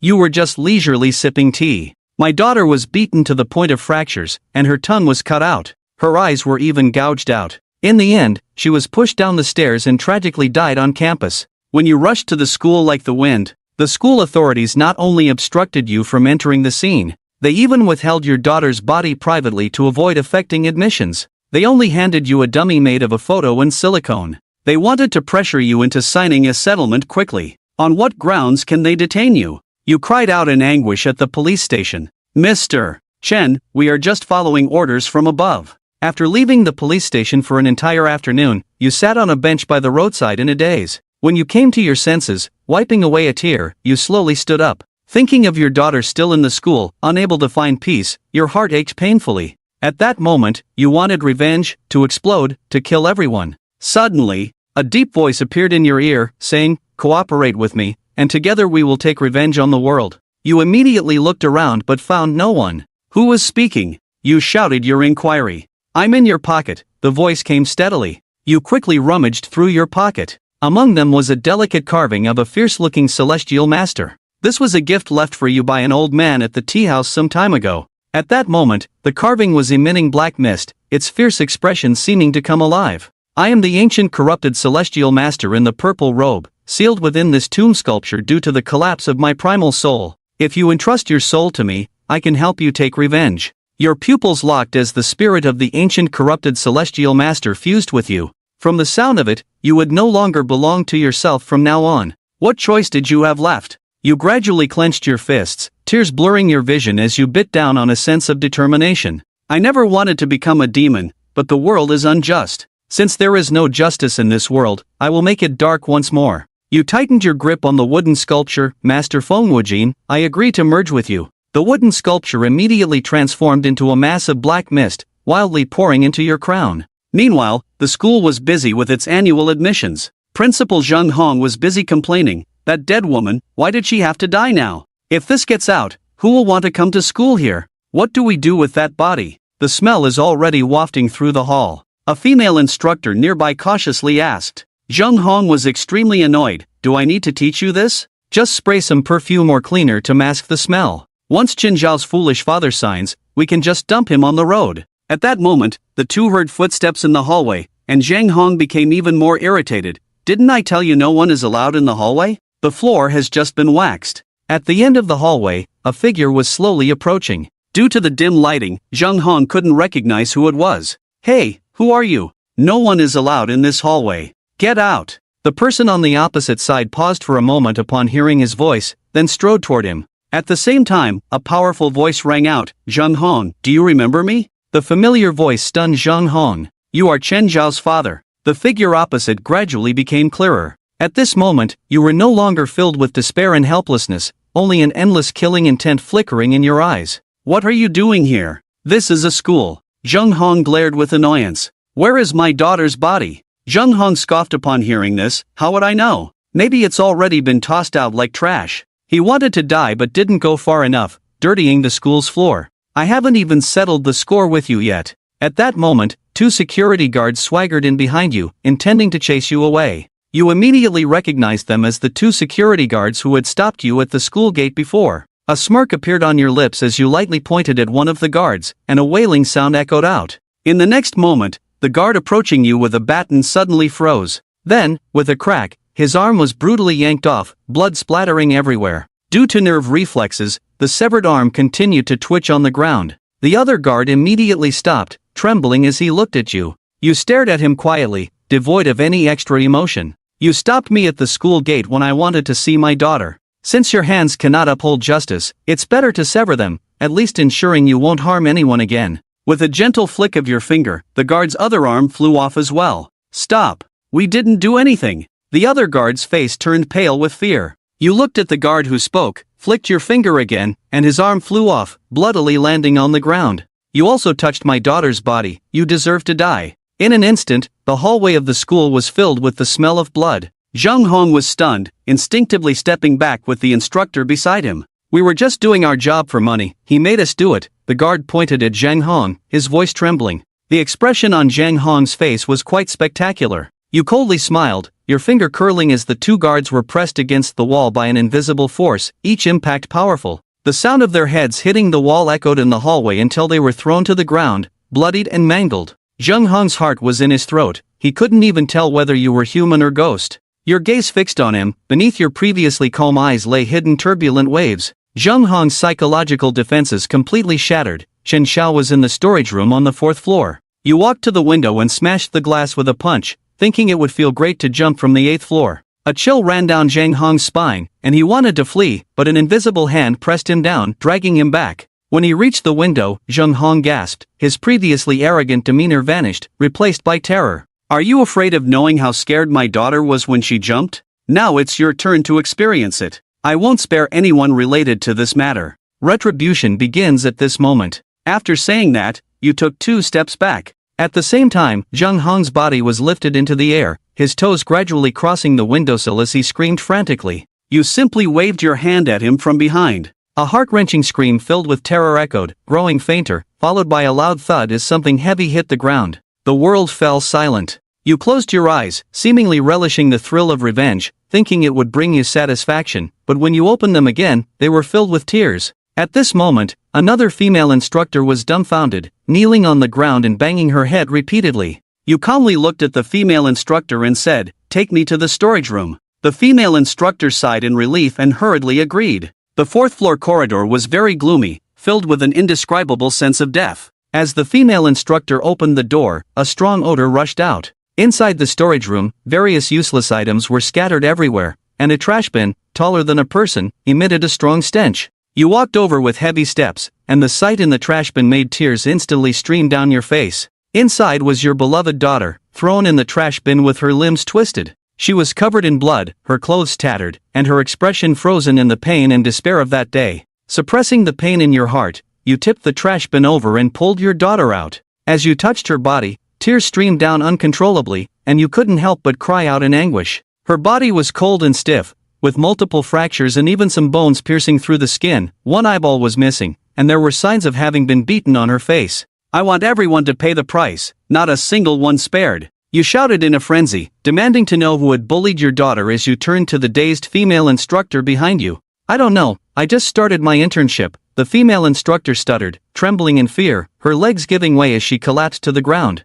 You were just leisurely sipping tea. My daughter was beaten to the point of fractures, and her tongue was cut out. Her eyes were even gouged out. In the end, she was pushed down the stairs and tragically died on campus. When you rushed to the school like the wind, the school authorities not only obstructed you from entering the scene, they even withheld your daughter's body privately to avoid affecting admissions. They only handed you a dummy made of a photo and silicone. They wanted to pressure you into signing a settlement quickly. On what grounds can they detain you? You cried out in anguish at the police station. Mr. Chen, we are just following orders from above. After leaving the police station for an entire afternoon, you sat on a bench by the roadside in a daze. When you came to your senses, wiping away a tear, you slowly stood up. Thinking of your daughter still in the school, unable to find peace, your heart ached painfully. At that moment, you wanted revenge, to explode, to kill everyone. Suddenly, a deep voice appeared in your ear, saying, "Cooperate with me, and together we will take revenge on the world." You immediately looked around but found no one. Who was speaking? You shouted your inquiry. "I'm in your pocket," the voice came steadily. You quickly rummaged through your pocket. Among them was a delicate carving of a fierce-looking celestial master. This was a gift left for you by an old man at the tea house some time ago. At that moment, the carving was emitting black mist, its fierce expression seeming to come alive. "I am the ancient corrupted celestial master in the purple robe, sealed within this tomb sculpture due to the collapse of my primal soul. If you entrust your soul to me, I can help you take revenge." Your pupils locked as the spirit of the ancient corrupted celestial master fused with you. From the sound of it, you would no longer belong to yourself from now on. What choice did you have left? You gradually clenched your fists, tears blurring your vision as you bit down on a sense of determination. "I never wanted to become a demon, but the world is unjust. Since there is no justice in this world, I will make it dark once more." You tightened your grip on the wooden sculpture. "Master Fengwujin, I agree to merge with you." The wooden sculpture immediately transformed into a mass of black mist, wildly pouring into your crown. Meanwhile, the school was busy with its annual admissions. Principal Zheng Hong was busy complaining, "That dead woman, why did she have to die now? If this gets out, who will want to come to school here? What do we do with that body?" The smell is already wafting through the hall. A female instructor nearby cautiously asked. Zheng Hong was extremely annoyed. "Do I need to teach you this? Just spray some perfume or cleaner to mask the smell. Once Qin Zhao's foolish father signs, we can just dump him on the road." At that moment, the two heard footsteps in the hallway, and Zheng Hong became even more irritated. "Didn't I tell you no one is allowed in the hallway? The floor has just been waxed." At the end of the hallway, a figure was slowly approaching. Due to the dim lighting, Zheng Hong couldn't recognize who it was. "Hey, who are you? No one is allowed in this hallway. Get out." The person on the opposite side paused for a moment upon hearing his voice, then strode toward him. At the same time, a powerful voice rang out, "Zheng Hong, do you remember me?" The familiar voice stunned Zheng Hong. "You are Chen Zhao's father." The figure opposite gradually became clearer. At this moment, you were no longer filled with despair and helplessness, only an endless killing intent flickering in your eyes. "What are you doing here? This is a school." Zheng Hong glared with annoyance. "Where is my daughter's body?" Zheng Hong scoffed upon hearing this. "How would I know? Maybe it's already been tossed out like trash." He wanted to die but didn't go far enough, dirtying the school's floor. "I haven't even settled the score with you yet." At that moment, two security guards swaggered in behind you, intending to chase you away. You immediately recognized them as the two security guards who had stopped you at the school gate before. A smirk appeared on your lips as you lightly pointed at one of the guards, and a wailing sound echoed out. In the next moment, the guard approaching you with a baton suddenly froze. Then, with a crack, his arm was brutally yanked off, blood splattering everywhere. Due to nerve reflexes, the severed arm continued to twitch on the ground. The other guard immediately stopped, trembling as he looked at you. You stared at him quietly, devoid of any extra emotion. "You stopped me at the school gate when I wanted to see my daughter. Since your hands cannot uphold justice, it's better to sever them, at least ensuring you won't harm anyone again." With a gentle flick of your finger, the guard's other arm flew off as well. "Stop! We didn't do anything." The other guard's face turned pale with fear. You looked at the guard who spoke, flicked your finger again, and his arm flew off, bloodily landing on the ground. "You also touched my daughter's body. You deserve to die." In an instant, the hallway of the school was filled with the smell of blood. Zheng Hong was stunned, instinctively stepping back with the instructor beside him. "We were just doing our job for money. He made us do it." The guard pointed at Zheng Hong, his voice trembling. The expression on Zheng Hong's face was quite spectacular. You coldly smiled, your finger curling as the two guards were pressed against the wall by an invisible force, each impact powerful. The sound of their heads hitting the wall echoed in the hallway until they were thrown to the ground, bloodied and mangled. Zheng Hong's heart was in his throat, he couldn't even tell whether you were human or ghost. Your gaze fixed on him, beneath your previously calm eyes lay hidden turbulent waves. Zheng Hong's psychological defenses completely shattered. Chen Xiao was in the storage room on the 4th floor. You walked to the window and smashed the glass with a punch, thinking it would feel great to jump from the 8th floor. A chill ran down Zheng Hong's spine, and he wanted to flee, but an invisible hand pressed him down, dragging him back. When he reached the window, Zheng Hong gasped, his previously arrogant demeanor vanished, replaced by terror. Are you afraid of knowing how scared my daughter was when she jumped? Now it's your turn to experience it. I won't spare anyone related to this matter. Retribution begins at this moment. After saying that, you took 2 steps back. At the same time, Zheng Hong's body was lifted into the air, his toes gradually crossing the windowsill as he screamed frantically. You simply waved your hand at him from behind. A heart-wrenching scream filled with terror echoed, growing fainter, followed by a loud thud as something heavy hit the ground. The world fell silent. You closed your eyes, seemingly relishing the thrill of revenge, thinking it would bring you satisfaction, but when you opened them again, they were filled with tears. At this moment, another female instructor was dumbfounded, kneeling on the ground and banging her head repeatedly. You calmly looked at the female instructor and said, "Take me to the storage room." The female instructor sighed in relief and hurriedly agreed. The 4th floor corridor was very gloomy, filled with an indescribable sense of death. As the female instructor opened the door, a strong odor rushed out. Inside the storage room, various useless items were scattered everywhere, and a trash bin, taller than a person, emitted a strong stench. You walked over with heavy steps, and the sight in the trash bin made tears instantly stream down your face. Inside was your beloved daughter, thrown in the trash bin with her limbs twisted. She was covered in blood, her clothes tattered, and her expression frozen in the pain and despair of that day. Suppressing the pain in your heart, you tipped the trash bin over and pulled your daughter out. As you touched her body, tears streamed down uncontrollably, and you couldn't help but cry out in anguish. Her body was cold and stiff, with multiple fractures and even some bones piercing through the skin. One eyeball was missing, and there were signs of having been beaten on her face. I want everyone to pay the price, not a single one spared. You shouted in a frenzy, demanding to know who had bullied your daughter as you turned to the dazed female instructor behind you. I don't know, I just started my internship, the female instructor stuttered, trembling in fear, her legs giving way as she collapsed to the ground.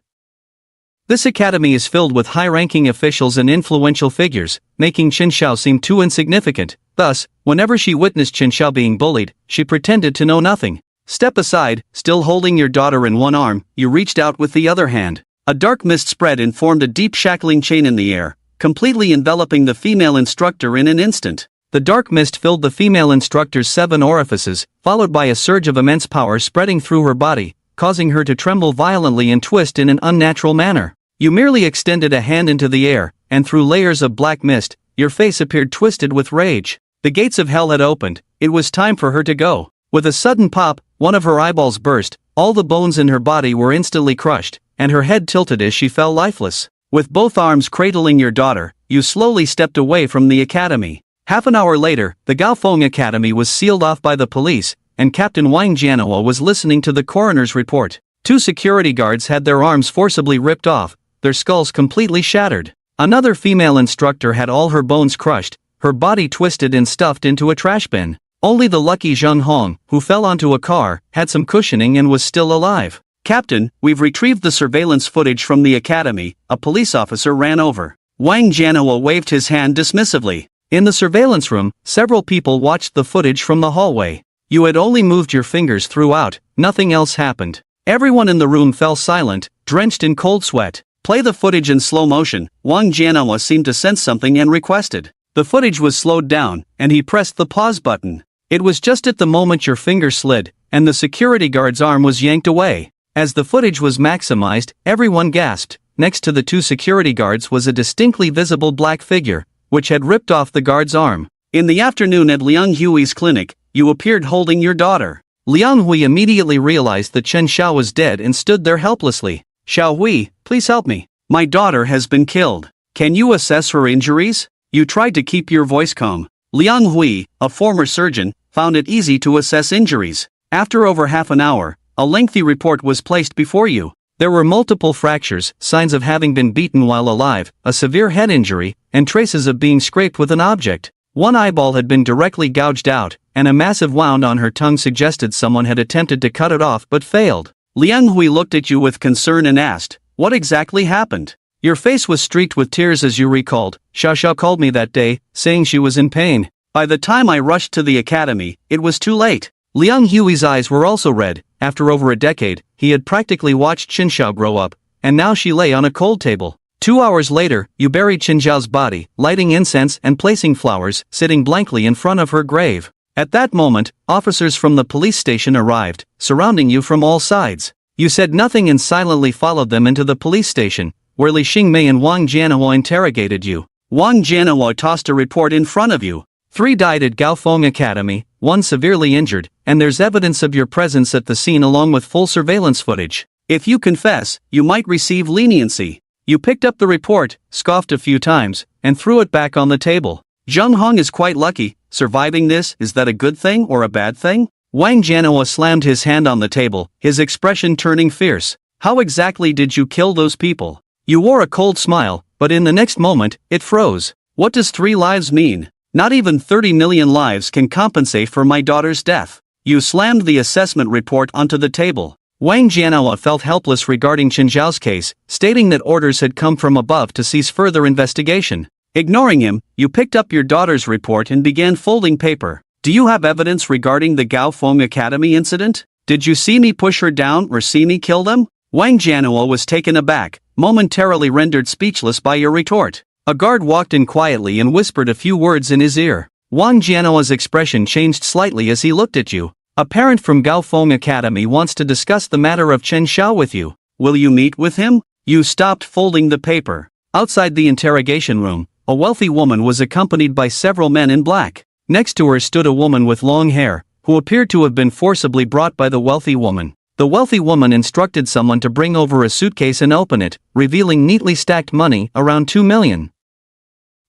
This academy is filled with high-ranking officials and influential figures, making Chen Xiao seem too insignificant. Thus, whenever she witnessed Chen Xiao being bullied, she pretended to know nothing. Step aside, still holding your daughter in one arm, you reached out with the other hand. A dark mist spread and formed a deep shackling chain in the air, completely enveloping the female instructor in an instant. The dark mist filled the female instructor's 7 orifices, followed by a surge of immense power spreading through her body, causing her to tremble violently and twist in an unnatural manner. You merely extended a hand into the air, and through layers of black mist, your face appeared twisted with rage. The gates of hell had opened, it was time for her to go. With a sudden pop, one of her eyeballs burst, all the bones in her body were instantly crushed, and her head tilted as she fell lifeless. With both arms cradling your daughter, you slowly stepped away from the academy. Half an hour later, the Gaofeng Academy was sealed off by the police, and Captain Wang Jianhua was listening to the coroner's report. 2 security guards had their arms forcibly ripped off, their skulls completely shattered. Another female instructor had all her bones crushed, her body twisted and stuffed into a trash bin. Only the lucky Zheng Hong, who fell onto a car, had some cushioning and was still alive. Captain, we've retrieved the surveillance footage from the academy, a police officer ran over. Wang Jianhua waved his hand dismissively. In the surveillance room, several people watched the footage from the hallway. You had only moved your fingers throughout, nothing else happened. Everyone in the room fell silent, drenched in cold sweat. Play the footage in slow motion. Wang Jianhua seemed to sense something and requested. The footage was slowed down, and he pressed the pause button. It was just at the moment your finger slid, and the security guard's arm was yanked away. As the footage was maximized, everyone gasped. Next to the 2 security guards was a distinctly visible black figure, which had ripped off the guard's arm. In the afternoon at Liang Hui's clinic, you appeared holding your daughter. Liang Hui immediately realized that Chen Xiao was dead and stood there helplessly. Xiao Hui, please help me. My daughter has been killed. Can you assess her injuries? You tried to keep your voice calm. Liang Hui, a former surgeon, found it easy to assess injuries. After over half an hour, a lengthy report was placed before you. There were multiple fractures, signs of having been beaten while alive, a severe head injury, and traces of being scraped with an object. One eyeball had been directly gouged out, and a massive wound on her tongue suggested someone had attempted to cut it off but failed. Liang Hui looked at you with concern and asked, "What exactly happened?" Your face was streaked with tears as you recalled. Xiao called me that day, saying she was in pain. By the time I rushed to the academy, it was too late. Liang Hui's eyes were also red. After over a decade, he had practically watched Qinshaо grow up, and now she lay on a cold table. 2 hours later, you buried Qinshao's body, lighting incense and placing flowers, sitting blankly in front of her grave. At that moment, officers from the police station arrived, surrounding you from all sides. You said nothing and silently followed them into the police station, where Li Xingmei and Wang Jianhua interrogated you. Wang Jianhua tossed a report in front of you. 3 died at Gaofeng Academy, 1 severely injured, and there's evidence of your presence at the scene along with full surveillance footage. If you confess, you might receive leniency. You picked up the report, scoffed a few times, and threw it back on the table. Zheng Hong is quite lucky. Surviving this, is that a good thing or a bad thing? Wang Jianhua slammed his hand on the table, his expression turning fierce. How exactly did you kill those people? You wore a cold smile, but in the next moment, it froze. What does 3 lives mean? Not even 30 million lives can compensate for my daughter's death. You slammed the assessment report onto the table. Wang Jianhua felt helpless regarding Qinshao's case, stating that orders had come from above to cease further investigation. Ignoring him, you picked up your daughter's report and began folding paper. Do you have evidence regarding the Gaofeng Academy incident? Did you see me push her down or see me kill them? Wang Jianhua was taken aback, momentarily rendered speechless by your retort. A guard walked in quietly and whispered a few words in his ear. Wang Jianhua's expression changed slightly as he looked at you. A parent from Gaofeng Academy wants to discuss the matter of Qinshao with you. Will you meet with him? You stopped folding the paper. Outside the interrogation room, a wealthy woman was accompanied by several men in black. Next to her stood a woman with long hair, who appeared to have been forcibly brought by the wealthy woman. The wealthy woman instructed someone to bring over a suitcase and open it, revealing neatly stacked money, around 2 million.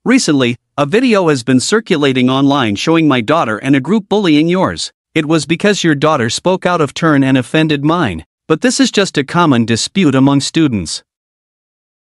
Recently, a video has been circulating online showing my daughter and a group bullying yours. It was because your daughter spoke out of turn and offended mine. But this is just a common dispute among students.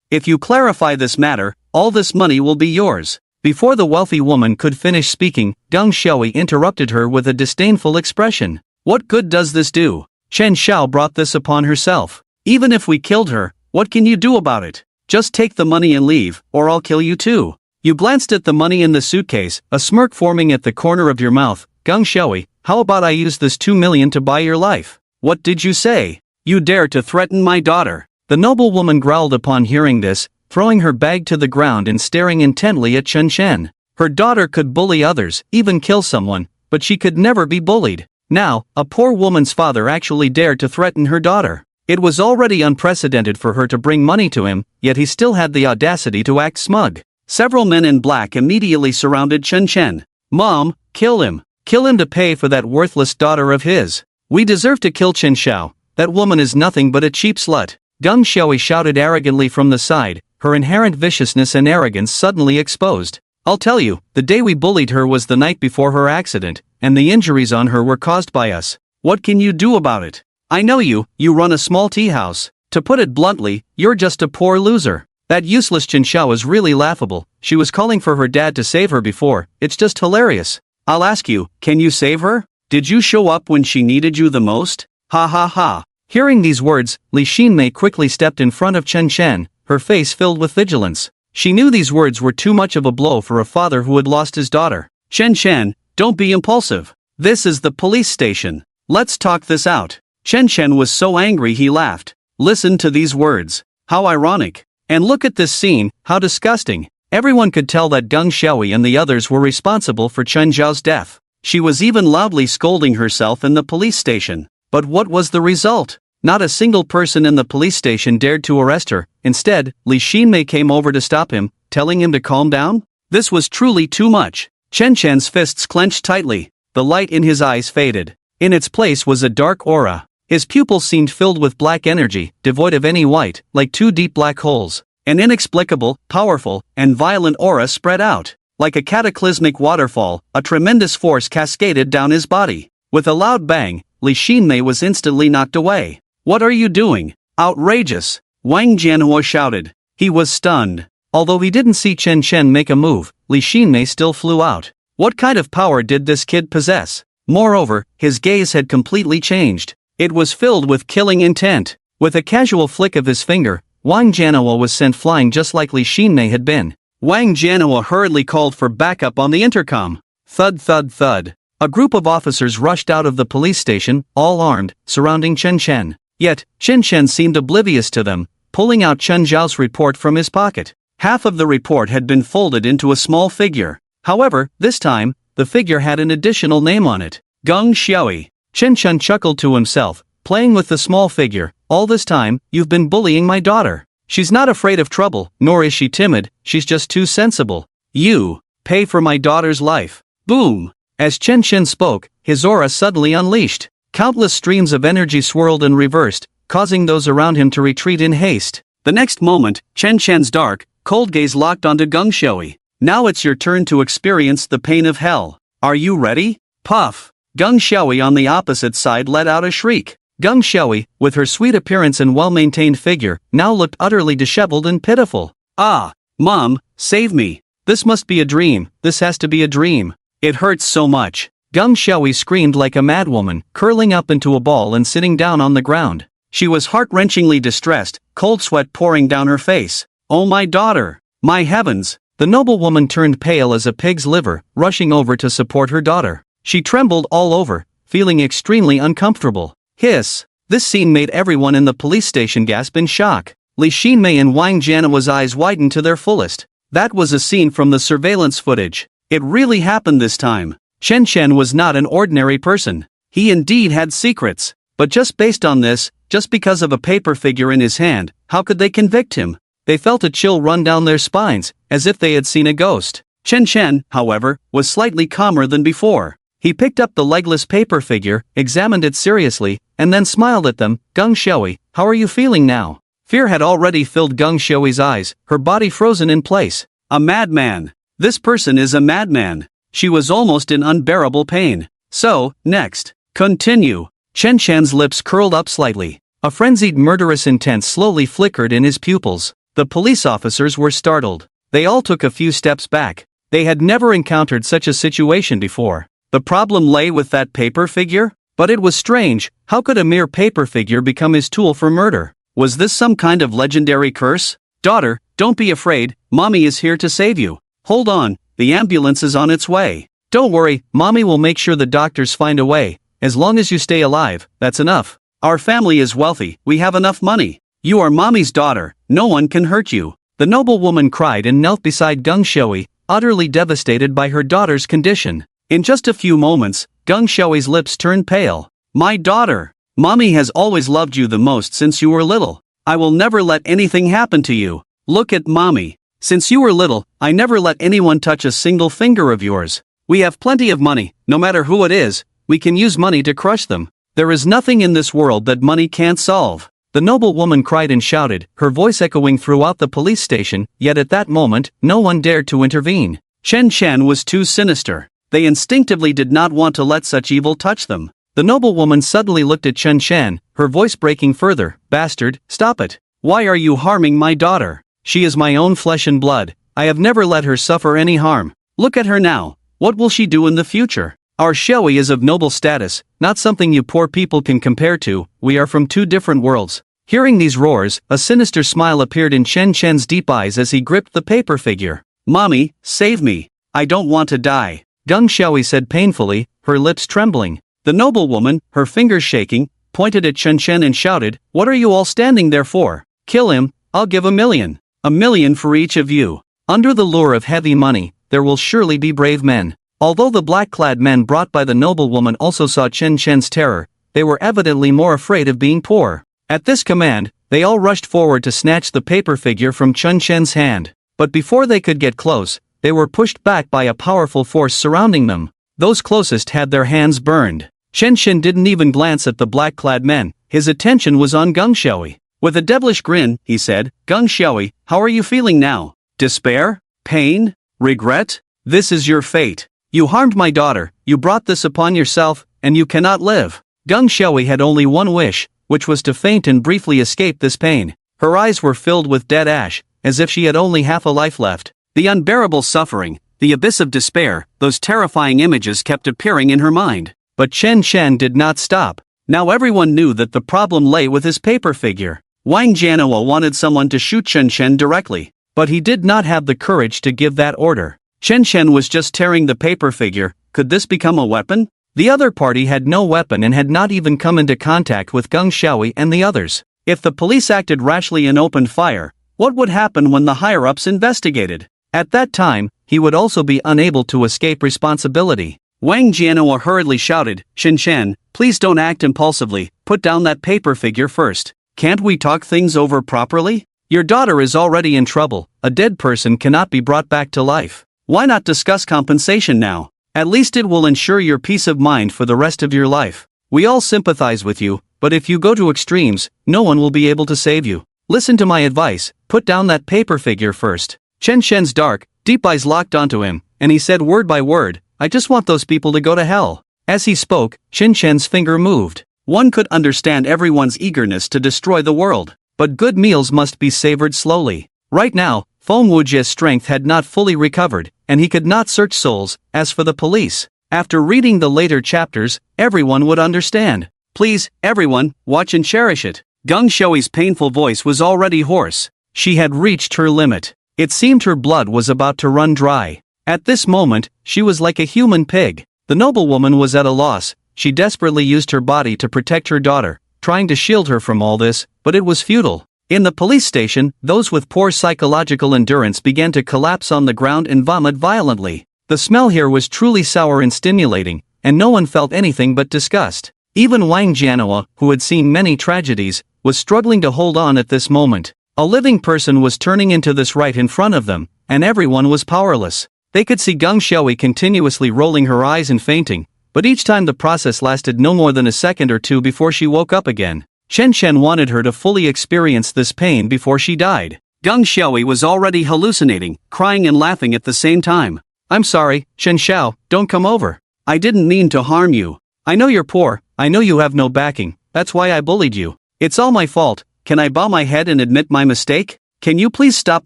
If you clarify this matter, all this money will be yours. Before the wealthy woman could finish speaking, Deng Xiaoyi interrupted her with a disdainful expression. What good does this do? Chen Xiao brought this upon herself. Even if we killed her, what can you do about it? Just take the money and leave, or I'll kill you too. You glanced at the money in the suitcase, a smirk forming at the corner of your mouth. Deng Xiaoyi, how about I use this 2 million to buy your life? What did you say? You dare to threaten my daughter? The noblewoman growled upon hearing this, throwing her bag to the ground and staring intently at Chen Chen. Her daughter could bully others, even kill someone, but she could never be bullied. Now, a poor woman's father actually dared to threaten her daughter. It was already unprecedented for her to bring money to him, yet he still had the audacity to act smug. Several men in black immediately surrounded Chen Chen. Mom, kill him. Kill him to pay for that worthless daughter of his. We deserve to kill Qinshao. That woman is nothing but a cheap slut. Deng Xiaoyi shouted arrogantly from the side, her inherent viciousness and arrogance suddenly exposed. I'll tell you, the day we bullied her was the night before her accident, and the injuries on her were caused by us. What can you do about it? I know you run a small tea house. To put it bluntly, you're just a poor loser. That useless Qinshao is really laughable. She was calling for her dad to save her before. It's just hilarious. I'll ask you, can you save her? Did you show up when she needed you the most? Ha ha ha. Hearing these words, Li Xinmei quickly stepped in front of Chen Chen, her face filled with vigilance. She knew these words were too much of a blow for a father who had lost his daughter. Chen Chen, don't be impulsive. This is the police station. Let's talk this out. Chen Chen was so angry he laughed. Listen to these words. How ironic. And look at this scene, how disgusting. Everyone could tell that Deng Xiaoyi and the others were responsible for Chen Zhao's death. She was even loudly scolding herself in the police station. But what was the result? Not a single person in the police station dared to arrest her. Instead, Li Xinmei came over to stop him, telling him to calm down. This was truly too much. Chen Chen's fists clenched tightly. The light in his eyes faded. In its place was a dark aura. His pupils seemed filled with black energy, devoid of any white, like 2 deep black holes. An inexplicable, powerful, and violent aura spread out. Like a cataclysmic waterfall, a tremendous force cascaded down his body. With a loud bang, Li Xinmei was instantly knocked away. What are you doing? Outrageous! Wang Jianhua shouted. He was stunned. Although he didn't see Chen Chen make a move, Li Xinmei still flew out. What kind of power did this kid possess? Moreover, his gaze had completely changed. It was filled with killing intent. With a casual flick of his finger, Wang Jianhua was sent flying just like Li Xinmei had been. Wang Jianhua hurriedly called for backup on the intercom. Thud thud thud. A group of officers rushed out of the police station, all armed, surrounding Chen Chen. Yet, Chen Chen seemed oblivious to them, pulling out Chen Zhao's report from his pocket. Half of the report had been folded into a small figure. However, this time, the figure had an additional name on it. Geng Xiaoyi. Chen Chen chuckled to himself, playing with the small figure. All this time, you've been bullying my daughter. She's not afraid of trouble, nor is she timid, she's just too sensible. You pay for my daughter's life. Boom! As Chen Chen spoke, his aura suddenly unleashed. Countless streams of energy swirled and reversed, causing those around him to retreat in haste. The next moment, Chen Chen's dark, cold gaze locked onto Geng Xiaoyi. Now it's your turn to experience the pain of hell. Are you ready? Puff! Geng Xiaoyi on the opposite side let out a shriek. Geng Xiaoyi, with her sweet appearance and well-maintained figure, now looked utterly disheveled and pitiful. Ah! Mom, save me! This must be a dream, this has to be a dream. It hurts so much. Geng Xiaoyi screamed like a madwoman, curling up into a ball and sitting down on the ground. She was heart-wrenchingly distressed, cold sweat pouring down her face. Oh my daughter! My heavens! The noblewoman turned pale as a pig's liver, rushing over to support her daughter. She trembled all over, feeling extremely uncomfortable. Hiss! This scene made everyone in the police station gasp in shock. Li Xinmei and Wang Jianhua's eyes widened to their fullest. That was a scene from the surveillance footage. It really happened this time. Chen Chen was not an ordinary person. He indeed had secrets. But just based on this, just because of a paper figure in his hand, how could they convict him? They felt a chill run down their spines, as if they had seen a ghost. Chen Chen, however, was slightly calmer than before. He picked up the legless paper figure, examined it seriously, and then smiled at them. Geng Xiaoyi, how are you feeling now? Fear had already filled Geng Xiaoyi's eyes, her body frozen in place. A madman! This person is a madman! She was almost in unbearable pain. So, next. Continue. Chen Chen's lips curled up slightly. A frenzied murderous intent slowly flickered in his pupils. The police officers were startled. They all took a few steps back. They had never encountered such a situation before. The problem lay with that paper figure? But it was strange, how could a mere paper figure become his tool for murder? Was this some kind of legendary curse? Daughter, don't be afraid, mommy is here to save you. Hold on, the ambulance is on its way. Don't worry, mommy will make sure the doctors find a way. As long as you stay alive, that's enough. Our family is wealthy, we have enough money. You are mommy's daughter, no one can hurt you. The noblewoman cried and knelt beside Geng Xiaoyi, utterly devastated by her daughter's condition. In just a few moments, Geng Xiaoyi's lips turned pale. My daughter! Mommy has always loved you the most since you were little. I will never let anything happen to you. Look at mommy. Since you were little, I never let anyone touch a single finger of yours. We have plenty of money, no matter who it is, we can use money to crush them. There is nothing in this world that money can't solve. The noblewoman cried and shouted, her voice echoing throughout the police station, yet at that moment, no one dared to intervene. Chen Chen was too sinister. They instinctively did not want to let such evil touch them. The noblewoman suddenly looked at Chen Chen, her voice breaking further. Bastard, stop it. Why are you harming my daughter? She is my own flesh and blood. I have never let her suffer any harm. Look at her now. What will she do in the future? Our Xiaoyi is of noble status, not something you poor people can compare to. We are from two different worlds. Hearing these roars, a sinister smile appeared in Chen Chen's deep eyes as he gripped the paper figure. Mommy, save me. I don't want to die. Geng Xiaoyi said painfully, her lips trembling. The noblewoman, her fingers shaking, pointed at Chen Chen and shouted, What are you all standing there for? Kill him, I'll give $1 million. $1 million for each of you. Under the lure of heavy money, there will surely be brave men. Although the black-clad men brought by the noblewoman also saw Chen Chen's terror, they were evidently more afraid of being poor. At this command, they all rushed forward to snatch the paper figure from Chen Chen's hand. But before they could get close, they were pushed back by a powerful force surrounding them. Those closest had their hands burned. Chen Chen didn't even glance at the black-clad men, his attention was on Geng Xiaoyi. With a devilish grin, he said, Geng Xiaoyi, how are you feeling now? Despair? Pain? Regret? This is your fate. You harmed my daughter, you brought this upon yourself, and you cannot live. Geng Xiaoyi had only one wish, which was to faint and briefly escape this pain. Her eyes were filled with dead ash, as if she had only half a life left. The unbearable suffering, the abyss of despair, those terrifying images kept appearing in her mind. But Chen Shen did not stop. Now everyone knew that the problem lay with his paper figure. Wang Jianhua wanted someone to shoot Chen Shen directly, but he did not have the courage to give that order. Chen Shen was just tearing the paper figure. Could this become a weapon? The other party had no weapon and had not even come into contact with Geng Xiaoyi and the others. If the police acted rashly and opened fire, what would happen when the higher-ups investigated? At that time, he would also be unable to escape responsibility. Wang Jianhua hurriedly shouted, "Shen Shen, please don't act impulsively, put down that paper figure first. Can't we talk things over properly? Your daughter is already in trouble, a dead person cannot be brought back to life. Why not discuss compensation now? At least it will ensure your peace of mind for the rest of your life. We all sympathize with you, but if you go to extremes, no one will be able to save you. Listen to my advice, put down that paper figure first." Chen Shen's dark, deep eyes locked onto him, and he said word by word, "I just want those people to go to hell." As he spoke, Chen Shen's finger moved. One could understand everyone's eagerness to destroy the world, but good meals must be savored slowly. Right now, Feng Wujie's strength had not fully recovered, and he could not search souls. As for the police, after reading the later chapters, everyone would understand. Please, everyone, watch and cherish it. Geng Xiaoyi's painful voice was already hoarse. She had reached her limit. It seemed her blood was about to run dry. At this moment, she was like a human pig. The noblewoman was at a loss. She desperately used her body to protect her daughter, trying to shield her from all this, but it was futile. In the police station, those with poor psychological endurance began to collapse on the ground and vomit violently. The smell here was truly sour and stimulating, and no one felt anything but disgust. Even Wang Jianhua, who had seen many tragedies, was struggling to hold on at this moment. A living person was turning into this right in front of them, and everyone was powerless. They could see Geng Xiaoyi continuously rolling her eyes and fainting, but each time the process lasted no more than a second or two before she woke up again. Chen Shen wanted her to fully experience this pain before she died. Geng Xiaoyi was already hallucinating, crying and laughing at the same time. "I'm sorry, Shen Xiao, don't come over. I didn't mean to harm you. I know you're poor, I know you have no backing, that's why I bullied you. It's all my fault. Can I bow my head and admit my mistake? Can you please stop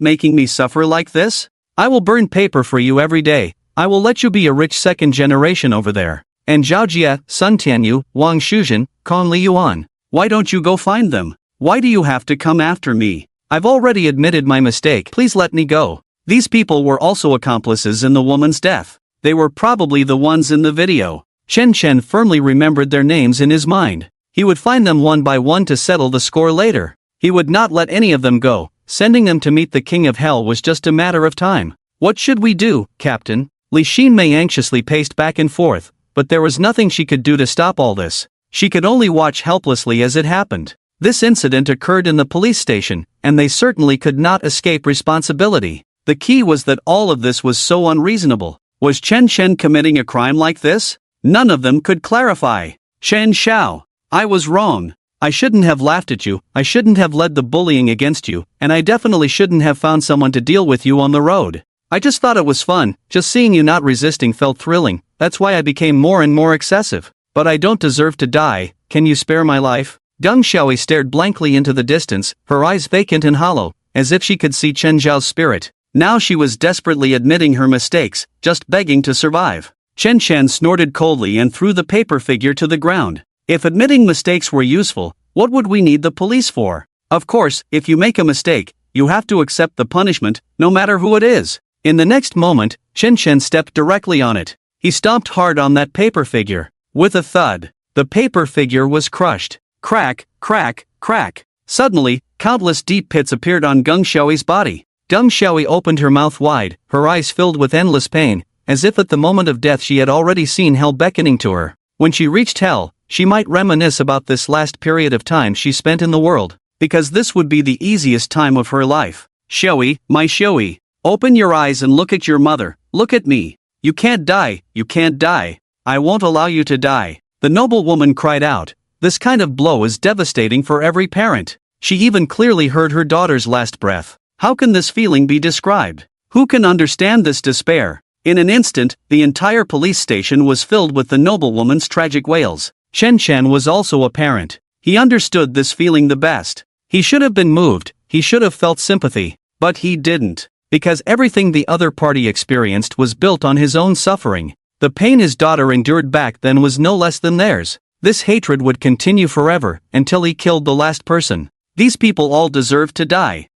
making me suffer like this? I will burn paper for you every day. I will let you be a rich second generation over there. And Zhao Jie, Sun Tianyu, Wang Shuzhen, Kong Liyuan. Why don't you go find them? Why do you have to come after me? I've already admitted my mistake, please let me go." These people were also accomplices in the woman's death. They were probably the ones in the video. Chen Shen firmly remembered their names in his mind. He would find them one by one to settle the score later. He would not let any of them go. Sending them to meet the King of Hell was just a matter of time. "What should we do, Captain?" Li Xinmei anxiously paced back and forth, but there was nothing she could do to stop all this. She could only watch helplessly as it happened. This incident occurred in the police station, and they certainly could not escape responsibility. The key was that all of this was so unreasonable. Was Chen Shen committing a crime like this? None of them could clarify. "Shen Xiao, I was wrong. I shouldn't have laughed at you, I shouldn't have led the bullying against you, and I definitely shouldn't have found someone to deal with you on the road. I just thought it was fun, just seeing you not resisting felt thrilling, that's why I became more and more excessive. But I don't deserve to die, can you spare my life?" Geng Xiaoyi stared blankly into the distance, her eyes vacant and hollow, as if she could see Chen Zhao's spirit. Now she was desperately admitting her mistakes, just begging to survive. Chen Shen snorted coldly and threw the paper figure to the ground. If admitting mistakes were useful, what would we need the police for? Of course, if you make a mistake, you have to accept the punishment, no matter who it is. In the next moment, Chen Shen stepped directly on it. He stomped hard on that paper figure. With a thud, the paper figure was crushed. Crack, crack, crack. Suddenly, countless deep pits appeared on Geng Xiaoyi's body. Geng Xiaoyi opened her mouth wide, her eyes filled with endless pain, as if at the moment of death she had already seen hell beckoning to her. When she reached hell, she might reminisce about this last period of time she spent in the world, because this would be the easiest time of her life. "Xiaoyi, my Xiaoyi, open your eyes and look at your mother, look at me. You can't die, you can't die. I won't allow you to die." The noble woman cried out. This kind of blow is devastating for every parent. She even clearly heard her daughter's last breath. How can this feeling be described? Who can understand this despair? In an instant, the entire police station was filled with the noblewoman's tragic wails. Chen Shen was also a parent. He understood this feeling the best. He should have been moved, he should have felt sympathy, but he didn't. Because everything the other party experienced was built on his own suffering. The pain his daughter endured back then was no less than theirs. This hatred would continue forever, until he killed the last person. These people all deserve to die.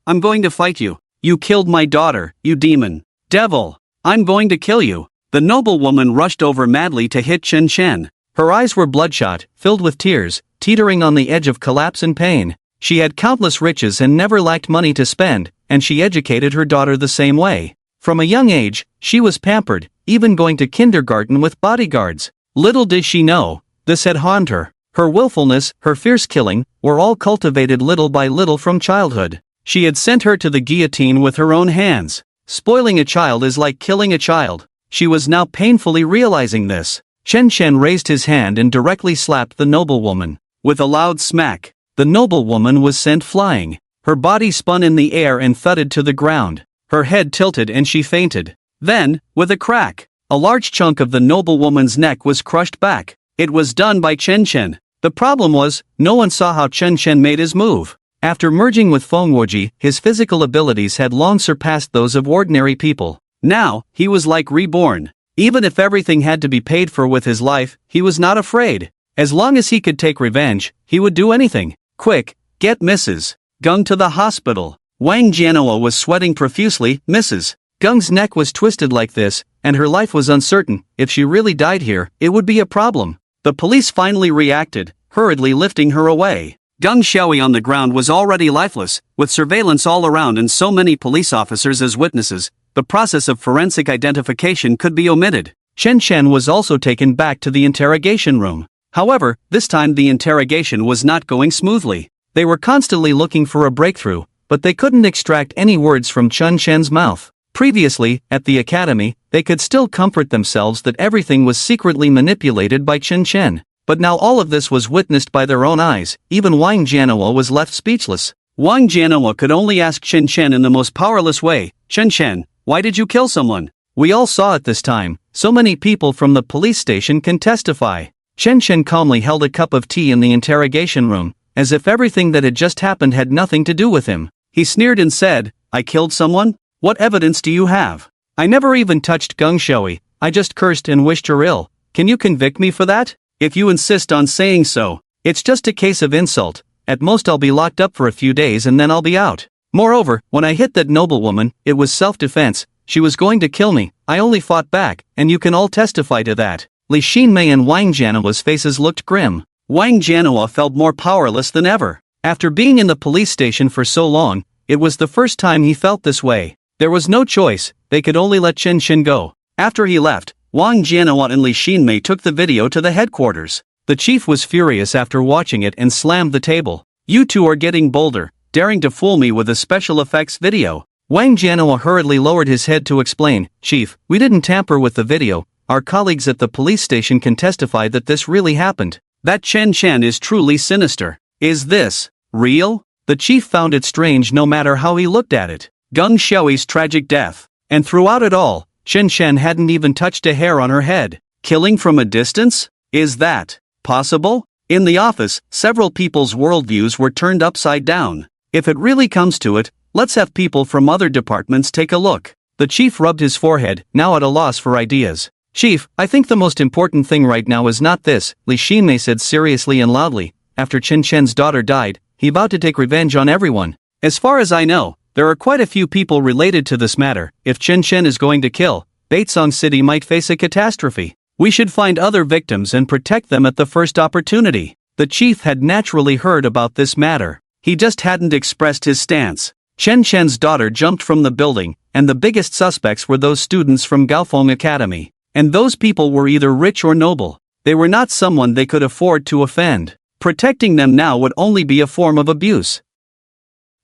I'm going to fight you. You killed my daughter, you demon. Devil. I'm going to kill you. The noblewoman rushed over madly to hit Chen Chen. Her eyes were bloodshot, filled with tears, teetering on the edge of collapse and pain. She had countless riches and never lacked money to spend, and she educated her daughter the same way. From a young age, she was pampered, even going to kindergarten with bodyguards. Little did she know, this had harmed her. Her willfulness, her fierce killing, were all cultivated little by little from childhood. She had sent her to the guillotine with her own hands. Spoiling a child is like killing a child. She was now painfully realizing this. Chen Chen raised his hand and directly slapped the noblewoman. With a loud smack, the noblewoman was sent flying. Her body spun in the air and thudded to the ground. Her head tilted and she fainted. Then, with a crack, a large chunk of the noblewoman's neck was crushed back. It was done by Chen Chen. The problem was, no one saw how Chen Chen made his move. After merging with Fengwoji, his physical abilities had long surpassed those of ordinary people. Now, he was like reborn. Even if everything had to be paid for with his life, he was not afraid. As long as he could take revenge, he would do anything. Quick, get Mrs. Gung to the hospital. Wang Jianhua was sweating profusely. Mrs. Gung's neck was twisted like this, and her life was uncertain. If she really died here, it would be a problem. The police finally reacted, hurriedly lifting her away. Gung Xiaoyi on the ground was already lifeless, with surveillance all around and so many police officers as witnesses. The process of forensic identification could be omitted. Chen Chen was also taken back to the interrogation room. However, this time the interrogation was not going smoothly. They were constantly looking for a breakthrough, but they couldn't extract any words from Chen Chen's mouth. Previously, at the academy, they could still comfort themselves that everything was secretly manipulated by Chen Chen. But now all of this was witnessed by their own eyes. Even Wang Jianhua was left speechless. Wang Jianhua could only ask Chen Chen in the most powerless way, Chen Chen, why did you kill someone? We all saw it this time. So many people from the police station can testify. Chen Chen calmly held a cup of tea in the interrogation room, as if everything that had just happened had nothing to do with him. He sneered and said, I killed someone? What evidence do you have? I never even touched Gung Xiaoyi, I just cursed and wished her ill. Can you convict me for that? If you insist on saying so, it's just a case of insult. At most I'll be locked up for a few days and then I'll be out. Moreover, when I hit that noblewoman, it was self-defense. She was going to kill me. I only fought back, and you can all testify to that. Li Xinmei and Wang Jianhua's faces looked grim. Wang Jianhua felt more powerless than ever. After being in the police station for so long, it was the first time he felt this way. There was no choice, they could only let Chen Chen go. After he left, Wang Jianhua and Li Xinmei took the video to the headquarters. The chief was furious after watching it and slammed the table. You two are getting bolder, daring to fool me with a special effects video. Wang Jianhua hurriedly lowered his head to explain, Chief, we didn't tamper with the video. Our colleagues at the police station can testify that this really happened. That Chen Chen is truly sinister. Is this real? The chief found it strange no matter how he looked at it. Gung Xiaoyi's tragic death. And throughout it all, Chen Chen hadn't even touched a hair on her head. Killing from a distance? Is that possible? In the office, several people's worldviews were turned upside down. If it really comes to it, let's have people from other departments take a look. The chief rubbed his forehead, now at a loss for ideas. Chief, I think the most important thing right now is not this, Li Xinmei said seriously and loudly. After Chen Chen's daughter died, he vowed to take revenge on everyone. As far as I know, there are quite a few people related to this matter. If Chen Chen is going to kill, Baitsong City might face a catastrophe. We should find other victims and protect them at the first opportunity. The chief had naturally heard about this matter. He just hadn't expressed his stance. Chen Chen's daughter jumped from the building, and the biggest suspects were those students from Gaofeng Academy. And those people were either rich or noble. They were not someone they could afford to offend. Protecting them now would only be a form of abuse.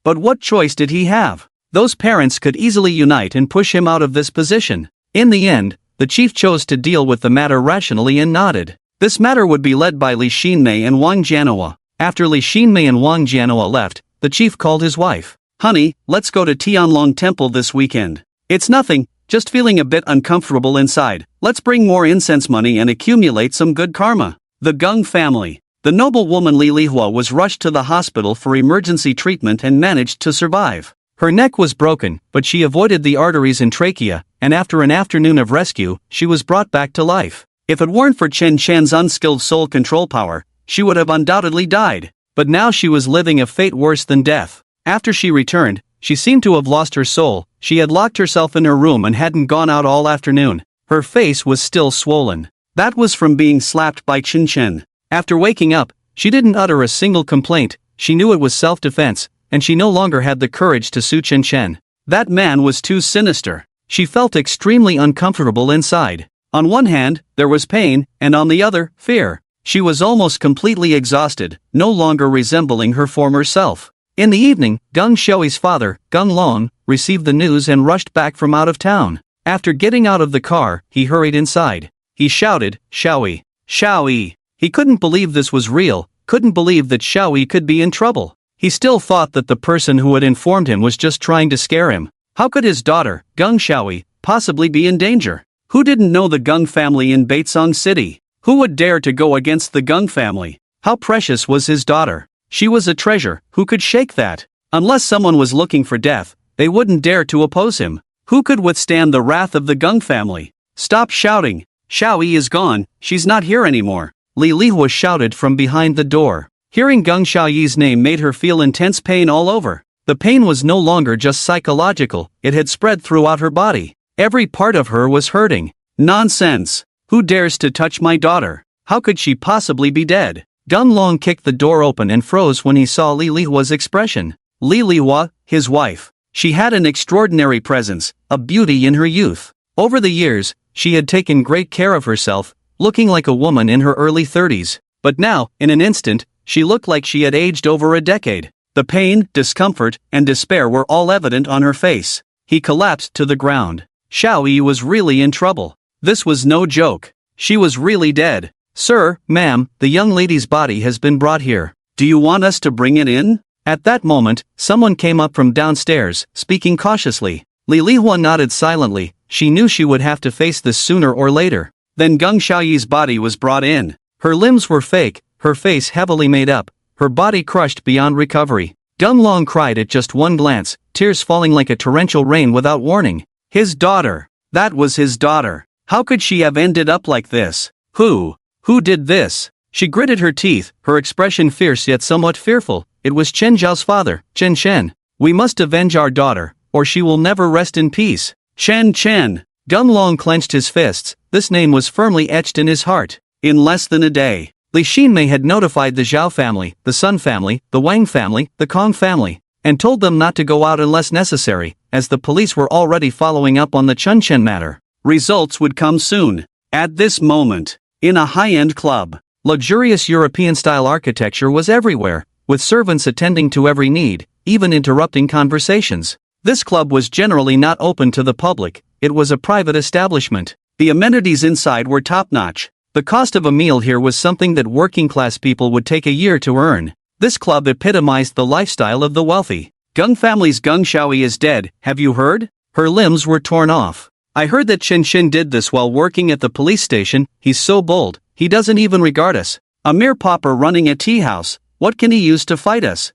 But what choice did he have? Those parents could easily unite and push him out of this position. In the end, the chief chose to deal with the matter rationally and nodded. This matter would be led by Li Xinmei and Wang Jianhua. After Li Xinmei and Wang Jianhua left, the chief called his wife. Honey, let's go to Tianlong Temple this weekend. It's nothing, just feeling a bit uncomfortable inside. Let's bring more incense money and accumulate some good karma. The Gung family. The noblewoman Li Lihua was rushed to the hospital for emergency treatment and managed to survive. Her neck was broken, but she avoided the arteries and trachea, and after an afternoon of rescue, she was brought back to life. If it weren't for Chen Chen's unskilled soul control power, she would have undoubtedly died. But now she was living a fate worse than death. After she returned, she seemed to have lost her soul. She had locked herself in her room and hadn't gone out all afternoon. Her face was still swollen. That was from being slapped by Chen Chen. After waking up, she didn't utter a single complaint. She knew it was self-defense, and she no longer had the courage to sue Chen Chen. That man was too sinister. She felt extremely uncomfortable inside. On one hand, there was pain, and on the other, fear. She was almost completely exhausted, no longer resembling her former self. In the evening, Geng Xiaoyi's father, Geng Long, received the news and rushed back from out of town. After getting out of the car, he hurried inside. He shouted, "Xiaoyi! Xiaoyi!" He couldn't believe this was real, couldn't believe that Xiaoyi could be in trouble. He still thought that the person who had informed him was just trying to scare him. How could his daughter, Geng Xiaoyi, possibly be in danger? Who didn't know the Geng family in Baitsong City? Who would dare to go against the Geng family? How precious was his daughter? She was a treasure. Who could shake that? Unless someone was looking for death, they wouldn't dare to oppose him. Who could withstand the wrath of the Geng family? Stop shouting. Xiaoyi is gone, she's not here anymore. Li Lihua shouted from behind the door. Hearing Geng Xiaoyi's name made her feel intense pain all over. The pain was no longer just psychological, it had spread throughout her body. Every part of her was hurting. Nonsense! Who dares to touch my daughter? How could she possibly be dead? Geng Long kicked the door open and froze when he saw Li Lihua's expression. Li Lihua, his wife. She had an extraordinary presence, a beauty in her youth. Over the years, she had taken great care of herself, looking like a woman in her early 30s. But now, in an instant, she looked like she had aged over a decade. The pain, discomfort, and despair were all evident on her face. He collapsed to the ground. Xiaoyi was really in trouble. This was no joke. She was really dead. "Sir, ma'am, the young lady's body has been brought here. Do you want us to bring it in?" At that moment, someone came up from downstairs, speaking cautiously. Li Lihua nodded silently. She knew she would have to face this sooner or later. Then Geng Xiaoyi's body was brought in. Her limbs were fake, her face heavily made up, her body crushed beyond recovery. Geng Long cried at just one glance, tears falling like a torrential rain without warning. His daughter. That was his daughter. How could she have ended up like this? Who did this? She gritted her teeth, her expression fierce yet somewhat fearful. It was Chen Zhao's father, Chen Chen. "We must avenge our daughter, or she will never rest in peace." Chen Chen. Geng Long clenched his fists. This name was firmly etched in his heart. In less than a day, Li Xinmei had notified the Zhao family, the Sun family, the Wang family, the Kong family, and told them not to go out unless necessary, as the police were already following up on the Chen Chen matter. Results would come soon. At this moment, in a high-end club, luxurious European-style architecture was everywhere, with servants attending to every need, even interrupting conversations. This club was generally not open to the public, it was a private establishment. The amenities inside were top-notch. The cost of a meal here was something that working-class people would take a year to earn. This club epitomized the lifestyle of the wealthy. Geng family's Geng Xiaoyi is dead, have you heard? Her limbs were torn off. I heard that Chen Chen did this while working at the police station. He's so bold, he doesn't even regard us. A mere pauper running a tea house, what can he use to fight us?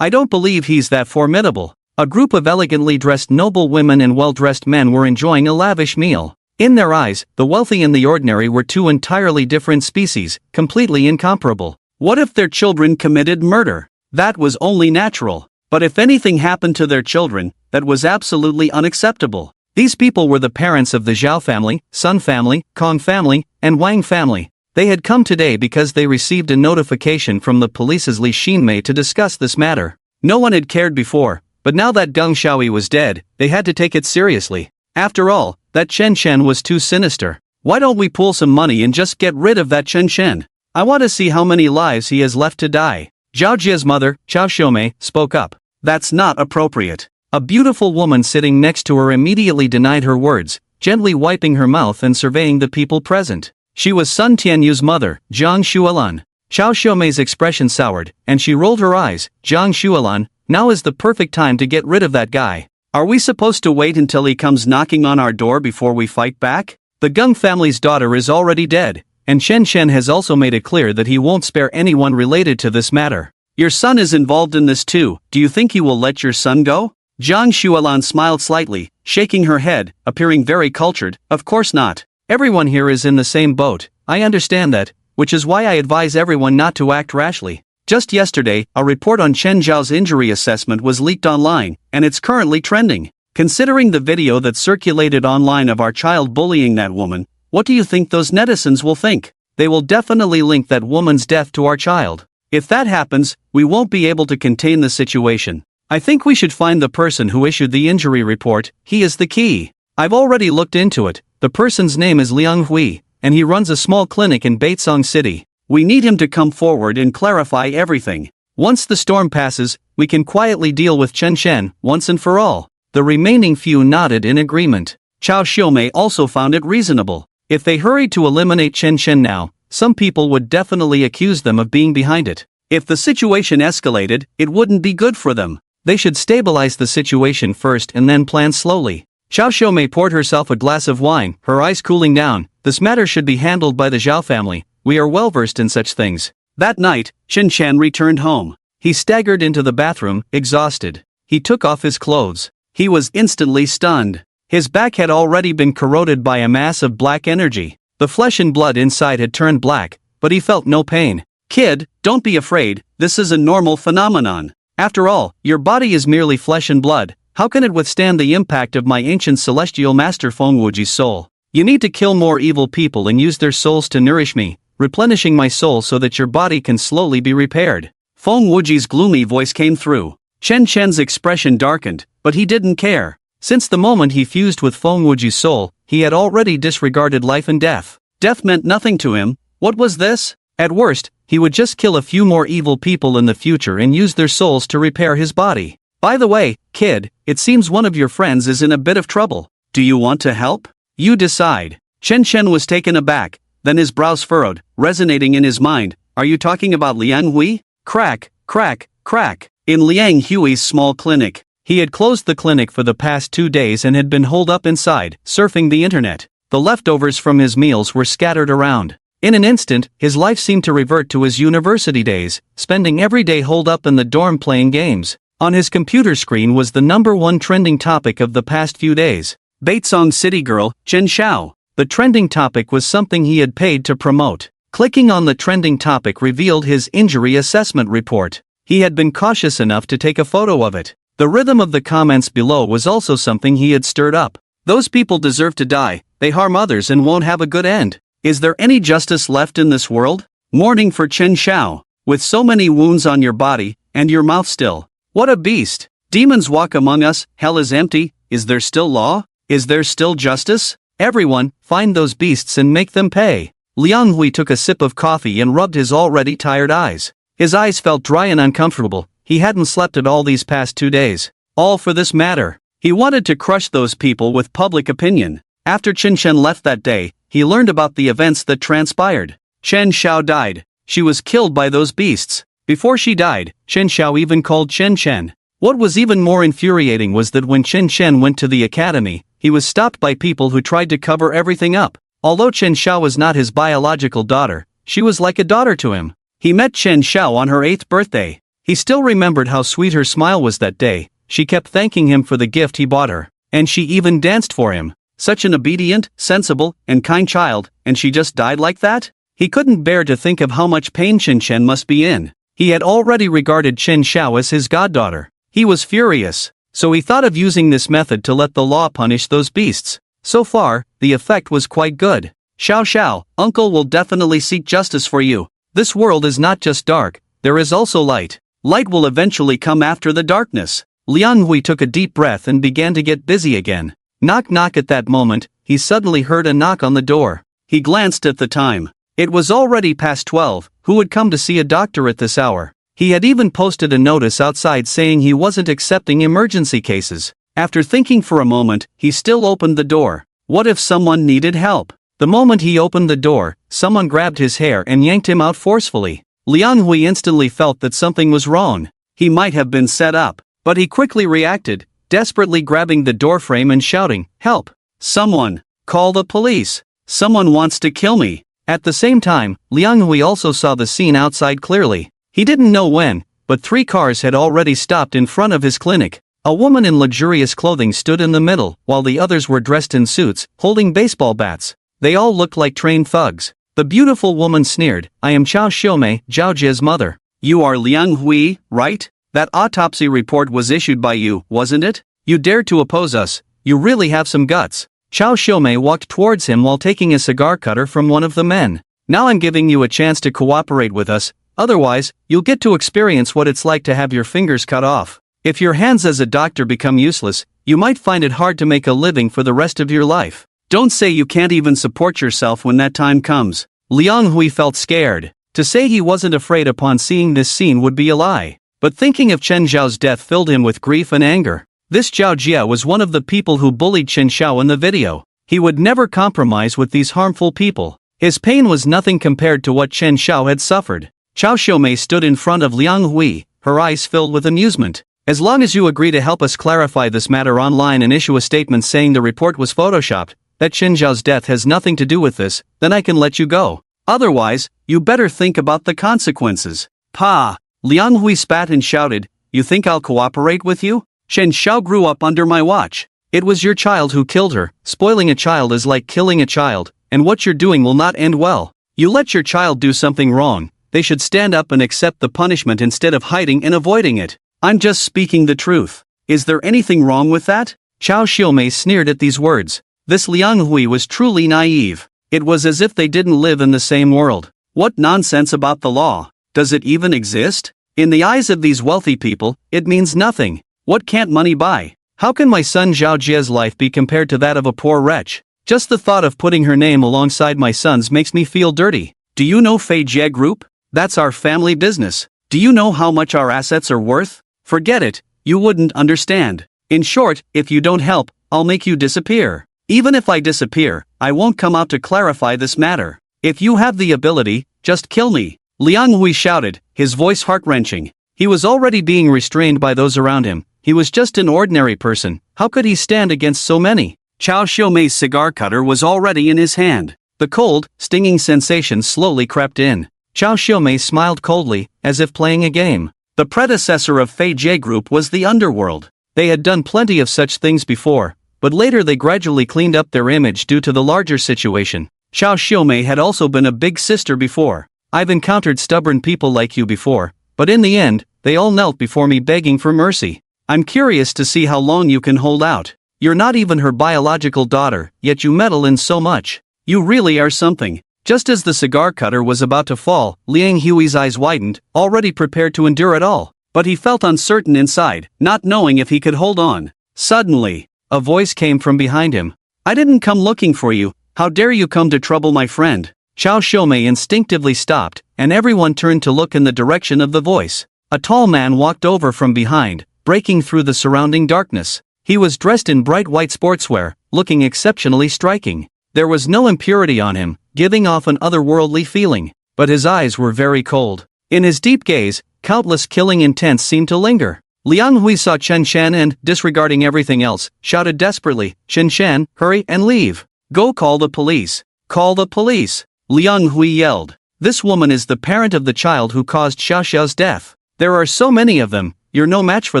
I don't believe he's that formidable. A group of elegantly dressed noble women and well-dressed men were enjoying a lavish meal. In their eyes, the wealthy and the ordinary were two entirely different species, completely incomparable. What if their children committed murder? That was only natural. But if anything happened to their children, that was absolutely unacceptable. These people were the parents of the Zhao family, Sun family, Kong family, and Wang family. They had come today because they received a notification from the police's Li Xinmei to discuss this matter. No one had cared before, but now that Geng Xiaoyi was dead, they had to take it seriously. After all, that Chen Chen was too sinister. Why don't we pool some money and just get rid of that Chen Chen? I want to see how many lives he has left to die. Zhao Jie's mother, Chao Xiaomei, spoke up. That's not appropriate. A beautiful woman sitting next to her immediately denied her words, gently wiping her mouth and surveying the people present. She was Sun Tianyu's mother, Zhang Xuelan. Chao Xiaomei's expression soured, and she rolled her eyes. Zhang Xuelan, now is the perfect time to get rid of that guy. Are we supposed to wait until he comes knocking on our door before we fight back? The Geng family's daughter is already dead, and Chen Shen has also made it clear that he won't spare anyone related to this matter. Your son is involved in this too, do you think he will let your son go? Zhang Xuelan smiled slightly, shaking her head, appearing very cultured. Of course not. Everyone here is in the same boat, I understand that, which is why I advise everyone not to act rashly. Just yesterday, a report on Chen Zhao's injury assessment was leaked online, and it's currently trending. Considering the video that circulated online of our child bullying that woman, what do you think those netizens will think? They will definitely link that woman's death to our child. If that happens, we won't be able to contain the situation. I think we should find the person who issued the injury report, he is the key. I've already looked into it, the person's name is Liang Hui, and he runs a small clinic in Baitsong City. We need him to come forward and clarify everything. Once the storm passes, we can quietly deal with Chen Shen, once and for all. The remaining few nodded in agreement. Chao Xiumei also found it reasonable. If they hurried to eliminate Chen Shen now, some people would definitely accuse them of being behind it. If the situation escalated, it wouldn't be good for them. They should stabilize the situation first and then plan slowly. Chao Xiumei poured herself a glass of wine, her eyes cooling down. This matter should be handled by the Zhao family. We are well versed in such things. That night, Chen Shen returned home. He staggered into the bathroom, exhausted. He took off his clothes. He was instantly stunned. His back had already been corroded by a mass of black energy. The flesh and blood inside had turned black, but he felt no pain. Kid, don't be afraid, this is a normal phenomenon. After all, your body is merely flesh and blood. How can it withstand the impact of my ancient celestial master Feng Wuji's soul? You need to kill more evil people and use their souls to nourish me, replenishing my soul so that your body can slowly be repaired. Feng Wuji's gloomy voice came through. Chen Shen's expression darkened, but he didn't care. Since the moment he fused with Feng Wuji's soul, he had already disregarded life and death. Death meant nothing to him. What was this? At worst, he would just kill a few more evil people in the future and use their souls to repair his body. By the way, kid, it seems one of your friends is in a bit of trouble. Do you want to help? You decide. Chen Shen was taken aback, then his brows furrowed, resonating in his mind. Are you talking about Liang Hui? Crack, crack, crack. In Liang Hui's small clinic. He had closed the clinic for the past 2 days and had been holed up inside, surfing the internet. The leftovers from his meals were scattered around. In an instant, his life seemed to revert to his university days, spending every day holed up in the dorm playing games. On his computer screen was the #1 trending topic of the past few days. Baitsong City Girl, Chen Xiao. The trending topic was something he had paid to promote. Clicking on the trending topic revealed his injury assessment report. He had been cautious enough to take a photo of it. The rhythm of the comments below was also something he had stirred up. Those people deserve to die, they harm others and won't have a good end. Is there any justice left in this world? Mourning for Chen Xiao. With so many wounds on your body, and your mouth still. What a beast! Demons walk among us, hell is empty, is there still law? Is there still justice? Everyone, find those beasts and make them pay. Liang Hui took a sip of coffee and rubbed his already tired eyes. His eyes felt dry and uncomfortable. He hadn't slept at all these past 2 days. All for this matter. He wanted to crush those people with public opinion. After Chen Shen left that day, he learned about the events that transpired. Chen Xiao died. She was killed by those beasts. Before she died, Chen Xiao even called Chen Shen. What was even more infuriating was that when Chen Shen went to the academy, he was stopped by people who tried to cover everything up. Although Chen Xiao was not his biological daughter, she was like a daughter to him. He met Chen Xiao on her 8th birthday. He still remembered how sweet her smile was that day. She kept thanking him for the gift he bought her, and she even danced for him. Such an obedient, sensible, and kind child, and she just died like that? He couldn't bear to think of how much pain Chen Shen must be in. He had already regarded Chen Xiao as his goddaughter. He was furious, so he thought of using this method to let the law punish those beasts. So far, the effect was quite good. Xiao Xiao, uncle will definitely seek justice for you. This world is not just dark, there is also light. Light will eventually come after the darkness. Liang Hui took a deep breath and began to get busy again. Knock knock. At that moment, he suddenly heard a knock on the door. He glanced at the time. It was already past 12, who would come to see a doctor at this hour? He had even posted a notice outside saying he wasn't accepting emergency cases. After thinking for a moment, he still opened the door. What if someone needed help? The moment he opened the door, someone grabbed his hair and yanked him out forcefully. Liang Hui instantly felt that something was wrong. He might have been set up, but he quickly reacted, desperately grabbing the doorframe and shouting, "Help! Someone! Call the police! Someone wants to kill me!" At the same time, Liang Hui also saw the scene outside clearly. He didn't know when, but 3 cars had already stopped in front of his clinic. A woman in luxurious clothing stood in the middle, while the others were dressed in suits, holding baseball bats. They all looked like trained thugs. The beautiful woman sneered, "I am Chao Xiumei, Zhao Jie's mother." "You are Liang Hui, right? That autopsy report was issued by you, wasn't it? You dared to oppose us. You really have some guts." Chao Xiumei walked towards him while taking a cigar cutter from one of the men. "Now I'm giving you a chance to cooperate with us, otherwise, you'll get to experience what it's like to have your fingers cut off. If your hands as a doctor become useless, you might find it hard to make a living for the rest of your life. Don't say you can't even support yourself when that time comes." Liang Hui felt scared. To say he wasn't afraid upon seeing this scene would be a lie. But thinking of Chen Zhao's death filled him with grief and anger. This Zhao Jie was one of the people who bullied Chen Xiao in the video. He would never compromise with these harmful people. His pain was nothing compared to what Chen Xiao had suffered. Chao Xiumei stood in front of Liang Hui, her eyes filled with amusement. "As long as you agree to help us clarify this matter online and issue a statement saying the report was photoshopped, that Chen Zhao's death has nothing to do with this, then I can let you go. Otherwise, you better think about the consequences." "Pa!" Liang Hui spat and shouted, "You think I'll cooperate with you? Chen Xiao grew up under my watch. It was your child who killed her. Spoiling a child is like killing a child, and what you're doing will not end well. You let your child do something wrong, they should stand up and accept the punishment instead of hiding and avoiding it. I'm just speaking the truth. Is there anything wrong with that?" Chao Xiumei sneered at these words. This Liang Hui was truly naive. It was as if they didn't live in the same world. What nonsense about the law. Does it even exist? In the eyes of these wealthy people, it means nothing. What can't money buy? How can my son Zhao Jie's life be compared to that of a poor wretch? Just the thought of putting her name alongside my son's makes me feel dirty. Do you know Fei Jie Group? That's our family business. Do you know how much our assets are worth? Forget it, you wouldn't understand. In short, if you don't help, I'll make you disappear. Even if I disappear, I won't come out to clarify this matter. If you have the ability, just kill me." Liang Hui shouted, his voice heart-wrenching. He was already being restrained by those around him. He was just an ordinary person. How could he stand against so many? Chao Xiumei's cigar cutter was already in his hand. The cold, stinging sensation slowly crept in. Chao Xiumei smiled coldly, as if playing a game. The predecessor of Fei Jie Group was the underworld. They had done plenty of such things before, but later they gradually cleaned up their image due to the larger situation. Chao Xiumei had also been a big sister before. "I've encountered stubborn people like you before, but in the end, they all knelt before me begging for mercy. I'm curious to see how long you can hold out. You're not even her biological daughter, yet you meddle in so much. You really are something." Just as the cigar cutter was about to fall, Liang Hui's eyes widened, already prepared to endure it all. But he felt uncertain inside, not knowing if he could hold on. Suddenly, a voice came from behind him. "I didn't come looking for you. How dare you come to trouble my friend?" Chao Xiumei instinctively stopped, and everyone turned to look in the direction of the voice. A tall man walked over from behind, breaking through the surrounding darkness. He was dressed in bright white sportswear, looking exceptionally striking. There was no impurity on him, giving off an otherworldly feeling, but his eyes were very cold. In his deep gaze, countless killing intents seemed to linger. Liang Hui saw Chen Shan and, disregarding everything else, shouted desperately, "Chen Shan, hurry and leave. Go call the police. Call the police." Liang Hui yelled. "This woman is the parent of the child who caused Xiao Xiao's death. There are so many of them, you're no match for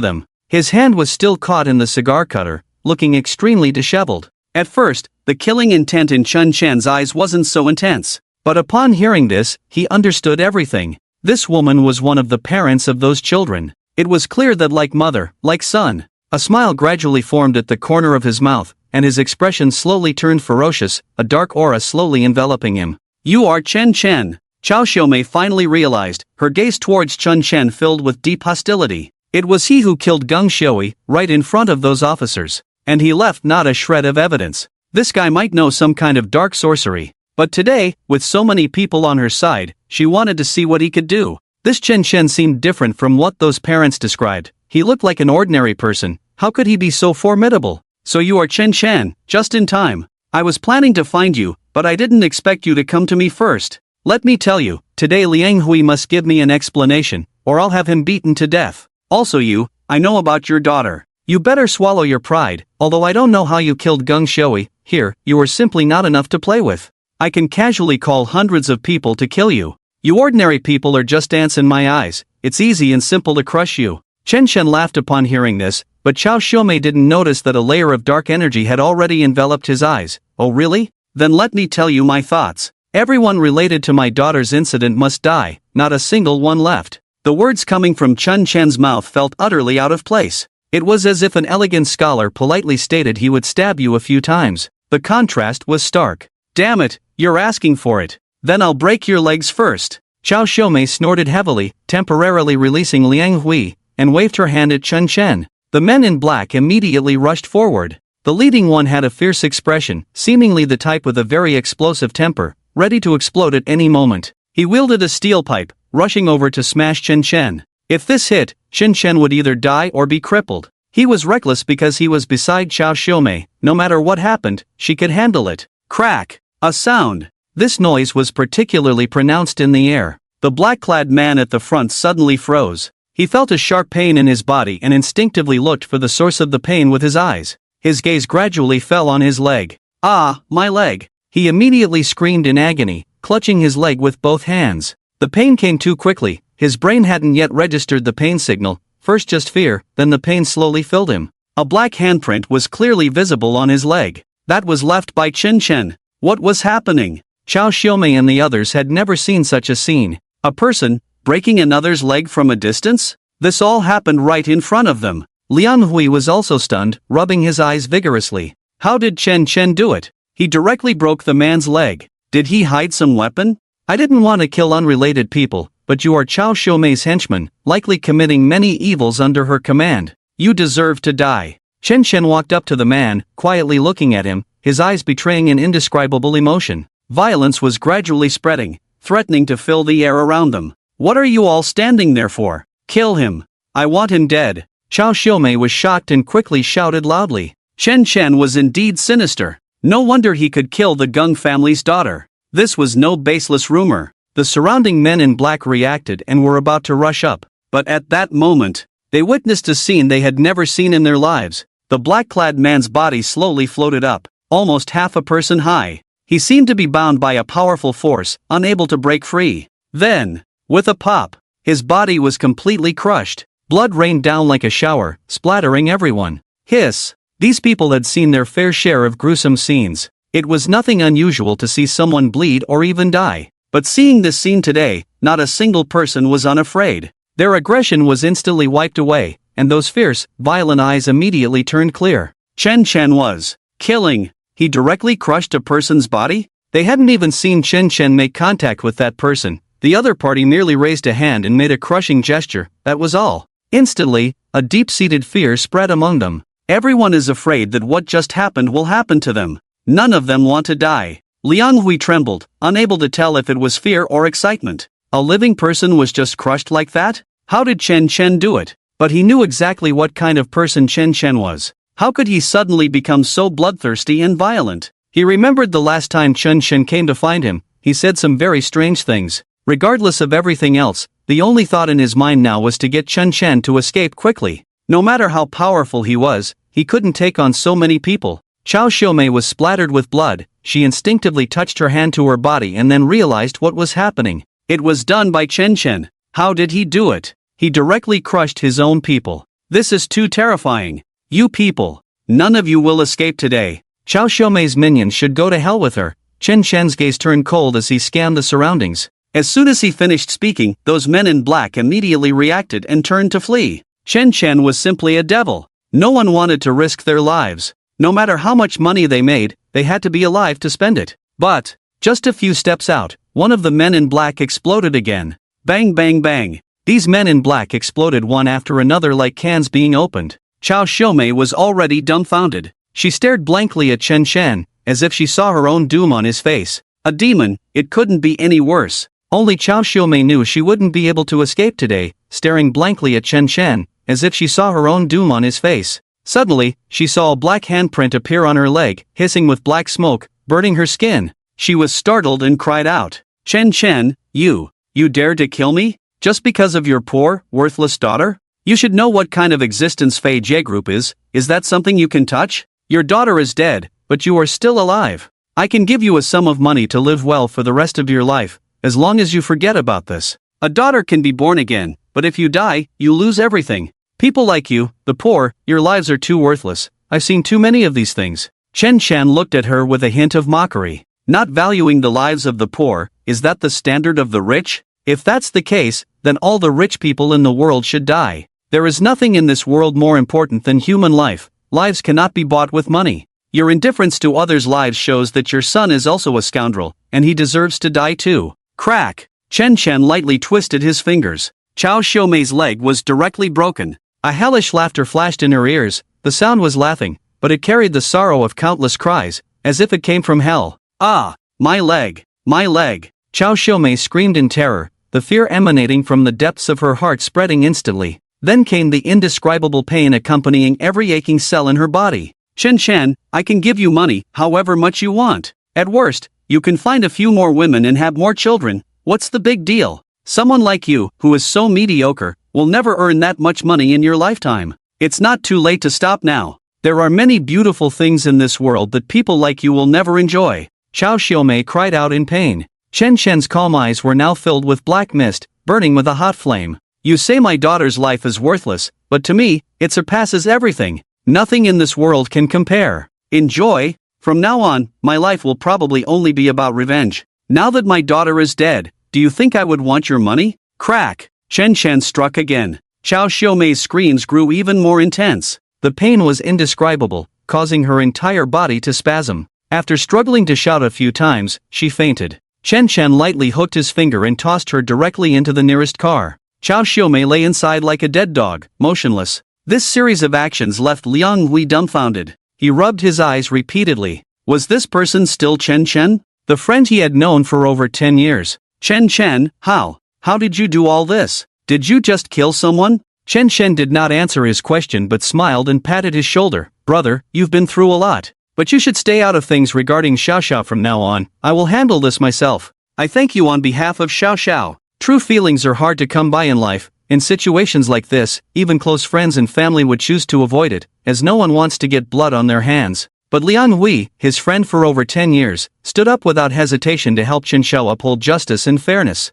them." His hand was still caught in the cigar cutter, looking extremely disheveled. At first, the killing intent in Chen Shan's eyes wasn't so intense. But upon hearing this, he understood everything. This woman was one of the parents of those children. It was clear that like mother, like son. A smile gradually formed at the corner of his mouth, and his expression slowly turned ferocious, a dark aura slowly enveloping him. "You are Chen Chen." Chao Xiumei finally realized, her gaze towards Chen Chen filled with deep hostility. It was he who killed Geng Xiui, right in front of those officers. And he left not a shred of evidence. This guy might know some kind of dark sorcery. But today, with so many people on her side, she wanted to see what he could do. This Chen Chen seemed different from what those parents described. He looked like an ordinary person. How could he be so formidable? "So you are Chen Chen, just in time. I was planning to find you, but I didn't expect you to come to me first. Let me tell you, today Liang Hui must give me an explanation, or I'll have him beaten to death. Also you, I know about your daughter. You better swallow your pride, although I don't know how you killed Geng Xiui. Here, you were simply not enough to play with." I can casually call hundreds of people to kill you. You ordinary people are just ants in my eyes, it's easy and simple to crush you. Chen Shen laughed upon hearing this, but Qiao Xiumei didn't notice that a layer of dark energy had already enveloped his eyes. Oh really? Then let me tell you my thoughts. Everyone related to my daughter's incident must die, not a single one left. The words coming from Chen Shen's mouth felt utterly out of place. It was as if an elegant scholar politely stated he would stab you a few times. The contrast was stark. Damn it, you're asking for it. Then I'll break your legs first. Qiao Xiumei snorted heavily, temporarily releasing Liang Hui, and waved her hand at Chen Shen. The men in black immediately rushed forward. The leading one had a fierce expression, seemingly the type with a very explosive temper, ready to explode at any moment. He wielded a steel pipe, rushing over to smash Chen Shen. If this hit, Chen Shen would either die or be crippled. He was reckless because he was beside Qiao Xiumei. No matter what happened, she could handle it. Crack! A sound. This noise was particularly pronounced in the air. The black-clad man at the front suddenly froze. He felt a sharp pain in his body and instinctively looked for the source of the pain with his eyes. His gaze gradually fell on his leg. Ah, my leg! He immediately screamed in agony, clutching his leg with both hands. The pain came too quickly. His brain hadn't yet registered the pain signal. First just fear, then the pain slowly filled him. A black handprint was clearly visible on his leg. That was left by Chen Shen. What was happening? Qiao Xiumei and the others had never seen such a scene. A person breaking another's leg from a distance? This all happened right in front of them. Liang Hui was also stunned, rubbing his eyes vigorously. How did Chen Shen do it? He directly broke the man's leg. Did he hide some weapon? I didn't want to kill unrelated people, but you are Qiao Xiumei's henchman, likely committing many evils under her command. You deserve to die. Chen Shen walked up to the man, quietly looking at him, his eyes betraying an indescribable emotion. Violence was gradually spreading, threatening to fill the air around them. What are you all standing there for? Kill him. I want him dead. Qiao Xiumei was shocked and quickly shouted loudly. Chen Shen was indeed sinister. No wonder he could kill the Gung family's daughter. This was no baseless rumor. The surrounding men in black reacted and were about to rush up. But at that moment, they witnessed a scene they had never seen in their lives. The black-clad man's body slowly floated up, almost half a person high. He seemed to be bound by a powerful force, unable to break free. Then, with a pop, his body was completely crushed. Blood rained down like a shower, splattering everyone. Hiss! These people had seen their fair share of gruesome scenes. It was nothing unusual to see someone bleed or even die. But seeing this scene today, not a single person was unafraid. Their aggression was instantly wiped away, and those fierce, violent eyes immediately turned clear. Chen Shen was killing. He directly crushed a person's body? They hadn't even seen Chen Shen make contact with that person. The other party merely raised a hand and made a crushing gesture, that was all. Instantly, a deep-seated fear spread among them. Everyone is afraid that what just happened will happen to them. None of them want to die. Liang Hui trembled, unable to tell if it was fear or excitement. A living person was just crushed like that? How did Chen Shen do it? But he knew exactly what kind of person Chen Shen was. How could he suddenly become so bloodthirsty and violent? He remembered the last time Chen Shen came to find him. He said some very strange things. Regardless of everything else, the only thought in his mind now was to get Chen Shen to escape quickly. No matter how powerful he was, he couldn't take on so many people. Qiao Xiumei was splattered with blood. She instinctively touched her hand to her body and then realized what was happening. It was done by Chen Shen. How did he do it? He directly crushed his own people. This is too terrifying. You people, none of you will escape today. Qiao Xiumei's minions should go to hell with her. Chen Shen's gaze turned cold as he scanned the surroundings. As soon as he finished speaking, those men in black immediately reacted and turned to flee. Chen Shen was simply a devil. No one wanted to risk their lives. No matter how much money they made, they had to be alive to spend it. But, just a few steps out, one of the men in black exploded again. Bang bang bang. These men in black exploded one after another like cans being opened. Qiao Xiumei was already dumbfounded. She stared blankly at Chen Shen, as if she saw her own doom on his face. A demon, it couldn't be any worse. Only Qiao Xiumei knew she wouldn't be able to escape today, staring blankly at Chen Shen, as if she saw her own doom on his face. Suddenly, she saw a black handprint appear on her leg, hissing with black smoke, burning her skin. She was startled and cried out, Chen Shen, you dared to kill me? Just because of your poor, worthless daughter? You should know what kind of existence Fei Jie Group is that something you can touch? Your daughter is dead, but you are still alive. I can give you a sum of money to live well for the rest of your life, as long as you forget about this. A daughter can be born again, but if you die, you lose everything. People like you, the poor, your lives are too worthless. I've seen too many of these things. Chen Shan looked at her with a hint of mockery. Not valuing the lives of the poor, is that the standard of the rich? If that's the case, then all the rich people in the world should die. There is nothing in this world more important than human life. Lives cannot be bought with money. Your indifference to others' lives shows that your son is also a scoundrel, and he deserves to die too. Crack! Chen Shan lightly twisted his fingers. Chao Xiaomei's leg was directly broken. A hellish laughter flashed in her ears. The sound was laughing, but it carried the sorrow of countless cries, as if it came from hell. Ah! My leg! My leg! Chao Xiaomei screamed in terror, the fear emanating from the depths of her heart spreading instantly. Then came the indescribable pain accompanying every aching cell in her body. Chen Shan, I can give you money, however much you want. At worst, you can find a few more women and have more children. What's the big deal? Someone like you, who is so mediocre, will never earn that much money in your lifetime. It's not too late to stop now. There are many beautiful things in this world that people like you will never enjoy. Chao Xiaomei cried out in pain. Chen Shan's calm eyes were now filled with black mist, burning with a hot flame. You say my daughter's life is worthless, but to me, it surpasses everything. Nothing in this world can compare. Enjoy? From now on, my life will probably only be about revenge. Now that my daughter is dead, do you think I would want your money? Crack! Chen Shan struck again. Chao Xiaomei's screams grew even more intense. The pain was indescribable, causing her entire body to spasm. After struggling to shout a few times, she fainted. Chen Shan lightly hooked his finger and tossed her directly into the nearest car. Chao Xiaomei lay inside like a dead dog, motionless. This series of actions left Liang Hui dumbfounded. He rubbed his eyes repeatedly. Was this person still Chen Chen? The friend he had known for over 10 years. Chen Chen, how? How did you do all this? Did you just kill someone? Chen Shen did not answer his question but smiled and patted his shoulder. Brother, you've been through a lot. But you should stay out of things regarding Xiao Xiao from now on. I will handle this myself. I thank you on behalf of Xiao Xiao. True feelings are hard to come by in life. In situations like this, even close friends and family would choose to avoid it, as no one wants to get blood on their hands. But Liang Hui, his friend for over 10 years, stood up without hesitation to help Chen Xiao uphold justice and fairness.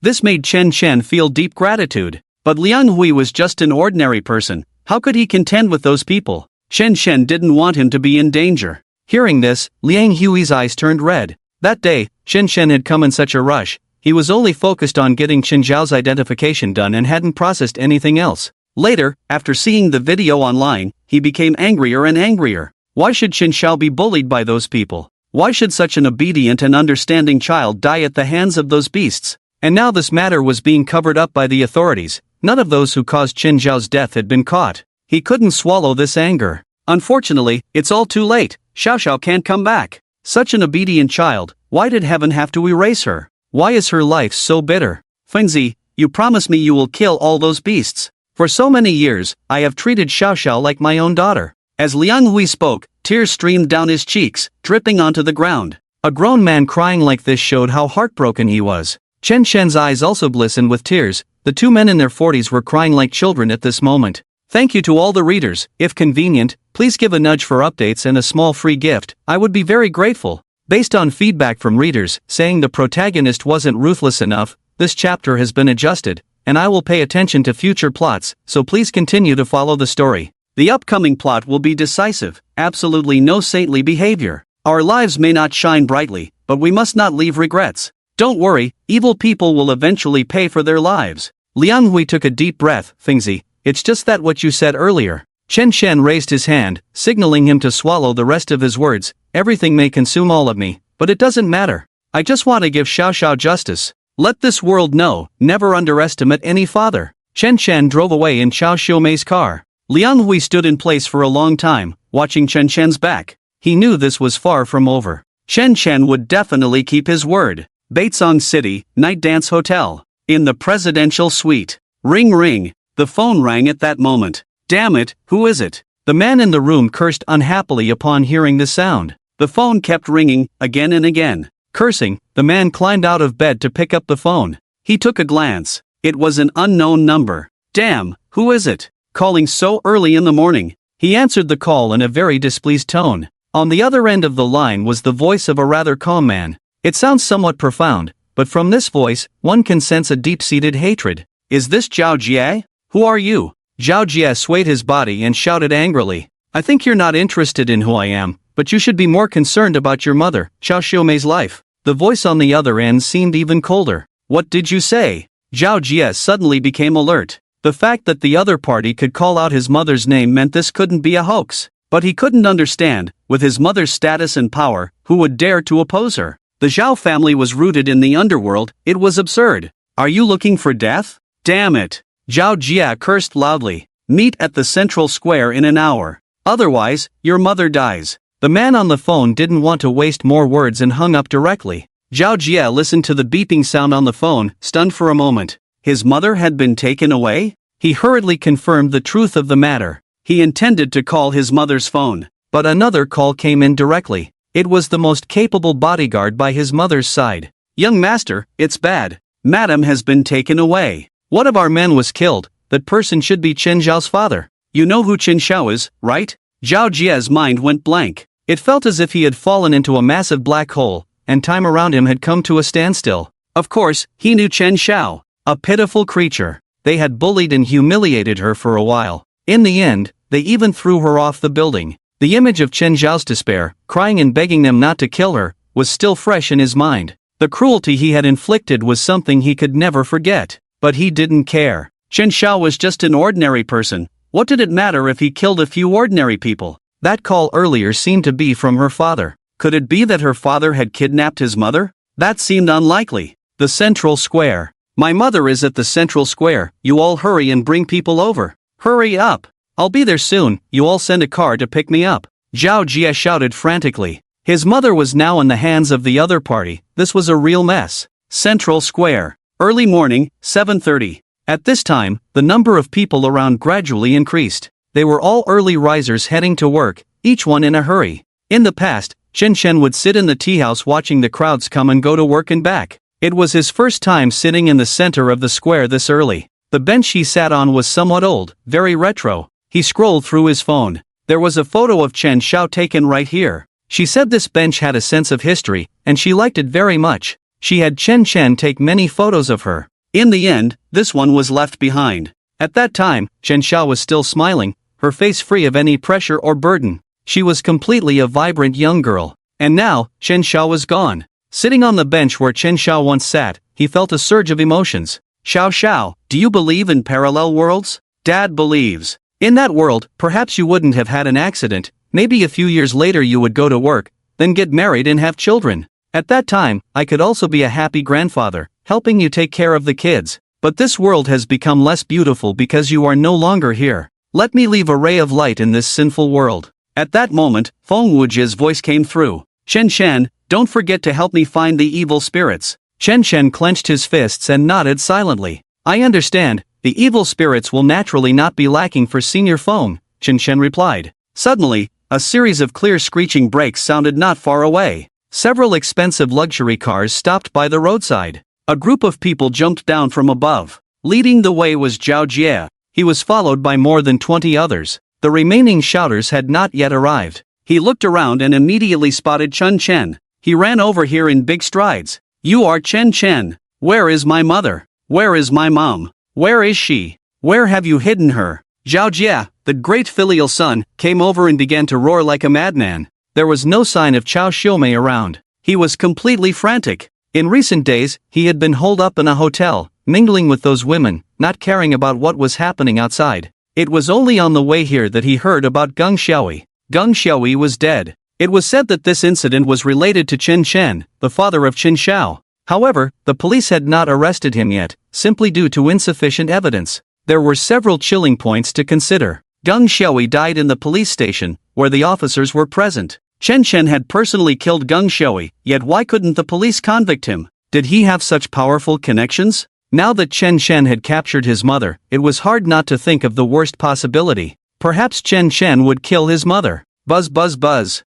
This made Chen Chen feel deep gratitude. But Liang Hui was just an ordinary person. How could he contend with those people? Chen Shen didn't want him to be in danger. Hearing this, Liang Hui's eyes turned red. That day, Chen Shen had come in such a rush. He was only focused on getting Chen Zhao's identification done and hadn't processed anything else. Later, after seeing the video online, he became angrier and angrier. Why should Chen Zhao be bullied by those people? Why should such an obedient and understanding child die at the hands of those beasts? And now this matter was being covered up by the authorities. None of those who caused Chen Zhao's death had been caught. He couldn't swallow this anger. Unfortunately, it's all too late. Xiao Xiao can't come back. Such an obedient child, why did heaven have to erase her? Why is her life so bitter? Fengzi, you promise me you will kill all those beasts. For so many years, I have treated Xiao Xiao like my own daughter. As Liang Hui spoke, tears streamed down his cheeks, dripping onto the ground. A grown man crying like this showed how heartbroken he was. Chen Shen's eyes also glistened with tears. The two men in their 40s were crying like children at this moment. Thank you to all the readers. If convenient, please give a nudge for updates and a small free gift. I would be very grateful. Based on feedback from readers saying the protagonist wasn't ruthless enough, this chapter has been adjusted, and I will pay attention to future plots, so please continue to follow the story. The upcoming plot will be decisive, absolutely no saintly behavior. Our lives may not shine brightly, but we must not leave regrets. Don't worry, evil people will eventually pay for their lives. Liang Hui took a deep breath. Fengzi, it's just that what you said earlier. Chen Shen raised his hand, signaling him to swallow the rest of his words. Everything may consume all of me, but it doesn't matter. I just want to give Xiao Xiao justice. Let this world know, never underestimate any father. Chen Shen drove away in Chao Xiaomei's car. Liang Hui stood in place for a long time, watching Chen Shen's back. He knew this was far from over. Chen Shen would definitely keep his word. Baitsong City, Night Dance Hotel. In the presidential suite. Ring ring. The phone rang at that moment. Damn it, who is it? The man in the room cursed unhappily upon hearing the sound. The phone kept ringing, again and again. Cursing, the man climbed out of bed to pick up the phone. He took a glance. It was an unknown number. Damn, who is it? Calling so early in the morning. He answered the call in a very displeased tone. On the other end of the line was the voice of a rather calm man. It sounds somewhat profound, but from this voice, one can sense a deep-seated hatred. Is this Zhao Jie? Who are you? Zhao Jie swayed his body and shouted angrily. I think you're not interested in who I am, but you should be more concerned about your mother, Xiao Xiumei's life. The voice on the other end seemed even colder. What did you say? Zhao Jie suddenly became alert. The fact that the other party could call out his mother's name meant this couldn't be a hoax. But he couldn't understand, with his mother's status and power, who would dare to oppose her. The Zhao family was rooted in the underworld, it was absurd. Are you looking for death? Damn it! Zhao Jie cursed loudly. Meet at the central square in an hour. Otherwise, your mother dies. The man on the phone didn't want to waste more words and hung up directly. Zhao Jie listened to the beeping sound on the phone, stunned for a moment. His mother had been taken away? He hurriedly confirmed the truth of the matter. He intended to call his mother's phone, but another call came in directly. It was the most capable bodyguard by his mother's side. Young master, it's bad. Madam has been taken away. One of our men was killed. That person should be Chen Zhao's father. You know who Chen Zhao is, right? Zhao Jie's mind went blank. It felt as if he had fallen into a massive black hole, and time around him had come to a standstill. Of course, he knew Chen Zhao. A pitiful creature. They had bullied and humiliated her for a while. In the end, they even threw her off the building. The image of Chen Zhao's despair, crying and begging them not to kill her, was still fresh in his mind. The cruelty he had inflicted was something he could never forget. But he didn't care. Chen Zhao was just an ordinary person. What did it matter if he killed a few ordinary people? That call earlier seemed to be from her father. Could it be that her father had kidnapped his mother? That seemed unlikely. The central square. My mother is at the central square. You all hurry and bring people over. Hurry up. I'll be there soon. You all send a car to pick me up. Zhao Jie shouted frantically. His mother was now in the hands of the other party. This was a real mess. Central Square. Early morning, 7:30. At this time, the number of people around gradually increased. They were all early risers heading to work, each one in a hurry. In the past, Chen Shen would sit in the tea house watching the crowds come and go to work and back. It was his first time sitting in the center of the square this early. The bench he sat on was somewhat old, very retro. He scrolled through his phone. There was a photo of Chen Zhao taken right here. She said this bench had a sense of history, and she liked it very much. She had Chen take many photos of her. In the end, this one was left behind. At that time, Chen Zhao was still smiling, her face free of any pressure or burden. She was completely a vibrant young girl. And now, Chen Zhao was gone. Sitting on the bench where Chen Zhao once sat, he felt a surge of emotions. Xiao, do you believe in parallel worlds? Dad believes. In that world, perhaps you wouldn't have had an accident, maybe a few years later you would go to work, then get married and have children. At that time, I could also be a happy grandfather, helping you take care of the kids. But this world has become less beautiful because you are no longer here. Let me leave a ray of light in this sinful world. At that moment, Feng Wuji's voice came through. Chen, don't forget to help me find the evil spirits. Chen clenched his fists and nodded silently. I understand. The evil spirits will naturally not be lacking for Senior Feng, Chen replied. Suddenly, a series of clear screeching brakes sounded not far away. Several expensive luxury cars stopped by the roadside. A group of people jumped down from above. Leading the way was Zhao Jie. He was followed by more than 20 others. The remaining shouters had not yet arrived. He looked around and immediately spotted Chen. He ran over here in big strides. You are Chen. Where is my mother? Where is my mom? Where is she? Where have you hidden her? Zhao Jie, the great filial son, came over and began to roar like a madman. There was no sign of Xiao Xiumei around. He was completely frantic. In recent days, he had been holed up in a hotel, mingling with those women, not caring about what was happening outside. It was only on the way here that he heard about Geng Xiaoyi. Geng Xiaoyi was dead. It was said that this incident was related to Chen, the father of Chen Zhao. However, the police had not arrested him yet, simply due to insufficient evidence. There were several chilling points to consider. Geng Xiaoyi died in the police station, where the officers were present. Chen had personally killed Geng Xiaoyi, yet why couldn't the police convict him? Did he have such powerful connections? Now that Chen had captured his mother, it was hard not to think of the worst possibility. Perhaps Chen would kill his mother. Buzz.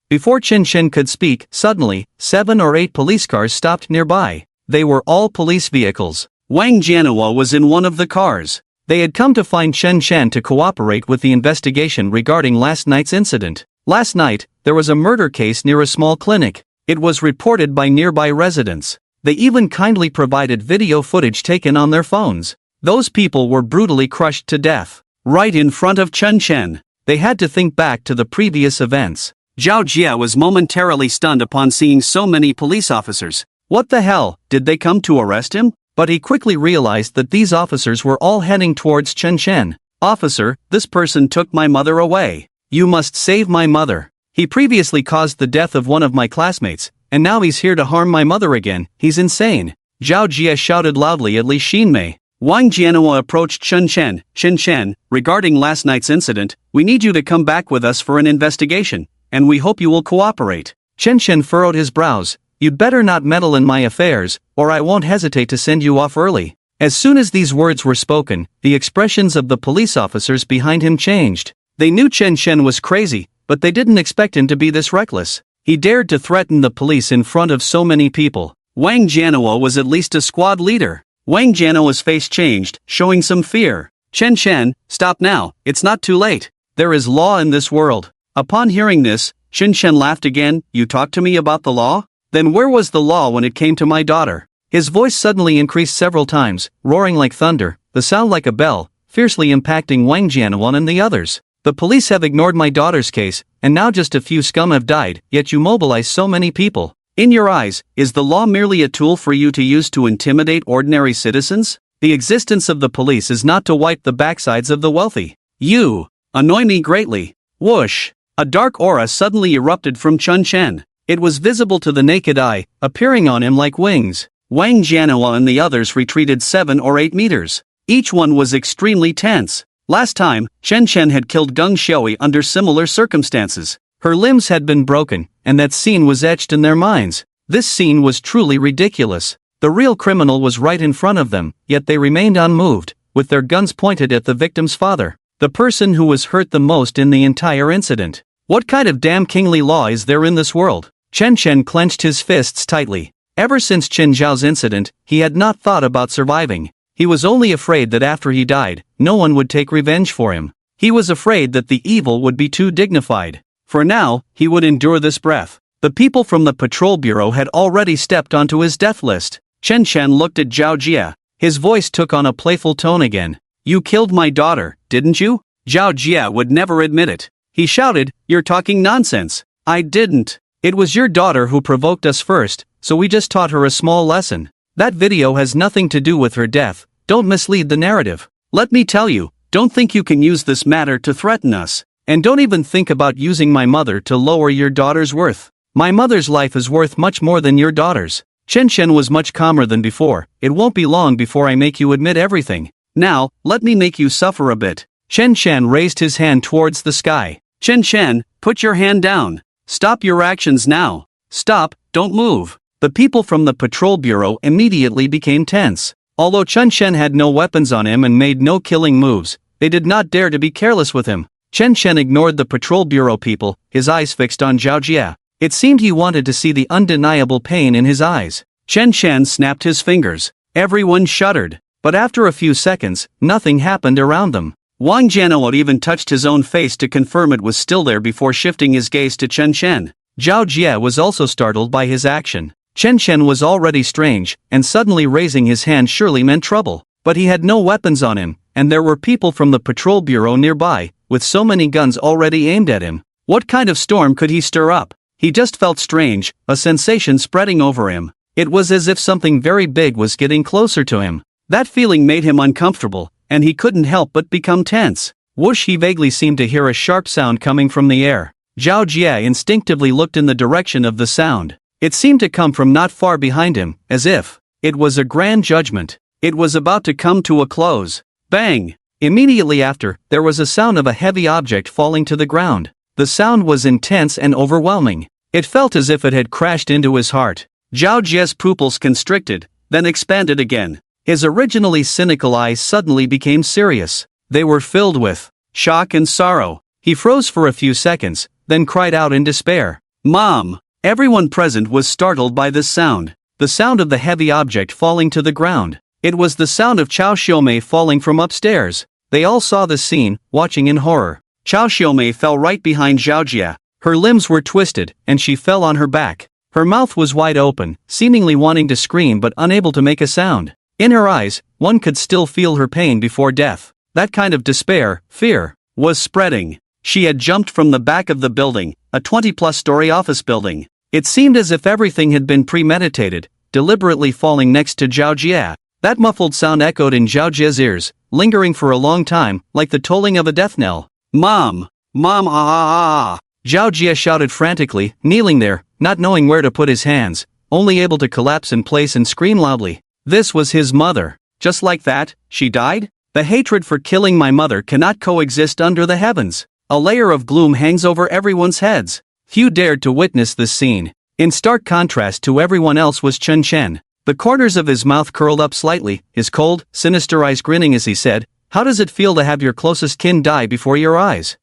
Before Chen could speak, suddenly, 7 or 8 police cars stopped nearby. They were all police vehicles. Wang Jianhua was in one of the cars. They had come to find Chen to cooperate with the investigation regarding last night's incident. Last night, there was a murder case near a small clinic. It was reported by nearby residents. They even kindly provided video footage taken on their phones. Those people were brutally crushed to death, right in front of Chen Chen. They had to think back to the previous events. Zhao Jie was momentarily stunned upon seeing so many police officers. What the hell, did they come to arrest him? But he quickly realized that these officers were all heading towards Chen Chen. Officer, this person took my mother away. You must save my mother. He previously caused the death of one of my classmates, and now he's here to harm my mother again. He's insane. Zhao Jie shouted loudly at Li Xinmei. Wang Jianhua approached Chen Chen. Chen Chen, regarding last night's incident, we need you to come back with us for an investigation, and we hope you will cooperate. Chen Chen furrowed his brows. You'd better not meddle in my affairs, or I won't hesitate to send you off early. As soon as these words were spoken, the expressions of the police officers behind him changed. They knew Chen Chen was crazy, but they didn't expect him to be this reckless. He dared to threaten the police in front of so many people. Wang Jianhua was at least a squad leader. Wang Jianhua's face changed, showing some fear. Chen Chen, stop now, it's not too late. There is law in this world. Upon hearing this, Chen Chen laughed again. You talked to me about the law? Then where was the law when it came to my daughter? His voice suddenly increased several times, roaring like thunder, the sound like a bell, fiercely impacting Wang Jianhua and the others. The police have ignored my daughter's case, and now just a few scum have died, yet you mobilize so many people. In your eyes, is the law merely a tool for you to use to intimidate ordinary citizens? The existence of the police is not to wipe the backsides of the wealthy. You annoy me greatly. Whoosh! A dark aura suddenly erupted from Chen Chen. It was visible to the naked eye, appearing on him like wings. Wang Jianhua and the others retreated 7 or 8 meters. Each one was extremely tense. Last time, Chen Chen had killed Geng Xiaoyi under similar circumstances. Her limbs had been broken, and that scene was etched in their minds. This scene was truly ridiculous. The real criminal was right in front of them, yet they remained unmoved, with their guns pointed at the victim's father, the person who was hurt the most in the entire incident. What kind of damn kingly law is there in this world? Chen Chen clenched his fists tightly. Ever since Chen Zhao's incident, he had not thought about surviving. He was only afraid that after he died, no one would take revenge for him. He was afraid that the evil would be too dignified. For now, he would endure this breath. The people from the patrol bureau had already stepped onto his death list. Chen Chen looked at Zhao Jie. His voice took on a playful tone again. You killed my daughter, didn't you? Zhao Jie would never admit it. He shouted, you're talking nonsense. I didn't. It was your daughter who provoked us first, so we just taught her a small lesson. That video has nothing to do with her death. Don't mislead the narrative. Let me tell you, don't think you can use this matter to threaten us. And don't even think about using my mother to lower your daughter's worth. My mother's life is worth much more than your daughter's. Chen Chen was much calmer than before. It won't be long before I make you admit everything. Now, let me make you suffer a bit. Chen Chen raised his hand towards the sky. Chen Chen, put your hand down. Stop your actions now. Stop, don't move. The people from the patrol bureau immediately became tense. Although Chen Chen had no weapons on him and made no killing moves, they did not dare to be careless with him. Chen Chen ignored the patrol bureau people, his eyes fixed on Zhao Jie. It seemed he wanted to see the undeniable pain in his eyes. Chen Chen snapped his fingers. Everyone shuddered. But after a few seconds, nothing happened around them. Wang Jianhua even touched his own face to confirm it was still there before shifting his gaze to Chen Chen. Zhao Jie was also startled by his action. Chen Chen was already strange, and suddenly raising his hand surely meant trouble. But he had no weapons on him, and there were people from the patrol bureau nearby, with so many guns already aimed at him. What kind of storm could he stir up? He just felt strange, a sensation spreading over him. It was as if something very big was getting closer to him. That feeling made him uncomfortable, and he couldn't help but become tense. Whoosh! He vaguely seemed to hear a sharp sound coming from the air. Zhao Jie instinctively looked in the direction of the sound. It seemed to come from not far behind him, as if it was a grand judgment. It was about to come to a close. Bang! Immediately after, there was a sound of a heavy object falling to the ground. The sound was intense and overwhelming. It felt as if it had crashed into his heart. Zhao Jie's pupils constricted, then expanded again. His originally cynical eyes suddenly became serious. They were filled with shock and sorrow. He froze for a few seconds, then cried out in despair. Mom! Everyone present was startled by this sound. The sound of the heavy object falling to the ground. It was the sound of Chao Xiaomei falling from upstairs. They all saw the scene, watching in horror. Chao Xiaomei fell right behind Zhao Jie. Her limbs were twisted, and she fell on her back. Her mouth was wide open, seemingly wanting to scream but unable to make a sound. In her eyes, one could still feel her pain before death. That kind of despair, fear, was spreading. She had jumped from the back of the building, a 20-plus story office building. It seemed as if everything had been premeditated, deliberately falling next to Zhao Jia. That muffled sound echoed in Zhao Jia's ears, lingering for a long time, like the tolling of a death knell. Mom! Mom, ah! Zhao Jia shouted frantically, kneeling there, not knowing where to put his hands, only able to collapse in place and scream loudly. This was his mother. Just like that, she died? The hatred for killing my mother cannot coexist under the heavens. A layer of gloom hangs over everyone's heads. Few dared to witness this scene. In stark contrast to everyone else was Chen Chen. The corners of his mouth curled up slightly, his cold, sinister eyes grinning as he said, "How does it feel to have your closest kin die before your eyes?"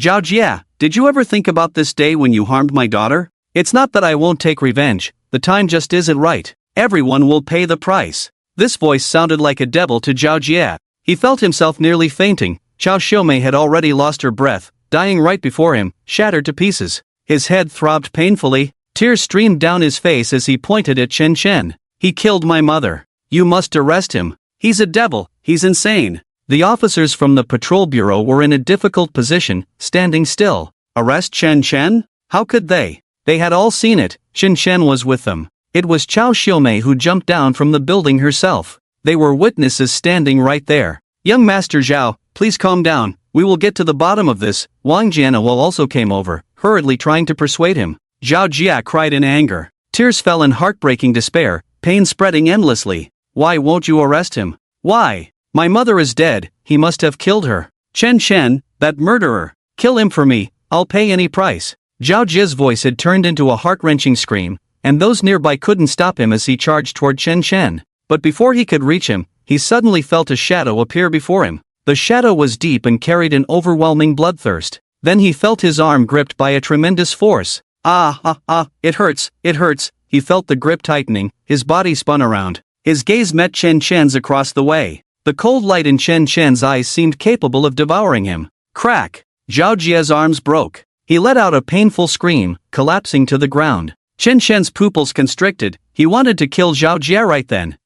Zhao Jia, did you ever think about this day when you harmed my daughter? It's not that I won't take revenge, the time just isn't right. Everyone will pay the price. This voice sounded like a devil to Zhao Jia. He felt himself nearly fainting. Xiao Xiumei had already lost her breath, dying right before him, shattered to pieces. His head throbbed painfully. Tears streamed down his face as he pointed at Chen Chen. He killed my mother. You must arrest him. He's a devil, he's insane. The officers from the patrol bureau were in a difficult position, standing still. Arrest Chen Chen? How could they? They had all seen it. Chen Chen was with them. It was Xiao Xiumei who jumped down from the building herself. They were witnesses standing right there. Young Master Zhao, please calm down. We will get to the bottom of this. Wang Jianawell also came over, hurriedly trying to persuade him. Zhao Jia cried in anger. Tears fell in heartbreaking despair, pain spreading endlessly. Why won't you arrest him? Why? My mother is dead, he must have killed her. Chen Chen, that murderer. Kill him for me, I'll pay any price. Zhao Jia's voice had turned into a heart-wrenching scream, and those nearby couldn't stop him as he charged toward Chen Chen. But before he could reach him, he suddenly felt a shadow appear before him. The shadow was deep and carried an overwhelming bloodthirst. Then he felt his arm gripped by a tremendous force. It hurts, it hurts. He felt the grip tightening, his body spun around. His gaze met Chen Chen's across the way. The cold light in Chen Chen's eyes seemed capable of devouring him. Crack! Zhao Jia's arms broke. He let out a painful scream, collapsing to the ground. Chen Chen's pupils constricted. He wanted to kill Zhao Jia right then.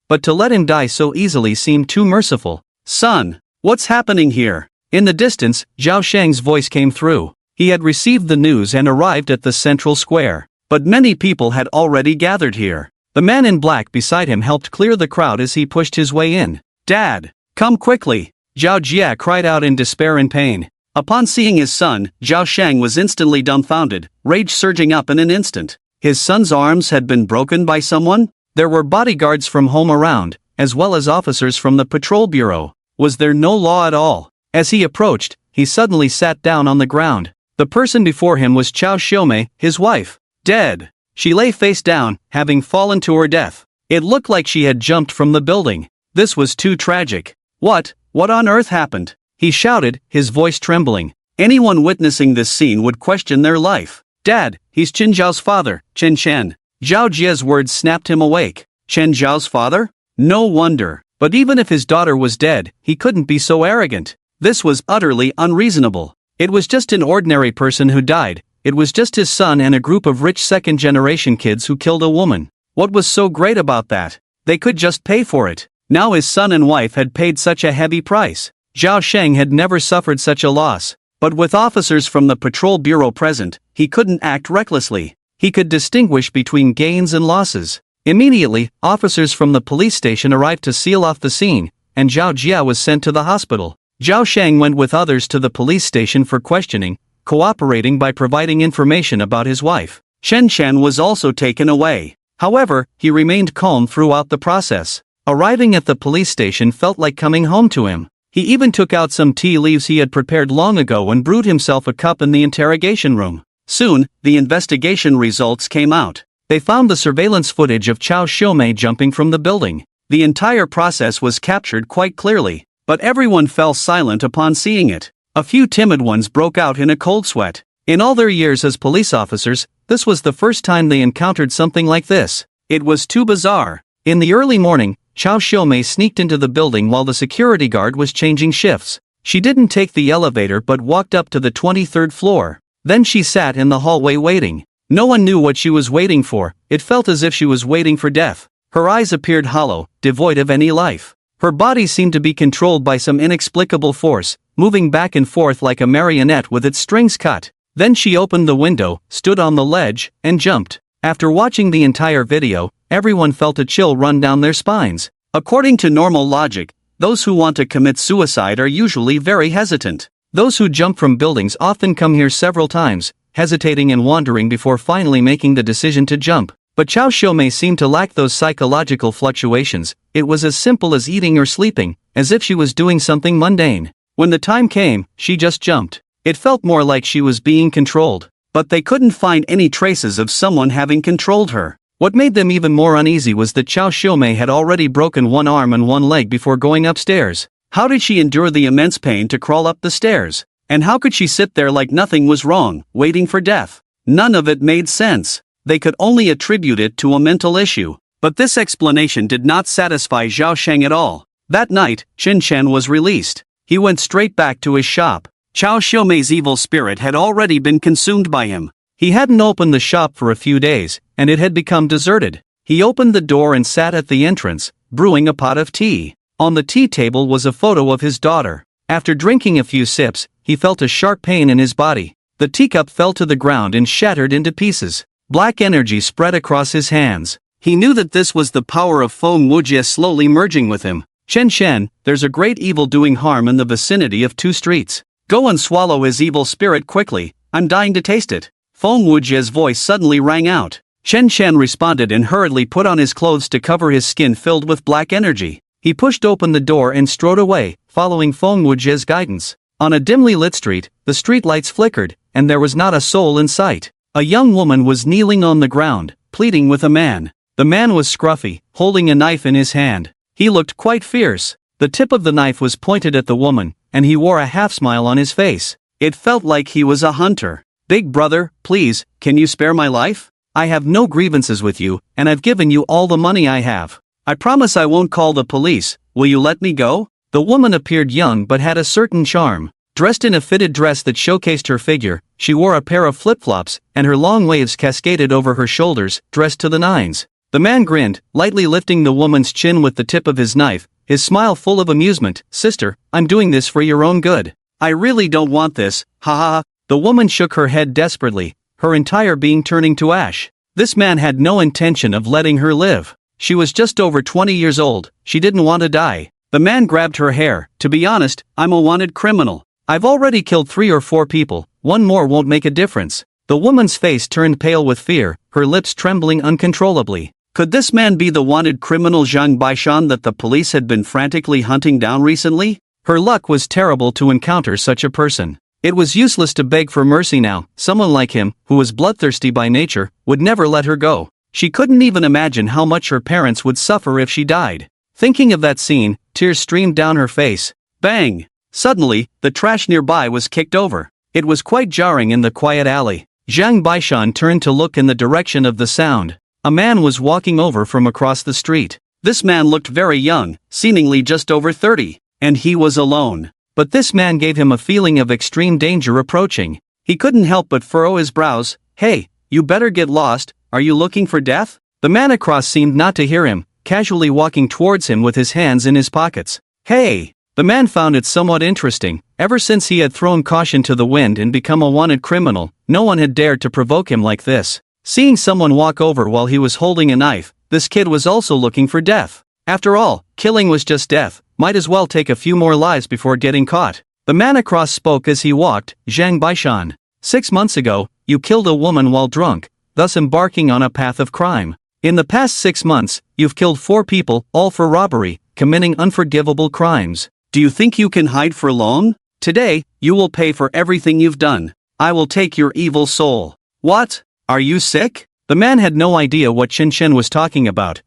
But to let him die so easily seemed too merciful. Son, what's happening here? In the distance, Zhao Sheng's voice came through. He had received the news and arrived at the central square. But many people had already gathered here. The man in black beside him helped clear the crowd as he pushed his way in. Dad, come quickly! Zhao Jia cried out in despair and pain. Upon seeing his son, Zhao Sheng was instantly dumbfounded, rage surging up in an instant. His son's arms had been broken by someone? There were bodyguards from home around, as well as officers from the patrol bureau. Was there no law at all? As he approached, he suddenly sat down on the ground. The person before him was Xiao Xiumei, his wife. Dead. She lay face down, having fallen to her death. It looked like she had jumped from the building. This was too tragic. What on earth happened? He shouted, his voice trembling. Anyone witnessing this scene would question their life. Dad, he's Chen Zhao's father, Chen Chen. Zhao Jia's words snapped him awake. Chen Zhao's father? No wonder. But even if his daughter was dead, he couldn't be so arrogant. This was utterly unreasonable. It was just an ordinary person who died. It was just his son and a group of rich second-generation kids who killed a woman. What was so great about that? They could just pay for it. Now his son and wife had paid such a heavy price. Zhao Sheng had never suffered such a loss. But with officers from the patrol bureau present, he couldn't act recklessly. He could distinguish between gains and losses. Immediately, officers from the police station arrived to seal off the scene, and Zhao Jia was sent to the hospital. Zhao Sheng went with others to the police station for questioning, cooperating by providing information about his wife. Chen Chen was also taken away. However, he remained calm throughout the process. Arriving at the police station felt like coming home to him. He even took out some tea leaves he had prepared long ago and brewed himself a cup in the interrogation room. Soon, the investigation results came out. They found the surveillance footage of Xiao Xiumei jumping from the building. The entire process was captured quite clearly, but everyone fell silent upon seeing it. A few timid ones broke out in a cold sweat. In all their years as police officers, this was the first time they encountered something like this. It was too bizarre. In the early morning, Xiao Xiumei sneaked into the building while the security guard was changing shifts. She didn't take the elevator but walked up to the 23rd floor. Then she sat in the hallway waiting. No one knew what she was waiting for. It felt as if she was waiting for death. Her eyes appeared hollow, devoid of any life. Her body seemed to be controlled by some inexplicable force, moving back and forth like a marionette with its strings cut. Then she opened the window, stood on the ledge, and jumped. After watching the entire video, everyone felt a chill run down their spines. According to normal logic, those who want to commit suicide are usually very hesitant. Those who jump from buildings often come here several times, hesitating and wondering before finally making the decision to jump. But Chao Xiaomei seemed to lack those psychological fluctuations. It was as simple as eating or sleeping, as if she was doing something mundane. When the time came, she just jumped. It felt more like she was being controlled. But they couldn't find any traces of someone having controlled her. What made them even more uneasy was that Chao Xiaomei had already broken one arm and one leg before going upstairs. How did she endure the immense pain to crawl up the stairs? And how could she sit there like nothing was wrong, waiting for death? None of it made sense. They could only attribute it to a mental issue. But this explanation did not satisfy Zhao Sheng at all. That night, Qin Shen was released. He went straight back to his shop. Chao Xiaomei's evil spirit had already been consumed by him. He hadn't opened the shop for a few days, and it had become deserted. He opened the door and sat at the entrance, brewing a pot of tea. On the tea table was a photo of his daughter. After drinking a few sips, he felt a sharp pain in his body. The teacup fell to the ground and shattered into pieces. Black energy spread across his hands. He knew that this was the power of Feng Wujie slowly merging with him. Chen Shen, there's a great evil doing harm in the vicinity of 2 streets. Go and swallow his evil spirit quickly, I'm dying to taste it. Feng Wujie's voice suddenly rang out. Chen Shen responded and hurriedly put on his clothes to cover his skin filled with black energy. He pushed open the door and strode away, following Feng Wujie's guidance. On a dimly lit street, the street lights flickered, and there was not a soul in sight. A young woman was kneeling on the ground, pleading with a man. The man was scruffy, holding a knife in his hand. He looked quite fierce. The tip of the knife was pointed at the woman, and he wore a half-smile on his face. It felt like he was a hunter. Big brother, please, can you spare my life? I have no grievances with you, and I've given you all the money I have. I promise I won't call the police. Will you let me go? The woman appeared young but had a certain charm. Dressed in a fitted dress that showcased her figure, she wore a pair of flip-flops, and her long waves cascaded over her shoulders, dressed to the nines. The man grinned, lightly lifting the woman's chin with the tip of his knife, his smile full of amusement. Sister, I'm doing this for your own good. I really don't want this, ha ha ha. The woman shook her head desperately, her entire being turning to ash. This man had no intention of letting her live. She was just over 20 years old, she didn't want to die. The man grabbed her hair. To be honest, I'm a wanted criminal. I've already killed 3 or 4 people, one more won't make a difference. The woman's face turned pale with fear, her lips trembling uncontrollably. Could this man be the wanted criminal Zhang Baishan that the police had been frantically hunting down recently? Her luck was terrible to encounter such a person. It was useless to beg for mercy now. Someone like him, who was bloodthirsty by nature, would never let her go. She couldn't even imagine how much her parents would suffer if she died. Thinking of that scene, tears streamed down her face. Bang! Suddenly, the trash nearby was kicked over. It was quite jarring in the quiet alley. Zhang Baishan turned to look in the direction of the sound. A man was walking over from across the street. This man looked very young, seemingly just over 30, and he was alone. But this man gave him a feeling of extreme danger approaching. He couldn't help but furrow his brows. Hey, you better get lost, are you looking for death? The man across seemed not to hear him, casually walking towards him with his hands in his pockets. Hey! The man found it somewhat interesting. Ever since he had thrown caution to the wind and become a wanted criminal, no one had dared to provoke him like this. Seeing someone walk over while he was holding a knife, this kid was also looking for death. After all, killing was just death, might as well take a few more lives before getting caught. The man across spoke as he walked. Zhang Baishan. 6 months ago, you killed a woman while drunk, thus embarking on a path of crime. In the past 6 months, you've killed 4 people, all for robbery, committing unforgivable crimes. Do you think you can hide for long? Today, you will pay for everything you've done. I will take your evil soul. What? Are you sick? The man had no idea what Qin Shen was talking about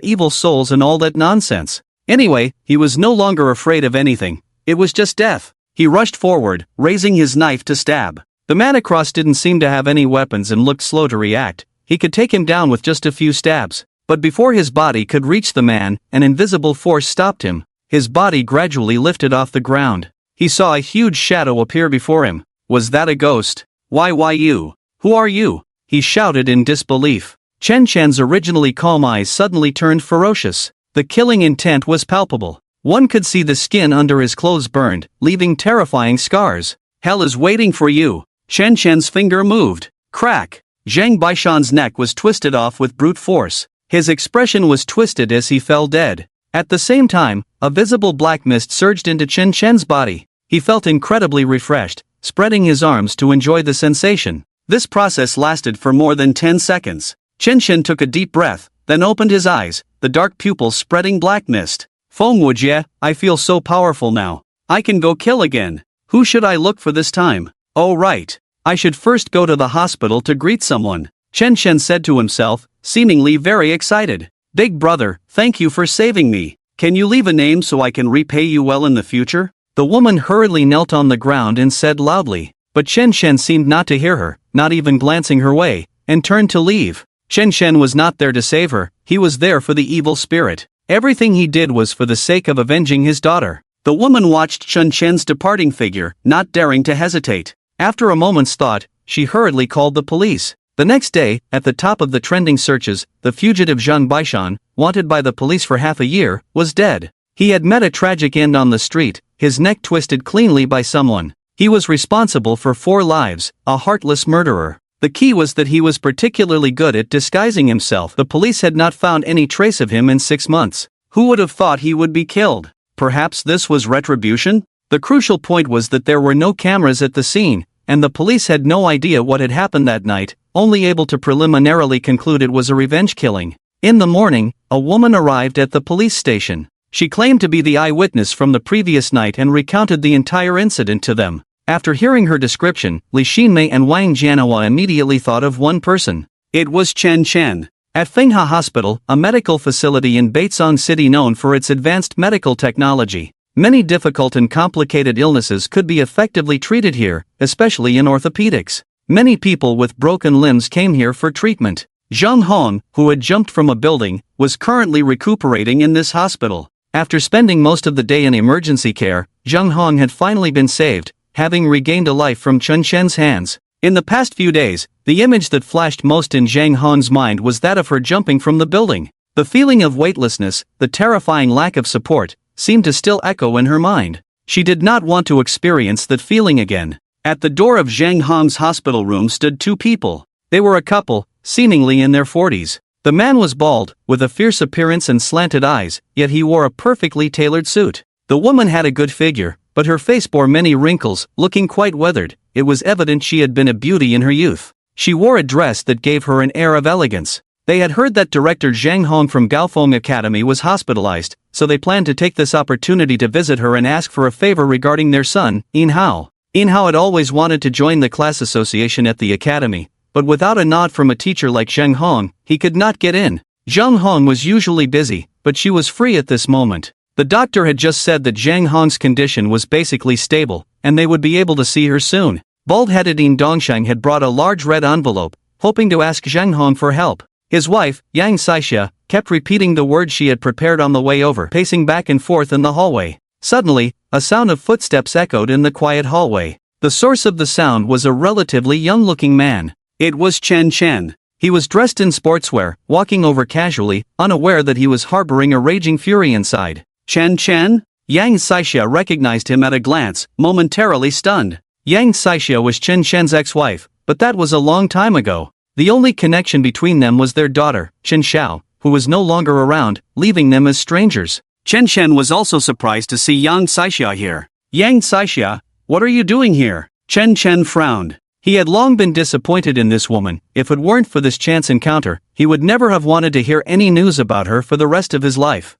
evil souls and all that nonsense. Anyway, he was no longer afraid of anything. It was just death. He rushed forward, raising his knife to stab. The man across didn't seem to have any weapons and looked slow to react. He could take him down with just a few stabs. But before his body could reach the man, an invisible force stopped him. His body gradually lifted off the ground. he saw a huge shadow appear before him. Was that a ghost? Why you? Who are you? He shouted in disbelief. Chen Chen's originally calm eyes suddenly turned ferocious. The killing intent was palpable. One could see the skin under his clothes burned, leaving terrifying scars. Hell is waiting for you. Chen Chen's finger moved. Crack! Zhang Baishan's neck was twisted off with brute force. His expression was twisted as he fell dead. At the same time, a visible black mist surged into Chen Chen's body. He felt incredibly refreshed, spreading his arms to enjoy the sensation. This process lasted for more than 10 seconds. Chen Chen took a deep breath, then opened his eyes, the dark pupils spreading black mist. Feng Wujie, I feel so powerful now. I can go kill again. Who should I look for this time? Oh right. I should first go to the hospital to greet someone. Chen Chen said to himself, seemingly very excited. Big brother, thank you for saving me. Can you leave a name so I can repay you well in the future? The woman hurriedly knelt on the ground and said loudly. But Chen Chen seemed not to hear her, not even glancing her way, and turned to leave. Chen Chen was not there to save her, he was there for the evil spirit. Everything he did was for the sake of avenging his daughter. The woman watched Chen Chen's departing figure, not daring to hesitate. After a moment's thought, she hurriedly called the police. The next day, at the top of the trending searches, the fugitive Zhang Baishan, wanted by the police for half a year, was dead. He had met a tragic end on the street, his neck twisted cleanly by someone. He was responsible for 4 lives, a heartless murderer. The key was that he was particularly good at disguising himself. The police had not found any trace of him in 6 months. Who would have thought he would be killed? Perhaps this was retribution? The crucial point was that there were no cameras at the scene, and the police had no idea what had happened that night, only able to preliminarily conclude it was a revenge killing. In the morning, a woman arrived at the police station. She claimed to be the eyewitness from the previous night and recounted the entire incident to them. After hearing her description, Li Xinmei and Wang Jianhua immediately thought of one person. It was Chen Chen. At Fenghe Hospital, a medical facility in Baizhong City known for its advanced medical technology, many difficult and complicated illnesses could be effectively treated here, especially in orthopedics. Many people with broken limbs came here for treatment. Zhang Hong, who had jumped from a building, was currently recuperating in this hospital. After spending most of the day in emergency care, Zhang Hong had finally been saved, having regained a life from Chen Chen's hands. In the past few days, the image that flashed most in Zhang Hong's mind was that of her jumping from the building. The feeling of weightlessness, the terrifying lack of support, seemed to still echo in her mind. She did not want to experience that feeling again. At the door of Zhang Hong's hospital room stood 2 people. They were a couple, seemingly in their 40s. The man was bald, with a fierce appearance and slanted eyes, yet he wore a perfectly tailored suit. The woman had a good figure, but her face bore many wrinkles, looking quite weathered. It was evident she had been a beauty in her youth. She wore a dress that gave her an air of elegance. They had heard that director Zhang Hong from Gaofeng Academy was hospitalized, so they planned to take this opportunity to visit her and ask for a favor regarding their son, Yin Hao. Yin Hao had always wanted to join the class association at the academy, but without a nod from a teacher like Zhang Hong, he could not get in. Zhang Hong was usually busy, but she was free at this moment. The doctor had just said that Zhang Hong's condition was basically stable, and they would be able to see her soon. Bald-headed Yin Dongsheng had brought a large red envelope, hoping to ask Zhang Hong for help. His wife, Yang Saixia, kept repeating the words she had prepared on the way over, pacing back and forth in the hallway. Suddenly, a sound of footsteps echoed in the quiet hallway. The source of the sound was a relatively young-looking man. It was Chen Chen. He was dressed in sportswear, walking over casually, unaware that he was harboring a raging fury inside. Chen Chen? Yang Saixia recognized him at a glance, momentarily stunned. Yang Saixia was Chen Chen's ex-wife, but that was a long time ago. The only connection between them was their daughter, Chen Xiao, who was no longer around, leaving them as strangers. Chen Chen was also surprised to see Yang Saixia here. Yang Saixia, what are you doing here? Chen Chen frowned. He had long been disappointed in this woman. If it weren't for this chance encounter, he would never have wanted to hear any news about her for the rest of his life.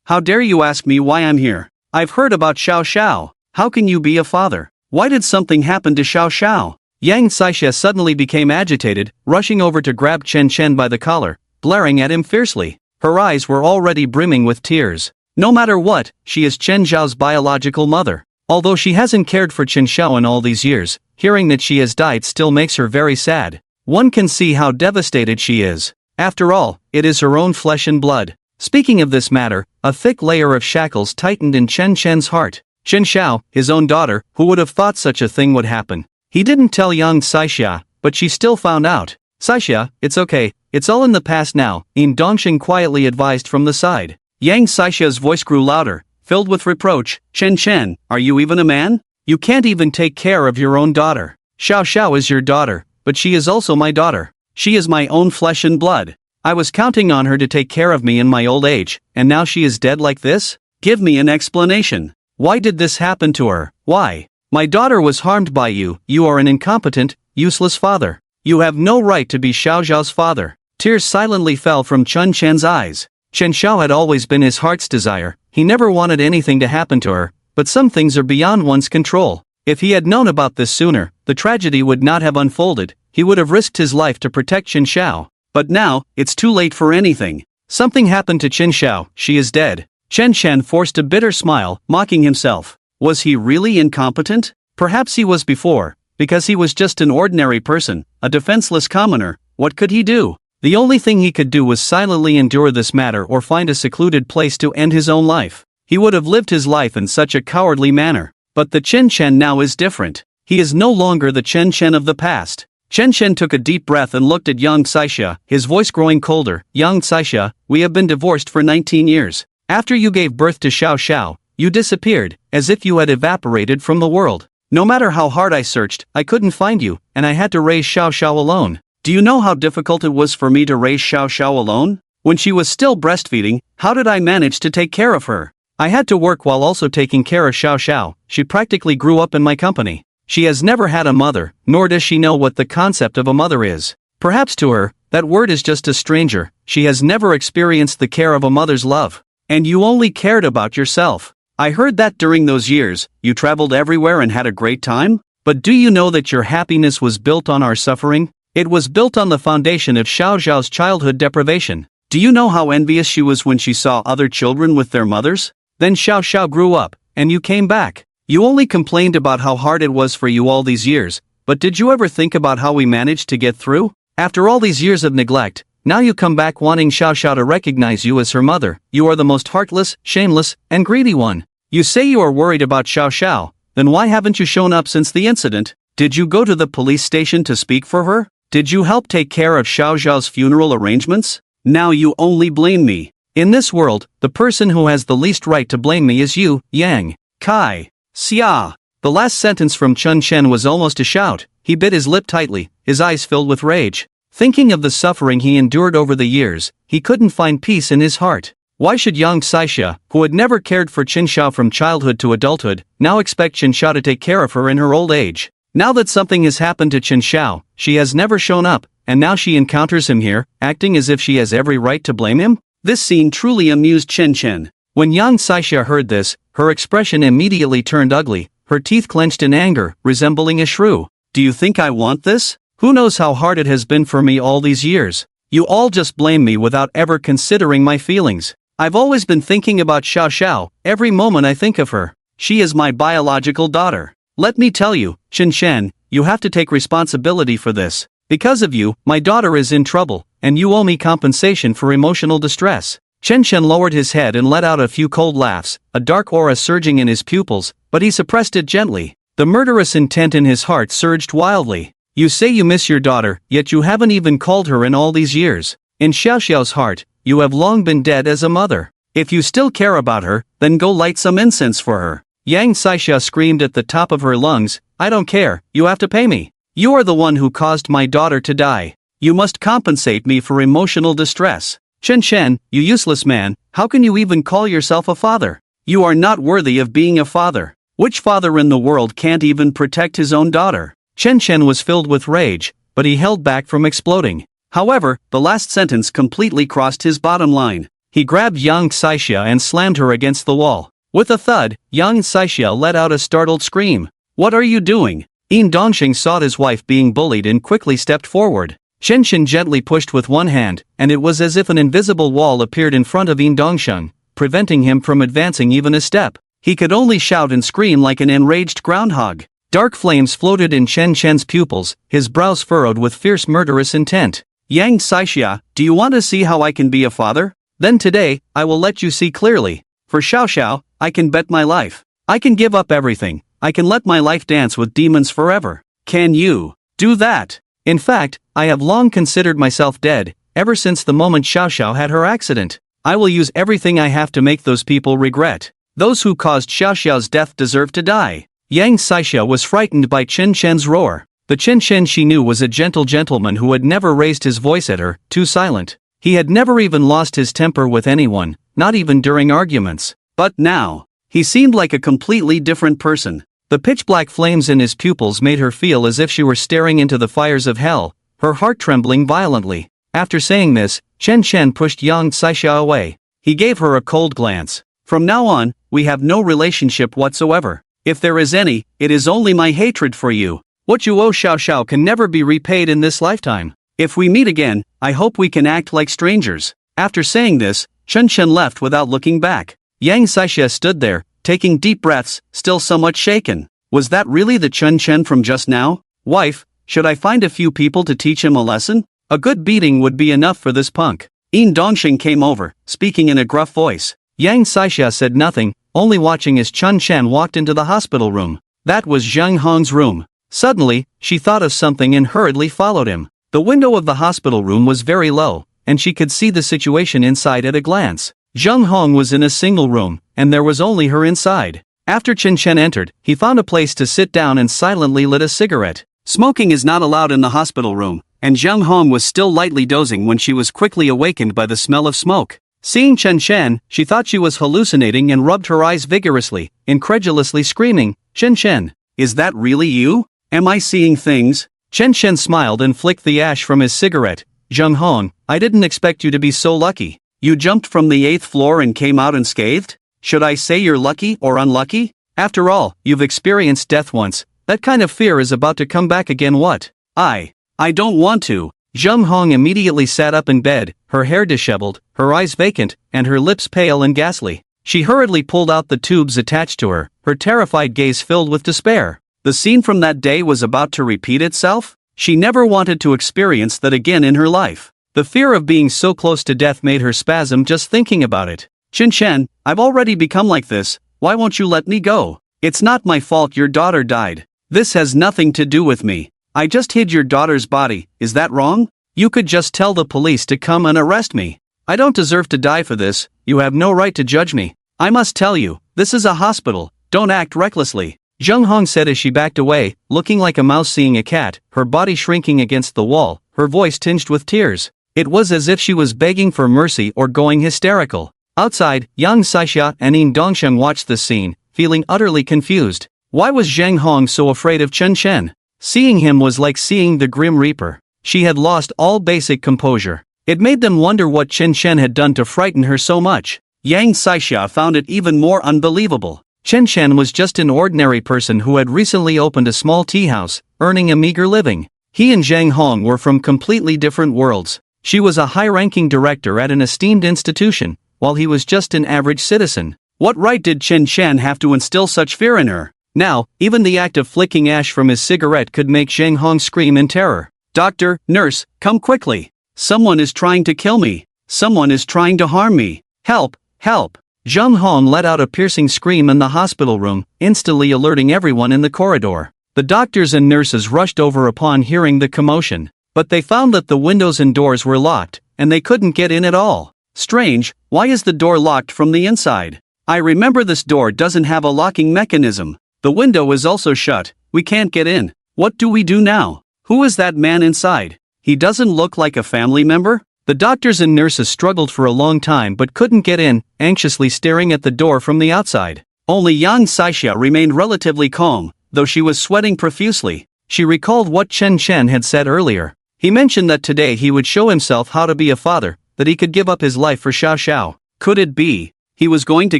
How dare you ask me why I'm here? I've heard about Xiao Xiao. How can you be a father? Why did something happen to Xiao Xiao? Yang Saixia suddenly became agitated, rushing over to grab Chen Chen by the collar, glaring at him fiercely. Her eyes were already brimming with tears. No matter what, she is Chen Zhao's biological mother. Although she hasn't cared for Chen Xiao in all these years, hearing that she has died still makes her very sad. One can see how devastated she is. After all, it is her own flesh and blood. Speaking of this matter, a thick layer of shackles tightened in Chen Chen's heart. Chen Xiao, his own daughter, who would have thought such a thing would happen. He didn't tell young Saixia, but she still found out. Saixia, it's okay, it's all in the past now, Yin Dongxing quietly advised from the side. Yang Saixia's voice grew louder, filled with reproach. Chen, are you even a man? You can't even take care of your own daughter. Xiao Xiao is your daughter, but she is also my daughter. She is my own flesh and blood. I was counting on her to take care of me in my old age, and now she is dead like this? Give me an explanation. Why did this happen to her? Why? My daughter was harmed by you. You are an incompetent, useless father. You have no right to be Xiao Xiao's father. Tears silently fell from Chen Chen's eyes. Chen Xiao had always been his heart's desire. He never wanted anything to happen to her, but some things are beyond one's control. If he had known about this sooner, the tragedy would not have unfolded. He would have risked his life to protect Chen Xiao. But now, it's too late for anything. Something happened to Chen Xiao. She is dead. Chen Chen forced a bitter smile, mocking himself. Was he really incompetent? Perhaps he was before, because he was just an ordinary person, a defenseless commoner. What could he do? The only thing he could do was silently endure this matter or find a secluded place to end his own life. He would have lived his life in such a cowardly manner. But the Chen Chen now is different. He is no longer the Chen Chen of the past. Chen Chen took a deep breath and looked at young Saixia, his voice growing colder. Young Saixia, we have been divorced for 19 years. After you gave birth to Xiao Xiao, you disappeared, as if you had evaporated from the world. No matter how hard I searched, I couldn't find you, and I had to raise Xiao Xiao alone. Do you know how difficult it was for me to raise Xiao Xiao alone? When she was still breastfeeding, how did I manage to take care of her? I had to work while also taking care of Xiao Xiao. She practically grew up in my company. She has never had a mother, nor does she know what the concept of a mother is. Perhaps to her, that word is just a stranger. She has never experienced the care of a mother's love. And you only cared about yourself. I heard that during those years, you traveled everywhere and had a great time? But do you know that your happiness was built on our suffering? It was built on the foundation of Xiao Xiao's childhood deprivation. Do you know how envious she was when she saw other children with their mothers? Then Xiao Xiao grew up, and you came back. You only complained about how hard it was for you all these years, but did you ever think about how we managed to get through? After all these years of neglect, now you come back wanting Xiao Xiao to recognize you as her mother. You are the most heartless, shameless, and greedy one. You say you are worried about Xiao Xiao, then why haven't you shown up since the incident? Did you go to the police station to speak for her? Did you help take care of Xiao Xiao's funeral arrangements? Now you only blame me. In this world, the person who has the least right to blame me is you, Yang Kai Xia. The last sentence from Chen Chen was almost a shout. He bit his lip tightly, his eyes filled with rage. Thinking of the suffering he endured over the years, he couldn't find peace in his heart. Why should young Saixia, who had never cared for Chen Xiao from childhood to adulthood, now expect Chen Xiao to take care of her in her old age? Now that something has happened to Chen Xiao, she has never shown up, and now she encounters him here, acting as if she has every right to blame him? This scene truly amused Chen Chen. When young Saixia heard this, her expression immediately turned ugly, her teeth clenched in anger, resembling a shrew. Do you think I want this? Who knows how hard it has been for me all these years? You all just blame me without ever considering my feelings. I've always been thinking about Xiao Xiao, every moment I think of her. She is my biological daughter. Let me tell you, Chen Chen, you have to take responsibility for this. Because of you, my daughter is in trouble, and you owe me compensation for emotional distress. Chen Chen lowered his head and let out a few cold laughs, a dark aura surging in his pupils, but he suppressed it gently. The murderous intent in his heart surged wildly. You say you miss your daughter, yet you haven't even called her in all these years. In Xiao Xiao's heart, you have long been dead as a mother. If you still care about her, then go light some incense for her. Yang Saixia screamed at the top of her lungs, I don't care, you have to pay me. You are the one who caused my daughter to die. You must compensate me for emotional distress. Chen Chen, you useless man, how can you even call yourself a father? You are not worthy of being a father. Which father in the world can't even protect his own daughter? Chen Chen was filled with rage, but he held back from exploding. However, the last sentence completely crossed his bottom line. He grabbed young Saixia and slammed her against the wall. With a thud, young Saixia let out a startled scream. What are you doing? Yin Dongxing saw his wife being bullied and quickly stepped forward. Chen Chen gently pushed with one hand, and it was as if an invisible wall appeared in front of Yin Dongxing, preventing him from advancing even a step. He could only shout and scream like an enraged groundhog. Dark flames floated in Chen Chen's pupils, his brows furrowed with fierce murderous intent. Yang Saixia, do you want to see how I can be a father? Then today, I will let you see clearly. For Xiao Xiao, I can bet my life. I can give up everything. I can let my life dance with demons forever. Can you do that? In fact, I have long considered myself dead, ever since the moment Xiao Xiao had her accident. I will use everything I have to make those people regret. Those who caused Xiao Xiao's death deserve to die. Yang Saixia was frightened by Chen Chen's roar. The Chen Chen she knew was a gentle gentleman who had never raised his voice at her, too silent. He had never even lost his temper with anyone, not even during arguments. But now, he seemed like a completely different person. The pitch-black flames in his pupils made her feel as if she were staring into the fires of hell, her heart trembling violently. After saying this, Chen Chen pushed Yang Saixia away. He gave her a cold glance. From now on, we have no relationship whatsoever. If there is any, it is only my hatred for you. What you owe Xiao Xiao can never be repaid in this lifetime. If we meet again, I hope we can act like strangers. After saying this, Chen Chen left without looking back. Yang Saixia stood there, taking deep breaths, still somewhat shaken. Was that really the Chen Chen from just now? Wife, should I find a few people to teach him a lesson? A good beating would be enough for this punk. Yin Dongxing came over, speaking in a gruff voice. Yang Saixia said nothing, only watching as Chen Chen walked into the hospital room. That was Zheng Hong's room. Suddenly, she thought of something and hurriedly followed him. The window of the hospital room was very low, and she could see the situation inside at a glance. Zheng Hong was in a single room, and there was only her inside. After Chen Chen entered, he found a place to sit down and silently lit a cigarette. Smoking is not allowed in the hospital room, and Zheng Hong was still lightly dozing when she was quickly awakened by the smell of smoke. Seeing Chen Chen, she thought she was hallucinating and rubbed her eyes vigorously, incredulously screaming, "Chen Chen, is that really you? Am I seeing things?" Chen Chen smiled and flicked the ash from his cigarette. "Zheng Hong, I didn't expect you to be so lucky. You jumped from the 8th floor and came out unscathed? Should I say you're lucky or unlucky? After all, you've experienced death once. That kind of fear is about to come back again. What? I don't want to." Zheng Hong immediately sat up in bed, her hair disheveled, her eyes vacant, and her lips pale and ghastly. She hurriedly pulled out the tubes attached to her terrified gaze filled with despair. The scene from that day was about to repeat itself? She never wanted to experience that again in her life. The fear of being so close to death made her spasm just thinking about it. "Chen Chen, I've already become like this, why won't you let me go? It's not my fault your daughter died. This has nothing to do with me. I just hid your daughter's body, is that wrong? You could just tell the police to come and arrest me. I don't deserve to die for this, you have no right to judge me. I must tell you, this is a hospital, don't act recklessly." Zheng Hong said as she backed away, looking like a mouse seeing a cat, her body shrinking against the wall, her voice tinged with tears. It was as if she was begging for mercy or going hysterical. Outside, Yang Saixia and Yin Dongsheng watched this scene, feeling utterly confused. Why was Zheng Hong so afraid of Chen Chen? Seeing him was like seeing the Grim Reaper. She had lost all basic composure. It made them wonder what Chen Chen had done to frighten her so much. Yang Saixia found it even more unbelievable. Chen Chen was just an ordinary person who had recently opened a small tea house, earning a meager living. He and Zheng Hong were from completely different worlds. She was a high-ranking director at an esteemed institution, while he was just an average citizen. What right did Chen Chen have to instill such fear in her? Now, even the act of flicking ash from his cigarette could make Zheng Hong scream in terror. "Doctor, nurse, come quickly. Someone is trying to kill me. Someone is trying to harm me. Help, help." Zheng Hong let out a piercing scream in the hospital room, instantly alerting everyone in the corridor. The doctors and nurses rushed over upon hearing the commotion, but they found that the windows and doors were locked, and they couldn't get in at all. Strange, why is the door locked from the inside? I remember this door doesn't have a locking mechanism. The window is also shut, we can't get in. What do we do now? Who is that man inside? He doesn't look like a family member? The doctors and nurses struggled for a long time but couldn't get in, anxiously staring at the door from the outside. Only Yang Saixia remained relatively calm, though she was sweating profusely. She recalled what Chen Chen had said earlier. He mentioned that today he would show himself how to be a father, that he could give up his life for Xiao Xiao. Could it be he was going to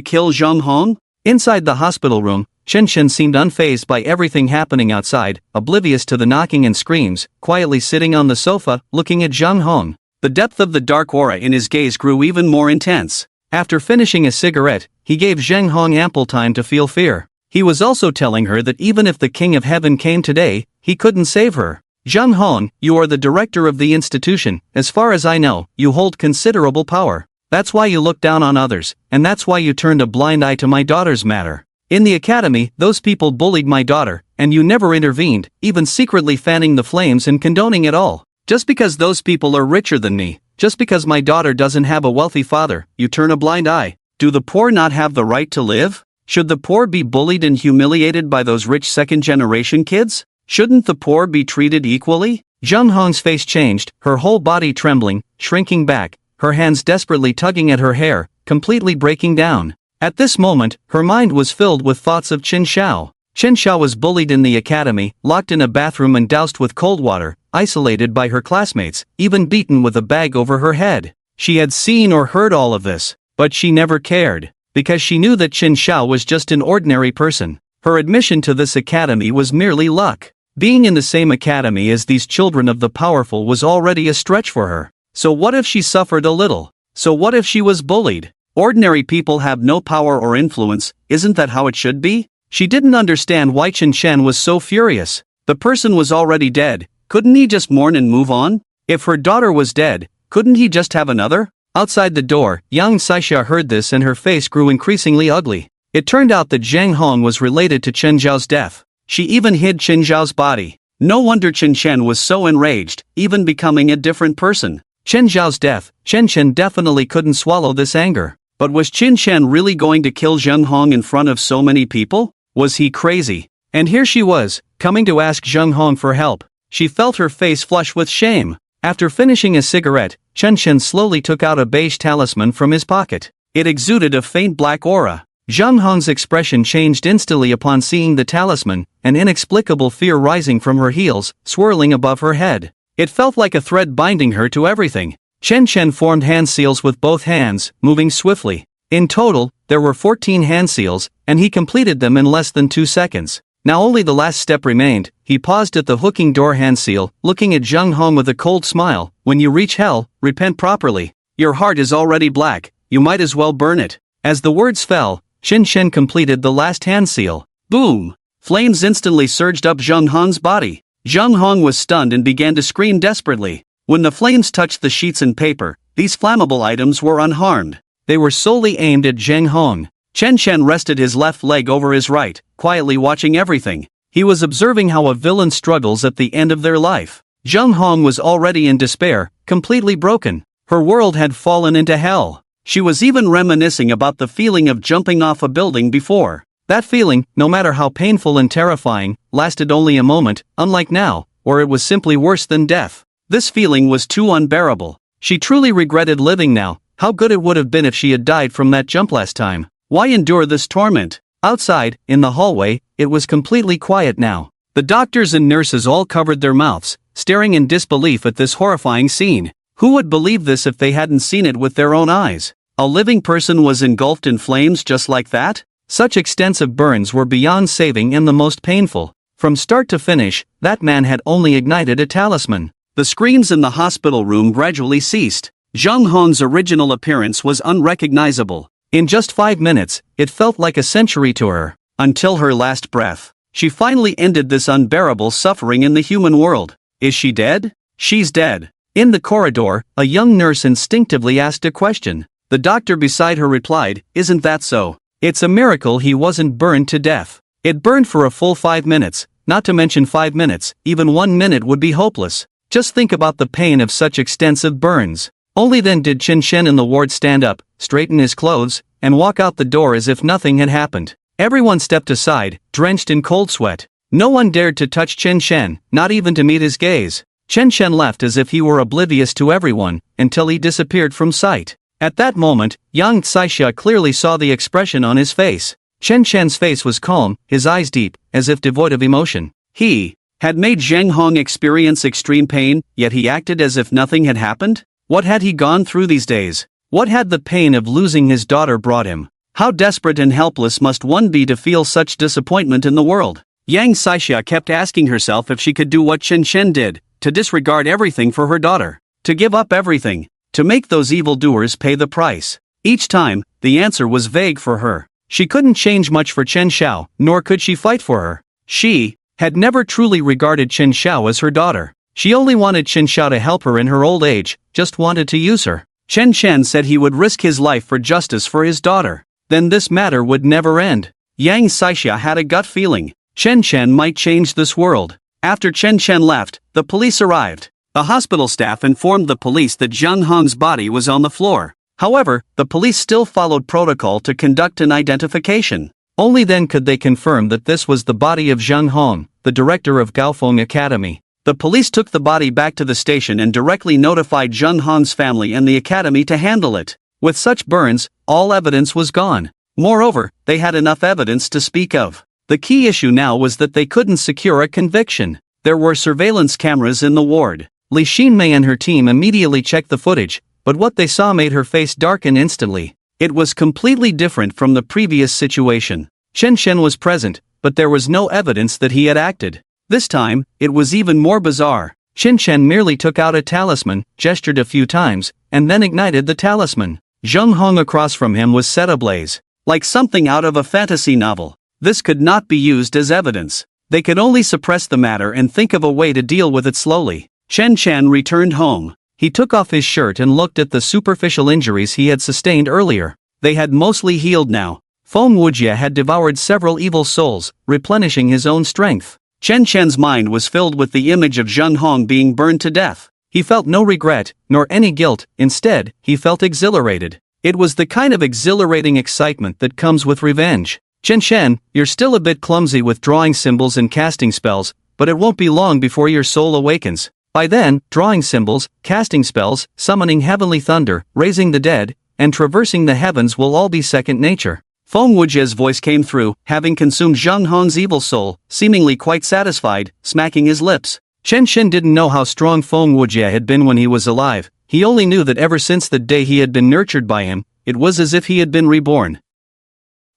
kill Zheng Hong? Inside the hospital room, Chen Chen seemed unfazed by everything happening outside, oblivious to the knocking and screams, quietly sitting on the sofa, looking at Zheng Hong. The depth of the dark aura in his gaze grew even more intense. After finishing a cigarette, he gave Zheng Hong ample time to feel fear. He was also telling her that even if the King of Heaven came today, he couldn't save her. "Zheng Hong, you are the director of the institution. As far as I know, you hold considerable power. That's why you look down on others, and that's why you turned a blind eye to my daughter's matter. In the academy, those people bullied my daughter, and you never intervened, even secretly fanning the flames and condoning it all. Just because those people are richer than me, just because my daughter doesn't have a wealthy father, you turn a blind eye. Do the poor not have the right to live? Should the poor be bullied and humiliated by those rich second-generation kids? Shouldn't the poor be treated equally? Jung Hong's face changed, her whole body trembling, shrinking back, her hands desperately tugging at her hair, completely breaking down. At this moment, her mind was filled with thoughts of Qin Xiao. Qin Xiao was bullied in the academy, locked in a bathroom and doused with cold water, isolated by her classmates, even beaten with a bag over her head. She had seen or heard all of this, but she never cared, because she knew that Qin Xiao was just an ordinary person. Her admission to this academy was merely luck. Being in the same academy as these children of the powerful was already a stretch for her. So what if she suffered a little? So what if she was bullied? Ordinary people have no power or influence, isn't that how it should be? She didn't understand why Chen Chen was so furious. The person was already dead, couldn't he just mourn and move on? If her daughter was dead, couldn't he just have another? Outside the door, Yang Saixia heard this and her face grew increasingly ugly. It turned out that Zhang Hong was related to Chen Zhao's death. She even hid Chen Zhao's body. No wonder Chen Chen was so enraged, even becoming a different person. Chen Zhao's death, Chen Chen definitely couldn't swallow this anger. But was Chen Chen really going to kill Zheng Hong in front of so many people? Was he crazy? And here she was, coming to ask Zheng Hong for help. She felt her face flush with shame. After finishing a cigarette, Chen Chen slowly took out a beige talisman from his pocket. It exuded a faint black aura. Zheng Hong's expression changed instantly upon seeing the talisman, an inexplicable fear rising from her heels, swirling above her head. It felt like a thread binding her to everything. Chen Chen formed hand seals with both hands, moving swiftly. In total, there were 14 hand seals, and he completed them in less than 2 seconds. Now only the last step remained. He paused at the hooking door hand seal, looking at Zheng Hong with a cold smile. When you reach hell, repent properly. Your heart is already black, you might as well burn it. As the words fell, Chen Chen completed the last hand seal. Boom! Flames instantly surged up Zheng Hong's body. Zheng Hong was stunned and began to scream desperately. When the flames touched the sheets and paper, these flammable items were unharmed. They were solely aimed at Zheng Hong. Chen Chen rested his left leg over his right, quietly watching everything. He was observing how a villain struggles at the end of their life. Zheng Hong was already in despair, completely broken. Her world had fallen into hell. She was even reminiscing about the feeling of jumping off a building before. That feeling, no matter how painful and terrifying, lasted only a moment, unlike now, or it was simply worse than death. This feeling was too unbearable. She truly regretted living now. How good it would have been if she had died from that jump last time. Why endure this torment? Outside, in the hallway, it was completely quiet now. The doctors and nurses all covered their mouths, staring in disbelief at this horrifying scene. Who would believe this if they hadn't seen it with their own eyes? A living person was engulfed in flames just like that? Such extensive burns were beyond saving and the most painful. From start to finish, that man had only ignited a talisman. The screams in the hospital room gradually ceased. Zheng Hong's original appearance was unrecognizable. In just 5 minutes, it felt like a century to her. Until her last breath, she finally ended this unbearable suffering in the human world. Is she dead? She's dead. In the corridor, a young nurse instinctively asked a question. The doctor beside her replied, "Isn't that so? It's a miracle he wasn't burned to death. It burned for a full 5 minutes, not to mention 5 minutes, even 1 minute would be hopeless. Just think about the pain of such extensive burns." Only then did Chen Chen in the ward stand up, straighten his clothes, and walk out the door as if nothing had happened. Everyone stepped aside, drenched in cold sweat. No one dared to touch Chen Chen, not even to meet his gaze. Chen Chen left as if he were oblivious to everyone, until he disappeared from sight. At that moment, Yang Saixia clearly saw the expression on his face. Chen Chen's face was calm, his eyes deep, as if devoid of emotion. He had made Zheng Hong experience extreme pain, yet he acted as if nothing had happened? What had he gone through these days? What had the pain of losing his daughter brought him? How desperate and helpless must one be to feel such disappointment in the world? Yang Saixia kept asking herself if she could do what Chen Chen did, to disregard everything for her daughter, to give up everything, to make those evildoers pay the price. Each time, the answer was vague for her. She couldn't change much for Chen Xiao, nor could she fight for her. She had never truly regarded Chen Xiao as her daughter. She only wanted Chen Xiao to help her in her old age, just wanted to use her. Chen Chen said he would risk his life for justice for his daughter. Then this matter would never end. Yang Saixia had a gut feeling. Chen Chen might change this world. After Chen Chen left, the police arrived. The hospital staff informed the police that Zheng Hong's body was on the floor. However, the police still followed protocol to conduct an identification. Only then could they confirm that this was the body of Zheng Hong, the director of Gaofeng Academy. The police took the body back to the station and directly notified Zheng Hong's family and the academy to handle it. With such burns, all evidence was gone. Moreover, they had enough evidence to speak of. The key issue now was that they couldn't secure a conviction. There were surveillance cameras in the ward. Li Xinmei and her team immediately checked the footage, but what they saw made her face darken instantly. It was completely different from the previous situation. Chen Chen was present, but there was no evidence that he had acted. This time, it was even more bizarre. Chen Chen merely took out a talisman, gestured a few times, and then ignited the talisman. Zheng Hong across from him was set ablaze. Like something out of a fantasy novel. This could not be used as evidence. They could only suppress the matter and think of a way to deal with it slowly. Chen Chen returned home. He took off his shirt and looked at the superficial injuries he had sustained earlier. They had mostly healed now. Feng Wujie had devoured several evil souls, replenishing his own strength. Chen Chen's mind was filled with the image of Zheng Hong being burned to death. He felt no regret, nor any guilt. Instead, he felt exhilarated. It was the kind of exhilarating excitement that comes with revenge. Chen Chen, you're still a bit clumsy with drawing symbols and casting spells, but it won't be long before your soul awakens. By then, drawing symbols, casting spells, summoning heavenly thunder, raising the dead, and traversing the heavens will all be second nature. Feng Wujie's voice came through, having consumed Zheng Hong's evil soul, seemingly quite satisfied, smacking his lips. Chen Chen didn't know how strong Feng Wujie had been when he was alive. He only knew that ever since the day he had been nurtured by him, it was as if he had been reborn.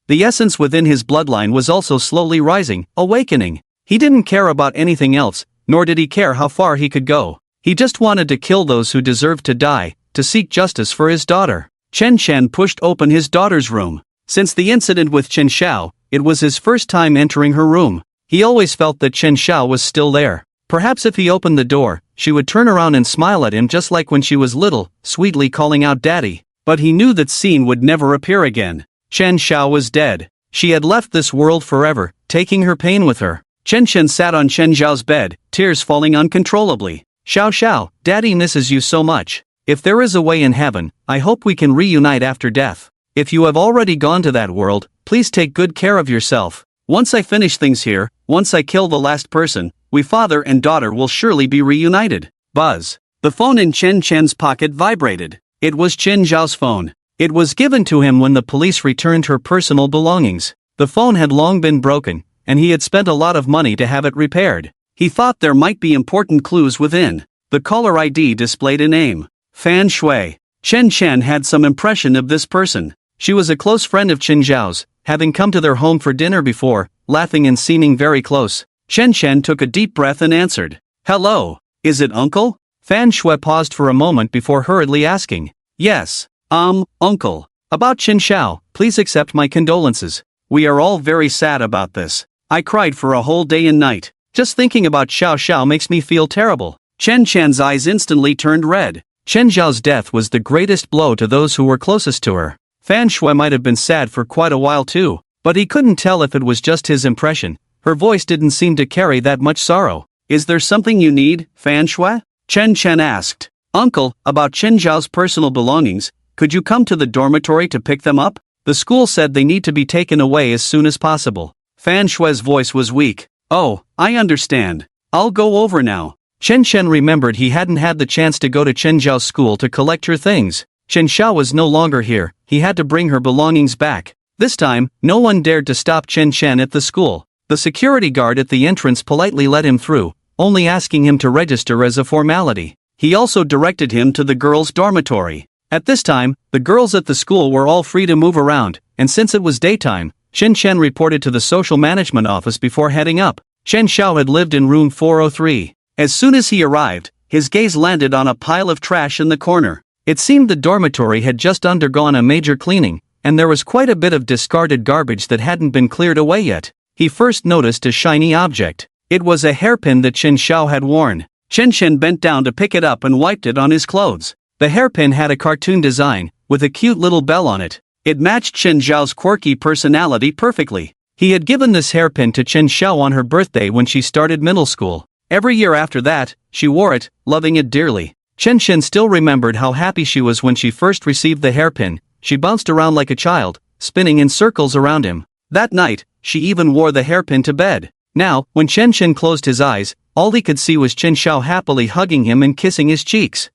The essence within his bloodline was also slowly rising, awakening. He didn't care about anything else, nor did he care how far he could go. He just wanted to kill those who deserved to die, to seek justice for his daughter. Chen Chen pushed open his daughter's room. Since the incident with Chen Xiao, it was his first time entering her room. He always felt that Chen Xiao was still there. Perhaps if he opened the door, she would turn around and smile at him just like when she was little, sweetly calling out daddy. But he knew that scene would never appear again. Chen Xiao was dead. She had left this world forever, taking her pain with her. Chen Chen sat on Chen Xiao's bed, tears falling uncontrollably. Xiao Xiao, daddy misses you so much. If there is a way in heaven, I hope we can reunite after death. If you have already gone to that world, please take good care of yourself. Once I finish things here, once I kill the last person, we father and daughter will surely be reunited. Buzz. The phone in Chen Chen's pocket vibrated. It was Chen Zhao's phone. It was given to him when the police returned her personal belongings. The phone had long been broken, and he had spent a lot of money to have it repaired. He thought there might be important clues within. The caller ID displayed a name. Fan Shui. Chen Chen had some impression of this person. She was a close friend of Chen Zhao's, having come to their home for dinner before, laughing and seeming very close. Chen Chen took a deep breath and answered. Hello, is it uncle? Fan Shui paused for a moment before hurriedly asking. Yes, uncle. About Chen Xiao, please accept my condolences. We are all very sad about this. I cried for a whole day and night. Just thinking about Xiao Xiao makes me feel terrible. Chen Chen's eyes instantly turned red. Chen Zhao's death was the greatest blow to those who were closest to her. Fan Shui might have been sad for quite a while too, but he couldn't tell if it was just his impression. Her voice didn't seem to carry that much sorrow. Is there something you need, Fan Shui? Chen Chen asked. Uncle, about Chen Zhao's personal belongings, could you come to the dormitory to pick them up? The school said they need to be taken away as soon as possible. Fan Shui's voice was weak. Oh, I understand. I'll go over now. Chen Chen remembered he hadn't had the chance to go to Chen Zhao's school to collect her things. Chen Xiao was no longer here, he had to bring her belongings back. This time, no one dared to stop Chen Chen at the school. The security guard at the entrance politely let him through, only asking him to register as a formality. He also directed him to the girls' dormitory. At this time, the girls at the school were all free to move around, and since it was daytime, Chen Chen reported to the social management office before heading up. Chen Xiao had lived in room 403. As soon as he arrived, his gaze landed on a pile of trash in the corner. It seemed the dormitory had just undergone a major cleaning, and there was quite a bit of discarded garbage that hadn't been cleared away yet. He first noticed a shiny object. It was a hairpin that Chen Xiao had worn. Chen Chen bent down to pick it up and wiped it on his clothes. The hairpin had a cartoon design, with a cute little bell on it. It matched Chen Zhao's quirky personality perfectly. He had given this hairpin to Chen Xiao on her birthday when she started middle school. Every year after that, she wore it, loving it dearly. Chen Chen still remembered how happy she was when she first received the hairpin. She bounced around like a child, spinning in circles around him. That night, she even wore the hairpin to bed. Now, when Chen Chen closed his eyes, all he could see was Chen Xiao happily hugging him and kissing his cheeks.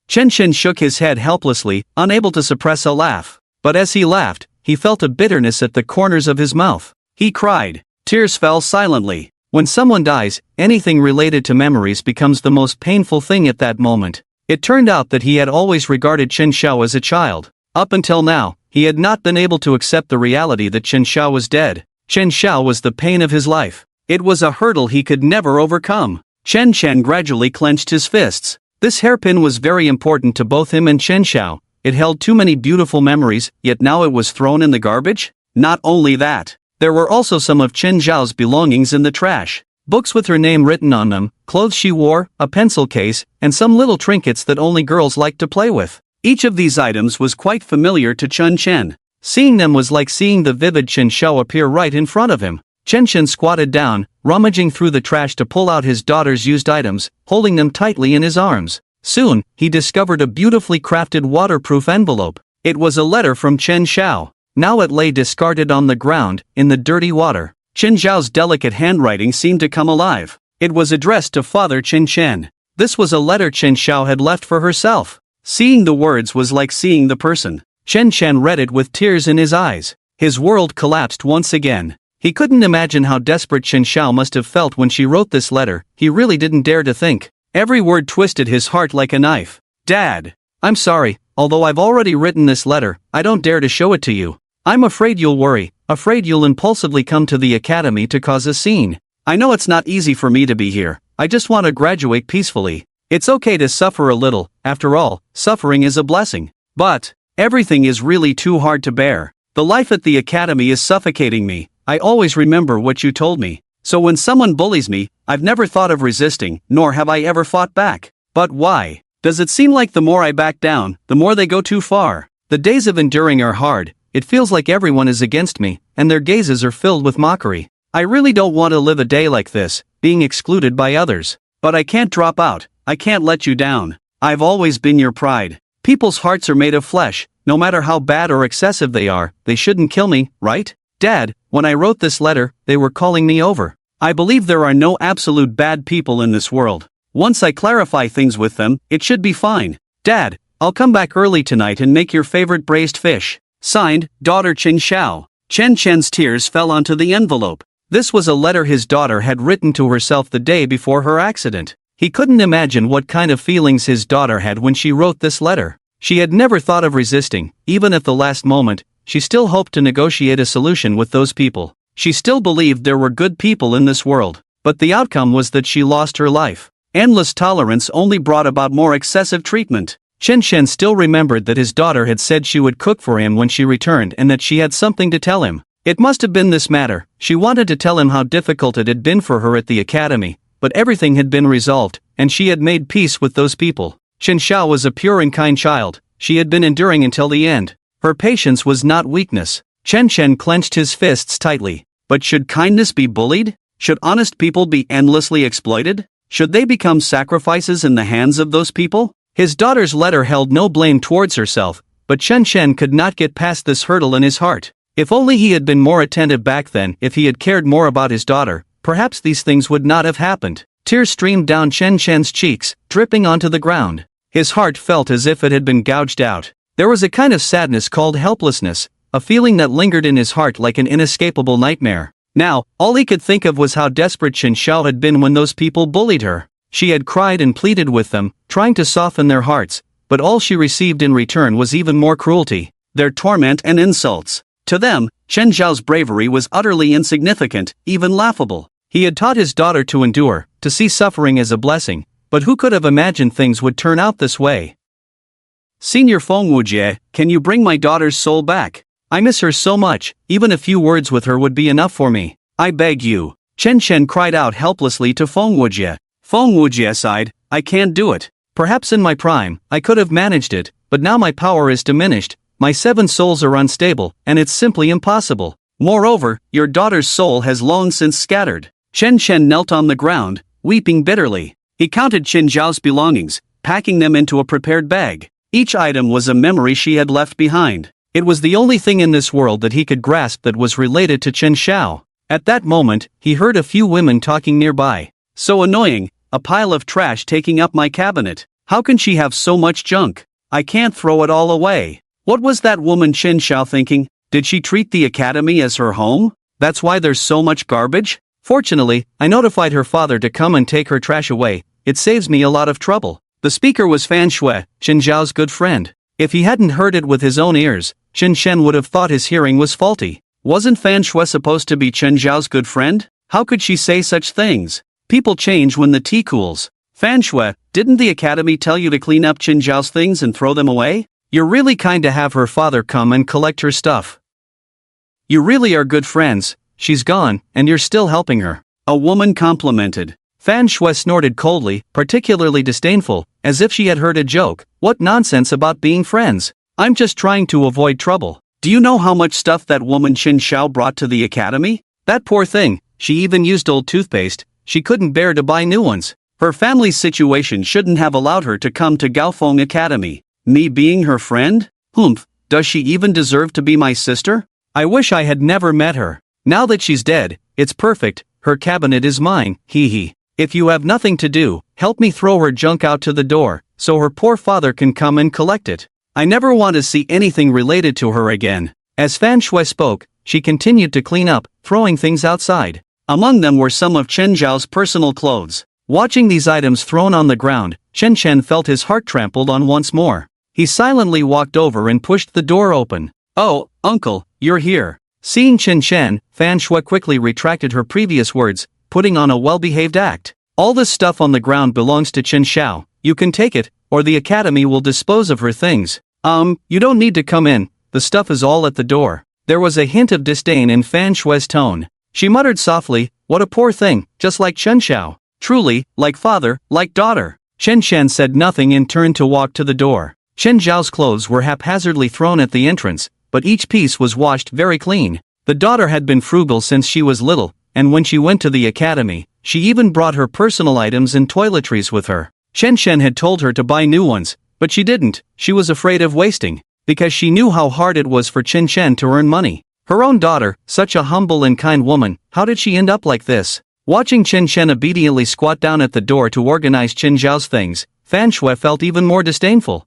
Chen Chen shook his head helplessly, unable to suppress a laugh. But as he laughed, he felt a bitterness at the corners of his mouth. He cried. Tears fell silently. When someone dies, anything related to memories becomes the most painful thing at that moment. It turned out that he had always regarded Chen Xiao as a child. Up until now, he had not been able to accept the reality that Chen Xiao was dead. Chen Xiao was the pain of his life. It was a hurdle he could never overcome. Chen Chen gradually clenched his fists. This hairpin was very important to both him and Chen Xiao. It held too many beautiful memories, yet now it was thrown in the garbage? Not only that, there were also some of Chen Xiao's belongings in the trash. Books with her name written on them, clothes she wore, a pencil case, and some little trinkets that only girls liked to play with. Each of these items was quite familiar to Chen Chen. Seeing them was like seeing the vivid Chen Xiao appear right in front of him. Chen Chen squatted down, rummaging through the trash to pull out his daughter's used items, holding them tightly in his arms. Soon, he discovered a beautifully crafted waterproof envelope. It was a letter from Chen Xiao. Now it lay discarded on the ground, in the dirty water. Chen Xiao's delicate handwriting seemed to come alive. It was addressed to Father Chen Chen. This was a letter Chen Xiao had left for herself. Seeing the words was like seeing the person. Chen Chen read it with tears in his eyes. His world collapsed once again. He couldn't imagine how desperate Chen Xiao must have felt when she wrote this letter. He really didn't dare to think. Every word twisted his heart like a knife. Dad, I'm sorry, although I've already written this letter, I don't dare to show it to you. I'm afraid you'll worry, afraid you'll impulsively come to the academy to cause a scene. I know it's not easy for me to be here. I just want to graduate peacefully. It's okay to suffer a little, after all, suffering is a blessing. But everything is really too hard to bear. The life at the academy is suffocating me. I always remember what you told me. So when someone bullies me, I've never thought of resisting, nor have I ever fought back. But why? Does it seem like the more I back down, the more they go too far? The days of enduring are hard. It feels like everyone is against me, and their gazes are filled with mockery. I really don't want to live a day like this, being excluded by others. But I can't drop out. I can't let you down. I've always been your pride. People's hearts are made of flesh. No matter how bad or excessive they are, they shouldn't kill me, right? Dad, when I wrote this letter, they were calling me over. I believe there are no absolute bad people in this world. Once I clarify things with them, it should be fine. Dad, I'll come back early tonight and make your favorite braised fish. Signed, Daughter Chen Xiao. Chen Chen's tears fell onto the envelope. This was a letter his daughter had written to herself the day before her accident. He couldn't imagine what kind of feelings his daughter had when she wrote this letter. She had never thought of resisting, even at the last moment. She still hoped to negotiate a solution with those people. She still believed there were good people in this world. But the outcome was that she lost her life. Endless tolerance only brought about more excessive treatment. Chen Chen still remembered that his daughter had said she would cook for him when she returned and that she had something to tell him. It must have been this matter. She wanted to tell him how difficult it had been for her at the academy, but everything had been resolved, and she had made peace with those people. Chen Xiao was a pure and kind child. She had been enduring until the end. Her patience was not weakness. Chen Chen clenched his fists tightly. But should kindness be bullied? Should honest people be endlessly exploited? Should they become sacrifices in the hands of those people? His daughter's letter held no blame towards herself, but Chen Chen could not get past this hurdle in his heart. If only he had been more attentive back then, if he had cared more about his daughter, perhaps these things would not have happened. Tears streamed down Chen Chen's cheeks, dripping onto the ground. His heart felt as if it had been gouged out. There was a kind of sadness called helplessness, a feeling that lingered in his heart like an inescapable nightmare. Now, all he could think of was how desperate Chen Xiao had been when those people bullied her. She had cried and pleaded with them, trying to soften their hearts, but all she received in return was even more cruelty, their torment and insults. To them, Chen Xiao's bravery was utterly insignificant, even laughable. He had taught his daughter to endure, to see suffering as a blessing, but who could have imagined things would turn out this way? Senior Feng Wujie, can you bring my daughter's soul back? I miss her so much, even a few words with her would be enough for me. I beg you. Chen Chen cried out helplessly to Feng Wujie. Feng Wujie sighed, I can't do it. Perhaps in my prime, I could have managed it, but now my power is diminished, my 7 souls are unstable, and it's simply impossible. Moreover, your daughter's soul has long since scattered. Chen Chen knelt on the ground, weeping bitterly. He counted Qin Zhao's belongings, packing them into a prepared bag. Each item was a memory she had left behind. It was the only thing in this world that he could grasp that was related to Chen Xiao. At that moment, he heard a few women talking nearby. So annoying, a pile of trash taking up my cabinet. How can she have so much junk? I can't throw it all away. What was that woman Chen Xiao thinking? Did she treat the academy as her home? That's why there's so much garbage? Fortunately, I notified her father to come and take her trash away. It saves me a lot of trouble. The speaker was Fan Shui, Chen Zhao's good friend. If he hadn't heard it with his own ears, Chen Chen would have thought his hearing was faulty. Wasn't Fan Shui supposed to be Chen Zhao's good friend? How could she say such things? People change when the tea cools. Fan Shui, didn't the academy tell you to clean up Chen Zhao's things and throw them away? You're really kind to have her father come and collect her stuff. You really are good friends. She's gone, and you're still helping her. A woman complimented. Fan Shui snorted coldly, particularly disdainful, as if she had heard a joke. What nonsense about being friends. I'm just trying to avoid trouble. Do you know how much stuff that woman Qin Xiao brought to the academy? That poor thing, she even used old toothpaste. She couldn't bear to buy new ones. Her family's situation shouldn't have allowed her to come to Gaofeng Academy. Me being her friend? Humph, does she even deserve to be my sister? I wish I had never met her. Now that she's dead, it's perfect, her cabinet is mine, hee hee. If you have nothing to do, help me throw her junk out to the door, so her poor father can come and collect it. I never want to see anything related to her again. As Fan Shui spoke, she continued to clean up, throwing things outside. Among them were some of Chen Zhao's personal clothes. Watching these items thrown on the ground, Chen Chen felt his heart trampled on once more. He silently walked over and pushed the door open. Oh, uncle, you're here. Seeing Chen Chen, Fan Shui quickly retracted her previous words, putting on a well-behaved act. All this stuff on the ground belongs to Chen Xiao. You can take it, or the academy will dispose of her things. You don't need to come in, the stuff is all at the door. There was a hint of disdain in Fan Shui's tone. She muttered softly, what a poor thing, just like Chen Xiao. Truly, like father, like daughter. Chen Chen said nothing and turned to walk to the door. Chen Zhao's clothes were haphazardly thrown at the entrance, but each piece was washed very clean. The daughter had been frugal since she was little, and when she went to the academy, she even brought her personal items and toiletries with her. Chen Chen had told her to buy new ones, but she didn't. She was afraid of wasting, because she knew how hard it was for Chen Chen to earn money. Her own daughter, such a humble and kind woman, how did she end up like this? Watching Chen Chen obediently squat down at the door to organize Qin Zhao's things, Fan Shui felt even more disdainful.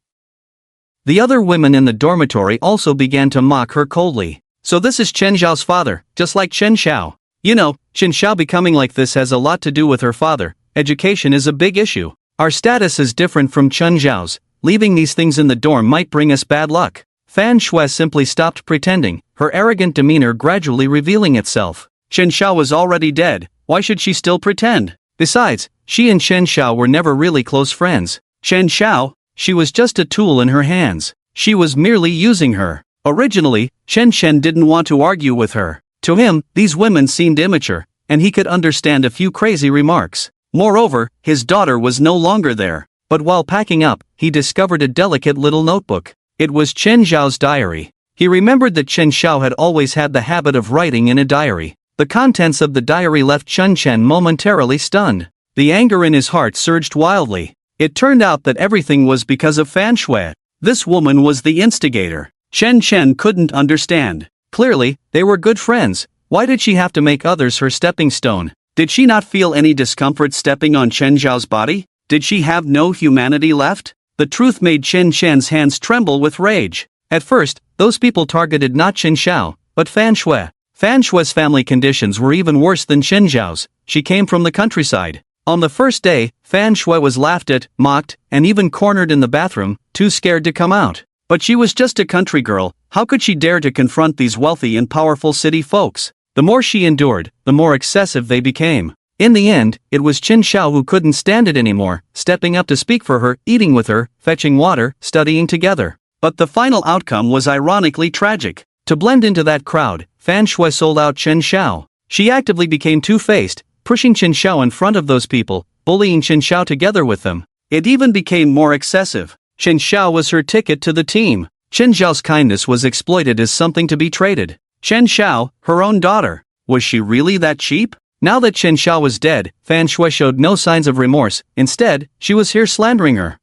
The other women in the dormitory also began to mock her coldly. So this is Chen Zhao's father, just like Chen Xiao. You know, Chen Xiao becoming like this has a lot to do with her father. Education is a big issue. Our status is different from Chen Zhao's. Leaving these things in the dorm might bring us bad luck. Fan Shui simply stopped pretending, her arrogant demeanor gradually revealing itself. Chen Xiao was already dead, why should she still pretend? Besides, she and Chen Xiao were never really close friends. Chen Xiao? She was just a tool in her hands. She was merely using her. Originally, Chen Chen didn't want to argue with her. To him, these women seemed immature, and he could understand a few crazy remarks. Moreover, his daughter was no longer there. But while packing up, he discovered a delicate little notebook. It was Chen Zhao's diary. He remembered that Chen Xiao had always had the habit of writing in a diary. The contents of the diary left Chen Chen momentarily stunned. The anger in his heart surged wildly. It turned out that everything was because of Fan Shui. This woman was the instigator. Chen Chen couldn't understand. Clearly, they were good friends. Why did she have to make others her stepping stone? Did she not feel any discomfort stepping on Chen Zhao's body? Did she have no humanity left? The truth made Chen Chen's hands tremble with rage. At first, those people targeted not Chen Xiao, but Fan Shui. Fan Shui's family conditions were even worse than Chen Zhao's. She came from the countryside. On the first day, Fan Shui was laughed at, mocked, and even cornered in the bathroom, too scared to come out. But she was just a country girl. How could she dare to confront these wealthy and powerful city folks? The more she endured, the more excessive they became. In the end, it was Chen Xiao who couldn't stand it anymore, stepping up to speak for her, eating with her, fetching water, studying together. But the final outcome was ironically tragic. To blend into that crowd, Fan Shui sold out Chen Xiao. She actively became two-faced, pushing Chen Xiao in front of those people, bullying Chen Xiao together with them. It even became more excessive. Chen Xiao was her ticket to the team. Chen Zhao's kindness was exploited as something to be traded. Chen Xiao, her own daughter. Was she really that cheap? Now that Chen Xiao was dead, Fan Shui showed no signs of remorse. Instead, she was here slandering her.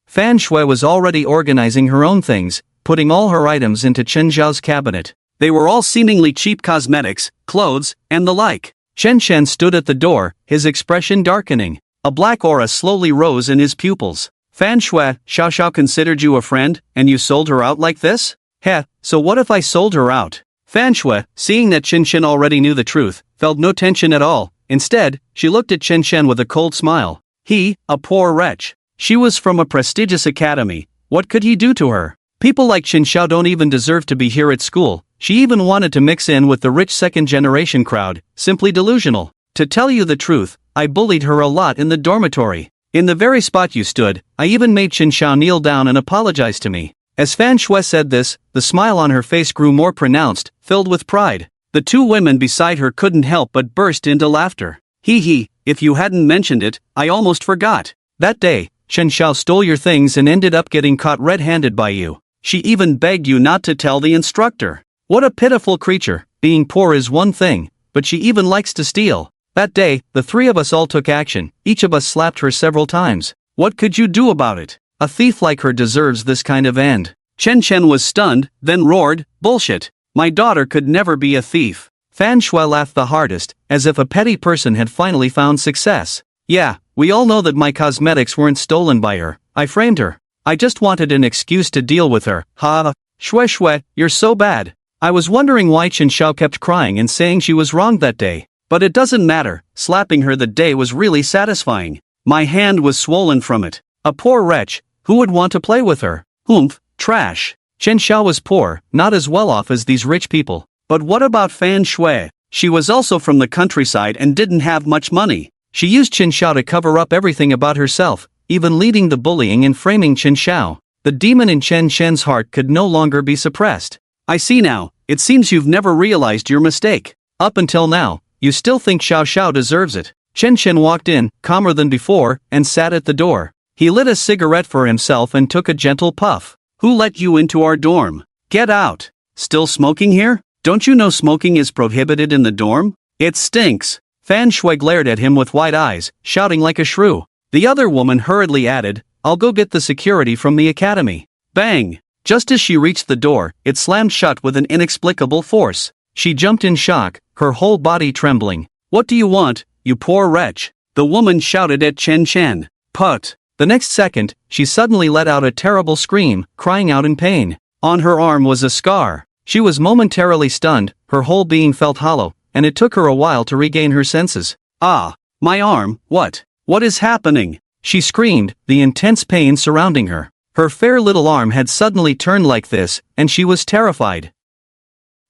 Fan Shui was already organizing her own things, putting all her items into Chen Xiao's cabinet. They were all seemingly cheap cosmetics, clothes, and the like. Chen Shen stood at the door, his expression darkening. A black aura slowly rose in his pupils. Fan Shui, Xiao Xiao considered you a friend, and you sold her out like this? Heh, so what if I sold her out? Fan Shui, seeing that Chen Shen already knew the truth, felt no tension at all. Instead, she looked at Chen Shen with a cold smile. He, a poor wretch. She was from a prestigious academy. What could he do to her? People like Chen Xiao don't even deserve to be here at school. She even wanted to mix in with the rich second-generation crowd, simply delusional. To tell you the truth, I bullied her a lot in the dormitory. In the very spot you stood, I even made Chen Xiao kneel down and apologize to me. As Fan Shui said this, the smile on her face grew more pronounced, filled with pride. The two women beside her couldn't help but burst into laughter. Hee, if you hadn't mentioned it, I almost forgot. That day, Chen Xiao stole your things and ended up getting caught red-handed by you. She even begged you not to tell the instructor. What a pitiful creature. Being poor is one thing, but she even likes to steal. That day, the three of us all took action. Each of us slapped her several times. What could you do about it? A thief like her deserves this kind of end. Chen Chen was stunned, then roared, bullshit. My daughter could never be a thief. Fan Shui laughed the hardest, as if a petty person had finally found success. Yeah, we all know that my cosmetics weren't stolen by her. I framed her. I just wanted an excuse to deal with her. Ha! Shui, you're so bad. I was wondering why Chen Xiao kept crying and saying she was wrong that day. But it doesn't matter, slapping her the day was really satisfying. My hand was swollen from it. A poor wretch, who would want to play with her? Humph, trash. Chen Xiao was poor, not as well off as these rich people. But what about Fan Shui? She was also from the countryside and didn't have much money. She used Chen Xiao to cover up everything about herself, even leading the bullying and framing Chen Xiao. The demon in Chen Shen's heart could no longer be suppressed. I see now, it seems you've never realized your mistake. Up until now, you still think Xiao Xiao deserves it. Chen Shen walked in, calmer than before, and sat at the door. He lit a cigarette for himself and took a gentle puff. Who let you into our dorm? Get out. Still smoking here? Don't you know smoking is prohibited in the dorm? It stinks. Fan Shui glared at him with wide eyes, shouting like a shrew. The other woman hurriedly added, I'll go get the security from the academy. Bang! Just as she reached the door, it slammed shut with an inexplicable force. She jumped in shock, her whole body trembling. What do you want, you poor wretch? The woman shouted at Chen Chen. Put! The next second, she suddenly let out a terrible scream, crying out in pain. On her arm was a scar. She was momentarily stunned, her whole being felt hollow, and it took her a while to regain her senses. Ah! My arm, what? What is happening? She screamed, the intense pain surrounding her. Her fair little arm had suddenly turned like this, and she was terrified.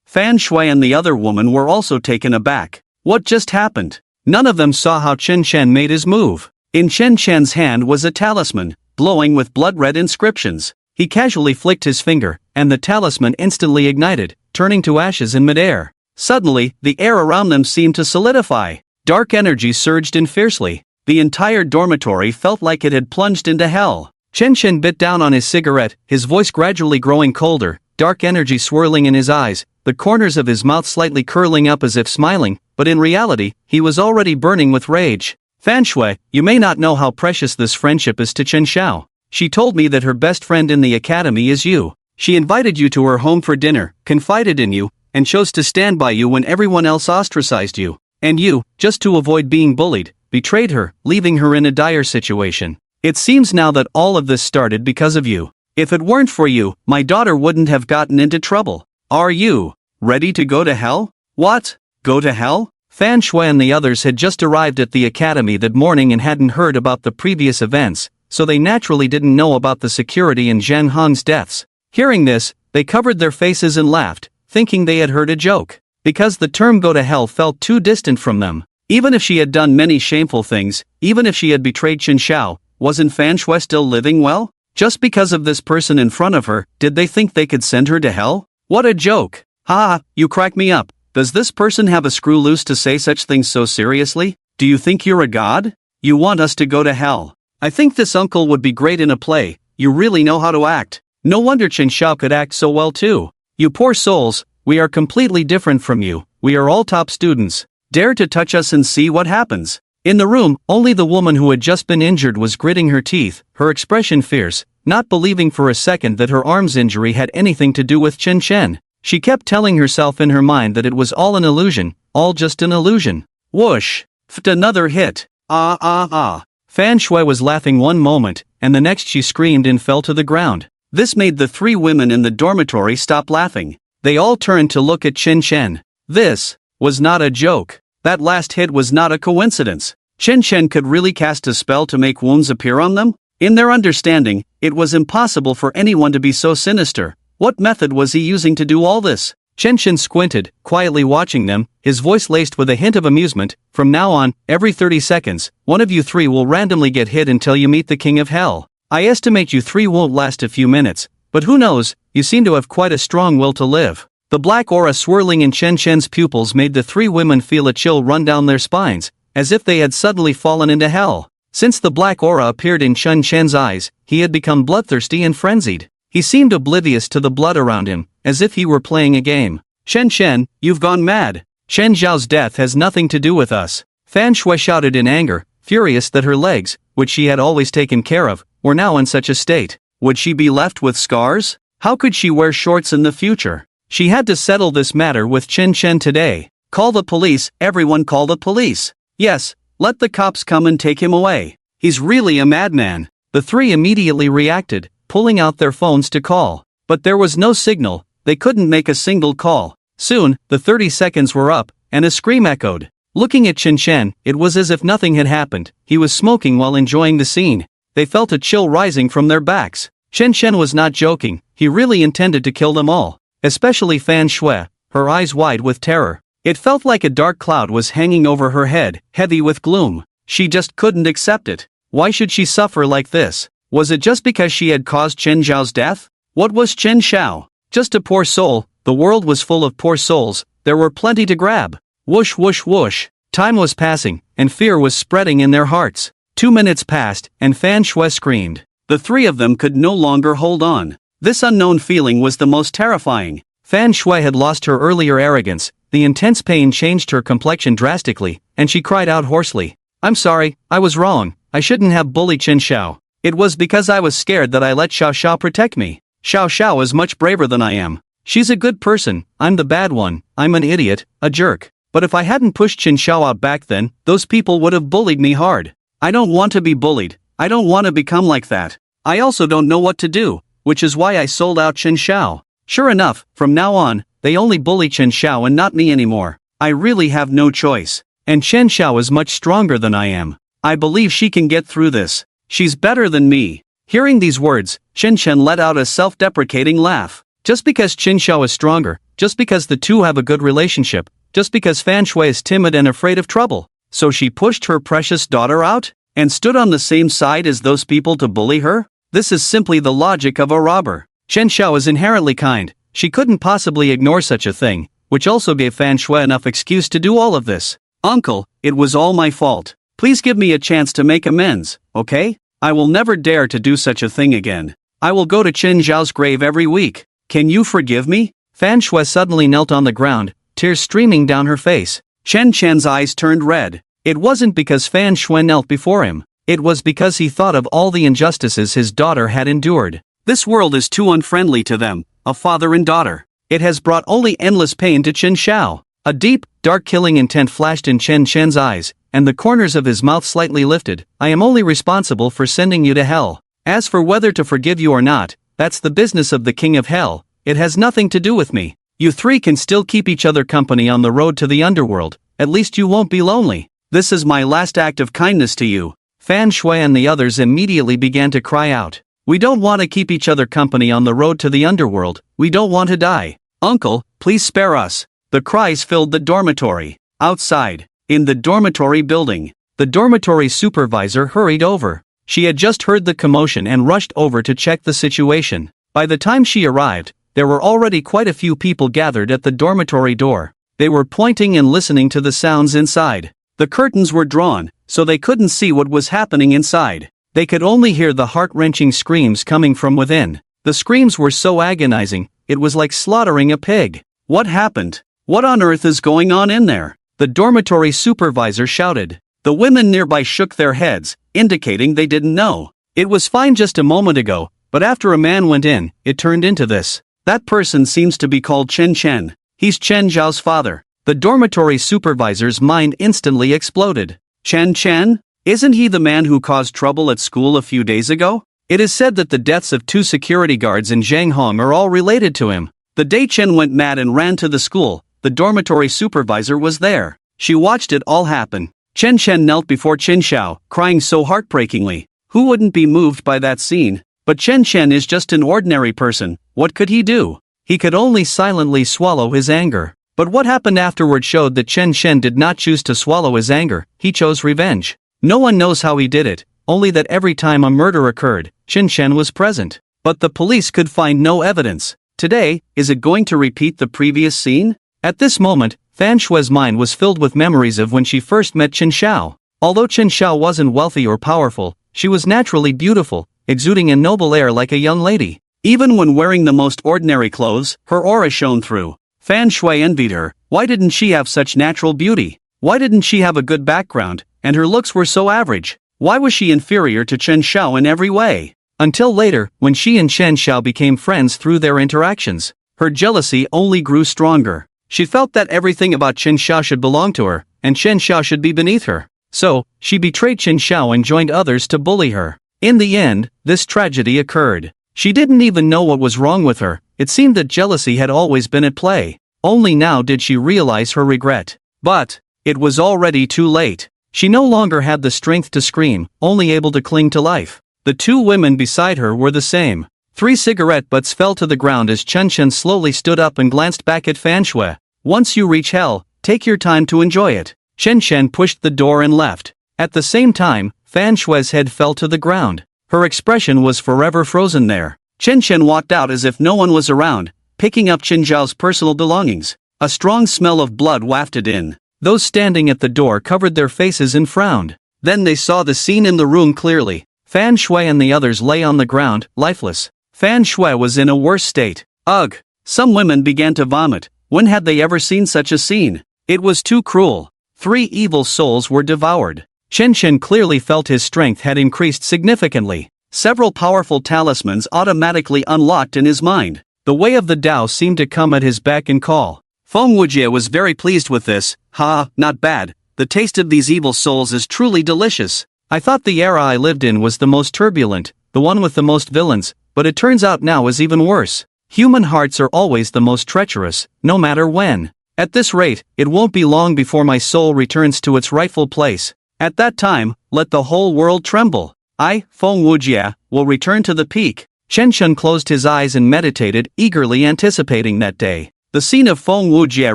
Fan Shui and the other woman were also taken aback. What just happened? None of them saw how Chen Chen made his move. In Chen Chen's hand was a talisman, glowing with blood-red inscriptions. He casually flicked his finger, and the talisman instantly ignited, turning to ashes in midair. Suddenly, the air around them seemed to solidify. Dark energy surged in fiercely. The entire dormitory felt like it had plunged into hell. Chen Chen bit down on his cigarette, his voice gradually growing colder, dark energy swirling in his eyes, the corners of his mouth slightly curling up as if smiling, but in reality, he was already burning with rage. Fan Shui, you may not know how precious this friendship is to Chen Xiao. She told me that her best friend in the academy is you. She invited you to her home for dinner, confided in you, and chose to stand by you when everyone else ostracized you. And you, just to avoid being bullied, betrayed her, leaving her in a dire situation. It seems now that all of this started because of you. If it weren't for you, my daughter wouldn't have gotten into trouble. Are you ready to go to hell? What? Go to hell? Fan Shui and the others had just arrived at the academy that morning and hadn't heard about the previous events, so they naturally didn't know about the security and Zhang Han's deaths. Hearing this, they covered their faces and laughed, thinking they had heard a joke. Because the term go to hell felt too distant from them. Even if she had done many shameful things, even if she had betrayed Chen Xiao, wasn't Fan Shui still living well? Just because of this person in front of her, did they think they could send her to hell? What a joke! Ha! You crack me up. Does this person have a screw loose to say such things so seriously? Do you think you're a god? You want us to go to hell? I think this uncle would be great in a play. You really know how to act. No wonder Chen Xiao could act so well too. You poor souls, We are completely different from you. We are all top students. Dare to touch us and see what happens." In the room, only the woman who had just been injured was gritting her teeth, her expression fierce, not believing for a second that her arm's injury had anything to do with Chen Chen. She kept telling herself in her mind that it was all an illusion, all just an illusion. Whoosh! Another hit. Ah. Fan Shui was laughing one moment, and the next she screamed and fell to the ground. This made the three women in the dormitory stop laughing. They all turned to look at Chen Chen. This was not a joke. That last hit was not a coincidence. Chen Chen could really cast a spell to make wounds appear on them? In their understanding, it was impossible for anyone to be so sinister. What method was he using to do all this? Chen Chen squinted, quietly watching them, his voice laced with a hint of amusement. "From now on, every 30 seconds, one of you three will randomly get hit until you meet the King of Hell. I estimate you three won't last a few minutes, but who knows, you seem to have quite a strong will to live." The black aura swirling in Chen Chen's pupils made the three women feel a chill run down their spines, as if they had suddenly fallen into hell. Since the black aura appeared in Chen Chen's eyes, he had become bloodthirsty and frenzied. He seemed oblivious to the blood around him, as if he were playing a game. "Chen Chen, you've gone mad. Chen Zhao's death has nothing to do with us." Fan Shui shouted in anger, furious that her legs, which she had always taken care of, were now in such a state. Would she be left with scars? How could she wear shorts in the future? She had to settle this matter with Chen Chen today. "Call the police, everyone call the police. Yes, let the cops come and take him away. He's really a madman." The three immediately reacted, pulling out their phones to call. But there was no signal, they couldn't make a single call. Soon, the 30 seconds were up, and a scream echoed. Looking at Chen Chen, it was as if nothing had happened. He was smoking while enjoying the scene. They felt a chill rising from their backs. Chen Chen was not joking, he really intended to kill them all. Especially Fan Shui, her eyes wide with terror. It felt like a dark cloud was hanging over her head, heavy with gloom. She just couldn't accept it. Why should she suffer like this? Was it just because she had caused Chen Zhao's death? What was Chen Zhao? Just a poor soul. The world was full of poor souls, there were plenty to grab. Whoosh whoosh whoosh. Time was passing, and fear was spreading in their hearts. 2 minutes passed, and Fan Shui screamed. The three of them could no longer hold on. This unknown feeling was the most terrifying. Fan Shui had lost her earlier arrogance, the intense pain changed her complexion drastically, and she cried out hoarsely. "I'm sorry, I was wrong, I shouldn't have bullied Chen Xiao. It was because I was scared that I let Xiao Xiao protect me. Xiao Xiao is much braver than I am. She's a good person, I'm the bad one, I'm an idiot, a jerk. But if I hadn't pushed Chen Xiao out back then, those people would have bullied me hard. I don't want to be bullied, I don't want to become like that. I also don't know what to do, which is why I sold out Chen Xiao. Sure enough, from now on, they only bully Chen Xiao and not me anymore. I really have no choice. And Chen Xiao is much stronger than I am. I believe she can get through this. She's better than me." Hearing these words, Chen Chen let out a self-deprecating laugh. Just because Chen Xiao is stronger, just because the two have a good relationship, just because Fan Shui is timid and afraid of trouble. So she pushed her precious daughter out? And stood on the same side as those people to bully her? This is simply the logic of a robber. Chen Xiao is inherently kind, she couldn't possibly ignore such a thing, which also gave Fan Shui enough excuse to do all of this. "Uncle, it was all my fault. Please give me a chance to make amends, okay? I will never dare to do such a thing again. I will go to Chen Zhao's grave every week. Can you forgive me?" Fan Shui suddenly knelt on the ground, tears streaming down her face. Chen Chen's eyes turned red. It wasn't because Fan Shui knelt before him. It was because he thought of all the injustices his daughter had endured. This world is too unfriendly to them, a father and daughter. It has brought only endless pain to Chen Xiao. A deep, dark killing intent flashed in Chen Chen's eyes, and the corners of his mouth slightly lifted. "I am only responsible for sending you to hell. As for whether to forgive you or not, that's the business of the King of Hell, it has nothing to do with me. You three can still keep each other company on the road to the underworld, at least you won't be lonely. This is my last act of kindness to you." Fan Shui and the others immediately began to cry out. "We don't want to keep each other company on the road to the underworld, we don't want to die. Uncle, please spare us." The cries filled the dormitory. Outside, in the dormitory building, the dormitory supervisor hurried over. She had just heard the commotion and rushed over to check the situation. By the time she arrived, there were already quite a few people gathered at the dormitory door. They were pointing and listening to the sounds inside. The curtains were drawn, so they couldn't see what was happening inside. They could only hear the heart-wrenching screams coming from within. The screams were so agonizing, it was like slaughtering a pig. What happened? What on earth is going on in there? The dormitory supervisor shouted. The women nearby shook their heads, indicating they didn't know. It was fine just a moment ago, but after a man went in, it turned into this. That person seems to be called Chen Chen. He's Chen Zhao's father. The dormitory supervisor's mind instantly exploded. Chen Chen? Isn't he the man who caused trouble at school a few days ago? It is said that the deaths of 2 security guards in Zhanghong are all related to him. The day Chen went mad and ran to the school, the dormitory supervisor was there. She watched it all happen. Chen Chen knelt before Chen Xiao, crying so heartbreakingly. Who wouldn't be moved by that scene? But Chen Chen is just an ordinary person. What could he do? He could only silently swallow his anger. But what happened afterward showed that Chen Chen did not choose to swallow his anger, he chose revenge. No one knows how he did it, only that every time a murder occurred, Chen Chen was present. But the police could find no evidence. Today, is it going to repeat the previous scene? At this moment, Fan Shui's mind was filled with memories of when she first met Chen Xiao. Although Chen Xiao wasn't wealthy or powerful, she was naturally beautiful, exuding a noble air like a young lady. Even when wearing the most ordinary clothes, her aura shone through. Fan Shui envied her. Why didn't she have such natural beauty? Why didn't she have a good background, and her looks were so average? Why was she inferior to Chen Xiao in every way? Until later, when she and Chen Xiao became friends through their interactions, her jealousy only grew stronger. She felt that everything about Chen Xiao should belong to her, and Chen Xiao should be beneath her. So, she betrayed Chen Xiao and joined others to bully her. In the end, this tragedy occurred. She didn't even know what was wrong with her. It seemed that jealousy had always been at play. Only now did she realize her regret. But it was already too late. She no longer had the strength to scream, only able to cling to life. The 2 women beside her were the same. 3 cigarette butts fell to the ground as Chen Chen slowly stood up and glanced back at Fan Shui. Once you reach hell, take your time to enjoy it. Chen Chen pushed the door and left. At the same time, Fan Shui's head fell to the ground. Her expression was forever frozen there. Chen Chen walked out as if no one was around, picking up Chen Zhao's personal belongings. A strong smell of blood wafted in. Those standing at the door covered their faces and frowned. Then they saw the scene in the room clearly. Fan Shui and the others lay on the ground, lifeless. Fan Shui was in a worse state. Ugh! Some women began to vomit. When had they ever seen such a scene? It was too cruel. 3 evil souls were devoured. Chen Chen clearly felt his strength had increased significantly. Several powerful talismans automatically unlocked in his mind. The way of the Tao seemed to come at his beck and call. Feng Wujie was very pleased with this. Not bad. The taste of these evil souls is truly delicious. I thought the era I lived in was the most turbulent, the one with the most villains, but it turns out now is even worse. Human hearts are always the most treacherous, no matter when. At this rate, it won't be long before my soul returns to its rightful place. At that time, let the whole world tremble. I, Feng Wujie, will return to the peak. Chen Chen closed his eyes and meditated, eagerly anticipating that day. The scene of Feng Wujie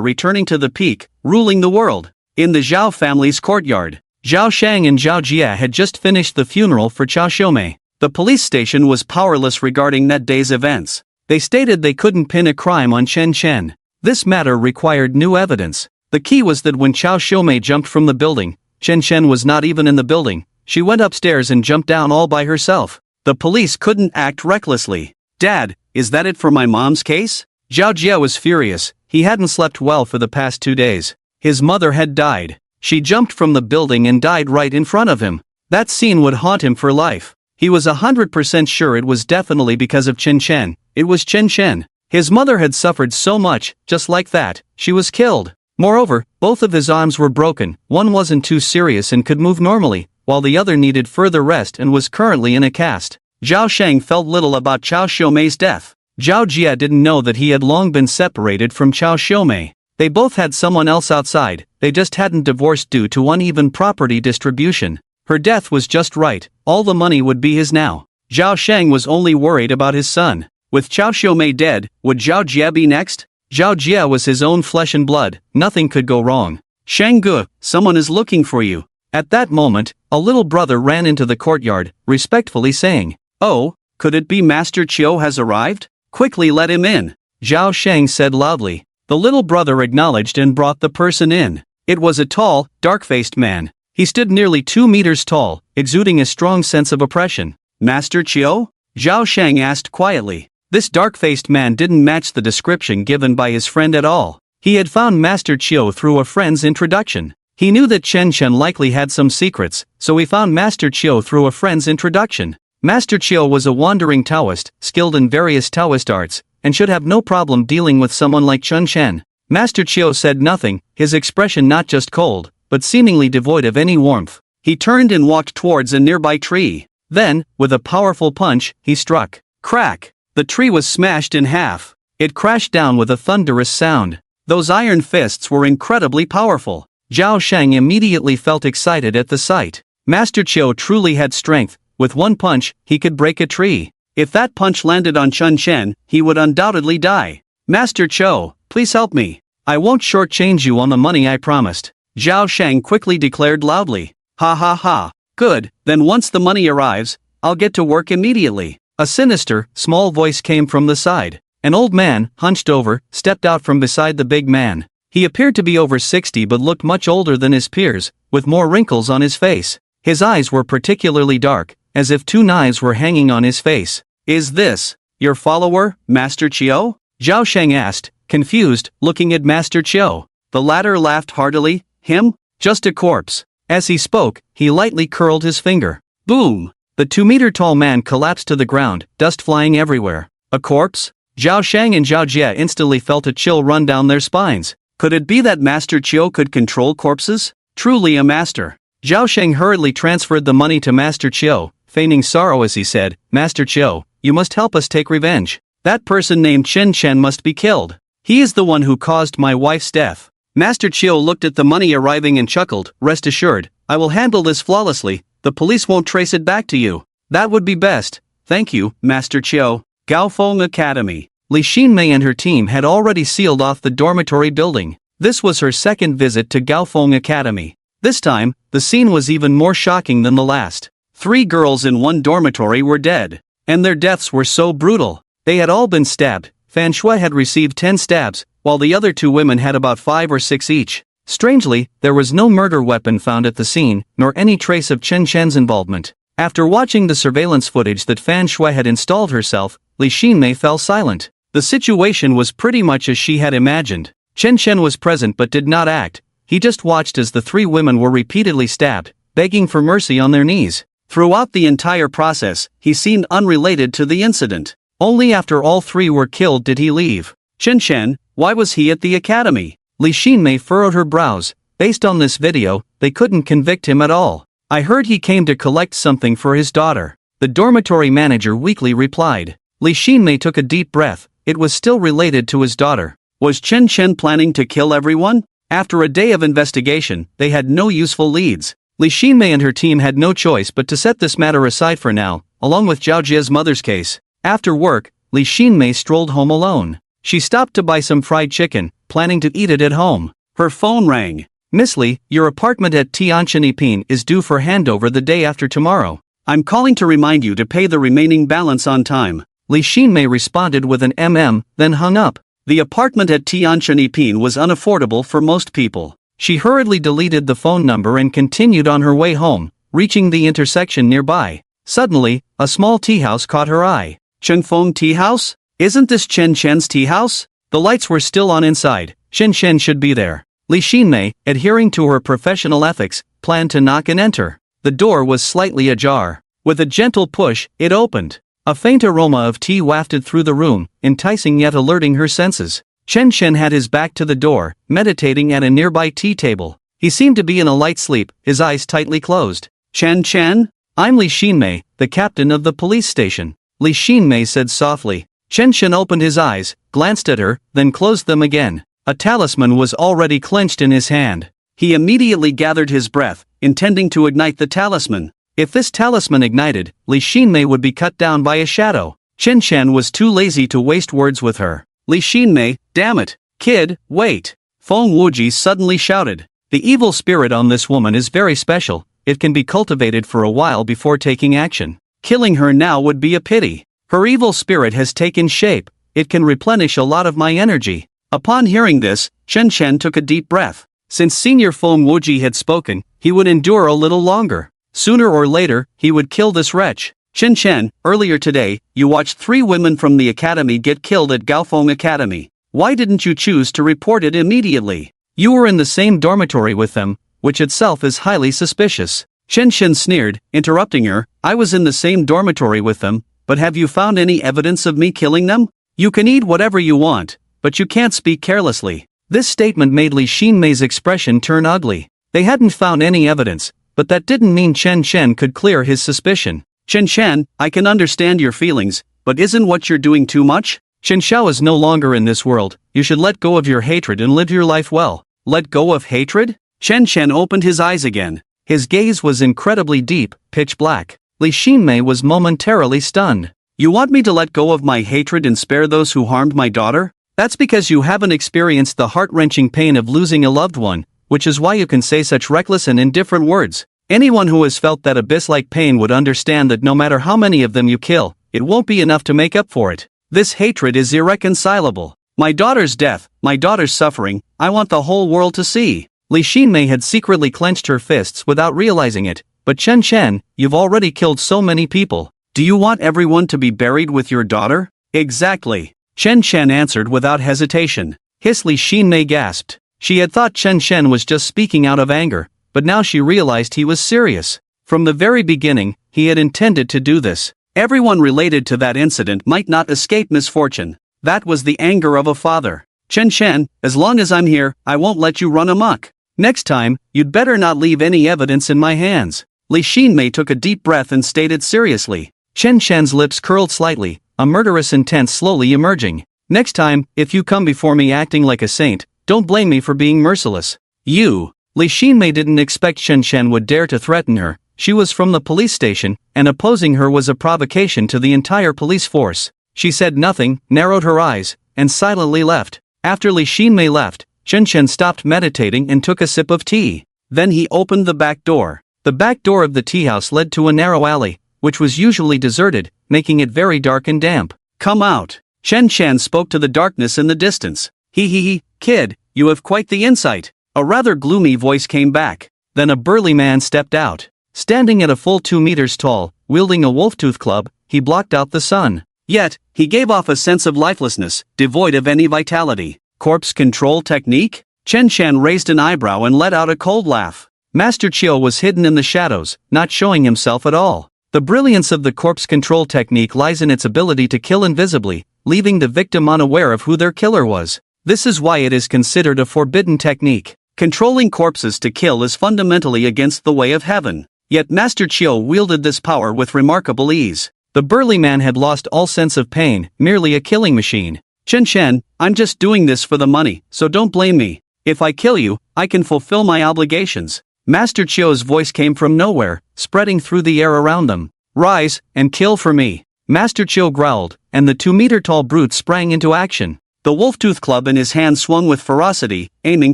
returning to the peak, ruling the world. In the Zhao family's courtyard, Zhao Shang and Zhao Jie had just finished the funeral for Chao Xiumei. The police station was powerless regarding that day's events. They stated they couldn't pin a crime on Chen Chen. This matter required new evidence. The key was that when Chao Xiumei jumped from the building, Chen Chen was not even in the building. She went upstairs and jumped down all by herself. The police couldn't act recklessly. Dad, is that it for my mom's case? Zhao Jie was furious. He hadn't slept well for the past 2 days. His mother had died. She jumped from the building and died right in front of him. That scene would haunt him for life. He was 100% sure it was definitely because of Chen Chen. It was Chen Chen. His mother had suffered so much, just like that, she was killed. Moreover, both of his arms were broken. One wasn't too serious and could move normally, while the other needed further rest and was currently in a cast. Zhao Shang felt little about Chao Xiumei's death. Zhao Jie didn't know that he had long been separated from Chao Xiumei. They both had someone else outside, they just hadn't divorced due to uneven property distribution. Her death was just right, all the money would be his now. Zhao Shang was only worried about his son. With Chao Xiumei dead, would Zhao Jie be next? Zhao Jie was his own flesh and blood, nothing could go wrong. Shang Gu, someone is looking for you. At that moment, a little brother ran into the courtyard, respectfully saying, "Oh, could it be Master Qiu has arrived? Quickly let him in." Zhao Shang said loudly. The little brother acknowledged and brought the person in. It was a tall, dark-faced man. He stood nearly 2 meters tall, exuding a strong sense of oppression. "Master Qiu?" Zhao Shang asked quietly. This dark-faced man didn't match the description given by his friend at all. He had found Master Chiu through a friend's introduction. He knew that Chen Chen likely had some secrets, so he found Master Chiu through a friend's introduction. Master Chiu was a wandering Taoist, skilled in various Taoist arts, and should have no problem dealing with someone like Chen Chen. Master Chiu said nothing, his expression not just cold, but seemingly devoid of any warmth. He turned and walked towards a nearby tree. Then, with a powerful punch, he struck. Crack! The tree was smashed in half. It crashed down with a thunderous sound. Those iron fists were incredibly powerful. Zhao Sheng immediately felt excited at the sight. Master Chiu truly had strength. With one punch, he could break a tree. If that punch landed on Chen Chen, he would undoubtedly die. Master Chiu, please help me. I won't shortchange you on the money I promised. Zhao Sheng quickly declared loudly. Ha ha ha. Good, then once the money arrives, I'll get to work immediately. A sinister, small voice came from the side. An old man, hunched over, stepped out from beside the big man. He appeared to be over 60 but looked much older than his peers, with more wrinkles on his face. His eyes were particularly dark, as if two knives were hanging on his face. Is this your follower, Master Chiu? Zhao Sheng asked, confused, looking at Master Chiu. The latter laughed heartily. Him? Just a corpse. As he spoke, he lightly curled his finger. Boom! The 2-meter-tall man collapsed to the ground, dust flying everywhere. A corpse? Zhao Sheng and Zhao Jie instantly felt a chill run down their spines. Could it be that Master Chiu could control corpses? Truly a master. Zhao Sheng hurriedly transferred the money to Master Chiu, feigning sorrow as he said, Master Chiu, you must help us take revenge. That person named Chen Chen must be killed. He is the one who caused my wife's death. Master Chiu looked at the money arriving and chuckled, rest assured, I will handle this flawlessly, the police won't trace it back to you. That would be best. Thank you, Master Chiu. Gaofeng Academy. Li Xinmei and her team had already sealed off the dormitory building. This was her second visit to Gaofeng Academy. This time, the scene was even more shocking than the last. 3 girls in one dormitory were dead. And their deaths were so brutal. They had all been stabbed. Fan Shui had received 10 stabs, while the other 2 women had about 5 or 6 each. Strangely, there was no murder weapon found at the scene, nor any trace of Chen Chen's involvement. After watching the surveillance footage that Fan Shui had installed herself, Li Xinmei fell silent. The situation was pretty much as she had imagined. Chen Chen was present but did not act. He just watched as the 3 women were repeatedly stabbed, begging for mercy on their knees. Throughout the entire process, he seemed unrelated to the incident. Only after all 3 were killed did he leave. Chen Chen, why was he at the academy? Li Xinmei furrowed her brows. Based on this video, they couldn't convict him at all. I heard he came to collect something for his daughter. The dormitory manager weakly replied. Li Xinmei took a deep breath. It was still related to his daughter. Was Chen Chen planning to kill everyone? After a day of investigation, they had no useful leads. Li Xinmei and her team had no choice but to set this matter aside for now, along with Zhao Jie's mother's case. After work, Li Xinmei strolled home alone. She stopped to buy some fried chicken, planning to eat it at home. Her phone rang. Miss Li, your apartment at Tianjin is due for handover the day after tomorrow. I'm calling to remind you to pay the remaining balance on time. Li Xinmei responded with an then hung up. The apartment at Tianjin was unaffordable for most people. She hurriedly deleted the phone number and continued on her way home, reaching the intersection nearby. Suddenly, a small tea house caught her eye. Chenfeng Tea House? Isn't this Chen Chen's tea house? The lights were still on inside. Chen Chen should be there. Li Xinmei, adhering to her professional ethics, planned to knock and enter. The door was slightly ajar. With a gentle push, it opened. A faint aroma of tea wafted through the room, enticing yet alerting her senses. Chen Chen had his back to the door, meditating at a nearby tea table. He seemed to be in a light sleep, his eyes tightly closed. Chen Chen? I'm Li Xinmei, the captain of the police station. Li Xinmei said softly. Chen Chen opened his eyes, glanced at her, then closed them again. A talisman was already clenched in his hand. He immediately gathered his breath, intending to ignite the talisman. If this talisman ignited, Li Xinmei would be cut down by a shadow. Chen Chen was too lazy to waste words with her. Li Xinmei, damn it, kid, wait. Feng Wuji suddenly shouted. The evil spirit on this woman is very special. It can be cultivated for a while before taking action. Killing her now would be a pity. Her evil spirit has taken shape. It can replenish a lot of my energy. Upon hearing this, Chen Chen took a deep breath. Since Senior Feng Wuji had spoken, he would endure a little longer. Sooner or later, he would kill this wretch. Chen Chen, earlier today, you watched 3 women from the academy get killed at Gaofeng Academy. Why didn't you choose to report it immediately? You were in the same dormitory with them, which itself is highly suspicious. Chen Chen sneered, interrupting her. I was in the same dormitory with them, but have you found any evidence of me killing them? You can eat whatever you want, but you can't speak carelessly. This statement made Li Xinmei's expression turn ugly. They hadn't found any evidence, but that didn't mean Chen Chen could clear his suspicion. Chen Chen, I can understand your feelings, but isn't what you're doing too much? Chen Xiao is no longer in this world. You should let go of your hatred and live your life well. Let go of hatred? Chen Chen opened his eyes again. His gaze was incredibly deep, pitch black. Li Xinmei was momentarily stunned. You want me to let go of my hatred and spare those who harmed my daughter? That's because you haven't experienced the heart-wrenching pain of losing a loved one, which is why you can say such reckless and indifferent words. Anyone who has felt that abyss-like pain would understand that no matter how many of them you kill, it won't be enough to make up for it. This hatred is irreconcilable. My daughter's death, my daughter's suffering, I want the whole world to see. Li Xinmei had secretly clenched her fists without realizing it. But Chen Chen, you've already killed so many people. Do you want everyone to be buried with your daughter? Exactly. Chen Chen answered without hesitation. Hiss. Li Xinmei gasped. She had thought Chen Chen was just speaking out of anger, but now she realized he was serious. From the very beginning, he had intended to do this. Everyone related to that incident might not escape misfortune. That was the anger of a father. Chen Chen, as long as I'm here, I won't let you run amok. Next time, you'd better not leave any evidence in my hands. Li Xinmei took a deep breath and stated seriously. Chen Chen's lips curled slightly, a murderous intent slowly emerging. Next time, if you come before me acting like a saint, don't blame me for being merciless. You. Li Xinmei didn't expect Chen Chen would dare to threaten her. She was from the police station, and opposing her was a provocation to the entire police force. She said nothing, narrowed her eyes, and silently left. After Li Xinmei left, Chen Chen stopped meditating and took a sip of tea. Then he opened the back door. The back door of the tea house led to a narrow alley, which was usually deserted, making it very dark and damp. Come out. Chen Chen spoke to the darkness in the distance. He, kid, you have quite the insight. A rather gloomy voice came back. Then a burly man stepped out. Standing at a full 2 meters tall, wielding a wolf-tooth club, he blocked out the sun. Yet, he gave off a sense of lifelessness, devoid of any vitality. Corpse control technique? Chen Chen raised an eyebrow and let out a cold laugh. Master Chiu was hidden in the shadows, not showing himself at all. The brilliance of the corpse control technique lies in its ability to kill invisibly, leaving the victim unaware of who their killer was. This is why it is considered a forbidden technique. Controlling corpses to kill is fundamentally against the way of heaven. Yet Master Chiu wielded this power with remarkable ease. The burly man had lost all sense of pain, merely a killing machine. Chen Chen, I'm just doing this for the money, so don't blame me. If I kill you, I can fulfill my obligations. Master Chiu's voice came from nowhere, spreading through the air around them. Rise, and kill for me. Master Chiu growled, and the 2-meter-tall brute sprang into action. The wolf-tooth club in his hand swung with ferocity, aiming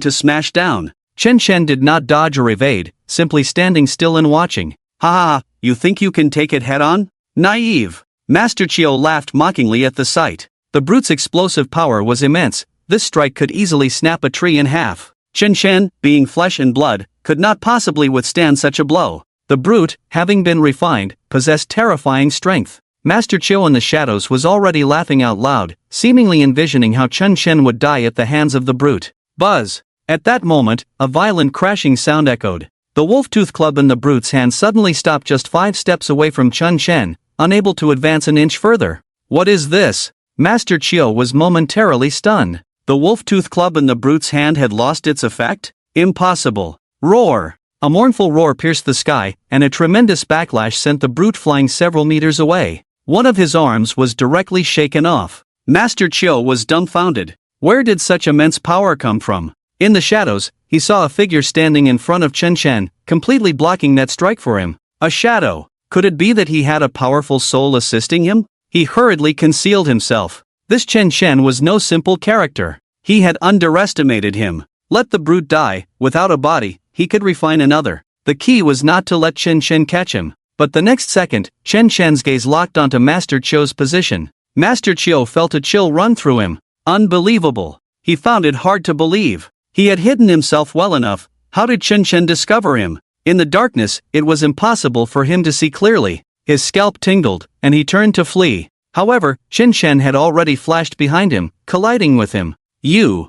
to smash down. Chen Chen did not dodge or evade, simply standing still and watching. Ha ha, you think you can take it head-on? Naive. Master Chiu laughed mockingly at the sight. The brute's explosive power was immense. This strike could easily snap a tree in half. Chen Chen, being flesh and blood, could not possibly withstand such a blow. The brute, having been refined, possessed terrifying strength. Master Chiu in the shadows was already laughing out loud, seemingly envisioning how Chen Chen would die at the hands of the brute. Buzz! At that moment, a violent crashing sound echoed. The wolf-tooth club in the brute's hand suddenly stopped just 5 steps away from Chen Chen, unable to advance an inch further. What is this? Master Chiu was momentarily stunned. The wolf-tooth club in the brute's hand had lost its effect? Impossible. Roar! A mournful roar pierced the sky, and a tremendous backlash sent the brute flying several meters away. One of his arms was directly shaken off. Master Chiu was dumbfounded. Where did such immense power come from? In the shadows, he saw a figure standing in front of Chen Chen, completely blocking that strike for him. A shadow. Could it be that he had a powerful soul assisting him? He hurriedly concealed himself. This Chen Chen was no simple character. He had underestimated him. Let the brute die. Without a body, he could refine another. The key was not to let Chen Chen catch him. But the next second, Chen Chen's gaze locked onto Master Chiu's position. Master Chiu felt a chill run through him. Unbelievable. He found it hard to believe. He had hidden himself well enough. How did Chen Chen discover him? In the darkness, it was impossible for him to see clearly. His scalp tingled, and he turned to flee. However, Chen Chen had already flashed behind him, colliding with him. You.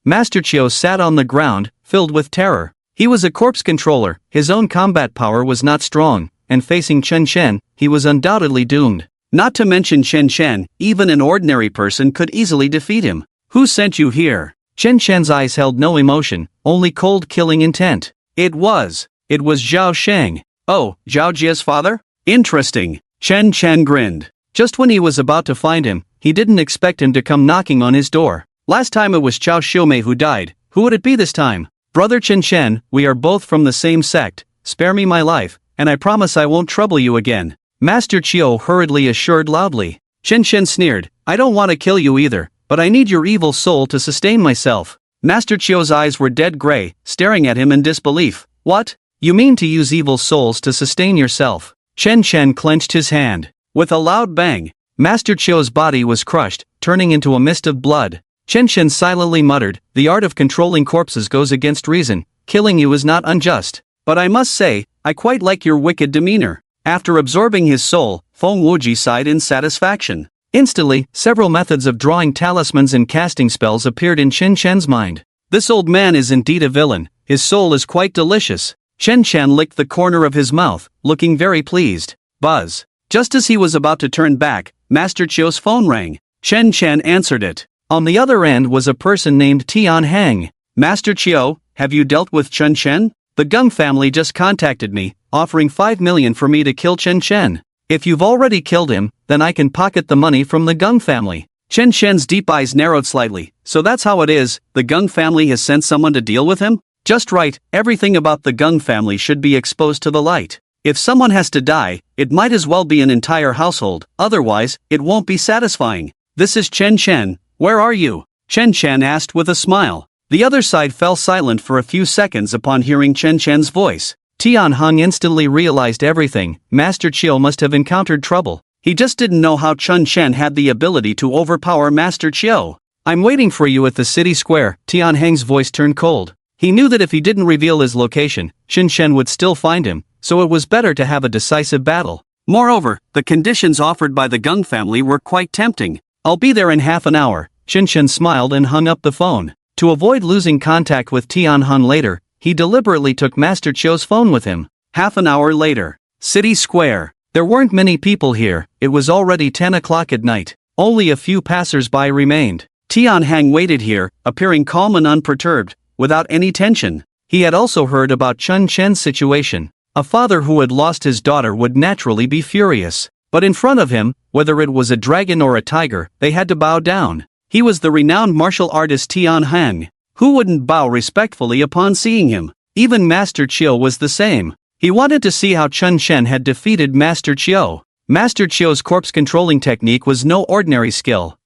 Master Chiu sat on the ground, filled with terror. He was a corpse controller, his own combat power was not strong, and facing Chen Chen, he was undoubtedly doomed. Not to mention Chen Chen, even an ordinary person could easily defeat him. Who sent you here? Chen Chen's eyes held no emotion, only cold killing intent. It was Zhao Sheng. Oh, Zhao Jie's father? Interesting. Chen Chen grinned. Just when he was about to find him, he didn't expect him to come knocking on his door. Last time it was Chao Xiumei who died, who would it be this time? Brother Chen Chen, we are both from the same sect, spare me my life, and I promise I won't trouble you again. Master Chiu hurriedly assured loudly. Chen Chen sneered, I don't want to kill you either, but I need your evil soul to sustain myself. Master Chiu's eyes were dead gray, staring at him in disbelief. What? You mean to use evil souls to sustain yourself? Chen Chen clenched his hand. With a loud bang, Master Chiu's body was crushed, turning into a mist of blood. Chen Chen silently muttered, the art of controlling corpses goes against reason, killing you is not unjust. But I must say, I quite like your wicked demeanor. After absorbing his soul, Feng Wuji sighed in satisfaction. Instantly, several methods of drawing talismans and casting spells appeared in Chen Chen's mind. This old man is indeed a villain, his soul is quite delicious. Chen Chen licked the corner of his mouth, looking very pleased. Buzz. Just as he was about to turn back, Master Chiu's phone rang. Chen Chen answered it. On the other end was a person named Tian Hang. Master Chiu, have you dealt with Chen Chen? The Gung family just contacted me, offering 5 million for me to kill Chen Chen. If you've already killed him, then I can pocket the money from the Gung family. Chen Chen's deep eyes narrowed slightly. So that's how it is, the Gung family has sent someone to deal with him? Just right, everything about the Gung family should be exposed to the light. If someone has to die, it might as well be an entire household, otherwise, it won't be satisfying. This is Chen Chen. Where are you? Chen Chen asked with a smile. The other side fell silent for a few seconds upon hearing Chen Chen's voice. Tian Hung instantly realized everything. Master Chiu must have encountered trouble. He just didn't know how Chen Chen had the ability to overpower Master Chiu. I'm waiting for you at the city square. Tian Hang's voice turned cold. He knew that if he didn't reveal his location, Chen Chen would still find him, so it was better to have a decisive battle. Moreover, the conditions offered by the Gung family were quite tempting. I'll be there in half an hour. Chen Chen smiled and hung up the phone. To avoid losing contact with Tian Han later, he deliberately took Master Chiu's phone with him. Half an hour later. City Square. There weren't many people here, it was already 10 o'clock at night. Only a few passers-by remained. Tian Hang waited here, appearing calm and unperturbed, without any tension. He had also heard about Chen Chen's situation. A father who had lost his daughter would naturally be furious. But in front of him, whether it was a dragon or a tiger, they had to bow down. He was the renowned martial artist Tian Hang. Who wouldn't bow respectfully upon seeing him? Even Master Chiu was the same. He wanted to see how Chen Chen had defeated Master Chiu. Master Chiu's corpse controlling technique was no ordinary skill.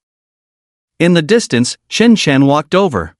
In the distance, Chen Chen walked over.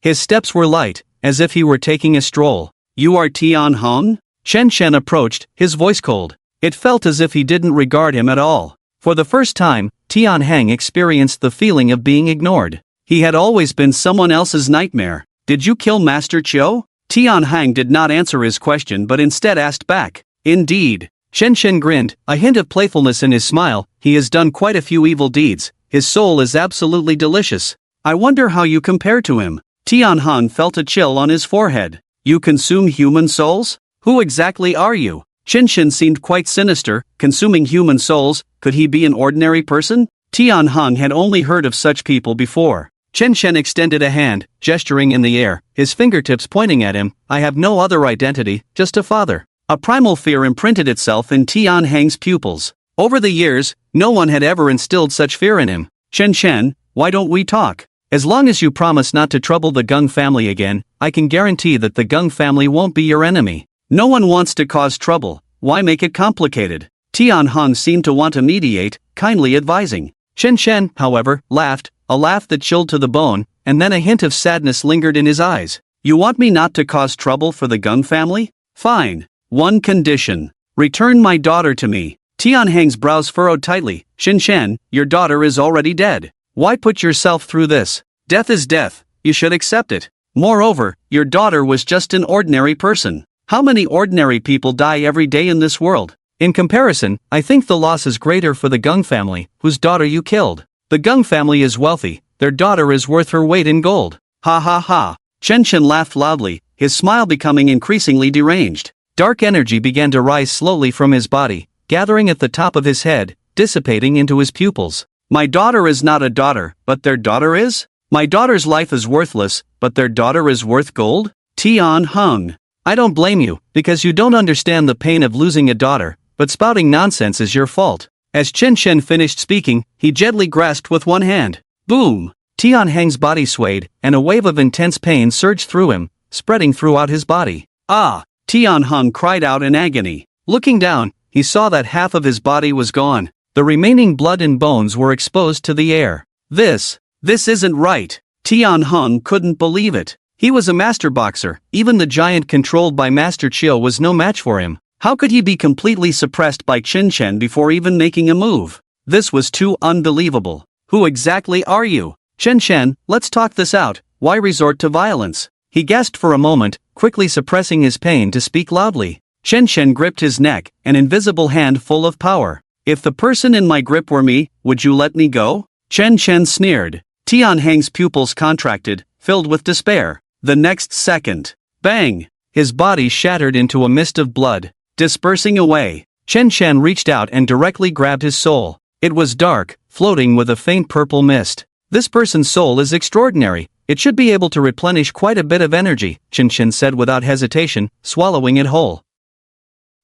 His steps were light, as if he were taking a stroll. You are Tian Hang? Chen Chen approached, his voice cold. It felt as if he didn't regard him at all. For the first time, Tian Hang experienced the feeling of being ignored. He had always been someone else's nightmare. Did you kill Master Chiu? Tian Hang did not answer his question but instead asked back. Indeed. Chen Chen grinned, a hint of playfulness in his smile. He has done quite a few evil deeds. His soul is absolutely delicious. I wonder how you compare to him. Tian Hang felt a chill on his forehead. You consume human souls? Who exactly are you? Chen Chen seemed quite sinister, consuming human souls. Could he be an ordinary person? Tian Hang had only heard of such people before. Chen Chen extended a hand, gesturing in the air, his fingertips pointing at him. I have no other identity, just a father. A primal fear imprinted itself in Tian Hang's pupils. Over the years, no one had ever instilled such fear in him. Chen Chen, why don't we talk? As long as you promise not to trouble the Gung family again, I can guarantee that the Gung family won't be your enemy. No one wants to cause trouble, why make it complicated? Tian Hang seemed to want to mediate, kindly advising. Chen Chen, however, laughed, a laugh that chilled to the bone, and then a hint of sadness lingered in his eyes. You want me not to cause trouble for the Gung family? Fine. One condition. Return my daughter to me. Tian Hang's brows furrowed tightly. Chen Chen, your daughter is already dead. Why put yourself through this? Death is death, you should accept it. Moreover, your daughter was just an ordinary person. How many ordinary people die every day in this world? In comparison, I think the loss is greater for the Gung family, whose daughter you killed. The Gung family is wealthy, their daughter is worth her weight in gold. Ha ha ha. Chen Chen laughed loudly, his smile becoming increasingly deranged. Dark energy began to rise slowly from his body, gathering at the top of his head, dissipating into his pupils. My daughter is not a daughter, but their daughter is? My daughter's life is worthless, but their daughter is worth gold? Tian Hung. I don't blame you, because you don't understand the pain of losing a daughter, but spouting nonsense is your fault. As Chen Chen finished speaking, he gently grasped with one hand. Boom! Tian Hang's body swayed, and a wave of intense pain surged through him, spreading throughout his body. Ah! Tian Hung cried out in agony. Looking down, he saw that half of his body was gone. The remaining blood and bones were exposed to the air. This isn't right. Tian Hung couldn't believe it. He was a master boxer, even the giant controlled by Master Chiu was no match for him. How could he be completely suppressed by Chen Chen before even making a move? This was too unbelievable. Who exactly are you? Chen Chen, let's talk this out, why resort to violence? He gasped for a moment, quickly suppressing his pain to speak loudly. Chen Chen gripped his neck, an invisible hand full of power. If the person in my grip were me, would you let me go? Chen Chen sneered. Tian Hang's pupils contracted, filled with despair. The next second, bang! His body shattered into a mist of blood, dispersing away. Chen Chen reached out and directly grabbed his soul. It was dark, floating with a faint purple mist. This person's soul is extraordinary. It should be able to replenish quite a bit of energy, Chen Chen said without hesitation, swallowing it whole.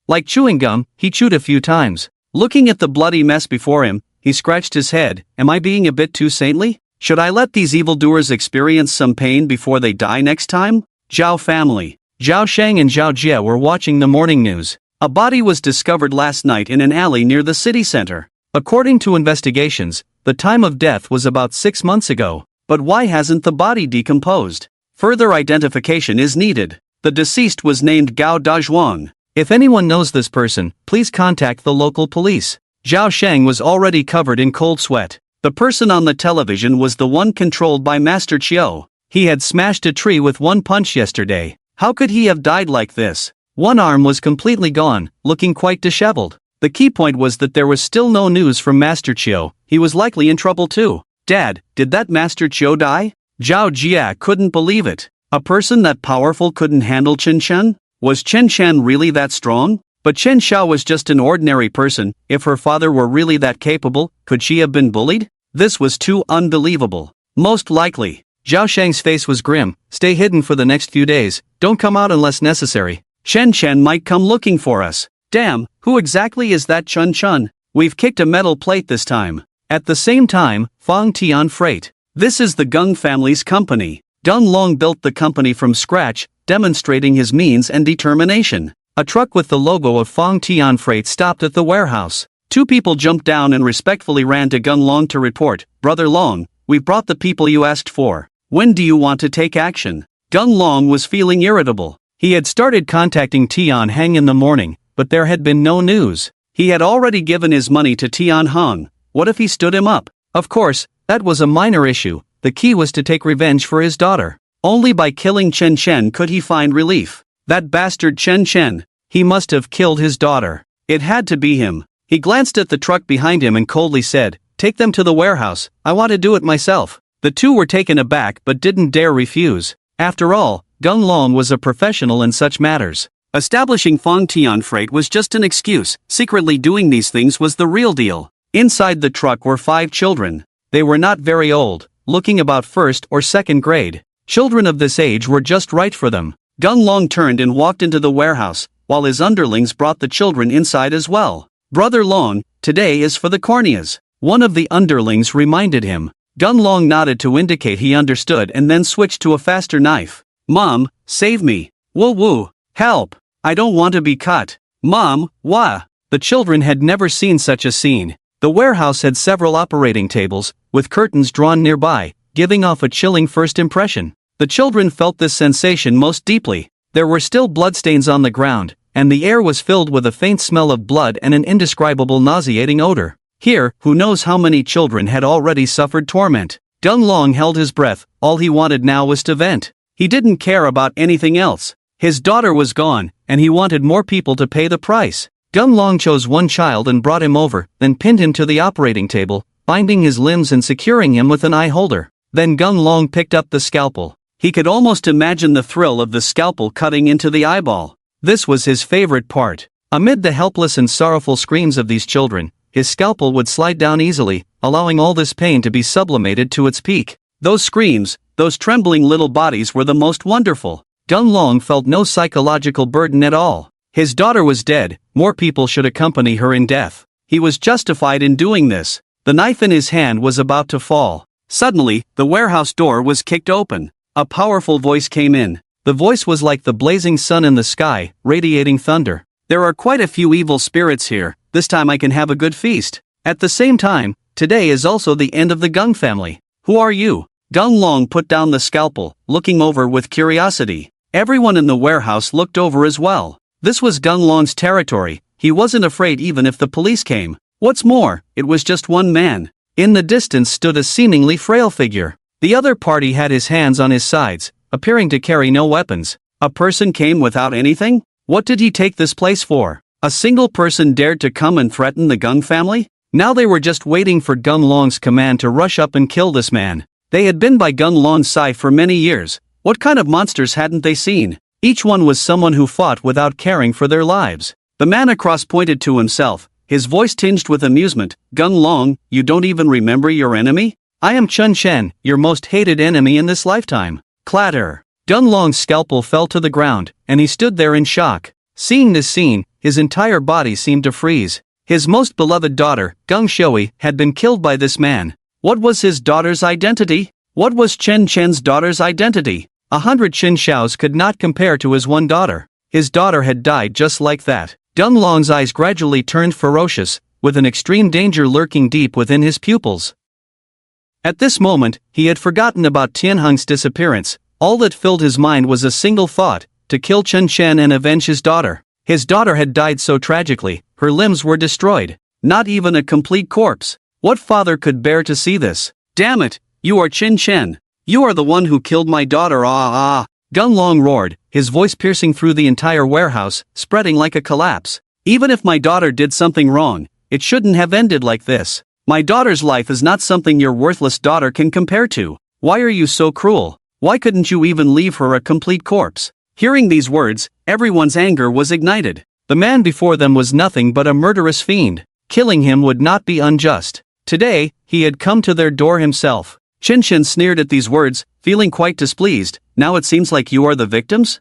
Like chewing gum, he chewed a few times. Looking at the bloody mess before him, he scratched his head. Am I being a bit too saintly? Should I let these evildoers experience some pain before they die next time? Zhao family. Zhao Shang and Zhao Jie were watching the morning news. A body was discovered last night in an alley near the city center. According to investigations, the time of death was about 6 months ago. But why hasn't the body decomposed? Further identification is needed. The deceased was named Gao Dazhuang. If anyone knows this person, please contact the local police. Zhao Shang was already covered in cold sweat. The person on the television was the one controlled by Master Chiu. He had smashed a tree with one punch yesterday. How could he have died like this? One arm was completely gone, looking quite disheveled. The key point was that there was still no news from Master Chiu. He was likely in trouble too. Dad, did that Master Chiu die? Zhao Jia couldn't believe it. A person that powerful couldn't handle Chen Chen? Was Chen Chen really that strong? But Chen Xiao was just an ordinary person. If her father were really that capable, could she have been bullied? This was too unbelievable. Most likely. Zhao Shang's face was grim. Stay hidden for the next few days. Don't come out unless necessary. Chen Chen might come looking for us. Damn, who exactly is that Chen Chen? We've kicked a metal plate this time. At the same time, Fang Tian Freight. This is the Gung family's company. Dun Long built the company from scratch, demonstrating his means and determination. A truck with the logo of Fang Tian Freight stopped at the warehouse. Two people jumped down and respectfully ran to Gung Long to report, Brother Long, we've brought the people you asked for. When do you want to take action? Gung Long was feeling irritable. He had started contacting Tian Hang in the morning, but there had been no news. He had already given his money to Tian Hang. What if he stood him up? Of course, that was a minor issue. The key was to take revenge for his daughter. Only by killing Chen Chen could he find relief. That bastard Chen Chen. He must have killed his daughter. It had to be him. He glanced at the truck behind him and coldly said, "Take them to the warehouse, I want to do it myself." The two were taken aback but didn't dare refuse. After all, Gung Long was a professional in such matters. Establishing Fang Tian Freight was just an excuse. Secretly doing these things was the real deal. Inside the truck were 5 children. They were not very old, looking about 1st or 2nd grade. Children of this age were just right for them. Gung Long turned and walked into the warehouse, while his underlings brought the children inside as well. Brother Long, today is for the corneas. One of the underlings reminded him. Gung Long nodded to indicate he understood and then switched to a faster knife. Mom, save me. Woo woo, help. I don't want to be cut. Mom, wah. The children had never seen such a scene. The warehouse had several operating tables, with curtains drawn nearby, giving off a chilling first impression. The children felt this sensation most deeply. There were still bloodstains on the ground, and the air was filled with a faint smell of blood and an indescribable nauseating odor. Here, who knows how many children had already suffered torment. Gung Long held his breath. All he wanted now was to vent. He didn't care about anything else. His daughter was gone, and he wanted more people to pay the price. Gung Long chose one child and brought him over, then pinned him to the operating table, binding his limbs and securing him with an eye holder. Then Gung Long picked up the scalpel. He could almost imagine the thrill of the scalpel cutting into the eyeball. This was his favorite part. Amid the helpless and sorrowful screams of these children, his scalpel would slide down easily, allowing all this pain to be sublimated to its peak. Those screams, those trembling little bodies were the most wonderful. Gung Long felt no psychological burden at all. His daughter was dead, more people should accompany her in death. He was justified in doing this. The knife in his hand was about to fall. Suddenly, the warehouse door was kicked open. A powerful voice came in. The voice was like the blazing sun in the sky, radiating thunder. There are quite a few evil spirits here, this time I can have a good feast. At the same time, today is also the end of the Gung family. Who are you? Gung Long put down the scalpel, looking over with curiosity. Everyone in the warehouse looked over as well. This was Gung Long's territory. He wasn't afraid even if the police came. What's more, it was just one man. In the distance stood a seemingly frail figure. The other party had his hands on his sides, appearing to carry no weapons. A person came without anything? What did he take this place for? A single person dared to come and threaten the Gung family? Now they were just waiting for Gung Long's command to rush up and kill this man. They had been by Gung Long's side for many years. What kind of monsters hadn't they seen? Each one was someone who fought without caring for their lives. The man across pointed to himself, his voice tinged with amusement. Gung Long, you don't even remember your enemy? I am Chun Shen, your most hated enemy in this lifetime. Clatter. Gung Long's scalpel fell to the ground, and he stood there in shock. Seeing this scene, his entire body seemed to freeze. His most beloved daughter, Gung Shui, had been killed by this man. What was his daughter's identity? What was Chen Chen's daughter's identity? 100 Qin Shaos could not compare to his one daughter. His daughter had died just like that. Gung Long's eyes gradually turned ferocious, with an extreme danger lurking deep within his pupils. At this moment, he had forgotten about Tianheng's disappearance. All that filled his mind was a single thought, to kill Chen Chen and avenge his daughter. His daughter had died so tragically, her limbs were destroyed. Not even a complete corpse. What father could bear to see this? Damn it, you are Chen Chen. You are the one who killed my daughter. Gung Long roared, his voice piercing through the entire warehouse, spreading like a collapse. Even if my daughter did something wrong, it shouldn't have ended like this. My daughter's life is not something your worthless daughter can compare to. Why are you so cruel? Why couldn't you even leave her a complete corpse? Hearing these words, everyone's anger was ignited. The man before them was nothing but a murderous fiend. Killing him would not be unjust. Today, he had come to their door himself. Chen Chen sneered at these words, feeling quite displeased. Now it seems like you are the victims?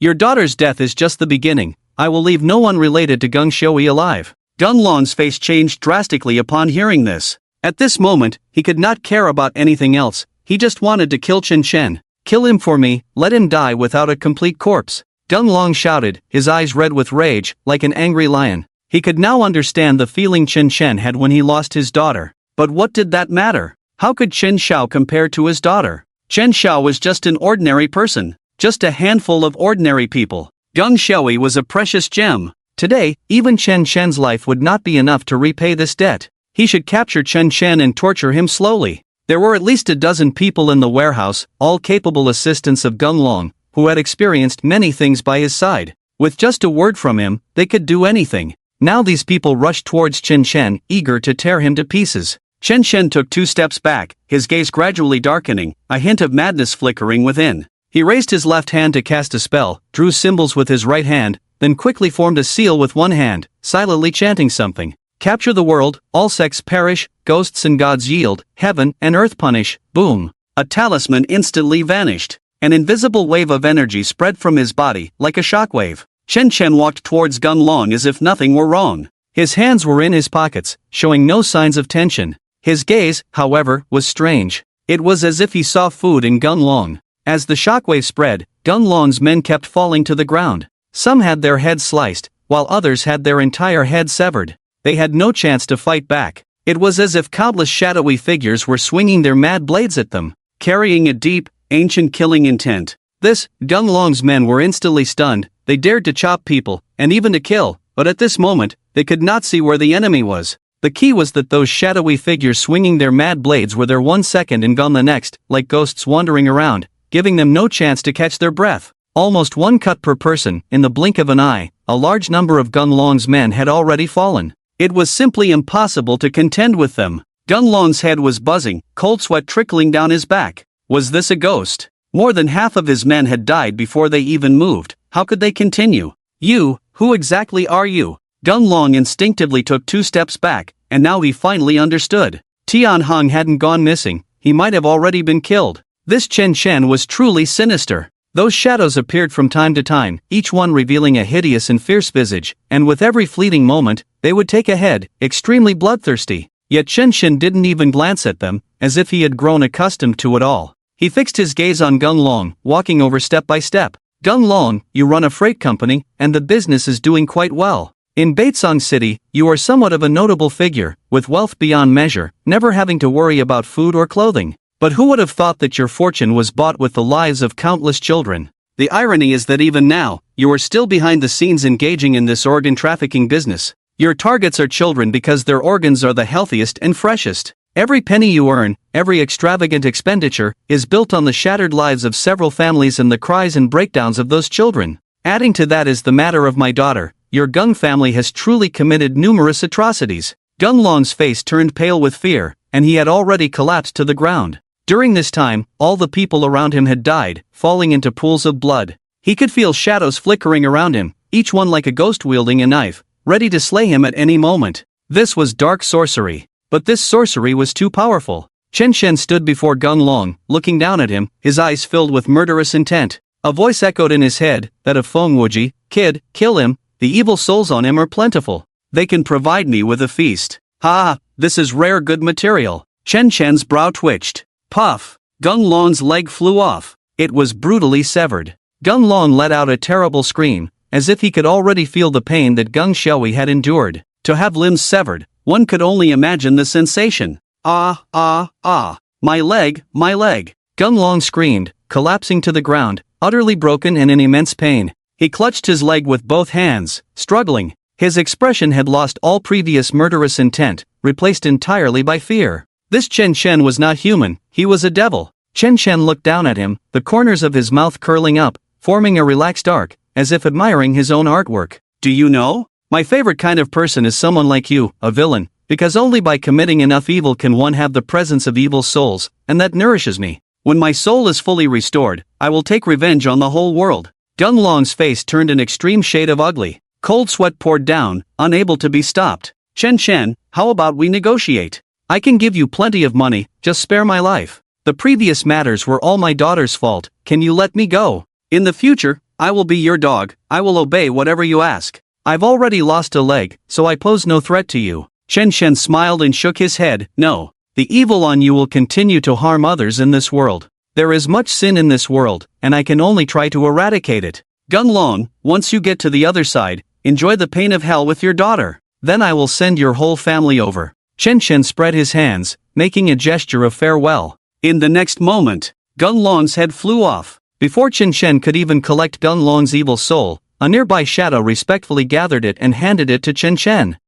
Your daughter's death is just the beginning. I will leave no one related to Gung Shui alive. Gung Long's face changed drastically upon hearing this. At this moment, he could not care about anything else. He just wanted to kill Chen Chen. Kill him for me, let him die without a complete corpse. Gung Long shouted, his eyes red with rage, like an angry lion. He could now understand the feeling Chen Chen had when he lost his daughter. But what did that matter? How could Chen Xiao compare to his daughter? Chen Xiao was just an ordinary person. Just a handful of ordinary people. Gung Shui was a precious gem. Today, even Chen Chen's life would not be enough to repay this debt. He should capture Chen Chen and torture him slowly. There were at least a dozen people in the warehouse, all capable assistants of Gung Long, who had experienced many things by his side. With just a word from him, they could do anything. Now these people rushed towards Chen Chen, eager to tear him to pieces. Chen Chen took 2 steps back, his gaze gradually darkening, a hint of madness flickering within. He raised his left hand to cast a spell, drew symbols with his right hand, then quickly formed a seal with one hand, silently chanting something. Capture the world, all sects perish, ghosts and gods yield, heaven and earth punish, boom. A talisman instantly vanished. An invisible wave of energy spread from his body, like a shockwave. Chen Chen walked towards Gung Long as if nothing were wrong. His hands were in his pockets, showing no signs of tension. His gaze, however, was strange. It was as if he saw food in Gung Long. As the shockwave spread, Gung Long's men kept falling to the ground. Some had their heads sliced, while others had their entire head severed. They had no chance to fight back. It was as if countless shadowy figures were swinging their mad blades at them, carrying a deep, ancient killing intent. Gung Long's men were instantly stunned. They dared to chop people, and even to kill, but at this moment, they could not see where the enemy was. The key was that those shadowy figures swinging their mad blades were there 1 second and gone the next, like ghosts wandering around, giving them no chance to catch their breath. Almost one cut per person. In the blink of an eye, a large number of Gunlong's men had already fallen. It was simply impossible to contend with them. Gunlong's head was buzzing, cold sweat trickling down his back. Was this a ghost? More than half of his men had died before they even moved. How could they continue? You, who exactly are you? Gunlong instinctively took 2 steps back, and now he finally understood. Tianhong hadn't gone missing, he might have already been killed. This Chen Shen was truly sinister. Those shadows appeared from time to time, each one revealing a hideous and fierce visage, and with every fleeting moment, they would take a head, extremely bloodthirsty. Yet Chen Shen didn't even glance at them, as if he had grown accustomed to it all. He fixed his gaze on Gunlong, walking over step by step. Gunlong, you run a freight company, and the business is doing quite well. In Baitsong City, you are somewhat of a notable figure, with wealth beyond measure, never having to worry about food or clothing. But who would have thought that your fortune was bought with the lives of countless children? The irony is that even now, you are still behind the scenes engaging in this organ trafficking business. Your targets are children because their organs are the healthiest and freshest. Every penny you earn, every extravagant expenditure, is built on the shattered lives of several families and the cries and breakdowns of those children. Adding to that is the matter of my daughter. Your Gung family has truly committed numerous atrocities. Gunlong's face turned pale with fear, and he had already collapsed to the ground. During this time, all the people around him had died, falling into pools of blood. He could feel shadows flickering around him, each one like a ghost wielding a knife, ready to slay him at any moment. This was dark sorcery. But this sorcery was too powerful. Chen Shen stood before Gunlong, looking down at him, his eyes filled with murderous intent. A voice echoed in his head, that of Feng Wuji. Kid, kill him, the evil souls on him are plentiful. They can provide me with a feast. Ha, this is rare good material. Chen Shen's brow twitched. Puff! Gunlong's leg flew off. It was brutally severed. Gunlong let out a terrible scream, as if he could already feel the pain that Gung Xiaohui had endured. To have limbs severed, one could only imagine the sensation. Ah, ah, ah, my leg, my leg. Gunlong screamed, collapsing to the ground, utterly broken and in immense pain. He clutched his leg with both hands, struggling. His expression had lost all previous murderous intent, replaced entirely by fear. This Chen Shen was not human, he was a devil. Chen Shen looked down at him, the corners of his mouth curling up, forming a relaxed arc, as if admiring his own artwork. Do you know? My favorite kind of person is someone like you, a villain, because only by committing enough evil can one have the presence of evil souls, and that nourishes me. When my soul is fully restored, I will take revenge on the whole world. Gunlong's face turned an extreme shade of ugly. Cold sweat poured down, unable to be stopped. Chen Shen, how about we negotiate? I can give you plenty of money, just spare my life. The previous matters were all my daughter's fault, can you let me go? In the future, I will be your dog, I will obey whatever you ask. I've already lost a leg, so I pose no threat to you. Chen Shen smiled and shook his head. No. The evil on you will continue to harm others in this world. There is much sin in this world, and I can only try to eradicate it. Gunlong, once you get to the other side, enjoy the pain of hell with your daughter. Then I will send your whole family over. Chen Shen spread his hands, making a gesture of farewell. In the next moment, Gunlong's head flew off. Before Chen Shen could even collect Gunlong's evil soul, a nearby shadow respectfully gathered it and handed it to Chen Shen.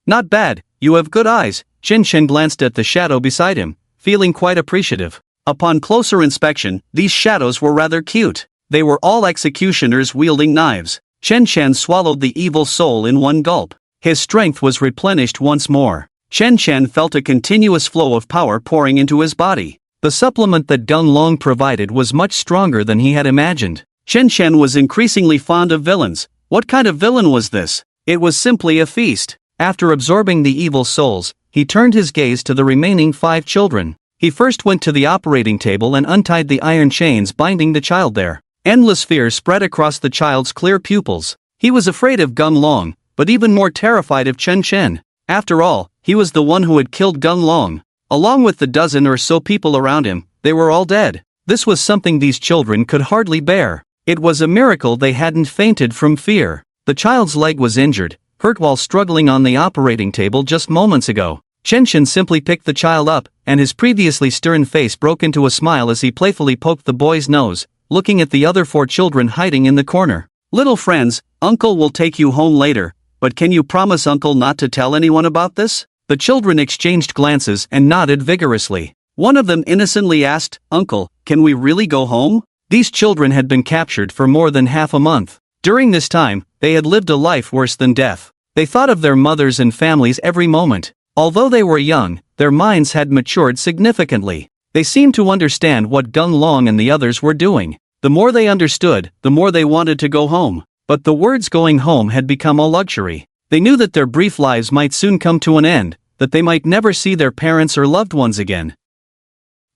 Not bad, you have good eyes. Chen Shen glanced at the shadow beside him, feeling quite appreciative. Upon closer inspection, these shadows were rather cute. They were all executioners wielding knives. Chen Shen swallowed the evil soul in one gulp. His strength was replenished once more. Chen Shen felt a continuous flow of power pouring into his body. The supplement that Gunlong provided was much stronger than he had imagined. Chen Shen was increasingly fond of villains. What kind of villain was this? It was simply a feast. After absorbing the evil souls, he turned his gaze to the remaining 5 children. He first went to the operating table and untied the iron chains binding the child there. Endless fear spread across the child's clear pupils. He was afraid of Gunlong, but even more terrified of Chen Shen. After all, he was the one who had killed Gunlong. Along with the dozen or so people around him, they were all dead. This was something these children could hardly bear. It was a miracle they hadn't fainted from fear. The child's leg was injured, hurt while struggling on the operating table just moments ago. Chen Shen simply picked the child up, and his previously stern face broke into a smile as he playfully poked the boy's nose, looking at the other 4 children hiding in the corner. Little friends, Uncle will take you home later, but can you promise Uncle not to tell anyone about this? The children exchanged glances and nodded vigorously. One of them innocently asked, Uncle, can we really go home? These children had been captured for more than half a month. During this time, they had lived a life worse than death. They thought of their mothers and families every moment. Although they were young, their minds had matured significantly. They seemed to understand what Gung Long and the others were doing. The more they understood, the more they wanted to go home. But the words going home had become a luxury. They knew that their brief lives might soon come to an end, that they might never see their parents or loved ones again.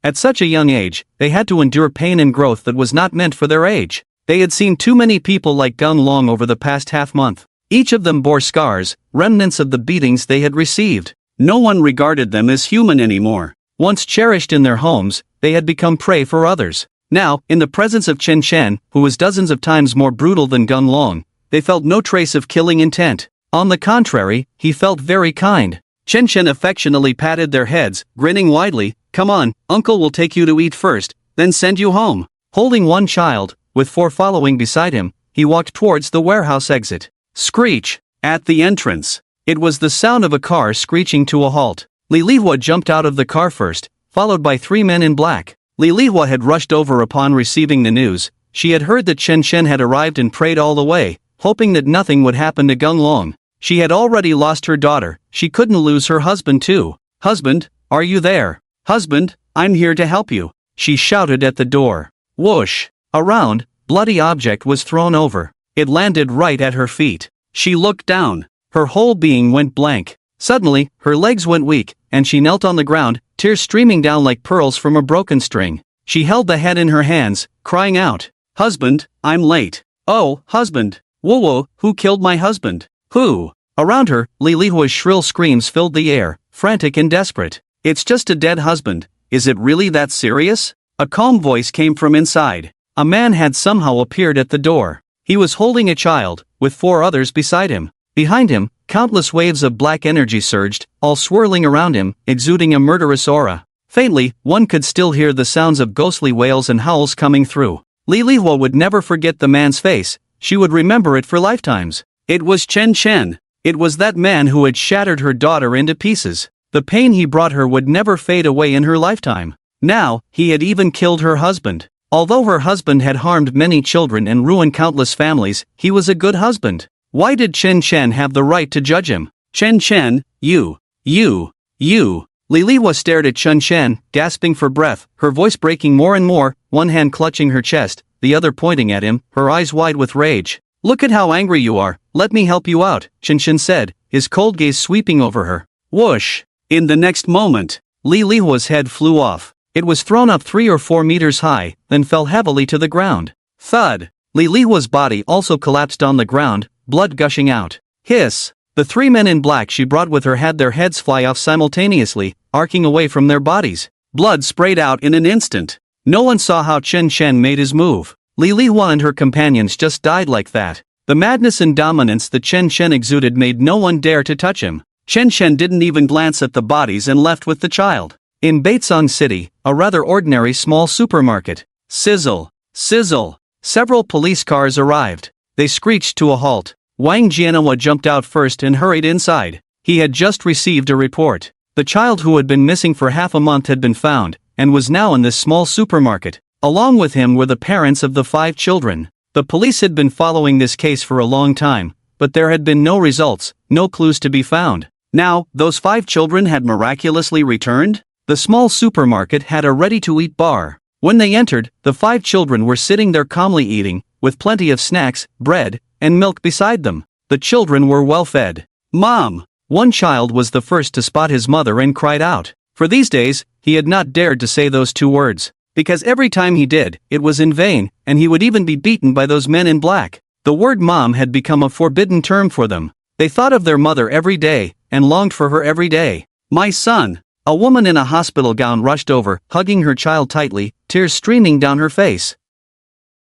At such a young age, they had to endure pain and growth that was not meant for their age. They had seen too many people like Gung Long over the past half-month. Each of them bore scars, remnants of the beatings they had received. No one regarded them as human anymore. Once cherished in their homes, they had become prey for others. Now, in the presence of Chen Chen, who was dozens of times more brutal than Gung Long, they felt no trace of killing intent. On the contrary, he felt very kind. Chen Chen affectionately patted their heads, grinning widely. "Come on, Uncle will take you to eat first, then send you home." Holding one child, with 4 following beside him, he walked towards the warehouse exit. Screech! At the entrance. It was the sound of a car screeching to a halt. Li Lihua jumped out of the car first, followed by 3 men in black. Li Lihua had rushed over upon receiving the news. She had heard that Chen Chen had arrived and prayed all the way, hoping that nothing would happen to Gung Long. She had already lost her daughter, she couldn't lose her husband too. "Husband, are you there? Husband, I'm here to help you," she shouted at the door. Whoosh! A round, bloody object was thrown over. It landed right at her feet. She looked down. Her whole being went blank. Suddenly, her legs went weak, and she knelt on the ground, tears streaming down like pearls from a broken string. She held the head in her hands, crying out, "Husband, I'm late. Oh, husband. Whoa, who killed my husband? Who?" Around her, Li Lihua's shrill screams filled the air, frantic and desperate. "It's just a dead husband. Is it really that serious?" A calm voice came from inside. A man had somehow appeared at the door. He was holding a child, with 4 others beside him. Behind him, countless waves of black energy surged, all swirling around him, exuding a murderous aura. Faintly, one could still hear the sounds of ghostly wails and howls coming through. Li Lihua would never forget the man's face. She would remember it for lifetimes. It was Chen Chen. It was that man who had shattered her daughter into pieces. The pain he brought her would never fade away in her lifetime. Now, he had even killed her husband. Although her husband had harmed many children and ruined countless families, he was a good husband. Why did Chen Chen have the right to judge him? "Chen Chen, you. Li Lihua stared at Chen Chen, gasping for breath, her voice breaking more and more, one hand clutching her chest, the other pointing at him, her eyes wide with rage. "Look at how angry you are, let me help you out," Chen Chen said, his cold gaze sweeping over her. Whoosh! In the next moment, Li Lihua's head flew off. It was thrown up 3 or 4 meters high, then fell heavily to the ground. Thud! Li Lihua's body also collapsed on the ground, blood gushing out. Hiss! The 3 men in black she brought with her had their heads fly off simultaneously, arcing away from their bodies. Blood sprayed out in an instant. No one saw how Chen Chen made his move. Li Lihua and her companions just died like that. The madness and dominance that Chen Chen exuded made no one dare to touch him. Chen Chen didn't even glance at the bodies and left with the child. In Baitsong City, a rather ordinary small supermarket. Sizzle! Sizzle! Several police cars arrived. They screeched to a halt. Wang Jianhua jumped out first and hurried inside. He had just received a report. The child who had been missing for half a month had been found, and was now in this small supermarket. Along with him were the parents of the 5 children. The police had been following this case for a long time, but there had been no results, no clues to be found. Now, those 5 children had miraculously returned? The small supermarket had a ready-to-eat bar. When they entered, the 5 children were sitting there calmly eating, with plenty of snacks, bread, and milk beside them. The children were well fed. "Mom!" One child was the first to spot his mother and cried out. For these days, he had not dared to say those 2 words. Because every time he did, it was in vain, and he would even be beaten by those men in black. The word mom had become a forbidden term for them. They thought of their mother every day, and longed for her every day. "My son!" A woman in a hospital gown rushed over, hugging her child tightly, tears streaming down her face.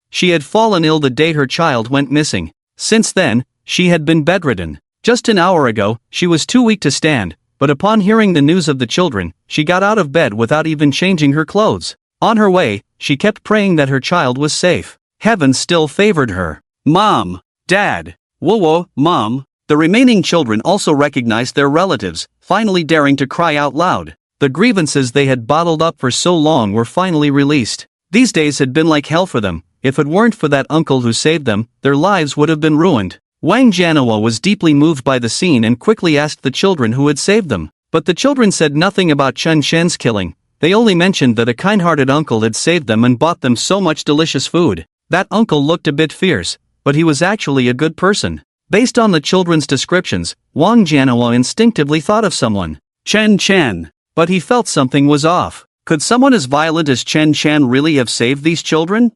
She had fallen ill the day her child went missing. Since then, she had been bedridden. Just an hour ago, she was too weak to stand, but upon hearing the news of the children, she got out of bed without even changing her clothes. On her way, she kept praying that her child was safe. Heaven still favored her. "Mom! Dad! Whoa, Mom!" The remaining children also recognized their relatives, finally daring to cry out loud. The grievances they had bottled up for so long were finally released. These days had been like hell for them. If it weren't for that uncle who saved them, their lives would have been ruined. Wang Jianhua was deeply moved by the scene and quickly asked the children who had saved them. But the children said nothing about Chen Shen's killing. They only mentioned that a kind-hearted uncle had saved them and bought them so much delicious food. That uncle looked a bit fierce, but he was actually a good person. Based on the children's descriptions, Wang Jianhua instinctively thought of someone. Chen Chen. But he felt something was off. Could someone as violent as Chen Chen really have saved these children?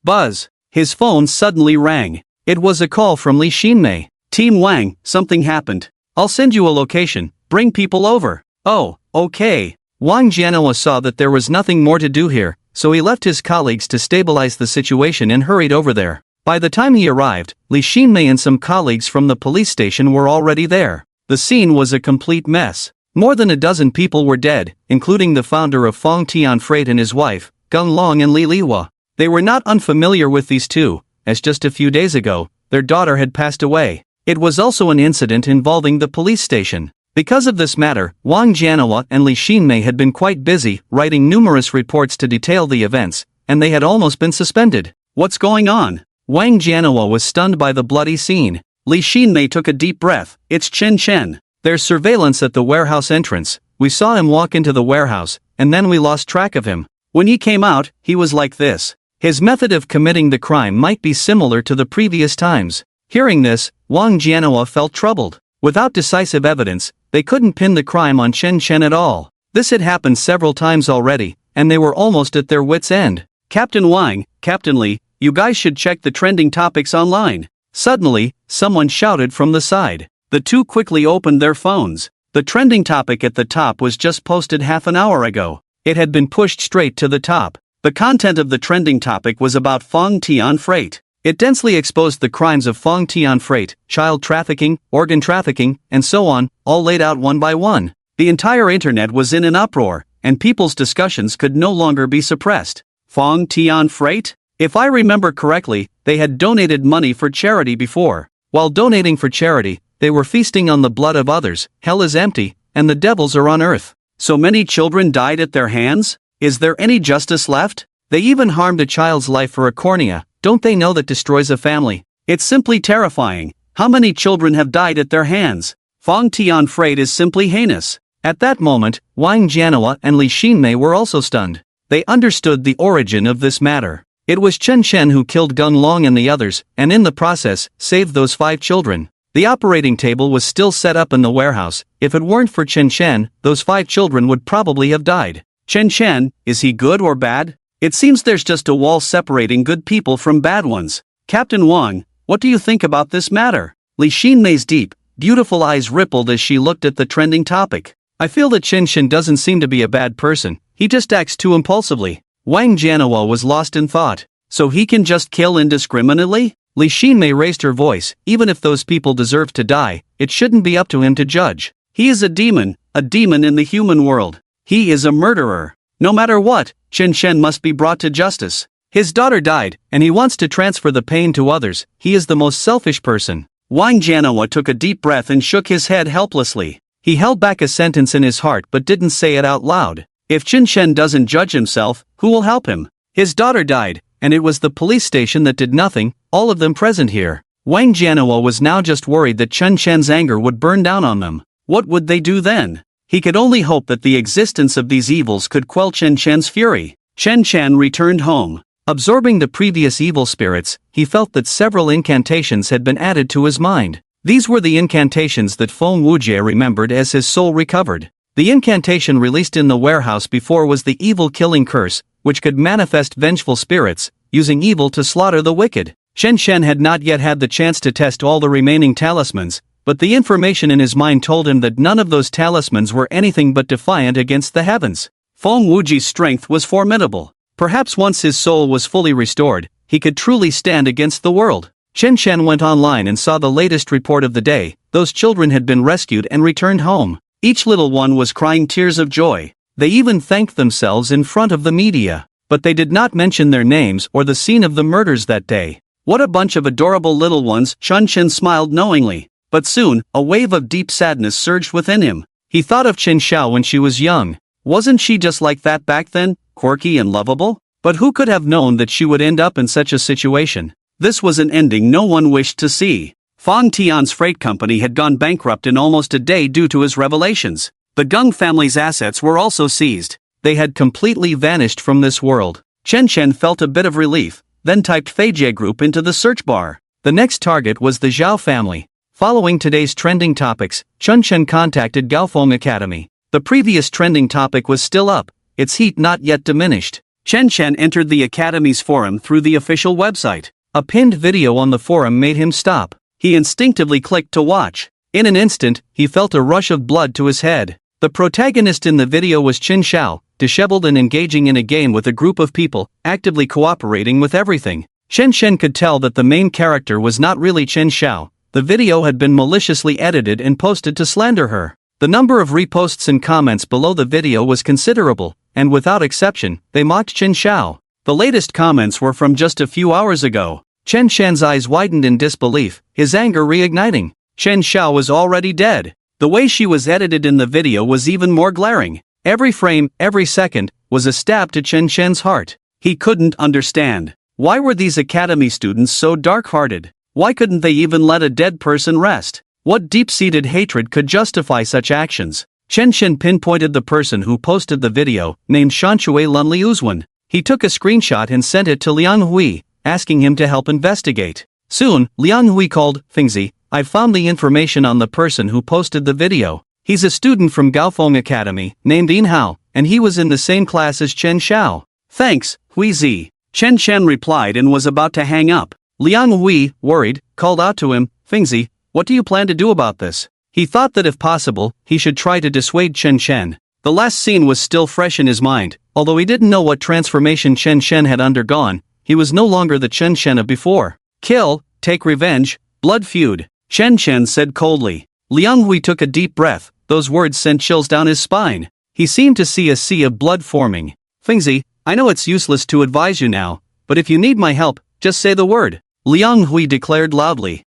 Buzz. His phone suddenly rang. It was a call from Li Xinmei. Team Wang, something happened. I'll send you a location, bring people over. Oh, okay. Wang Jianhua saw that there was nothing more to do here, so he left his colleagues to stabilize the situation and hurried over there. By the time he arrived, Li Xinmei and some colleagues from the police station were already there. The scene was a complete mess. More than a dozen people were dead, including the founder of Fong Tian Freight and his wife, Gung Long and Li Liwa. They were not unfamiliar with these two, as just a few days ago, their daughter had passed away. It was also an incident involving the police station. Because of this matter, Wang Jianhua and Li Xinmei had been quite busy writing numerous reports to detail the events, and they had almost been suspended. What's going on? Wang Jianhua was stunned by the bloody scene. Li Xinmei took a deep breath. It's Chen Chen. There's surveillance at the warehouse entrance. We saw him walk into the warehouse, and then we lost track of him. When he came out, he was like this. His method of committing the crime might be similar to the previous times. Hearing this, Wang Jianhua felt troubled. Without decisive evidence, they couldn't pin the crime on Chen Chen at all. This had happened several times already, and they were almost at their wits' end. Captain Wang, Captain Li, you guys should check the trending topics online. Suddenly, someone shouted from the side. The two quickly opened their phones. The trending topic at the top was just posted half an hour ago. It had been pushed straight to the top. The content of the trending topic was about Fong Tian Freight. It densely exposed the crimes of Fong Tian Freight, child trafficking, organ trafficking, and so on, all laid out one by one. The entire internet was in an uproar, and people's discussions could no longer be suppressed. Fong Tian Freight? If I remember correctly, they had donated money for charity before. While donating for charity, they were feasting on the blood of others. Hell is empty, and the devils are on earth. So many children died at their hands? Is there any justice left? They even harmed a child's life for a cornea. Don't they know that destroys a family? It's simply terrifying. How many children have died at their hands? Fong Tian Freight is simply heinous. At that moment, Wang Jianhua and Li Xinmei were also stunned. They understood the origin of this matter. It was Chen Chen who killed Gung Long and the others, and in the process, saved those 5 children. The operating table was still set up in the warehouse. If it weren't for Chen Chen, those 5 children would probably have died. Chen Chen, is he good or bad? It seems there's just a wall separating good people from bad ones. Captain Wang, what do you think about this matter? Li Xinmei's deep, beautiful eyes rippled as she looked at the trending topic. I feel that Chen Chen doesn't seem to be a bad person. He just acts too impulsively. Wang Jianhua was lost in thought. So he can just kill indiscriminately? Li Xinmei raised her voice. Even if those people deserve to die, it shouldn't be up to him to judge. He is a demon in the human world. He is a murderer. No matter what, Chen Chen must be brought to justice. His daughter died, and he wants to transfer the pain to others. He is the most selfish person. Wang Jianhua took a deep breath and shook his head helplessly. He held back a sentence in his heart but didn't say it out loud. If Chen Chen doesn't judge himself, who will help him? His daughter died, and it was the police station that did nothing, all of them present here. Wang Jianhua was now just worried that Chen Chen's anger would burn down on them. What would they do then? He could only hope that the existence of these evils could quell Chen Chen's fury. Chen Chen returned home. Absorbing the previous evil spirits, he felt that several incantations had been added to his mind. These were the incantations that Feng Wujie remembered as his soul recovered. The incantation released in the warehouse before was the evil killing curse, which could manifest vengeful spirits, using evil to slaughter the wicked. Chen Chen had not yet had the chance to test all the remaining talismans, but the information in his mind told him that none of those talismans were anything but defiant against the heavens. Feng Wujie's strength was formidable. Perhaps once his soul was fully restored, he could truly stand against the world. Chen Chen went online and saw the latest report of the day. Those children had been rescued and returned home. Each little one was crying tears of joy. They even thanked themselves in front of the media. But they did not mention their names or the scene of the murders that day. What a bunch of adorable little ones. Chen Chen smiled knowingly. But soon, a wave of deep sadness surged within him. He thought of Chen Xiao when she was young. Wasn't she just like that back then, quirky and lovable? But who could have known that she would end up in such a situation? This was an ending no one wished to see. Fang Tian's freight company had gone bankrupt in almost a day due to his revelations. The Gung family's assets were also seized. They had completely vanished from this world. Chen Chen felt a bit of relief, then typed Feijie Group into the search bar. The next target was the Zhao family. Following today's trending topics, Chen Chen contacted Gaofeng Academy. The previous trending topic was still up, its heat not yet diminished. Chen Chen entered the Academy's forum through the official website. A pinned video on the forum made him stop. He instinctively clicked to watch. In an instant, he felt a rush of blood to his head. The protagonist in the video was Qin Xiao, disheveled and engaging in a game with a group of people, actively cooperating with everything. Chen Chen could tell that the main character was not really Qin Xiao. The video had been maliciously edited and posted to slander her. The number of reposts and comments below the video was considerable, and without exception, they mocked Qin Xiao. The latest comments were from just a few hours ago. Chen Shen's eyes widened in disbelief, his anger reigniting. Qin Xiao was already dead. The way she was edited in the video was even more glaring. Every frame, every second, was a stab to Chen Shen's heart. He couldn't understand. Why were these academy students so dark-hearted? Why couldn't they even let a dead person rest? What deep-seated hatred could justify such actions? Chen Shen pinpointed the person who posted the video, named Shanshui Lunli Uzwen. He took a screenshot and sent it to Liang Hui, asking him to help investigate. Soon, Liang Hui called, Fingzi, I've found the information on the person who posted the video. He's a student from Gaofeng Academy, named Yin Hao, and he was in the same class as Chen Xiao. Thanks, Hui Zi. Chen Chen replied and was about to hang up. Liang Hui, worried, called out to him, Fingzi, what do you plan to do about this? He thought that if possible, he should try to dissuade Chen Chen. The last scene was still fresh in his mind, although he didn't know what transformation Chen Chen had undergone. He was no longer the Chen Chen of before. Kill, take revenge, blood feud, Chen Chen said coldly. Liang Hui took a deep breath, those words sent chills down his spine. He seemed to see a sea of blood forming. Fingzi, I know it's useless to advise you now, but if you need my help, just say the word, Liang Hui declared loudly.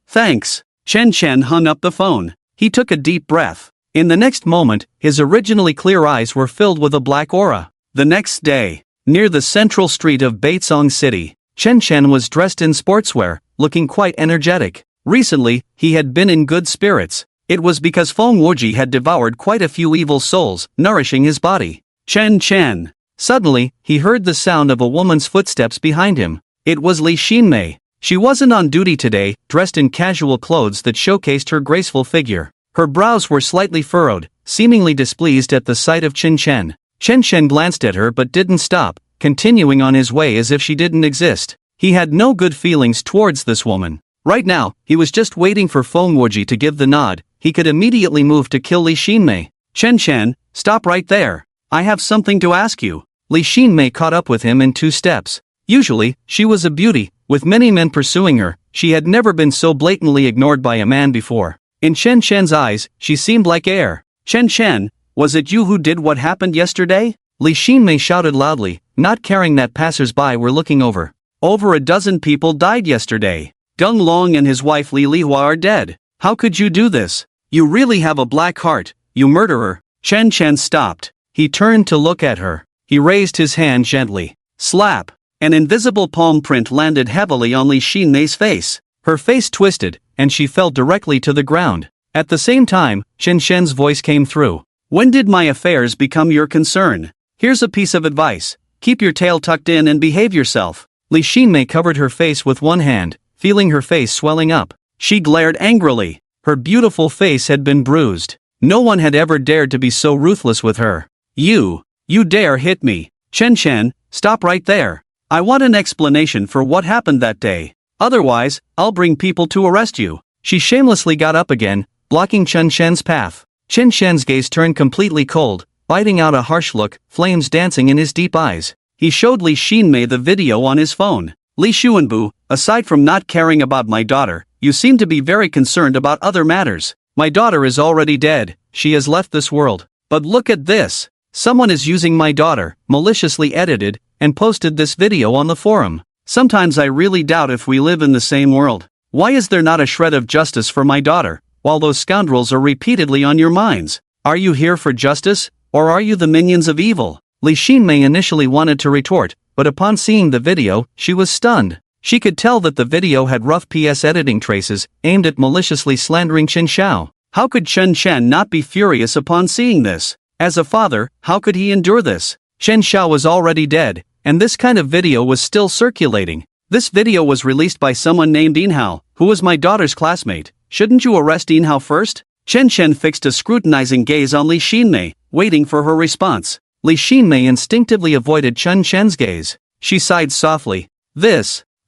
Thanks. Chen Chen hung up the phone. He took a deep breath. In the next moment, his originally clear eyes were filled with a black aura. The next day, near the central street of Baitsong City, Chen Chen was dressed in sportswear, looking quite energetic. Recently, he had been in good spirits. It was because Feng Wuji had devoured quite a few evil souls, nourishing his body. Chen Chen. Suddenly, he heard the sound of a woman's footsteps behind him. It was Li Xinmei. She wasn't on duty today, dressed in casual clothes that showcased her graceful figure. Her brows were slightly furrowed, seemingly displeased at the sight of Chen Chen. Chen Chen glanced at her but didn't stop, continuing on his way as if she didn't exist. He had no good feelings towards this woman. Right now, he was just waiting for Feng Wuji to give the nod. He could immediately move to kill Li Xinmei. Chen Chen, stop right there. I have something to ask you. Li Xinmei caught up with him in 2 steps. Usually, she was a beauty, with many men pursuing her. She had never been so blatantly ignored by a man before. In Chen Chen's eyes, she seemed like air. Chen Chen, was it you who did what happened yesterday? Li Xinmei shouted loudly, not caring that passers-by were looking over. Over a dozen people died yesterday. Deng Long and his wife Li Lihua are dead. How could you do this? You really have a black heart, you murderer. Chen Chen stopped. He turned to look at her. He raised his hand gently. Slap. An invisible palm print landed heavily on Li Xinmei's face. Her face twisted, and she fell directly to the ground. At the same time, Chen Shen's voice came through. When did my affairs become your concern? Here's a piece of advice. Keep your tail tucked in and behave yourself. Li Xinmei covered her face with one hand, feeling her face swelling up. She glared angrily. Her beautiful face had been bruised. No one had ever dared to be so ruthless with her. You dare hit me. Chen Chen, stop right there. I want an explanation for what happened that day. Otherwise, I'll bring people to arrest you. She shamelessly got up again, blocking Chen Shen's path. Chen Shen's gaze turned completely cold, biting out a harsh look, flames dancing in his deep eyes. He showed Li Xinmei the video on his phone. Li Xuanbu, aside from not caring about my daughter, you seem to be very concerned about other matters. My daughter is already dead, she has left this world. But look at this. Someone is using my daughter, maliciously edited, and posted this video on the forum. Sometimes I really doubt if we live in the same world. Why is there not a shred of justice for my daughter, while those scoundrels are repeatedly on your minds? Are you here for justice, or are you the minions of evil? Li Xinmei initially wanted to retort, but upon seeing the video, she was stunned. She could tell that the video had rough PS editing traces, aimed at maliciously slandering Chen Xiao. How could Chen Chen not be furious upon seeing this? As a father, how could he endure this? Chen Xiao was already dead, and this kind of video was still circulating. This video was released by someone named Yinhao, who was my daughter's classmate. Shouldn't you arrest Yinhao first? Chen Chen fixed a scrutinizing gaze on Li Xinmei, waiting for her response. Li Xinmei instinctively avoided Chen Chen's gaze. She sighed softly.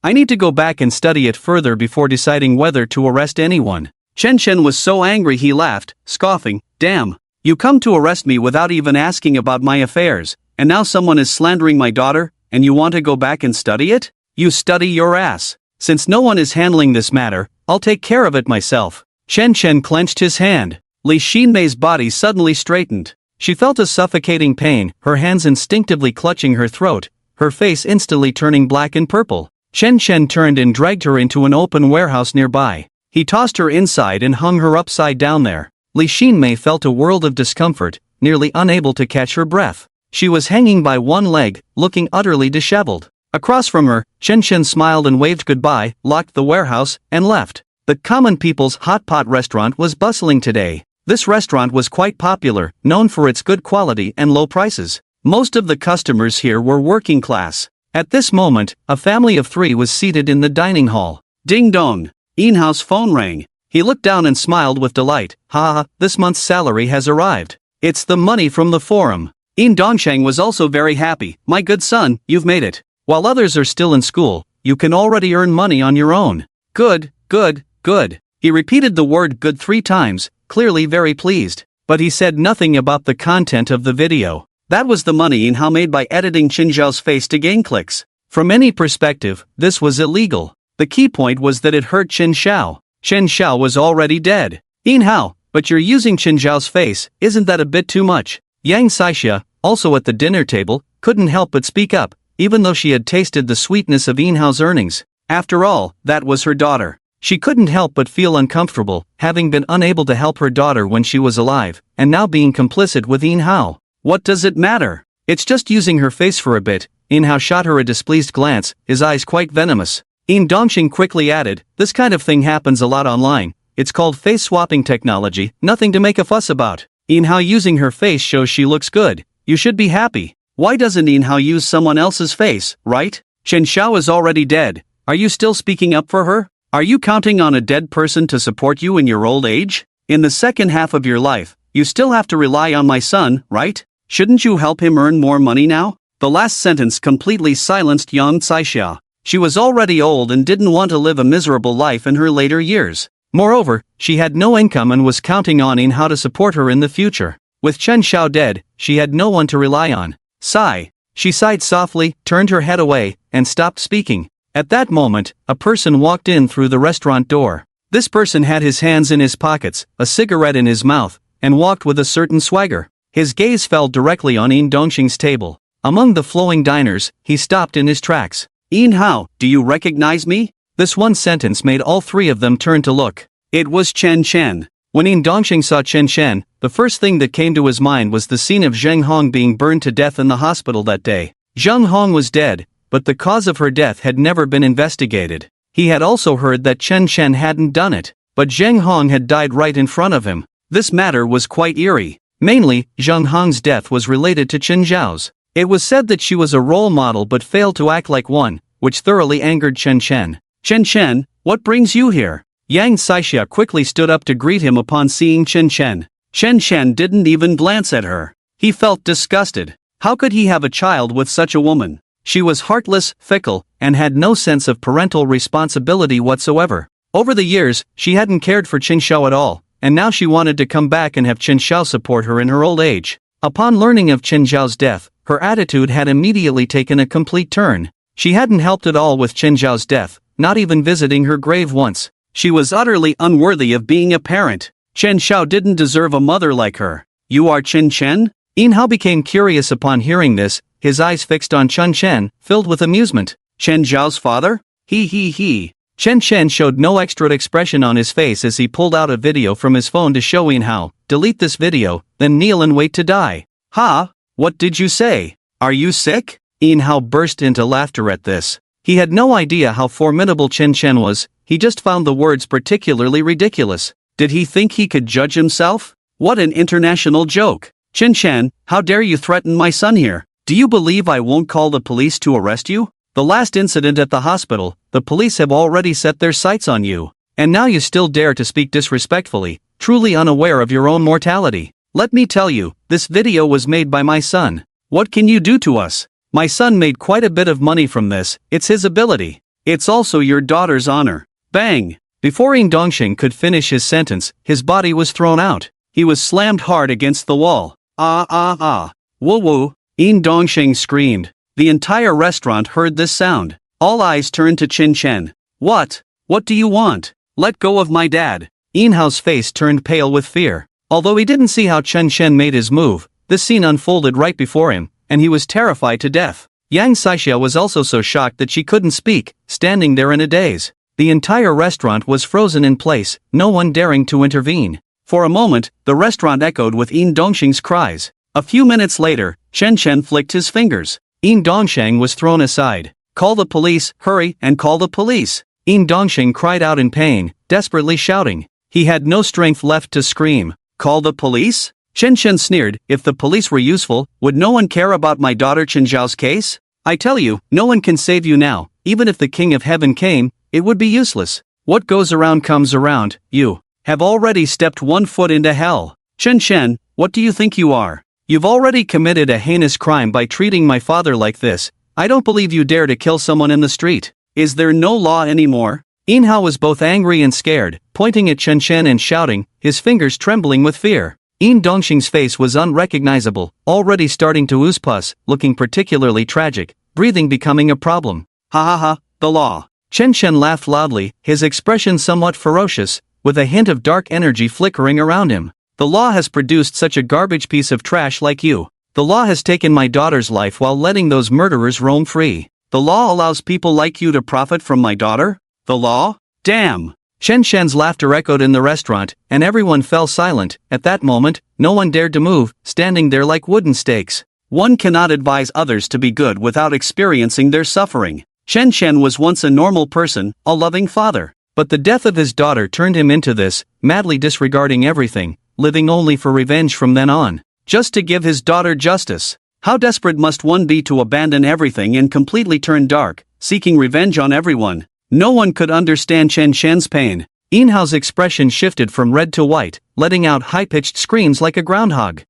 I need to go back and study it further before deciding whether to arrest anyone. Chen Chen was so angry he laughed, scoffing, "Damn, you come to arrest me without even asking about my affairs, and now someone is slandering my daughter, and you want to go back and study it? You study your ass. Since no one is handling this matter, I'll take care of it myself." Chen Chen clenched his hand. Li Xinmei's body suddenly straightened. She felt a suffocating pain, her hands instinctively clutching her throat, her face instantly turning black and purple. Chen Chen turned and dragged her into an open warehouse nearby. He tossed her inside and hung her upside down there. Li Xinmei felt a world of discomfort, nearly unable to catch her breath. She was hanging by one leg, looking utterly disheveled. Across from her, Chen Chen smiled and waved goodbye, locked the warehouse, and left. The common people's hot pot restaurant was bustling today. This restaurant was quite popular, known for its good quality and low prices. Most of the customers here were working class. At this moment, a family of 3 was seated in the dining hall. Ding dong! Yinhao's phone rang. He looked down and smiled with delight. Ha, this month's salary has arrived. It's the money from the forum. Yin Dongsheng was also very happy. My good son, you've made it. While others are still in school, you can already earn money on your own. Good, good, good. He repeated the word good 3 times, clearly very pleased. But he said nothing about the content of the video. That was the money Yinhao made by editing Chen Xiao's face to gain clicks. From any perspective, this was illegal. The key point was that it hurt Chen Xiao. Chen Xiao was already dead. Yinhao, but you're using Chen Xiao's face, isn't that a bit too much? Yang Saixia, also at the dinner table, couldn't help but speak up, even though she had tasted the sweetness of Yinhao's earnings. After all, that was her daughter. She couldn't help but feel uncomfortable, having been unable to help her daughter when she was alive, and now being complicit with Yinhao. What does it matter? It's just using her face for a bit. Yinhao shot her a displeased glance, his eyes quite venomous. Yin Dongxing quickly added, this kind of thing happens a lot online. It's called face-swapping technology, nothing to make a fuss about. Yinhao using her face shows she looks good. You should be happy. Why doesn't Yinhao use someone else's face, right? Chen Xiao is already dead. Are you still speaking up for her? Are you counting on a dead person to support you in your old age? In the second half of your life, you still have to rely on my son, right? Shouldn't you help him earn more money now? The last sentence completely silenced Yang Saixia. She was already old and didn't want to live a miserable life in her later years. Moreover, she had no income and was counting on Yinhao to support her in the future. With Chen Xiao dead, she had no one to rely on. Sigh. She sighed softly, turned her head away, and stopped speaking. At that moment, a person walked in through the restaurant door. This person had his hands in his pockets, a cigarette in his mouth, and walked with a certain swagger. His gaze fell directly on Yin Dongxing's table. Among the flowing diners, he stopped in his tracks. Yinhao, do you recognize me? This one sentence made all 3 of them turn to look. It was Chen Chen. When Yin Dongxing saw Chen Chen, the first thing that came to his mind was the scene of Zheng Hong being burned to death in the hospital that day. Zheng Hong was dead, but the cause of her death had never been investigated. He had also heard that Chen Chen hadn't done it, but Zheng Hong had died right in front of him. This matter was quite eerie. Mainly, Zheng Hong's death was related to Chen Xiao's. It was said that she was a role model but failed to act like one, which thoroughly angered Chen Chen. Chen Chen, what brings you here? Yang Saixia quickly stood up to greet him upon seeing Chen Chen. Chen Chen didn't even glance at her. He felt disgusted. How could he have a child with such a woman? She was heartless, fickle, and had no sense of parental responsibility whatsoever. Over the years, she hadn't cared for Chen Xiao at all, and now she wanted to come back and have Chen Xiao support her in her old age. Upon learning of Chen Xiao's death, her attitude had immediately taken a complete turn. She hadn't helped at all with Chen Xiao's death, not even visiting her grave once. She was utterly unworthy of being a parent. Chen Xiao didn't deserve a mother like her. You are Chen Chen? Yinhao became curious upon hearing this, his eyes fixed on Chen Chen, filled with amusement. Chen Xiao's father? He. Chen Chen showed no extra expression on his face as he pulled out a video from his phone to show Yinhao. Delete this video, then kneel and wait to die. Ha? What did you say? Are you sick? Yin Hao burst into laughter at this. He had no idea how formidable Chen Chen was, he just found the words particularly ridiculous. Did he think he could judge himself? What an international joke. Chen Chen, how dare you threaten my son here? Do you believe I won't call the police to arrest you? The last incident at the hospital, the police have already set their sights on you. And now you still dare to speak disrespectfully, truly unaware of your own mortality. Let me tell you, this video was made by my son. What can you do to us? My son made quite a bit of money from this, it's his ability. It's also your daughter's honor. Bang! Before Yin Dongxing could finish his sentence, his body was thrown out. He was slammed hard against the wall. Woo woo! Yin Dongxing screamed. The entire restaurant heard this sound. All eyes turned to Chen Chen. What? What do you want? Let go of my dad. Yin Hao's face turned pale with fear. Although he didn't see how Chen Chen made his move, this scene unfolded right before him, and he was terrified to death. Yang Saixia was also so shocked that she couldn't speak, standing there in a daze. The entire restaurant was frozen in place, no one daring to intervene. For a moment, the restaurant echoed with Yin Dongxing's cries. A few minutes later, Chen Chen flicked his fingers. Yin Dongxing was thrown aside. Call the police, hurry and call the police. Yin Dongxing cried out in pain, desperately shouting. He had no strength left to scream. Call the police? Chen Chen sneered, if the police were useful, would no one care about my daughter Chen Zhao's case? I tell you, no one can save you now, even if the King of Heaven came, it would be useless. What goes around comes around, you have already stepped 1 foot into hell. Chen Chen, what do you think you are? You've already committed a heinous crime by treating my father like this. I don't believe you dare to kill someone in the street. Is there no law anymore? Yin Hao was both angry and scared, pointing at Chen Chen and shouting, his fingers trembling with fear. Yin Dongxing's face was unrecognizable, already starting to ooze pus, looking particularly tragic, breathing becoming a problem. Ha ha ha, the law. Chen Chen laughed loudly, his expression somewhat ferocious, with a hint of dark energy flickering around him. The law has produced such a garbage piece of trash like you. The law has taken my daughter's life while letting those murderers roam free. The law allows people like you to profit from my daughter? The law? Damn! Chen Shen's laughter echoed in the restaurant, and everyone fell silent. At that moment, no one dared to move, standing there like wooden stakes. One cannot advise others to be good without experiencing their suffering. Chen Chen was once a normal person, a loving father. But the death of his daughter turned him into this, madly disregarding everything, living only for revenge from then on. Just to give his daughter justice. How desperate must one be to abandon everything and completely turn dark, seeking revenge on everyone? No one could understand Chen Shen's pain. Yin Hao's expression shifted from red to white, letting out high-pitched screams like a groundhog.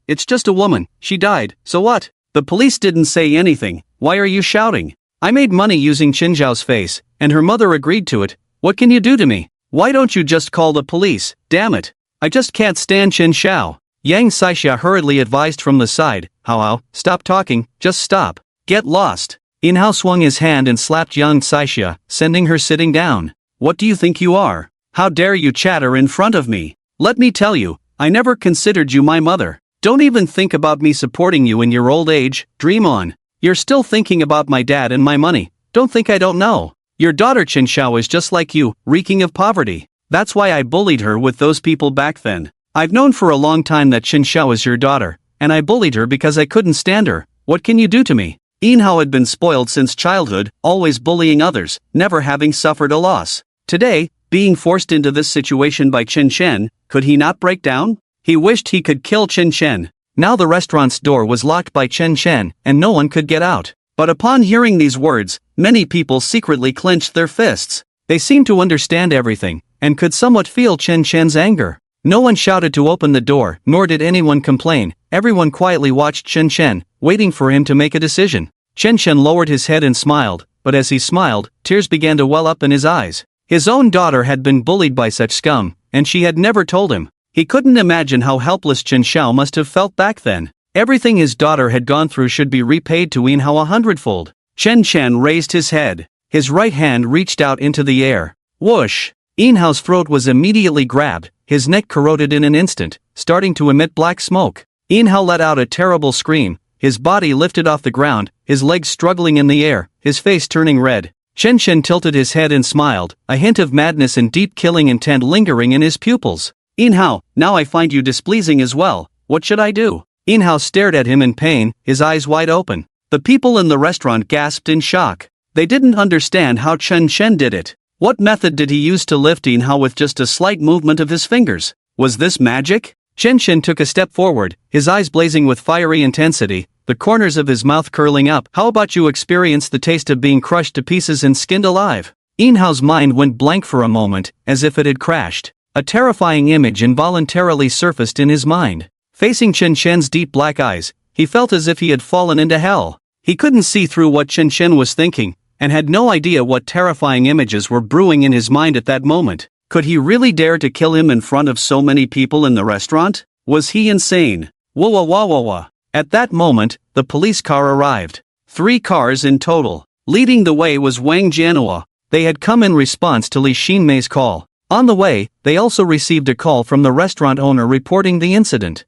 It's just a woman, she died, so what? The police didn't say anything, why are you shouting? I made money using Qin Zhao's face, and her mother agreed to it. What can you do to me? Why don't you just call the police, damn it? I just can't stand Qin Zhao. Yang Saixia hurriedly advised from the side. Hao, stop talking, just stop. Get lost. Yin Hao swung his hand and slapped Yang Saixia, sending her sitting down. What do you think you are? How dare you chatter in front of me? Let me tell you, I never considered you my mother. Don't even think about me supporting you in your old age, dream on. You're still thinking about my dad and my money. Don't think I don't know. Your daughter Qin Zhao is just like you, reeking of poverty. That's why I bullied her with those people back then. I've known for a long time that Qin Zhao is your daughter, and I bullied her because I couldn't stand her. What can you do to me? Yin Hao had been spoiled since childhood, always bullying others, never having suffered a loss. Today, being forced into this situation by Chen Chen, could he not break down? He wished he could kill Chen Chen. Now the restaurant's door was locked by Chen Chen, and no one could get out. But upon hearing these words, many people secretly clenched their fists. They seemed to understand everything, and could somewhat feel Chen Chen's anger. No one shouted to open the door, nor did anyone complain. Everyone quietly watched Chen Chen, waiting for him to make a decision. Chen Chen lowered his head and smiled, but as he smiled, tears began to well up in his eyes. His own daughter had been bullied by such scum, and she had never told him. He couldn't imagine how helpless Qin Zhao must have felt back then. Everything his daughter had gone through should be repaid to Yin Hao 100-fold. Chen Chen raised his head. His right hand reached out into the air. Whoosh! Yin Hao's throat was immediately grabbed, his neck corroded in an instant, starting to emit black smoke. Yin Hao let out a terrible scream, his body lifted off the ground, his legs struggling in the air, his face turning red. Chen Chen tilted his head and smiled, a hint of madness and deep killing intent lingering in his pupils. Yin Hao, now I find you displeasing as well, what should I do? Yin Hao stared at him in pain, his eyes wide open. The people in the restaurant gasped in shock. They didn't understand how Chen Chen did it. What method did he use to lift Yin Hao with just a slight movement of his fingers? Was this magic? Chen Chen took a step forward, his eyes blazing with fiery intensity, the corners of his mouth curling up. How about you experience the taste of being crushed to pieces and skinned alive? Yin Hao's mind went blank for a moment, as if it had crashed. A terrifying image involuntarily surfaced in his mind. Facing Chen Chen's deep black eyes, he felt as if he had fallen into hell. He couldn't see through what Chen Chen was thinking, and had no idea what terrifying images were brewing in his mind at that moment. Could he really dare to kill him in front of so many people in the restaurant? Was he insane? Whoa whoa whoa whoa whoa. At that moment, the police car arrived. 3 cars in total. Leading the way was Wang Jianhua. They had come in response to Li Xinmei's call. On the way, they also received a call from the restaurant owner reporting the incident.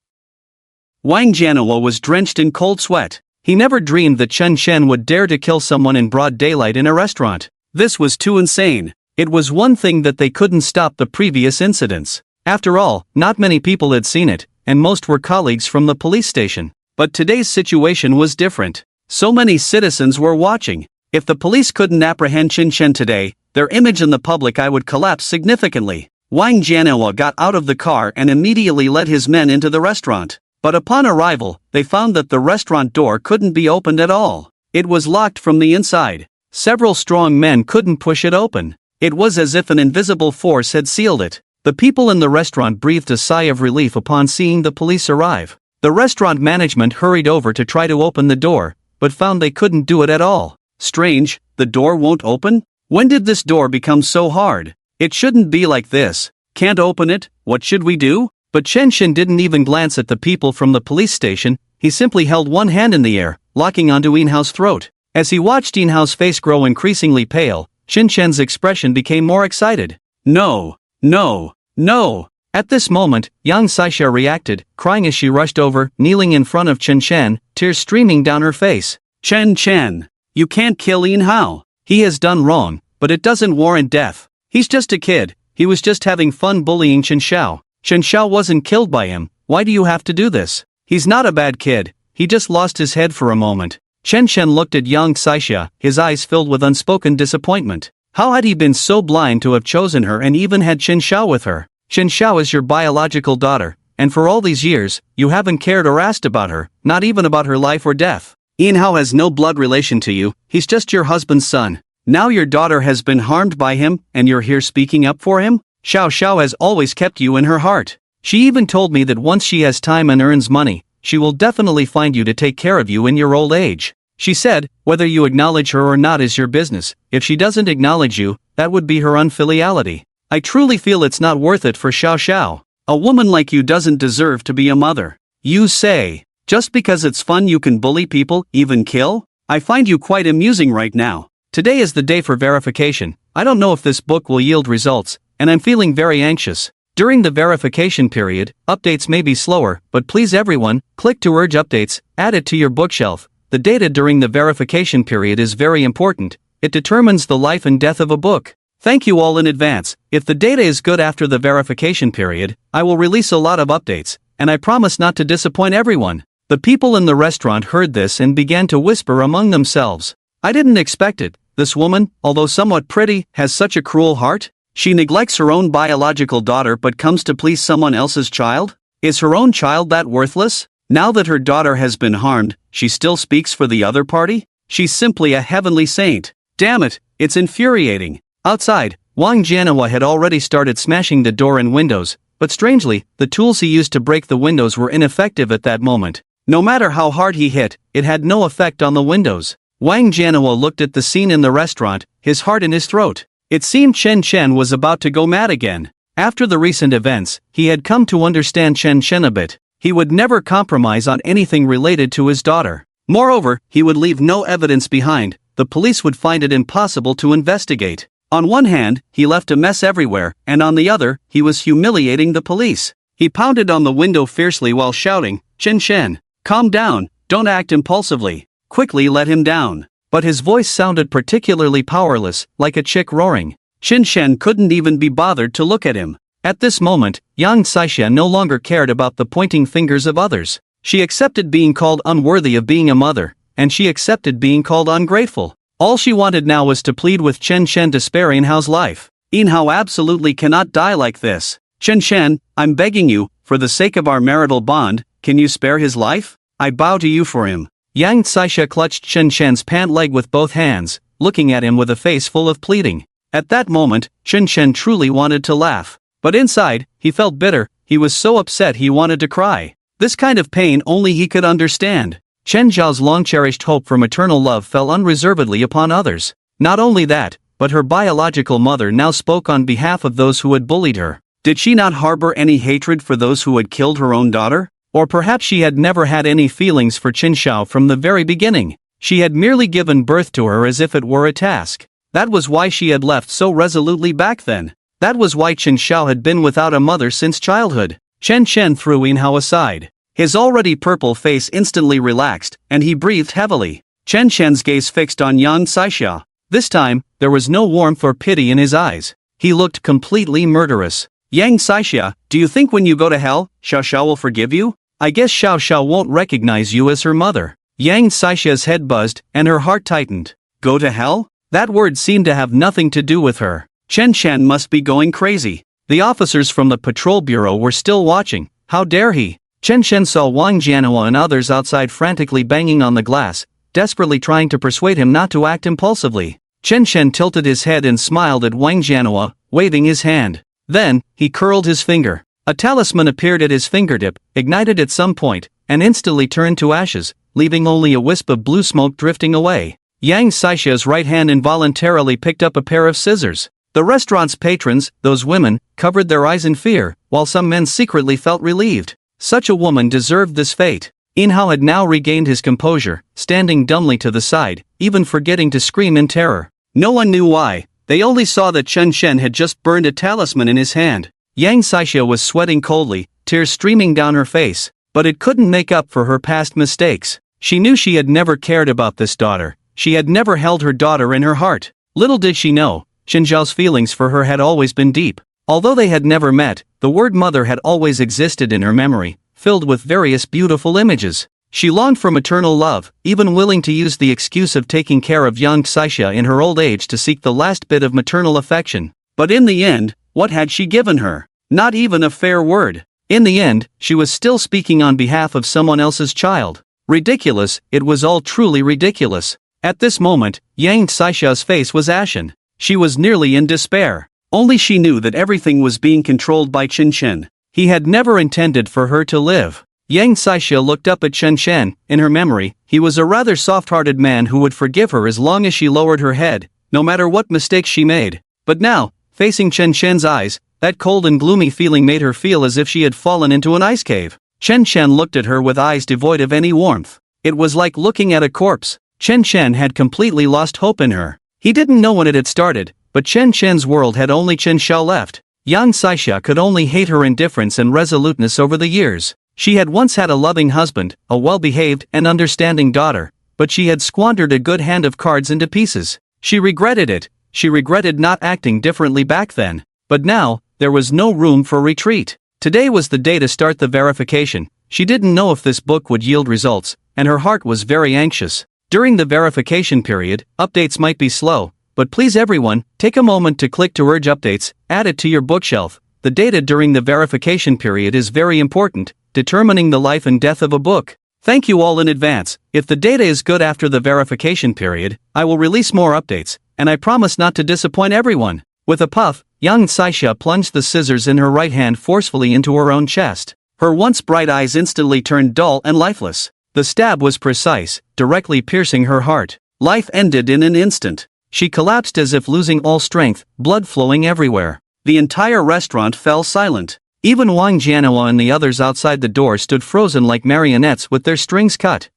Wang Jianhua was drenched in cold sweat. He never dreamed that Chen Chen would dare to kill someone in broad daylight in a restaurant. This was too insane. It was one thing that they couldn't stop the previous incidents. After all, not many people had seen it, and most were colleagues from the police station. But today's situation was different. So many citizens were watching. If the police couldn't apprehend Chen Chen today, their image in the public eye would collapse significantly. Wang Jianhua got out of the car and immediately led his men into the restaurant. But upon arrival, they found that the restaurant door couldn't be opened at all. It was locked from the inside. Several strong men couldn't push it open. It was as if an invisible force had sealed it. The people in the restaurant breathed a sigh of relief upon seeing the police arrive. The restaurant management hurried over to try to open the door, but found they couldn't do it at all. Strange, the door won't open? When did this door become so hard? It shouldn't be like this. Can't open it, what should we do? But Chen Chen didn't even glance at the people from the police station, he simply held one hand in the air, locking onto Yin Hao's throat. As he watched Yin Hao's face grow increasingly pale, Chen Chen's expression became more excited. No, no, no. At this moment, Yang Saixia reacted, crying as she rushed over, kneeling in front of Chen Chen, tears streaming down her face. Chen Chen, you can't kill Yin Hao. He has done wrong, but it doesn't warrant death. He's just a kid, he was just having fun bullying Chen Xiao. Chen Xiao wasn't killed by him, why do you have to do this? He's not a bad kid, he just lost his head for a moment. Chen Chen looked at Yang Saixia, his eyes filled with unspoken disappointment. How had he been so blind to have chosen her and even had Chen Xiao with her? Chen Xiao is your biological daughter, and for all these years, you haven't cared or asked about her, not even about her life or death. Yin Hao has no blood relation to you, he's just your husband's son. Now your daughter has been harmed by him, and you're here speaking up for him? Xiao Xiao has always kept you in her heart. She even told me that once she has time and earns money, she will definitely find you to take care of you in your old age. She said, whether you acknowledge her or not is your business. If she doesn't acknowledge you, that would be her unfiliality. I truly feel it's not worth it for Xiao Xiao. A woman like you doesn't deserve to be a mother. You say, just because it's fun you can bully people, even kill? I find you quite amusing right now. Today is the day for verification. I don't know if this book will yield results, and I'm feeling very anxious. During the verification period, updates may be slower, but please everyone, click to urge updates, add it to your bookshelf. The data during the verification period is very important. It determines the life and death of a book. Thank you all in advance. If the data is good after the verification period, I will release a lot of updates, and I promise not to disappoint everyone. The people in the restaurant heard this and began to whisper among themselves. I didn't expect it. This woman, although somewhat pretty, has such a cruel heart? She neglects her own biological daughter but comes to please someone else's child? Is her own child that worthless? Now that her daughter has been harmed, she still speaks for the other party? She's simply a heavenly saint. Damn it, it's infuriating. Outside, Wang Jianhua had already started smashing the door and windows, but strangely, the tools he used to break the windows were ineffective at that moment. No matter how hard he hit, it had no effect on the windows. Wang Jianhua looked at the scene in the restaurant, his heart in his throat. It seemed Chen Chen was about to go mad again. After the recent events, he had come to understand Chen Chen a bit. He would never compromise on anything related to his daughter. Moreover, he would leave no evidence behind. The police would find it impossible to investigate. On one hand, he left a mess everywhere, and on the other, he was humiliating the police. He pounded on the window fiercely while shouting, Chen Chen, calm down, don't act impulsively. Quickly let him down. But his voice sounded particularly powerless, like a chick roaring. Chen Chen couldn't even be bothered to look at him. At this moment, Yang Saixia no longer cared about the pointing fingers of others. She accepted being called unworthy of being a mother, and she accepted being called ungrateful. All she wanted now was to plead with Chen Shen to spare Inhao's life. Inhao absolutely cannot die like this. Chen Shen, I'm begging you, for the sake of our marital bond, can you spare his life? I bow to you for him. Yang Caixia clutched Chen Shen's pant leg with both hands, looking at him with a face full of pleading. At that moment, Chen Shen truly wanted to laugh. But inside, he felt bitter. He was so upset he wanted to cry. This kind of pain only he could understand. Chen Zhao's long-cherished hope for maternal love fell unreservedly upon others. Not only that, but her biological mother now spoke on behalf of those who had bullied her. Did she not harbor any hatred for those who had killed her own daughter? Or perhaps she had never had any feelings for Qin Xiao from the very beginning. She had merely given birth to her as if it were a task. That was why she had left so resolutely back then. That was why Qin Xiao had been without a mother since childhood. Chen Shen threw Inhao aside. His already purple face instantly relaxed, and he breathed heavily. Chen Shen's gaze fixed on Yang Caixia. This time, there was no warmth or pity in his eyes. He looked completely murderous. Yang Caixia, do you think when you go to hell, Xiao Xiao will forgive you? I guess Xiao Xiao won't recognize you as her mother. Yang Caixia's head buzzed, and her heart tightened. Go to hell? That word seemed to have nothing to do with her. Chen Shen must be going crazy. The officers from the patrol bureau were still watching. How dare he? Chen Shen saw Wang Jianhua and others outside frantically banging on the glass, desperately trying to persuade him not to act impulsively. Chen Shen tilted his head and smiled at Wang Jianhua, waving his hand. Then, he curled his finger. A talisman appeared at his fingertip, ignited at some point, and instantly turned to ashes, leaving only a wisp of blue smoke drifting away. Yang Caixia's right hand involuntarily picked up a pair of scissors. The restaurant's patrons, those women, covered their eyes in fear, while some men secretly felt relieved. Such a woman deserved this fate. Inhao had now regained his composure, standing dumbly to the side, even forgetting to scream in terror. No one knew why. They only saw that Chen Shen had just burned a talisman in his hand. Yang Caixia was sweating coldly, tears streaming down her face, but it couldn't make up for her past mistakes. She knew she had never cared about this daughter. She had never held her daughter in her heart. Little did she know, Qin Zhao's feelings for her had always been deep. Although they had never met, the word mother had always existed in her memory, filled with various beautiful images. She longed for maternal love, even willing to use the excuse of taking care of young Caixia in her old age to seek the last bit of maternal affection. But in the end, what had she given her? Not even a fair word. In the end, she was still speaking on behalf of someone else's child. Ridiculous, it was all truly ridiculous. At this moment, Yang Caixia's face was ashen. She was nearly in despair. Only she knew that everything was being controlled by Chen Shen. He had never intended for her to live. Yang Caixia looked up at Chen Shen. In her memory, he was a rather soft-hearted man who would forgive her as long as she lowered her head, no matter what mistakes she made. But now, facing Chen Shen's eyes, that cold and gloomy feeling made her feel as if she had fallen into an ice cave. Chen Shen looked at her with eyes devoid of any warmth. It was like looking at a corpse. Chen Shen had completely lost hope in her. He didn't know when it had started, but Chen Shen's world had only Qin Xiao left. Yang Caixia could only hate her indifference and resoluteness over the years. She had once had a loving husband, a well-behaved and understanding daughter, but she had squandered a good hand of cards into pieces. She regretted it. She regretted not acting differently back then. But now, there was no room for retreat. Today was the day to start the verification. She didn't know if this book would yield results, and her heart was very anxious. During the verification period, updates might be slow, but please everyone, take a moment to click to urge updates, add it to your bookshelf. The data during the verification period is very important, determining the life and death of a book. Thank you all in advance. If the data is good after the verification period, I will release more updates, and I promise not to disappoint everyone. With a puff, Yang Caixia plunged the scissors in her right hand forcefully into her own chest. Her once bright eyes instantly turned dull and lifeless. The stab was precise, directly piercing her heart. Life ended in an instant. She collapsed as if losing all strength, blood flowing everywhere. The entire restaurant fell silent. Even Wang Jianhua and the others outside the door stood frozen like marionettes with their strings cut.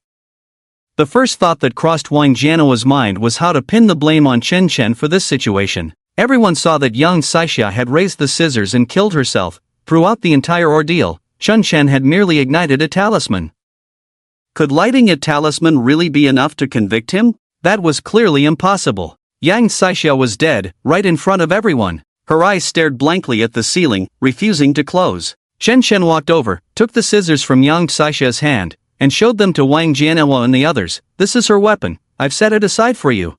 The first thought that crossed Wang Jianhua's mind was how to pin the blame on Chen Shen for this situation. Everyone saw that Yang Caixia had raised the scissors and killed herself. Throughout the entire ordeal, Chen Shen had merely ignited a talisman. Could lighting a talisman really be enough to convict him? That was clearly impossible. Yang Caixia was dead, right in front of everyone. Her eyes stared blankly at the ceiling, refusing to close. Chen Shen walked over, took the scissors from Yang Caixia's hand, and showed them to Wang Jianhua and the others. "This is her weapon, I've set it aside for you."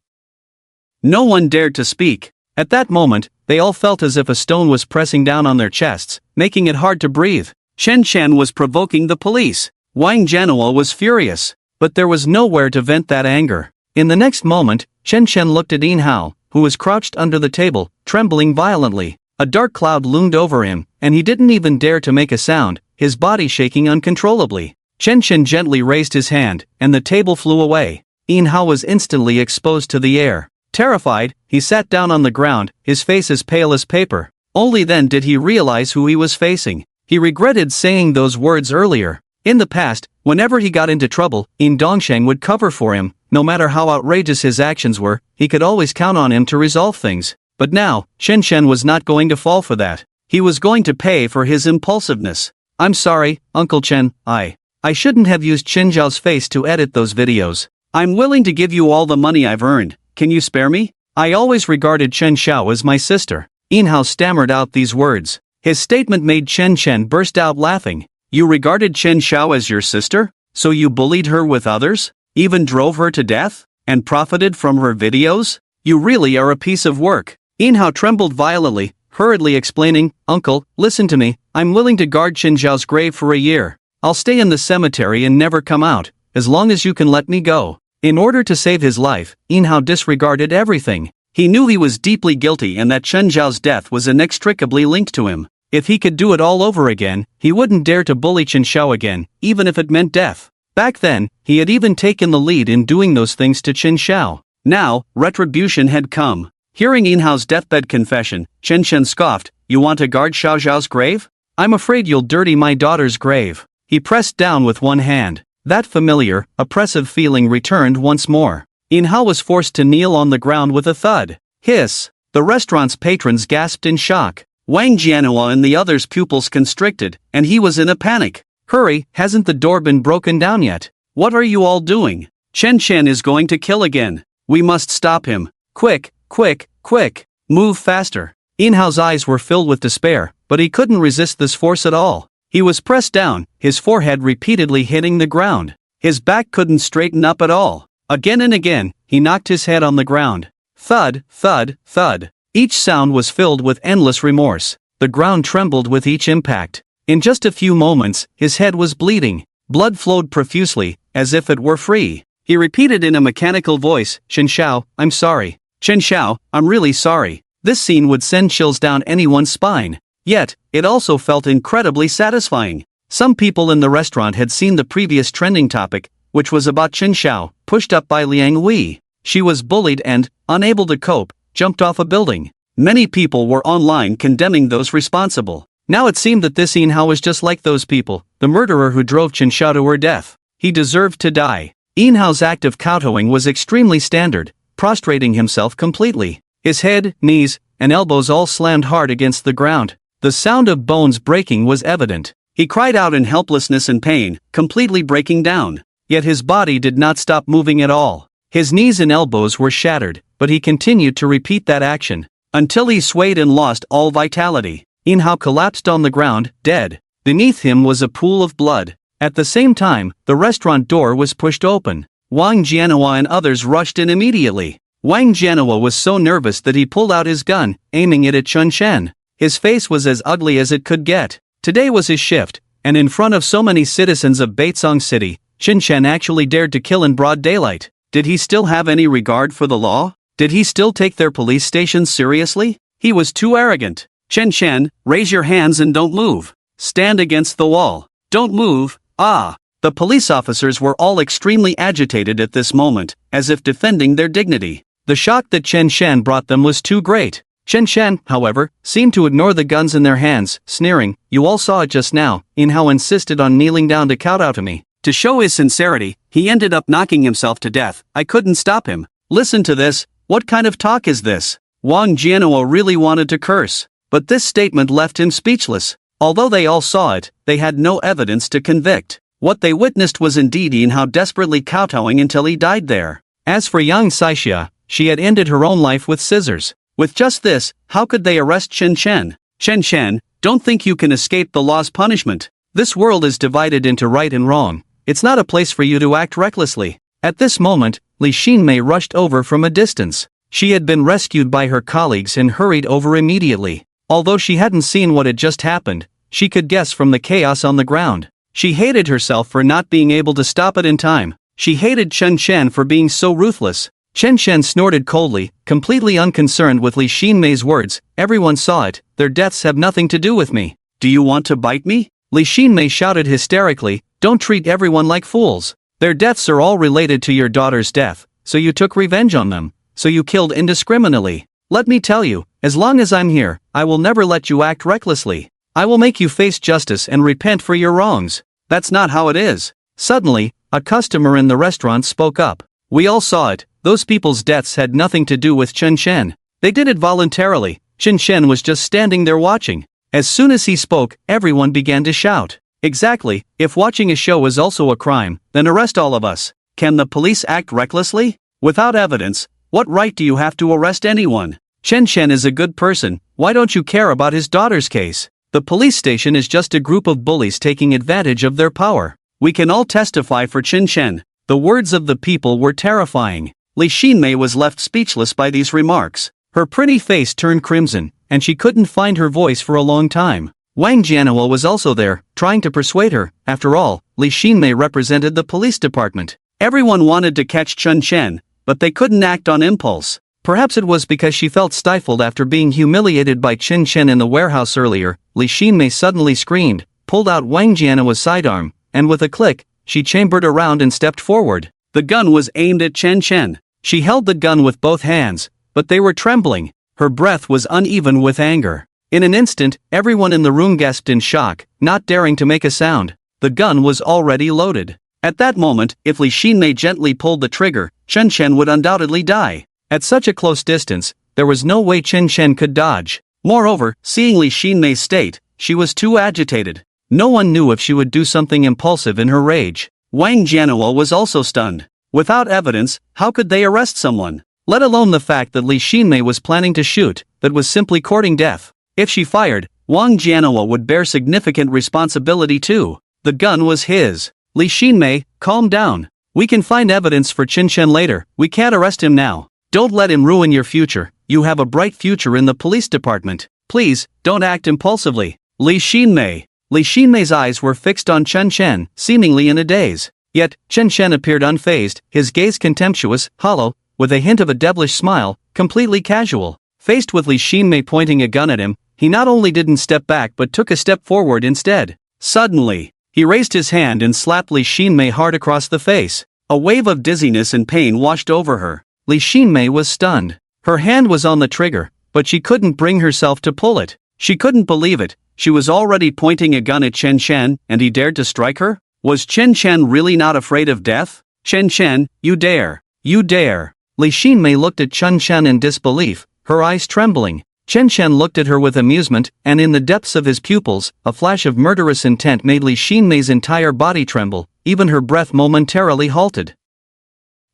No one dared to speak. At that moment, they all felt as if a stone was pressing down on their chests, making it hard to breathe. Chen Chen was provoking the police. Wang Jianhua was furious. But there was nowhere to vent that anger. In the next moment, Chen Chen looked at Yin Hao, who was crouched under the table, trembling violently. A dark cloud loomed over him, and he didn't even dare to make a sound, his body shaking uncontrollably. Chen Chen gently raised his hand, and the table flew away. Yin Hao was instantly exposed to the air. Terrified, he sat down on the ground, his face as pale as paper. Only then did he realize who he was facing. He regretted saying those words earlier. In the past, whenever he got into trouble, Yin Dongsheng would cover for him. No matter how outrageous his actions were, he could always count on him to resolve things. But now, Chen Chen was not going to fall for that. He was going to pay for his impulsiveness. "I'm sorry, Uncle Chen, I shouldn't have used Chen Zhao's face to edit those videos. I'm willing to give you all the money I've earned. Can you spare me? I always regarded Chen Xiao as my sister." Yin Hao stammered out these words. His statement made Chen Chen burst out laughing. "You regarded Chen Xiao as your sister? So you bullied her with others? Even drove her to death? And profited from her videos? You really are a piece of work." Yin Hao trembled violently, hurriedly explaining, "Uncle, listen to me, I'm willing to guard Chen Zhao's grave for a year. I'll stay in the cemetery and never come out, as long as you can let me go." In order to save his life, Yin Hao disregarded everything. He knew he was deeply guilty and that Chen Zhao's death was inextricably linked to him. If he could do it all over again, he wouldn't dare to bully Chen Xiao again, even if it meant death. Back then, he had even taken the lead in doing those things to Chen Xiao. Now, retribution had come. Hearing Yin Hao's deathbed confession, Chen Chen scoffed, "You want to guard Xiao Zhao's grave? I'm afraid you'll dirty my daughter's grave." He pressed down with one hand. That familiar, oppressive feeling returned once more. Yin Hao was forced to kneel on the ground with a thud. Hiss! The restaurant's patrons gasped in shock. Wang Jianhua and the others' pupils constricted, and he was in a panic. "Hurry, hasn't the door been broken down yet? What are you all doing? Chen Chen is going to kill again. We must stop him. Quick, quick, quick, move faster." Yin Hao's eyes were filled with despair, but he couldn't resist this force at all. He was pressed down, his forehead repeatedly hitting the ground. His back couldn't straighten up at all. Again and again, he knocked his head on the ground. Thud, thud, thud. Each sound was filled with endless remorse. The ground trembled with each impact. In just a few moments, his head was bleeding. Blood flowed profusely, as if it were free. He repeated in a mechanical voice, "Chen Xiao, I'm sorry. Chen Xiao, I'm really sorry." This scene would send chills down anyone's spine. Yet, it also felt incredibly satisfying. Some people in the restaurant had seen the previous trending topic, which was about Chen Xiao, pushed up by Liang Wei. She was bullied and, unable to cope, jumped off a building. Many people were online condemning those responsible. Now it seemed that this Yin Hao was just like those people, the murderer who drove Chen Xiao to her death. He deserved to die. Yin Hao's act of kowtowing was extremely standard, prostrating himself completely. His head, knees, and elbows all slammed hard against the ground. The sound of bones breaking was evident. He cried out in helplessness and pain, completely breaking down. Yet his body did not stop moving at all. His knees and elbows were shattered, but he continued to repeat that action, until he swayed and lost all vitality. Yin Hao collapsed on the ground, dead. Beneath him was a pool of blood. At the same time, the restaurant door was pushed open. Wang Jianhua and others rushed in immediately. Wang Jianhua was so nervous that he pulled out his gun, aiming it at Chen Chen. His face was as ugly as it could get. Today was his shift, and in front of so many citizens of Baitsong City, Chen Chen actually dared to kill in broad daylight. Did he still have any regard for the law? Did he still take their police stations seriously? He was too arrogant. "Chen Chen, raise your hands and don't move. Stand against the wall. Don't move." The police officers were all extremely agitated at this moment, as if defending their dignity. The shock that Chen Chen brought them was too great. Chen Chen, however, seemed to ignore the guns in their hands, sneering, "You all saw it just now." Yin Hao insisted on kneeling down to kowtow to me. To show his sincerity, he ended up knocking himself to death. I couldn't stop him. Listen to this. What kind of talk is this? Wang Jianhua really wanted to curse. But this statement left him speechless. Although they all saw it, they had no evidence to convict. What they witnessed was indeed Yin Hao desperately kowtowing until he died there. As for young Saixia, she had ended her own life with scissors. With just this, how could they arrest Chen Chen? "Chen Chen, don't think you can escape the law's punishment. This world is divided into right and wrong. It's not a place for you to act recklessly. At this moment, Li Xinmei rushed over from a distance. She had been rescued by her colleagues and hurried over immediately. Although she hadn't seen what had just happened, she could guess from the chaos on the ground. She hated herself for not being able to stop it in time. She hated Chen Shen for being so ruthless. Chen Shen snorted coldly, completely unconcerned with Li Xinmei's words. Everyone saw it. Their deaths have nothing to do with me. Do you want to bite me? Li Xinmei shouted hysterically. Don't treat everyone like fools. Their deaths are all related to your daughter's death, so you took revenge on them. So you killed indiscriminately. Let me tell you, as long as I'm here, I will never let you act recklessly. I will make you face justice and repent for your wrongs. That's not how it is. Suddenly, a customer in the restaurant spoke up. We all saw it. Those people's deaths had nothing to do with Chen Shen. They did it voluntarily. Chen Shen was just standing there watching. As soon as he spoke, everyone began to shout. Exactly, if watching a show is also a crime, then arrest all of us. Can the police act recklessly? Without evidence, what right do you have to arrest anyone? Chen Shen is a good person. Why don't you care about his daughter's case? The police station is just a group of bullies taking advantage of their power. We can all testify for Chen Shen. The words of the people were terrifying. Li Xinmei was left speechless by these remarks. Her pretty face turned crimson, and she couldn't find her voice for a long time. Wang Jianhua was also there, trying to persuade her. After all, Li Xinmei represented the police department. Everyone wanted to catch Chen Shen, but they couldn't act on impulse. Perhaps it was because she felt stifled after being humiliated by Chen Shen in the warehouse earlier. Li Xinmei suddenly screamed, pulled out Wang Jianhua's sidearm, and with a click, she chambered around and stepped forward. The gun was aimed at Chen Shen. She held the gun with both hands, but they were trembling. Her breath was uneven with anger. In an instant, everyone in the room gasped in shock, not daring to make a sound. The gun was already loaded. At that moment, if Li Xinmei gently pulled the trigger, Chen Shen would undoubtedly die. At such a close distance, there was no way Chen Shen could dodge. Moreover, seeing Li Xinmei's state, she was too agitated. No one knew if she would do something impulsive in her rage. Wang Jianhua was also stunned. Without evidence, how could they arrest someone? Let alone the fact that Li Xinmei was planning to shoot, that was simply courting death. If she fired, Wang Jianhua would bear significant responsibility too. The gun was his. Li Xinmei, calm down. We can find evidence for Chen Shen later. We can't arrest him now. Don't let him ruin your future. You have a bright future in the police department. Please, don't act impulsively. Li Xinmei. Li Xinmei's eyes were fixed on Chen Shen, seemingly in a daze. Yet, Chen Shen appeared unfazed, his gaze contemptuous, hollow, with a hint of a devilish smile, completely casual. Faced with Li Xinmei pointing a gun at him, he not only didn't step back but took a step forward instead. Suddenly, he raised his hand and slapped Li Xinmei hard across the face. A wave of dizziness and pain washed over her. Li Xinmei was stunned. Her hand was on the trigger, but she couldn't bring herself to pull it. She couldn't believe it. She was already pointing a gun at Chen Shen, and he dared to strike her? Was Chen Shen really not afraid of death? Chen Shen, you dare. You dare. Li Xinmei looked at Chen Shen in disbelief, her eyes trembling. Chen Shen looked at her with amusement, and in the depths of his pupils, a flash of murderous intent made Li Xinmei's entire body tremble, even her breath momentarily halted.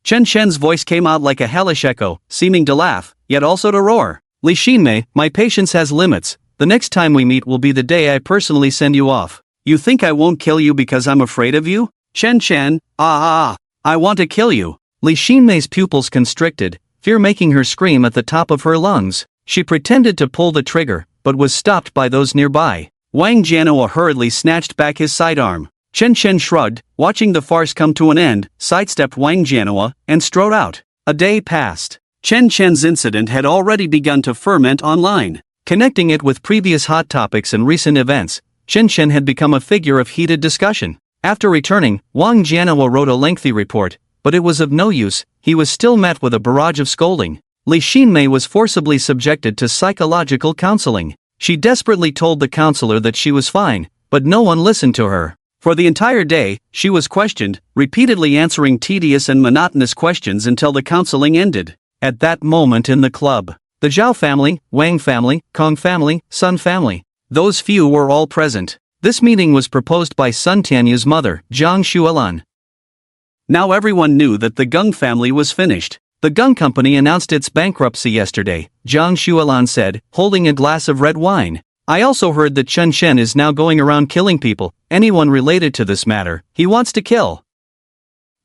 Chen Shen's voice came out like a hellish echo, seeming to laugh, yet also to roar. Li Xinmei, my patience has limits. The next time we meet will be the day I personally send you off. You think I won't kill you because I'm afraid of you? Chen Shen, I want to kill you. Li Xinmei's pupils constricted, fear making her scream at the top of her lungs. She pretended to pull the trigger, but was stopped by those nearby. Wang Jianhua hurriedly snatched back his sidearm. Chen Shen shrugged, watching the farce come to an end, sidestepped Wang Jianhua, and strode out. A day passed. Chen Shen's incident had already begun to ferment online. Connecting it with previous hot topics and recent events, Chen Shen had become a figure of heated discussion. After returning, Wang Jianhua wrote a lengthy report, but it was of no use. He was still met with a barrage of scolding. Li Xinmei was forcibly subjected to psychological counseling. She desperately told the counselor that she was fine, but no one listened to her. For the entire day, she was questioned, repeatedly answering tedious and monotonous questions until the counseling ended. At that moment in the club, the Zhao family, Wang family, Kong family, Sun family, those few were all present. This meeting was proposed by Sun Tianyu's mother, Zhang Xuelan. Now everyone knew that the Geng family was finished. The Geng company announced its bankruptcy yesterday, Zhang Xuelan said, holding a glass of red wine. I also heard that Chen Shen is now going around killing people, anyone related to this matter, he wants to kill."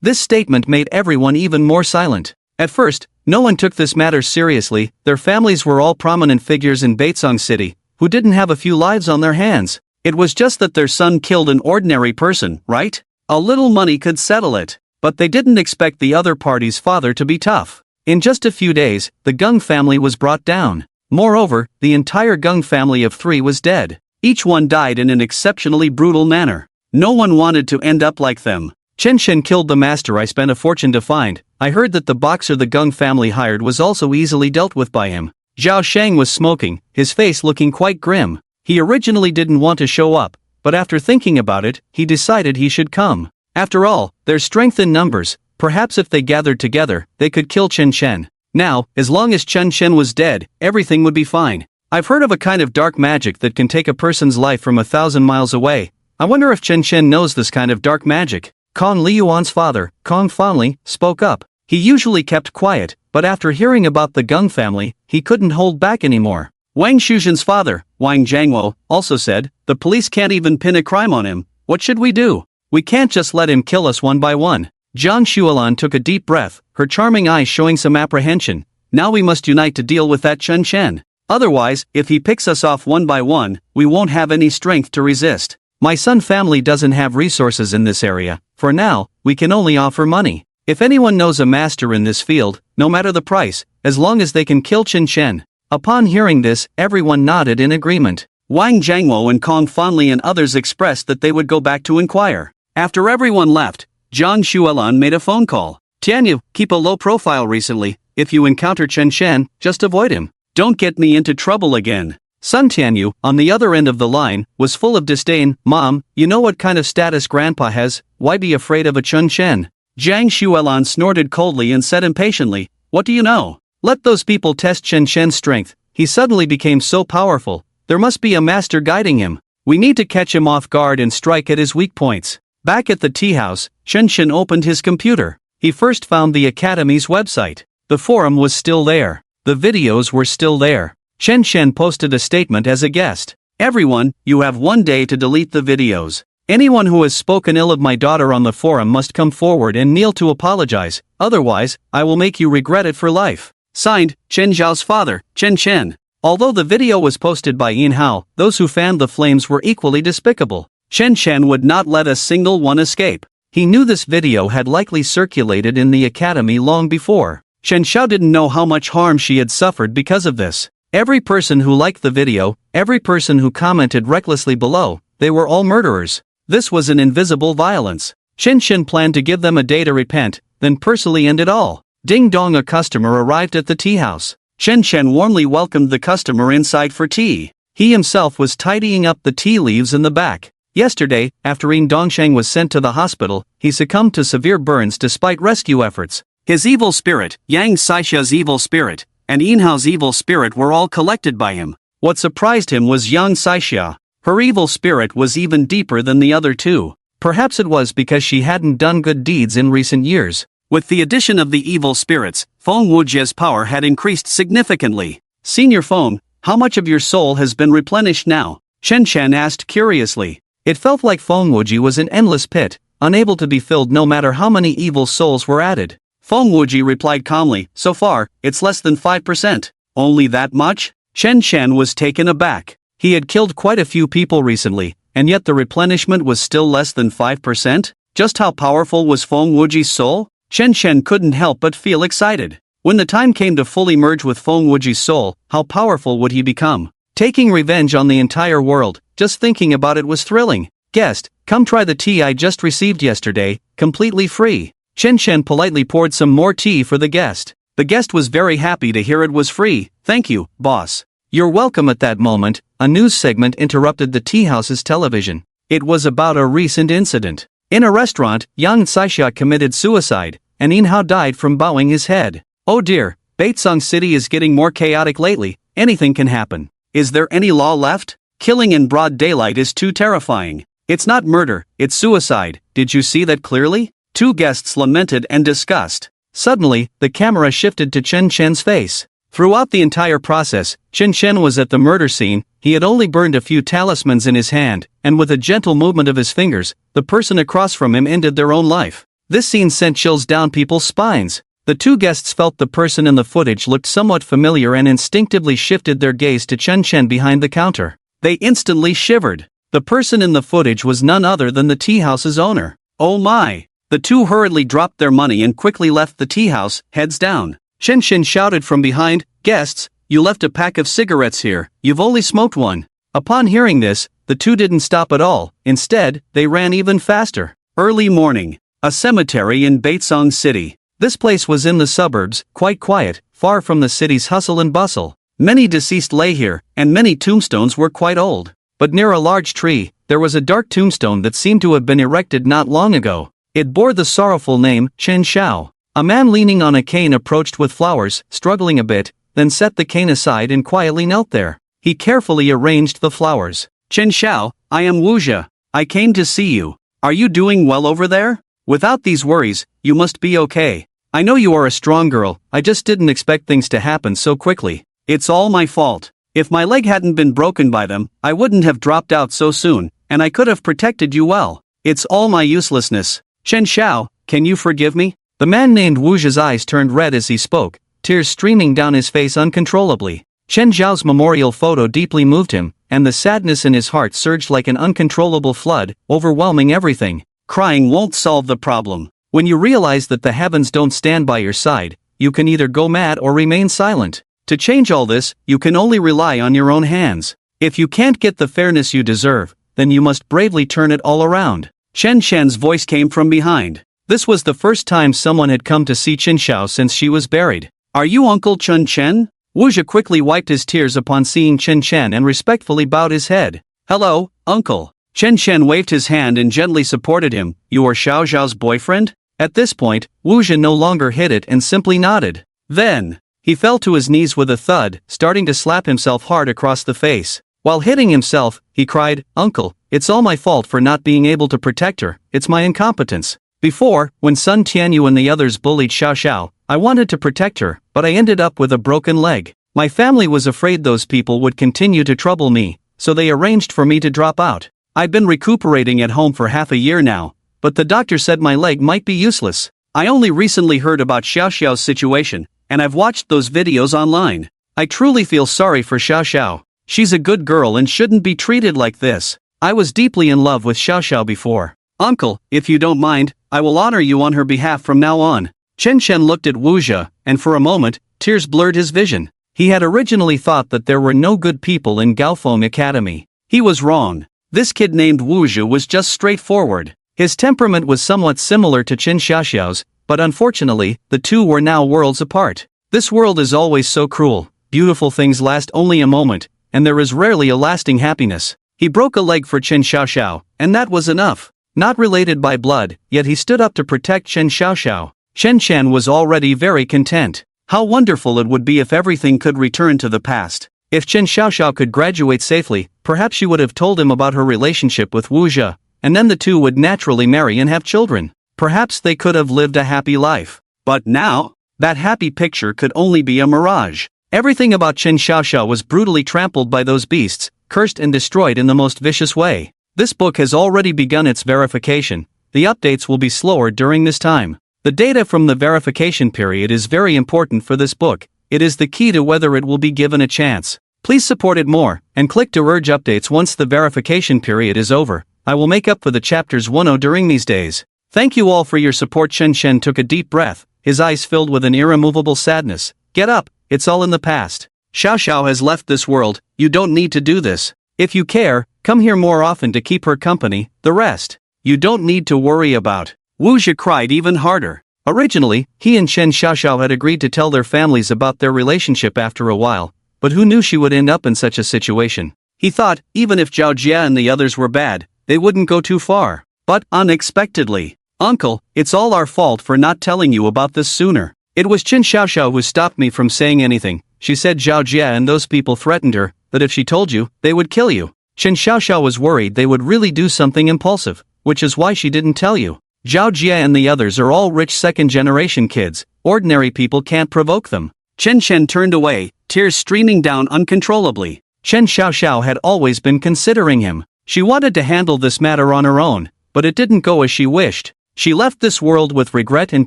This statement made everyone even more silent. At first, no one took this matter seriously. Their families were all prominent figures in Baitsong City, who didn't have a few lives on their hands. It was just that their son killed an ordinary person, right? A little money could settle it. But they didn't expect the other party's father to be tough. In just a few days, the Gung family was brought down. Moreover, the entire Gung family of 3 was dead. Each one died in an exceptionally brutal manner. No one wanted to end up like them. Chen Shen killed the master I spent a fortune to find. I heard that the boxer the Gung family hired was also easily dealt with by him. Zhao Shang was smoking, his face looking quite grim. He originally didn't want to show up, but after thinking about it, he decided he should come. After all, there's strength in numbers. Perhaps if they gathered together, they could kill Chen Shen. Now, as long as Chen Shen was dead, everything would be fine. I've heard of a kind of dark magic that can take a person's life from 1,000 miles away. I wonder if Chen Shen knows this kind of dark magic. Kong Liyuan's father, Kong Fanli, spoke up. He usually kept quiet, but after hearing about the Gung family, he couldn't hold back anymore. Wang Shuzhen's father, Wang Jiangwo, also said, "The police can't even pin a crime on him. What should we do? We can't just let him kill us one by one." Zhang Xuelan took a deep breath, her charming eyes showing some apprehension. "Now we must unite to deal with that Chen Shen. Otherwise, if he picks us off one by one, we won't have any strength to resist. My son family doesn't have resources in this area. For now, we can only offer money. If anyone knows a master in this field, no matter the price, as long as they can kill Chen Shen." Upon hearing this, everyone nodded in agreement. Wang Jiangwo and Kong Fanli and others expressed that they would go back to inquire. After everyone left, Zhang Xuelan made a phone call. "Tianyu, keep a low profile recently. If you encounter Chen Shen, just avoid him. Don't get me into trouble again." Sun Tianyu, on the other end of the line, was full of disdain. "Mom, you know what kind of status grandpa has, why be afraid of a Chen Shen?" Zhang Xuelan snorted coldly and said impatiently, "What do you know? Let those people test Chen Shen's strength. He suddenly became so powerful. There must be a master guiding him. We need to catch him off guard and strike at his weak points." Back at the tea house, Chen Shen opened his computer. He first found the Academy's website. The forum was still there. The videos were still there. Chen Shen posted a statement as a guest. "Everyone, you have 1 day to delete the videos. Anyone who has spoken ill of my daughter on the forum must come forward and kneel to apologize, otherwise, I will make you regret it for life. Signed, Chen Zhao's father, Chen Shen." Although the video was posted by Yin Hao, those who fanned the flames were equally despicable. Chen Shen would not let a single one escape. He knew this video had likely circulated in the academy long before. Chen Xiao didn't know how much harm she had suffered because of this. Every person who liked the video, every person who commented recklessly below, they were all murderers. This was an invisible violence. Chen Shen planned to give them a day to repent, then personally end it all. Ding dong, a customer arrived at the tea house. Chen Shen warmly welcomed the customer inside for tea. He himself was tidying up the tea leaves in the back. Yesterday, after Yin Dongsheng was sent to the hospital, he succumbed to severe burns despite rescue efforts. His evil spirit, Yang Saixia's evil spirit, and Yin Hao's evil spirit were all collected by him. What surprised him was Yang Saixia. Her evil spirit was even deeper than the other two. Perhaps it was because she hadn't done good deeds in recent years. With the addition of the evil spirits, Feng Wujie's power had increased significantly. "Senior Feng, how much of your soul has been replenished now?" Chen Shen asked curiously. It felt like Feng Wujie was an endless pit, unable to be filled no matter how many evil souls were added. Feng Wujie replied calmly, "So far, it's less than 5%. Only that much?" Chen Shen was taken aback. He had killed quite a few people recently, and yet the replenishment was still less than 5%? Just how powerful was Feng Wujie's soul? Chen Shen couldn't help but feel excited. When the time came to fully merge with Feng Wujie's soul, how powerful would he become? Taking revenge on the entire world, just thinking about it was thrilling. "Guest, come try the tea I just received yesterday, completely free." Chen Shen politely poured some more tea for the guest. The guest was very happy to hear it was free. "Thank you, boss." "You're welcome." At that moment, a news segment interrupted the tea house's television. It was about a recent incident. In a restaurant, Yang Saixia committed suicide, and Yin Hao died from bowing his head. Oh dear, Baitsong City is getting more chaotic lately, anything can happen. Is there any law left? Killing in broad daylight is too terrifying. It's not murder, it's suicide. Did you see that clearly? Two guests lamented and discussed. Suddenly, the camera shifted to Chen Shen's face. Throughout the entire process, Chen Shen was at the murder scene. He had only burned a few talismans in his hand, and with a gentle movement of his fingers, the person across from him ended their own life. This scene sent chills down people's spines. The two guests felt the person in the footage looked somewhat familiar and instinctively shifted their gaze to Chen Shen behind the counter. They instantly shivered. The person in the footage was none other than the tea house's owner. Oh my! The two hurriedly dropped their money and quickly left the tea house, heads down. Chen Shen shouted from behind, "Guests, you left a pack of cigarettes here, you've only smoked one." Upon hearing this, the two didn't stop at all. Instead, they ran even faster. Early morning. A cemetery in Baitsong City. This place was in the suburbs, quite quiet, far from the city's hustle and bustle. Many deceased lay here, and many tombstones were quite old. But near a large tree, there was a dark tombstone that seemed to have been erected not long ago. It bore the sorrowful name, Chen Xiao. A man leaning on a cane approached with flowers, struggling a bit, then set the cane aside and quietly knelt there. He carefully arranged the flowers. "Chen Xiao, I am Wu Zhe. I came to see you. Are you doing well over there? Without these worries, you must be okay. I know you are a strong girl, I just didn't expect things to happen so quickly. It's all my fault. If my leg hadn't been broken by them, I wouldn't have dropped out so soon, and I could have protected you well. It's all my uselessness. Chen Xiao, can you forgive me?" The man named Wu Zhe's eyes turned red as he spoke, tears streaming down his face uncontrollably. Chen Xiao's memorial photo deeply moved him, and the sadness in his heart surged like an uncontrollable flood, overwhelming everything. Crying won't solve the problem. When you realize that the heavens don't stand by your side, you can either go mad or remain silent. To change all this, you can only rely on your own hands. If you can't get the fairness you deserve, then you must bravely turn it all around. Chen Shen's voice came from behind. This was the first time someone had come to see Chen Xiao since she was buried. "Are you Uncle Chen Chen?" Wu Zhe quickly wiped his tears upon seeing Chen Chen and respectfully bowed his head. "Hello, Uncle." Chen Chen waved his hand and gently supported him. "You are Xiao Xiao's boyfriend?" At this point, Wu Zhe no longer hid it and simply nodded. Then, he fell to his knees with a thud, starting to slap himself hard across the face. While hitting himself, he cried, "Uncle, it's all my fault for not being able to protect her, it's my incompetence. Before, when Sun Tianyu and the others bullied Xiao Xiao, I wanted to protect her, but I ended up with a broken leg. My family was afraid those people would continue to trouble me, so they arranged for me to drop out. I've been recuperating at home for half a year now, but the doctor said my leg might be useless. I only recently heard about Xiao Xiao's situation, and I've watched those videos online. I truly feel sorry for Xiao Xiao. She's a good girl and shouldn't be treated like this. I was deeply in love with Xiao Xiao before. Uncle, if you don't mind, I will honor you on her behalf from now on." Chen Shen looked at Wu Zhe, and for a moment, tears blurred his vision. He had originally thought that there were no good people in Gaofeng Academy. He was wrong. This kid named Wu Zhe was just straightforward. His temperament was somewhat similar to Chen Xiaoxiao's, but unfortunately, the two were now worlds apart. This world is always so cruel. Beautiful things last only a moment, and there is rarely a lasting happiness. He broke a leg for Chen Xiaoxiao, and that was enough. Not related by blood, yet he stood up to protect Chen Xiaoxiao. Chen Chen was already very content. How wonderful it would be if everything could return to the past. If Chen Xiaoxiao could graduate safely, perhaps she would have told him about her relationship with Wu Zhe, and then the two would naturally marry and have children. Perhaps they could have lived a happy life. But now, that happy picture could only be a mirage. Everything about Chen Xiaoxiao was brutally trampled by those beasts, cursed and destroyed in the most vicious way. This book has already begun its verification. The updates will be slower during this time. The data from the verification period is very important for this book. It is the key to whether it will be given a chance. Please support it more, and click to urge updates once the verification period is over. I will make up for the chapters 1-0 during these days. Thank you all for your support. Chen Shen took a deep breath, his eyes filled with an irremovable sadness. Get up, it's all in the past. Xiao Xiao has left this world, you don't need to do this. If you care, come here more often to keep her company, the rest, you don't need to worry about. Wu Zhe cried even harder. Originally, he and Chen Xiaoxiao had agreed to tell their families about their relationship after a while, but who knew she would end up in such a situation? He thought, even if Zhao Jia and the others were bad, they wouldn't go too far. But, unexpectedly, "Uncle, it's all our fault for not telling you about this sooner. It was Chen Xiaoxiao who stopped me from saying anything. She said Zhao Jia and those people threatened her, that if she told you, they would kill you. Chen Xiaoxiao was worried they would really do something impulsive, which is why she didn't tell you. Zhao Jia and the others are all rich second-generation kids, ordinary people can't provoke them. Chen Shen turned away, tears streaming down uncontrollably. Chen Xiaoxiao had always been considering him. She wanted to handle this matter on her own, but it didn't go as she wished. She left this world with regret and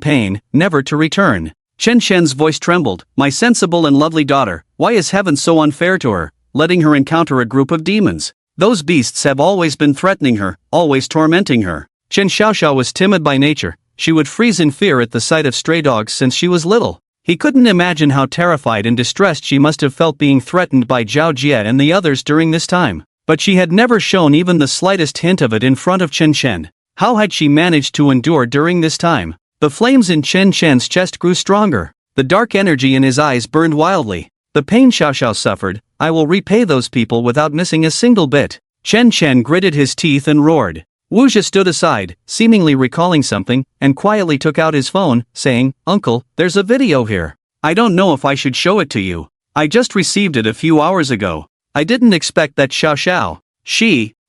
pain, never to return. Chen Shen's voice trembled. My sensible and lovely daughter, why is heaven so unfair to her, letting her encounter a group of demons? Those beasts have always been threatening her, always tormenting her. Chen Xiaoxiao was timid by nature. She would freeze in fear at the sight of stray dogs since she was little. He couldn't imagine how terrified and distressed she must have felt being threatened by Zhao Jie and the others during this time. But she had never shown even the slightest hint of it in front of Chen Shen. How had she managed to endure during this time? The flames in Chen Shen's chest grew stronger. The dark energy in his eyes burned wildly. The pain Xiaoxiao suffered, I will repay those people without missing a single bit. Chen Shen gritted his teeth and roared. Wu Zhi stood aside, seemingly recalling something, and quietly took out his phone, saying, Uncle, there's a video here. I don't know if I should show it to you. I just received it a few hours ago. I didn't expect that Xiaoxiao.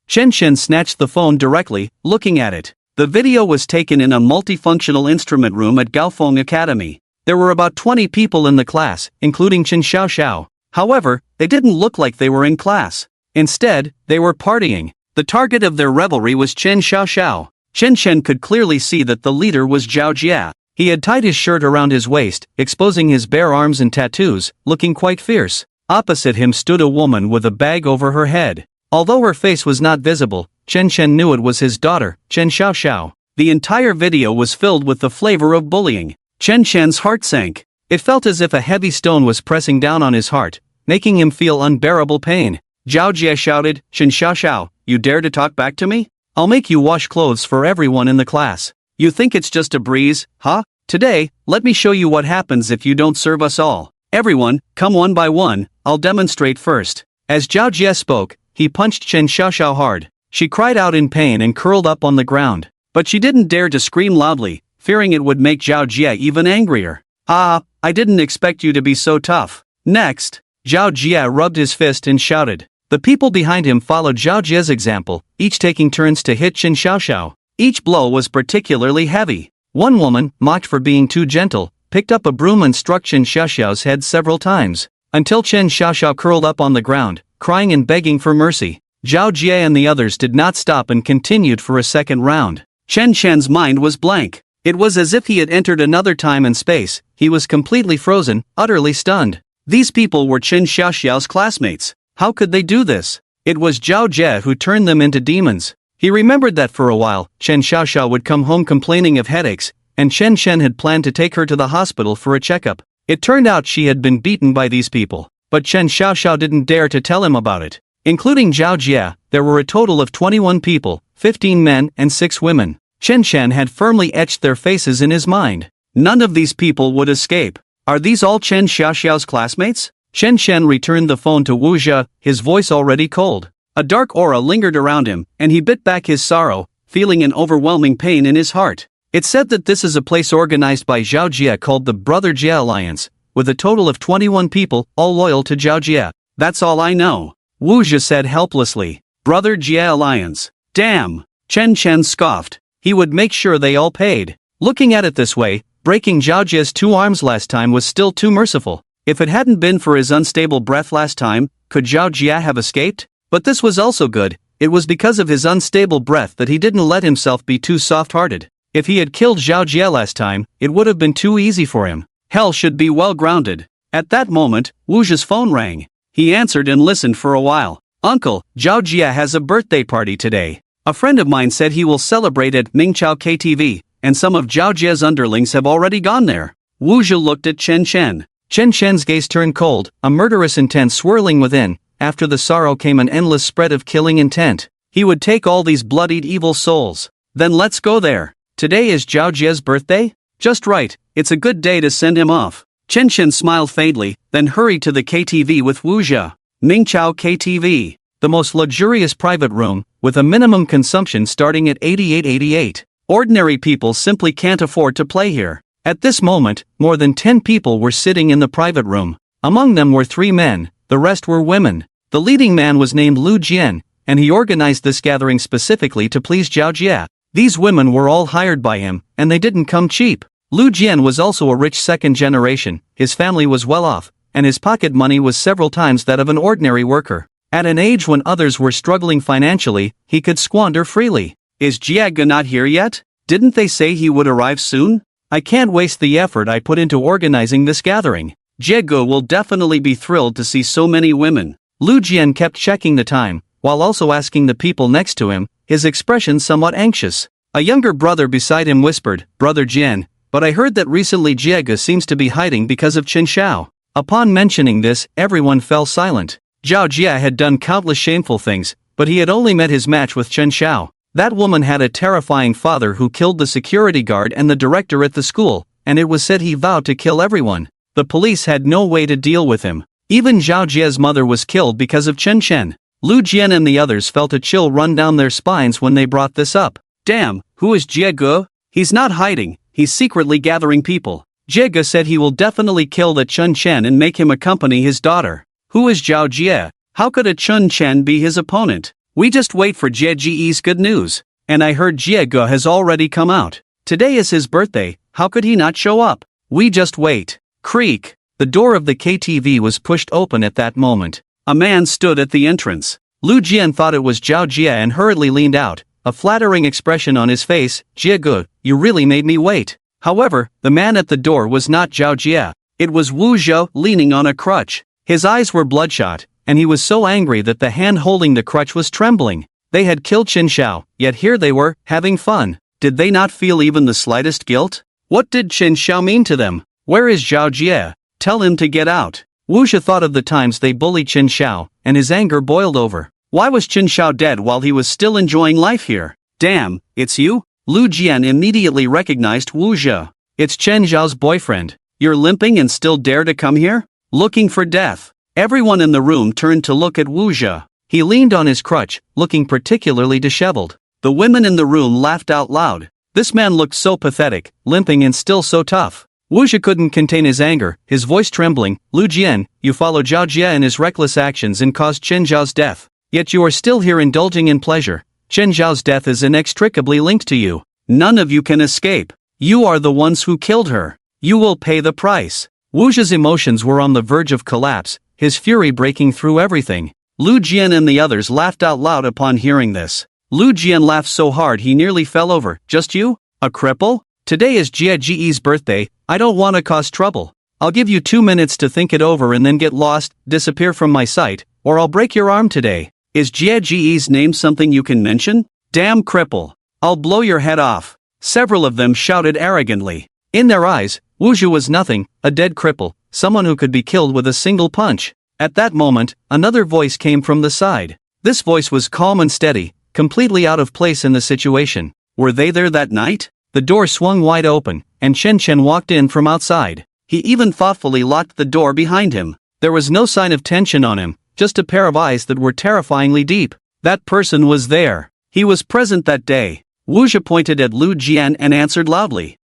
Chen Shen snatched the phone directly, looking at it. The video was taken in a multifunctional instrument room at Gaofeng Academy. There were about 20 people in the class, including Chen Xiaoxiao. However, they didn't look like they were in class. Instead, they were partying. The target of their revelry was Chen Xiaoxiao. Chen Shen could clearly see that the leader was Zhao Jie. He had tied his shirt around his waist, exposing his bare arms and tattoos, looking quite fierce. Opposite him stood a woman with a bag over her head. Although her face was not visible, Chen Shen knew it was his daughter, Chen Xiaoxiao. The entire video was filled with the flavor of bullying. Chen Shen's heart sank. It felt as if a heavy stone was pressing down on his heart, making him feel unbearable pain. Zhao Jie shouted, Chen Xiaoxiao, you dare to talk back to me? I'll make you wash clothes for everyone in the class. You think it's just a breeze, huh? Today, let me show you what happens if you don't serve us all. Everyone, come one by one, I'll demonstrate first. As Zhao Jie spoke, he punched Chen Xiaoxiao hard. She cried out in pain and curled up on the ground. But she didn't dare to scream loudly, fearing it would make Zhao Jie even angrier. Ah, I didn't expect you to be so tough. Next, Zhao Jie rubbed his fist and shouted. The people behind him followed Zhao Jie's example, each taking turns to hit Chen Xiaoxiao. Each blow was particularly heavy. One woman, mocked for being too gentle, picked up a broom and struck Chen Xiaoxiao's head several times, until Chen Xiaoxiao curled up on the ground, crying and begging for mercy. Zhao Jie and the others did not stop and continued for a second round. Chen Shen's mind was blank. It was as if he had entered another time and space. He was completely frozen, utterly stunned. These people were Chen Xiaoxiao's classmates. How could they do this? It was Zhao Jie who turned them into demons. He remembered that for a while, Chen Xiaoxiao would come home complaining of headaches, and Chen Shen had planned to take her to the hospital for a checkup. It turned out she had been beaten by these people, but Chen Xiaoxiao didn't dare to tell him about it. Including Zhao Jie, there were a total of 21 people, 15 men and 6 women. Chen Shen had firmly etched their faces in his mind. None of these people would escape. Are these all Chen Xiaoxiao's classmates? Chen Shen returned the phone to Wu Zhi, his voice already cold. A dark aura lingered around him, and he bit back his sorrow, feeling an overwhelming pain in his heart. It said that this is a place organized by Zhao Jie called the Brother Jie Alliance, with a total of 21 people, all loyal to Zhao Jie. That's all I know. Wu Zhi said helplessly. Brother Jie Alliance. Damn! Chen Shen scoffed. He would make sure they all paid. Looking at it this way, breaking Zhao Jie's 2 arms last time was still too merciful. If it hadn't been for his unstable breath last time, could Zhao Jie have escaped? But this was also good. It was because of his unstable breath that he didn't let himself be too soft-hearted. If he had killed Zhao Jie last time, it would have been too easy for him. Hell should be well grounded. At that moment, Wu Zhi's phone rang. He answered and listened for a while. Uncle, Zhao Jie has a birthday party today. A friend of mine said he will celebrate at Mingqiao KTV, and some of Zhao Jie's underlings have already gone there. Wu Zhi looked at Chen Shen. Chen Shen's gaze turned cold, a murderous intent swirling within. After the sorrow came an endless spread of killing intent. He would take all these bloodied evil souls. Then let's go there. Today is Zhao Jie's birthday? Just right, it's a good day to send him off. Chen Shen smiled faintly, then hurried to the KTV with Wu Zhi. Mingqiao KTV. The most luxurious private room, with a minimum consumption starting at 88.88. Ordinary people simply can't afford to play here. At this moment, more than 10 people were sitting in the private room. Among them were 3 men, the rest were women. The leading man was named Lu Jian, and he organized this gathering specifically to please Zhao Jie. These women were all hired by him, and they didn't come cheap. Lu Jian was also a rich second generation, his family was well off, and his pocket money was several times that of an ordinary worker. At an age when others were struggling financially, he could squander freely. Is Jiage not here yet? Didn't they say he would arrive soon? I can't waste the effort I put into organizing this gathering. Jiage will definitely be thrilled to see so many women. Lu Jian kept checking the time, while also asking the people next to him, his expression somewhat anxious. A younger brother beside him whispered, "Brother Jian, but I heard that recently Jiage seems to be hiding because of Chen Xiao." Upon mentioning this, everyone fell silent. Zhao Jia had done countless shameful things, but he had only met his match with Chen Xiao. That woman had a terrifying father who killed the security guard and the director at the school, and it was said he vowed to kill everyone. The police had no way to deal with him. Even Zhao Jia's mother was killed because of Chen Chen. Lu Jian and the others felt a chill run down their spines when they brought this up. Damn, who is Jiage? He's not hiding, he's secretly gathering people. Jiage said he will definitely kill the Chen Chen and make him accompany his daughter. Who is Zhao Jie? How could a Chen Chen be his opponent? We just wait for Jie's good news. And I heard Jiage has already come out. Today is his birthday, how could he not show up? We just wait. Creak. The door of the KTV was pushed open at that moment. A man stood at the entrance. Lu Jian thought it was Zhao Jie and hurriedly leaned out, a flattering expression on his face. Jiage, you really made me wait. However, the man at the door was not Zhao Jie. It was Wu Zhou leaning on a crutch. His eyes were bloodshot, and he was so angry that the hand holding the crutch was trembling. They had killed Chen Xiao, yet here they were, having fun. Did they not feel even the slightest guilt? What did Chen Xiao mean to them? Where is Zhao Jie? Tell him to get out. Wu Zhou thought of the times they bullied Chen Xiao, and his anger boiled over. Why was Chen Xiao dead while he was still enjoying life here? Damn, it's you? Lu Jian immediately recognized Wu Zhou. It's Chen Xiao's boyfriend. You're limping and still dare to come here? Looking for death. Everyone in the room turned to look at Wu Zhou. He leaned on his crutch, looking particularly disheveled. The women in the room laughed out loud. This man looked so pathetic, limping and still so tough. Wu Zhou couldn't contain his anger, his voice trembling. Lu Jian, you followed Zhao Jie in his reckless actions and caused Chen Zhao's death. Yet you are still here indulging in pleasure. Chen Zhao's death is inextricably linked to you. None of you can escape. You are the ones who killed her. You will pay the price. Wu Zhou's emotions were on the verge of collapse, his fury breaking through everything. Lu Jian and the others laughed out loud upon hearing this. Lu Jian laughed so hard he nearly fell over. Just you? A cripple? Today is Jie's birthday, I don't want to cause trouble. I'll give you 2 minutes to think it over and then get lost, disappear from my sight, or I'll break your arm today. Is Jie's name something you can mention? Damn cripple. I'll blow your head off. Several of them shouted arrogantly. In their eyes, Wu Zhou was nothing, a dead cripple, someone who could be killed with a single punch. At that moment, another voice came from the side. This voice was calm and steady, completely out of place in the situation. Were they there that night? The door swung wide open, and Chen Chen walked in from outside. He even thoughtfully locked the door behind him. There was no sign of tension on him, just a pair of eyes that were terrifyingly deep. That person was there. He was present that day. Wu Zhou pointed at Lu Jian and answered loudly.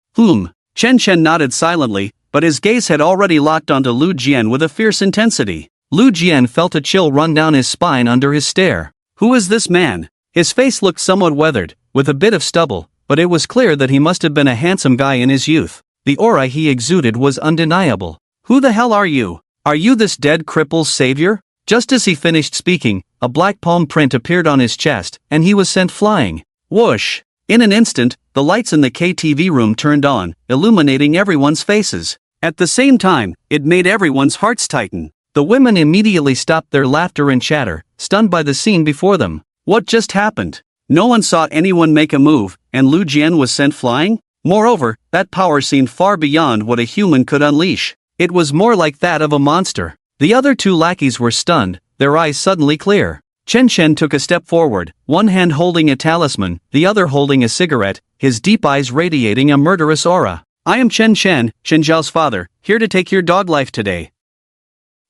Chen Chen nodded silently, but his gaze had already locked onto Lu Jian with a fierce intensity. Lu Jian felt a chill run down his spine under his stare. Who is this man? His face looked somewhat weathered, with a bit of stubble, but it was clear that he must have been a handsome guy in his youth. The aura he exuded was undeniable. Who the hell are you? Are you this dead cripple's savior? Just as he finished speaking, a black palm print appeared on his chest, and he was sent flying. Whoosh! In an instant, the lights in the KTV room turned on, illuminating everyone's faces. At the same time, it made everyone's hearts tighten. The women immediately stopped their laughter and chatter, stunned by the scene before them. What just happened? No one saw anyone make a move, and Lu Jian was sent flying? Moreover, that power seemed far beyond what a human could unleash. It was more like that of a monster. The other two lackeys were stunned, their eyes suddenly clear. Chen Chen took a step forward, one hand holding a talisman, the other holding a cigarette, his deep eyes radiating a murderous aura. I am Chen Chen, Chen Zhao's father, here to take your dog life today.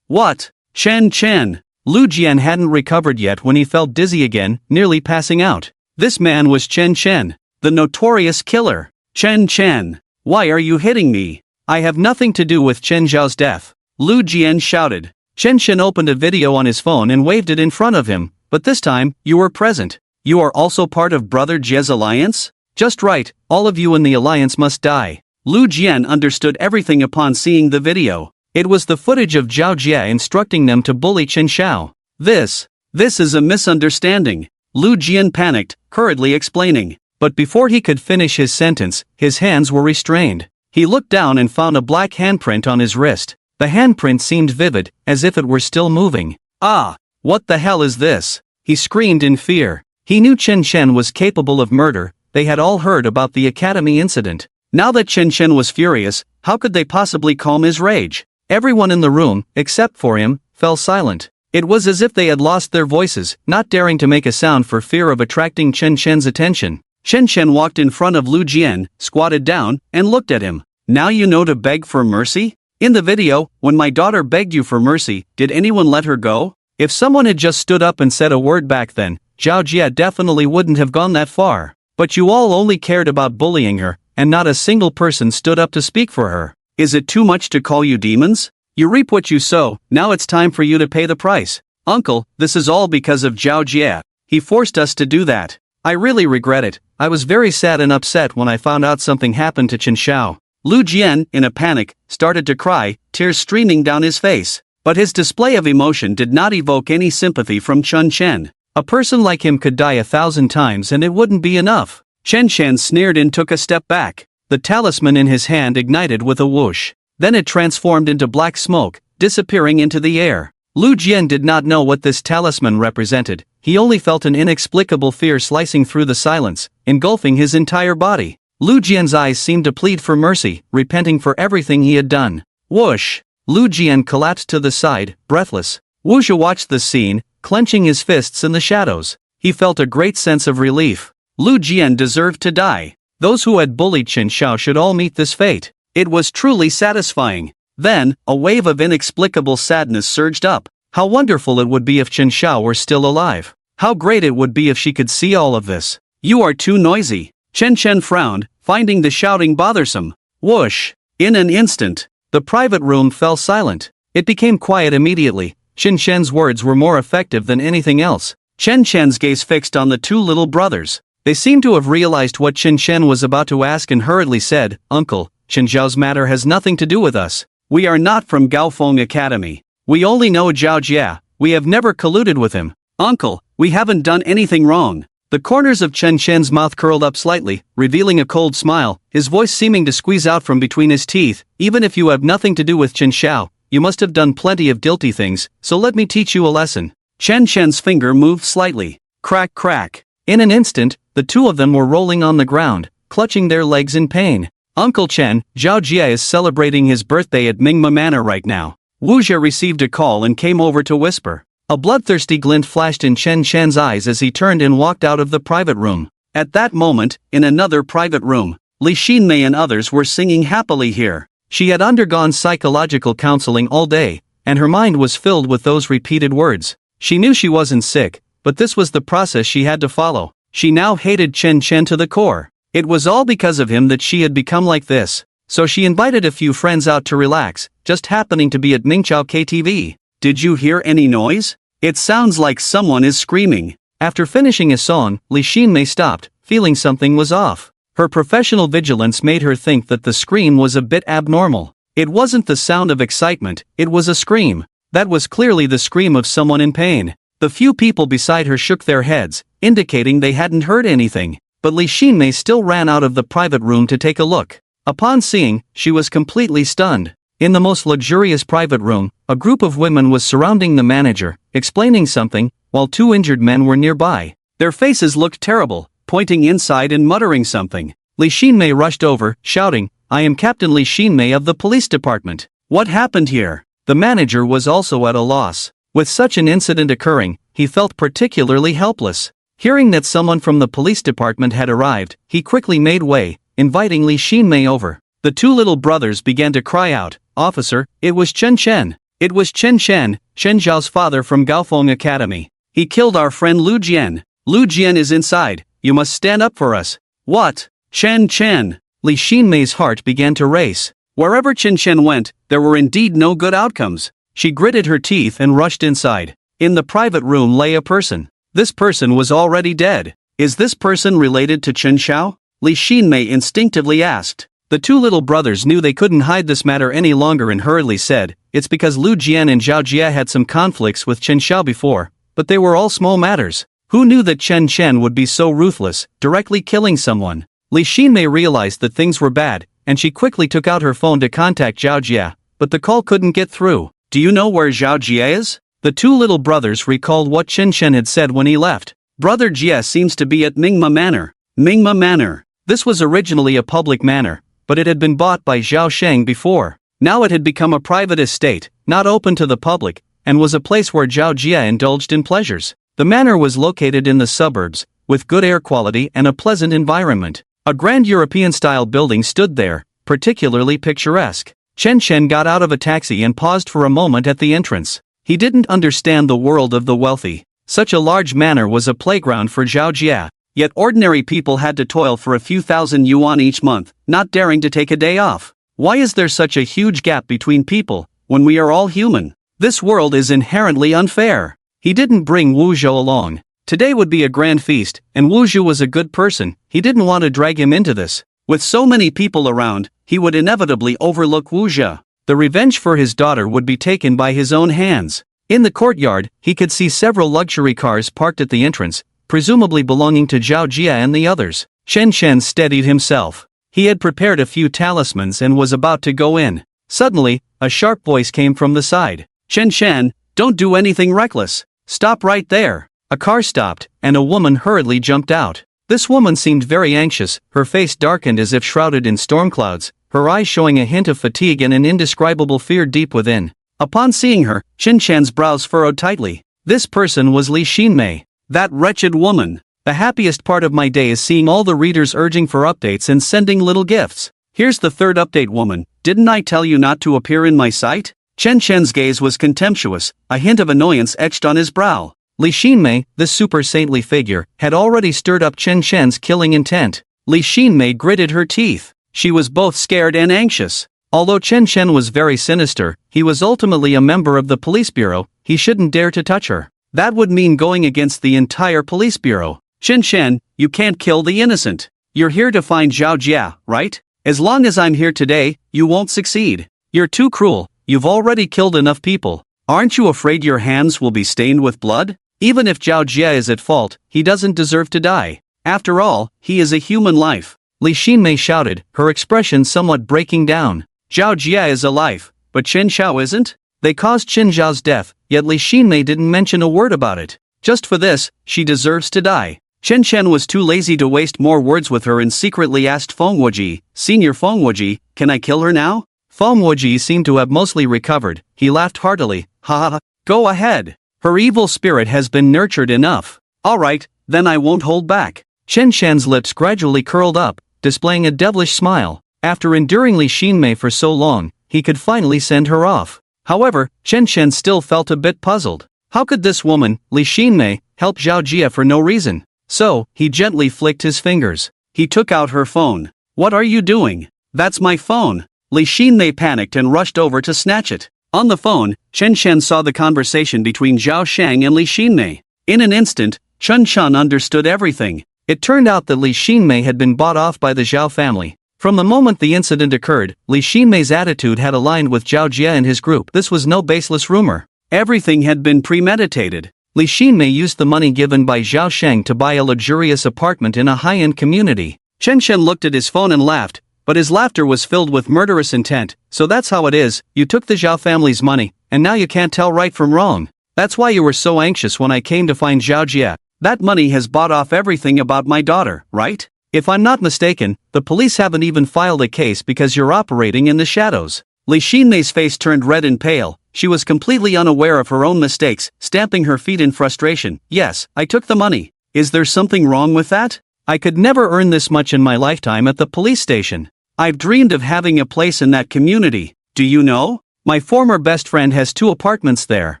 What? Chen Chen! Lu Jian hadn't recovered yet when he felt dizzy again, nearly passing out. This man was Chen Chen, the notorious killer. Chen Chen! Why are you hitting me? I have nothing to do with Chen Zhao's death. Lu Jian shouted. Chen Chen opened a video on his phone and waved it in front of him, but this time, you were present. You are also part of Brother Jie's alliance? Just right, all of you in the alliance must die. Lu Jian understood everything upon seeing the video. It was the footage of Zhao Jie instructing them to bully Chen Xiao. This is a misunderstanding. Lu Jian panicked, hurriedly explaining. But before he could finish his sentence, his hands were restrained. He looked down and found a black handprint on his wrist. The handprint seemed vivid, as if it were still moving. Ah! What the hell is this? He screamed in fear. He knew Chen Chen was capable of murder. They had all heard about the academy incident. Now that Chen Chen was furious, how could they possibly calm his rage? Everyone in the room, except for him, fell silent. It was as if they had lost their voices, not daring to make a sound for fear of attracting Chen Chen's attention. Chen Chen walked in front of Lu Jian, squatted down, and looked at him. Now you know to beg for mercy? In the video, when my daughter begged you for mercy, did anyone let her go? If someone had just stood up and said a word back then, Zhao Jie definitely wouldn't have gone that far. But you all only cared about bullying her, and not a single person stood up to speak for her. Is it too much to call you demons? You reap what you sow, now it's time for you to pay the price. Uncle, this is all because of Zhao Jie. He forced us to do that. I really regret it. I was very sad and upset when I found out something happened to Chen Xiao. Lu Jian, in a panic, started to cry, tears streaming down his face. But his display of emotion did not evoke any sympathy from Chen Chen. A person like him could die 1,000 times and it wouldn't be enough. Chen Chen sneered and took a step back. The talisman in his hand ignited with a whoosh. Then it transformed into black smoke, disappearing into the air. Lu Jian did not know what this talisman represented. He only felt an inexplicable fear slicing through the silence, engulfing his entire body. Lu Jian's eyes seemed to plead for mercy, repenting for everything he had done. Whoosh! Lu Jian collapsed to the side, breathless. Wuxia watched the scene, clenching his fists in the shadows. He felt a great sense of relief. Lu Jian deserved to die. Those who had bullied Chen Xiao should all meet this fate. It was truly satisfying. Then, a wave of inexplicable sadness surged up. How wonderful it would be if Chen Xiao were still alive. How great it would be if she could see all of this. You are too noisy. Chen Chen frowned, finding the shouting bothersome. Whoosh! In an instant, the private room fell silent. It became quiet immediately. Chen Chen's words were more effective than anything else. Chen Chen's gaze fixed on the two little brothers. They seemed to have realized what Chen Chen was about to ask and hurriedly said, Uncle, Chen Zhao's matter has nothing to do with us. We are not from Gaofeng Academy. We only know Zhao Jie. We have never colluded with him. Uncle, we haven't done anything wrong. The corners of Chen Chen's mouth curled up slightly, revealing a cold smile, his voice seeming to squeeze out from between his teeth. Even if you have nothing to do with Chen Xiao, you must have done plenty of guilty things, so let me teach you a lesson. Chen Chen's finger moved slightly. Crack crack. In an instant, the two of them were rolling on the ground, clutching their legs in pain. Uncle Chen, Zhao Jie is celebrating his birthday at Mingma Manor right now. Wuxia received a call and came over to whisper. A bloodthirsty glint flashed in Chen Chen's eyes as he turned and walked out of the private room. At that moment, in another private room, Li Xinmei and others were singing happily here. She had undergone psychological counseling all day, and her mind was filled with those repeated words. She knew she wasn't sick, but this was the process she had to follow. She now hated Chen Chen to the core. It was all because of him that she had become like this. So she invited a few friends out to relax, just happening to be at Mingchao KTV. Did you hear any noise? It sounds like someone is screaming. After finishing a song, Li Xinmei stopped, feeling something was off. Her professional vigilance made her think that the scream was a bit abnormal. It wasn't the sound of excitement, it was a scream. That was clearly the scream of someone in pain. The few people beside her shook their heads, indicating they hadn't heard anything. But Li Xinmei still ran out of the private room to take a look. Upon seeing, she was completely stunned. In the most luxurious private room, a group of women was surrounding the manager, explaining something, while two injured men were nearby. Their faces looked terrible, pointing inside and muttering something. Li Xinmei rushed over, shouting, I am Captain Li Xinmei of the police department. What happened here? The manager was also at a loss. With such an incident occurring, he felt particularly helpless. Hearing that someone from the police department had arrived, he quickly made way, inviting Li Xinmei over. The two little brothers began to cry out, Officer, it was Chen Chen. It was Chen Chen, Chen Zhao's father from Gaofeng Academy. He killed our friend Lu Jian. Lu Jian is inside, you must stand up for us. What? Chen Chen. Li Xinmei's heart began to race. Wherever Chen Chen went, there were indeed no good outcomes. She gritted her teeth and rushed inside. In the private room lay a person. This person was already dead. Is this person related to Chen Xiao? Li Xinmei instinctively asked. The two little brothers knew they couldn't hide this matter any longer and hurriedly said, "It's because Lu Jian and Zhao Jie had some conflicts with Chen Xiao before, but they were all small matters. Who knew that Chen Chen would be so ruthless, directly killing someone?" Li Xinmei realized that things were bad, and she quickly took out her phone to contact Zhao Jie, but the call couldn't get through. "Do you know where Zhao Jie is?" The two little brothers recalled what Chen Chen had said when he left. "Brother Jie seems to be at Mingma Manor." Mingma Manor. This was originally a public manor, but it had been bought by Zhao Sheng before. Now it had become a private estate, not open to the public, and was a place where Zhao Jie indulged in pleasures. The manor was located in the suburbs, with good air quality and a pleasant environment. A grand European-style building stood there, particularly picturesque. Chen Chen got out of a taxi and paused for a moment at the entrance. He didn't understand the world of the wealthy. Such a large manor was a playground for Zhao Jie. Yet ordinary people had to toil for a few thousand yuan each month, not daring to take a day off. Why is there such a huge gap between people, when we are all human? This world is inherently unfair. He didn't bring Wu Zhou along. Today would be a grand feast, and Wu Zhou was a good person. He didn't want to drag him into this. With so many people around, he would inevitably overlook Wu Zhou. The revenge for his daughter would be taken by his own hands. In the courtyard, he could see several luxury cars parked at the entrance, presumably belonging to Zhao Jie and the others. Chen Chen steadied himself. He had prepared a few talismans and was about to go in. Suddenly, a sharp voice came from the side. "Chen Chen, don't do anything reckless. Stop right there." A car stopped, and a woman hurriedly jumped out. This woman seemed very anxious, her face darkened as if shrouded in storm clouds, her eyes showing a hint of fatigue and an indescribable fear deep within. Upon seeing her, Chen Chen's brows furrowed tightly. This person was Li Xinmei. That wretched woman. The happiest part of my day is seeing all the readers urging for updates and sending little gifts. Here's the third update, woman. Didn't I tell you not to appear in my sight? Chen Chen's gaze was contemptuous, a hint of annoyance etched on his brow. Li Xinmei, this super saintly figure, had already stirred up Chen Chen's killing intent. Li Xinmei gritted her teeth. She was both scared and anxious. Although Chen Chen was very sinister, he was ultimately a member of the police bureau. He shouldn't dare to touch her. That would mean going against the entire police bureau. Chen Chen, you can't kill the innocent. You're here to find Zhao Jie, right? As long as I'm here today, you won't succeed. You're too cruel. You've already killed enough people. Aren't you afraid your hands will be stained with blood? Even if Zhao Jie is at fault, he doesn't deserve to die. After all, he is a human life. Li Xinmei shouted, her expression somewhat breaking down. Zhao Jie is alive, but Chen Xiao isn't? They caused Chen Xiao's death, yet Li Xinmei didn't mention a word about it. Just for this, she deserves to die. Chen Chen was too lazy to waste more words with her and secretly asked Feng Wuji, "Senior Feng Wuji, can I kill her now?" Feng Wuji seemed to have mostly recovered. He laughed heartily. "Ha ha ha, go ahead. Her evil spirit has been nurtured enough. Alright, then I won't hold back." Chen Shen's lips gradually curled up, displaying a devilish smile. After enduring Li Xinmei for so long, he could finally send her off. However, Chen Chen still felt a bit puzzled. How could this woman, Li Xinmei, help Zhao Jie for no reason? So, he gently flicked his fingers. He took out her phone. "What are you doing?" "That's my phone." Li Xinmei panicked and rushed over to snatch it. On the phone, Chen Chen saw the conversation between Zhao Sheng and Li Xinmei. In an instant, Chen Chen understood everything. It turned out that Li Xinmei had been bought off by the Zhao family. From the moment the incident occurred, Li Xinmei's attitude had aligned with Zhao Jie and his group. This was no baseless rumor. Everything had been premeditated. Li Xinmei used the money given by Zhao Sheng to buy a luxurious apartment in a high-end community. Chen Chen looked at his phone and laughed, but his laughter was filled with murderous intent. "So that's how it is, you took the Zhao family's money, and now you can't tell right from wrong. That's why you were so anxious when I came to find Zhao Jie. That money has bought off everything about my daughter, right? If I'm not mistaken, the police haven't even filed a case because you're operating in the shadows." Li Xinmei's face turned red and pale. She was completely unaware of her own mistakes, stamping her feet in frustration. "Yes, I took the money. Is there something wrong with that? I could never earn this much in my lifetime at the police station. I've dreamed of having a place in that community. Do you know? My former best friend has 2 apartments there,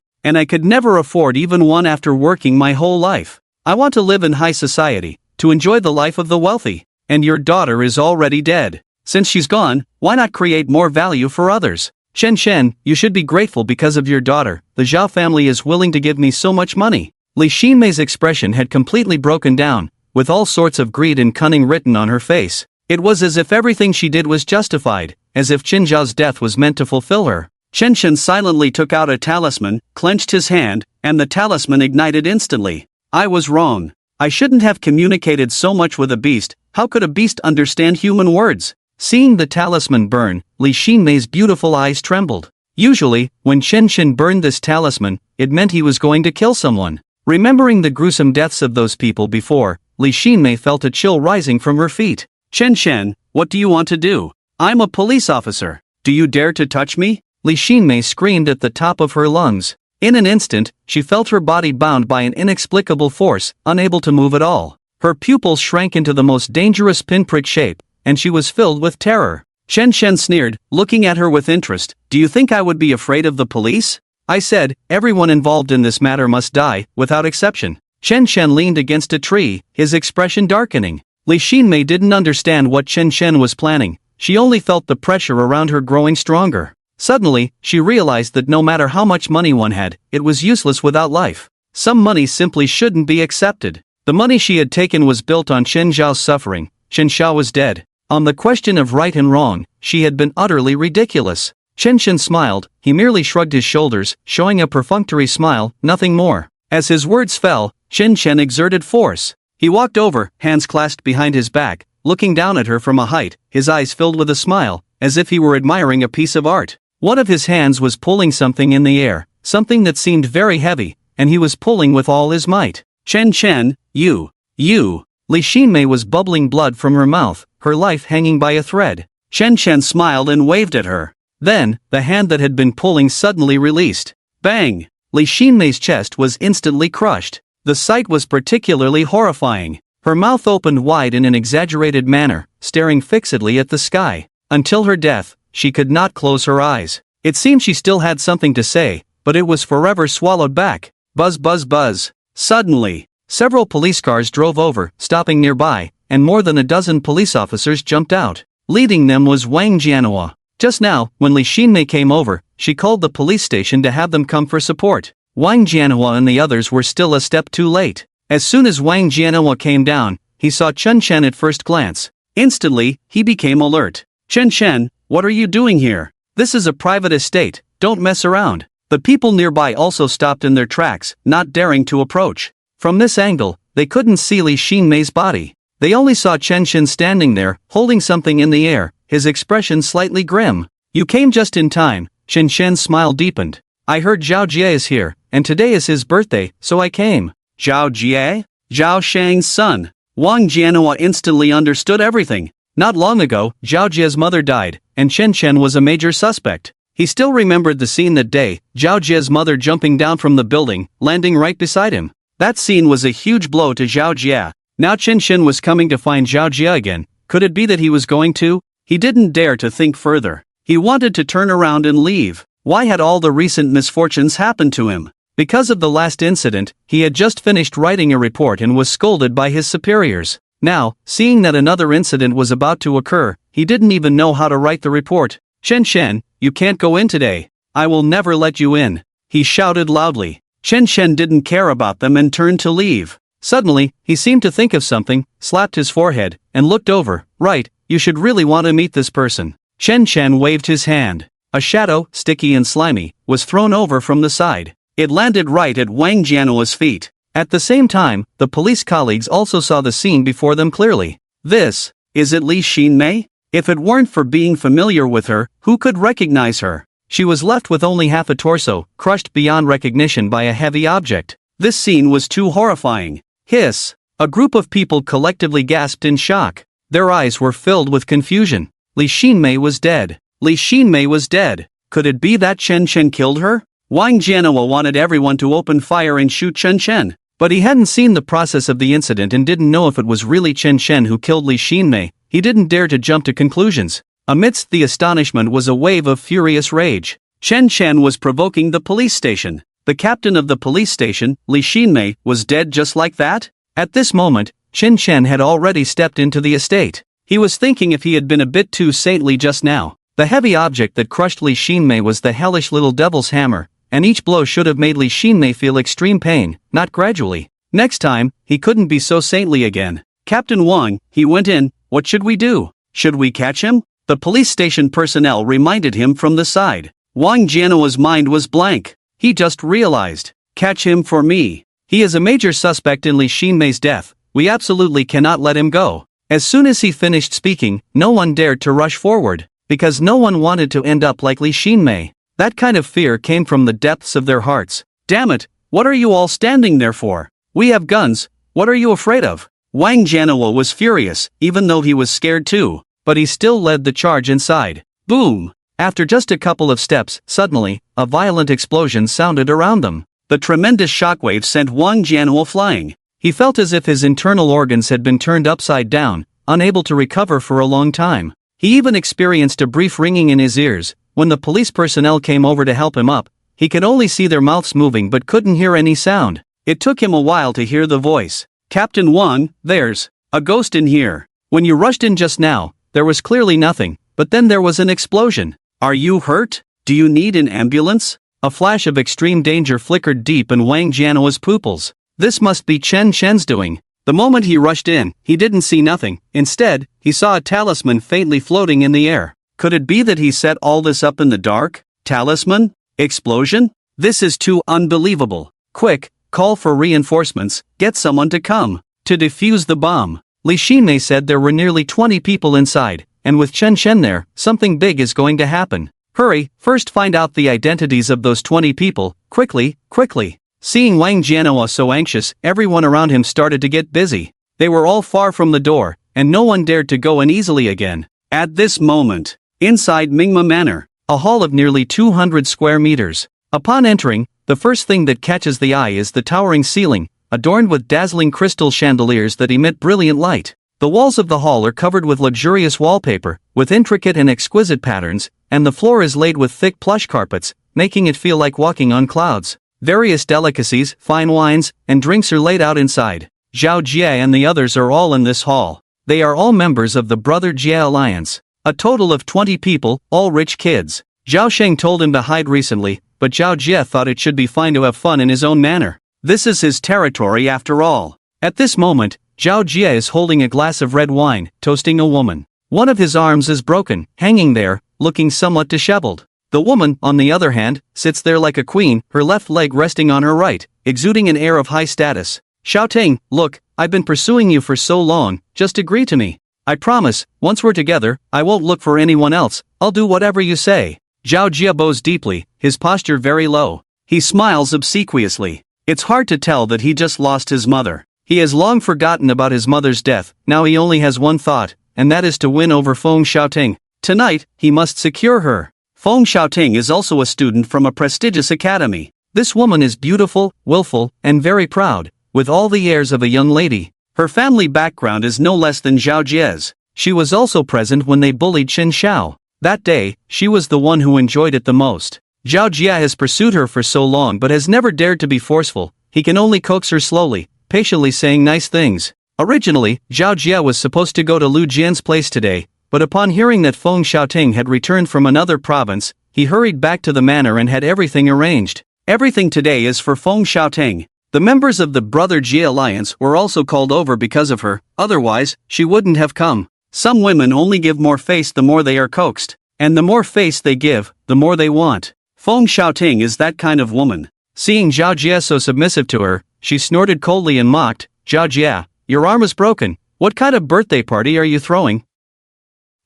and I could never afford even one after working my whole life. I want to live in high society, to enjoy the life of the wealthy. And your daughter is already dead. Since she's gone, why not create more value for others? Chen Chen, you should be grateful because of your daughter. The Zhao family is willing to give me so much money." Li Xinmei's expression had completely broken down, with all sorts of greed and cunning written on her face. It was as if everything she did was justified, as if Qin Zhao's death was meant to fulfill her. Chen Shen silently took out a talisman, clenched his hand, and the talisman ignited instantly. I was wrong. I shouldn't have communicated so much with a beast. How could a beast understand human words? Seeing the talisman burn, Li Xinmei's beautiful eyes trembled. Usually, when Chen Shen burned this talisman, it meant he was going to kill someone. Remembering the gruesome deaths of those people before, Li Xinmei felt a chill rising from her feet. Chen Shen, what do you want to do? I'm a police officer. Do you dare to touch me? Li Xinmei screamed at the top of her lungs. In an instant, she felt her body bound by an inexplicable force, unable to move at all. Her pupils shrank into the most dangerous pinprick shape, and she was filled with terror. Chen Shen sneered, looking at her with interest. Do you think I would be afraid of the police? I said, everyone involved in this matter must die, without exception. Chen Shen leaned against a tree, his expression darkening. Li Xinmei didn't understand what Chen Shen was planning. She only felt the pressure around her growing stronger. Suddenly, she realized that no matter how much money one had, it was useless without life. Some money simply shouldn't be accepted. The money she had taken was built on Chen Zhao's suffering. Chen Zhao was dead. On the question of right and wrong, she had been utterly ridiculous. Chen Shen smiled. He merely shrugged his shoulders, showing a perfunctory smile, nothing more. As his words fell, Chen Shen exerted force. He walked over, hands clasped behind his back, looking down at her from a height, his eyes filled with a smile, as if he were admiring a piece of art. One of his hands was pulling something in the air, something that seemed very heavy, and he was pulling with all his might. Chen Shen, you. Li Xinmei was bubbling blood from her mouth, her life hanging by a thread. Chen Shen smiled and waved at her. Then, the hand that had been pulling suddenly released. Bang! Li Xinmei's chest was instantly crushed. The sight was particularly horrifying. Her mouth opened wide in an exaggerated manner, staring fixedly at the sky. Until her death, she could not close her eyes. It seemed she still had something to say, but it was forever swallowed back. Buzz buzz buzz. Suddenly, several police cars drove over, stopping nearby, and more than a dozen police officers jumped out. Leading them was Wang Jianhua. Just now, when Li Xinmei came over, she called the police station to have them come for support. Wang Jianhua and the others were still a step too late. As soon as Wang Jianhua came down, he saw Chen Shen at first glance. Instantly, he became alert. Chen Shen, what are you doing here? This is a private estate, don't mess around. The people nearby also stopped in their tracks, not daring to approach. From this angle, they couldn't see Li Xinmei's body. They only saw Chen Shen standing there, holding something in the air, his expression slightly grim. You came just in time. Chen Shen's smile deepened. I heard Zhao Jie is here, and today is his birthday, so I came. Zhao Jie? Zhao Shang's son. Wang Jianhua instantly understood everything. Not long ago, Zhao Jie's mother died, and Chen Shen was a major suspect. He still remembered the scene that day, Zhao Jie's mother jumping down from the building, landing right beside him. That scene was a huge blow to Zhao Jie. Now Chen Shen was coming to find Zhao Jie again. Could it be that he was going to? He didn't dare to think further. He wanted to turn around and leave. Why had all the recent misfortunes happened to him? Because of the last incident, he had just finished writing a report and was scolded by his superiors. Now, seeing that another incident was about to occur, he didn't even know how to write the report. Chen Shen, you can't go in today. I will never let you in. He shouted loudly. Chen Shen didn't care about them and turned to leave. Suddenly, he seemed to think of something, slapped his forehead, and looked over. Right, you should really want to meet this person. Chen Shen waved his hand. A shadow, sticky and slimy, was thrown over from the side. It landed right at Wang Jianhua's feet. At the same time, the police colleagues also saw the scene before them clearly. Is it Li Xinmei? If it weren't for being familiar with her, who could recognize her? She was left with only half a torso, crushed beyond recognition by a heavy object. This scene was too horrifying. Hiss! A group of people collectively gasped in shock. Their eyes were filled with confusion. Li Xinmei was dead. Li Xinmei was dead. Could it be that Chen Shen killed her? Wang Jianhua wanted everyone to open fire and shoot Chen Shen. But he hadn't seen the process of the incident and didn't know if it was really Chen Shen who killed Li Xinmei. He didn't dare to jump to conclusions. Amidst the astonishment was a wave of furious rage. Chen Shen was provoking the police station. The captain of the police station, Li Xinmei, was dead just like that? At this moment, Chen Shen had already stepped into the estate. He was thinking if he had been a bit too saintly just now. The heavy object that crushed Li Xinmei was the hellish little devil's hammer, and each blow should have made Li Xinmei feel extreme pain, not gradually. Next time, he couldn't be so saintly again. Captain Wang, he went in. What should we do? Should we catch him? The police station personnel reminded him from the side. Wang Jianhuo's mind was blank. He just realized. Catch him for me. He is a major suspect in Li Xinmei's death. We absolutely cannot let him go. As soon as he finished speaking, no one dared to rush forward, because no one wanted to end up like Li Xinmei. That kind of fear came from the depths of their hearts. Damn it, what are you all standing there for? We have guns, what are you afraid of? Wang Jianhuo was furious, even though he was scared too, but he still led the charge inside. Boom! After just a couple of steps, suddenly, a violent explosion sounded around them. The tremendous shockwave sent Wang Jianhuo flying. He felt as if his internal organs had been turned upside down, unable to recover for a long time. He even experienced a brief ringing in his ears. When the police personnel came over to help him up, he could only see their mouths moving but couldn't hear any sound. It took him a while to hear the voice. Captain Wang, there's a ghost in here. When you rushed in just now, there was clearly nothing, but then there was an explosion. Are you hurt? Do you need an ambulance? A flash of extreme danger flickered deep in Wang Jianhuo's pupils. This must be Chen Shen's doing. The moment he rushed in, he didn't see nothing. Instead, he saw a talisman faintly floating in the air. Could it be that he set all this up in the dark? Talisman? Explosion? This is too unbelievable. Quick, call for reinforcements, get someone to come. To defuse the bomb. Li Xinmei said there were nearly 20 people inside, and with Chen Shen there, something big is going to happen. Hurry, first find out the identities of those 20 people, quickly, quickly. Seeing Wang Jianhuo so anxious, everyone around him started to get busy. They were all far from the door, and no one dared to go in easily again. At this moment, inside Mingma Manor, a hall of nearly 200 square meters. Upon entering, the first thing that catches the eye is the towering ceiling, adorned with dazzling crystal chandeliers that emit brilliant light. The walls of the hall are covered with luxurious wallpaper, with intricate and exquisite patterns, and the floor is laid with thick plush carpets, making it feel like walking on clouds. Various delicacies, fine wines, and drinks are laid out inside. Zhao Jie and the others are all in this hall. They are all members of the Brother Jie Alliance. A total of 20 people, all rich kids. Zhao Sheng told him to hide recently, but Zhao Jie thought it should be fine to have fun in his own manner. This is his territory after all. At this moment, Zhao Jie is holding a glass of red wine, toasting a woman. One of his arms is broken, hanging there, looking somewhat disheveled. The woman, on the other hand, sits there like a queen, her left leg resting on her right, exuding an air of high status. Shouting, look, I've been pursuing you for so long, just agree to me. I promise, once we're together, I won't look for anyone else, I'll do whatever you say. Zhao Jie bows deeply, his posture very low. He smiles obsequiously. It's hard to tell that he just lost his mother. He has long forgotten about his mother's death, now he only has one thought, and that is to win over Feng Xiaoting. Tonight, he must secure her. Feng Xiaoting is also a student from a prestigious academy. This woman is beautiful, willful, and very proud, with all the airs of a young lady. Her family background is no less than Zhao Jie's. She was also present when they bullied Qin Xiao. That day, she was the one who enjoyed it the most. Zhao Jie has pursued her for so long but has never dared to be forceful. He can only coax her slowly, patiently saying nice things. Originally, Zhao Jie was supposed to go to Lu Jian's place today, but upon hearing that Feng Xiaoting had returned from another province, he hurried back to the manor and had everything arranged. Everything today is for Feng Xiaoting. The members of the Brother Jie Alliance were also called over because of her, otherwise, she wouldn't have come. Some women only give more face the more they are coaxed, and the more face they give, the more they want. Feng Xiaoting is that kind of woman. Seeing Zhao Jie so submissive to her, she snorted coldly and mocked, Zhao Jie, your arm is broken, what kind of birthday party are you throwing?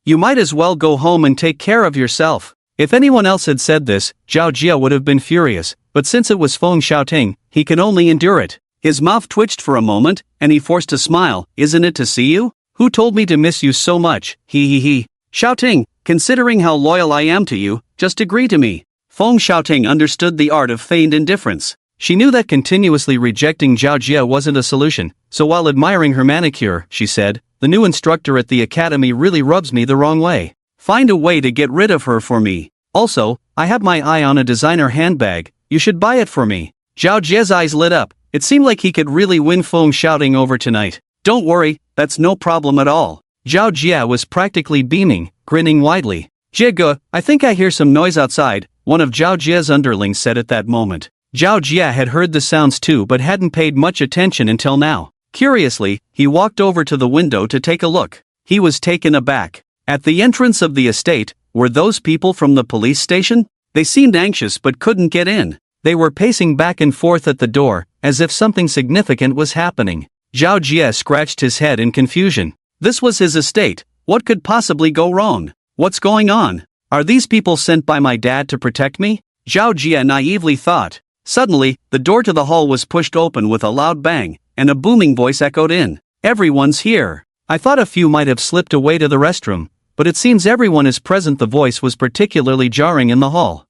You might as well go home and take care of yourself. If anyone else had said this, Zhao Jie would have been furious, but since it was Feng Xiaoting, he could only endure it. His mouth twitched for a moment, and he forced a smile. Isn't it to see you? Who told me to miss you so much? He. Xiaoting, considering how loyal I am to you, just agree to me. Feng Xiaoting understood the art of feigned indifference. She knew that continuously rejecting Zhao Jie wasn't a solution, so while admiring her manicure, she said, the new instructor at the academy really rubs me the wrong way. Find a way to get rid of her for me. Also, I have my eye on a designer handbag, you should buy it for me. Zhao Jie's eyes lit up, it seemed like he could really win Feng Xiaoting over tonight. Don't worry, that's no problem at all. Zhao Jie was practically beaming, grinning widely. Jiege, I think I hear some noise outside, one of Zhao Jie's underlings said at that moment. Zhao Jie had heard the sounds too but hadn't paid much attention until now. Curiously, he walked over to the window to take a look. He was taken aback. At the entrance of the estate, were those people from the police station? They seemed anxious but couldn't get in. They were pacing back and forth at the door, as if something significant was happening. Zhao Jie scratched his head in confusion. This was his estate. What could possibly go wrong? What's going on? Are these people sent by my dad to protect me? Zhao Jie naively thought. Suddenly, the door to the hall was pushed open with a loud bang, and a booming voice echoed in. Everyone's here. I thought a few might have slipped away to the restroom, but it seems everyone is present. The voice was particularly jarring in the hall.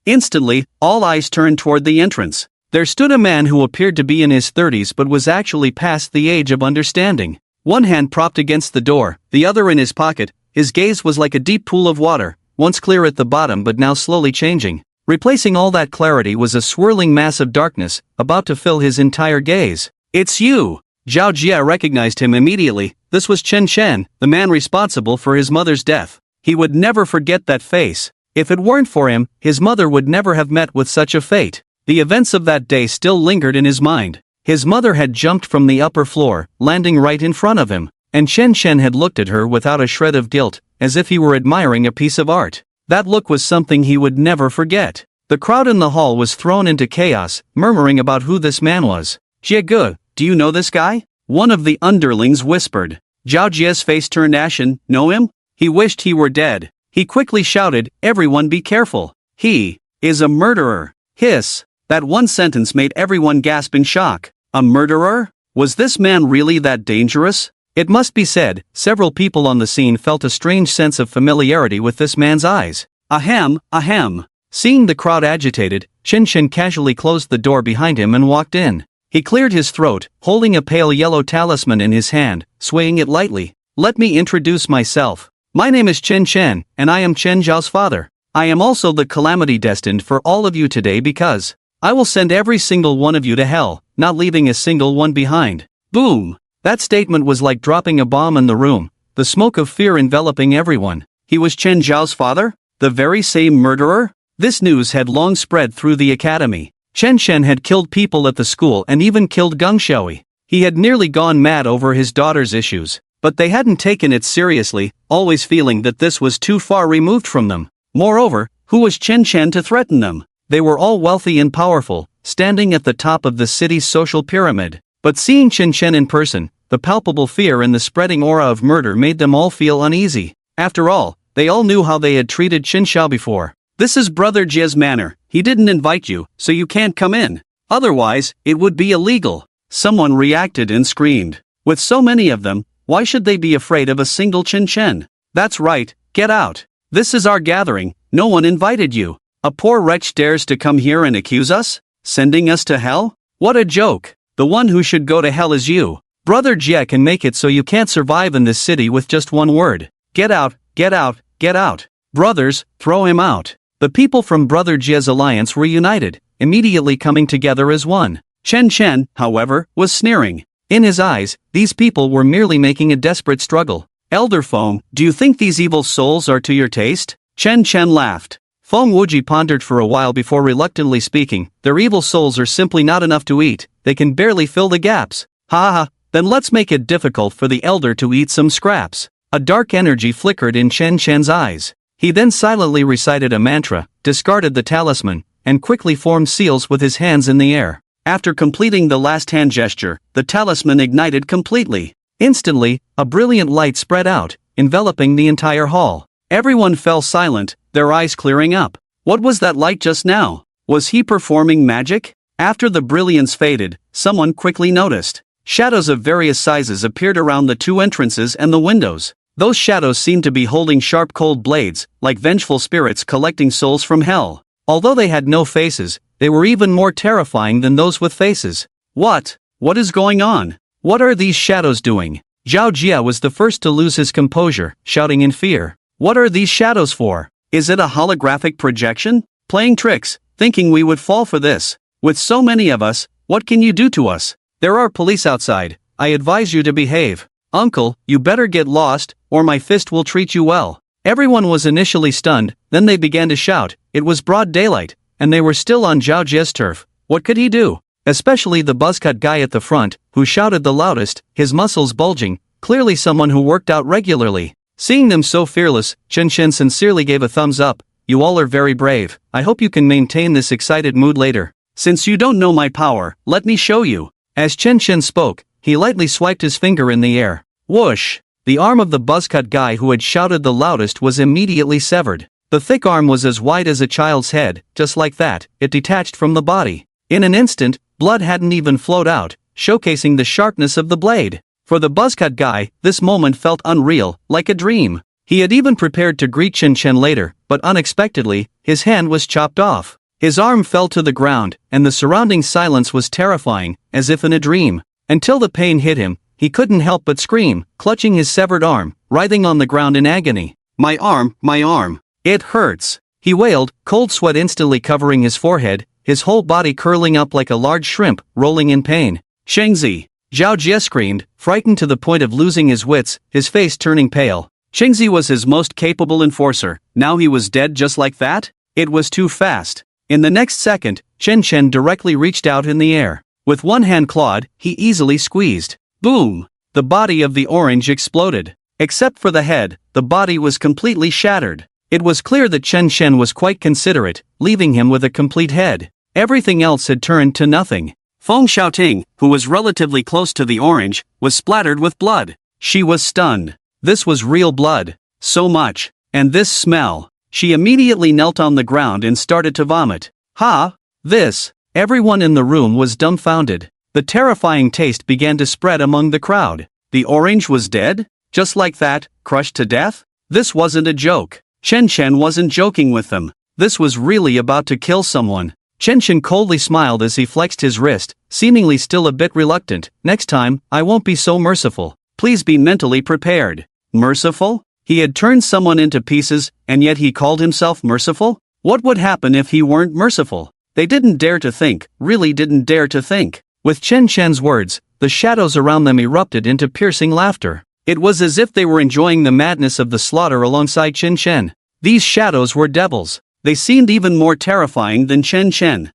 Instantly, all eyes turned toward the entrance. There stood a man who appeared to be in his 30s but was actually past the age of understanding. One hand propped against the door, the other in his pocket. His gaze was like a deep pool of water, once clear at the bottom but now slowly changing. Replacing all that clarity was a swirling mass of darkness, about to fill his entire gaze. It's you! Zhao Jie recognized him immediately. This was Chen Shen, the man responsible for his mother's death. He would never forget that face. If it weren't for him, his mother would never have met with such a fate. The events of that day still lingered in his mind. His mother had jumped from the upper floor, landing right in front of him, and Chen Shen had looked at her without a shred of guilt, as if he were admiring a piece of art. That look was something he would never forget. The crowd in the hall was thrown into chaos, murmuring about who this man was. Jie Ge, do you know this guy? One of the underlings whispered. Zhao Jie's face turned ashen. Know him? He wished he were dead. He quickly shouted, everyone be careful. He is a murderer. Hiss. That one sentence made everyone gasp in shock. A murderer? Was this man really that dangerous? It must be said, several people on the scene felt a strange sense of familiarity with this man's eyes. Ahem, ahem. Seeing the crowd agitated, Chen Shen casually closed the door behind him and walked in. He cleared his throat, holding a pale yellow talisman in his hand, swaying it lightly. Let me introduce myself. My name is Chen Shen, and I am Chen Zhao's father. I am also the calamity destined for all of you today because I will send every single one of you to hell, not leaving a single one behind. Boom! That statement was like dropping a bomb in the room, the smoke of fear enveloping everyone. He was Chen Zhao's father? The very same murderer? This news had long spread through the academy. Chen Shen had killed people at the school and even killed Geng Shui. He had nearly gone mad over his daughter's issues, but they hadn't taken it seriously, always feeling that this was too far removed from them. Moreover, who was Chen Shen to threaten them? They were all wealthy and powerful, standing at the top of the city's social pyramid. But seeing Chen Shen in person, the palpable fear and the spreading aura of murder made them all feel uneasy. After all, they all knew how they had treated Chen Xiao before. This is Brother Jie's manor. He didn't invite you, so you can't come in. Otherwise, it would be illegal. Someone reacted and screamed. With so many of them, why should they be afraid of a single Chen Shen? That's right, get out. This is our gathering, no one invited you. A poor wretch dares to come here and accuse us? Sending us to hell? What a joke. The one who should go to hell is you. Brother Jie can make it so you can't survive in this city with just one word. Get out, get out, get out. Brothers, throw him out. The people from Brother Jie's alliance were united, immediately coming together as one. Chen Shen, however, was sneering. In his eyes, these people were merely making a desperate struggle. Elder Feng, do you think these evil souls are to your taste? Chen Shen laughed. Feng Wuji pondered for a while before reluctantly speaking. Their evil souls are simply not enough to eat, they can barely fill the gaps. Ha ha, then let's make it difficult for the elder to eat some scraps. A dark energy flickered in Chen Shen's eyes. He then silently recited a mantra, discarded the talisman, and quickly formed seals with his hands in the air. After completing the last hand gesture, the talisman ignited completely. Instantly, a brilliant light spread out, enveloping the entire hall. Everyone fell silent, their eyes clearing up. What was that light just now? Was he performing magic? After the brilliance faded, someone quickly noticed. Shadows of various sizes appeared around the two entrances and the windows. Those shadows seemed to be holding sharp cold blades, like vengeful spirits collecting souls from hell. Although they had no faces, they were even more terrifying than those with faces. What is going on? What are these shadows doing? Zhao Jie was the first to lose his composure, shouting in fear. What are these shadows for? Is it a holographic projection? Playing tricks, thinking we would fall for this. With so many of us, what can you do to us? There are police outside. I advise you to behave. Uncle, you better get lost, or my fist will treat you well. Everyone was initially stunned, then they began to shout. It was broad daylight, and they were still on Zhao Jie's turf. What could he do? Especially the buzzcut guy at the front, who shouted the loudest, his muscles bulging, clearly someone who worked out regularly. Seeing them so fearless, Chen Shen sincerely gave a thumbs up. You all are very brave. I hope you can maintain this excited mood later. Since you don't know my power, let me show you. As Chen Shen spoke, he lightly swiped his finger in the air. Whoosh! The arm of the buzzcut guy who had shouted the loudest was immediately severed. The thick arm was as wide as a child's head. Just like that, it detached from the body. In an instant, blood hadn't even flowed out, showcasing the sharpness of the blade. For the buzzcut guy, this moment felt unreal, like a dream. He had even prepared to greet Chen Shen later, but unexpectedly, his hand was chopped off. His arm fell to the ground, and the surrounding silence was terrifying, as if in a dream. Until the pain hit him, he couldn't help but scream, clutching his severed arm, writhing on the ground in agony. My arm, my arm. It hurts. He wailed, cold sweat instantly covering his forehead, his whole body curling up like a large shrimp, rolling in pain. Shengzi! Zhao Jie screamed, frightened to the point of losing his wits, his face turning pale. Shengzi was his most capable enforcer. Now he was dead just like that? It was too fast. In the next second, Chen Shen directly reached out in the air. With one hand clawed, he easily squeezed. Boom! The body of the orange exploded. Except for the head, the body was completely shattered. It was clear that Chen Shen was quite considerate, leaving him with a complete head. Everything else had turned to nothing. Feng Xiaoting, who was relatively close to the orange, was splattered with blood. She was stunned. This was real blood. So much. And this smell. She immediately knelt on the ground and started to vomit. Ha! This! Everyone in the room was dumbfounded. The terrifying taste began to spread among the crowd. The orange was dead? Just like that, crushed to death? This wasn't a joke. Chen Shen wasn't joking with them. This was really about to kill someone. Chen Shen coldly smiled as he flexed his wrist, seemingly still a bit reluctant. Next time, I won't be so merciful. Please be mentally prepared. Merciful? He had turned someone into pieces, and yet he called himself merciful? What would happen if he weren't merciful? They didn't dare to think, really didn't dare to think. With Chen Shen's words, the shadows around them erupted into piercing laughter. It was as if they were enjoying the madness of the slaughter alongside Chen Shen. These shadows were devils. They seemed even more terrifying than Chen Shen.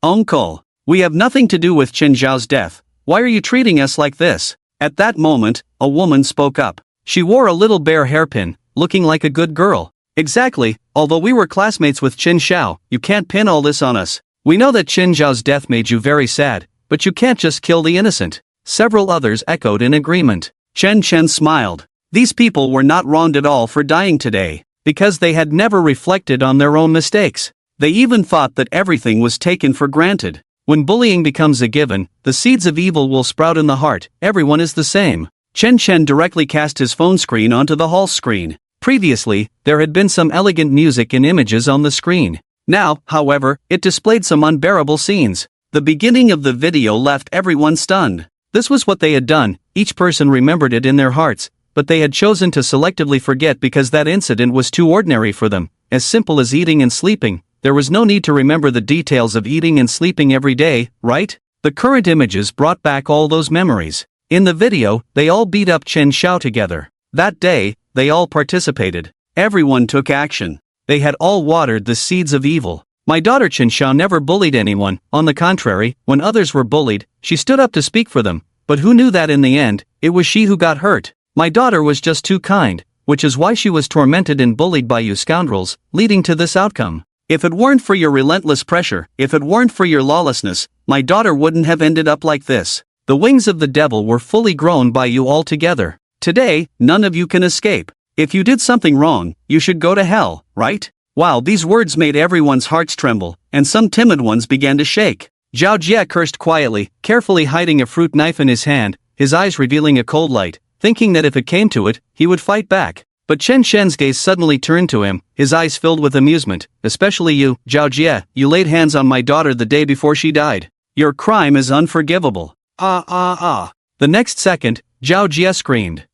Uncle. We have nothing to do with Chen Zhao's death. Why are you treating us like this? At that moment, a woman spoke up. She wore a little bear hairpin, looking like a good girl. Exactly, although we were classmates with Chen Zhao, you can't pin all this on us. We know that Chen Zhao's death made you very sad, but you can't just kill the innocent. Several others echoed in agreement. Chen Shen smiled. These people were not wronged at all for dying today, because they had never reflected on their own mistakes. They even thought that everything was taken for granted. When bullying becomes a given, the seeds of evil will sprout in the heart. Everyone is the same. Chen Shen directly cast his phone screen onto the hall screen. Previously, there had been some elegant music and images on the screen. Now, however, it displayed some unbearable scenes. The beginning of the video left everyone stunned. This was what they had done. Each person remembered it in their hearts, but they had chosen to selectively forget because that incident was too ordinary for them, as simple as eating and sleeping. There was no need to remember the details of eating and sleeping every day, right? The current images brought back all those memories. In the video, they all beat up Chen Xiao together. That day, they all participated. Everyone took action. They had all watered the seeds of evil. My daughter Chen Xiao never bullied anyone. On the contrary, when others were bullied, she stood up to speak for them. But who knew that in the end, it was she who got hurt? My daughter was just too kind, which is why she was tormented and bullied by you scoundrels, leading to this outcome. If it weren't for your relentless pressure, if it weren't for your lawlessness, my daughter wouldn't have ended up like this. The wings of the devil were fully grown by you all together. Today, none of you can escape. If you did something wrong, you should go to hell, right? Wow, these words made everyone's hearts tremble, and some timid ones began to shake. Zhao Jie cursed quietly, carefully hiding a fruit knife in his hand, his eyes revealing a cold light, thinking that if it came to it, he would fight back. But Chen Shen's gaze suddenly turned to him, his eyes filled with amusement. Especially you, Zhao Jie, you laid hands on my daughter the day before she died. Your crime is unforgivable. The next second, Zhao Jie screamed.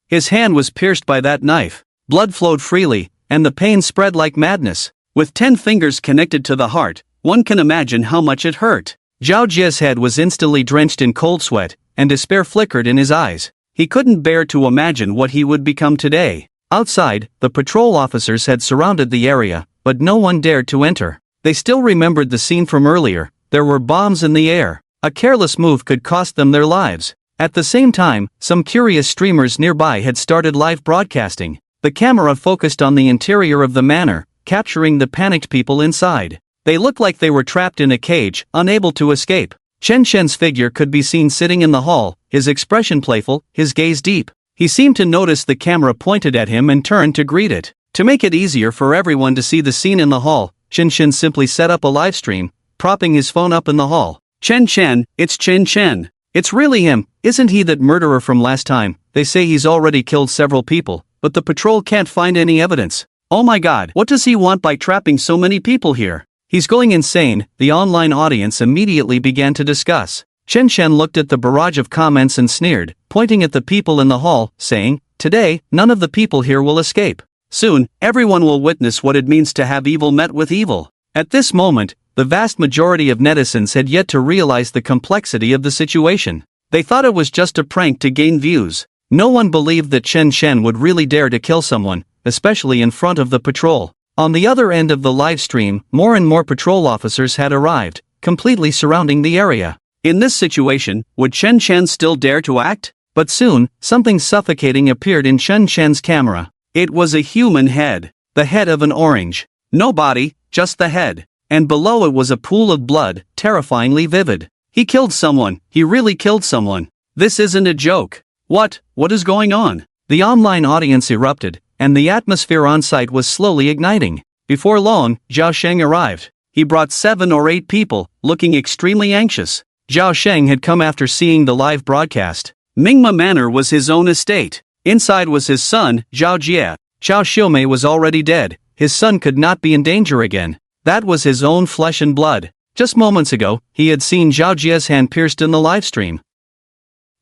His hand was pierced by that knife. Blood flowed freely, and the pain spread like madness. With 10 fingers connected to the heart, one can imagine how much it hurt. Zhao Jie's head was instantly drenched in cold sweat, and despair flickered in his eyes. He couldn't bear to imagine what he would become today. Outside, the patrol officers had surrounded the area, but no one dared to enter. They still remembered the scene from earlier. There were bombs in the air. A careless move could cost them their lives. At the same time, some curious streamers nearby had started live broadcasting. The camera focused on the interior of the manor, capturing the panicked people inside. They looked like they were trapped in a cage, unable to escape. Chen Shen's figure could be seen sitting in the hall, his expression playful, his gaze deep. He seemed to notice the camera pointed at him and turned to greet it. To make it easier for everyone to see the scene in the hall, Chen Shen simply set up a live stream, propping his phone up in the hall. Chen Chen, it's Chen Chen. It's really him, isn't he, that murderer from last time? They say he's already killed several people, but the patrol can't find any evidence. Oh my god, what does he want by trapping so many people here? He's going insane. The online audience immediately began to discuss. Chen Shen looked at the barrage of comments and sneered, pointing at the people in the hall, saying, "Today, none of the people here will escape. Soon, everyone will witness what it means to have evil met with evil." At this moment, the vast majority of netizens had yet to realize the complexity of the situation. They thought it was just a prank to gain views. No one believed that Chen Shen would really dare to kill someone, especially in front of the patrol. On the other end of the live stream, more and more patrol officers had arrived, completely surrounding the area. In this situation, would Chen Shen still dare to act? But soon, something suffocating appeared in Chen Shen's camera. It was a human head. The head of an orange. No body, just the head. And below it was a pool of blood, terrifyingly vivid. He killed someone. He really killed someone. This isn't a joke. What is going on? The online audience erupted, and the atmosphere on site was slowly igniting. Before long, Zhao Sheng arrived. He brought 7 or 8 people, looking extremely anxious. Zhao Sheng had come after seeing the live broadcast. Mingma Manor was his own estate. Inside was his son, Zhao Jie. Zhao Xiumei was already dead. His son could not be in danger again. That was his own flesh and blood. Just moments ago, he had seen Zhao Jie's hand pierced in the live stream.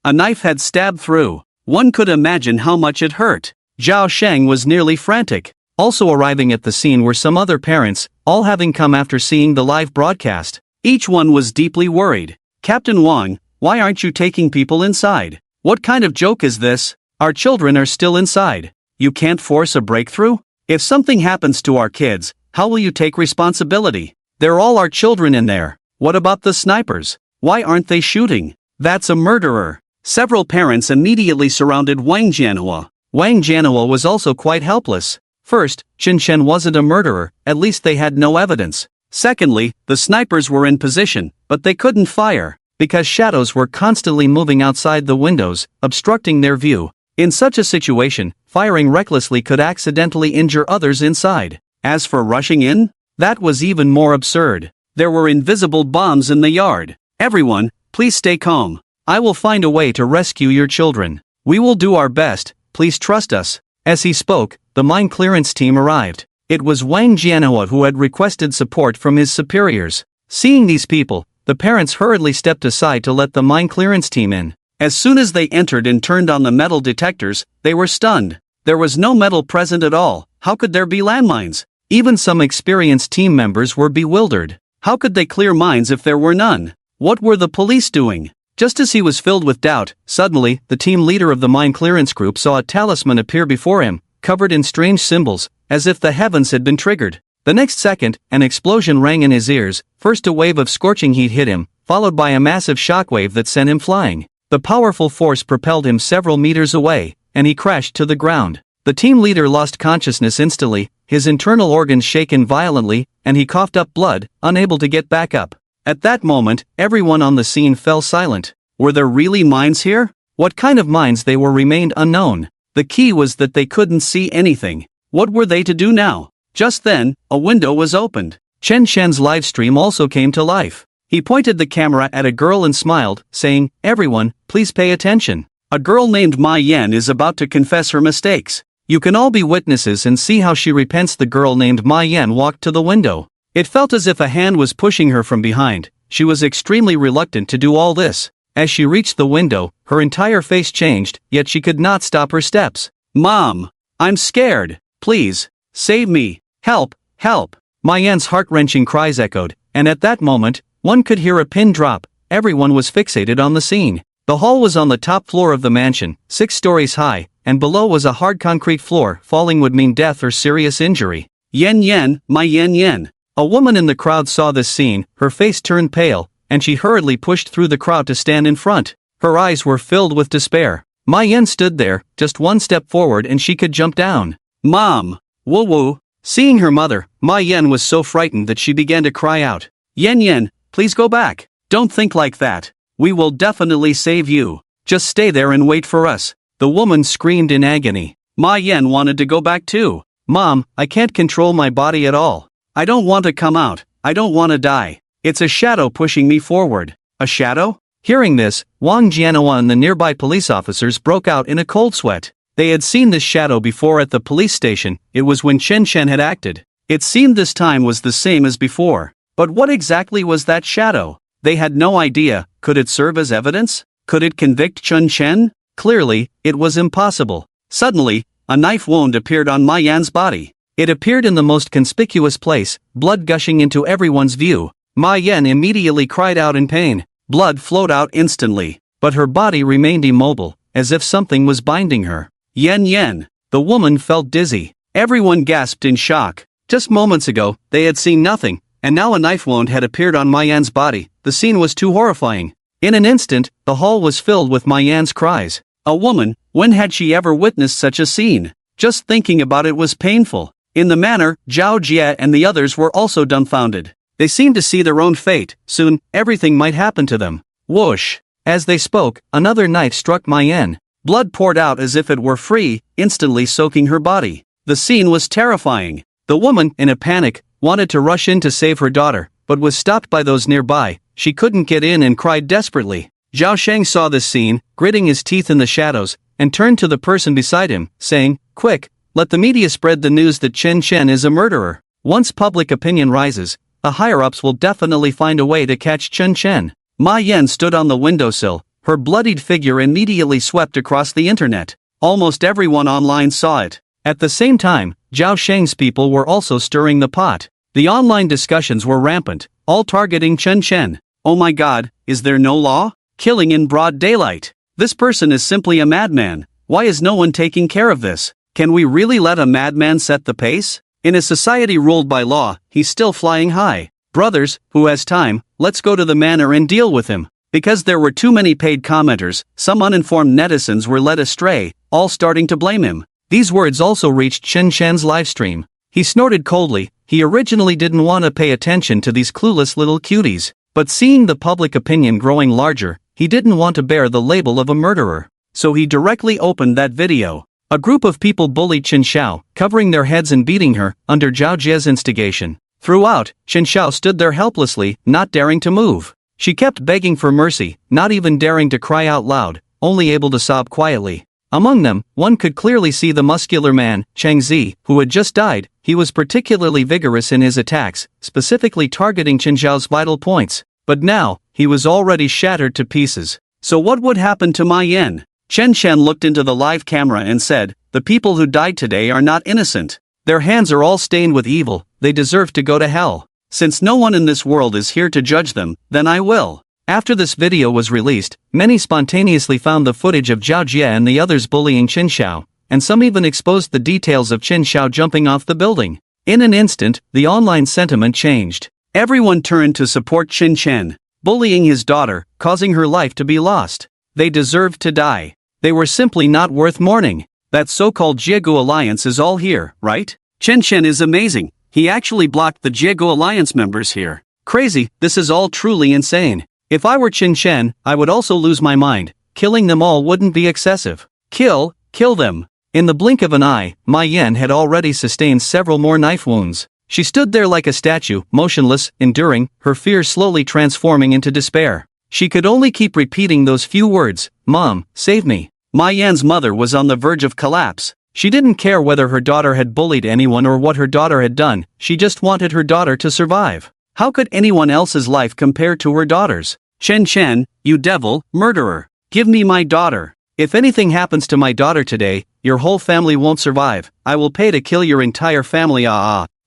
A knife had stabbed through. One could imagine how much it hurt. Zhao Sheng was nearly frantic. Also arriving at the scene were some other parents, all having come after seeing the live broadcast. Each one was deeply worried. "Captain Wang, why aren't you taking people inside? What kind of joke is this? Our children are still inside. You can't force a breakthrough? If something happens to our kids, how will you take responsibility? They're all our children in there. What about the snipers? Why aren't they shooting? That's a murderer." Several parents immediately surrounded Wang Jianhua. Wang Jianhua was also quite helpless. First, Chen Shen wasn't a murderer, at least they had no evidence. Secondly, the snipers were in position, but they couldn't fire, because shadows were constantly moving outside the windows, obstructing their view. In such a situation, firing recklessly could accidentally injure others inside. As for rushing in, that was even more absurd. There were invisible bombs in the yard. "Everyone, please stay calm. I will find a way to rescue your children. We will do our best, please trust us." As he spoke, the mine clearance team arrived. It was Wang Jianhua who had requested support from his superiors. Seeing these people, the parents hurriedly stepped aside to let the mine clearance team in. As soon as they entered and turned on the metal detectors, they were stunned. There was no metal present at all. How could there be landmines? Even some experienced team members were bewildered. How could they clear mines if there were none? What were the police doing? Just as he was filled with doubt, suddenly, the team leader of the mine clearance group saw a talisman appear before him, covered in strange symbols, as if the heavens had been triggered. The next second, an explosion rang in his ears. First a wave of scorching heat hit him, followed by a massive shockwave that sent him flying. The powerful force propelled him several meters away, and he crashed to the ground. The team leader lost consciousness instantly, his internal organs shaken violently, and he coughed up blood, unable to get back up. At that moment, everyone on the scene fell silent. Were there really mines here? What kind of mines they were remained unknown. The key was that they couldn't see anything. What were they to do now? Just then, a window was opened. Chen Shen's live stream also came to life. He pointed the camera at a girl and smiled, saying, "Everyone, please pay attention. A girl named Ma Yan is about to confess her mistakes. You can all be witnesses and see how she repents." The girl named Ma Yan walked to the window. It felt as if a hand was pushing her from behind. She was extremely reluctant to do all this. As she reached the window, her entire face changed, yet she could not stop her steps. "Mom! I'm scared! Please! Save me! Help! Help!" Ma Yan's heart-wrenching cries echoed, and at that moment, one could hear a pin drop. Everyone was fixated on the scene. The hall was on the top floor of the mansion, 6 stories high, and below was a hard concrete floor. Falling would mean death or serious injury. "Yen Yen, my Yen Yen." A woman in the crowd saw this scene, her face turned pale, and she hurriedly pushed through the crowd to stand in front. Her eyes were filled with despair. Ma Yan stood there, just one step forward and she could jump down. Mom! Woo woo! Seeing her mother, Ma Yan was so frightened that she began to cry out. Yan Yan, please go back. Don't think like that. We will definitely save you. Just stay there and wait for us. The woman screamed in agony. Ma Yan wanted to go back too. Mom, I can't control my body at all. I don't want to come out. I don't want to die. It's a shadow pushing me forward. A shadow? Hearing this, Wang Jianhua and the nearby police officers broke out in a cold sweat. They had seen this shadow before at the police station. It was when Chen Shen had acted. It seemed this time was the same as before. But what exactly was that shadow? They had no idea. Could it serve as evidence? Could it convict Chen Shen? Clearly, it was impossible. Suddenly, a knife wound appeared on Ma Yan's body. It appeared in the most conspicuous place, blood gushing into everyone's view. Ma Yan immediately cried out in pain. Blood flowed out instantly, but her body remained immobile, as if something was binding her. Yan Yan! The woman felt dizzy. Everyone gasped in shock. Just moments ago, they had seen nothing, and now a knife wound had appeared on Ma Yan's body. The scene was too horrifying. In an instant, the hall was filled with Ma Yan's cries. A woman, when had she ever witnessed such a scene? Just thinking about it was painful. In the manner, Zhao Jie and the others were also dumbfounded. They seemed to see their own fate. Soon, everything might happen to them. Whoosh! As they spoke, another knife struck Ma Yan. Blood poured out as if it were free, instantly soaking her body. The scene was terrifying. The woman, in a panic, wanted to rush in to save her daughter, but was stopped by those nearby. She couldn't get in and cried desperately. Zhao Sheng saw this scene, gritting his teeth in the shadows, and turned to the person beside him, saying, "Quick, let the media spread the news that Chen Shen is a murderer. Once public opinion rises, the higher-ups will definitely find a way to catch Chen Shen." Ma Yan stood on the windowsill. Her bloodied figure immediately swept across the internet. Almost everyone online saw it. At the same time, Zhao Sheng's people were also stirring the pot. The online discussions were rampant, all targeting Chen Shen. Oh my god, is there no law? Killing in broad daylight. This person is simply a madman. Why is no one taking care of this? Can we really let a madman set the pace? In a society ruled by law, he's still flying high. Brothers, who has time, let's go to the manor and deal with him. Because there were too many paid commenters, some uninformed netizens were led astray, all starting to blame him. These words also reached Chen Shen's livestream. He snorted coldly. He originally didn't want to pay attention to these clueless little cuties. But seeing the public opinion growing larger, he didn't want to bear the label of a murderer. So he directly opened that video. A group of people bullied Chen Xiao, covering their heads and beating her, under Zhao Jie's instigation. Throughout, Chen Xiao stood there helplessly, not daring to move. She kept begging for mercy, not even daring to cry out loud, only able to sob quietly. Among them, one could clearly see the muscular man, Chang Zi, who had just died. He was particularly vigorous in his attacks, specifically targeting Chen Xiao's vital points. But now, he was already shattered to pieces. So what would happen to Ma Yan? Chen Shen looked into the live camera and said, "The people who died today are not innocent. Their hands are all stained with evil. They deserve to go to hell. Since no one in this world is here to judge them, then I will." After this video was released, many spontaneously found the footage of Zhao Jie and the others bullying Chen Xiao, and some even exposed the details of Chen Xiao jumping off the building. In an instant, the online sentiment changed. Everyone turned to support Chen Shen, bullying his daughter, causing her life to be lost. They deserved to die. They were simply not worth mourning. That so-called Jiegu Alliance is all here, right? Chen Shen is amazing. He actually blocked the Jiegu Alliance members here. Crazy, this is all truly insane. If I were Chen Shen, I would also lose my mind. Killing them all wouldn't be excessive. Kill them. In the blink of an eye, Ma Yan had already sustained several more knife wounds. She stood there like a statue, motionless, enduring, her fears slowly transforming into despair. She could only keep repeating those few words, "Mom, save me." Ma Yan's mother was on the verge of collapse. She didn't care whether her daughter had bullied anyone or what her daughter had done, she just wanted her daughter to survive. How could anyone else's life compare to her daughter's? "Chen Shen, you devil, murderer. Give me my daughter. If anything happens to my daughter today, your whole family won't survive. I will pay to kill your entire family.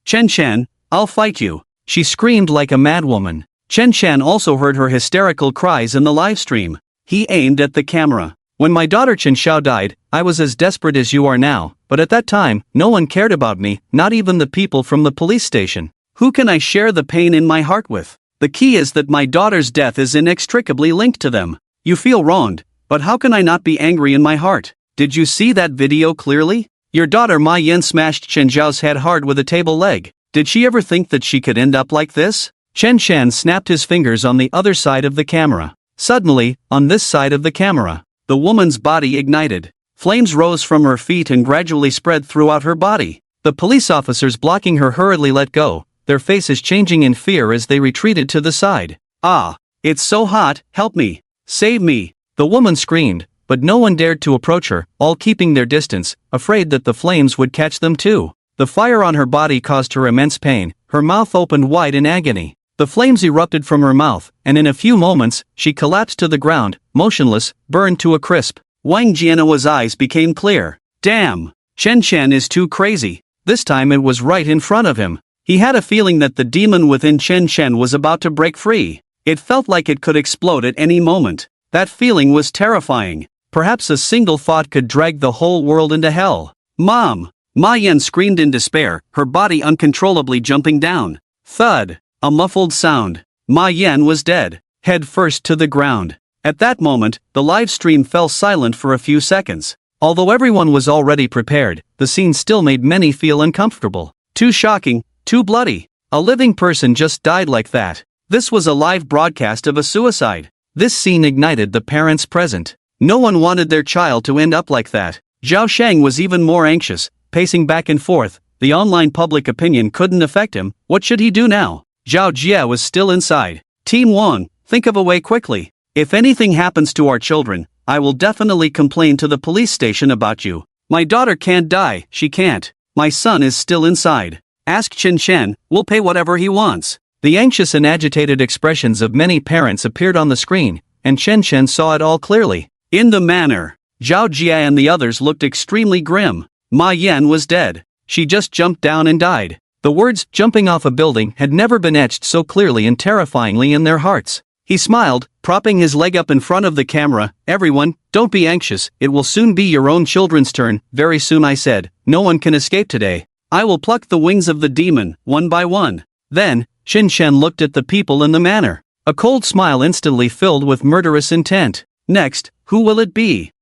Chen Shen, I'll fight you." She screamed like a madwoman. Chen Shen also heard her hysterical cries in the livestream. He aimed at the camera. "When my daughter Chen Xiao died, I was as desperate as you are now, but at that time, no one cared about me, not even the people from the police station. Who can I share the pain in my heart with? The key is that my daughter's death is inextricably linked to them. You feel wronged, but how can I not be angry in my heart? Did you see that video clearly? Your daughter Ma Yan smashed Chen Zhao's head hard with a table leg. Did she ever think that she could end up like this? Chen Shan snapped his fingers on the other side of the camera. Suddenly, on this side of the camera, the woman's body ignited. Flames rose from her feet and gradually spread throughout her body. The police officers blocking her hurriedly let go, their faces changing in fear as they retreated to the side. Ah! It's so hot, help me! Save me! The woman screamed, but no one dared to approach her, all keeping their distance, afraid that the flames would catch them too. The fire on her body caused her immense pain, her mouth opened wide in agony. The flames erupted from her mouth, and in a few moments, she collapsed to the ground, motionless, burned to a crisp. Wang Jianhua's eyes became clear. Damn! Chen Shan is too crazy. This time it was right in front of him. He had a feeling that the demon within Chen Shan was about to break free. It felt like it could explode at any moment. That feeling was terrifying. Perhaps a single thought could drag the whole world into hell. Mom! Ma Yan screamed in despair, her body uncontrollably jumping down. Thud! A muffled sound. Ma Yan was dead, head first to the ground. At that moment, the live stream fell silent for a few seconds. Although everyone was already prepared, the scene still made many feel uncomfortable. Too shocking, too bloody. A living person just died like that. This was a live broadcast of a suicide. This scene ignited the parents present. No one wanted their child to end up like that. Zhao Shang was even more anxious, pacing back and forth. The online public opinion couldn't affect him. What should he do now? Zhao Jia was still inside. Team Wang, think of a way quickly. If anything happens to our children, I will definitely complain to the police station about you. My daughter can't die, she can't. My son is still inside. Ask Chen Shan, we'll pay whatever he wants. The anxious and agitated expressions of many parents appeared on the screen, and Chen Shan saw it all clearly. In the manner, Zhao Jia and the others looked extremely grim. Ma Yan was dead. She just jumped down and died. The words, jumping off a building, had never been etched so clearly and terrifyingly in their hearts. He smiled, propping his leg up in front of the camera. Everyone, don't be anxious, it will soon be your own children's turn. Very soon, I said. No one can escape today. I will pluck the wings of the demon, one by one. Then, Chen Shan looked at the people in the manor. A cold smile instantly filled with murderous intent. Next, who will it be?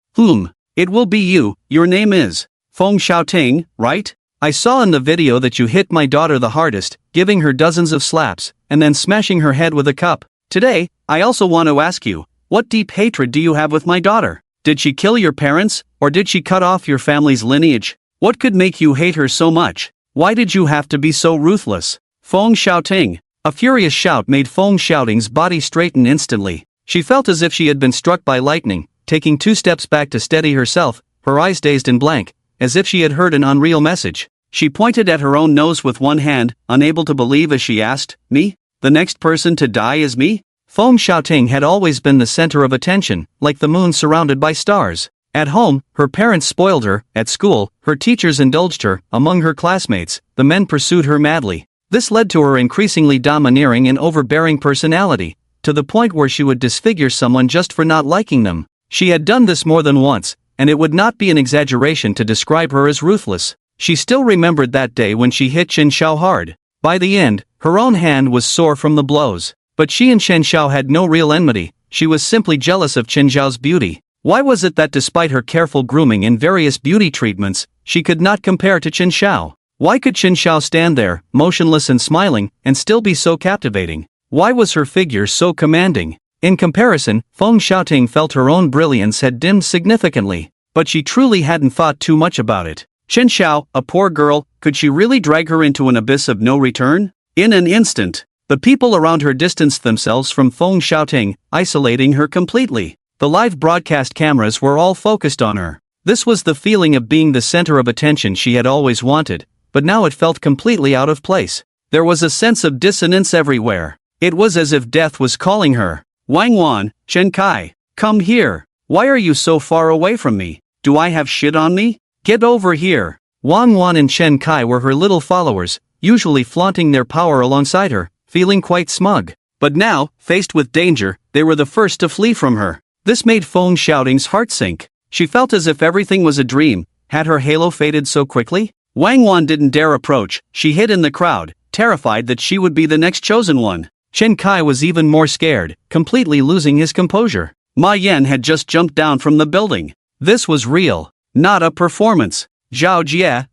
It will be you. Your name is Feng Xiaoting, right? I saw in the video that you hit my daughter the hardest, giving her dozens of slaps, and then smashing her head with a cup. Today, I also want to ask you, what deep hatred do you have with my daughter? Did she kill your parents, or did she cut off your family's lineage? What could make you hate her so much? Why did you have to be so ruthless? Feng Xiaoting. A furious shout made Feng Xiaoting's body straighten instantly. She felt as if she had been struck by lightning, taking 2 steps back to steady herself, her eyes dazed and blank, as if she had heard an unreal message. She pointed at her own nose with one hand, unable to believe as she asked, Me? The next person to die is me? Feng Xiaoting had always been the center of attention, like the moon surrounded by stars. At home, her parents spoiled her. At school, her teachers indulged her. Among her classmates, the men pursued her madly. This led to her increasingly domineering and overbearing personality, to the point where she would disfigure someone just for not liking them. She had done this more than once, and it would not be an exaggeration to describe her as ruthless. She still remembered that day when she hit Chen Xiao hard. By the end, her own hand was sore from the blows. But she and Chen Xiao had no real enmity. She was simply jealous of Chen Xiao's beauty. Why was it that despite her careful grooming and various beauty treatments, she could not compare to Chen Xiao? Why could Chen Xiao stand there, motionless and smiling, and still be so captivating? Why was her figure so commanding? In comparison, Feng Xiaoting felt her own brilliance had dimmed significantly, but she truly hadn't thought too much about it. Chen Xiao, a poor girl, could she really drag her into an abyss of no return? In an instant, the people around her distanced themselves from Feng Xiaoting, isolating her completely. The live broadcast cameras were all focused on her. This was the feeling of being the center of attention she had always wanted, but now it felt completely out of place. There was a sense of dissonance everywhere. It was as if death was calling her. Wang Wan, Chen Kai, come here. Why are you so far away from me? Do I have shit on me? Get over here. Wang Wan and Chen Kai were her little followers, usually flaunting their power alongside her, feeling quite smug. But now, faced with danger, they were the first to flee from her. This made Feng Xiaoting's heart sink. She felt as if everything was a dream. Had her halo faded so quickly? Wang Wan didn't dare approach. She hid in the crowd, terrified that she would be the next chosen one. Chen Kai was even more scared, completely losing his composure. Ma Yan had just jumped down from the building. This was real, not a performance. Zhao Jie,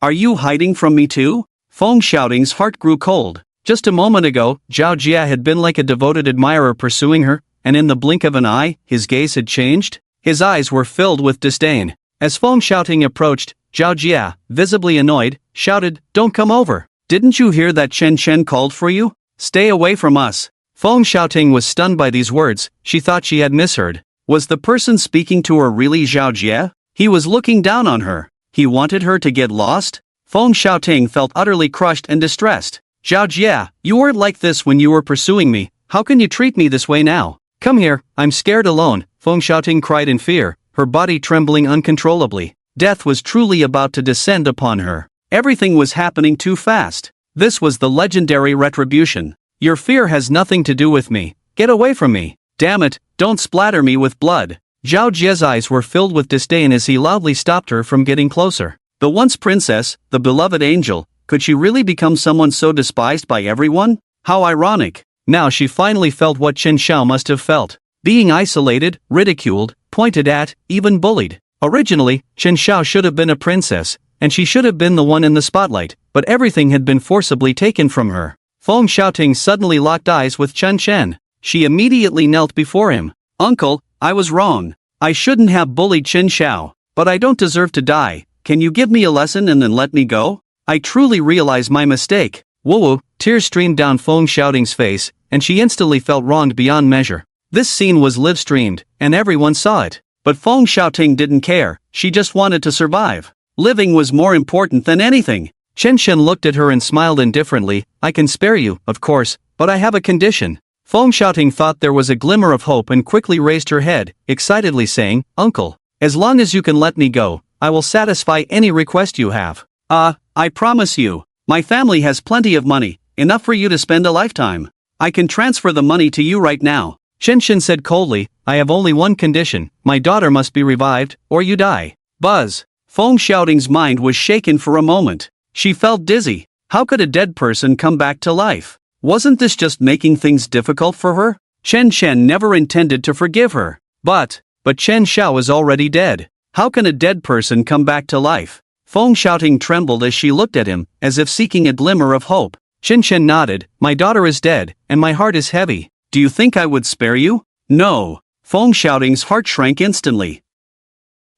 are you hiding from me too? Feng Xiaoting's heart grew cold. Just a moment ago, Zhao Jie had been like a devoted admirer pursuing her, and in the blink of an eye, his gaze had changed. His eyes were filled with disdain. As Feng Xiaoting approached, Zhao Jie, visibly annoyed, shouted, "Don't come over! Didn't you hear that Chen Chen called for you? Stay away from us!" Feng Xiaoting was stunned by these words. She thought she had misheard. Was the person speaking to her really Zhao Jie? He was looking down on her. He wanted her to get lost? Feng Xiaoting felt utterly crushed and distressed. "Zhao Jie, you weren't like this when you were pursuing me. How can you treat me this way now? Come here, I'm scared alone," Feng Xiaoting cried in fear, her body trembling uncontrollably. Death was truly about to descend upon her. Everything was happening too fast. This was the legendary retribution. "Your fear has nothing to do with me. Get away from me. Damn it, don't splatter me with blood." Zhao Jie's eyes were filled with disdain as he loudly stopped her from getting closer. The once princess, the beloved angel, could she really become someone so despised by everyone? How ironic. Now she finally felt what Chen Xiao must have felt. Being isolated, ridiculed, pointed at, even bullied. Originally, Chen Xiao should have been a princess, and she should have been the one in the spotlight, but everything had been forcibly taken from her. Feng Xiaoting suddenly locked eyes with Chen Chen. She immediately knelt before him. "Uncle, I was wrong. I shouldn't have bullied Chen Xiao, but I don't deserve to die. Can you give me a lesson and then let me go? I truly realize my mistake." Woo! Tears streamed down Feng Xiaoting's face, and she instantly felt wronged beyond measure. This scene was live-streamed, and everyone saw it. But Feng Xiaoting didn't care, she just wanted to survive. Living was more important than anything. Chen Chen looked at her and smiled indifferently. "I can spare you, of course, but I have a condition." Feng Xiaoting thought there was a glimmer of hope and quickly raised her head, excitedly saying, "Uncle, as long as you can let me go, I will satisfy any request you have." I promise you. My family has plenty of money, enough for you to spend a lifetime. I can transfer the money to you right now." Chen Chen said coldly, "I have only one condition, my daughter must be revived, or you die." Buzz. Feng Xiaoting's mind was shaken for a moment. She felt dizzy. How could a dead person come back to life? Wasn't this just making things difficult for her? Chen Chen never intended to forgive her. But Chen Xiao is already dead. How can a dead person come back to life? Feng Xiaoting trembled as she looked at him, as if seeking a glimmer of hope. Chen Chen nodded. "My daughter is dead, and my heart is heavy. Do you think I would spare you?" "No." Feng Xiaoting's heart shrank instantly.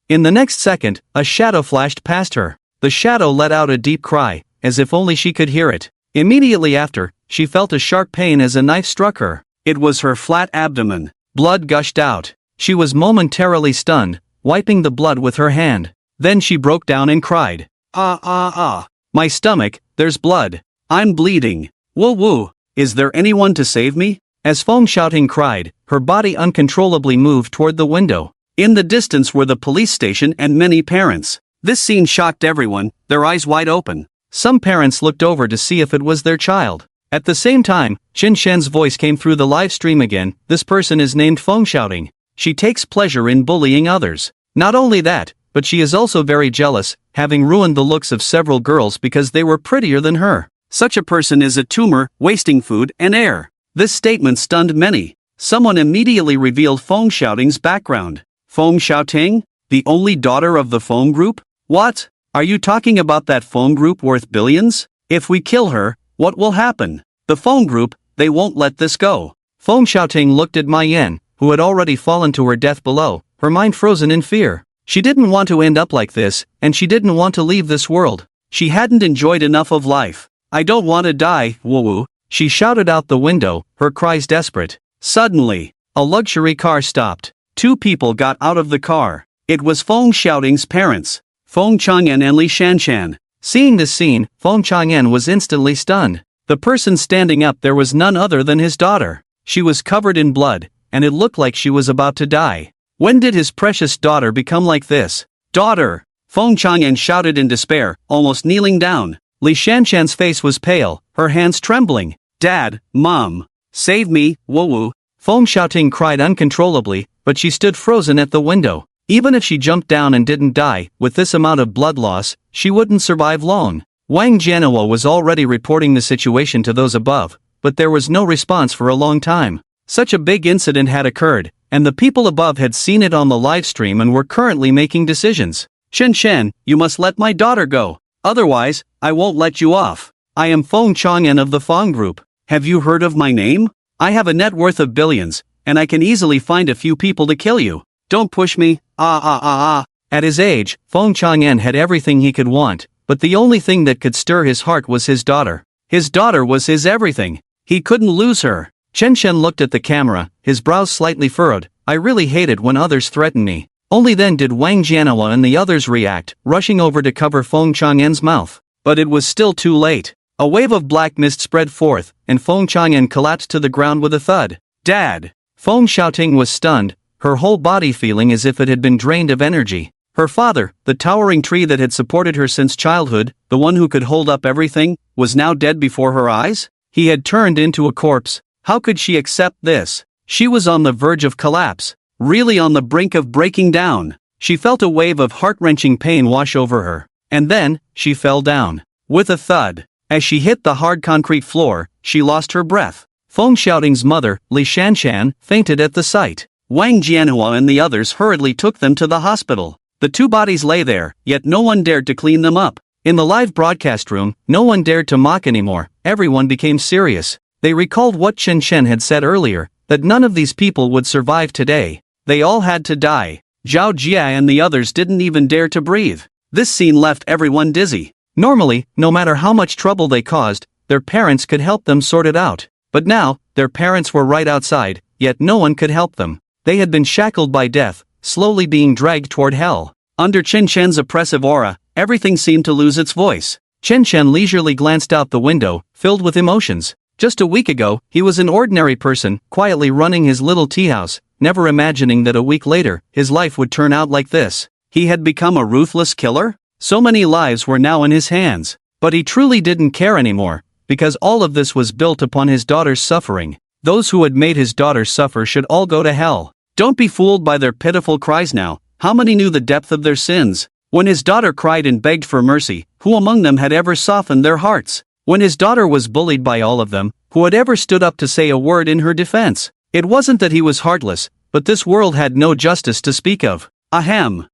In the next second, a shadow flashed past her. The shadow let out a deep cry, as if only she could hear it. Immediately after, she felt a sharp pain as a knife struck her. It was her flat abdomen. Blood gushed out. She was momentarily stunned, wiping the blood with her hand. Then she broke down and cried. My stomach, there's blood. I'm bleeding. Woo! Is there anyone to save me?" As Feng Xiaoting cried, her body uncontrollably moved toward the window. In the distance were the police station and many parents. This scene shocked everyone, their eyes wide open. Some parents looked over to see if it was their child. At the same time, Chen Shen's voice came through the live stream again. "This person is named Feng Xiaoting. She takes pleasure in bullying others. Not only that, but she is also very jealous, having ruined the looks of several girls because they were prettier than her. Such a person is a tumor, wasting food and air." This statement stunned many. Someone immediately revealed Feng Xiaoting's background. Feng Xiaoting? The only daughter of the Feng group? What? Are you talking about that Feng group worth billions? If we kill her, what will happen? The Feng group, they won't let this go. Feng Xiaoting looked at Ma Yan, who had already fallen to her death below, her mind frozen in fear. She didn't want to end up like this, and she didn't want to leave this world. She hadn't enjoyed enough of life. "I don't want to die, woo-woo," she shouted out the window, her cries desperate. Suddenly, a luxury car stopped. Two people got out of the car. It was Feng Xiaoting's parents, Feng Chang'an and Li Shanshan. Seeing this scene, Feng Chang'an was instantly stunned. The person standing up there was none other than his daughter. She was covered in blood, and it looked like she was about to die. When did his precious daughter become like this? "Daughter!" Feng Chang'an shouted in despair, almost kneeling down. Li Shanshan's face was pale, her hands trembling. "Dad, Mom, save me, woo-woo." Feng Xiaoting cried uncontrollably, but she stood frozen at the window. Even if she jumped down and didn't die, with this amount of blood loss, she wouldn't survive long. Wang Jianhua was already reporting the situation to those above, but there was no response for a long time. Such a big incident had occurred, and the people above had seen it on the livestream and were currently making decisions. "Chen Chen, you must let my daughter go. Otherwise, I won't let you off. I am Feng Chang'an of the Fong Group. Have you heard of my name? I have a net worth of billions, and I can easily find a few people to kill you. Don't push me, At his age, Feng Chang'an had everything he could want, but the only thing that could stir his heart was his daughter. His daughter was his everything. He couldn't lose her. Chen Chen looked at the camera, his brows slightly furrowed. "I really hate it when others threaten me." Only then did Wang Jianhua and the others react, rushing over to cover Feng Chang'an's mouth. But it was still too late. A wave of black mist spread forth, and Feng Chang'an collapsed to the ground with a thud. "Dad!" Feng Xiaoting was stunned, her whole body feeling as if it had been drained of energy. Her father, the towering tree that had supported her since childhood, the one who could hold up everything, was now dead before her eyes? He had turned into a corpse. How could she accept this? She was on the verge of collapse, really on the brink of breaking down. She felt a wave of heart-wrenching pain wash over her, and then, she fell down. With a thud. As she hit the hard concrete floor, she lost her breath. Feng Xiaoting's mother, Li Shanshan, fainted at the sight. Wang Jianhua and the others hurriedly took them to the hospital. The two bodies lay there, yet no one dared to clean them up. In the live broadcast room, no one dared to mock anymore. Everyone became serious. They recalled what Chen Chen had said earlier, that none of these people would survive today. They all had to die. Zhao Jia and the others didn't even dare to breathe. This scene left everyone dizzy. Normally, no matter how much trouble they caused, their parents could help them sort it out. But now, their parents were right outside, yet no one could help them. They had been shackled by death, slowly being dragged toward hell. Under Chen Chen's oppressive aura, everything seemed to lose its voice. Chen Chen leisurely glanced out the window, filled with emotions. Just a week ago, he was an ordinary person, quietly running his little tea house, never imagining that a week later, his life would turn out like this. He had become a ruthless killer? So many lives were now in his hands. But he truly didn't care anymore, because all of this was built upon his daughter's suffering. Those who had made his daughter suffer should all go to hell. Don't be fooled by their pitiful cries now. How many knew the depth of their sins? When his daughter cried and begged for mercy, who among them had ever softened their hearts? When his daughter was bullied by all of them, who had ever stood up to say a word in her defense? It wasn't that he was heartless, but this world had no justice to speak of. Ahem.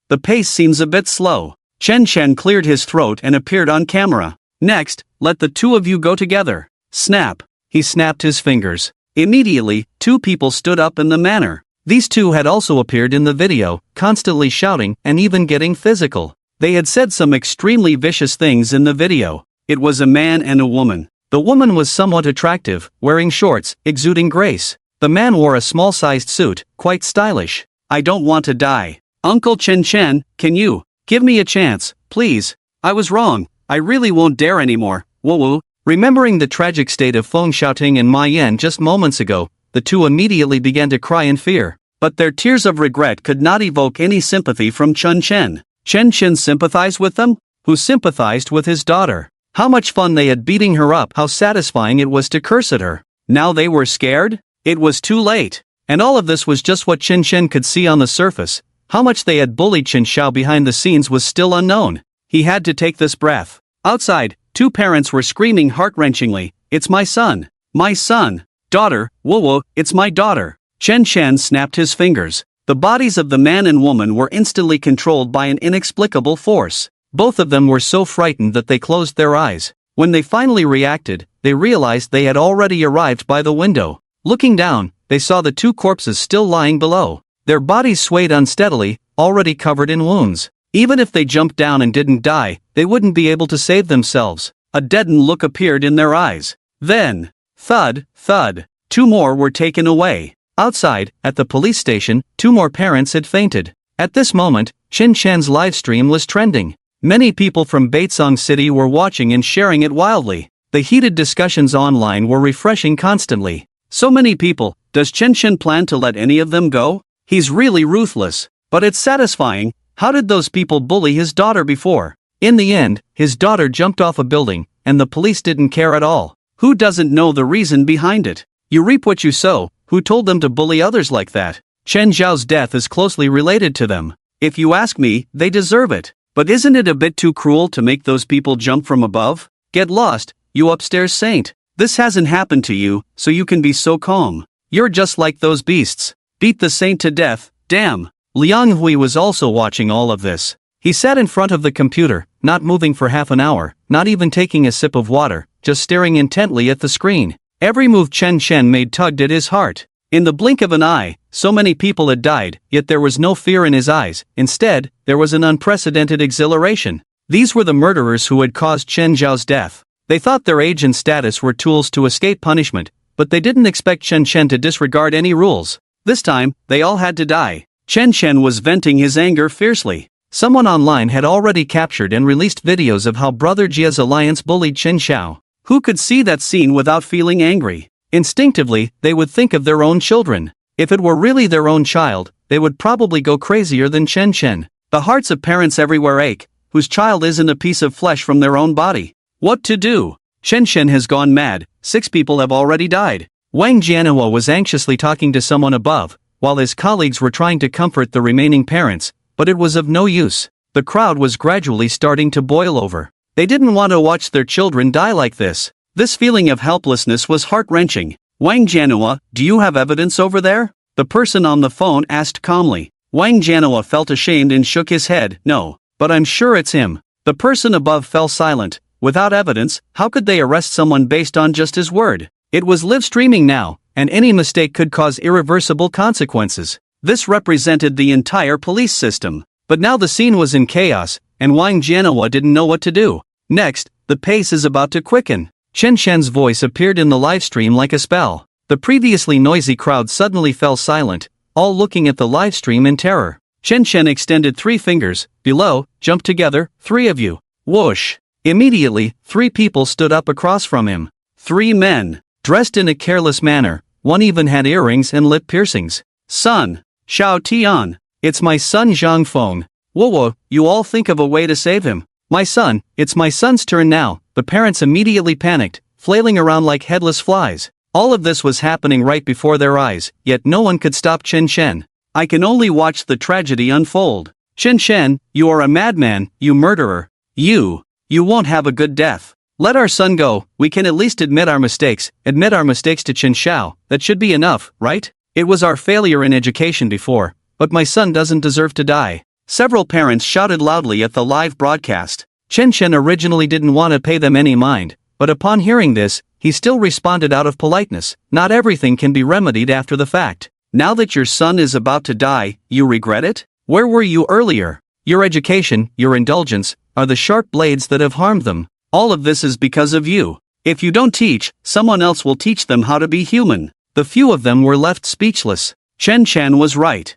The pace seems a bit slow. Chen Chen cleared his throat and appeared on camera. Next, let the two of you go together. Snap. He snapped his fingers. Immediately, two people stood up in the manner. These two had also appeared in the video, constantly shouting and even getting physical. They had said some extremely vicious things in the video. It was a man and a woman. The woman was somewhat attractive, wearing shorts, exuding grace. The man wore a small-sized suit, quite stylish. "I don't want to die. Uncle Chen Chen, can you give me a chance, please? I was wrong. I really won't dare anymore. Woo." Remembering the tragic state of Feng Xiaoting and Ma Yan just moments ago, the two immediately began to cry in fear. But their tears of regret could not evoke any sympathy from Chen Chen. Chen Chen sympathized with them? Who sympathized with his daughter? How much fun they had beating her up, how satisfying it was to curse at her. Now they were scared? It was too late. And all of this was just what Chen Chen could see on the surface. How much they had bullied Chen Xiao behind the scenes was still unknown. He had to take this breath. Outside, two parents were screaming heart-wrenchingly, "It's my son! My son! Daughter, whoa, it's my daughter!" Chen Chen snapped his fingers. The bodies of the man and woman were instantly controlled by an inexplicable force. Both of them were so frightened that they closed their eyes. When they finally reacted, they realized they had already arrived by the window. Looking down, they saw the two corpses still lying below. Their bodies swayed unsteadily, already covered in wounds. Even if they jumped down and didn't die, they wouldn't be able to save themselves. A deadened look appeared in their eyes. Then, thud, thud, two more were taken away. Outside, at the police station, two more parents had fainted. At this moment, Chen Chen's livestream was trending. Many people from Baitsong City were watching and sharing it wildly. The heated discussions online were refreshing constantly. So many people, does Chen Chen plan to let any of them go? He's really ruthless. But it's satisfying. How did those people bully his daughter before? In the end, his daughter jumped off a building, and the police didn't care at all. Who doesn't know the reason behind it? You reap what you sow. Who told them to bully others like that? Chen Zhao's death is closely related to them. If you ask me, they deserve it. But isn't it a bit too cruel to make those people jump from above? Get lost, you upstairs saint. This hasn't happened to you, so you can be so calm. You're just like those beasts. Beat the saint to death, damn. Liang Hui was also watching all of this. He sat in front of the computer, not moving for half an hour, not even taking a sip of water, just staring intently at the screen. Every move Chen Shen made tugged at his heart. In the blink of an eye, so many people had died, yet there was no fear in his eyes. Instead, there was an unprecedented exhilaration. These were the murderers who had caused Chen Zhao's death. They thought their age and status were tools to escape punishment, but they didn't expect Chen Shen to disregard any rules. This time, they all had to die. Chen Shen was venting his anger fiercely. Someone online had already captured and released videos of how Brother Jia's alliance bullied Chen Xiao. Who could see that scene without feeling angry? Instinctively, they would think of their own children. If it were really their own child, they would probably go crazier than Chen Shen. The hearts of parents everywhere ache, whose child isn't a piece of flesh from their own body. What to do? Chen Shen has gone mad, 6 people have already died. Wang Jianhua was anxiously talking to someone above, while his colleagues were trying to comfort the remaining parents, but it was of no use. The crowd was gradually starting to boil over. They didn't want to watch their children die like this. This feeling of helplessness was heart-wrenching. Wang Jianhua, do you have evidence over there? The person on the phone asked calmly. Wang Jianhua felt ashamed and shook his head. No, but I'm sure it's him. The person above fell silent. Without evidence, how could they arrest someone based on just his word? It was live streaming now, and any mistake could cause irreversible consequences. This represented the entire police system. But now the scene was in chaos, and Wang Jianhua didn't know what to do. Next, the pace is about to quicken. Chen Shen's voice appeared in the livestream like a spell. The previously noisy crowd suddenly fell silent, all looking at the livestream in terror. Chen Shen extended 3 fingers. Below, jump together, 3 of you. Whoosh! Immediately, 3 people stood up across from him. 3 men, dressed in a careless manner. One even had earrings and lip piercings. Son, Xiao Tian, it's my son Zhang Feng. Whoa, you all think of a way to save him. My son, it's my son's turn now. The parents immediately panicked, flailing around like headless flies. All of this was happening right before their eyes, yet no one could stop Chen Shen. I can only watch the tragedy unfold. Chen Shen, you are a madman, you murderer. You won't have a good death. Let our son go, we can at least admit our mistakes to Chen Xiao, that should be enough, right? It was our failure in education before, but my son doesn't deserve to die. Several parents shouted loudly at the live broadcast. Chen Shen originally didn't want to pay them any mind, but upon hearing this, he still responded out of politeness. Not everything can be remedied after the fact. Now that your son is about to die, you regret it? Where were you earlier? Your education, your indulgence, are the sharp blades that have harmed them. All of this is because of you. If you don't teach, someone else will teach them how to be human. The few of them were left speechless. Chen Shen was right.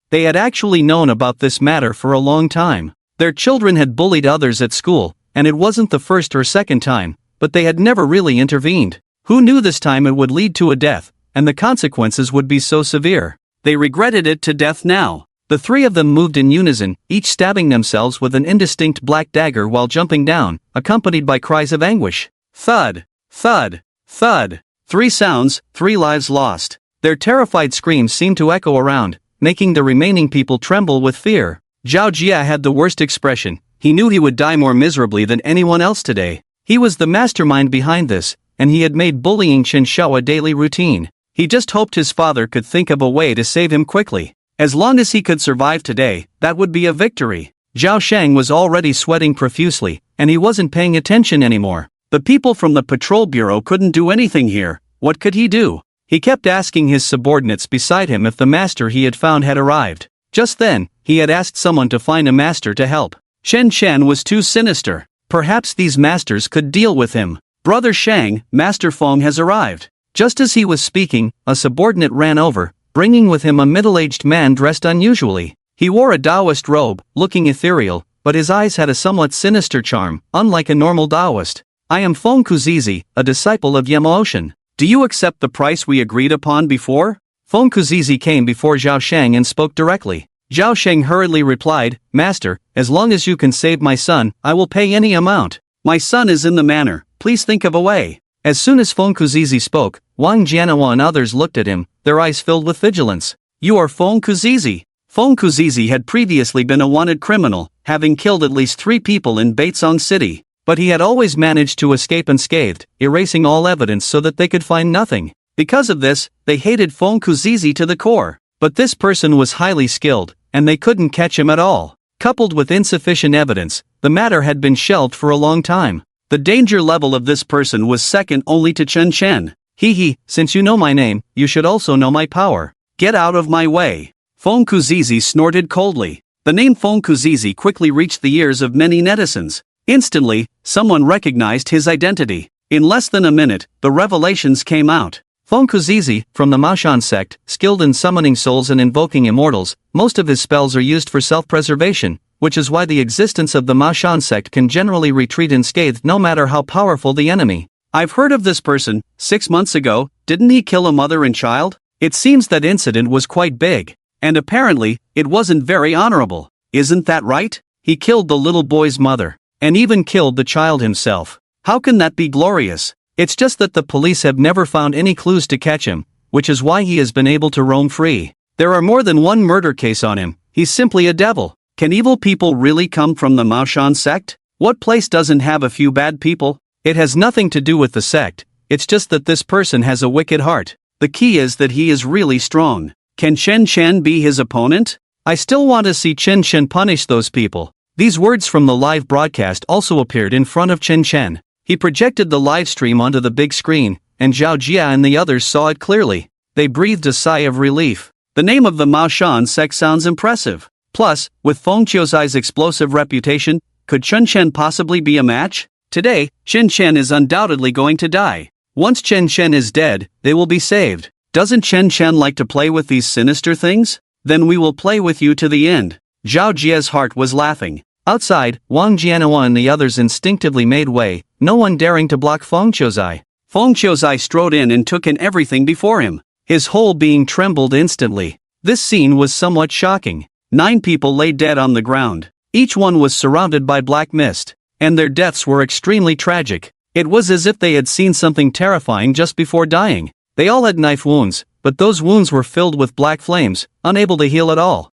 They had actually known about this matter for a long time. Their children had bullied others at school, and it wasn't the first or second time, but they had never really intervened. Who knew this time it would lead to a death, and the consequences would be so severe? They regretted it to death now. The 3 of them moved in unison, each stabbing themselves with an indistinct black dagger while jumping down, accompanied by cries of anguish. Thud, thud, thud. 3 sounds, 3 lives lost. Their terrified screams seemed to echo around, making the remaining people tremble with fear. Zhao Jia had the worst expression. He knew he would die more miserably than anyone else today. He was the mastermind behind this, and he had made bullying Chen Xiao a daily routine. He just hoped his father could think of a way to save him quickly. As long as he could survive today, that would be a victory. Zhao Shang was already sweating profusely, and he wasn't paying attention anymore. The people from the patrol bureau couldn't do anything here. What could he do? He kept asking his subordinates beside him if the master he had found had arrived. Just then, he had asked someone to find a master to help. Chen Shen was too sinister. Perhaps these masters could deal with him. Brother Shang, Master Feng has arrived. Just as he was speaking, a subordinate ran over, bringing with him a middle-aged man dressed unusually. He wore a Taoist robe, looking ethereal, but his eyes had a somewhat sinister charm, unlike a normal Taoist. I am Feng Kuzizi, a disciple of Yemaoshan. Do you accept the price we agreed upon before? Feng Kuzizi came before Zhao Shang and spoke directly. Zhao Shang hurriedly replied, Master, as long as you can save my son, I will pay any amount. My son is in the manor, please think of a way. As soon as Feng Kuzizi spoke, Wang Jianhua and others looked at him, their eyes filled with vigilance. You are Feng Kuzizi. Feng Kuzizi had previously been a wanted criminal, having killed at least 3 people in Beizong City. But he had always managed to escape unscathed, erasing all evidence so that they could find nothing. Because of this, they hated Feng Kuzizi to the core. But this person was highly skilled, and they couldn't catch him at all. Coupled with insufficient evidence, the matter had been shelved for a long time. The danger level of this person was second only to Chen Chen. Hee, since you know my name, you should also know my power. Get out of my way. Feng Kuzizi snorted coldly. The name Feng Kuzizi quickly reached the ears of many netizens. Instantly, someone recognized his identity. In less than a minute, the revelations came out. Feng Kuzizi, from the Maoshan sect, skilled in summoning souls and invoking immortals, most of his spells are used for self-preservation, which is why the existence of the Maoshan sect can generally retreat unscathed no matter how powerful the enemy. I've heard of this person. 6 months ago, didn't he kill a mother and child? It seems that incident was quite big. And apparently, it wasn't very honorable. Isn't that right? He killed the little boy's mother. And even killed the child himself. How can that be glorious? It's just that the police have never found any clues to catch him, which is why he has been able to roam free. There are more than one murder case on him. He's simply a devil. Can evil people really come from the Maoshan sect? What place doesn't have a few bad people? It has nothing to do with the sect, it's just that this person has a wicked heart. The key is that he is really strong. Can Chen Chen be his opponent? I still want to see Chen Chen punish those people. These words from the live broadcast also appeared in front of Chen Chen. He projected the live stream onto the big screen, and Zhao Jia and the others saw it clearly. They breathed a sigh of relief. The name of the Maoshan sect sounds impressive. Plus, with Feng Qiuzai's explosive reputation, could Chen Chen possibly be a match? Today, Chen Chen is undoubtedly going to die. Once Chen Chen is dead, they will be saved. Doesn't Chen Chen like to play with these sinister things? Then we will play with you to the end. Zhao Jia's heart was laughing. Outside, Wang Jianhua and the others instinctively made way, no one daring to block Feng Qiuzai. Feng Qiuzai strode in and took in everything before him. His whole being trembled instantly. This scene was somewhat shocking. 9 people lay dead on the ground. Each one was surrounded by black mist. And their deaths were extremely tragic. It was as if they had seen something terrifying just before dying. They all had knife wounds, but those wounds were filled with black flames, unable to heal at all.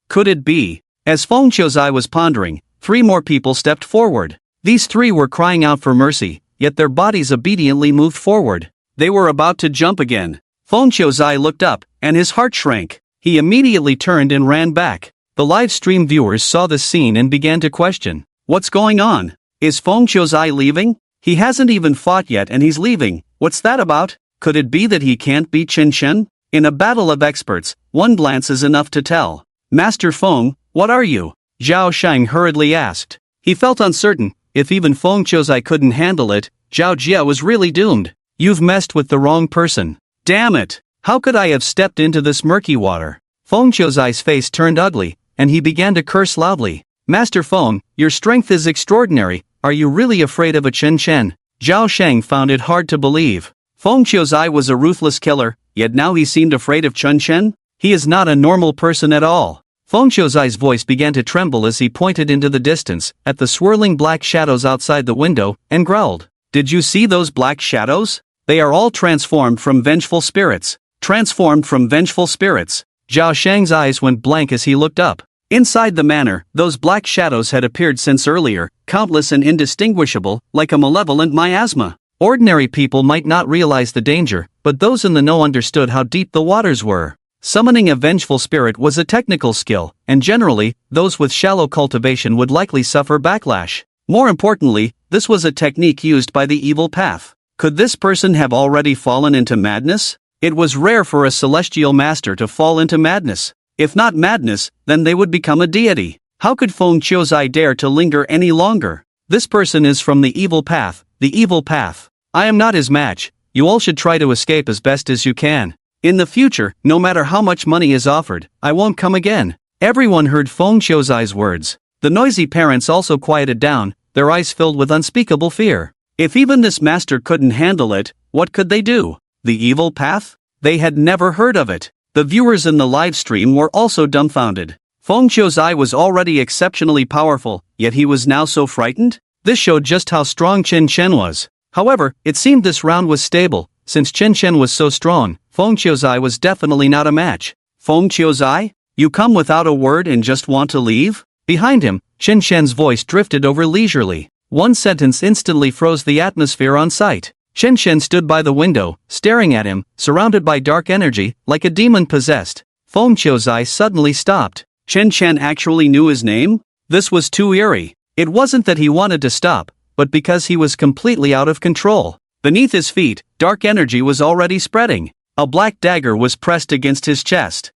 Could it be? As Feng Qiuzai was pondering, 3 more people stepped forward. These 3 were crying out for mercy, yet their bodies obediently moved forward. They were about to jump again. Feng Qiuzai looked up, and his heart shrank. He immediately turned and ran back. The live stream viewers saw this scene and began to question. What's going on? Is Feng Qiuzai leaving? He hasn't even fought yet and he's leaving. What's that about? Could it be that he can't beat Chen Chen? In a battle of experts, one glance is enough to tell. Master Feng, what are you? Zhao Shang hurriedly asked. He felt uncertain. If even Feng Qiuzai couldn't handle it, Zhao Jia was really doomed. You've messed with the wrong person. Damn it! How could I have stepped into this murky water? Feng Qiuzai's face turned ugly, and he began to curse loudly. Master Feng, your strength is extraordinary. Are you really afraid of a Chen Chen? Zhao Shang found it hard to believe. Feng Qiuzai was a ruthless killer, yet now he seemed afraid of Chen Chen? He is not a normal person at all. Feng Qiuzai's voice began to tremble as he pointed into the distance, at the swirling black shadows outside the window, and growled. Did you see those black shadows? They are all transformed from vengeful spirits. Transformed from vengeful spirits. Zhao Shang's eyes went blank as he looked up. Inside the manor, those black shadows had appeared since earlier, countless and indistinguishable, like a malevolent miasma. Ordinary people might not realize the danger, but those in the know understood how deep the waters were. Summoning a vengeful spirit was a technical skill, and generally, those with shallow cultivation would likely suffer backlash. More importantly, this was a technique used by the evil path. Could this person have already fallen into madness? It was rare for a celestial master to fall into madness. If not madness, then they would become a deity. How could Feng Qiuzai dare to linger any longer? This person is from the evil path, the evil path. I am not his match. You all should try to escape as best as you can. In the future, no matter how much money is offered, I won't come again. Everyone heard Feng Qiuzai's words. The noisy parents also quieted down, their eyes filled with unspeakable fear. If even this master couldn't handle it, what could they do? The evil path? They had never heard of it. The viewers in the live stream were also dumbfounded. Feng Qiuzai was already exceptionally powerful, yet he was now so frightened? This showed just how strong Chen Chen was. However, it seemed this round was stable. Since Chen Chen was so strong, Feng Qiuzai was definitely not a match. Feng Qiuzai? You come without a word and just want to leave? Behind him, Chen Chen's voice drifted over leisurely. One sentence instantly froze the atmosphere on site. Chen Shen stood by the window, staring at him, surrounded by dark energy, like a demon possessed. Feng Qiuzai suddenly stopped. Chen Shen actually knew his name? This was too eerie. It wasn't that he wanted to stop, but because he was completely out of control. Beneath his feet, dark energy was already spreading. A black dagger was pressed against his chest.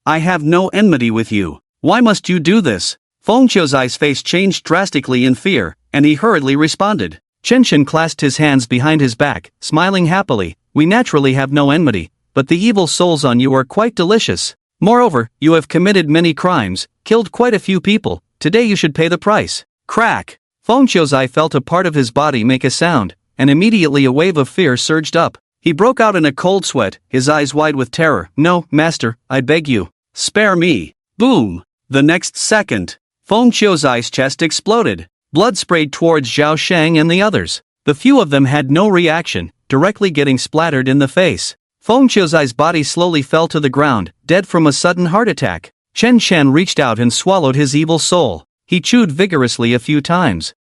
I have no enmity with you. Why must you do this? Feng Qiuzai's face changed drastically in fear, and he hurriedly responded. Chen Shen clasped his hands behind his back, smiling happily. We naturally have no enmity, but the evil souls on you are quite delicious. Moreover, you have committed many crimes, killed quite a few people. Today you should pay the price. Crack! Feng Qiuzai felt a part of his body make a sound, and immediately a wave of fear surged up. He broke out in a cold sweat, his eyes wide with terror. No, master, I beg you. Spare me. Boom! The next second, Feng Qiuzai's chest exploded. Blood sprayed towards Zhao Sheng and the others. The few of them had no reaction, directly getting splattered in the face. Feng Qiuzai's body slowly fell to the ground, dead from a sudden heart attack. Chen Shen reached out and swallowed his evil soul. He chewed vigorously a few times.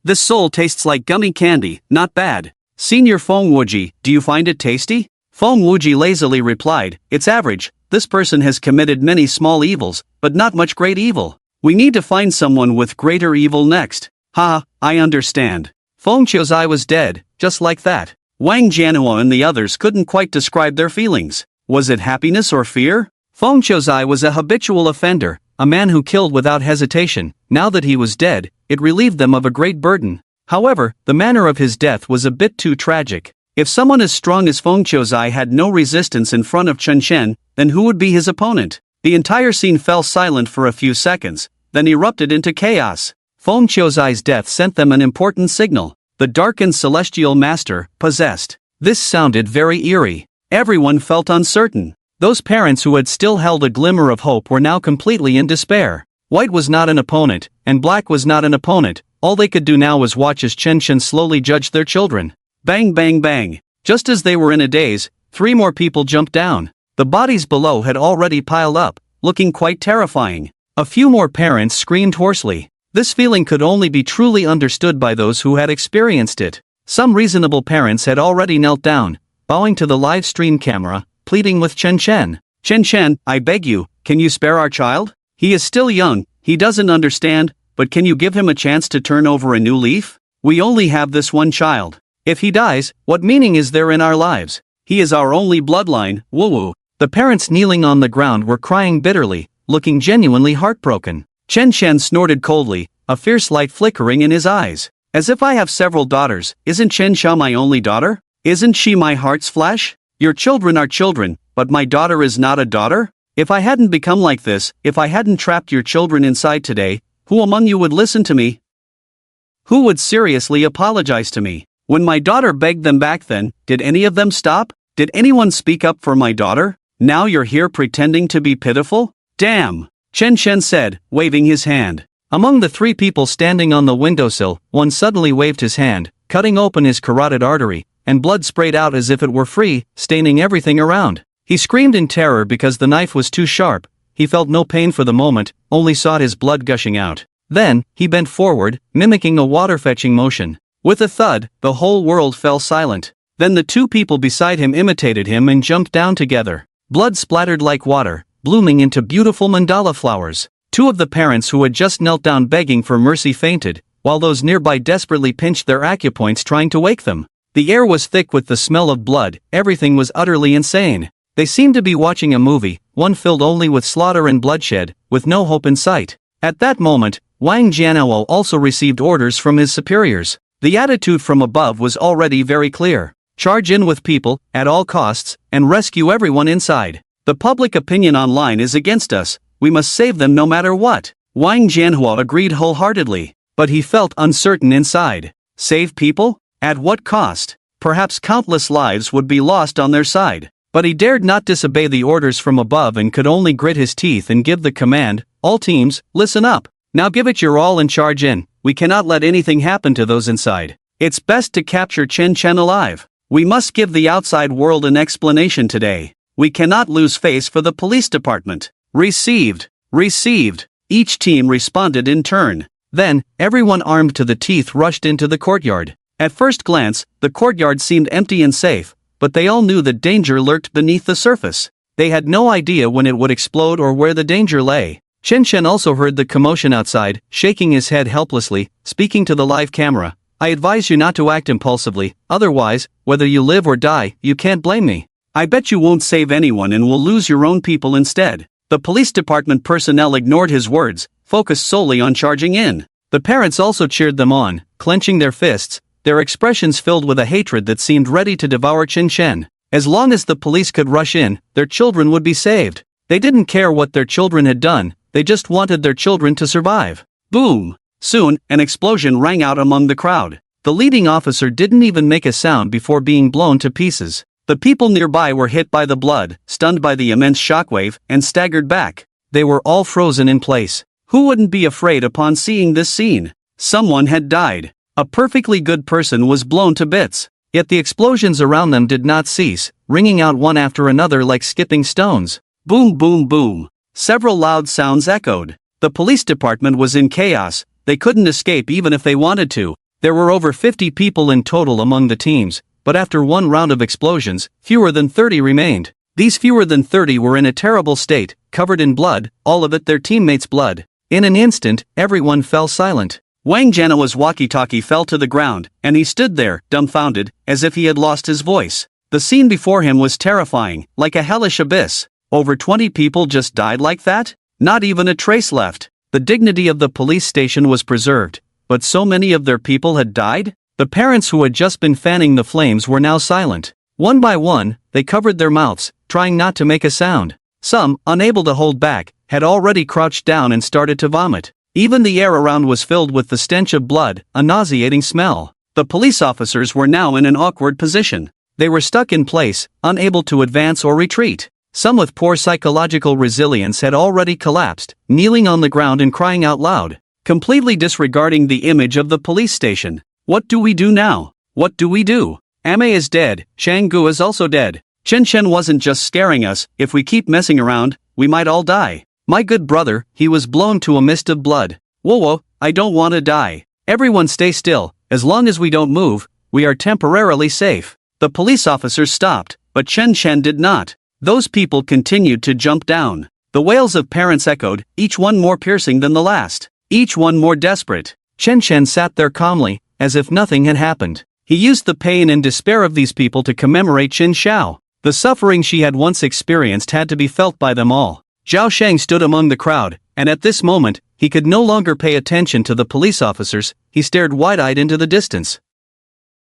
This soul tastes like gummy candy, not bad. Senior Feng Wuji, do you find it tasty? Feng Wuji lazily replied, it's average. This person has committed many small evils, but not much great evil. We need to find someone with greater evil next. I understand. Feng Qiuzai was dead, just like that. Wang Jianhuo and the others couldn't quite describe their feelings. Was it happiness or fear? Feng Qiuzai was a habitual offender, a man who killed without hesitation. Now that he was dead, it relieved them of a great burden. However, the manner of his death was a bit too tragic. If someone as strong as Feng Qiuzai had no resistance in front of Chen Shen, then who would be his opponent? The entire scene fell silent for a few seconds, then erupted into chaos. Feng Qiuzai's death sent them an important signal. The darkened celestial master, possessed. This sounded very eerie. Everyone felt uncertain. Those parents who had still held a glimmer of hope were now completely in despair. White was not an opponent, and black was not an opponent. All they could do now was watch as Chen Shen slowly judged their children. Bang bang bang. Just as they were in a daze, 3 more people jumped down. The bodies below had already piled up, looking quite terrifying. A few more parents screamed hoarsely. This feeling could only be truly understood by those who had experienced it. Some reasonable parents had already knelt down, bowing to the live stream camera, pleading with Chen Shen. Chen Shen, I beg you, can you spare our child? He is still young, he doesn't understand, but can you give him a chance to turn over a new leaf? We only have this one child. If he dies, what meaning is there in our lives? He is our only bloodline, woo-woo. The parents kneeling on the ground were crying bitterly, looking genuinely heartbroken. Chen Shen snorted coldly, a fierce light flickering in his eyes. As if I have several daughters, isn't Chen Xia my only daughter? Isn't she my heart's flesh? Your children are children, but my daughter is not a daughter? If I hadn't become like this, if I hadn't trapped your children inside today, who among you would listen to me? Who would seriously apologize to me? When my daughter begged them back then, did any of them stop? Did anyone speak up for my daughter? Now you're here pretending to be pitiful? Damn! Chen Shen said, waving his hand. Among the 3 people standing on the windowsill, one suddenly waved his hand, cutting open his carotid artery, and blood sprayed out as if it were free, staining everything around. He screamed in terror because the knife was too sharp. He felt no pain for the moment, only saw his blood gushing out. Then, he bent forward, mimicking a water-fetching motion. With a thud, the whole world fell silent. Then the 2 people beside him imitated him and jumped down together. Blood splattered like water, blooming into beautiful mandala flowers. 2 of the parents who had just knelt down begging for mercy fainted, while those nearby desperately pinched their acupoints trying to wake them. The air was thick with the smell of blood, everything was utterly insane. They seemed to be watching a movie, one filled only with slaughter and bloodshed, with no hope in sight. At that moment, Wang Jianhuo also received orders from his superiors. The attitude from above was already very clear. Charge in with people, at all costs, and rescue everyone inside. The public opinion online is against us, we must save them no matter what. Wang Jianhuo agreed wholeheartedly, but he felt uncertain inside. Save people? At what cost? Perhaps countless lives would be lost on their side. But he dared not disobey the orders from above and could only grit his teeth and give the command, all teams, listen up. Now give it your all and charge in. We cannot let anything happen to those inside. It's best to capture Chen Shen alive. We must give the outside world an explanation today. We cannot lose face for the police department. Received. Received. Each team responded in turn. Then, everyone armed to the teeth rushed into the courtyard. At first glance, the courtyard seemed empty and safe, but they all knew that danger lurked beneath the surface. They had no idea when it would explode or where the danger lay. Chen Chen also heard the commotion outside, shaking his head helplessly, speaking to the live camera. I advise you not to act impulsively, otherwise, whether you live or die, you can't blame me. I bet you won't save anyone and will lose your own people instead. The police department personnel ignored his words, focused solely on charging in. The parents also cheered them on, clenching their fists, their expressions filled with a hatred that seemed ready to devour Chen Chen. As long as the police could rush in, their children would be saved. They didn't care what their children had done, they just wanted their children to survive. Boom! Soon, an explosion rang out among the crowd. The leading officer didn't even make a sound before being blown to pieces. The people nearby were hit by the blood, stunned by the immense shockwave, and staggered back. They were all frozen in place. Who wouldn't be afraid upon seeing this scene? Someone had died. A perfectly good person was blown to bits. Yet the explosions around them did not cease, ringing out one after another like skipping stones. Boom, boom, boom. Several loud sounds echoed. The police department was in chaos. They couldn't escape even if they wanted to. There were over 50 people in total among the teams, but after one round of explosions, fewer than 30 remained. These fewer than 30 were in a terrible state, covered in blood, all of it their teammates' blood. In an instant, everyone fell silent. Wang Jianhua's walkie-talkie fell to the ground, and he stood there, dumbfounded, as if he had lost his voice. The scene before him was terrifying, like a hellish abyss. Over 20 people just died like that? Not even a trace left. The dignity of the police station was preserved, but so many of their people had died? The parents who had just been fanning the flames were now silent. One by one, they covered their mouths, trying not to make a sound. Some, unable to hold back, had already crouched down and started to vomit. Even the air around was filled with the stench of blood, a nauseating smell. The police officers were now in an awkward position. They were stuck in place, unable to advance or retreat. Some with poor psychological resilience had already collapsed, kneeling on the ground and crying out loud, completely disregarding the image of the police station. What do we do now? What do we do? Ame is dead, Shang-gu is also dead. Chen Chen wasn't just scaring us, if we keep messing around, we might all die. My good brother, he was blown to a mist of blood. Whoa, I don't want to die. Everyone stay still, as long as we don't move, we are temporarily safe. The police officers stopped, but Chen Chen did not. Those people continued to jump down. The wails of parents echoed, each one more piercing than the last, each one more desperate. Chen Chen sat there calmly, as if nothing had happened. He used the pain and despair of these people to commemorate Qin Xiao. The suffering she had once experienced had to be felt by them all. Zhao Sheng stood among the crowd, and at this moment, he could no longer pay attention to the police officers, he stared wide-eyed into the distance.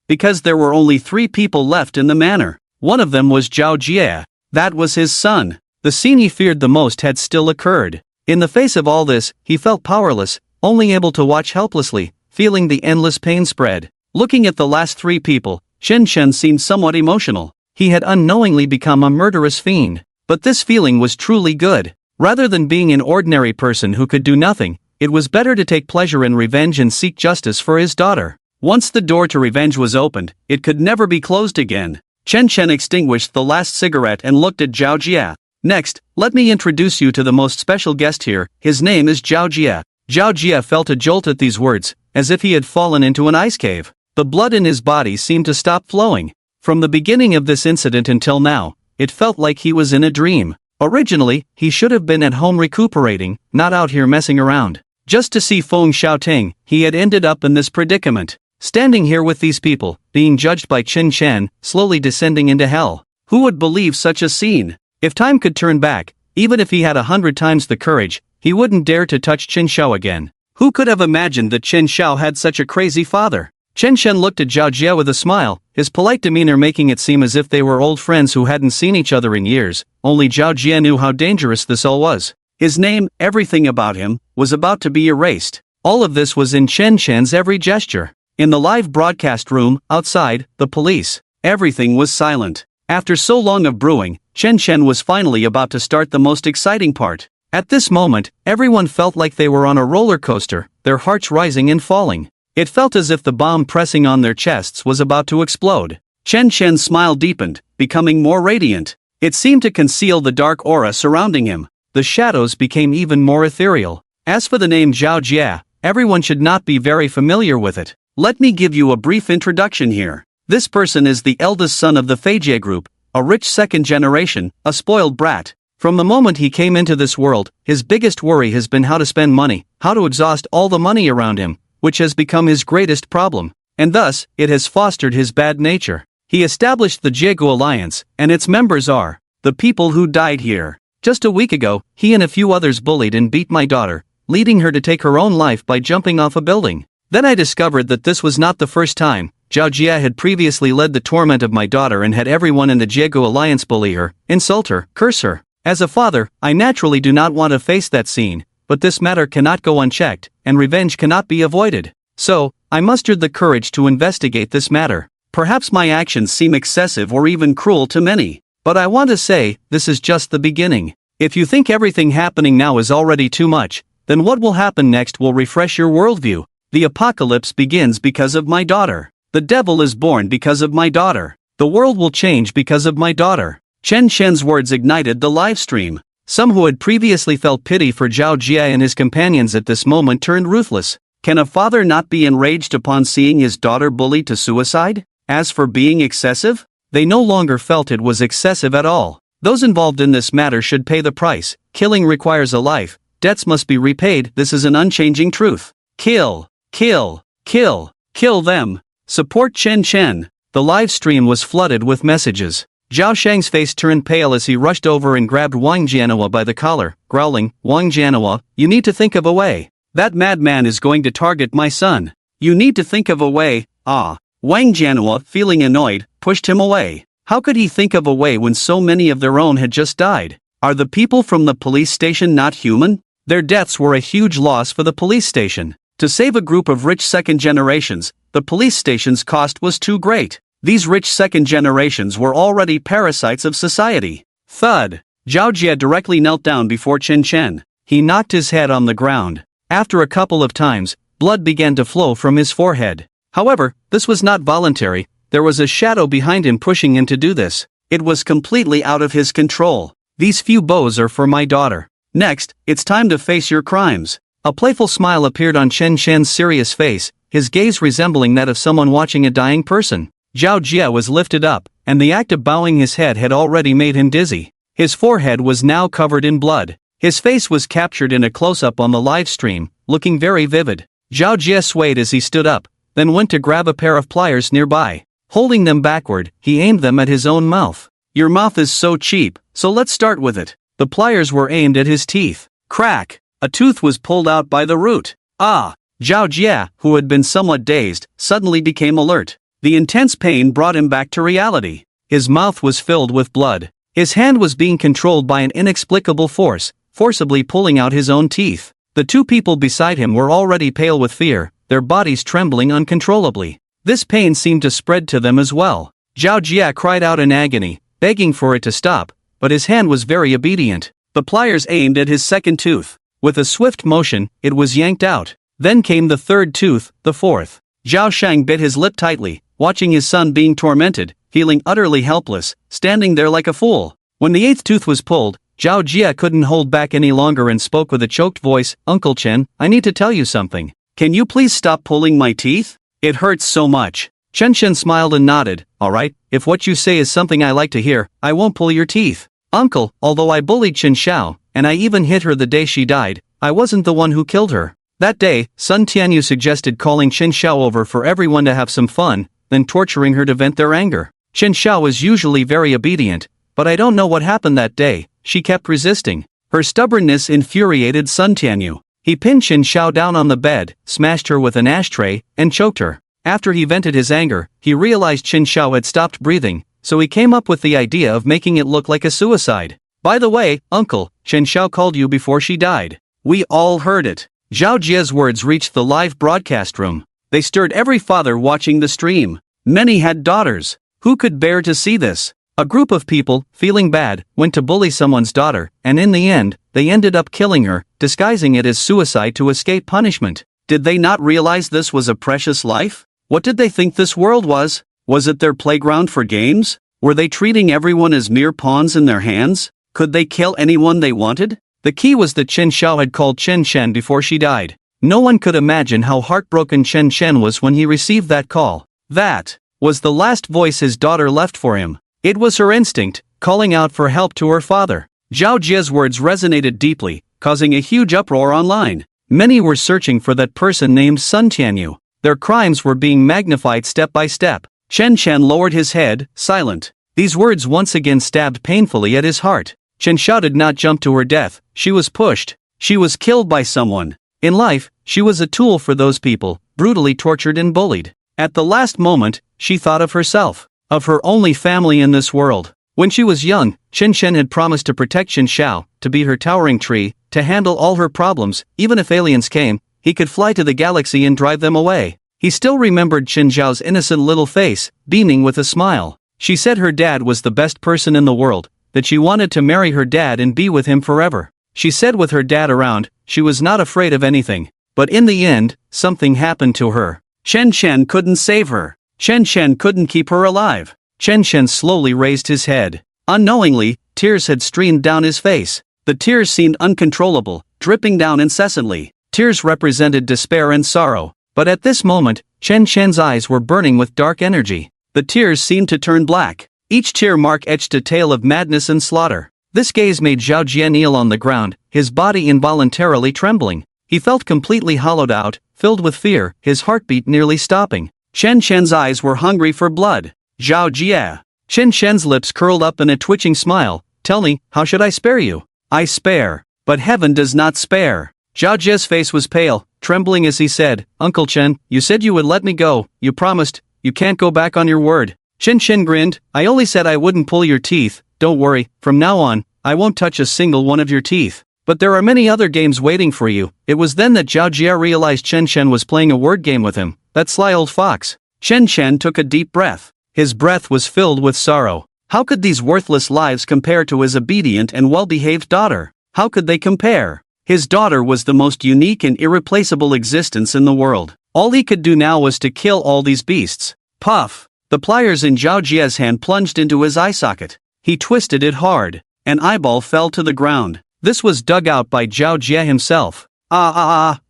Because there were only 3 people left in the manor. One of them was Zhao Jie. That was his son. The scene he feared the most had still occurred. In the face of all this, he felt powerless, only able to watch helplessly, feeling the endless pain spread. Looking at the last 3 people, Chen Chen seemed somewhat emotional. He had unknowingly become a murderous fiend. But this feeling was truly good. Rather than being an ordinary person who could do nothing, it was better to take pleasure in revenge and seek justice for his daughter. Once the door to revenge was opened, it could never be closed again. Chen Chen extinguished the last cigarette and looked at Zhao Jie. Next, let me introduce you to the most special guest here, his name is Zhao Jie. Zhao Jie felt a jolt at these words, as if he had fallen into an ice cave. The blood in his body seemed to stop flowing. From the beginning of this incident until now, it felt like he was in a dream. Originally, he should have been at home recuperating, not out here messing around. Just to see Feng Xiaoting, he had ended up in this predicament. Standing here with these people, being judged by Qin Chen, slowly descending into hell. Who would believe such a scene? If time could turn back, even if he had 100 times the courage, he wouldn't dare to touch Qin Xiao again. Who could have imagined that Qin Xiao had such a crazy father? Chen Chen looked at Zhao Jie with a smile, his polite demeanor making it seem as if they were old friends who hadn't seen each other in years. Only Zhao Jie knew how dangerous this all was. His name, everything about him, was about to be erased. All of this was in Chen Chen's every gesture. In the live broadcast room, outside, the police, everything was silent. After so long of brewing, Chen Chen was finally about to start the most exciting part. At this moment, everyone felt like they were on a roller coaster, their hearts rising and falling. It felt as if the bomb pressing on their chests was about to explode. Chen Chen's smile deepened, becoming more radiant. It seemed to conceal the dark aura surrounding him. The shadows became even more ethereal. As for the name Zhao Jie, everyone should not be very familiar with it. Let me give you a brief introduction here. This person is the eldest son of the Feijian group, a rich second generation, a spoiled brat. From the moment he came into this world, his biggest worry has been how to spend money, how to exhaust all the money around him, which has become his greatest problem, and thus, it has fostered his bad nature. He established the Jiegu Alliance, and its members are the people who died here. Just a week ago, he and a few others bullied and beat my daughter, leading her to take her own life by jumping off a building. Then I discovered that this was not the first time. Zhao Jia had previously led the torment of my daughter and had everyone in the Jiegu Alliance bully her, insult her, curse her. As a father, I naturally do not want to face that scene, but this matter cannot go unchecked, and revenge cannot be avoided. So, I mustered the courage to investigate this matter. Perhaps my actions seem excessive or even cruel to many, but I want to say, this is just the beginning. If you think everything happening now is already too much, then what will happen next will refresh your worldview. The apocalypse begins because of my daughter. The devil is born because of my daughter. The world will change because of my daughter. Chen Shen's words ignited the live stream. Some who had previously felt pity for Zhao Jia and his companions at this moment turned ruthless. Can a father not be enraged upon seeing his daughter bullied to suicide? As for being excessive, they no longer felt it was excessive at all. Those involved in this matter should pay the price. Killing requires a life. Debts must be repaid. This is an unchanging truth. Kill, kill, kill, kill them. Support Chen Chen. The live stream was flooded with messages. Zhao Shang's face turned pale as he rushed over and grabbed Wang Jianhua by the collar, growling, "Wang Jianhua, you need to think of a way. That madman is going to target my son. You need to think of a way." Wang Jianhua, feeling annoyed, pushed him away. How could he think of a way when so many of their own had just died? Are the people from the police station not human? Their deaths were a huge loss for the police station. To save a group of rich second generations, the police station's cost was too great. These rich second generations were already parasites of society. Thud. Zhao Jia directly knelt down before Chen Chen. He knocked his head on the ground. After a couple of times, blood began to flow from his forehead. However, this was not voluntary. There was a shadow behind him pushing him to do this. It was completely out of his control. These few bows are for my daughter. Next, it's time to face your crimes. A playful smile appeared on Chen Shen's serious face, his gaze resembling that of someone watching a dying person. Zhao Jia was lifted up, and the act of bowing his head had already made him dizzy. His forehead was now covered in blood. His face was captured in a close-up on the live stream, looking very vivid. Zhao Jia swayed as he stood up, then went to grab a pair of pliers nearby. Holding them backward, he aimed them at his own mouth. Your mouth is so cheap, so let's start with it. The pliers were aimed at his teeth. Crack! A tooth was pulled out by the root. Zhao Jia, who had been somewhat dazed, suddenly became alert. The intense pain brought him back to reality. His mouth was filled with blood. His hand was being controlled by an inexplicable force, forcibly pulling out his own teeth. The two people beside him were already pale with fear, their bodies trembling uncontrollably. This pain seemed to spread to them as well. Zhao Jia cried out in agony, begging for it to stop, but his hand was very obedient. The pliers aimed at his second tooth. With a swift motion, it was yanked out. Then came the third tooth, the fourth. Zhao Shang bit his lip tightly, watching his son being tormented, feeling utterly helpless, standing there like a fool. When the eighth tooth was pulled, Zhao Jia couldn't hold back any longer and spoke with a choked voice, "Uncle Chen, I need to tell you something. Can you please stop pulling my teeth? It hurts so much." Chen Shen smiled and nodded. "Alright, if what you say is something I like to hear, I won't pull your teeth. Uncle, although I bullied Chen Xiao, and I even hit her the day she died, I wasn't the one who killed her. That day, Sun Tianyu suggested calling Chen Xiao over for everyone to have some fun, then torturing her to vent their anger. Chen Xiao is usually very obedient, but I don't know what happened that day. She kept resisting. Her stubbornness infuriated Sun Tianyu. He pinned Chen Xiao down on the bed, smashed her with an ashtray, and choked her. After he vented his anger, he realized Chen Xiao had stopped breathing, so he came up with the idea of making it look like a suicide. "By the way, Uncle, Chen Xiao called you before she died." We all heard it. Zhao Jia's words reached the live broadcast room. They stirred every father watching the stream. Many had daughters. Who could bear to see this? A group of people, feeling bad, went to bully someone's daughter, and in the end, they ended up killing her, disguising it as suicide to escape punishment. Did they not realize this was a precious life? What did they think this world was? Was it their playground for games? Were they treating everyone as mere pawns in their hands? Could they kill anyone they wanted? The key was that Chen Xiao had called Chen Shen before she died. No one could imagine how heartbroken Chen Chen was when he received that call. That was the last voice his daughter left for him. It was her instinct, calling out for help to her father. Zhao Jie's words resonated deeply, causing a huge uproar online. Many were searching for that person named Sun Tianyu. Their crimes were being magnified step by step. Chen Chen lowered his head, silent. These words once again stabbed painfully at his heart. Chen Xiao did not jump to her death, she was pushed. She was killed by someone. In life, she was a tool for those people, brutally tortured and bullied. At the last moment, she thought of herself, of her only family in this world. When she was young, Chen Chen had promised to protect Chen Xiao, to be her towering tree, to handle all her problems. Even if aliens came, he could fly to the galaxy and drive them away. He still remembered Chen Xiao's innocent little face, beaming with a smile. She said her dad was the best person in the world, that she wanted to marry her dad and be with him forever. She said with her dad around, she was not afraid of anything. But in the end, something happened to her. Chen Chen couldn't save her. Chen Chen couldn't keep her alive. Chen Chen slowly raised his head. Unknowingly, tears had streamed down his face. The tears seemed uncontrollable, dripping down incessantly. Tears represented despair and sorrow. But at this moment, Chen Chen's eyes were burning with dark energy. The tears seemed to turn black. Each tear mark etched a tale of madness and slaughter. This gaze made Zhao Jie kneel on the ground, his body involuntarily trembling. He felt completely hollowed out, filled with fear, his heartbeat nearly stopping. Chen Chen's eyes were hungry for blood. Zhao Jie. Chen Chen's lips curled up in a twitching smile. Tell me, how should I spare you? I spare. But heaven does not spare. Zhao Jie's face was pale, trembling as he said, Uncle Chen, you said you would let me go, you promised, you can't go back on your word. Chen Chen grinned, I only said I wouldn't pull your teeth, don't worry, from now on, I won't touch a single one of your teeth. But there are many other games waiting for you. It was then that Zhao Jie realized Chen Chen was playing a word game with him, that sly old fox. Chen Chen took a deep breath. His breath was filled with sorrow. How could these worthless lives compare to his obedient and well-behaved daughter? How could they compare? His daughter was the most unique and irreplaceable existence in the world. All he could do now was to kill all these beasts. Puff! The pliers in Zhao Jie's hand plunged into his eye socket. He twisted it hard. An eyeball fell to the ground. This was dug out by Zhao Jie himself.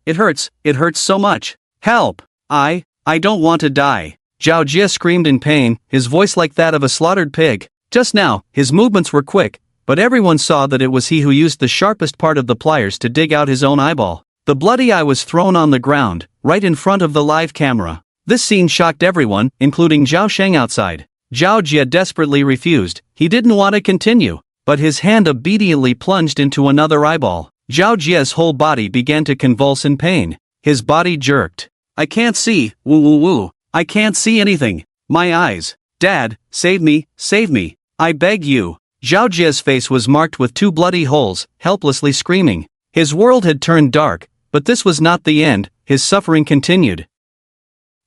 It hurts so much. Help! I don't want to die. Zhao Jie screamed in pain, his voice like that of a slaughtered pig. Just now, his movements were quick, but everyone saw that it was he who used the sharpest part of the pliers to dig out his own eyeball. The bloody eye was thrown on the ground, right in front of the live camera. This scene shocked everyone, including Zhao Sheng outside. Zhao Jie desperately refused. He didn't want to continue. But his hand obediently plunged into another eyeball. Zhao Jie's whole body began to convulse in pain. His body jerked. I can't see, woo. I can't see anything. My eyes. Dad, save me, I beg you. Zhao Jie's face was marked with 2 bloody holes, helplessly screaming. His world had turned dark, but this was not the end, his suffering continued.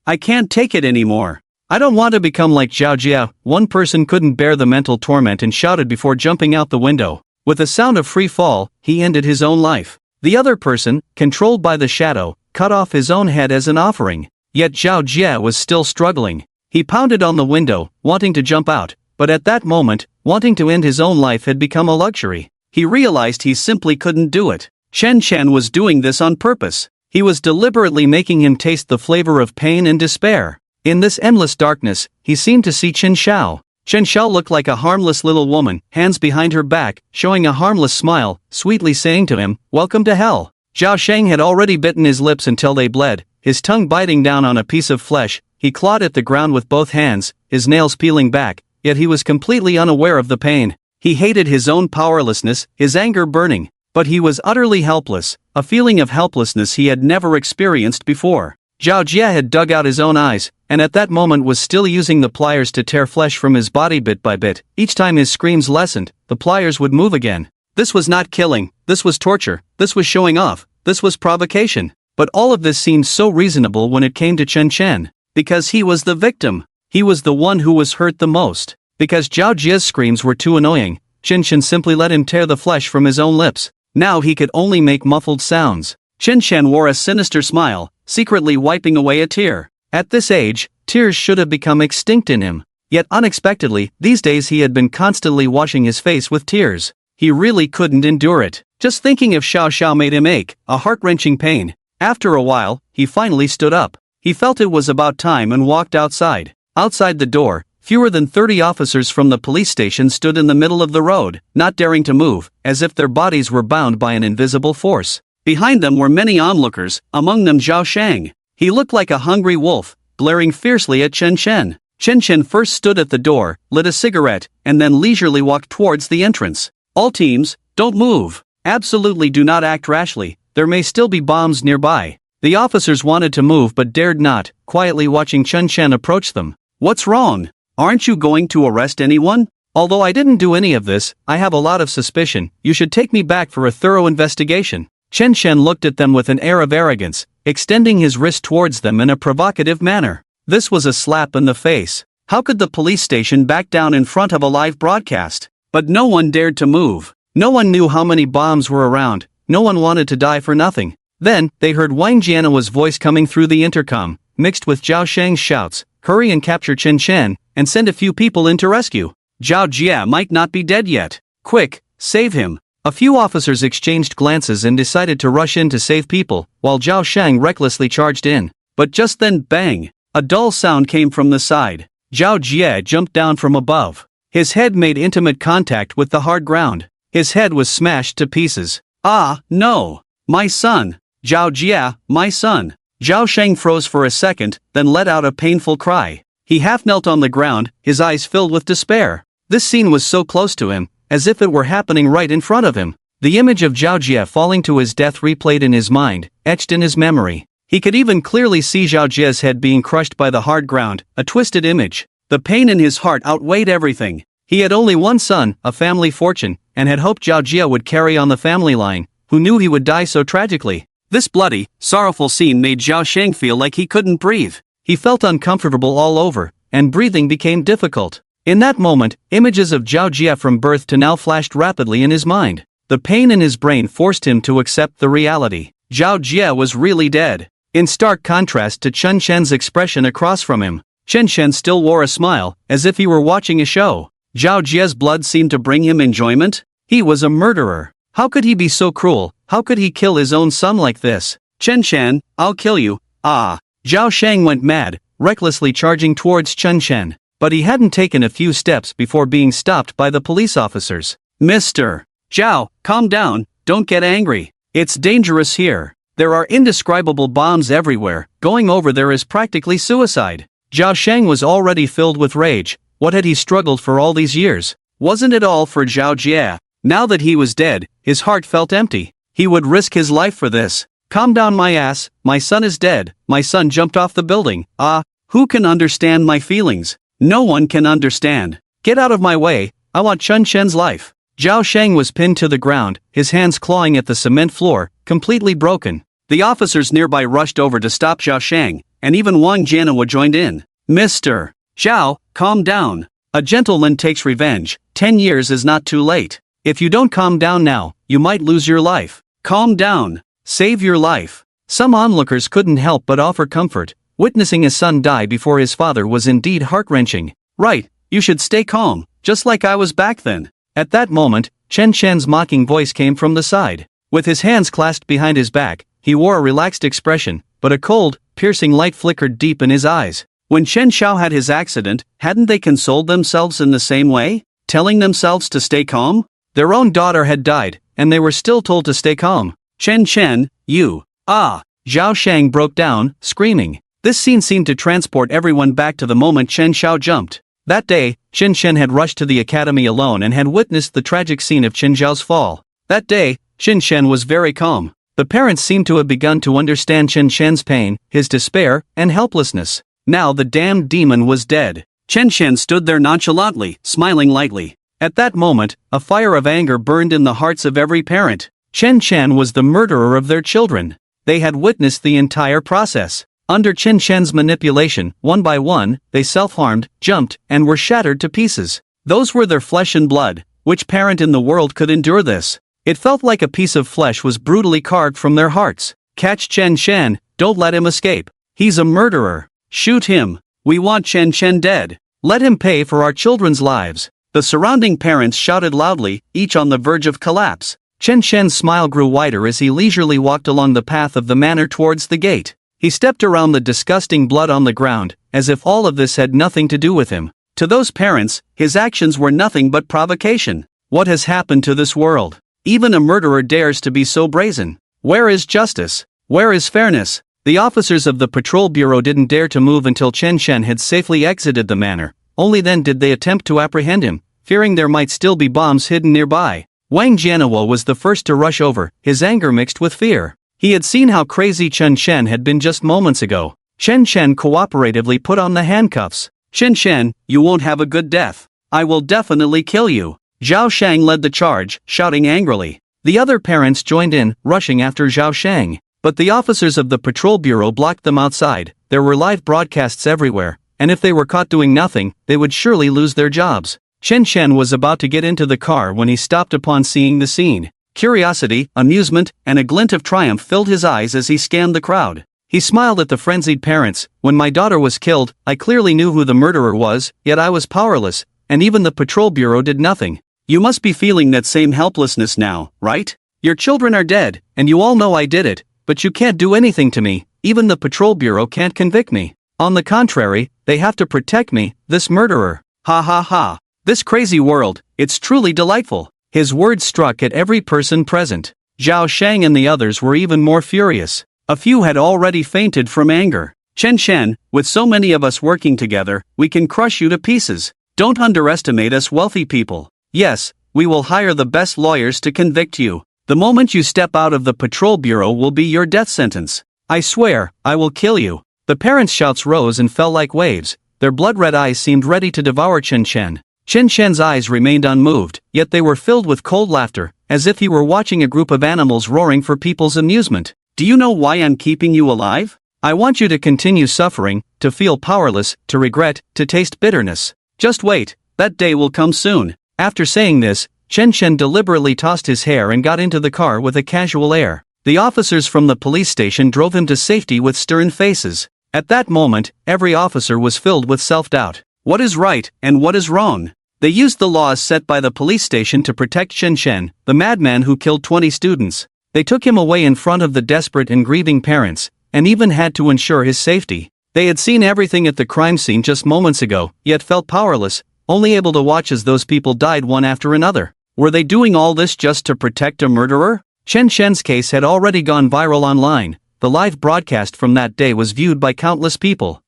I can't take it anymore. I don't want to become like Zhao Jie. One person couldn't bear the mental torment and shouted before jumping out the window. With a sound of free fall, he ended his own life. The other person, controlled by the shadow, cut off his own head as an offering. Yet Zhao Jie was still struggling. He pounded on the window, wanting to jump out, but at that moment, wanting to end his own life had become a luxury. He realized he simply couldn't do it. Chen Chen was doing this on purpose. He was deliberately making him taste the flavor of pain and despair. In this endless darkness, he seemed to see Chen Xiao. Chen Xiao looked like a harmless little woman, hands behind her back, showing a harmless smile, sweetly saying to him, Welcome to hell. Zhao Sheng had already bitten his lips until they bled, his tongue biting down on a piece of flesh. He clawed at the ground with both hands, his nails peeling back, yet he was completely unaware of the pain. He hated his own powerlessness, his anger burning, but he was utterly helpless, a feeling of helplessness he had never experienced before. Zhao Jie had dug out his own eyes, and at that moment was still using the pliers to tear flesh from his body bit by bit. Each time his screams lessened, the pliers would move again. This was not killing, this was torture, this was showing off, this was provocation. But all of this seemed so reasonable when it came to Chen Chen. Because he was the victim. He was the one who was hurt the most. Because Zhao Jie's screams were too annoying, Chen Chen simply let him tear the flesh from his own lips. Now he could only make muffled sounds. Chen Chen wore a sinister smile, secretly wiping away a tear. At this age, tears should have become extinct in him. Yet unexpectedly, these days he had been constantly washing his face with tears. He really couldn't endure it. Just thinking of Xiao Xiao made him ache, a heart-wrenching pain. After a while, he finally stood up. He felt it was about time and walked outside. Outside the door, fewer than 30 officers from the police station stood in the middle of the road, not daring to move, as if their bodies were bound by an invisible force. Behind them were many onlookers, among them Zhao Shang. He looked like a hungry wolf, glaring fiercely at Chen Chen. Chen Chen first stood at the door, lit a cigarette, and then leisurely walked towards the entrance. All teams, don't move. Absolutely do not act rashly, there may still be bombs nearby. The officers wanted to move but dared not, quietly watching Chen Chen approach them. What's wrong? Aren't you going to arrest anyone? Although I didn't do any of this, I have a lot of suspicion. You should take me back for a thorough investigation. Chen Chen looked at them with an air of arrogance, extending his wrist towards them in a provocative manner. This was a slap in the face. How could the police station back down in front of a live broadcast? But no one dared to move. No one knew how many bombs were around. No one wanted to die for nothing. Then, they heard Wang Jianhua's voice coming through the intercom, mixed with Zhao Shang's shouts. Hurry and capture Chen Chen, and send a few people in to rescue. Zhao Jia might not be dead yet. Quick, save him. A few officers exchanged glances and decided to rush in to save people, while Zhao Shang recklessly charged in. But just then, bang! A dull sound came from the side. Zhao Jia jumped down from above. His head made intimate contact with the hard ground. His head was smashed to pieces. Ah, no! My son! Zhao Jia, my son! Zhao Shang froze for a second, then let out a painful cry. He half knelt on the ground, his eyes filled with despair. This scene was so close to him, as if it were happening right in front of him. The image of Zhao Jia falling to his death replayed in his mind, etched in his memory. He could even clearly see Zhao Jia's head being crushed by the hard ground, a twisted image. The pain in his heart outweighed everything. He had only one son, a family fortune, and had hoped Zhao Jia would carry on the family line, who knew he would die so tragically. This bloody, sorrowful scene made Zhao Shang feel like he couldn't breathe. He felt uncomfortable all over, and breathing became difficult. In that moment, images of Zhao Jia from birth to now flashed rapidly in his mind. The pain in his brain forced him to accept the reality. Zhao Jia was really dead. In stark contrast to Chen Chen's expression across from him, Chen Chen still wore a smile, as if he were watching a show. Zhao Jia's blood seemed to bring him enjoyment. He was a murderer. How could he be so cruel? How could he kill his own son like this? Chen Chen, I'll kill you. Ah! Zhao Shang went mad, recklessly charging towards Chen Chen. But he hadn't taken a few steps before being stopped by the police officers. Mr. Zhao, calm down, don't get angry. It's dangerous here. There are indescribable bombs everywhere. Going over there is practically suicide. Zhao Shang was already filled with rage. What had he struggled for all these years? Wasn't it all for Zhao Jia? Now that he was dead, his heart felt empty. He would risk his life for this. Calm down, my ass. My son is dead. My son jumped off the building. Ah, who can understand my feelings? No one can understand. Get out of my way. I want Chen Chen's life. Zhao Shang was pinned to the ground, his hands clawing at the cement floor, completely broken. The officers nearby rushed over to stop Zhao Shang, and even Wang Jianhua joined in. Mr. Zhao, calm down. A gentleman takes revenge. 10 years is not too late. If you don't calm down now, you might lose your life. Calm down. Save your life. Some onlookers couldn't help but offer comfort. Witnessing his son die before his father was indeed heart-wrenching. Right, you should stay calm, just like I was back then. At that moment, Chen Chen's mocking voice came from the side. With his hands clasped behind his back, he wore a relaxed expression, but a cold, piercing light flickered deep in his eyes. When Chen Xiao had his accident, hadn't they consoled themselves in the same way? Telling themselves to stay calm? Their own daughter had died, and they were still told to stay calm. Chen Chen, you. Ah! Zhao Shang broke down, screaming. This scene seemed to transport everyone back to the moment Chen Xiao jumped. That day, Chen Chen had rushed to the academy alone and had witnessed the tragic scene of Chen Xiao's fall. That day, Chen Chen was very calm. The parents seemed to have begun to understand Chen Chen's pain, his despair, and helplessness. Now the damned demon was dead. Chen Chen stood there nonchalantly, smiling lightly. At that moment, a fire of anger burned in the hearts of every parent. Chen Chen was the murderer of their children. They had witnessed the entire process. Under Chen Chen's manipulation, one by one, they self-harmed, jumped, and were shattered to pieces. Those were their flesh and blood. Which parent in the world could endure this? It felt like a piece of flesh was brutally carved from their hearts. Catch Chen Chen, don't let him escape. He's a murderer. Shoot him. We want Chen Chen dead. Let him pay for our children's lives. The surrounding parents shouted loudly, each on the verge of collapse. Chen Shen's smile grew wider as he leisurely walked along the path of the manor towards the gate. He stepped around the disgusting blood on the ground, as if all of this had nothing to do with him. To those parents, his actions were nothing but provocation. What has happened to this world? Even a murderer dares to be so brazen. Where is justice? Where is fairness? The officers of the patrol bureau didn't dare to move until Chen Shen had safely exited the manor. Only then did they attempt to apprehend him, fearing there might still be bombs hidden nearby. Wang Jianhua was the first to rush over, his anger mixed with fear. He had seen how crazy Chen Shen had been just moments ago. Chen Shen cooperatively put on the handcuffs. Chen Shen, you won't have a good death. I will definitely kill you. Zhao Shang led the charge, shouting angrily. The other parents joined in, rushing after Zhao Shang. But the officers of the patrol bureau blocked them outside. There were live broadcasts everywhere, and if they were caught doing nothing, they would surely lose their jobs. Chen Shen was about to get into the car when he stopped upon seeing the scene. Curiosity, amusement, and a glint of triumph filled his eyes as he scanned the crowd. He smiled at the frenzied parents. When my daughter was killed, I clearly knew who the murderer was, yet I was powerless, and even the patrol bureau did nothing. You must be feeling that same helplessness now, right? Your children are dead, and you all know I did it, but you can't do anything to me. Even the patrol bureau can't convict me. On the contrary, they have to protect me, this murderer. Ha ha ha. This crazy world, it's truly delightful. His words struck at every person present. Zhao Shang and the others were even more furious. A few had already fainted from anger. Chen Shen, with so many of us working together, we can crush you to pieces. Don't underestimate us wealthy people. Yes, we will hire the best lawyers to convict you. The moment you step out of the patrol bureau will be your death sentence. I swear, I will kill you. The parents' shouts rose and fell like waves. Their blood-red eyes seemed ready to devour Chen Shen. Chen Shen's eyes remained unmoved, yet they were filled with cold laughter, as if he were watching a group of animals roaring for people's amusement. Do you know why I'm keeping you alive? I want you to continue suffering, to feel powerless, to regret, to taste bitterness. Just wait, that day will come soon. After saying this, Chen Shen deliberately tossed his hair and got into the car with a casual air. The officers from the police station drove him to safety with stern faces. At that moment, every officer was filled with self-doubt. What is right, and what is wrong? They used the laws set by the police station to protect Chen Shen, the madman who killed 20 students. They took him away in front of the desperate and grieving parents, and even had to ensure his safety. They had seen everything at the crime scene just moments ago, yet felt powerless, only able to watch as those people died one after another. Were they doing all this just to protect a murderer? Chen Shen's case had already gone viral online. The live broadcast from that day was viewed by countless people.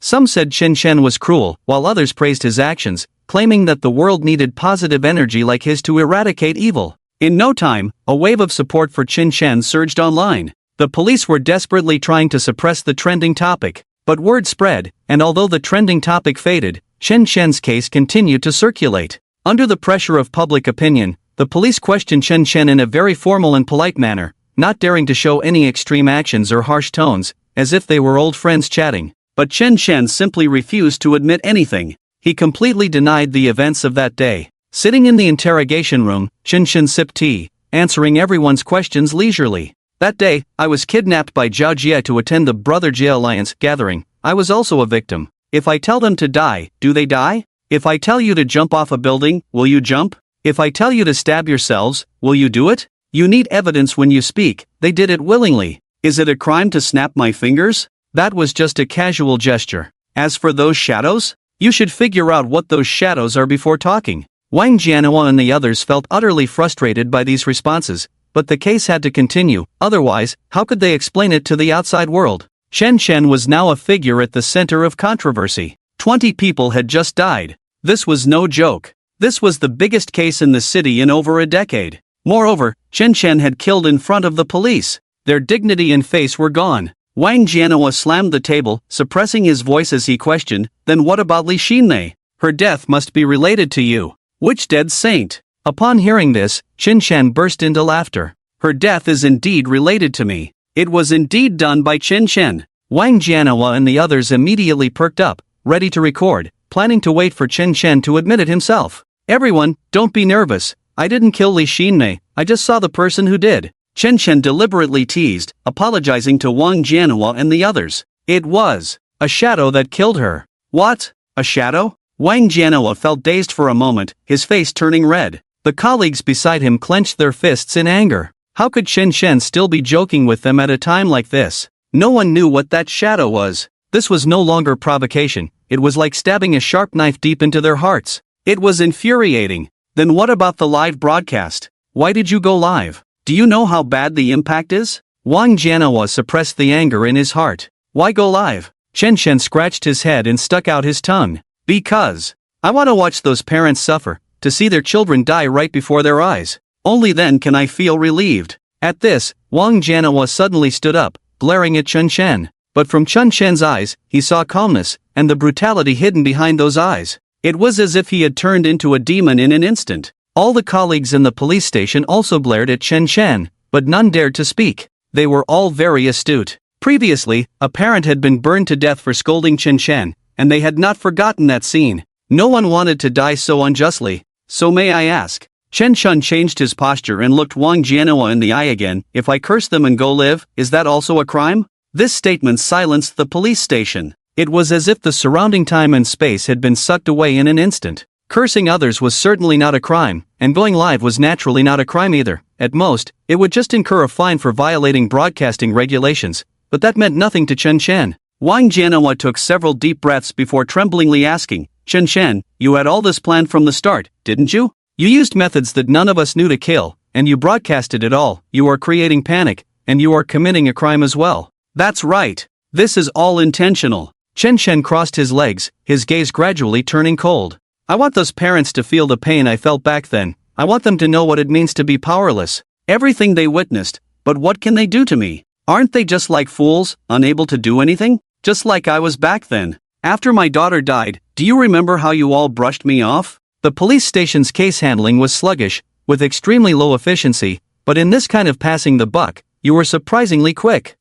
Some said Chen Shen was cruel, while others praised his actions, claiming that the world needed positive energy like his to eradicate evil. In no time, a wave of support for Chen Shen surged online. The police were desperately trying to suppress the trending topic, but word spread, and although the trending topic faded, Chen Shen's case continued to circulate. Under the pressure of public opinion, the police questioned Chen Shen in a very formal and polite manner, not daring to show any extreme actions or harsh tones, as if they were old friends chatting. But Chen Shen simply refused to admit anything. He completely denied the events of that day. Sitting in the interrogation room, Chen Shen sipped tea, answering everyone's questions leisurely. That day, I was kidnapped by Zhao Jie to attend the Brother Jie Alliance gathering. I was also a victim. If I tell them to die, do they die? If I tell you to jump off a building, will you jump? If I tell you to stab yourselves, will you do it? You need evidence when you speak. They did it willingly. Is it a crime to snap my fingers? That was just a casual gesture. As for those shadows, you should figure out what those shadows are before talking. Wang Jianhua and the others felt utterly frustrated by these responses, but the case had to continue, otherwise, how could they explain it to the outside world? Chen Shen was now a figure at the center of controversy. 20 people had just died. This was no joke. This was the biggest case in the city in over a decade. Moreover, Chen Shen had killed in front of the police. Their dignity and face were gone. Wang Jianhua slammed the table, suppressing his voice as he questioned, then what about Li Xinmei? Her death must be related to you. Which dead saint? Upon hearing this, Chen Shen burst into laughter. Her death is indeed related to me. It was indeed done by Chen Shen. Wang Jianhua and the others immediately perked up, ready to record, planning to wait for Chen Shen to admit it himself. Everyone, don't be nervous. I didn't kill Li Xinmei, I just saw the person who did. Chen Shen deliberately teased, apologizing to Wang Jianhua and the others. It was a shadow that killed her. What? A shadow? Wang Jianhua felt dazed for a moment, his face turning red. The colleagues beside him clenched their fists in anger. How could Chen Shen still be joking with them at a time like this? No one knew what that shadow was. This was no longer provocation, it was like stabbing a sharp knife deep into their hearts. It was infuriating. Then what about the live broadcast? Why did you go live? Do you know how bad the impact is? Wang Jianhua suppressed the anger in his heart. Why go live? Chen Shen scratched his head and stuck out his tongue. Because I want to watch those parents suffer, to see their children die right before their eyes. Only then can I feel relieved. At this, Wang Jianhua suddenly stood up, glaring at Chen Shen. But from Chen Shen's eyes, he saw calmness, and the brutality hidden behind those eyes. It was as if he had turned into a demon in an instant. All the colleagues in the police station also glared at Chen Shen, but none dared to speak. They were all very astute. Previously, a parent had been burned to death for scolding Chen Shen, and they had not forgotten that scene. No one wanted to die so unjustly. So may I ask? Chen Shen changed his posture and looked Wang Jianhua in the eye again. If I curse them and go live, is that also a crime? This statement silenced the police station. It was as if the surrounding time and space had been sucked away in an instant. Cursing others was certainly not a crime, and going live was naturally not a crime either. At most, it would just incur a fine for violating broadcasting regulations, but that meant nothing to Chen Shen. Wang Jianhua took several deep breaths before tremblingly asking, Chen Shen, you had all this planned from the start, didn't you? You used methods that none of us knew to kill, and you broadcasted it all. You are creating panic, and you are committing a crime as well. That's right. This is all intentional. Chen Shen crossed his legs, his gaze gradually turning cold. I want those parents to feel the pain I felt back then. I want them to know what it means to be powerless. Everything they witnessed, but what can they do to me? Aren't they just like fools, unable to do anything? Just like I was back then. After my daughter died, do you remember how you all brushed me off? The police station's case handling was sluggish, with extremely low efficiency, but in this kind of passing the buck, you were surprisingly quick.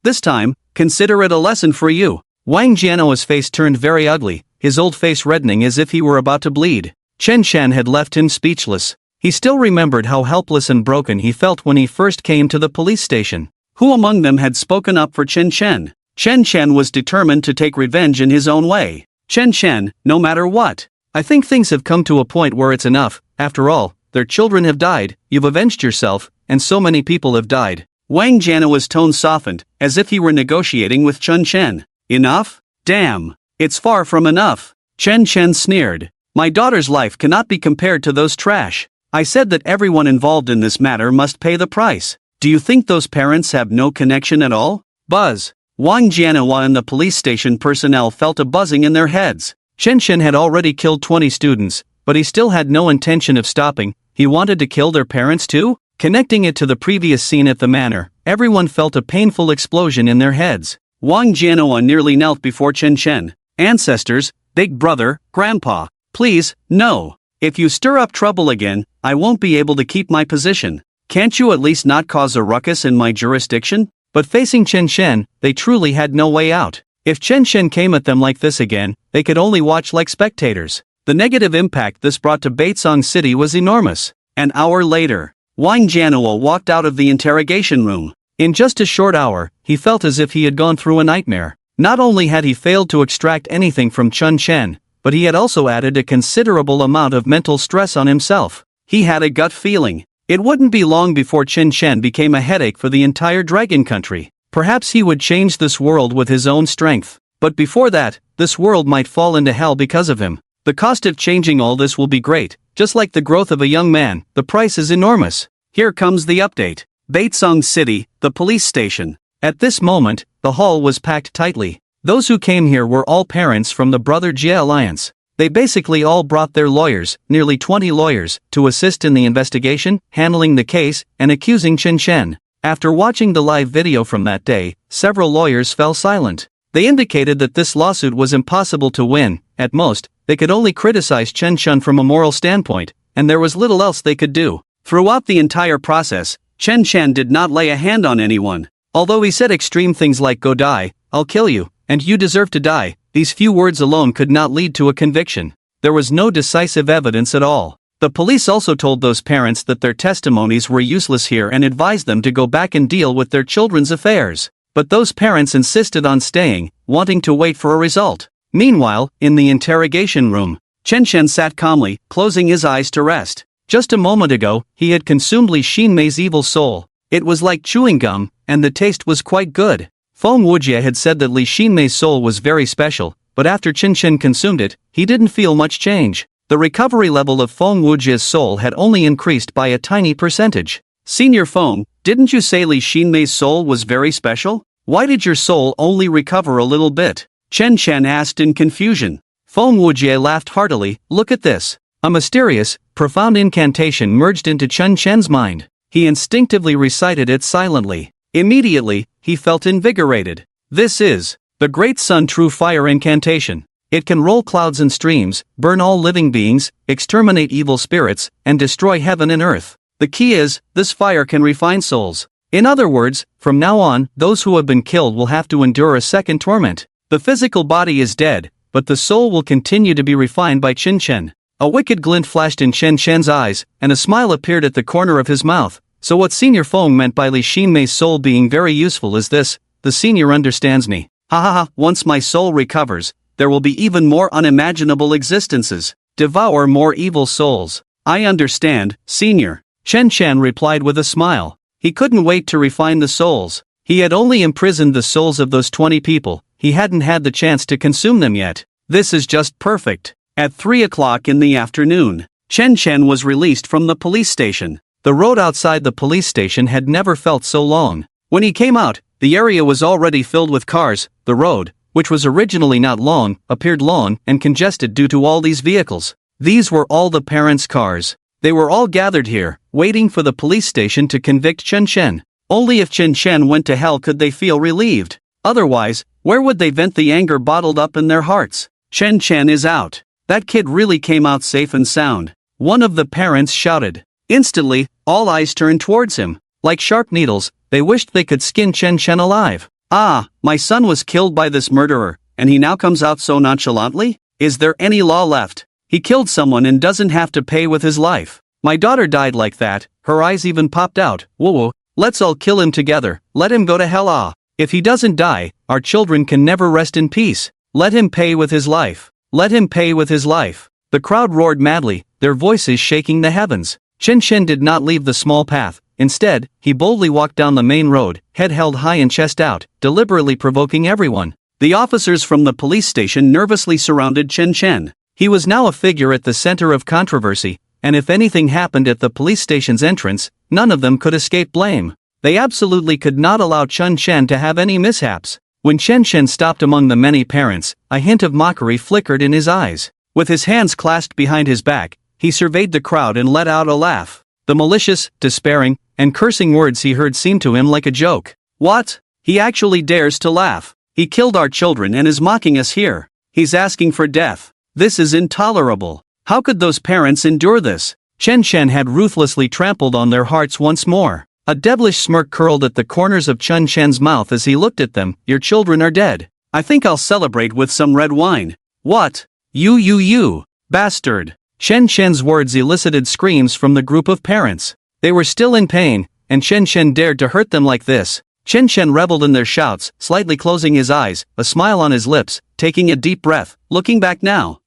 This time, consider it a lesson for you. Wang Jianhua's face turned very ugly, his old face reddening as if he were about to bleed. Chen Shen had left him speechless. He still remembered how helpless and broken he felt when he first came to the police station. Who among them had spoken up for Chen Shen? Chen Shen was determined to take revenge in his own way. Chen Shen, no matter what. I think things have come to a point where it's enough. After all, their children have died, you've avenged yourself, and so many people have died. Wang Jianhua's tone softened, as if he were negotiating with Chen Shen. Enough? Damn. It's far from enough. Chen Shen sneered. My daughter's life cannot be compared to those trash. I said that everyone involved in this matter must pay the price. Do you think those parents have no connection at all? Buzz. Wang Jianhua and the police station personnel felt a buzzing in their heads. Chen Shen had already killed 20 students, but he still had no intention of stopping. He wanted to kill their parents too? Connecting it to the previous scene at the manor, everyone felt a painful explosion in their heads. Wang Jianhua nearly knelt before Chen Shen. Ancestors, big brother, grandpa, please, no. If you stir up trouble again, I won't be able to keep my position. Can't you at least not cause a ruckus in my jurisdiction? But facing Chen Shen, they truly had no way out. If Chen Shen came at them like this again, they could only watch like spectators. The negative impact this brought to Baitsong City was enormous. An hour later, Wang Jianhua walked out of the interrogation room. In just a short hour, he felt as if he had gone through a nightmare. Not only had he failed to extract anything from Chen Shen, but he had also added a considerable amount of mental stress on himself. He had a gut feeling. It wouldn't be long before Chen Shen became a headache for the entire dragon country. Perhaps he would change this world with his own strength. But before that, this world might fall into hell because of him. The cost of changing all this will be great. Just like the growth of a young man, the price is enormous. Here comes the update. Baitsong City, the police station. At this moment, the hall was packed tightly. Those who came here were all parents from the Brother Jie Alliance. They basically all brought their lawyers, nearly 20 lawyers, to assist in the investigation, handling the case, and accusing Chen Shen. After watching the live video from that day, several lawyers fell silent. They indicated that this lawsuit was impossible to win. At most, they could only criticize Chen Shen from a moral standpoint, and there was little else they could do. Throughout the entire process, Chen Shen did not lay a hand on anyone. Although he said extreme things like "go die," "I'll kill you," and "you deserve to die," these few words alone could not lead to a conviction. There was no decisive evidence at all. The police also told those parents that their testimonies were useless here and advised them to go back and deal with their children's affairs. But those parents insisted on staying, wanting to wait for a result. Meanwhile, in the interrogation room, Chen Shen sat calmly, closing his eyes to rest. Just a moment ago, he had consumed Li Xinmei's evil soul. It was like chewing gum, and the taste was quite good. Feng Wujie had said that Li Xinmei's soul was very special, but after Qin Shen consumed it, he didn't feel much change. The recovery level of Feng Wujie's soul had only increased by a tiny percentage. Senior Feng, didn't you say Li Xinmei's soul was very special? Why did your soul only recover a little bit? Chen Shen asked in confusion. Feng Wujie laughed heartily. Look at this. A mysterious, profound incantation merged into Chen Shen's mind. He instinctively recited it silently. Immediately, he felt invigorated. This is the Great Sun True Fire Incantation. It can roll clouds and streams, burn all living beings, exterminate evil spirits, and destroy heaven and earth. The key is, this fire can refine souls. In other words, from now on, those who have been killed will have to endure a second torment. The physical body is dead, but the soul will continue to be refined by Qin Shen. A wicked glint flashed in Chen Shen's eyes, and a smile appeared at the corner of his mouth. So what Senior Feng meant by Li Xinmei's soul being very useful is this: the senior understands me. Ha ha ha, once my soul recovers, there will be even more unimaginable existences. Devour more evil souls. I understand, senior. Chen Shen replied with a smile. He couldn't wait to refine the souls. He had only imprisoned the souls of those 20 people. He hadn't had the chance to consume them yet. This is just perfect. At 3 o'clock in the afternoon, Chen Shen was released from the police station. The road outside the police station had never felt so long. When he came out, the area was already filled with cars. The road, which was originally not long, appeared long and congested due to all these vehicles. These were all the parents' cars. They were all gathered here, waiting for the police station to convict Chen Shen. Only if Chen Shen went to hell could they feel relieved. Otherwise, where would they vent the anger bottled up in their hearts? Chen Shen is out. That kid really came out safe and sound. One of the parents shouted. Instantly, all eyes turned towards him. Like sharp needles, they wished they could skin Chen Shen alive. Ah, my son was killed by this murderer, and he now comes out so nonchalantly? Is there any law left? He killed someone and doesn't have to pay with his life. My daughter died like that, her eyes even popped out. Whoa, let's all kill him together, let him go to hell. Ah, if he doesn't die, our children can never rest in peace. Let him pay with his life. Let him pay with his life. The crowd roared madly, their voices shaking the heavens. Chen Shen did not leave the small path. Instead, he boldly walked down the main road, head held high and chest out, deliberately provoking everyone. The officers from the police station nervously surrounded Chen Shen. He was now a figure at the center of controversy, and if anything happened at the police station's entrance, none of them could escape blame. They absolutely could not allow Chen Shen to have any mishaps. When Chen Shen stopped among the many parents, a hint of mockery flickered in his eyes. With his hands clasped behind his back, he surveyed the crowd and let out a laugh. The malicious, despairing, and cursing words he heard seemed to him like a joke. What? He actually dares to laugh. He killed our children and is mocking us here. He's asking for death. This is intolerable. How could those parents endure this? Chen Shen had ruthlessly trampled on their hearts once more. A devilish smirk curled at the corners of Chen Shen's mouth as he looked at them. Your children are dead. I think I'll celebrate with some red wine. What? You, bastard. Chen Shen's words elicited screams from the group of parents. They were still in pain, and Chen Shen dared to hurt them like this. Chen Shen reveled in their shouts, slightly closing his eyes, a smile on his lips, taking a deep breath, looking back now.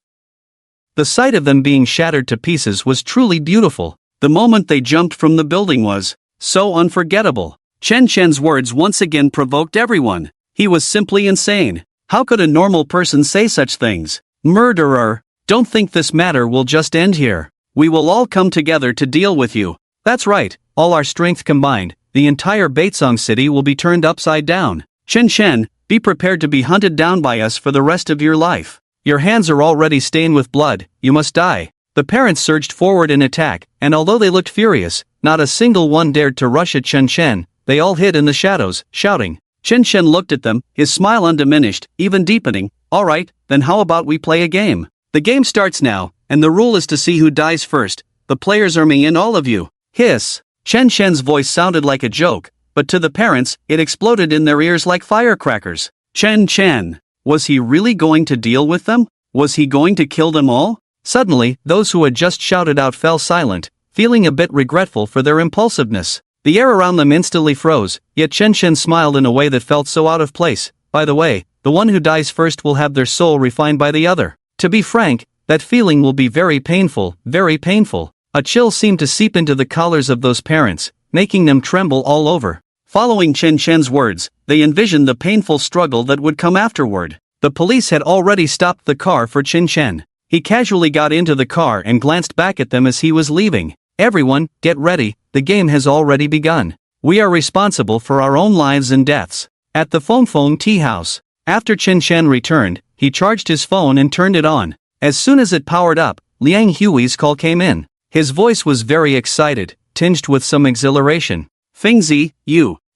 The sight of them being shattered to pieces was truly beautiful. The moment they jumped from the building was so unforgettable. Chen Shen's words once again provoked everyone. He was simply insane. How could a normal person say such things? Murderer! Don't think this matter will just end here. We will all come together to deal with you. That's right, all our strength combined, the entire Baitsong city will be turned upside down. Chen Shen, be prepared to be hunted down by us for the rest of your life. Your hands are already stained with blood, you must die. The parents surged forward in attack, and although they looked furious, not a single one dared to rush at Chen Shen. They all hid in the shadows, shouting. Chen Shen looked at them, his smile undiminished, even deepening. Alright, then how about we play a game? The game starts now, and the rule is to see who dies first. The players are me and all of you. Hiss. Chen Shen's voice sounded like a joke, but to the parents, it exploded in their ears like firecrackers. Chen Shen. Was he really going to deal with them? Was he going to kill them all? Suddenly, those who had just shouted out fell silent, feeling a bit regretful for their impulsiveness. The air around them instantly froze, yet Chen Shen smiled in a way that felt so out of place. By the way, the one who dies first will have their soul refined by the other. To be frank, that feeling will be very painful, very painful. A chill seemed to seep into the collars of those parents, making them tremble all over. Following Chen Shen's words, they envisioned the painful struggle that would come afterward. The police had already stopped the car for Chen Shen. He casually got into the car and glanced back at them as he was leaving. "Everyone, get ready, the game has already begun. We are responsible for our own lives and deaths." At the Feng tea house, after Chen Shen returned, he charged his phone and turned it on. As soon as it powered up, Liang Hui's call came in. His voice was very excited, tinged with some exhilaration. "Fengzi,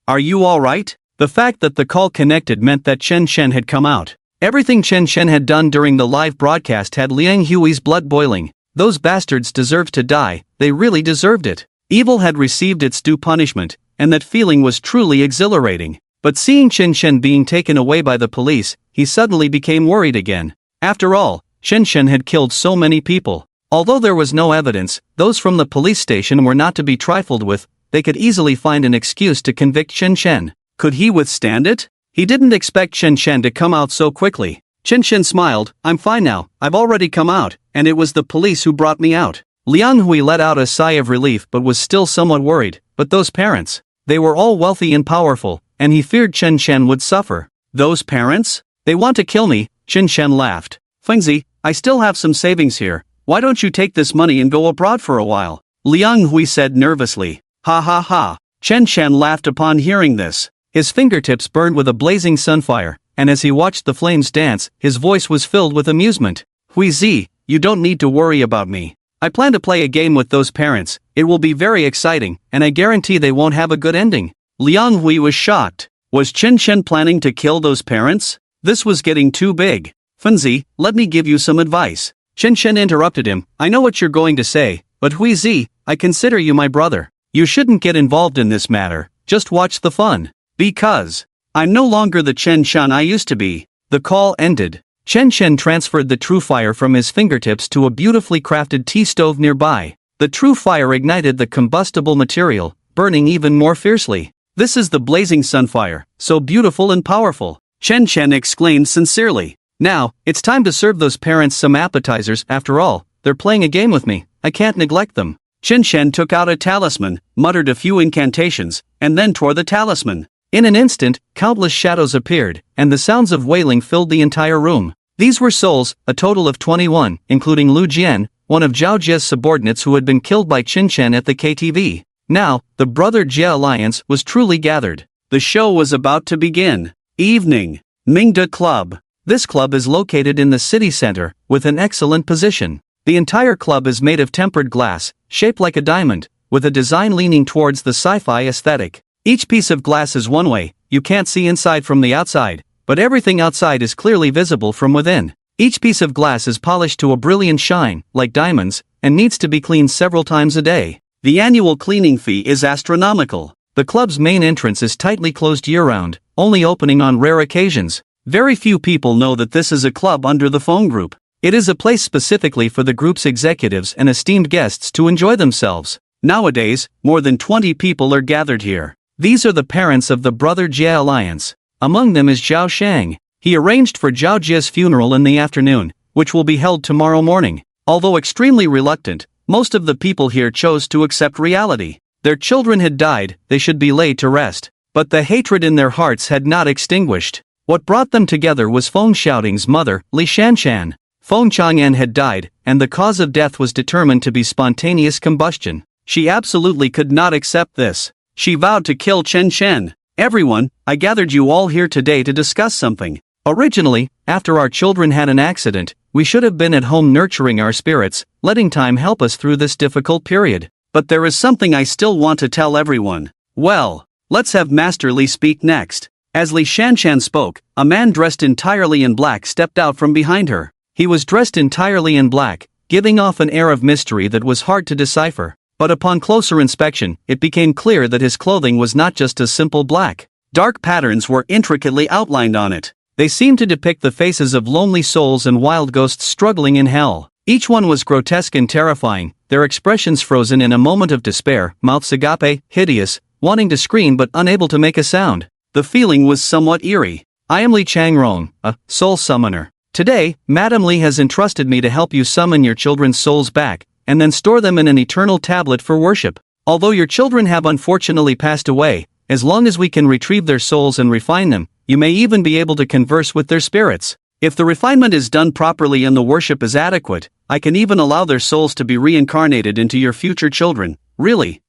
are you alright?" The fact that the call connected meant that Chen Shen had come out. Everything Chen Shen had done during the live broadcast had Liang Hui's blood boiling. Those bastards deserved to die, they really deserved it. Evil had received its due punishment, and that feeling was truly exhilarating. But seeing Chen Shen being taken away by the police, he suddenly became worried again. After all, Chen Shen had killed so many people. Although there was no evidence, those from the police station were not to be trifled with. They could easily find an excuse to convict Chen Shen. Could he withstand it? He didn't expect Chen Shen to come out so quickly. Chen Shen smiled. "I'm fine now, I've already come out, and it was the police who brought me out." Liang Hui let out a sigh of relief but was still somewhat worried. But those parents, they were all wealthy and powerful, and he feared Chen Shen would suffer. "Those parents? They want to kill me," Chen Shen laughed. "Fengzi, I still have some savings here. Why don't you take this money and go abroad for a while?" Liang Hui said nervously. "Ha ha ha." Chen Shen laughed upon hearing this. His fingertips burned with a blazing sunfire, and as he watched the flames dance, his voice was filled with amusement. "Huizi, you don't need to worry about me. I plan to play a game with those parents. It will be very exciting, and I guarantee they won't have a good ending." Liang Hui was shocked. Was Chen Shen planning to kill those parents? This was getting too big. "Fengzi, let me give you some advice." Chen Shen interrupted him. "I know what you're going to say, but Huizi, I consider you my brother. You shouldn't get involved in this matter, just watch the fun. Because I'm no longer the Chen Shen I used to be." The call ended. Chen Shen transferred the true fire from his fingertips to a beautifully crafted tea stove nearby. The true fire ignited the combustible material, burning even more fiercely. "This is the blazing sunfire, so beautiful and powerful," Chen Shen exclaimed sincerely. "Now, it's time to serve those parents some appetizers. After all, they're playing a game with me, I can't neglect them." Chen Shen took out a talisman, muttered a few incantations, and then tore the talisman. In an instant, countless shadows appeared, and the sounds of wailing filled the entire room. These were souls, a total of 21, including Lu Jian, one of Zhao Jie's subordinates who had been killed by Chen Shen at the KTV. Now, the Brother Jie Alliance was truly gathered. The show was about to begin. Evening. Mingda Club. This club is located in the city center, with an excellent position. The entire club is made of tempered glass, shaped like a diamond, with a design leaning towards the sci-fi aesthetic. Each piece of glass is one way, you can't see inside from the outside, but everything outside is clearly visible from within. Each piece of glass is polished to a brilliant shine, like diamonds, and needs to be cleaned several times a day. The annual cleaning fee is astronomical. The club's main entrance is tightly closed year-round, only opening on rare occasions. Very few people know that this is a club under the Feng Group. It is a place specifically for the group's executives and esteemed guests to enjoy themselves. Nowadays, more than 20 people are gathered here. These are the parents of the Brother Jie Alliance. Among them is Zhao Shang. He arranged for Zhao Jie's funeral in the afternoon, which will be held tomorrow morning. Although extremely reluctant, most of the people here chose to accept reality. Their children had died, they should be laid to rest. But the hatred in their hearts had not extinguished. What brought them together was Feng Xiaoting's mother, Li Shanshan. Feng Chang'an had died, and the cause of death was determined to be spontaneous combustion. She absolutely could not accept this. She vowed to kill Chen Shen. "Everyone, I gathered you all here today to discuss something. Originally, after our children had an accident, we should have been at home nurturing our spirits, letting time help us through this difficult period. But there is something I still want to tell everyone." "Well, let's have Master Li speak next." As Li Shanshan spoke, a man dressed entirely in black stepped out from behind her. He was dressed entirely in black, giving off an air of mystery that was hard to decipher. But upon closer inspection, it became clear that his clothing was not just a simple black. Dark patterns were intricately outlined on it. They seemed to depict the faces of lonely souls and wild ghosts struggling in hell. Each one was grotesque and terrifying, their expressions frozen in a moment of despair, mouths agape, hideous, wanting to scream but unable to make a sound. The feeling was somewhat eerie. "I am Li Changrong, a soul summoner. Today, Madame Li has entrusted me to help you summon your children's souls back, and then store them in an eternal tablet for worship. Although your children have unfortunately passed away, as long as we can retrieve their souls and refine them, you may even be able to converse with their spirits. If the refinement is done properly and the worship is adequate, I can even allow their souls to be reincarnated into your future children. Really?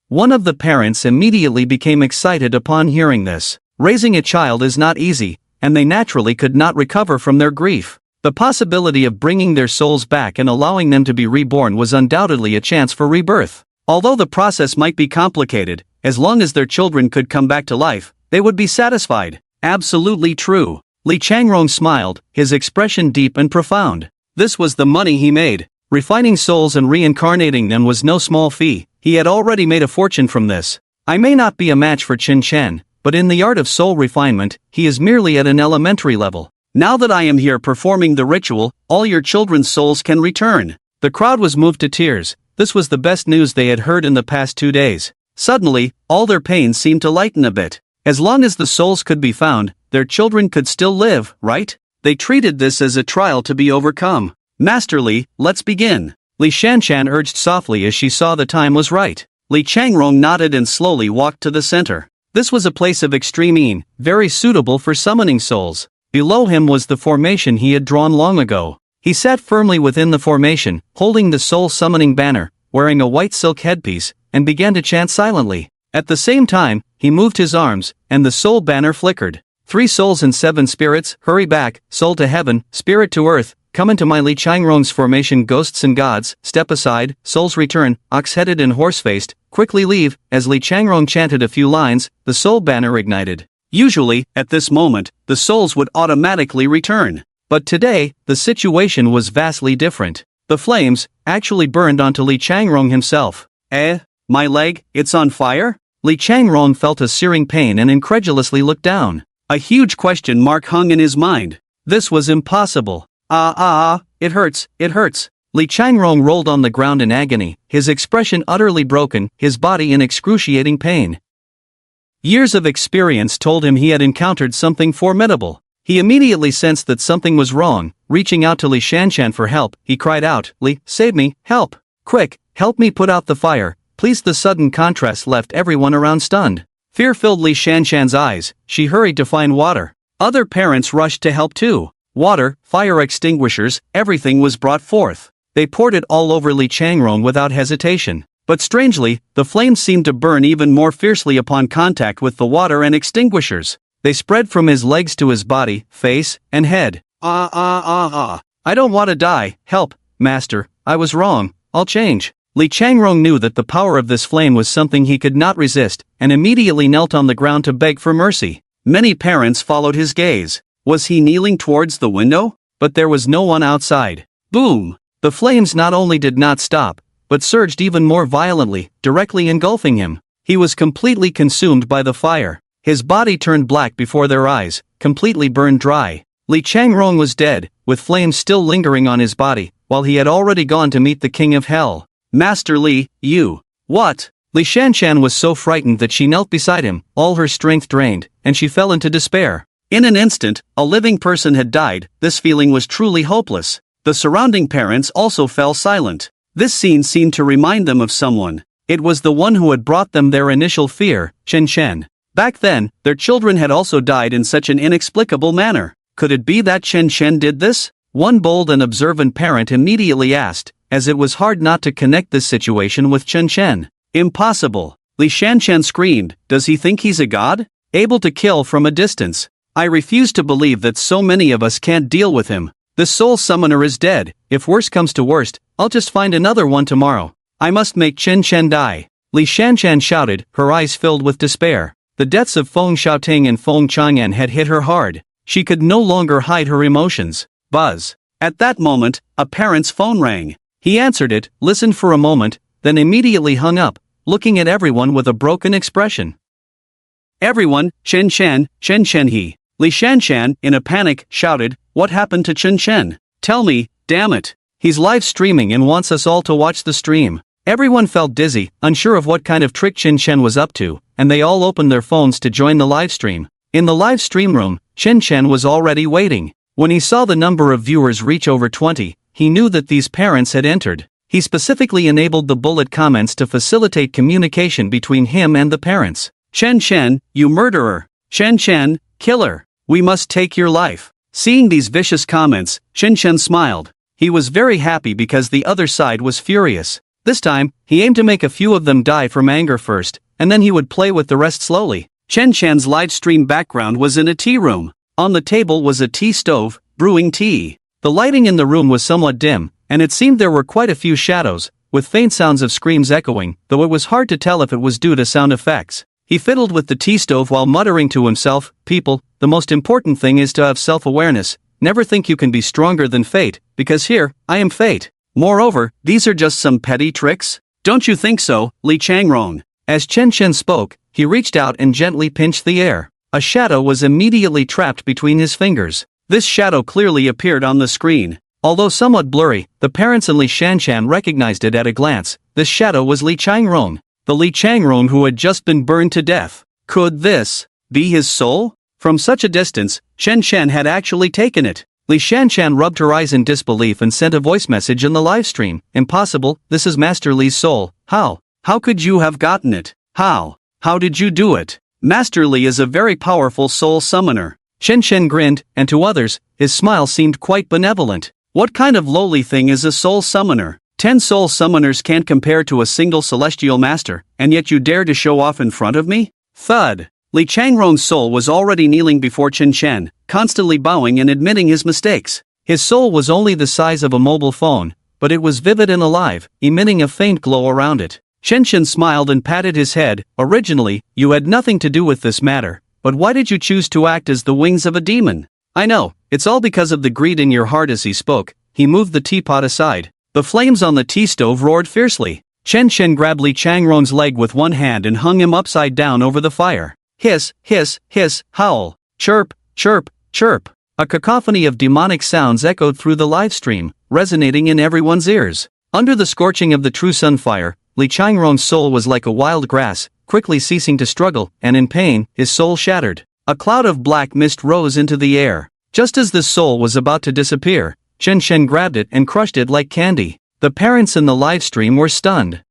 One of the parents immediately became excited upon hearing this. Raising a child is not easy, and they naturally could not recover from their grief. The possibility of bringing their souls back and allowing them to be reborn was undoubtedly a chance for rebirth. Although the process might be complicated, as long as their children could come back to life, they would be satisfied. Absolutely true. Li Changrong smiled, his expression deep and profound. This was the money he made. Refining souls and reincarnating them was no small fee. He had already made a fortune from this. I may not be a match for Chen Chen, but in the art of soul refinement, he is merely at an elementary level. Now that I am here performing the ritual, all your children's souls can return. The crowd was moved to tears. This was the best news they had heard in the past 2 days. Suddenly, all their pain seemed to lighten a bit. As long as the souls could be found, their children could still live, right? They treated this as a trial to be overcome. Master Li, let's begin. Li Shanshan urged softly as she saw the time was right. Li Changrong nodded and slowly walked to the center. This was a place of extreme ease, very suitable for summoning souls. Below him was the formation he had drawn long ago. He sat firmly within the formation, holding the soul summoning banner, wearing a white silk headpiece, and began to chant silently. At the same time, he moved his arms, and the soul banner flickered. 3 souls and 7 spirits, hurry back, soul to heaven, spirit to earth, come into my Li Changrong's formation. Ghosts and gods, step aside, souls return, ox-headed and horse-faced, quickly leave. As Li Changrong chanted a few lines, the soul banner ignited. Usually, at this moment, the souls would automatically return. But today, the situation was vastly different. The flames actually burned onto Li Changrong himself. My leg, it's on fire? Li Changrong felt a searing pain and incredulously looked down. A huge question mark hung in his mind. This was impossible. It hurts. Li Changrong rolled on the ground in agony, his expression utterly broken, his body in excruciating pain. Years of experience told him he had encountered something formidable. He immediately sensed that something was wrong. Reaching out to Li Shanshan for help, he cried out, "Li, save me, help! Quick, help me put out the fire, please." The sudden contrast left everyone around stunned. Fear filled Li Shanshan's eyes. She hurried to find water. Other parents rushed to help too. Water, fire extinguishers, everything was brought forth. They poured it all over Li Changrong without hesitation. But strangely, the flames seemed to burn even more fiercely upon contact with the water and extinguishers. They spread from his legs to his body, face, and head. I don't want to die. Help, master, I was wrong, I'll change. Li Changrong knew that the power of this flame was something he could not resist, and immediately knelt on the ground to beg for mercy. Many parents followed his gaze. Was he kneeling towards the window? But there was no one outside. Boom! The flames not only did not stop, but surged even more violently, directly engulfing him. He was completely consumed by the fire. His body turned black before their eyes, completely burned dry. Li Changrong was dead, with flames still lingering on his body, while he had already gone to meet the king of hell. Master Li, you. What? Li Shanshan was so frightened that she knelt beside him, all her strength drained, and she fell into despair. In an instant, a living person had died. This feeling was truly hopeless. The surrounding parents also fell silent. This scene seemed to remind them of someone. It was the one who had brought them their initial fear, Chen Chen. Back then, their children had also died in such an inexplicable manner. Could it be that Chen Chen did this? One bold and observant parent immediately asked, as it was hard not to connect this situation with Chen Chen. Impossible. Li Shanshan screamed, does he think he's a god? Able to kill from a distance? I refuse to believe that so many of us can't deal with him. The soul summoner is dead. If worst comes to worst, I'll just find another one tomorrow. I must make Chen Chen die. Li Shanshan shouted, her eyes filled with despair. The deaths of Feng Xiaoting and Feng Chang'an had hit her hard. She could no longer hide her emotions. Buzz. At that moment, a parent's phone rang. He answered it, listened for a moment, then immediately hung up, looking at everyone with a broken expression. Everyone, Chen Chen he. Li Shanshan, in a panic, shouted, what happened to Chen Chen? Tell me, damn it. He's live streaming and wants us all to watch the stream. Everyone felt dizzy, unsure of what kind of trick Chen Chen was up to, and they all opened their phones to join the live stream. In the live stream room, Chen Chen was already waiting. When he saw the number of viewers reach over 20, he knew that these parents had entered. He specifically enabled the bullet comments to facilitate communication between him and the parents. "Shen Shen, you murderer! Shen Shen, killer! We must take your life." Seeing these vicious comments, Shen Shen smiled. He was very happy because the other side was furious. This time, he aimed to make a few of them die from anger first, and then he would play with the rest slowly. Shen Shen's live stream background was in a tea room. On the table was a tea stove, brewing tea. The lighting in the room was somewhat dim, and it seemed there were quite a few shadows, with faint sounds of screams echoing, though it was hard to tell if it was due to sound effects. He fiddled with the tea stove while muttering to himself, "People, the most important thing is to have self-awareness. Never think you can be stronger than fate, because here, I am fate. Moreover, these are just some petty tricks? Don't you think so, Li Changrong?" As Chen Shen spoke, he reached out and gently pinched the air. A shadow was immediately trapped between his fingers. This shadow clearly appeared on the screen. Although somewhat blurry, the parents and Li Shanshan recognized it at a glance. This shadow was Li Changrong, the Li Changrong who had just been burned to death. Could this be his soul? From such a distance, Shen Shen had actually taken it. Li Shanshan rubbed her eyes in disbelief and sent a voice message in the livestream. "Impossible, this is Master Li's soul. How? How could you have gotten it? How? How did you do it? Master Li is a very powerful soul summoner." Shen Shen grinned, and to others, his smile seemed quite benevolent. "What kind of lowly thing is a soul summoner? 10 soul summoners can't compare to a single celestial master, and yet you dare to show off in front of me?" Thud. Li Changrong's soul was already kneeling before Chen Shen, constantly bowing and admitting his mistakes. His soul was only the size of a mobile phone, but it was vivid and alive, emitting a faint glow around it. Shen Shen smiled and patted his head. "Originally, you had nothing to do with this matter, but why did you choose to act as the wings of a demon?" "I know, it's all because of the greed in your heart." As he spoke, he moved the teapot aside. The flames on the tea stove roared fiercely. Chen Shen grabbed Li Changrong's leg with one hand and hung him upside down over the fire. Hiss, hiss, hiss, howl, chirp, chirp, chirp. A cacophony of demonic sounds echoed through the livestream, resonating in everyone's ears. Under the scorching of the true sunfire, Li Changrong's soul was like a wild grass, quickly ceasing to struggle, and in pain, his soul shattered. A cloud of black mist rose into the air. Just as this soul was about to disappear, Chen Shen grabbed it and crushed it like candy. The parents in the livestream were stunned.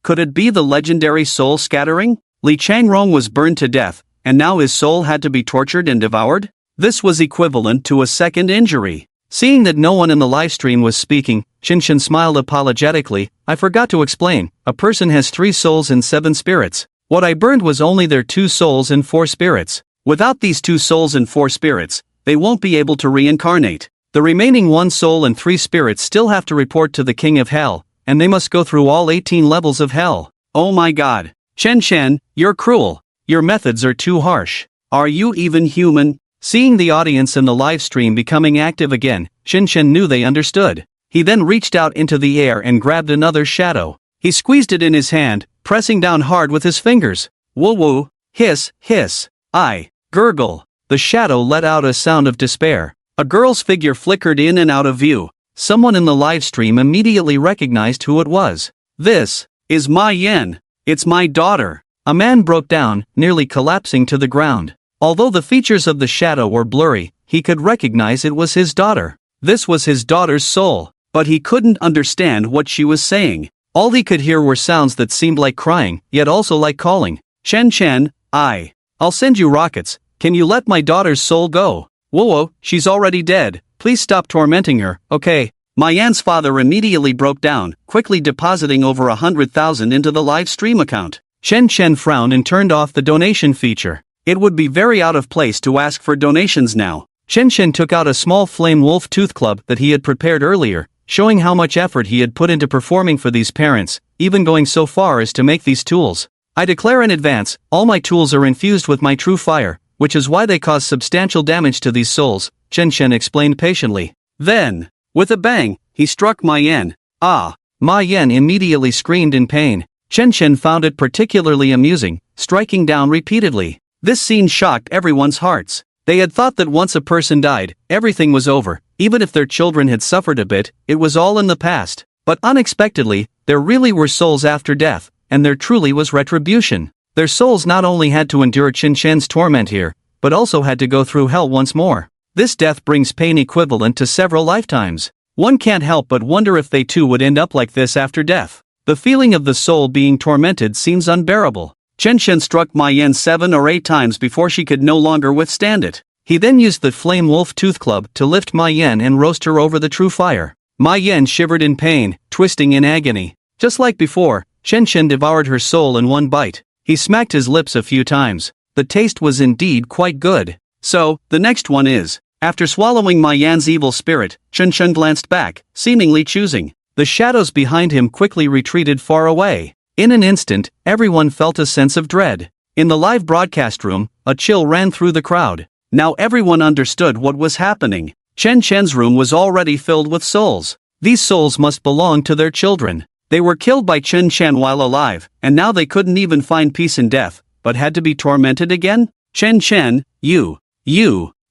Could it be the legendary soul scattering? Li Changrong was burned to death, and now his soul had to be tortured and devoured? This was equivalent to a second injury. Seeing that no one in the livestream was speaking, Chen Shen smiled apologetically. "I forgot to explain, a person has 3 souls and 7 spirits. What I burned was only their 2 souls and 4 spirits. Without these 2 souls and 4 spirits, they won't be able to reincarnate. The remaining 1 soul and 3 spirits still have to report to the King of Hell, and they must go through all 18 levels of hell." "Oh my god. Chen Shen, you're cruel. Your methods are too harsh. Are you even human?" Seeing the audience in the live stream becoming active again, Shen Shen knew they understood. He then reached out into the air and grabbed another shadow. He squeezed it in his hand, pressing down hard with his fingers. Woo woo, hiss, hiss, I, gurgle. The shadow let out a sound of despair. A girl's figure flickered in and out of view. Someone in the live stream immediately recognized who it was. "This is Ma Yan. It's my daughter." A man broke down, nearly collapsing to the ground. Although the features of the shadow were blurry, he could recognize it was his daughter. This was his daughter's soul, but he couldn't understand what she was saying. All he could hear were sounds that seemed like crying, yet also like calling. "Chen Chen, I'll send you rockets. Can you let my daughter's soul go? Whoa, she's already dead. Please stop tormenting her, okay?" Ma Yan's father immediately broke down, quickly depositing over 100,000 into the live stream account. Shen Chen frowned and turned off the donation feature. It would be very out of place to ask for donations now. Shen Chen took out a small flame wolf tooth club that he had prepared earlier, showing how much effort he had put into performing for these parents, even going so far as to make these tools. "I declare in advance, all my tools are infused with my true fire, which is why they cause substantial damage to these souls," Chen Chen explained patiently. Then, with a bang, he struck Ma Yan. Ma Yan immediately screamed in pain. Chen Chen found it particularly amusing, striking down repeatedly. This scene shocked everyone's hearts. They had thought that once a person died, everything was over. Even if their children had suffered a bit, it was all in the past. But unexpectedly, there really were souls after death, and there truly was retribution. Their souls not only had to endure Chen Chen's torment here, but also had to go through hell once more. This death brings pain equivalent to several lifetimes. One can't help but wonder if they too would end up like this after death. The feeling of the soul being tormented seems unbearable. Chen Shen struck Ma Yan 7 or 8 times before she could no longer withstand it. He then used the Flame Wolf Tooth Club to lift Ma Yan and roast her over the true fire. Ma Yan shivered in pain, twisting in agony. Just like before, Chen Shen devoured her soul in one bite. He smacked his lips a few times. The taste was indeed quite good. So, the next one is. After swallowing Ma Yan's evil spirit, Chen Shen glanced back, seemingly choosing. The shadows behind him quickly retreated far away. In an instant, everyone felt a sense of dread. In the live broadcast room, a chill ran through the crowd. Now everyone understood what was happening. Chen Shen's room was already filled with souls. These souls must belong to their children. They were killed by Chen Shen while alive, and now they couldn't even find peace in death, but had to be tormented again? Chen Shen,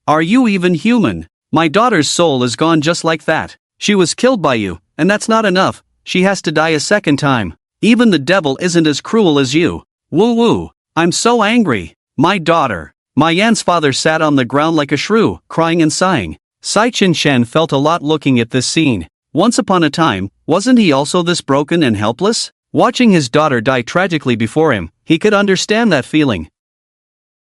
are you even human? My daughter's soul is gone just like that. She was killed by you, and that's not enough. She has to die a second time. Even the devil isn't as cruel as you. Woo. I'm so angry. My daughter. Ma Yan's father sat on the ground like a shrew, crying and sighing. Chen Shen felt a lot looking at this scene. Once upon a time, wasn't he also this broken and helpless? Watching his daughter die tragically before him, he could understand that feeling.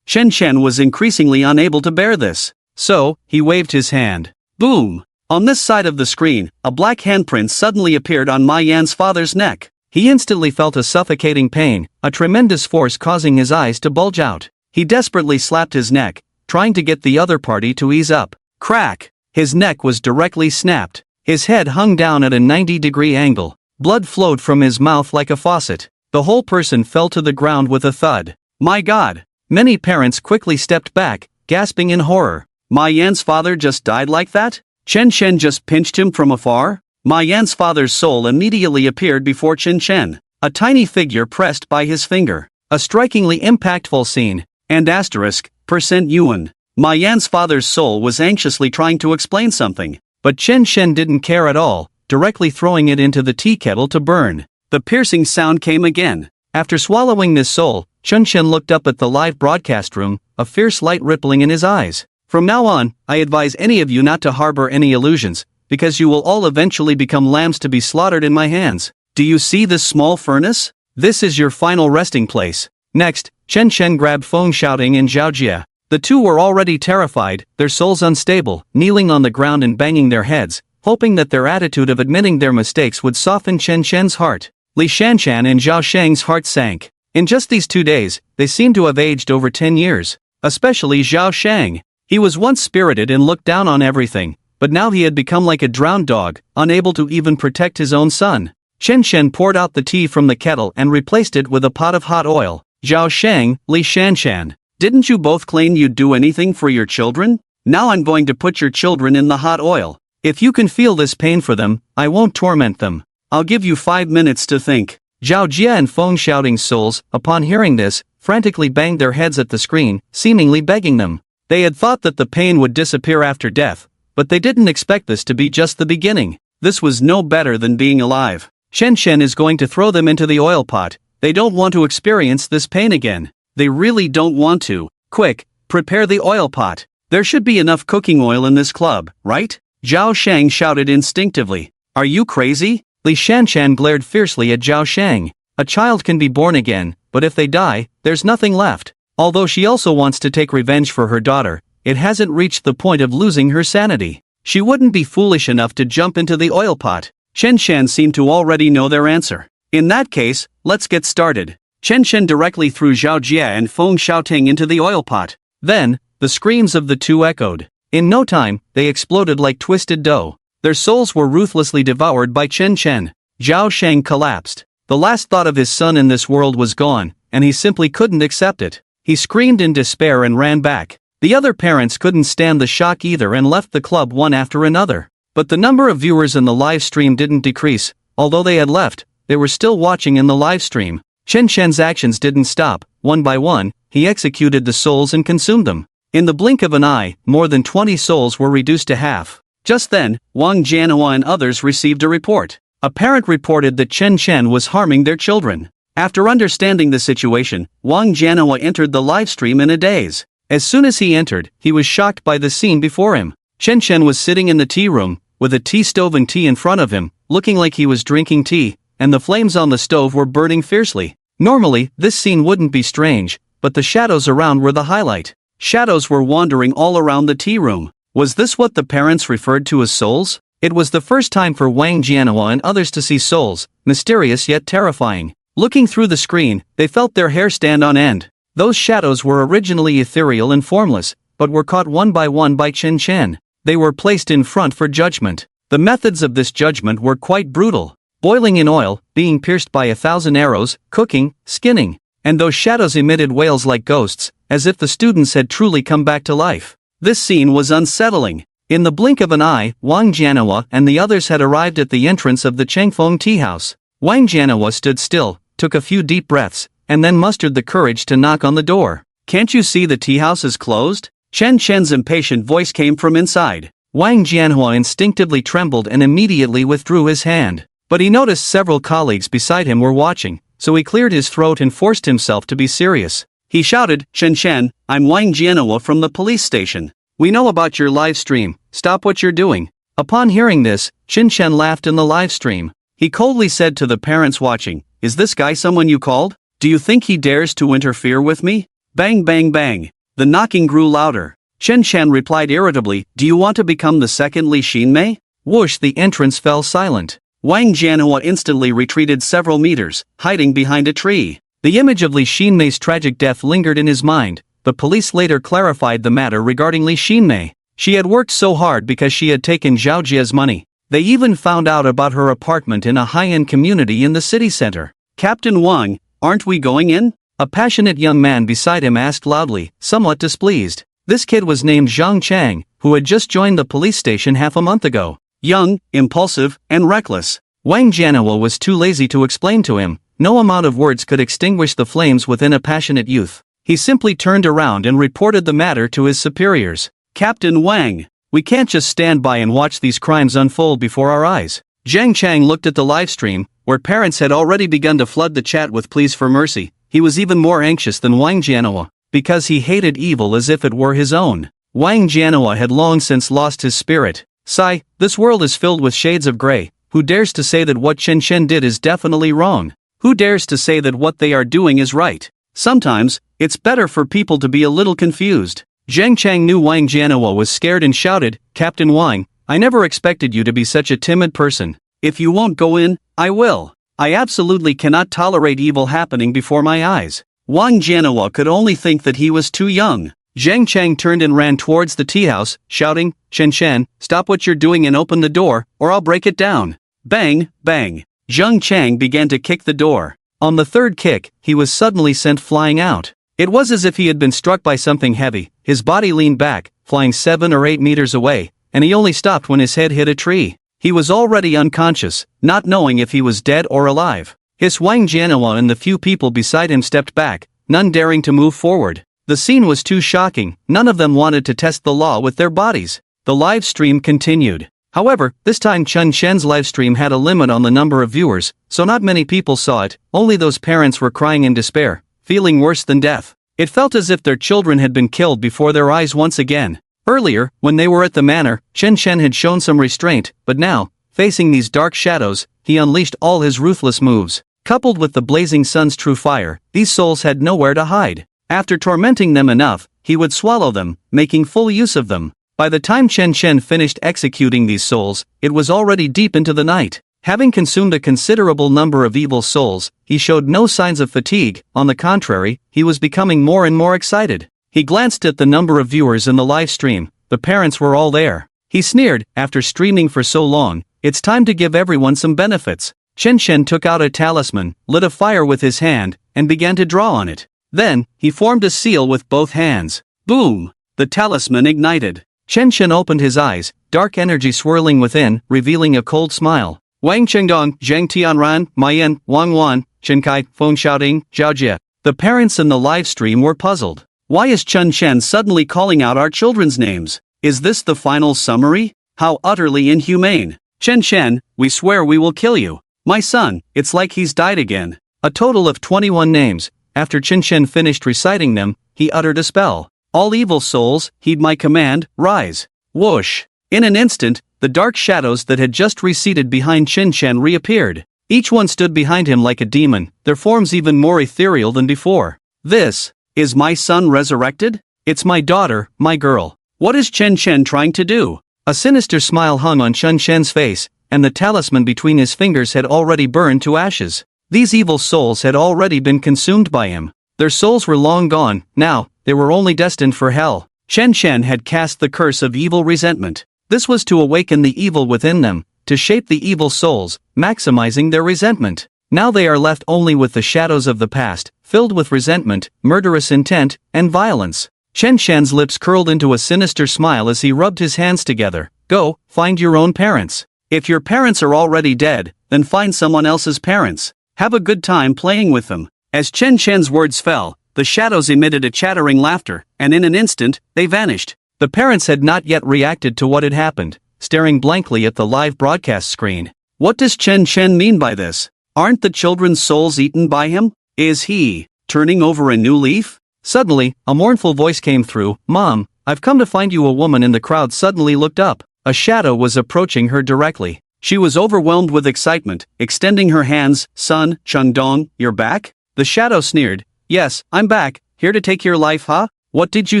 Chen Shen was increasingly unable to bear this. So, he waved his hand. Boom! On this side of the screen, a black handprint suddenly appeared on Ma Yan's father's neck. He instantly felt a suffocating pain, a tremendous force causing his eyes to bulge out. He desperately slapped his neck, trying to get the other party to ease up. Crack! His neck was directly snapped. His head hung down at a 90-degree angle. Blood flowed from his mouth like a faucet. The whole person fell to the ground with a thud. My God! Many parents quickly stepped back, gasping in horror. Ma Yan's father just died like that? Chen Shen just pinched him from afar? Ma Yan's father's soul immediately appeared before Chen Shen, a tiny figure pressed by his finger. A strikingly impactful scene. And %Yuan. Ma Yan's father's soul was anxiously trying to explain something, but Chen Shen didn't care at all, directly throwing it into the tea kettle to burn. The piercing sound came again. After swallowing this soul, Chen Shen looked up at the live broadcast room, a fierce light rippling in his eyes. From now on, I advise any of you not to harbor any illusions, because you will all eventually become lambs to be slaughtered in my hands. Do you see this small furnace? This is your final resting place. Next, Chen Shen grabbed Feng Xiaoting and Zhao Jie. The two were already terrified, their souls unstable, kneeling on the ground and banging their heads, hoping that their attitude of admitting their mistakes would soften Chen Shen's heart. Li Shanshan and Zhao Sheng's heart sank. In just these 2 days, they seemed to have aged over 10 years. Especially Zhao Sheng. He was once spirited and looked down on everything, but now he had become like a drowned dog, unable to even protect his own son. Chen Shen poured out the tea from the kettle and replaced it with a pot of hot oil. Zhao Sheng, Li Shanshan, didn't you both claim you'd do anything for your children? Now I'm going to put your children in the hot oil. If you can feel this pain for them, I won't torment them. I'll give you 5 minutes to think. Zhao Jie and Feng Xiaoting's souls, upon hearing this, frantically banged their heads at the screen, seemingly begging them. They had thought that the pain would disappear after death, but they didn't expect this to be just the beginning. This was no better than being alive. Chen Shen is going to throw them into the oil pot. They don't want to experience this pain again. They really don't want to. Quick, prepare the oil pot. There should be enough cooking oil in this club, right? Zhao Sheng shouted instinctively. Are you crazy? Li Shanshan glared fiercely at Zhao Sheng. A child can be born again, but if they die, there's nothing left. Although she also wants to take revenge for her daughter, it hasn't reached the point of losing her sanity. She wouldn't be foolish enough to jump into the oil pot. Chen Shen seemed to already know their answer. In that case, let's get started. Chen Shen directly threw Zhao Jie and Feng Xiaoting into the oil pot. Then, the screams of the two echoed. In no time, they exploded like twisted dough. Their souls were ruthlessly devoured by Chen Shen. Zhao Sheng collapsed. The last thought of his son in this world was gone, and he simply couldn't accept it. He screamed in despair and ran back. The other parents couldn't stand the shock either and left the club one after another. But the number of viewers in the live stream didn't decrease. Although they had left, they were still watching in the live stream. Chen Shen's actions didn't stop. One by one, he executed the souls and consumed them. In the blink of an eye, more than 20 souls were reduced to half. Just then, Wang Jianhua and others received a report. A parent reported that Chen Shen was harming their children. After understanding the situation, Wang Jianhua entered the live stream in a daze. As soon as he entered, he was shocked by the scene before him. Chen Shen was sitting in the tea room, with a tea stove and tea in front of him, looking like he was drinking tea, and the flames on the stove were burning fiercely. Normally, this scene wouldn't be strange, but the shadows around were the highlight. Shadows were wandering all around the tea room. Was this what the parents referred to as souls? It was the first time for Wang Jianhua and others to see souls, mysterious yet terrifying. Looking through the screen, they felt their hair stand on end. Those shadows were originally ethereal and formless, but were caught one by Chen Chen. They were placed in front for judgment. The methods of this judgment were quite brutal. Boiling in oil, being pierced by 1,000 arrows, cooking, skinning. And those shadows emitted wails like ghosts, as if the students had truly come back to life. This scene was unsettling. In the blink of an eye, Wang Jianhua and the others had arrived at the entrance of the Chengfeng tea house. Wang Jianhua stood still, took a few deep breaths, and then mustered the courage to knock on the door. "Can't you see the tea house is closed?" Chen Chen's impatient voice came from inside. Wang Jianhua instinctively trembled and immediately withdrew his hand. But he noticed several colleagues beside him were watching, so he cleared his throat and forced himself to be serious. He shouted, "Chen Chen, I'm Wang Jianhua from the police station. We know about your live stream, stop what you're doing." Upon hearing this, Chen Chen laughed in the live stream. He coldly said to the parents watching, "Is this guy someone you called? Do you think he dares to interfere with me?" Bang bang bang. The knocking grew louder. Chen Chen replied irritably, "Do you want to become the second Li Xinmei?" Whoosh, the entrance fell silent. Wang Jianhua instantly retreated several meters, hiding behind a tree. The image of Li Xinmei's tragic death lingered in his mind, but police later clarified the matter regarding Li Xinmei. She had worked so hard because she had taken Zhao Jie's money. They even found out about her apartment in a high-end community in the city center. "Captain Wang, aren't we going in?" A passionate young man beside him asked loudly, somewhat displeased. This kid was named Zhang Chang, who had just joined the police station half a month ago. Young, impulsive, and reckless. Wang Jianhua was too lazy to explain to him. No amount of words could extinguish the flames within a passionate youth. He simply turned around and reported the matter to his superiors. "Captain Wang, we can't just stand by and watch these crimes unfold before our eyes." Zhang Chang looked at the livestream, where parents had already begun to flood the chat with pleas for mercy. He was even more anxious than Wang Jianhua, because he hated evil as if it were his own. Wang Jianhua had long since lost his spirit. "Sigh, this world is filled with shades of gray. Who dares to say that what Chen Chen did is definitely wrong? Who dares to say that what they are doing is right? Sometimes, it's better for people to be a little confused." Zhang Chang knew Wang Jianhua was scared and shouted, "Captain Wang, I never expected you to be such a timid person. If you won't go in, I will. I absolutely cannot tolerate evil happening before my eyes." Wang Jianhua could only think that he was too young. Zhang Chang turned and ran towards the tea house, shouting, "Chen Chen, stop what you're doing and open the door, or I'll break it down." Bang, bang. Zhang Chang began to kick the door. On the third kick, he was suddenly sent flying out. It was as if he had been struck by something heavy. His body leaned back, flying 7 or 8 meters away, and he only stopped when his head hit a tree. He was already unconscious, not knowing if he was dead or alive. His Wang Jianhua and the few people beside him stepped back, none daring to move forward. The scene was too shocking, none of them wanted to test the law with their bodies. The live stream continued. However, this time Chen Chen's livestream had a limit on the number of viewers, so not many people saw it. Only those parents were crying in despair, feeling worse than death. It felt as if their children had been killed before their eyes once again. Earlier, when they were at the manor, Chen Chen had shown some restraint, but now, facing these dark shadows, he unleashed all his ruthless moves. Coupled with the blazing sun's true fire, these souls had nowhere to hide. After tormenting them enough, he would swallow them, making full use of them. By the time Chen Chen finished executing these souls, it was already deep into the night. Having consumed a considerable number of evil souls, he showed no signs of fatigue. On the contrary, he was becoming more and more excited. He glanced at the number of viewers in the live stream. The parents were all there. He sneered, after streaming for so long, it's time to give everyone some benefits. Chen Chen took out a talisman, lit a fire with his hand, and began to draw on it. Then, he formed a seal with both hands. Boom! The talisman ignited. Chen Chen opened his eyes, dark energy swirling within, revealing a cold smile. Wang Chengdong, Zhang Tianran, Mayan, Wang Wan, Chen Kai, Feng Xiaoding, Zhao Jie. The parents in the live stream were puzzled. Why is Chen Chen suddenly calling out our children's names? Is this the final summary? How utterly inhumane. Chen Chen, we swear we will kill you. My son, it's like he's died again. A total of 21 names. After Chen Chen finished reciting them, he uttered a spell. All evil souls, heed my command, rise. Whoosh. In an instant, the dark shadows that had just receded behind Chen Chen reappeared. Each one stood behind him like a demon, their forms even more ethereal than before. This is my son resurrected? It's my daughter, my girl. What is Chen Chen trying to do? A sinister smile hung on Chen Chen's face, and the talisman between his fingers had already burned to ashes. These evil souls had already been consumed by him. Their souls were long gone, now, they were only destined for hell. Chen Chen had cast the curse of evil resentment. This was to awaken the evil within them, to shape the evil souls, maximizing their resentment. Now they are left only with the shadows of the past, filled with resentment, murderous intent, and violence. Chen Chen's lips curled into a sinister smile as he rubbed his hands together. Go, find your own parents. If your parents are already dead, then find someone else's parents. Have a good time playing with them. As Chen Chen's words fell, the shadows emitted a chattering laughter, and in an instant, they vanished. The parents had not yet reacted to what had happened, staring blankly at the live broadcast screen. What does Chen Chen mean by this? Aren't the children's souls eaten by him? Is he turning over a new leaf? Suddenly, a mournful voice came through. Mom, I've come to find you. A woman in the crowd suddenly looked up. A shadow was approaching her directly. She was overwhelmed with excitement, extending her hands. Son, Chengdong, you're back? The shadow sneered. Yes, I'm back, here to take your life, huh? What did you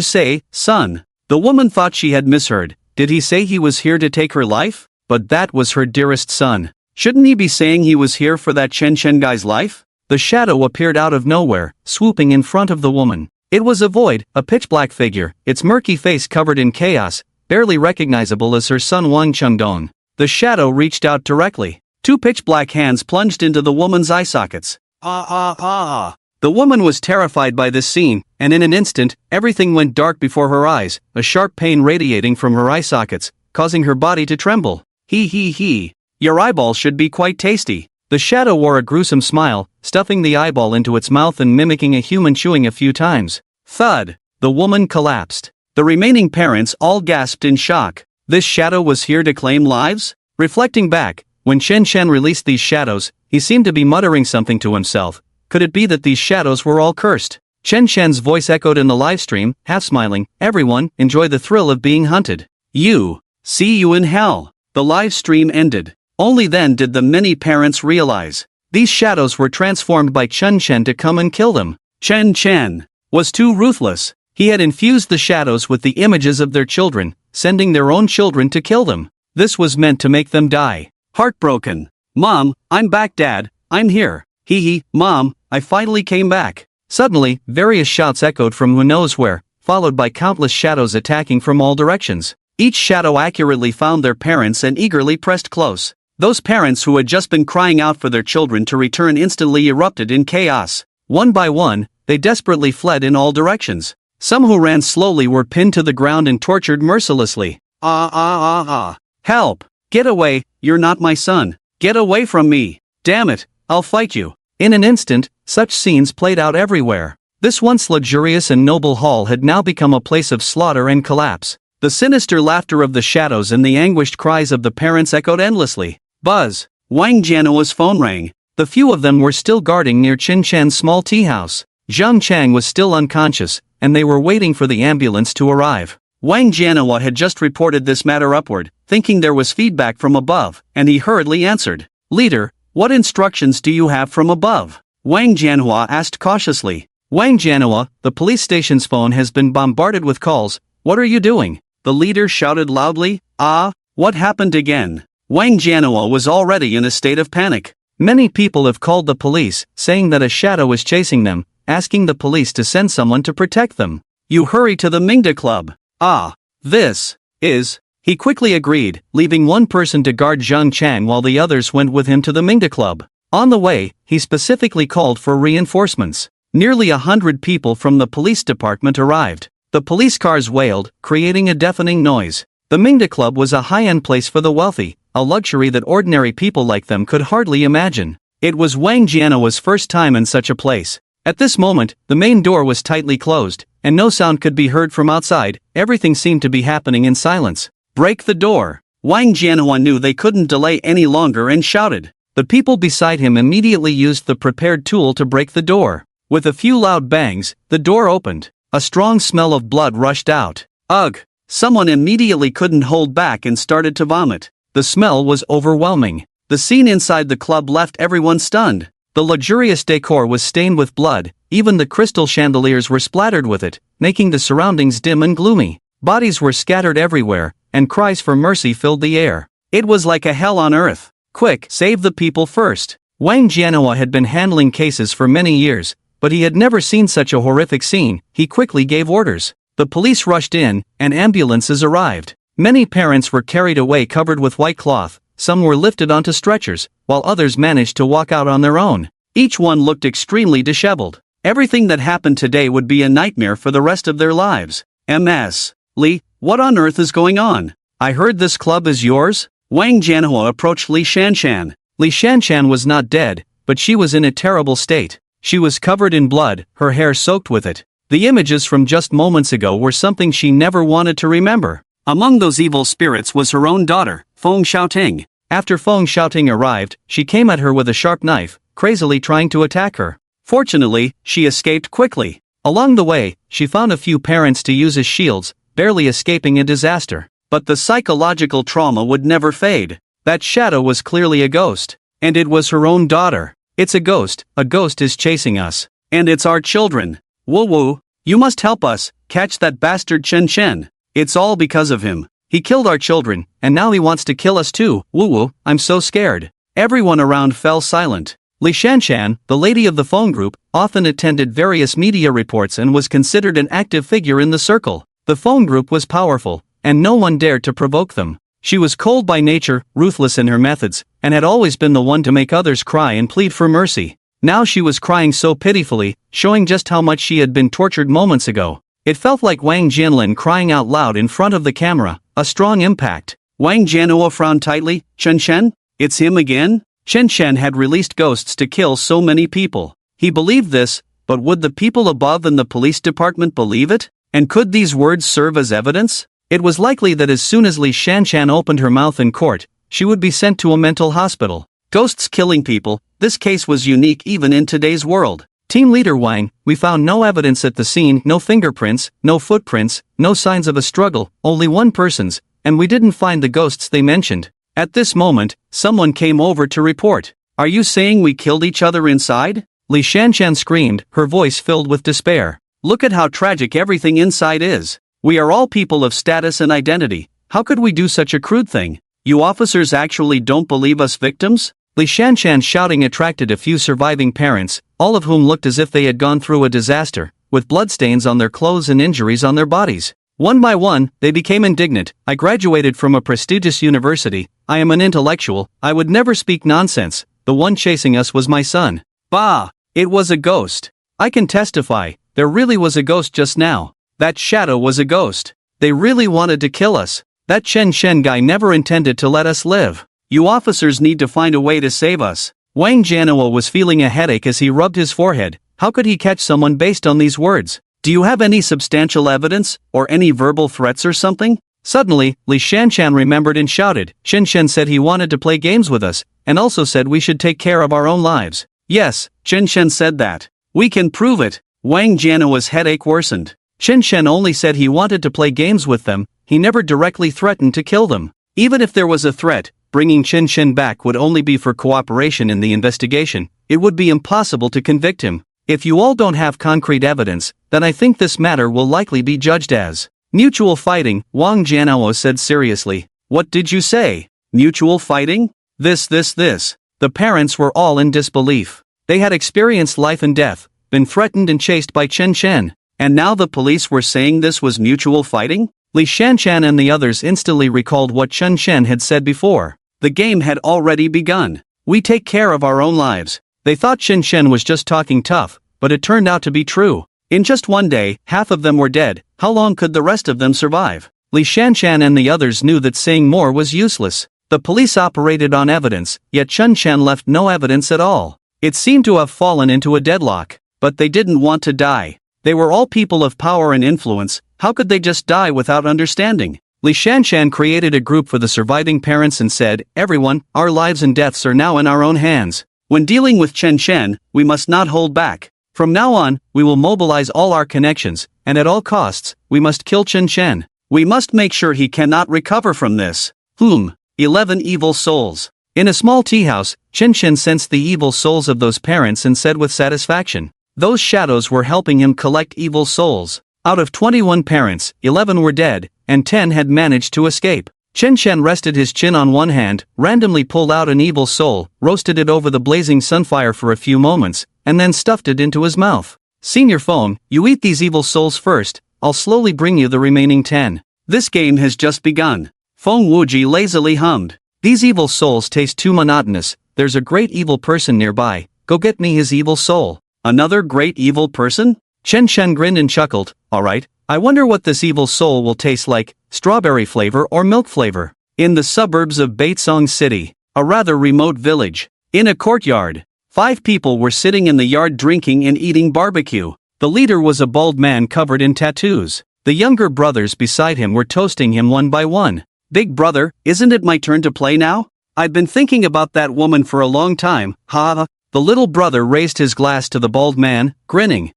say, son? The woman thought she had misheard. Did he say he was here to take her life? But that was her dearest son. Shouldn't he be saying he was here for that Chen Chen guy's life? The shadow appeared out of nowhere, swooping in front of the woman. It was a void, a pitch-black figure, its murky face covered in chaos, barely recognizable as her son Wang Chengdong. The shadow reached out directly. Two pitch-black hands plunged into the woman's eye sockets. The woman was terrified by this scene, and in an instant, everything went dark before her eyes, a sharp pain radiating from her eye sockets, causing her body to tremble. He. Your eyeball should be quite tasty. The shadow wore a gruesome smile, stuffing the eyeball into its mouth and mimicking a human chewing a few times. Thud! The woman collapsed. The remaining parents all gasped in shock. This shadow was here to claim lives? Reflecting back, when Chen Chen released these shadows, he seemed to be muttering something to himself. Could it be that these shadows were all cursed? Chen Chen's voice echoed in the livestream, half smiling. Everyone, enjoy the thrill of being hunted. See you in hell. The live stream ended. Only then did the many parents realize. These shadows were transformed by Chen Chen to come and kill them. Chen Chen was too ruthless. He had infused the shadows with the images of their children, sending their own children to kill them. This was meant to make them die. Heartbroken. Mom, I'm back. Dad, I'm here. Mom, I finally came back. Suddenly, various shouts echoed from who knows where, followed by countless shadows attacking from all directions. Each shadow accurately found their parents and eagerly pressed close. Those parents who had just been crying out for their children to return instantly erupted in chaos. One by one, they desperately fled in all directions. Some who ran slowly were pinned to the ground and tortured mercilessly. Help! Get away, you're not my son. Get away from me. Damn it, I'll fight you. In an instant, such scenes played out everywhere. This once luxurious and noble hall had now become a place of slaughter and collapse. The sinister laughter of the shadows and the anguished cries of the parents echoed endlessly. Buzz! Wang Jianhua's phone rang. The few of them were still guarding near Chen Chen's small tea house. Zhang Chang was still unconscious, and they were waiting for the ambulance to arrive. Wang Jianhua had just reported this matter upward, thinking there was feedback from above, and he hurriedly answered. Leader, what instructions do you have from above? Wang Jianhua asked cautiously. Wang Jianhua, the police station's phone has been bombarded with calls. What are you doing? The leader shouted loudly. What happened again? Wang Jianhua was already in a state of panic. Many people have called the police, saying that a shadow is chasing them, asking the police to send someone to protect them. You hurry to the Mingda Club. This is... He quickly agreed, leaving one person to guard Zhang Chang while the others went with him to the Mingda Club. On the way, he specifically called for reinforcements. Nearly 100 people from the police department arrived. The police cars wailed, creating a deafening noise. The Mingda Club was a high-end place for the wealthy, a luxury that ordinary people like them could hardly imagine. It was Wang Jianhua's first time in such a place. At this moment, the main door was tightly closed, and no sound could be heard from outside. Everything seemed to be happening in silence. Break the door! Wang Jianhua knew they couldn't delay any longer and shouted. The people beside him immediately used the prepared tool to break the door. With a few loud bangs, the door opened. A strong smell of blood rushed out. Ugh! Someone immediately couldn't hold back and started to vomit. The smell was overwhelming. The scene inside the club left everyone stunned. The luxurious decor was stained with blood, even the crystal chandeliers were splattered with it, making the surroundings dim and gloomy. Bodies were scattered everywhere, and cries for mercy filled the air. It was like a hell on earth. Quick, save the people first. Wang Jianhua had been handling cases for many years, but he had never seen such a horrific scene. He quickly gave orders. The police rushed in, and ambulances arrived. Many parents were carried away covered with white cloth, some were lifted onto stretchers, while others managed to walk out on their own. Each one looked extremely disheveled. Everything that happened today would be a nightmare for the rest of their lives. Ms. Li, what on earth is going on? I heard this club is yours? Wang Jianhua approached Li Shanshan. Li Shanshan was not dead, but she was in a terrible state. She was covered in blood, her hair soaked with it. The images from just moments ago were something she never wanted to remember. Among those evil spirits was her own daughter, Feng Xiaoting. After Feng Xiaoting arrived, she came at her with a sharp knife, crazily trying to attack her. Fortunately, she escaped quickly. Along the way, she found a few parents to use as shields, barely escaping a disaster. But the psychological trauma would never fade. That shadow was clearly a ghost. And it was her own daughter. It's a ghost is chasing us. And it's our children. Woo woo, you must help us, catch that bastard Chen Chen. It's all because of him. He killed our children, and now he wants to kill us too. Woo woo, I'm so scared. Everyone around fell silent. Li Shanshan, the lady of the phone group, often attended various media reports and was considered an active figure in the circle. The phone group was powerful, and no one dared to provoke them. She was cold by nature, ruthless in her methods, and had always been the one to make others cry and plead for mercy. Now she was crying so pitifully, showing just how much she had been tortured moments ago. It felt like Wang Jianlin crying out loud in front of the camera, a strong impact. Wang Jianhua frowned tightly. Chen Chen? It's him again? Chen Chen had released ghosts to kill so many people. He believed this, but would the people above in the police department believe it? And could these words serve as evidence? It was likely that as soon as Li Shanshan opened her mouth in court, she would be sent to a mental hospital. Ghosts killing people, this case was unique even in today's world. Team leader Wang, we found no evidence at the scene, no fingerprints, no footprints, no signs of a struggle, only one person's, and we didn't find the ghosts they mentioned. At this moment, someone came over to report. Are you saying we killed each other inside? Li Shanshan screamed, her voice filled with despair. Look at how tragic everything inside is. We are all people of status and identity. How could we do such a crude thing? You officers actually don't believe us victims? Li Shanshan's shouting attracted a few surviving parents, all of whom looked as if they had gone through a disaster, with bloodstains on their clothes and injuries on their bodies. One by one, they became indignant. I graduated from a prestigious university. I am an intellectual. I would never speak nonsense. The one chasing us was my son. Bah! It was a ghost. I can testify. There really was a ghost just now. That shadow was a ghost. They really wanted to kill us. That Chen Shen guy never intended to let us live. You officers need to find a way to save us. Wang Jianhua was feeling a headache as he rubbed his forehead. How could he catch someone based on these words? Do you have any substantial evidence, or any verbal threats or something? Suddenly, Li Shanshan remembered and shouted. Chen Shen said he wanted to play games with us, and also said we should take care of our own lives. Yes, Chen Shen said that. We can prove it. Wang Jianhua's headache worsened. Chen Shen only said he wanted to play games with them, he never directly threatened to kill them. Even if there was a threat, bringing Chen Shen back would only be for cooperation in the investigation. It would be impossible to convict him. If you all don't have concrete evidence, then I think this matter will likely be judged as mutual fighting, Wang Jianhua said seriously. What did you say? Mutual fighting? This. The parents were all in disbelief. They had experienced life and death, been threatened and chased by Chen Shen. And now the police were saying this was mutual fighting? Li Shanshan and the others instantly recalled what Chen Shen had said before. The game had already begun. We take care of our own lives. They thought Chen Shen was just talking tough, but it turned out to be true. In just one day, half of them were dead. How long could the rest of them survive? Li Shanshan and the others knew that saying more was useless. The police operated on evidence, yet Chen Shen left no evidence at all. It seemed to have fallen into a deadlock. But they didn't want to die. They were all people of power and influence. How could they just die without understanding? Li Shanshan created a group for the surviving parents and said, everyone, our lives and deaths are now in our own hands. When dealing with Chen Shen, we must not hold back. From now on, we will mobilize all our connections, and at all costs, we must kill Chen Shen. We must make sure he cannot recover from this. 11 evil souls. In a small tea house, Chen Chen sensed the evil souls of those parents and said with satisfaction, those shadows were helping him collect evil souls. Out of 21 parents, 11 were dead, and 10 had managed to escape. Chen Chen rested his chin on one hand, randomly pulled out an evil soul, roasted it over the blazing sunfire for a few moments, and then stuffed it into his mouth. Senior Feng, you eat these evil souls first, I'll slowly bring you the remaining 10. This game has just begun. Feng Wuji lazily hummed. These evil souls taste too monotonous, there's a great evil person nearby, go get me his evil soul. Another great evil person? Chen Chen grinned and chuckled, alright, I wonder what this evil soul will taste like, strawberry flavor or milk flavor. In the suburbs of Baitsong City, a rather remote village, in a courtyard, 5 people were sitting in the yard drinking and eating barbecue. The leader was a bald man covered in tattoos. The younger brothers beside him were toasting him one by one. Big brother, isn't it my turn to play now? I've been thinking about that woman for a long time, ha. The little brother raised his glass to the bald man, grinning.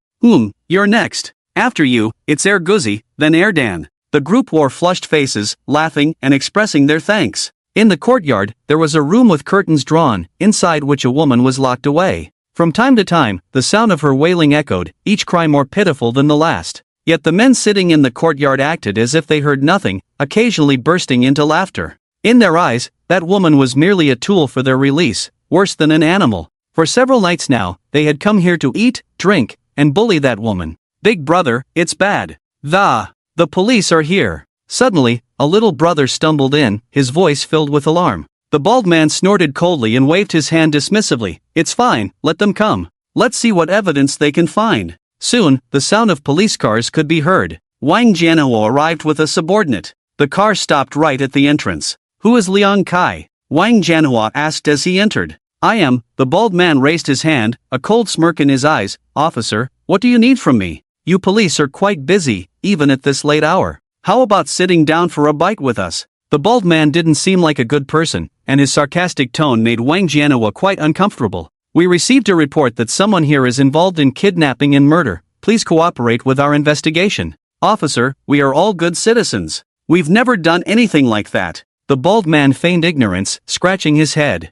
You're next. After you, it's Guzi, then Dan. The group wore flushed faces, laughing and expressing their thanks. In the courtyard, there was a room with curtains drawn, inside which a woman was locked away. From time to time, the sound of her wailing echoed, each cry more pitiful than the last. Yet the men sitting in the courtyard acted as if they heard nothing, occasionally bursting into laughter. In their eyes, that woman was merely a tool for their release, worse than an animal. For several nights now, they had come here to eat, drink, and bully that woman. Big brother, it's bad. The police are here. Suddenly, a little brother stumbled in, his voice filled with alarm. The bald man snorted coldly and waved his hand dismissively. It's fine, let them come. Let's see what evidence they can find. Soon, the sound of police cars could be heard. Wang Jianhuo arrived with a subordinate. The car stopped right at the entrance. Who is Liang Kai? Wang Jianhuo asked as he entered. I am. The bald man raised his hand, a cold smirk in his eyes. Officer, what do you need from me? You police are quite busy, even at this late hour. How about sitting down for a bite with us? The bald man didn't seem like a good person, and his sarcastic tone made Wang Jianhuo quite uncomfortable. We received a report that someone here is involved in kidnapping and murder. Please cooperate with our investigation. Officer, we are all good citizens. We've never done anything like that. The bald man feigned ignorance, scratching his head.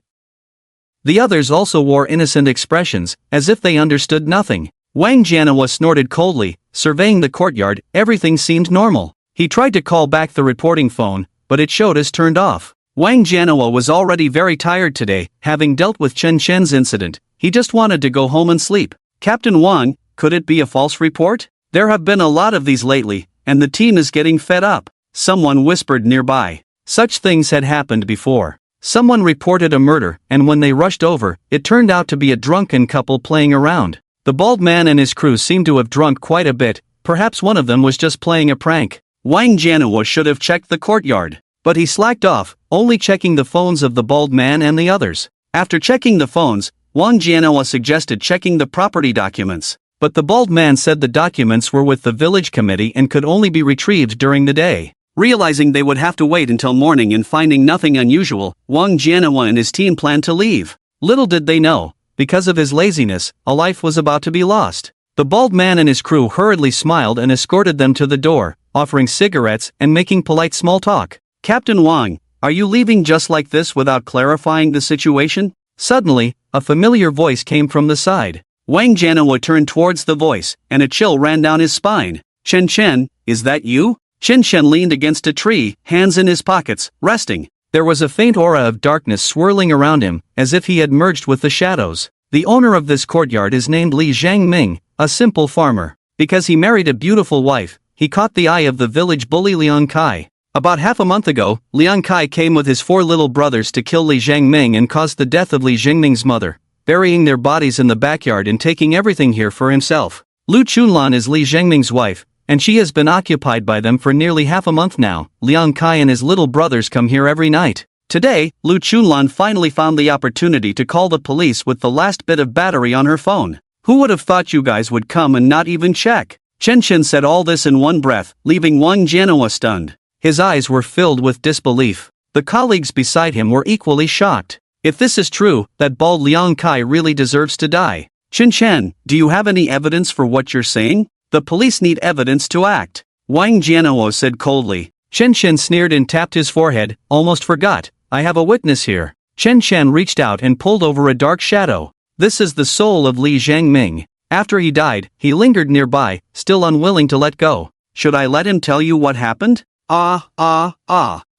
The others also wore innocent expressions, as if they understood nothing. Wang Jianhuo snorted coldly, surveying the courtyard. Everything seemed normal. He tried to call back the reporting phone, but it showed as turned off. Wang Jianhuo was already very tired today, having dealt with Chen Chen's incident. He just wanted to go home and sleep. Captain Wang, could it be a false report? There have been a lot of these lately, and the team is getting fed up. Someone whispered nearby. Such things had happened before. Someone reported a murder, and when they rushed over, it turned out to be a drunken couple playing around. The bald man and his crew seemed to have drunk quite a bit. Perhaps one of them was just playing a prank. Wang Jianhuo should have checked the courtyard, but he slacked off, only checking the phones of the bald man and the others. After checking the phones, Wang Jianhuo suggested checking the property documents, but the bald man said the documents were with the village committee and could only be retrieved during the day. Realizing they would have to wait until morning and finding nothing unusual, Wang Jianhuo and his team planned to leave. Little did they know, because of his laziness, a life was about to be lost. The bald man and his crew hurriedly smiled and escorted them to the door, offering cigarettes and making polite small talk. Captain Wang, are you leaving just like this without clarifying the situation? Suddenly, a familiar voice came from the side. Wang Jianhuo turned towards the voice, and a chill ran down his spine. Chen Chen, is that you? Chen Chen leaned against a tree, hands in his pockets, resting. There was a faint aura of darkness swirling around him, as if he had merged with the shadows. The owner of this courtyard is named Li Zhangming, a simple farmer. Because he married a beautiful wife, he caught the eye of the village bully Liang Kai. About half a month ago, Liang Kai came with his 4 little brothers to kill Li Zhangming and caused the death of Li Zhangming's mother, burying their bodies in the backyard and taking everything here for himself. Lu Chunlan is Li Zhangming's wife, and she has been occupied by them for nearly half a month now. Liang Kai and his little brothers come here every night. Today, Lu Chunlan finally found the opportunity to call the police with the last bit of battery on her phone. Who would have thought you guys would come and not even check? Chen Chen said all this in one breath, leaving Wang Jianhuo stunned. His eyes were filled with disbelief. The colleagues beside him were equally shocked. If this is true, that bald Liang Kai really deserves to die. Chen Chen, do you have any evidence for what you're saying? The police need evidence to act. Wang Jianhuo said coldly. Chen Shen sneered and tapped his forehead. Almost forgot, I have a witness here. Chen Shen reached out and pulled over a dark shadow. This is the soul of Li Zhangming. After he died, he lingered nearby, still unwilling to let go. Should I let him tell you what happened?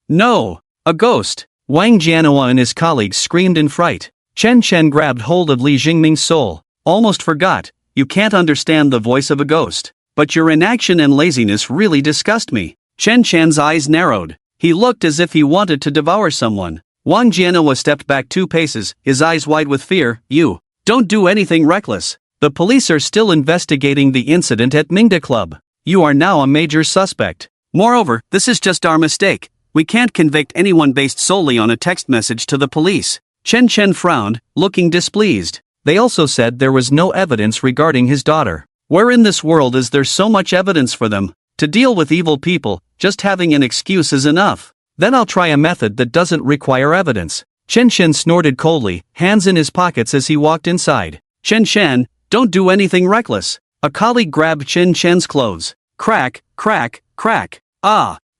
No! A ghost! Wang Jianhuo and his colleagues screamed in fright. Chen Shen grabbed hold of Li Zhangming's soul. Almost forgot, you can't understand the voice of a ghost. But your inaction and laziness really disgust me. Chen Shen's eyes narrowed. He looked as if he wanted to devour someone. Wang Jianhuo stepped back 2 paces, his eyes wide with fear. You don't do anything reckless. The police are still investigating the incident at Mingda Club. You are now a major suspect. Moreover, this is just our mistake. We can't convict anyone based solely on a text message to the police. Chen Shen frowned, looking displeased. They also said there was no evidence regarding his daughter. Where in this world is there so much evidence for them? To deal with evil people, just having an excuse is enough. Then I'll try a method that doesn't require evidence. Chen Shen snorted coldly, hands in his pockets as he walked inside. Chen Shen, don't do anything reckless. A colleague grabbed Chen Shen's clothes. Crack, crack, crack.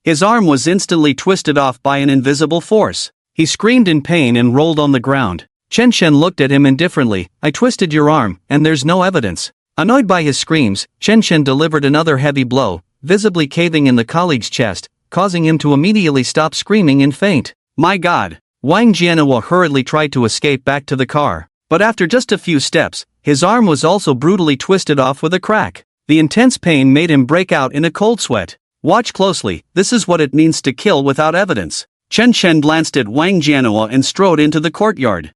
His arm was instantly twisted off by an invisible force. He screamed in pain and rolled on the ground. Chen Shen looked at him indifferently. I twisted your arm, and there's no evidence. Annoyed by his screams, Chen Shen delivered another heavy blow, visibly caving in the colleague's chest, causing him to immediately stop screaming and faint. My God! Wang Jianhuo hurriedly tried to escape back to the car. But after just a few steps, his arm was also brutally twisted off with a crack. The intense pain made him break out in a cold sweat. Watch closely, this is what it means to kill without evidence. Chen Shen glanced at Wang Jianhuo and strode into the courtyard.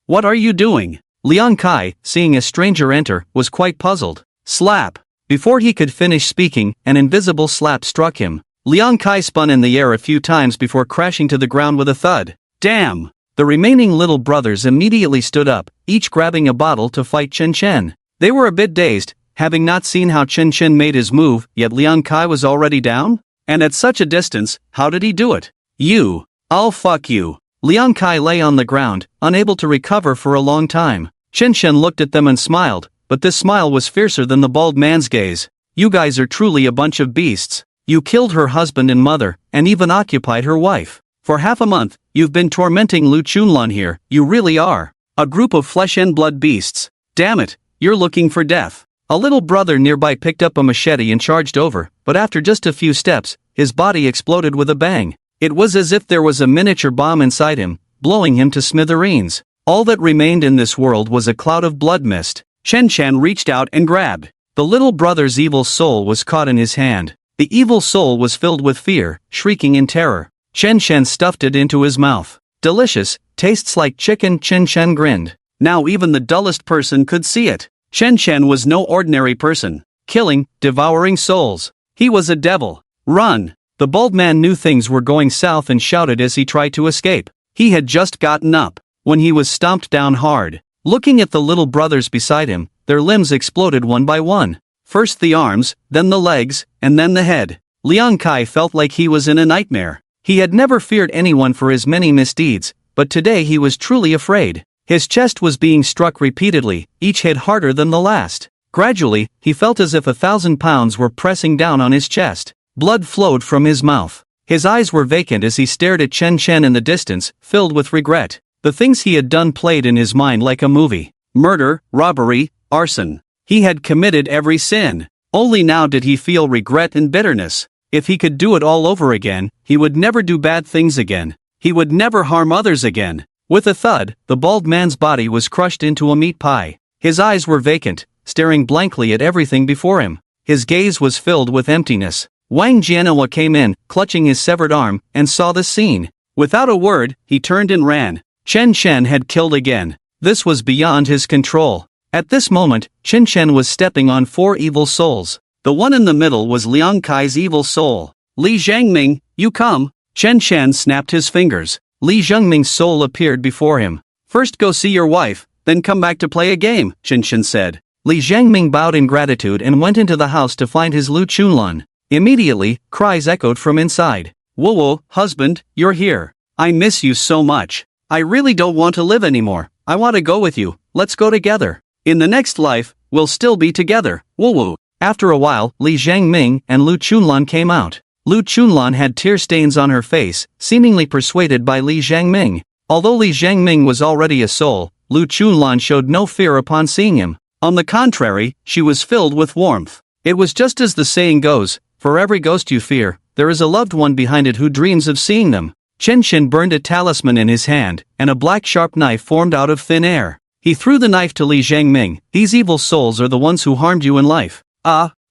What are you doing? Liang Kai, seeing a stranger enter, was quite puzzled. Slap! Before he could finish speaking, an invisible slap struck him. Liang Kai spun in the air a few times before crashing to the ground with a thud. Damn! The remaining little brothers immediately stood up, each grabbing a bottle to fight Chen Shen. They were a bit dazed, having not seen how Chen Shen made his move, yet Liang Kai was already down? And at such a distance, how did he do it? I'll fuck you. Liang Kai lay on the ground, unable to recover for a long time. Chen Shen looked at them and smiled, but this smile was fiercer than the bald man's gaze. You guys are truly a bunch of beasts. You killed her husband and mother, and even occupied her wife. For half a month, you've been tormenting Lu Chunlan here, you really are. A group of flesh and blood beasts. Damn it, you're looking for death. A little brother nearby picked up a machete and charged over, but after just a few steps, his body exploded with a bang. It was as if there was a miniature bomb inside him, blowing him to smithereens. All that remained in this world was a cloud of blood mist. Chen Shen reached out and grabbed. The little brother's evil soul was caught in his hand. The evil soul was filled with fear, shrieking in terror. Chen Shen stuffed it into his mouth. Delicious, tastes like chicken. Chen Shen grinned. Now even the dullest person could see it. Chen Shen was no ordinary person. Killing, devouring souls. He was a devil. Run! The bald man knew things were going south and shouted as he tried to escape. He had just gotten up, when he was stomped down hard. Looking at the little brothers beside him, their limbs exploded one by one. First the arms, then the legs, and then the head. Liang Kai felt like he was in a nightmare. He had never feared anyone for his many misdeeds, but today he was truly afraid. His chest was being struck repeatedly, each hit harder than the last. Gradually, he felt as if 1,000 pounds were pressing down on his chest. Blood flowed from his mouth. His eyes were vacant as he stared at Chen Shen in the distance, filled with regret. The things he had done played in his mind like a movie. Murder, robbery, arson. He had committed every sin. Only now did he feel regret and bitterness. If he could do it all over again, he would never do bad things again. He would never harm others again. With a thud, the bald man's body was crushed into a meat pie. His eyes were vacant, staring blankly at everything before him. His gaze was filled with emptiness. Wang Jianhuo came in, clutching his severed arm, and saw the scene. Without a word, he turned and ran. Chen Shen had killed again. This was beyond his control. At this moment, Chen Shen was stepping on 4 evil souls. The one in the middle was Liang Kai's evil soul. Li Zhangming, you come. Chen Shen snapped his fingers. Li Zhangming's soul appeared before him. First go see your wife, then come back to play a game, Chen Shen said. Li Zhangming bowed in gratitude and went into the house to find his Lu Chunlan. Immediately, cries echoed from inside. Whoa, husband, you're here. I miss you so much. I really don't want to live anymore. I want to go with you. Let's go together. In the next life, we'll still be together. Whoa. After a while, Li Jiangming and Lu Chunlan came out. Lu Chunlan had tear stains on her face, seemingly persuaded by Li Jiangming. Although Li Jiangming was already a soul, Lu Chunlan showed no fear upon seeing him. On the contrary, she was filled with warmth. It was just as the saying goes, for every ghost you fear, there is a loved one behind it who dreams of seeing them. Chen Chen burned a talisman in his hand, and a black sharp knife formed out of thin air. He threw the knife to Li Jiangming. These evil souls are the ones who harmed you in life.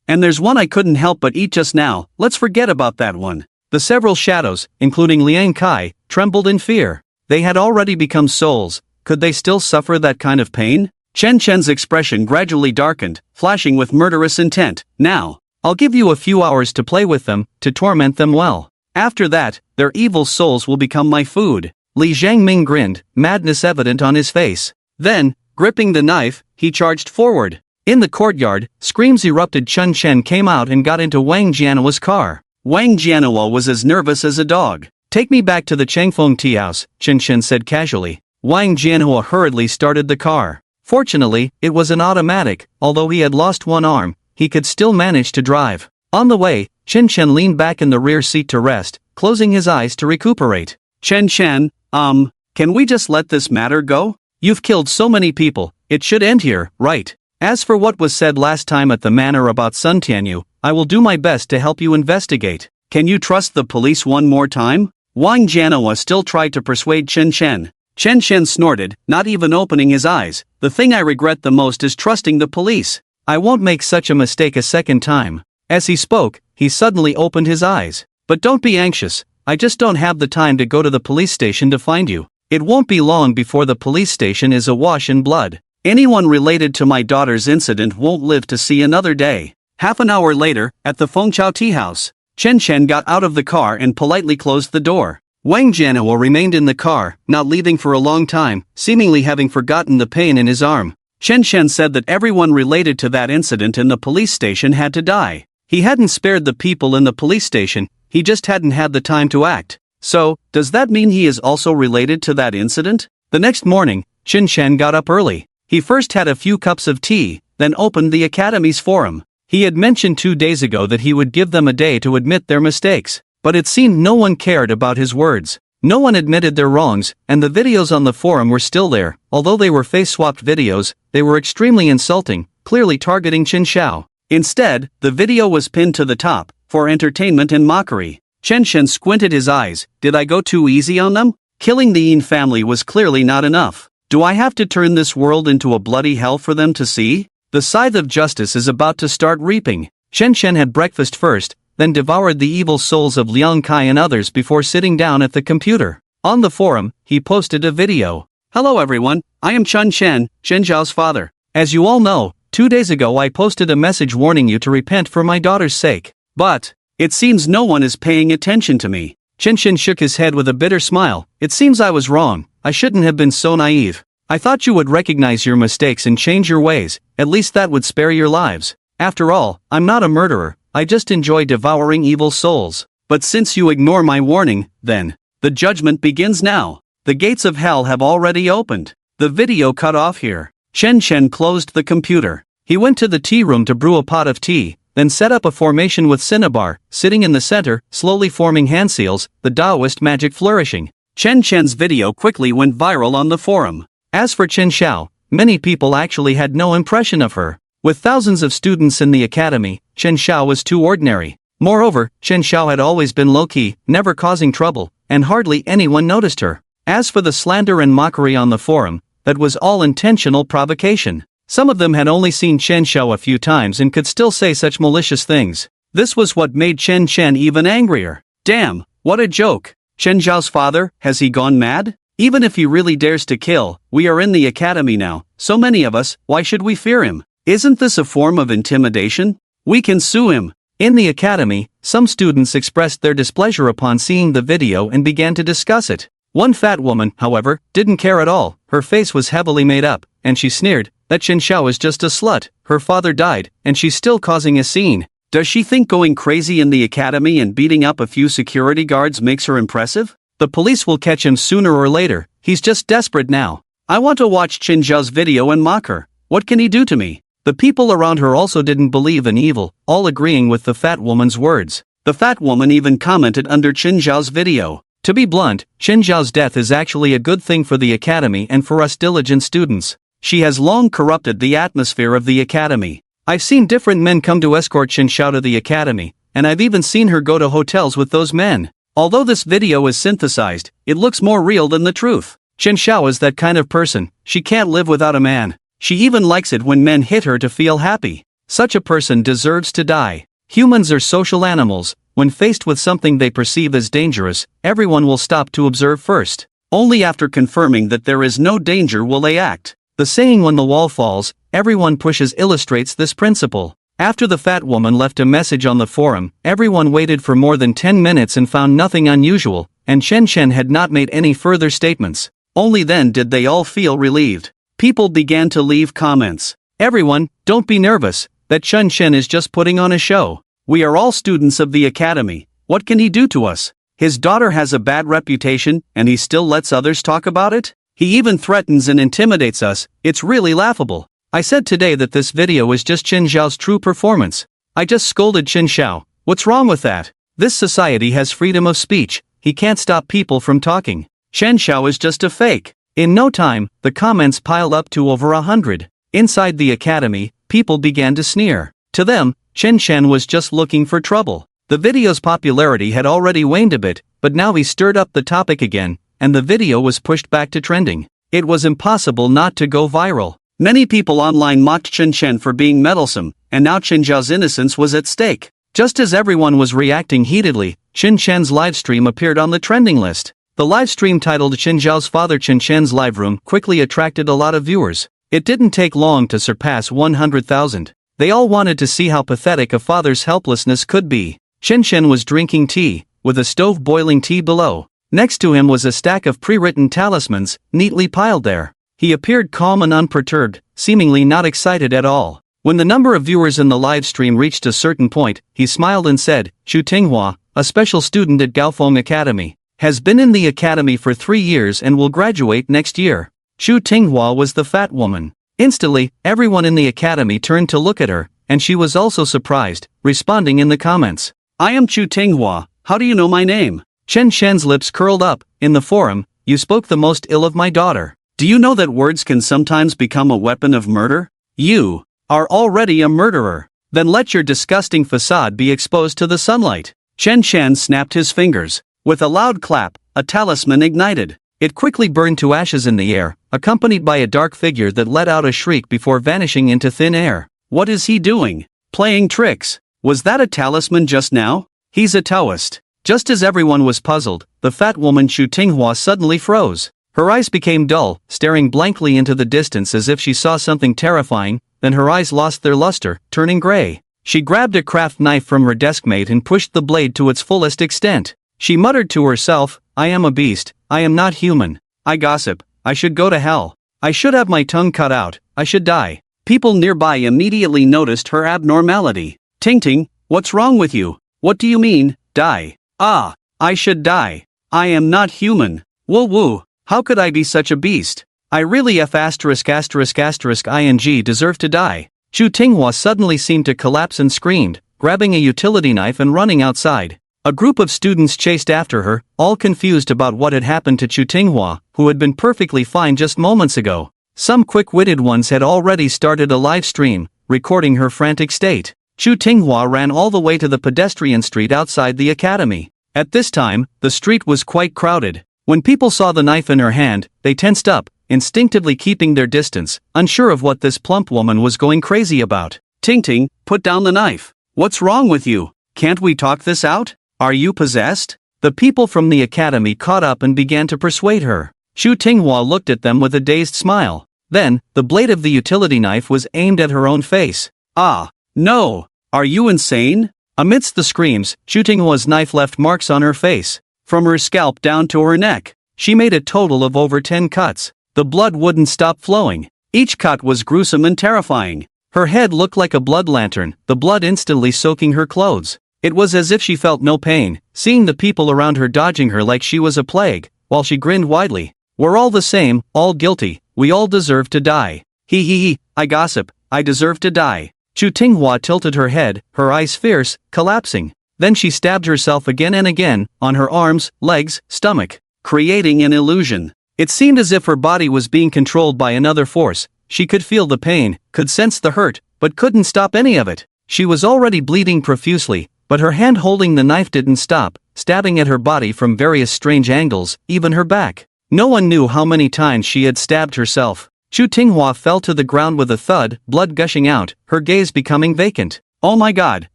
And there's one I couldn't help but eat just now, let's forget about that one. The several shadows, including Liang Kai, trembled in fear. They had already become souls, could they still suffer that kind of pain? Chen Chen's expression gradually darkened, flashing with murderous intent. Now, I'll give you a few hours to play with them, to torment them well. After that, their evil souls will become my food. Li Jiangming grinned, madness evident on his face. Then, gripping the knife, he charged forward. In the courtyard, screams erupted. Chen Chen came out and got into Wang Jianua's car. Wang Jianua was as nervous as a dog. Take me back to the Changfeng tea house, Chen Chen said casually. Wang Jianhua hurriedly started the car. Fortunately, it was an automatic. Although he had lost one arm, he could still manage to drive. On the way, Chen Chen leaned back in the rear seat to rest, closing his eyes to recuperate. Chen Chen, can we just let this matter go? You've killed so many people, it should end here, right? As for what was said last time at the manor about Sun Tianyu, I will do my best to help you investigate. Can you trust the police one more time? Wang Jianhua still tried to persuade Chen Chen. Chen Chen snorted, not even opening his eyes. The thing I regret the most is trusting the police. I won't make such a mistake a second time. As he spoke, he suddenly opened his eyes. But don't be anxious, I just don't have the time to go to the police station to find you. It won't be long before the police station is awash in blood. Anyone related to my daughter's incident won't live to see another day. Half an hour later, at the Fengchao tea house, Chen Chen got out of the car and politely closed the door. Wang Jianhua remained in the car, not leaving for a long time, seemingly having forgotten the pain in his arm. Chen Chen said that everyone related to that incident in the police station had to die. He hadn't spared the people in the police station, he just hadn't had the time to act. So, does that mean he is also related to that incident? The next morning, Chen Chen got up early. He first had a few cups of tea, then opened the academy's forum. He had mentioned 2 days ago that he would give them a day to admit their mistakes, but it seemed no one cared about his words. No one admitted their wrongs, and the videos on the forum were still there. Although they were face-swapped videos, they were extremely insulting, clearly targeting Chen Xiao. Instead, the video was pinned to the top, for entertainment and mockery. Chen Chen squinted his eyes. Did I go too easy on them? Killing the Yin family was clearly not enough. Do I have to turn this world into a bloody hell for them to see? The scythe of justice is about to start reaping. Chen Chen had breakfast first, then devoured the evil souls of Liang Kai and others before sitting down at the computer. On the forum, he posted a video. Hello everyone, I am Chen Chen, Chen Zhao's father. As you all know, 2 days ago I posted a message warning you to repent for my daughter's sake. But, it seems no one is paying attention to me. Chen Chen shook his head with a bitter smile. It seems I was wrong. I shouldn't have been so naive. I thought you would recognize your mistakes and change your ways, at least that would spare your lives. After all, I'm not a murderer, I just enjoy devouring evil souls. But since you ignore my warning, then, the judgment begins now. The gates of hell have already opened. The video cut off here. Chen Chen closed the computer. He went to the tea room to brew a pot of tea, then set up a formation with cinnabar, sitting in the center, slowly forming hand seals, the Taoist magic flourishing. Chen Chen's video quickly went viral on the forum. As for Chen Xiao, many people actually had no impression of her. With thousands of students in the academy, Chen Xiao was too ordinary. Moreover, Chen Xiao had always been low-key, never causing trouble, and hardly anyone noticed her. As for the slander and mockery on the forum, that was all intentional provocation. Some of them had only seen Chen Xiao a few times and could still say such malicious things. This was what made Chen Chen even angrier. Damn, what a joke. Chen Zhao's father, has he gone mad? Even if he really dares to kill, we are in the academy now, so many of us, why should we fear him? Isn't this a form of intimidation? We can sue him. In the academy, some students expressed their displeasure upon seeing the video and began to discuss it. One fat woman, however, didn't care at all. Her face was heavily made up, and she sneered, that Chen Xiao is just a slut. Her father died, and she's still causing a scene. Does she think going crazy in the academy and beating up a few security guards makes her impressive? The police will catch him sooner or later, he's just desperate now. I want to watch Chen Zhao's video and mock her. What can he do to me? The people around her also didn't believe in evil, all agreeing with the fat woman's words. The fat woman even commented under Chen Zhao's video. To be blunt, Chen Zhao's death is actually a good thing for the academy and for us diligent students. She has long corrupted the atmosphere of the academy. I've seen different men come to escort Chen Zhao to the academy, and I've even seen her go to hotels with those men. Although this video is synthesized, it looks more real than the truth. Chen Zhao is that kind of person. She can't live without a man. She even likes it when men hit her to feel happy. Such a person deserves to die. Humans are social animals. When faced with something they perceive as dangerous, everyone will stop to observe first. Only after confirming that there is no danger will they act. The saying "when the wall falls, everyone pushes" illustrates this principle. After the fat woman left a message on the forum, everyone waited for more than 10 minutes and found nothing unusual, and Chen Chen had not made any further statements. Only then did they all feel relieved. People began to leave comments. "Everyone, don't be nervous, that Chen Chen is just putting on a show. We are all students of the academy. What can he do to us? His daughter has a bad reputation, and he still lets others talk about it? He even threatens and intimidates us. It's really laughable." I said today that this video is just Chen Zhao's true performance. I just scolded Chen Zhao. What's wrong with that? This society has freedom of speech. He can't stop people from talking. Chen Zhao is just a fake. In no time, the comments piled up to over 100. Inside the academy, people began to sneer. To them, Chen Chen was just looking for trouble. The video's popularity had already waned a bit, but now he stirred up the topic again, and the video was pushed back to trending. It was impossible not to go viral. Many people online mocked Chen Chen for being meddlesome, and now Chen Zhao's innocence was at stake. Just as everyone was reacting heatedly, Chen Chen's livestream appeared on the trending list. The livestream titled Chen Zhao's Father Chen Chen's Live Room quickly attracted a lot of viewers. It didn't take long to surpass 100,000. They all wanted to see how pathetic a father's helplessness could be. Chen Chen was drinking tea, with a stove boiling tea below. Next to him was a stack of pre-written talismans, neatly piled there. He appeared calm and unperturbed, seemingly not excited at all. When the number of viewers in the live stream reached a certain point, he smiled and said, "Chu Tinghua, a special student at Gaofeng Academy, has been in the academy for 3 years and will graduate next year." Chu Tinghua was the fat woman. Instantly, everyone in the academy turned to look at her, and she was also surprised, responding in the comments. "I am Chu Tinghua, how do you know my name?" Chen Chen's lips curled up. In the forum, "You spoke the most ill of my daughter. Do you know that words can sometimes become a weapon of murder? You are already a murderer. Then let your disgusting facade be exposed to the sunlight." Chen Chen snapped his fingers. With a loud clap, a talisman ignited. It quickly burned to ashes in the air, accompanied by a dark figure that let out a shriek before vanishing into thin air. What is he doing? Playing tricks? Was that a talisman just now? He's a Taoist. Just as everyone was puzzled, the fat woman Chu Tinghua suddenly froze. Her eyes became dull, staring blankly into the distance as if she saw something terrifying, then her eyes lost their luster, turning gray. She grabbed a craft knife from her deskmate and pushed the blade to its fullest extent. She muttered to herself, "I am a beast, I am not human. I gossip, I should go to hell. I should have my tongue cut out, I should die." People nearby immediately noticed her abnormality. "Ting Ting, what's wrong with you? What do you mean, die? Ah, I should die. I am not human. Woo woo. How could I be such a beast? I really ing deserve to die." Chu Tinghua suddenly seemed to collapse and screamed, grabbing a utility knife and running outside. A group of students chased after her, all confused about what had happened to Chu Tinghua, who had been perfectly fine just moments ago. Some quick-witted ones had already started a live stream, recording her frantic state. Chu Tinghua ran all the way to the pedestrian street outside the academy. At this time, the street was quite crowded. When people saw the knife in her hand, they tensed up, instinctively keeping their distance, unsure of what this plump woman was going crazy about. "Ting Ting, put down the knife. What's wrong with you? Can't we talk this out? Are you possessed?" The people from the academy caught up and began to persuade her. Chu Tinghua looked at them with a dazed smile. Then, the blade of the utility knife was aimed at her own face. "Ah, no! Are you insane?" Amidst the screams, Chu Tinghua's knife left marks on her face. From her scalp down to her neck, she made a total of over 10 cuts. The blood wouldn't stop flowing. Each cut was gruesome and terrifying. Her head looked like a blood lantern, the blood instantly soaking her clothes. It was as if she felt no pain, seeing the people around her dodging her like she was a plague, while she grinned widely. "We're all the same, all guilty, we all deserve to die. He, I gossip, I deserve to die. Chu Tinghua tilted her head, her eyes fierce, collapsing. Then she stabbed herself again and again, on her arms, legs, stomach, creating an illusion. It seemed as if her body was being controlled by another force. She could feel the pain, could sense the hurt, but couldn't stop any of it. She was already bleeding profusely, but her hand holding the knife didn't stop, stabbing at her body from various strange angles, even her back. No one knew how many times she had stabbed herself. Chu Tinghua fell to the ground with a thud, blood gushing out, her gaze becoming vacant. Oh my god,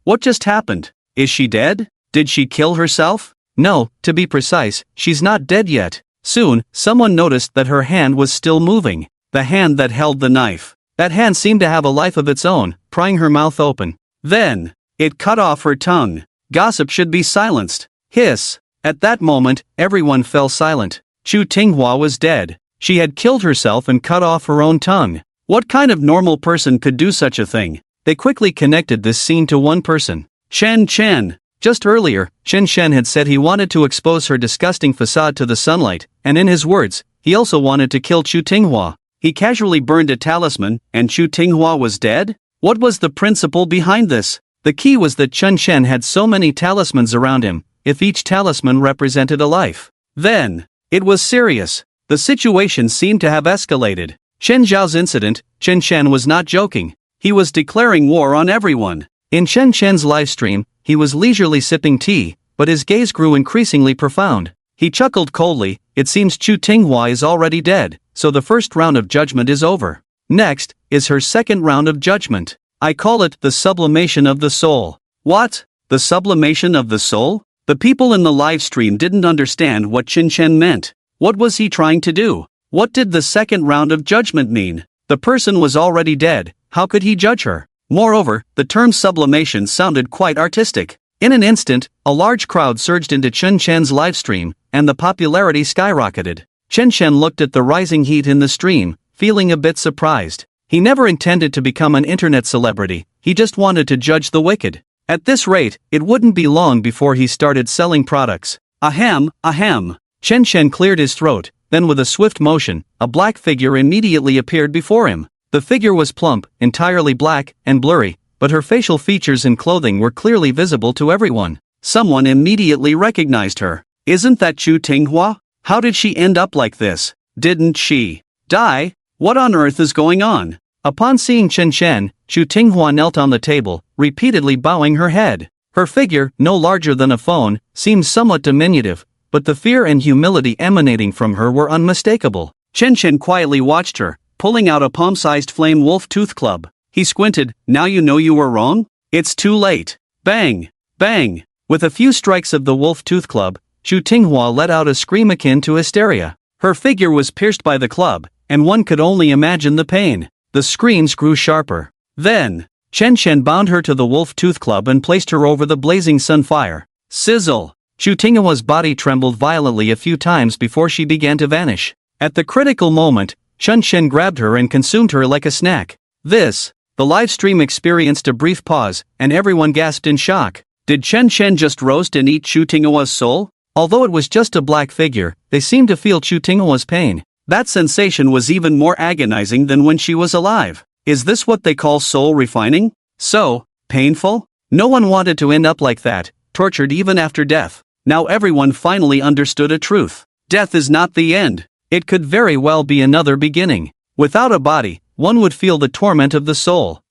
what just happened? Is she dead? Did she kill herself? No, to be precise, she's not dead yet. Soon, someone noticed that her hand was still moving. The hand that held the knife. That hand seemed to have a life of its own, prying her mouth open. Then, it cut off her tongue. Gossip should be silenced. Hiss. At that moment, everyone fell silent. Chu Tinghua was dead. She had killed herself and cut off her own tongue. What kind of normal person could do such a thing? They quickly connected this scene to one person. Chen Chen. Just earlier, Chen Shen had said he wanted to expose her disgusting facade to the sunlight, and in his words, he also wanted to kill Chu Tinghua. He casually burned a talisman, and Chu Tinghua was dead? What was the principle behind this? The key was that Chen Shen had so many talismans around him, if each talisman represented a life. Then, it was serious. The situation seemed to have escalated. Chen Zhao's incident, Chen Shen was not joking. He was declaring war on everyone. In Chen Shen's livestream, he was leisurely sipping tea, but his gaze grew increasingly profound. He chuckled coldly. It seems Chu Tinghua is already dead, so the first round of judgment is over. Next, is her second round of judgment. I call it the sublimation of the soul. What? The sublimation of the soul? The people in the live stream didn't understand what Chen Shen meant. What was he trying to do? What did the second round of judgment mean? The person was already dead, how could he judge her? Moreover, the term sublimation sounded quite artistic. In an instant, a large crowd surged into Chen Shen's livestream, and the popularity skyrocketed. Chen Shen looked at the rising heat in the stream, feeling a bit surprised. He never intended to become an internet celebrity, he just wanted to judge the wicked. At this rate, it wouldn't be long before he started selling products. Ahem, ahem. Chen Shen cleared his throat, then with a swift motion, a black figure immediately appeared before him. The figure was plump, entirely black, and blurry, but her facial features and clothing were clearly visible to everyone. Someone immediately recognized her. Isn't that Chu Tinghua? How did she end up like this? Didn't she die? What on earth is going on? Upon seeing Chen Shen, Chu Tinghua knelt on the table, repeatedly bowing her head. Her figure, no larger than a phone, seemed somewhat diminutive, but the fear and humility emanating from her were unmistakable. Chen Shen quietly watched her, pulling out a palm-sized flame wolf tooth club. He squinted. Now you know you were wrong? It's too late. Bang! Bang! With a few strikes of the wolf tooth club, Chu Tinghua let out a scream akin to hysteria. Her figure was pierced by the club, and one could only imagine the pain. The screams grew sharper. Then, Chen Shen bound her to the wolf tooth club and placed her over the blazing sunfire. Sizzle! Chu Tinghua's body trembled violently a few times before she began to vanish. At the critical moment, Chen Shen grabbed her and consumed her like a snack. The live stream experienced a brief pause, and everyone gasped in shock. Did Chen Shen just roast and eat Chu Tinghua's soul? Although it was just a black figure, they seemed to feel Chu Tinghua's pain. That sensation was even more agonizing than when she was alive. Is this what they call soul refining? So painful? No one wanted to end up like that, tortured even after death. Now everyone finally understood a truth. Death is not the end. It could very well be another beginning. Without a body, one would feel the torment of the soul.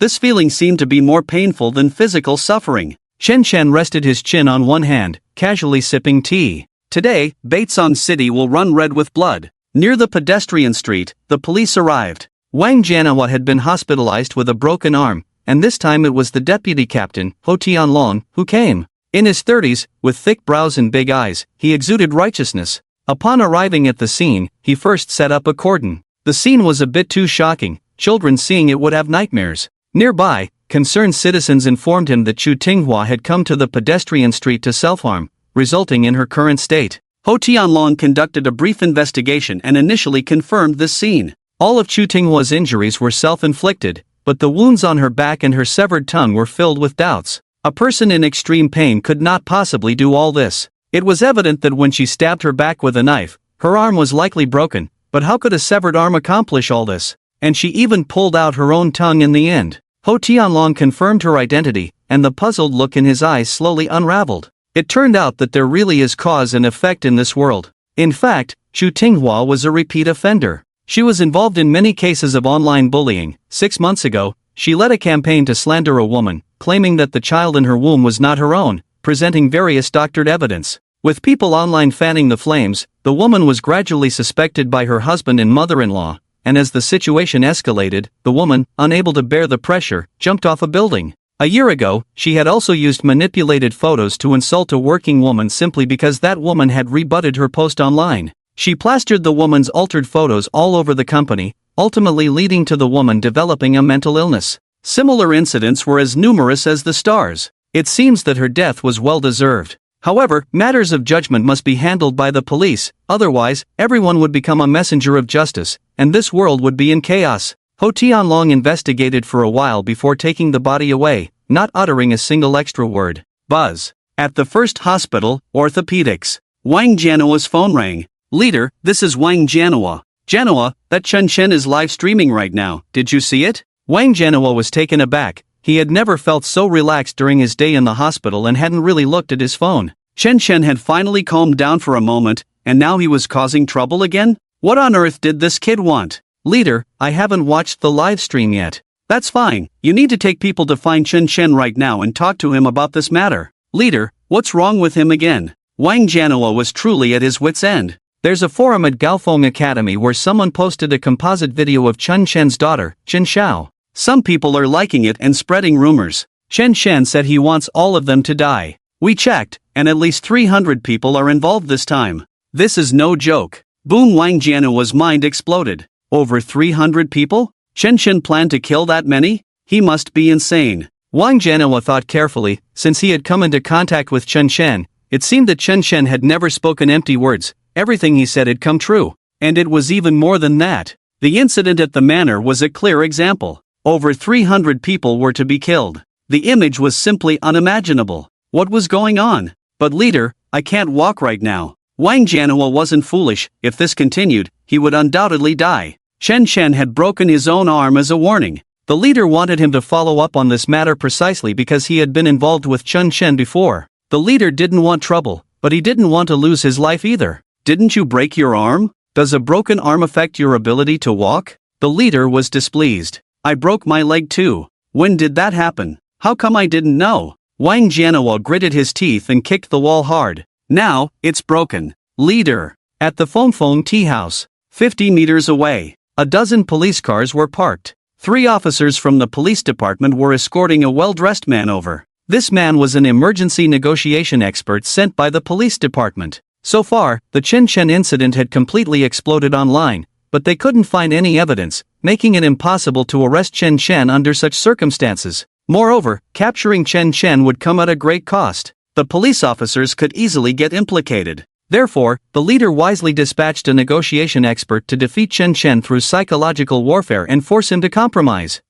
This feeling seemed to be more painful than physical suffering. Chen Shen rested his chin on one hand, casually sipping tea. Today, Baitsong City will run red with blood. Near the pedestrian street, the police arrived. Wang Jianhua had been hospitalized with a broken arm, and this time it was the deputy captain, Ho Tianlong, who came. In his 30s, with thick brows and big eyes, he exuded righteousness. Upon arriving at the scene, he first set up a cordon. The scene was a bit too shocking, children seeing it would have nightmares. Nearby, concerned citizens informed him that Chu Tinghua had come to the pedestrian street to self-harm, resulting in her current state. Ho Tianlong conducted a brief investigation and initially confirmed this scene. All of Chu Tinghua's injuries were self-inflicted, but the wounds on her back and her severed tongue were filled with doubts. A person in extreme pain could not possibly do all this. It was evident that when she stabbed her back with a knife, her arm was likely broken, but how could a severed arm accomplish all this? and she even pulled out her own tongue in the end. Ho Tianlong confirmed her identity, and the puzzled look in his eyes slowly unraveled. It turned out that there really is cause and effect in this world. In fact, Xu Tinghua was a repeat offender. She was involved in many cases of online bullying. 6 months ago, she led a campaign to slander a woman, claiming that the child in her womb was not her own, presenting various doctored evidence. With people online fanning the flames, the woman was gradually suspected by her husband and mother-in-law, and as the situation escalated, the woman, unable to bear the pressure, jumped off a building. A year ago, she had also used manipulated photos to insult a working woman simply because that woman had rebutted her post online. She plastered the woman's altered photos all over the company, ultimately leading to the woman developing a mental illness. Similar incidents were as numerous as the stars. It seems that her death was well-deserved. However, matters of judgment must be handled by the police, otherwise, everyone would become a messenger of justice, and this world would be in chaos. Ho Tianlong investigated for a while before taking the body away, not uttering a single extra word. Buzz. At the first hospital, orthopedics. Wang Jianua's phone rang. "Leader, this is Wang Jianua. Jianua, that Chen Chen is live streaming right now, did you see it?" Wang Jianua was taken aback. He had never felt so relaxed during his day in the hospital and hadn't really looked at his phone. Chen Chen had finally calmed down for a moment, and now he was causing trouble again? What on earth did this kid want? "Leader, I haven't watched the live stream yet." "That's fine, you need to take people to find Chen Chen right now and talk to him about this matter." "Leader, what's wrong with him again?" Wang Jianua was truly at his wit's end. There's a forum at Gaofeng Academy where someone posted a composite video of Chen Chen's daughter, Chen Xiao. Some people are liking it and spreading rumors. Chen Chen said he wants all of them to die. We checked, and at least 300 people are involved this time. This is no joke. Boom! Wang Jianua's mind exploded. Over 300 people? Chen Chen planned to kill that many? He must be insane. Wang Jianua thought carefully. Since he had come into contact with Chen Chen, it seemed that Chen Chen had never spoken empty words. Everything he said had come true. And it was even more than that. The incident at the manor was a clear example. Over 300 people were to be killed. The image was simply unimaginable. What was going on? "But leader, I can't walk right now." Wang Jianua wasn't foolish. If this continued, he would undoubtedly die. Chen Chen had broken his own arm as a warning. The leader wanted him to follow up on this matter precisely because he had been involved with Chen Chen before. The leader didn't want trouble, but he didn't want to lose his life either. "Didn't you break your arm? Does a broken arm affect your ability to walk?" The leader was displeased. "I broke my leg too. When did that happen? How come I didn't know?" Wang Jianua gritted his teeth and kicked the wall hard. "Now, it's broken." Leader. At the Fengfeng tea house, 50 meters away, a dozen police cars were parked. 3 officers from the police department were escorting a well-dressed man over. This man was an emergency negotiation expert sent by the police department. So far, the Chen Chen incident had completely exploded online, but they couldn't find any evidence, making it impossible to arrest Chen Chen under such circumstances. Moreover, capturing Chen Chen would come at a great cost. The police officers could easily get implicated. Therefore, the leader wisely dispatched a negotiation expert to defeat Chen Chen through psychological warfare and force him to compromise.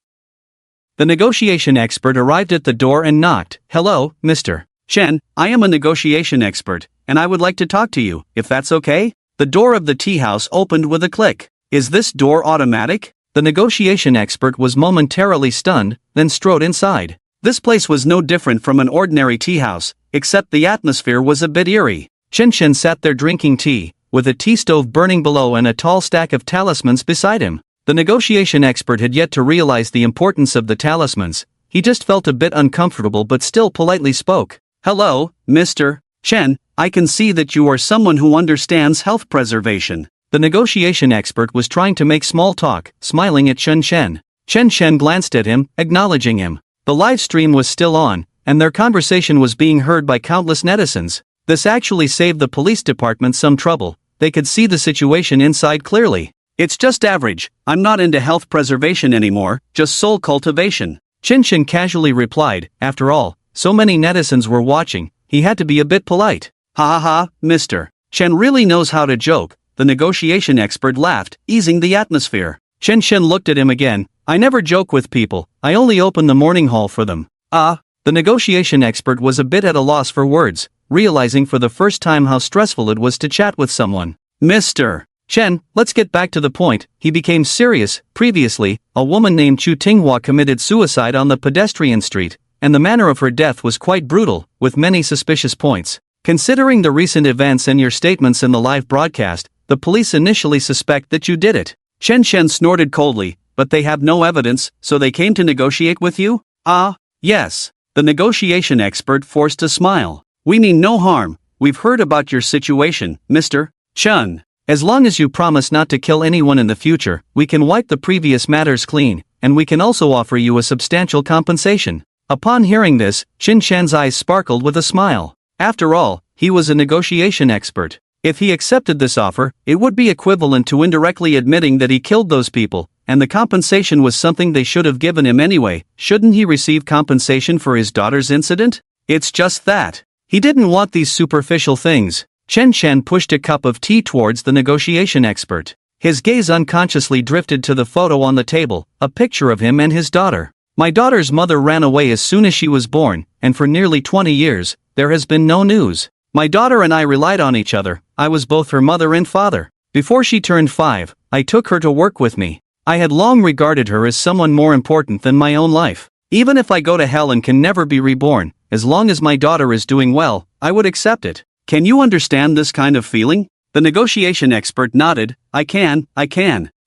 The negotiation expert arrived at the door and knocked. "Hello, Mr. Chen, I am a negotiation expert, and I would like to talk to you, if that's okay?" The door of the tea house opened with a click. "Is this door automatic?" The negotiation expert was momentarily stunned, then strode inside. This place was no different from an ordinary tea house, except the atmosphere was a bit eerie. Chen Chen sat there drinking tea, with a tea stove burning below and a tall stack of talismans beside him. The negotiation expert had yet to realize the importance of the talismans. He just felt a bit uncomfortable but still politely spoke. "Hello, Mr. Chen, I can see that you are someone who understands health preservation." The negotiation expert was trying to make small talk, smiling at Chen Chen. Chen Chen glanced at him, acknowledging him. The live stream was still on, and their conversation was being heard by countless netizens. This actually saved the police department some trouble. They could see the situation inside clearly. "It's just average. I'm not into health preservation anymore, just soul cultivation." Chen Chen casually replied. After all, so many netizens were watching, he had to be a bit polite. "Ha ha ha, Mr. Chen really knows how to joke." The negotiation expert laughed, easing the atmosphere. Chen Chen looked at him again. "I never joke with people, I only open the morning hall for them." The negotiation expert was a bit at a loss for words, realizing for the first time how stressful it was to chat with someone. "Mr. Chen, let's get back to the point. He became serious. Previously, a woman named Chu Tinghua committed suicide on the pedestrian street, and the manner of her death was quite brutal, with many suspicious points. Considering the recent events and your statements in the live broadcast, the police initially suspect that you did it. Chen snorted coldly, but they have no evidence, so they came to negotiate with you? Ah, yes. The negotiation expert forced a smile. We mean no harm. We've heard about your situation, Mr. Chen. As long as you promise not to kill anyone in the future, we can wipe the previous matters clean, and we can also offer you a substantial compensation. Upon hearing this, Qin Shen's eyes sparkled with a smile. After all, he was a negotiation expert. If he accepted this offer, it would be equivalent to indirectly admitting that he killed those people, and the compensation was something they should have given him anyway. Shouldn't he receive compensation for his daughter's incident? It's just that. He didn't want these superficial things. Chen Shen pushed a cup of tea towards the negotiation expert. His gaze unconsciously drifted to the photo on the table, a picture of him and his daughter. My daughter's mother ran away as soon as she was born, and for nearly 20 years, there has been no news. My daughter and I relied on each other. I was both her mother and father. Before she turned 5, I took her to work with me. I had long regarded her as someone more important than my own life. Even if I go to hell and can never be reborn, as long as my daughter is doing well, I would accept it. Can you understand this kind of feeling? The negotiation expert nodded. I can.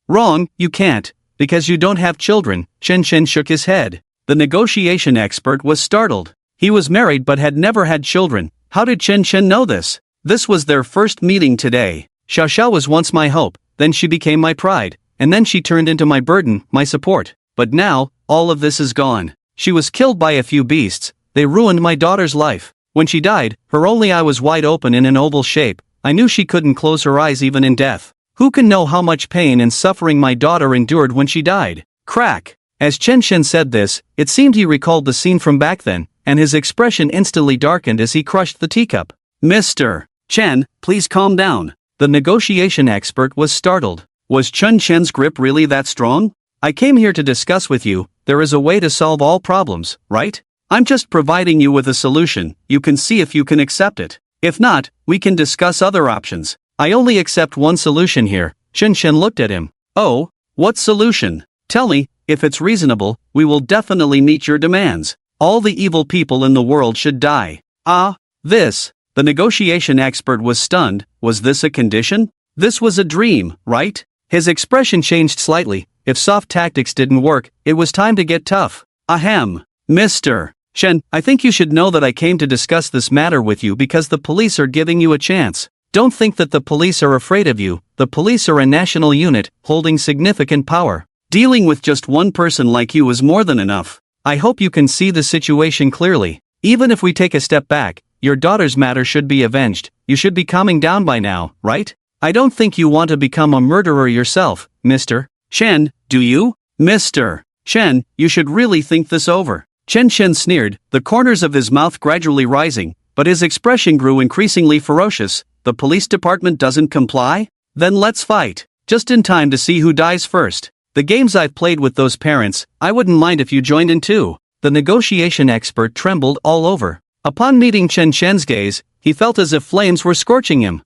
Wrong, you can't, because you don't have children. Chen Shen shook his head. The negotiation expert was startled. He was married but had never had children. How did Chen Shen know this? This was their first meeting today. Xiao was once my hope, then she became my pride, and then she turned into my burden, my support. But now, all of this is gone. She was killed by a few beasts. They ruined my daughter's life. When she died, her only eye was wide open in an oval shape. I knew she couldn't close her eyes even in death. Who can know how much pain and suffering my daughter endured when she died? Crack! As Chen Shen said this, it seemed he recalled the scene from back then, and his expression instantly darkened as he crushed the teacup. Mr. Chen, please calm down. The negotiation expert was startled. Was Chen Shen's grip really that strong? I came here to discuss with you. There is a way to solve all problems, right? I'm just providing you with a solution. You can see if you can accept it. If not, we can discuss other options. I only accept one solution here. Chen Shen looked at him. Oh, what solution? Tell me, if it's reasonable, we will definitely meet your demands. All the evil people in the world should die. Ah, this. The negotiation expert was stunned. Was this a condition? This was a dream, right? His expression changed slightly. If soft tactics didn't work, it was time to get tough. Ahem. Mr. Shen, I think you should know that I came to discuss this matter with you because the police are giving you a chance. Don't think that the police are afraid of you. The police are a national unit, holding significant power. Dealing with just one person like you is more than enough. I hope you can see the situation clearly. Even if we take a step back, your daughter's matter should be avenged. You should be calming down by now, right? I don't think you want to become a murderer yourself, Mr. Shen, do you? Mr. Shen, you should really think this over. Chen Shen sneered, the corners of his mouth gradually rising, but his expression grew increasingly ferocious. The police department doesn't comply? Then let's fight. Just in time to see who dies first. The games I've played with those parents, I wouldn't mind if you joined in too. The negotiation expert trembled all over. Upon meeting Chen Shen's gaze, he felt as if flames were scorching him.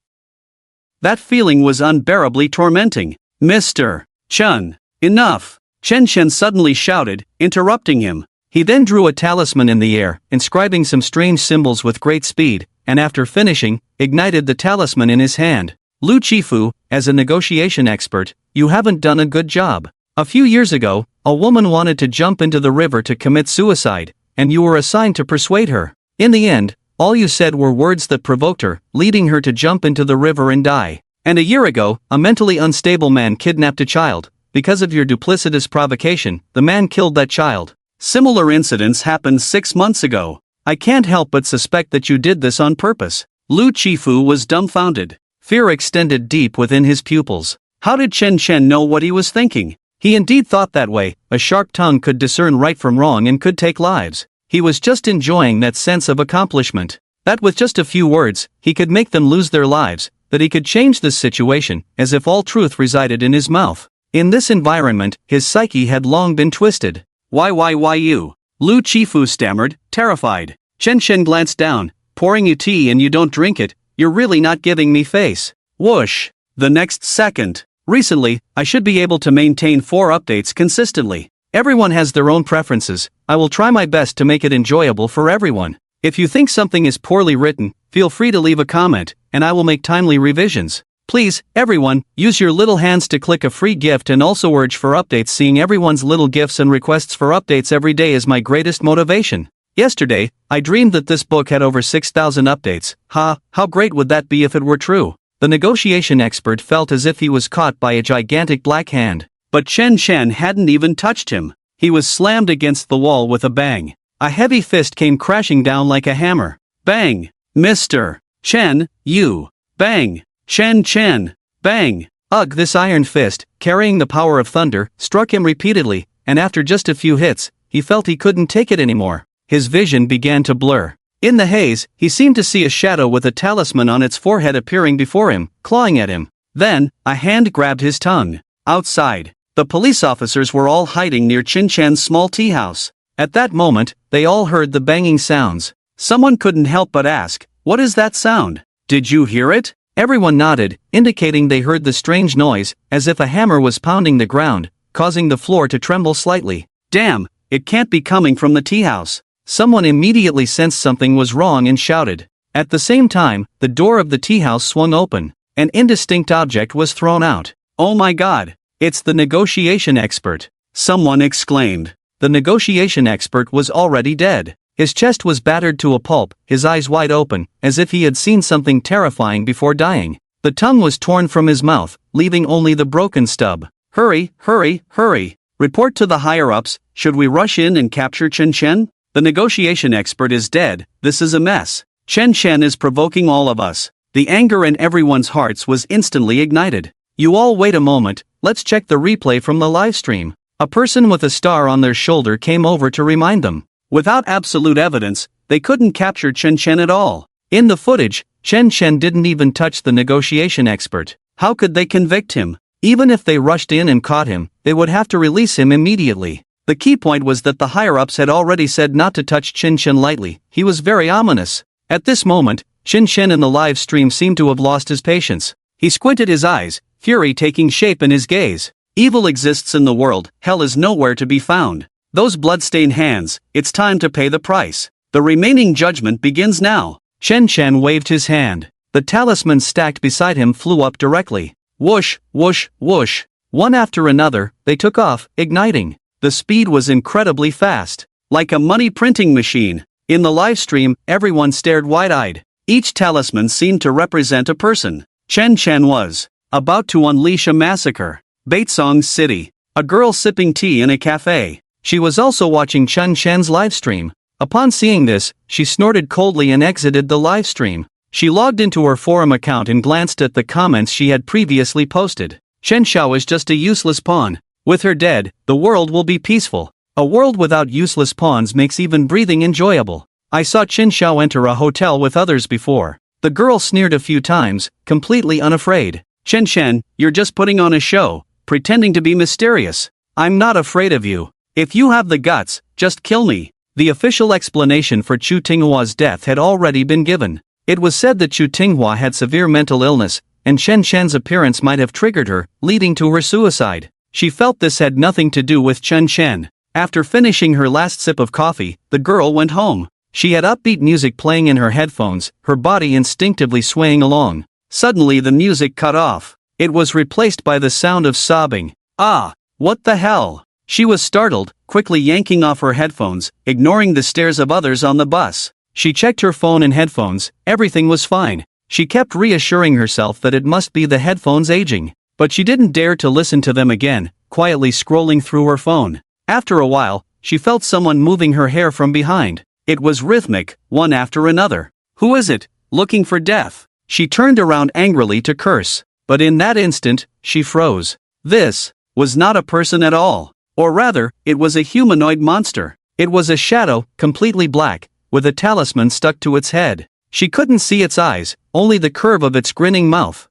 That feeling was unbearably tormenting. Mr. Chen, enough! Chen Shen suddenly shouted, interrupting him. He then drew a talisman in the air, inscribing some strange symbols with great speed, and after finishing, ignited the talisman in his hand. Lu Chifu, as a negotiation expert, you haven't done a good job. A few years ago, a woman wanted to jump into the river to commit suicide, and you were assigned to persuade her. In the end, all you said were words that provoked her, leading her to jump into the river and die. And a year ago, a mentally unstable man kidnapped a child. Because of your duplicitous provocation, the man killed that child. Similar incidents happened 6 months ago. I can't help but suspect that you did this on purpose. Lu Chifu was dumbfounded. Fear extended deep within his pupils. How did Chen Shen know what he was thinking? He indeed thought that way. A sharp tongue could discern right from wrong and could take lives. He was just enjoying that sense of accomplishment. That with just a few words, he could make them lose their lives. That he could change this situation, as if all truth resided in his mouth. In this environment, his psyche had long been twisted. Why you? Lu Chifu stammered, terrified. Chen Shen glanced down. Pouring you tea and you don't drink it, you're really not giving me face. Whoosh! the next second. Recently, I should be able to maintain 4 updates consistently. Everyone has their own preferences. I will try my best to make it enjoyable for everyone. If you think something is poorly written, feel free to leave a comment, and I will make timely revisions. Please, everyone, use your little hands to click a free gift and also urge for updates. Seeing everyone's little gifts and requests for updates every day is my greatest motivation. Yesterday, I dreamed that this book had over 6,000 updates. How great would that be if it were true? The negotiation expert felt as if he was caught by a gigantic black hand. But Chen Chen hadn't even touched him. He was slammed against the wall with a bang. A heavy fist came crashing down like a hammer. Bang! Mr. Chen, you! Bang! Chen Chen! Bang! Ugh! This iron fist, carrying the power of thunder, struck him repeatedly, and after just a few hits, he felt he couldn't take it anymore. His vision began to blur. In the haze, he seemed to see a shadow with a talisman on its forehead appearing before him, clawing at him. Then, a hand grabbed his tongue. Outside, the police officers were all hiding near Chen Chen's small tea house. At that moment, they all heard the banging sounds. Someone couldn't help but ask, "What is that sound? Did you hear it?" Everyone nodded, indicating they heard the strange noise, as if a hammer was pounding the ground, causing the floor to tremble slightly. Damn, it can't be coming from the tea house. Someone immediately sensed something was wrong and shouted. At the same time, the door of the tea house swung open. An indistinct object was thrown out. "Oh my God, it's the negotiation expert," someone exclaimed. The negotiation expert was already dead. His chest was battered to a pulp, his eyes wide open, as if he had seen something terrifying before dying. The tongue was torn from his mouth, leaving only the broken stub. "Hurry, hurry, hurry. Report to the higher-ups. Should we rush in and capture Chen Chen? The negotiation expert is dead. This is a mess. Chen Chen is provoking all of us." The anger in everyone's hearts was instantly ignited. "You all wait a moment, let's check the replay from the livestream." A person with a star on their shoulder came over to remind them. Without absolute evidence, they couldn't capture Chen Chen at all. In the footage, Chen Chen didn't even touch the negotiation expert. How could they convict him? Even if they rushed in and caught him, they would have to release him immediately. The key point was that the higher-ups had already said not to touch Chen Chen lightly. He was very ominous. At this moment, Chen Chen in the live stream seemed to have lost his patience. He squinted his eyes, fury taking shape in his gaze. Evil exists in the world, hell is nowhere to be found. Those blood-stained hands, it's time to pay the price. The remaining judgment begins now. Chen Chen waved his hand. The talismans stacked beside him flew up directly. Whoosh, whoosh, whoosh. One after another, they took off, igniting. The speed was incredibly fast. Like a money printing machine. In the livestream, everyone stared wide-eyed. Each talisman seemed to represent a person. Chen Chen was about to unleash a massacre. Baitsong City. A girl sipping tea in a cafe. She was also watching Chen Chen's livestream. Upon seeing this, she snorted coldly and exited the livestream. She logged into her forum account and glanced at the comments she had previously posted. Chen Xiao is just a useless pawn. With her dead, the world will be peaceful. A world without useless pawns makes even breathing enjoyable. I saw Chen Xiao enter a hotel with others before. The girl sneered a few times, completely unafraid. "Chen Chen, you're just putting on a show, pretending to be mysterious. I'm not afraid of you. If you have the guts, just kill me." The official explanation for Chu Tinghua's death had already been given. It was said that Chu Tinghua had severe mental illness, and Chen Chen's appearance might have triggered her, leading to her suicide. She felt this had nothing to do with Chen Chen. After finishing her last sip of coffee, the girl went home. She had upbeat music playing in her headphones, her body instinctively swaying along. Suddenly the music cut off. It was replaced by the sound of sobbing. "Ah, what the hell?" She was startled, quickly yanking off her headphones, ignoring the stares of others on the bus. She checked her phone and headphones, everything was fine. She kept reassuring herself that it must be the headphones aging. But she didn't dare to listen to them again, quietly scrolling through her phone. After a while, she felt someone moving her hair from behind. It was rhythmic, one after another. "Who is it? Looking for death?" She turned around angrily to curse. But in that instant, she froze. This was not a person at all. Or rather, it was a humanoid monster. It was a shadow, completely black, with a talisman stuck to its head. She couldn't see its eyes, only the curve of its grinning mouth.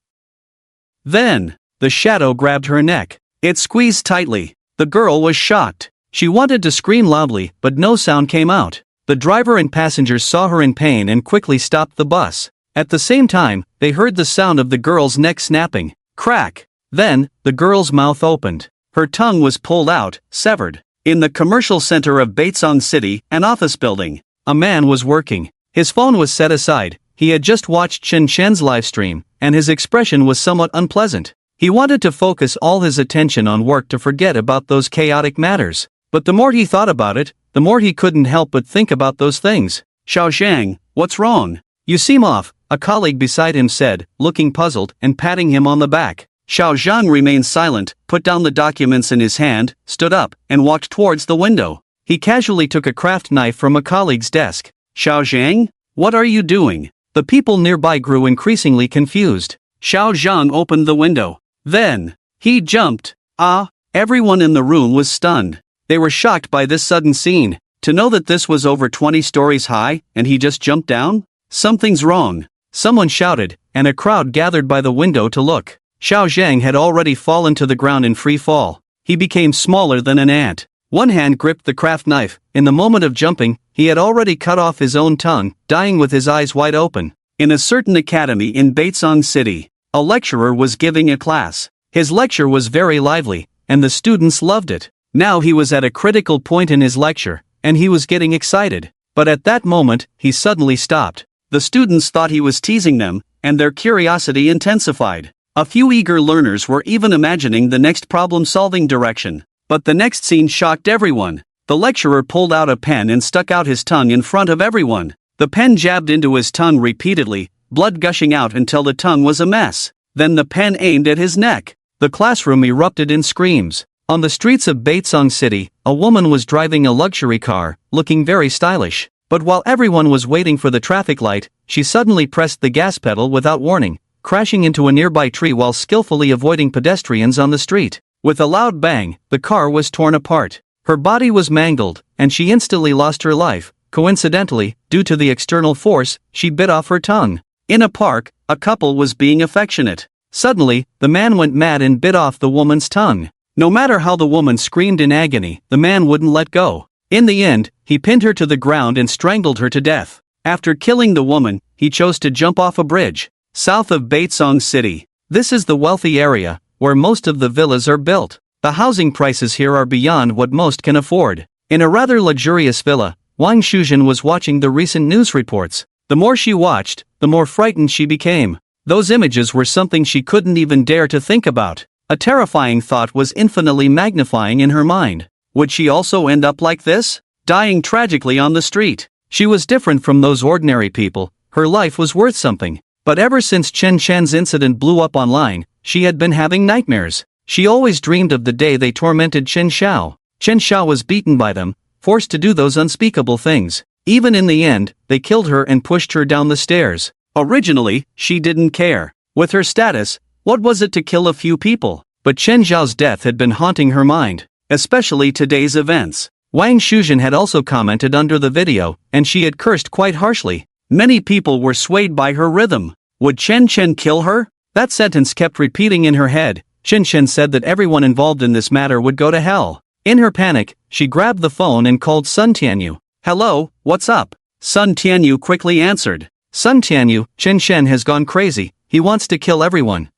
Then, the shadow grabbed her neck. It squeezed tightly. The girl was shocked. She wanted to scream loudly, but no sound came out. The driver and passengers saw her in pain and quickly stopped the bus. At the same time, they heard the sound of the girl's neck snapping. Crack. Then, the girl's mouth opened. Her tongue was pulled out, severed. In the commercial center of Baitsong City, an office building, a man was working. His phone was set aside. He had just watched Chen Shen's livestream, and his expression was somewhat unpleasant. He wanted to focus all his attention on work to forget about those chaotic matters. But the more he thought about it, the more he couldn't help but think about those things. Xiao Zhang, what's wrong? You seem off, a colleague beside him said, looking puzzled and patting him on the back. Xiao Zhang remained silent, put down the documents in his hand, stood up, and walked towards the window. He casually took a craft knife from a colleague's desk. Xiao Zhang? What are you doing? The people nearby grew increasingly confused. Xiao Zhang opened the window. Then, he jumped. Everyone in the room was stunned. They were shocked by this sudden scene. To know that this was over 20 stories high, and he just jumped down? Something's wrong. Someone shouted, and a crowd gathered by the window to look. Xiao Zhang had already fallen to the ground in free fall. He became smaller than an ant. One hand gripped the craft knife. In the moment of jumping, he had already cut off his own tongue, dying with his eyes wide open. In a certain academy in Baitsong City, a lecturer was giving a class. His lecture was very lively, and the students loved it. Now he was at a critical point in his lecture, and he was getting excited. But at that moment, he suddenly stopped. The students thought he was teasing them, and their curiosity intensified. A few eager learners were even imagining the next problem-solving direction. But the next scene shocked everyone. The lecturer pulled out a pen and stuck out his tongue in front of everyone. The pen jabbed into his tongue repeatedly, blood gushing out until the tongue was a mess. Then the pen aimed at his neck. The classroom erupted in screams. On the streets of Baitsong City, a woman was driving a luxury car, looking very stylish. But while everyone was waiting for the traffic light, she suddenly pressed the gas pedal without warning, crashing into a nearby tree while skillfully avoiding pedestrians on the street. With a loud bang, the car was torn apart. Her body was mangled, and she instantly lost her life. Coincidentally, due to the external force, she bit off her tongue. In a park, a couple was being affectionate. Suddenly, the man went mad and bit off the woman's tongue. No matter how the woman screamed in agony, the man wouldn't let go. In the end, he pinned her to the ground and strangled her to death. After killing the woman, he chose to jump off a bridge. South of Baitsong City. This is the wealthy area, where most of the villas are built. The housing prices here are beyond what most can afford. In a rather luxurious villa, Wang Shuzhen was watching the recent news reports. The more she watched, the more frightened she became. Those images were something she couldn't even dare to think about. A terrifying thought was infinitely magnifying in her mind. Would she also end up like this? Dying tragically on the street. She was different from those ordinary people. Her life was worth something. But ever since Chen Shen's incident blew up online, she had been having nightmares. She always dreamed of the day they tormented Chen Xiao. Chen Xiao was beaten by them, forced to do those unspeakable things. Even in the end, they killed her and pushed her down the stairs. Originally, she didn't care. With her status, what was it to kill a few people? But Chen Xiao's death had been haunting her mind, especially today's events. Wang Shuzhen had also commented under the video, and she had cursed quite harshly. Many people were swayed by her rhythm. Would Chen Chen kill her? That sentence kept repeating in her head. Chen Chen said that everyone involved in this matter would go to hell. In her panic, she grabbed the phone and called Sun Tianyu. Hello, what's up? Sun Tianyu quickly answered. Sun Tianyu, Chen Shen has gone crazy. He wants to kill everyone.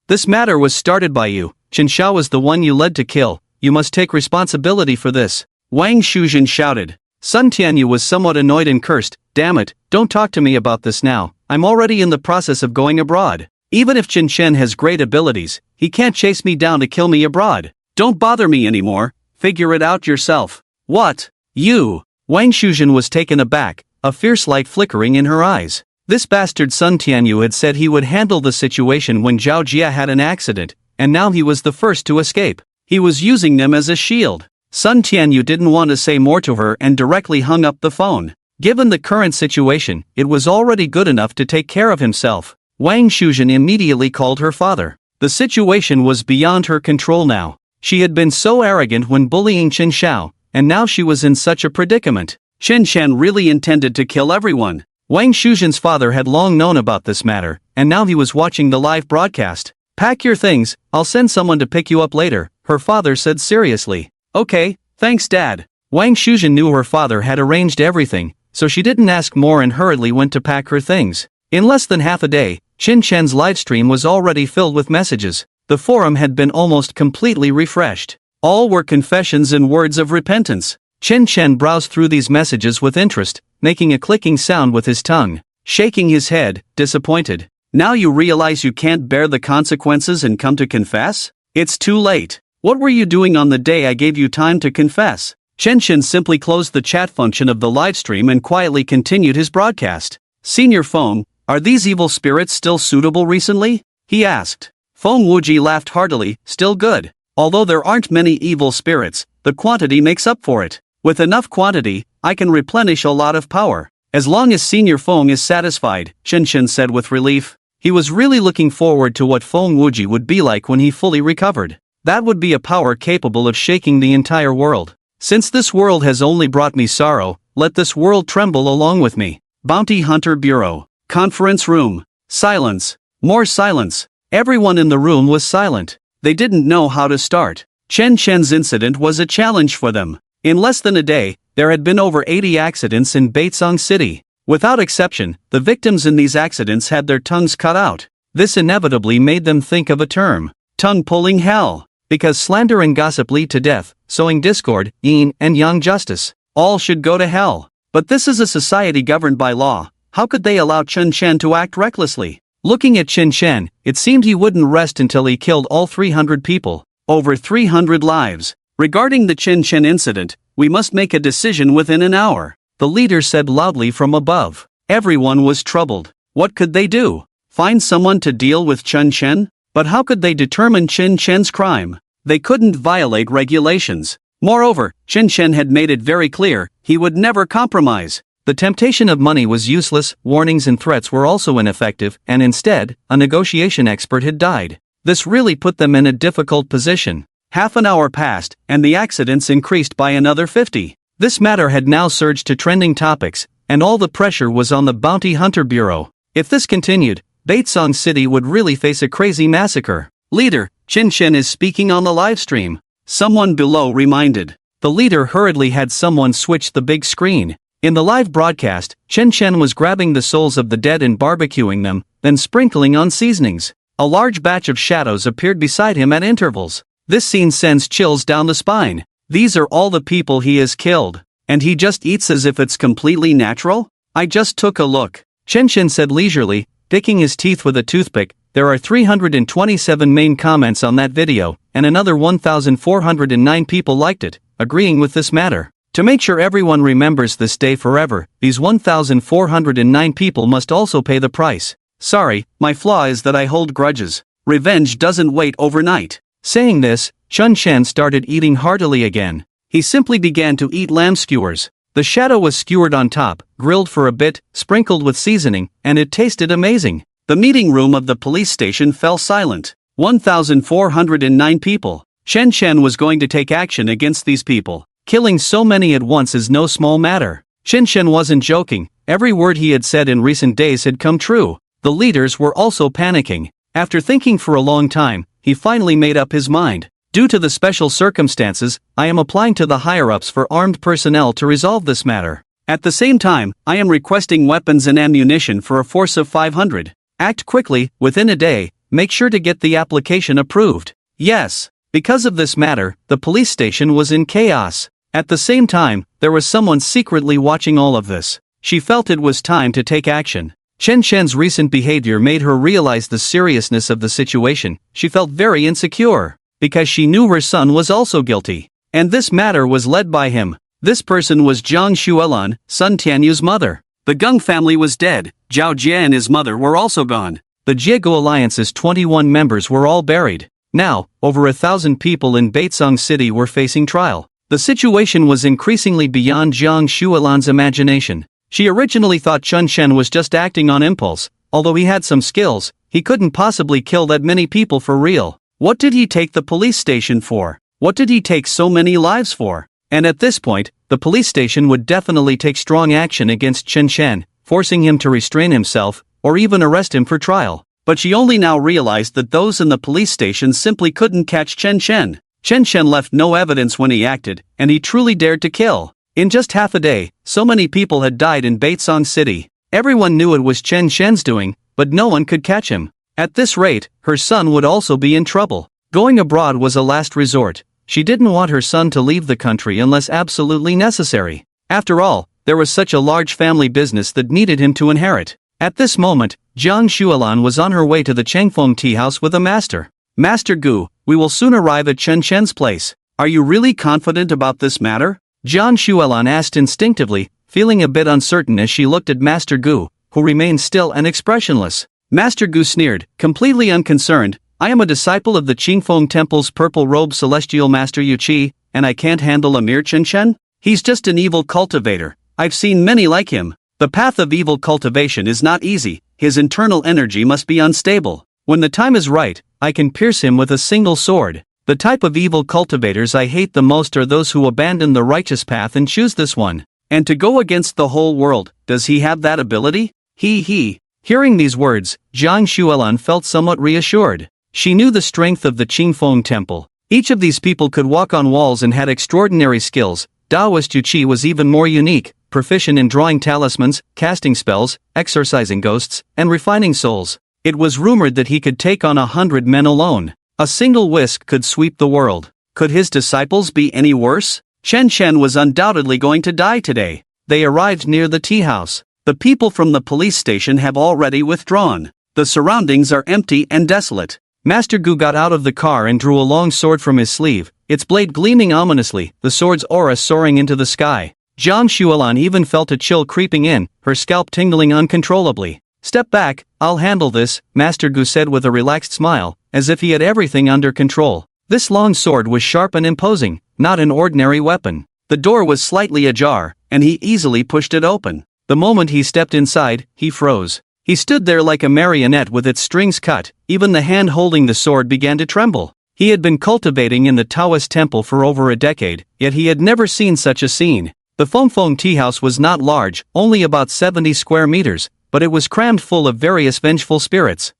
This matter was started by you. Chen Xiao was the one you led to kill. You must take responsibility for this. Wang Shuzhen shouted. Sun Tianyu was somewhat annoyed and cursed. Damn it, don't talk to me about this now. I'm already in the process of going abroad. Even if Chen Shen has great abilities, he can't chase me down to kill me abroad. Don't bother me anymore. Figure it out yourself. What? You? Wang Shuzhen was taken aback, a fierce light flickering in her eyes. This bastard Sun Tianyu had said he would handle the situation when Zhao Jia had an accident, and now he was the first to escape. He was using them as a shield. Sun Tianyu didn't want to say more to her and directly hung up the phone. Given the current situation, it was already good enough to take care of himself. Wang Shuzhen immediately called her father. The situation was beyond her control now. She had been so arrogant when bullying Chen Xiao, and now she was in such a predicament. Chen Shen really intended to kill everyone. Wang Shuzhen's father had long known about this matter, and now he was watching the live broadcast. Pack your things, I'll send someone to pick you up later, her father said seriously. Okay, thanks Dad. Wang Shuzhen knew her father had arranged everything, so she didn't ask more and hurriedly went to pack her things. In less than half a day, Chen Shen's livestream was already filled with messages. The forum had been almost completely refreshed. All were confessions and words of repentance. Chen Shen browsed through these messages with interest, making a clicking sound with his tongue, shaking his head, disappointed. Now you realize you can't bear the consequences and come to confess? It's too late. What were you doing on the day I gave you time to confess? Chen Shen simply closed the chat function of the livestream and quietly continued his broadcast. Senior Feng, are these evil spirits still suitable recently? He asked. Feng Wuji laughed heartily, still good. Although there aren't many evil spirits, the quantity makes up for it. With enough quantity, I can replenish a lot of power. As long as Senior Feng is satisfied, Chen Shen said with relief. He was really looking forward to what Feng Wuji would be like when he fully recovered. That would be a power capable of shaking the entire world. Since this world has only brought me sorrow, let this world tremble along with me. Bounty Hunter Bureau. Conference room. Silence. More silence. Everyone in the room was silent. They didn't know how to start. Chen Shen's incident was a challenge for them. In less than a day, there had been over 80 accidents in Baitsong City. Without exception, the victims in these accidents had their tongues cut out. This inevitably made them think of a term. Tongue-pulling hell. Because slander and gossip lead to death, sowing discord, yin and yang justice. All should go to hell. But this is a society governed by law. How could they allow Chen Shen to act recklessly? Looking at Chen Shen, it seemed he wouldn't rest until he killed all 300 people. Over 300 lives. Regarding the Chen Shen incident, we must make a decision within an hour. The leader said loudly from above. Everyone was troubled. What could they do? Find someone to deal with Chen Shen? But how could they determine Chen Shen's crime? They couldn't violate regulations. Moreover, Chen Shen had made it very clear, he would never compromise. The temptation of money was useless, warnings and threats were also ineffective, and instead, a negotiation expert had died. This really put them in a difficult position. Half an hour passed, and the accidents increased by another 50. This matter had now surged to trending topics, and all the pressure was on the Bounty Hunter Bureau. If this continued, Baitsong City would really face a crazy massacre. Leader, Chen Shen is speaking on the live stream. Someone below reminded. The leader hurriedly had someone switch the big screen. In the live broadcast, Chen Shen was grabbing the souls of the dead and barbecuing them, then sprinkling on seasonings. A large batch of shadows appeared beside him at intervals. This scene sends chills down the spine. These are all the people he has killed. And he just eats as if it's completely natural? I just took a look. Chen Shen said leisurely, picking his teeth with a toothpick. There are 327 main comments on that video, and another 1,409 people liked it, agreeing with this matter. To make sure everyone remembers this day forever, these 1,409 people must also pay the price. Sorry, my flaw is that I hold grudges. Revenge doesn't wait overnight. Saying this, Chen Shen started eating heartily again. He simply began to eat lamb skewers. The shadow was skewered on top, grilled for a bit, sprinkled with seasoning, and it tasted amazing. The meeting room of the police station fell silent. 1,409 people. Chen Shen was going to take action against these people. Killing so many at once is no small matter. Chen Shen wasn't joking. Every word he had said in recent days had come true. The leaders were also panicking. After thinking for a long time, he finally made up his mind. Due to the special circumstances, I am applying to the higher-ups for armed personnel to resolve this matter. At the same time, I am requesting weapons and ammunition for a force of 500. Act quickly, within a day, make sure to get the application approved. Yes. Because of this matter, the police station was in chaos. At the same time, there was someone secretly watching all of this. She felt it was time to take action. Chen Shen's recent behavior made her realize the seriousness of the situation. She felt very insecure. Because she knew her son was also guilty. And this matter was led by him. This person was Zhang Xuelan, Sun Tianyu's mother. The Gung family was dead. Zhao Jie and his mother were also gone. The Jiegu Alliance's 21 members were all buried. Now, over 1,000 people in Baitsong City were facing trial. The situation was increasingly beyond Zhang Xuelan's imagination. She originally thought Chen Shen was just acting on impulse. Although he had some skills, he couldn't possibly kill that many people for real. What did he take the police station for? What did he take so many lives for? And at this point, the police station would definitely take strong action against Chen Shen, forcing him to restrain himself, or even arrest him for trial. But she only now realized that those in the police station simply couldn't catch Chen Shen. Chen Shen left no evidence when he acted, and he truly dared to kill. In just half a day, so many people had died in Baitsong City. Everyone knew it was Chen Shen's doing, but no one could catch him. At this rate, her son would also be in trouble. Going abroad was a last resort. She didn't want her son to leave the country unless absolutely necessary. After all, there was such a large family business that needed him to inherit. At this moment, Jiang Xuelan was on her way to the Changfeng tea house with a master. Master Gu, we will soon arrive at Chen Chen's place. Are you really confident about this matter? Jiang Xuelan asked instinctively, feeling a bit uncertain as she looked at Master Gu, who remained still and expressionless. Master Gu sneered, completely unconcerned, I am a disciple of the Qingfeng Temple's purple-robed celestial master Yu Qi, and I can't handle a mere Chen Chen? He's just an evil cultivator. I've seen many like him. The path of evil cultivation is not easy, his internal energy must be unstable. When the time is right, I can pierce him with a single sword. The type of evil cultivators I hate the most are those who abandon the righteous path and choose this one. And to go against the whole world, does he have that ability? He. Hearing these words, Jiang Xuelan felt somewhat reassured. She knew the strength of the Qingfeng Temple. Each of these people could walk on walls and had extraordinary skills. Taoist Yu Qi was even more unique, proficient in drawing talismans, casting spells, exorcising ghosts, and refining souls. It was rumored that he could take on 100 men alone. A single whisk could sweep the world. Could his disciples be any worse? Chen Chen was undoubtedly going to die today. They arrived near the tea house. The people from the police station have already withdrawn. The surroundings are empty and desolate. Master Gu got out of the car and drew a long sword from his sleeve, its blade gleaming ominously, the sword's aura soaring into the sky. Jiang Xuelan even felt a chill creeping in, her scalp tingling uncontrollably. Step back, I'll handle this, Master Gu said with a relaxed smile, as if he had everything under control. This long sword was sharp and imposing, not an ordinary weapon. The door was slightly ajar, and he easily pushed it open. The moment he stepped inside, he froze. He stood there like a marionette with its strings cut, even the hand holding the sword began to tremble. He had been cultivating in the Taoist temple for over a decade, yet he had never seen such a scene. The Fengfeng tea house was not large, only about 70 square meters, but it was crammed full of various vengeful spirits.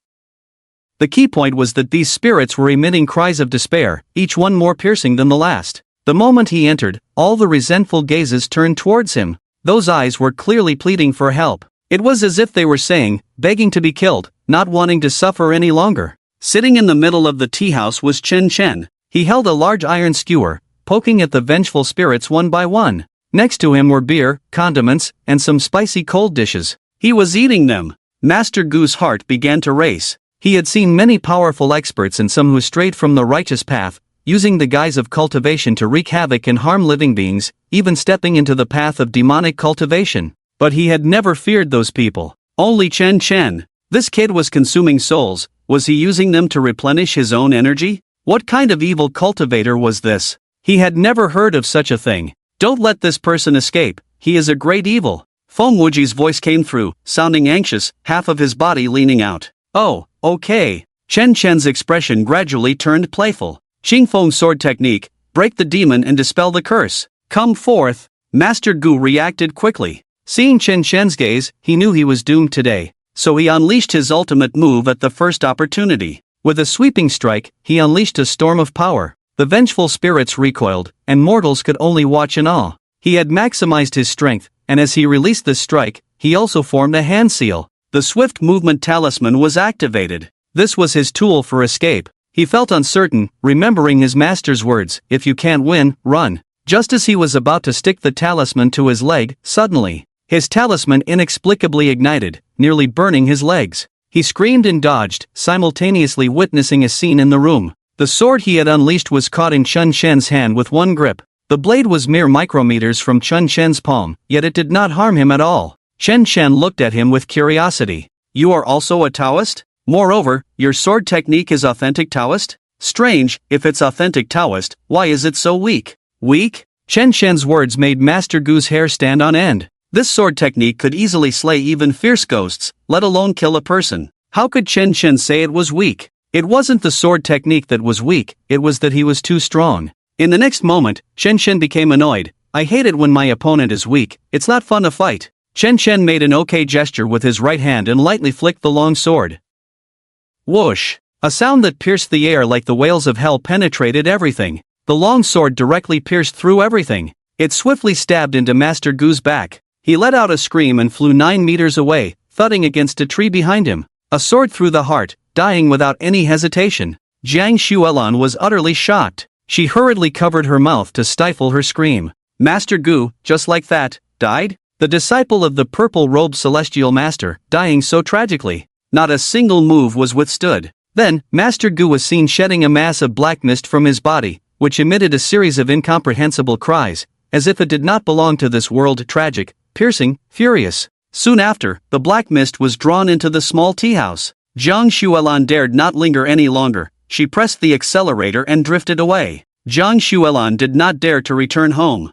The key point was that these spirits were emitting cries of despair, each one more piercing than the last. The moment he entered, all the resentful gazes turned towards him. Those eyes were clearly pleading for help. It was as if they were saying, begging to be killed, not wanting to suffer any longer. Sitting in the middle of the tea house was Chen Chen. He held a large iron skewer, poking at the vengeful spirits one by one. Next to him were beer, condiments, and some spicy cold dishes. He was eating them. Master Gu's heart began to race. He had seen many powerful experts and some who strayed from the righteous path, using the guise of cultivation to wreak havoc and harm living beings, even stepping into the path of demonic cultivation. But he had never feared those people. Only Chen Chen. This kid was consuming souls. Was he using them to replenish his own energy? What kind of evil cultivator was this? He had never heard of such a thing. Don't let this person escape. He is a great evil. Feng Wuji's voice came through, sounding anxious, half of his body leaning out. Oh, okay. Chen Chen's expression gradually turned playful. Qingfeng sword technique, break the demon and dispel the curse. Come forth. Master Gu reacted quickly. Seeing Chen Chen's gaze, he knew he was doomed today. So he unleashed his ultimate move at the first opportunity. With a sweeping strike, he unleashed a storm of power. The vengeful spirits recoiled, and mortals could only watch in awe. He had maximized his strength, and as he released this strike, he also formed a hand seal. The swift movement talisman was activated. This was his tool for escape. He felt uncertain, remembering his master's words, if you can't win, run. Just as he was about to stick the talisman to his leg, suddenly, his talisman inexplicably ignited, nearly burning his legs. He screamed and dodged, simultaneously witnessing a scene in the room. The sword he had unleashed was caught in Chen Chen's hand with one grip. The blade was mere micrometers from Chen Chen's palm, yet it did not harm him at all. Chen Chen looked at him with curiosity. You are also a Taoist? Moreover, your sword technique is authentic Taoist? Strange, if it's authentic Taoist, why is it so weak? Weak? Chen Chen's words made Master Gu's hair stand on end. This sword technique could easily slay even fierce ghosts, let alone kill a person. How could Chen Chen say it was weak? It wasn't the sword technique that was weak, it was that he was too strong. In the next moment, Chen Chen became annoyed. I hate it when my opponent is weak, it's not fun to fight. Chen Chen made an okay gesture with his right hand and lightly flicked the long sword. Whoosh! A sound that pierced the air like the wails of hell penetrated everything. The long sword directly pierced through everything. It swiftly stabbed into Master Gu's back. He let out a scream and flew 9 meters away, thudding against a tree behind him. A sword through the heart, dying without any hesitation. Jiang Xuelan was utterly shocked. She hurriedly covered her mouth to stifle her scream. Master Gu, just like that, died? The disciple of the purple-robed celestial master, dying so tragically. Not a single move was withstood. Then, Master Gu was seen shedding a mass of black mist from his body, which emitted a series of incomprehensible cries, as if it did not belong to this world. Tragic, piercing, furious. Soon after, the black mist was drawn into the small tea house. Jiang Xuelan dared not linger any longer. She pressed the accelerator and drifted away. Jiang Xuelan did not dare to return home.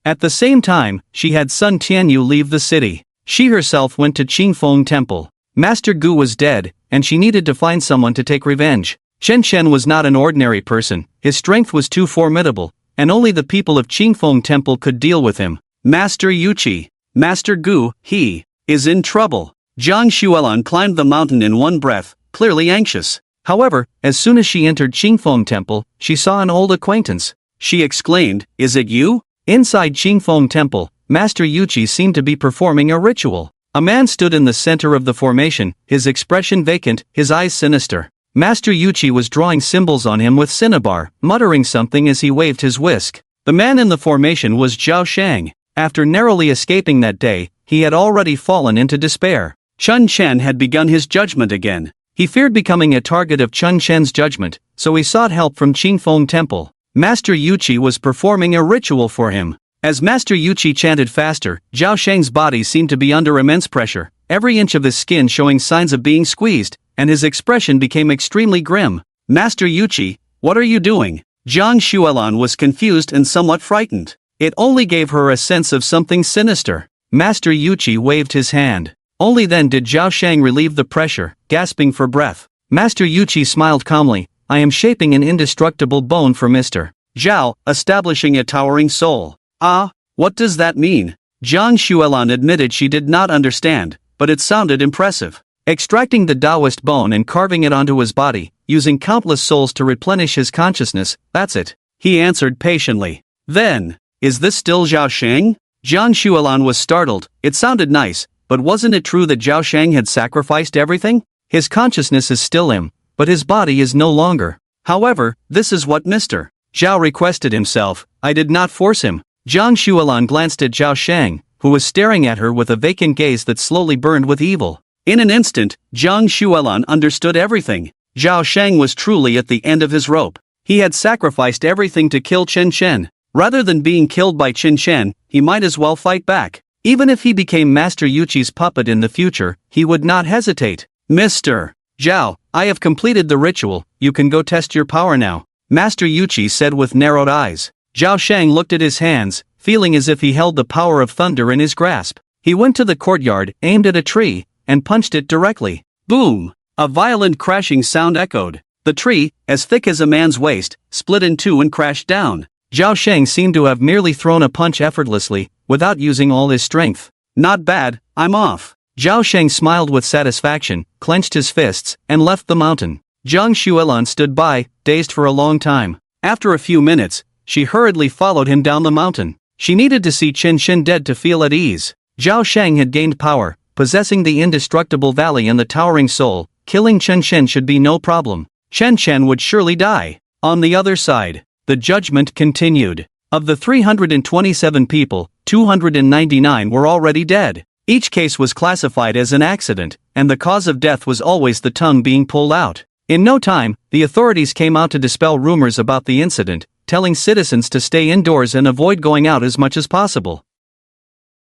At the same time, she had Sun Tianyu leave the city. She herself went to Qingfeng Temple. Master Gu was dead, and she needed to find someone to take revenge. Chen Chen was not an ordinary person, his strength was too formidable, and only the people of Qingfeng Temple could deal with him. Master Yuqi. Master Gu, he is in trouble. Jiang Xuelan climbed the mountain in one breath, clearly anxious. However, as soon as she entered Qingfeng Temple, she saw an old acquaintance. She exclaimed, "Is it you?" Inside Qingfeng Temple, Master Yuqi seemed to be performing a ritual. A man stood in the center of the formation, his expression vacant, his eyes sinister. Master Yuqi was drawing symbols on him with cinnabar, muttering something as he waved his whisk. The man in the formation was Zhao Shang. After narrowly escaping that day, he had already fallen into despair. Chun Chen had begun his judgment again. He feared becoming a target of Chun Chen's judgment, so he sought help from Qingfeng Temple. Master Yuqi was performing a ritual for him. As Master Yuqi chanted faster, Zhao Shang's body seemed to be under immense pressure, every inch of his skin showing signs of being squeezed, and his expression became extremely grim. "Master Yuqi, what are you doing?" Jiang Xuelan was confused and somewhat frightened. It only gave her a sense of something sinister. Master Yuqi waved his hand. Only then did Zhao Shang relieve the pressure, gasping for breath. Master Yuqi smiled calmly. "I am shaping an indestructible bone for Mr. Zhao, establishing a towering soul." "Ah, what does that mean?" Jiang Xuelan admitted she did not understand, but it sounded impressive. Extracting the Taoist bone and carving it onto his body, using countless souls to replenish his consciousness, that's it. He answered patiently. Then, is this still Zhao Shang? Jiang Xuelan was startled. It sounded nice, but wasn't it true that Zhao Shang had sacrificed everything? His consciousness is still him, but his body is no longer. However, this is what Mr. Zhao requested himself. I did not force him. Jiang Xuelan glanced at Zhao Shang, who was staring at her with a vacant gaze that slowly burned with evil. In an instant, Jiang Xuelan understood everything. Zhao Shang was truly at the end of his rope. He had sacrificed everything to kill Chen Chen. Rather than being killed by Chen Chen, he might as well fight back. Even if he became Master Yuqi's puppet in the future, he would not hesitate. Mr. Zhao, I have completed the ritual, you can go test your power now, Master Yuqi said with narrowed eyes. Zhao Shang looked at his hands, feeling as if he held the power of thunder in his grasp. He went to the courtyard, aimed at a tree, and punched it directly. Boom! A violent crashing sound echoed. The tree, as thick as a man's waist, split in two and crashed down. Zhao Shang seemed to have merely thrown a punch effortlessly, without using all his strength. Not bad, I'm off. Zhao Shang smiled with satisfaction, clenched his fists, and left the mountain. Jiang Xuelan stood by, dazed for a long time. After a few minutes, she hurriedly followed him down the mountain. She needed to see Chen Chen dead to feel at ease. Zhao Shang had gained power, possessing the indestructible valley and the towering soul. Killing Chen Chen should be no problem. Chen Chen would surely die. On the other side, the judgment continued. Of the 327 people, 299 were already dead. Each case was classified as an accident, and the cause of death was always the tongue being pulled out. In no time, the authorities came out to dispel rumors about the incident, telling citizens to stay indoors and avoid going out as much as possible.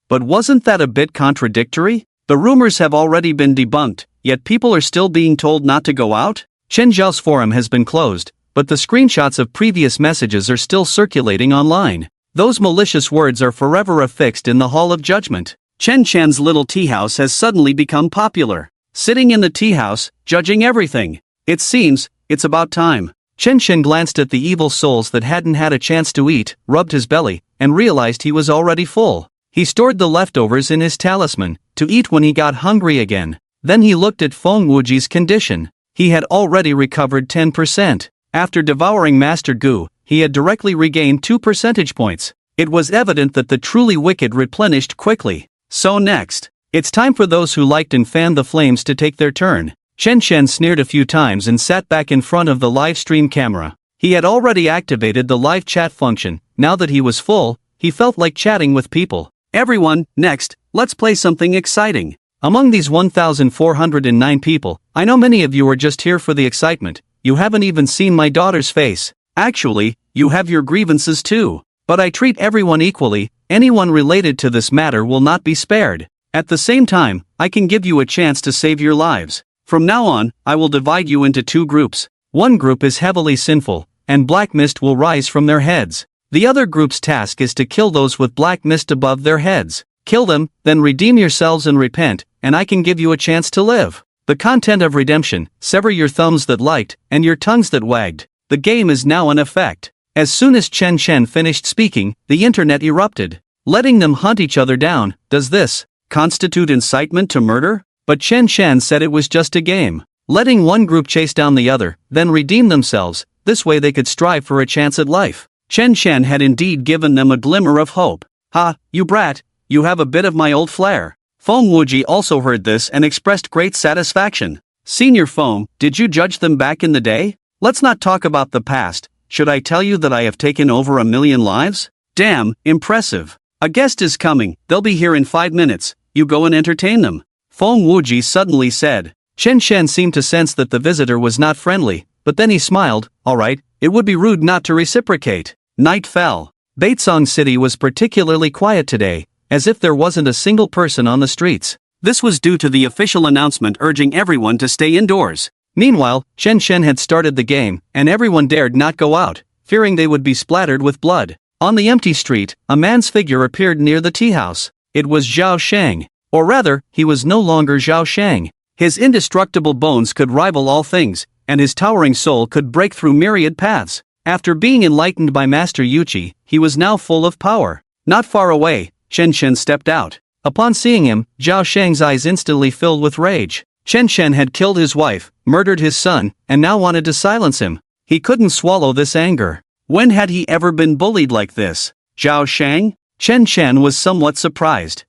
But wasn't that a bit contradictory? The rumors have already been debunked, yet people are still being told not to go out? Chen Zhao's forum has been closed, but the screenshots of previous messages are still circulating online. Those malicious words are forever affixed in the Hall of Judgment. Chen Chen's little tea house has suddenly become popular. Sitting in the tea house, judging everything. It seems, it's about time. Chen Chen glanced at the evil souls that hadn't had a chance to eat, rubbed his belly, and realized he was already full. He stored the leftovers in his talisman, to eat when he got hungry again. Then he looked at Feng Wuji's condition. He had already recovered 10%. After devouring Master Gu, he had directly regained 2 percentage points. It was evident that the truly wicked replenished quickly. So next, It's time for those who liked and fanned the flames to take their turn. Chen Shen sneered a few times and sat back in front of the live stream camera. He had already activated the live chat function. Now that he was full, he felt like chatting with people. Everyone, next, let's play something exciting. Among these 1,409 people, I know many of you are just here for the excitement. You haven't even seen my daughter's face. Actually, you have your grievances too. But I treat everyone equally. Anyone related to this matter will not be spared. At the same time, I can give you a chance to save your lives. From now on, I will divide you into two groups. One group is heavily sinful, and black mist will rise from their heads. The other group's task is to kill those with black mist above their heads. Kill them, then redeem yourselves and repent, and I can give you a chance to live. The content of redemption: sever your thumbs that liked, and your tongues that wagged. The game is now in effect. As soon as Chen Shen finished speaking, the internet erupted. Letting them hunt each other down, does this constitute incitement to murder? But Chen Shen said it was just a game. Letting one group chase down the other, then redeem themselves, this way they could strive for a chance at life. Chen Shen had indeed given them a glimmer of hope. Ha, you brat, you have a bit of my old flair. Feng Wuji also heard this and expressed great satisfaction. Senior Feng, did you judge them back in the day? Let's not talk about the past. Should I tell you that I have taken over 1 million lives? Damn, impressive. A guest is coming, they'll be here in 5 minutes. You go and entertain them. Feng Wuji suddenly said. Chen Shen seemed to sense that the visitor was not friendly, but then he smiled. Alright, it would be rude not to reciprocate. Night fell. Baitsong City was particularly quiet today, as if there wasn't a single person on the streets. This was due to the official announcement urging everyone to stay indoors. Meanwhile, Chen Shen had started the game, and everyone dared not go out, fearing they would be splattered with blood. On the empty street, a man's figure appeared near the tea house. It was Zhao Shang. Or rather, he was no longer Zhao Shang. His indestructible bones could rival all things, and his towering soul could break through myriad paths. After being enlightened by Master Yuchi, he was now full of power. Not far away, Chen Shen stepped out. Upon seeing him, Zhao Shang's eyes instantly filled with rage. Chen Shen had killed his wife, murdered his son, and now wanted to silence him. He couldn't swallow this anger. When had he ever been bullied like this? Zhao Shang? Chen Shen was somewhat surprised,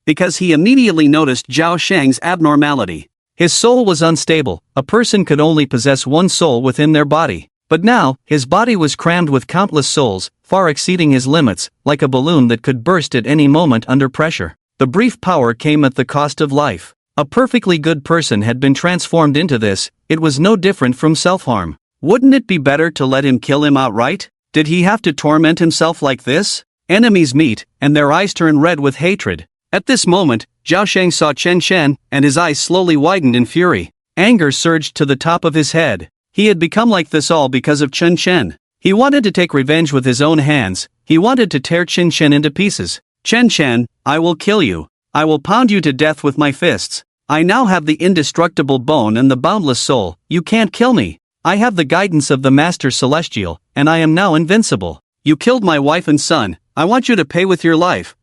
because he immediately noticed Zhao Shang's abnormality. His soul was unstable. A person could only possess one soul within their body. But now, his body was crammed with countless souls, far exceeding his limits, like a balloon that could burst at any moment under pressure. The brief power came at the cost of life. A perfectly good person had been transformed into this. It was no different from self-harm. Wouldn't it be better to let him kill him outright? Did he have to torment himself like this? Enemies meet, and their eyes turn red with hatred. At this moment, Zhao Shang saw Chen Shen, and his eyes slowly widened in fury. Anger surged to the top of his head. He had become like this all because of Chen Shen. He wanted to take revenge with his own hands. He wanted to tear Chen Shen into pieces. Chen Shen, I will kill you. I will pound you to death with my fists. I now have the indestructible bone and the boundless soul. You can't kill me. I have the guidance of the Master Celestial, and I am now invincible. You killed my wife and son. I want you to pay with your life.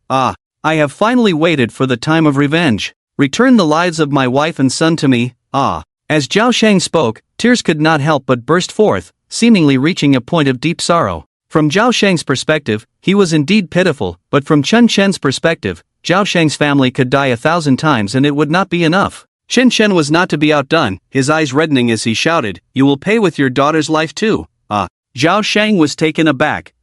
I have finally waited for the time of revenge. Return the lives of my wife and son to me. As Zhao Shang spoke, tears could not help but burst forth, seemingly reaching a point of deep sorrow. From Zhao Shang's perspective, he was indeed pitiful, but from Chen Shen's perspective, Zhao Shang's family could die 1,000 times and it would not be enough. Chen Shen was not to be outdone, his eyes reddening as he shouted, "You will pay with your daughter's life too." Zhao Shang was taken aback.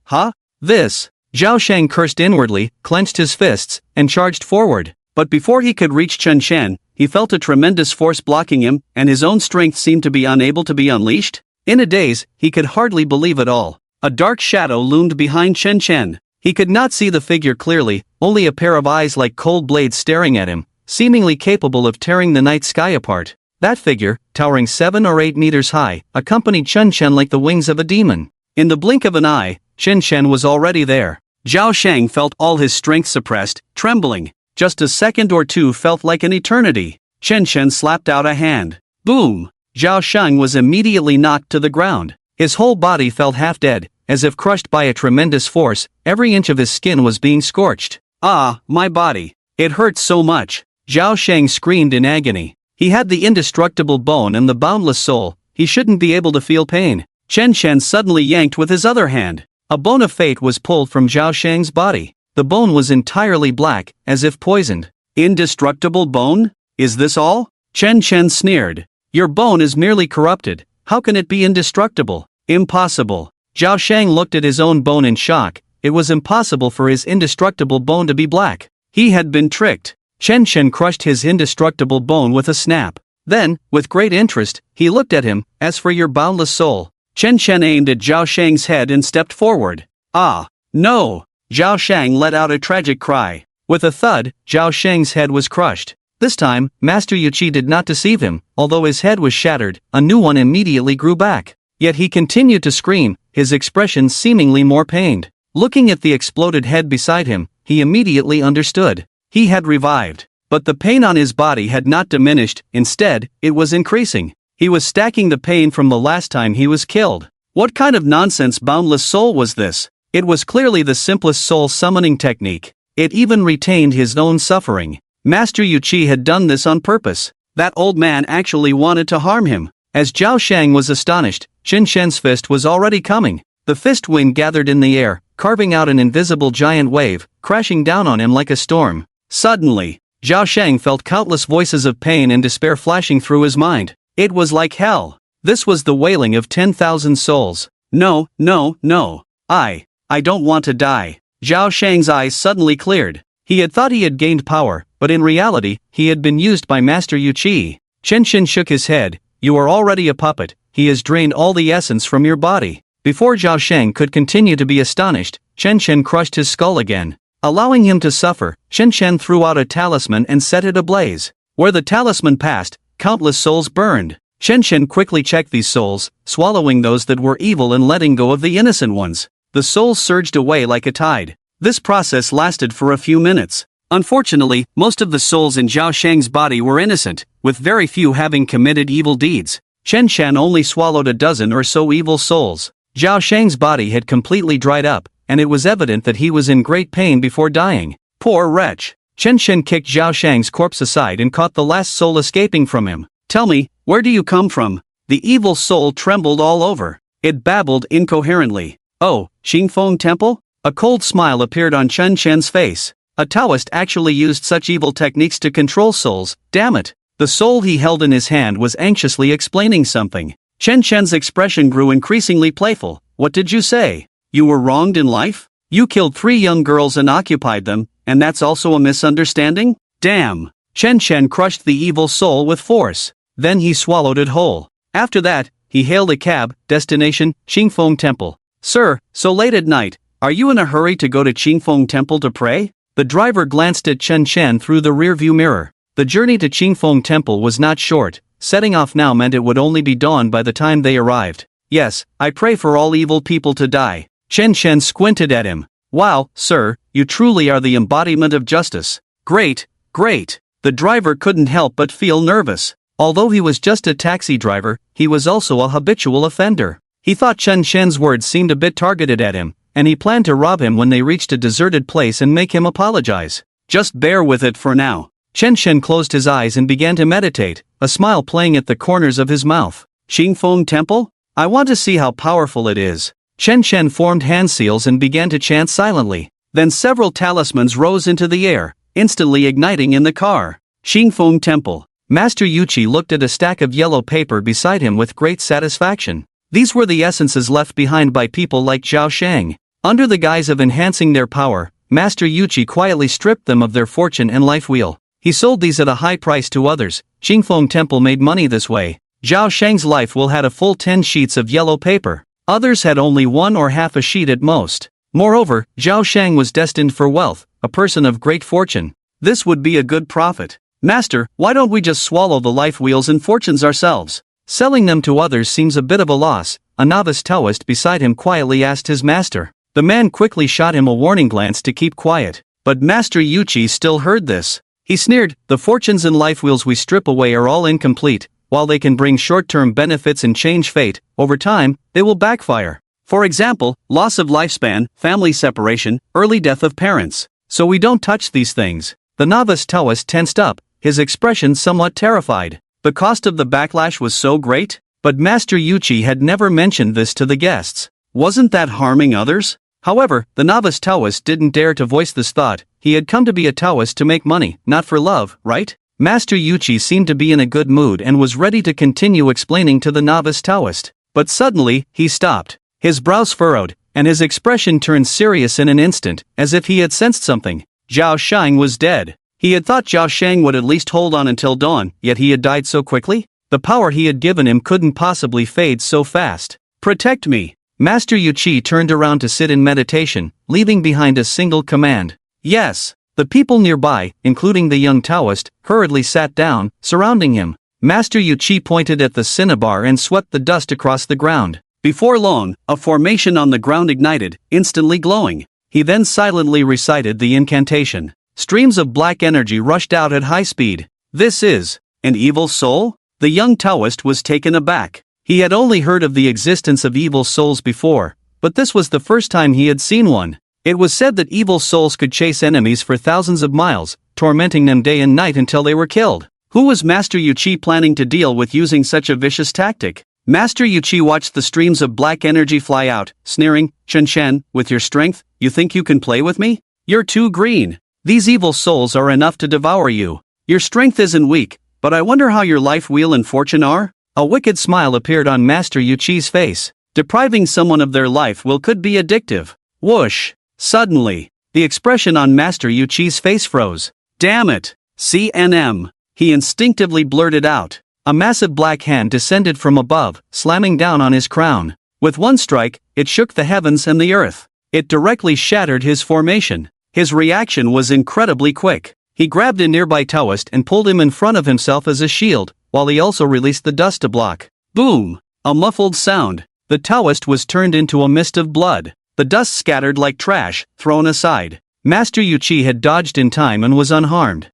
This? Zhao Shang cursed inwardly, clenched his fists, and charged forward. But before he could reach Chen Shen, he felt a tremendous force blocking him, and his own strength seemed to be unable to be unleashed. In a daze, he could hardly believe it all. A dark shadow loomed behind Chen Shen. He could not see the figure clearly, only a pair of eyes like cold blades staring at him, seemingly capable of tearing the night sky apart. That figure, towering 7 or 8 meters high, accompanied Chen Shen like the wings of a demon. In the blink of an eye, Chen Shen was already there. Zhao Shang felt all his strength suppressed, trembling. Just a second or two felt like an eternity. Chen Shen slapped out a hand. Boom! Zhao Shang was immediately knocked to the ground. His whole body felt half dead, as if crushed by a tremendous force. Every inch of his skin was being scorched. My body. It hurt so much. Zhao Shang screamed in agony. He had the indestructible bone and the boundless soul. He shouldn't be able to feel pain. Chen Shen suddenly yanked with his other hand. A bone of fate was pulled from Zhao Shang's body. The bone was entirely black, as if poisoned. Indestructible bone? Is this all? Chen Chen sneered. Your bone is merely corrupted. How can it be indestructible? Impossible. Zhao Shang looked at his own bone in shock. It was impossible for his indestructible bone to be black. He had been tricked. Chen Chen crushed his indestructible bone with a snap. Then, with great interest, he looked at him. As for your boundless soul. Chen Chen aimed at Zhao Shang's head and stepped forward. Ah! No! Zhao Shang let out a tragic cry. With a thud, Zhao Shang's head was crushed. This time, Master Yuqi did not deceive him. Although his head was shattered, a new one immediately grew back. Yet he continued to scream, his expression seemingly more pained. Looking at the exploded head beside him, he immediately understood. He had revived. But the pain on his body had not diminished, instead, it was increasing. He was stacking the pain from the last time he was killed. What kind of nonsense boundless soul was this? It was clearly the simplest soul summoning technique. It even retained his own suffering. Master Yuqi had done this on purpose. That old man actually wanted to harm him. As Zhao Shang was astonished, Chen Shen's fist was already coming. The fist wind gathered in the air, carving out an invisible giant wave, crashing down on him like a storm. Suddenly, Zhao Shang felt countless voices of pain and despair flashing through his mind. It was like hell. This was the wailing of 10,000 souls. No, no, no. I don't want to die. Zhao Shang's eyes suddenly cleared. He had thought he had gained power, but in reality, he had been used by Master Yuqi. Chen Shen shook his head. You are already a puppet. He has drained all the essence from your body. Before Zhao Shang could continue to be astonished, Chen Shen crushed his skull again. Allowing him to suffer, Chen Shen threw out a talisman and set it ablaze. Where the talisman passed, countless souls burned. Chen Shen quickly checked these souls, swallowing those that were evil and letting go of the innocent ones. The souls surged away like a tide. This process lasted for a few minutes. Unfortunately, most of the souls in Zhao Shang's body were innocent, with very few having committed evil deeds. Chen Shen only swallowed a dozen or so evil souls. Zhao Shang's body had completely dried up, and it was evident that he was in great pain before dying. Poor wretch. Chen Shen kicked Zhao Shang's corpse aside and caught the last soul escaping from him. Tell me, where do you come from? The evil soul trembled all over. It babbled incoherently. Oh, Xingfeng Temple? A cold smile appeared on Chen Shen's face. A Taoist actually used such evil techniques to control souls, damn it. The soul he held in his hand was anxiously explaining something. Chen Shen's expression grew increasingly playful. What did you say? You were wronged in life? You killed 3 young girls and occupied them, and that's also a misunderstanding? Damn! Chen Shen crushed the evil soul with force. Then he swallowed it whole. After that, he hailed a cab, destination, Xingfeng Temple. Sir, so late at night, are you in a hurry to go to Xingfeng Temple to pray? The driver glanced at Chen Shen through the rearview mirror. The journey to Xingfeng Temple was not short. Setting off now meant it would only be dawn by the time they arrived. Yes, I pray for all evil people to die. Chen Shen squinted at him. Wow, sir, you truly are the embodiment of justice. Great, great. The driver couldn't help but feel nervous. Although he was just a taxi driver, he was also a habitual offender. He thought Chen Shen's words seemed a bit targeted at him, and he planned to rob him when they reached a deserted place and make him apologize. Just bear with it for now. Chen Shen closed his eyes and began to meditate, a smile playing at the corners of his mouth. Xingfeng Temple? I want to see how powerful it is. Chen Shen formed hand seals and began to chant silently. Then several talismans rose into the air, instantly igniting in the car. Xingfeng Temple. Master Yuqi looked at a stack of yellow paper beside him with great satisfaction. These were the essences left behind by people like Zhao Shang. Under the guise of enhancing their power, Master Yuqi quietly stripped them of their fortune and life wheel. He sold these at a high price to others. Xingfeng Temple made money this way. Zhao Shang's life will had a full 10 sheets of yellow paper. Others had only 1 or half a sheet at most. Moreover, Zhao Shang was destined for wealth, a person of great fortune. This would be a good profit. Master, why don't we just swallow the life wheels and fortunes ourselves? Selling them to others seems a bit of a loss, a novice Taoist beside him quietly asked his master. The man quickly shot him a warning glance to keep quiet. But Master Yuqi still heard this. He sneered, the fortunes and life wheels we strip away are all incomplete. While they can bring short-term benefits and change fate, over time, they will backfire. For example, loss of lifespan, family separation, early death of parents. So we don't touch these things. The novice Taoist tensed up, his expression somewhat terrified. The cost of the backlash was so great? But Master Yuqi had never mentioned this to the guests. Wasn't that harming others? However, the novice Taoist didn't dare to voice this thought. he had come to be a Taoist to make money, not for love, right? Master Yuchi seemed to be in a good mood and was ready to continue explaining to the novice Taoist. But suddenly, he stopped. His brows furrowed, and his expression turned serious in an instant, as if he had sensed something. Zhao Shang was dead. He had thought Zhao Shang would at least hold on until dawn, yet he had died so quickly? The power he had given him couldn't possibly fade so fast. Protect me. Master Yuchi turned around to sit in meditation, leaving behind a single command. Yes. The people nearby, including the young Taoist, hurriedly sat down, surrounding him. Master Yuchi pointed at the cinnabar and swept the dust across the ground. Before long, a formation on the ground ignited, instantly glowing. He then silently recited the incantation. Streams of black energy rushed out at high speed. This is an evil soul? The young Taoist was taken aback. He had only heard of the existence of evil souls before, but this was the first time he had seen one. It was said that evil souls could chase enemies for thousands of miles, tormenting them day and night until they were killed. Who was Master Yuchi planning to deal with using such a vicious tactic? Master Yuchi watched the streams of black energy fly out, sneering, "Chen Shen, with your strength, you think you can play with me? You're too green. These evil souls are enough to devour you. Your strength isn't weak, but I wonder how your life, wheel and fortune are?" A wicked smile appeared on Master Yuchi's face. Depriving someone of their life will could be addictive. Whoosh! Suddenly, the expression on Master Yuchi's face froze. Damn it! CNM! He instinctively blurted out. A massive black hand descended from above, slamming down on his crown. With one strike, it shook the heavens and the earth. It directly shattered his formation. His reaction was incredibly quick. He grabbed a nearby Taoist and pulled him in front of himself as a shield, while he also released the dust to block. Boom! A muffled sound. The Taoist was turned into a mist of blood. The dust scattered like trash, thrown aside. Master Yuchi had dodged in time and was unharmed.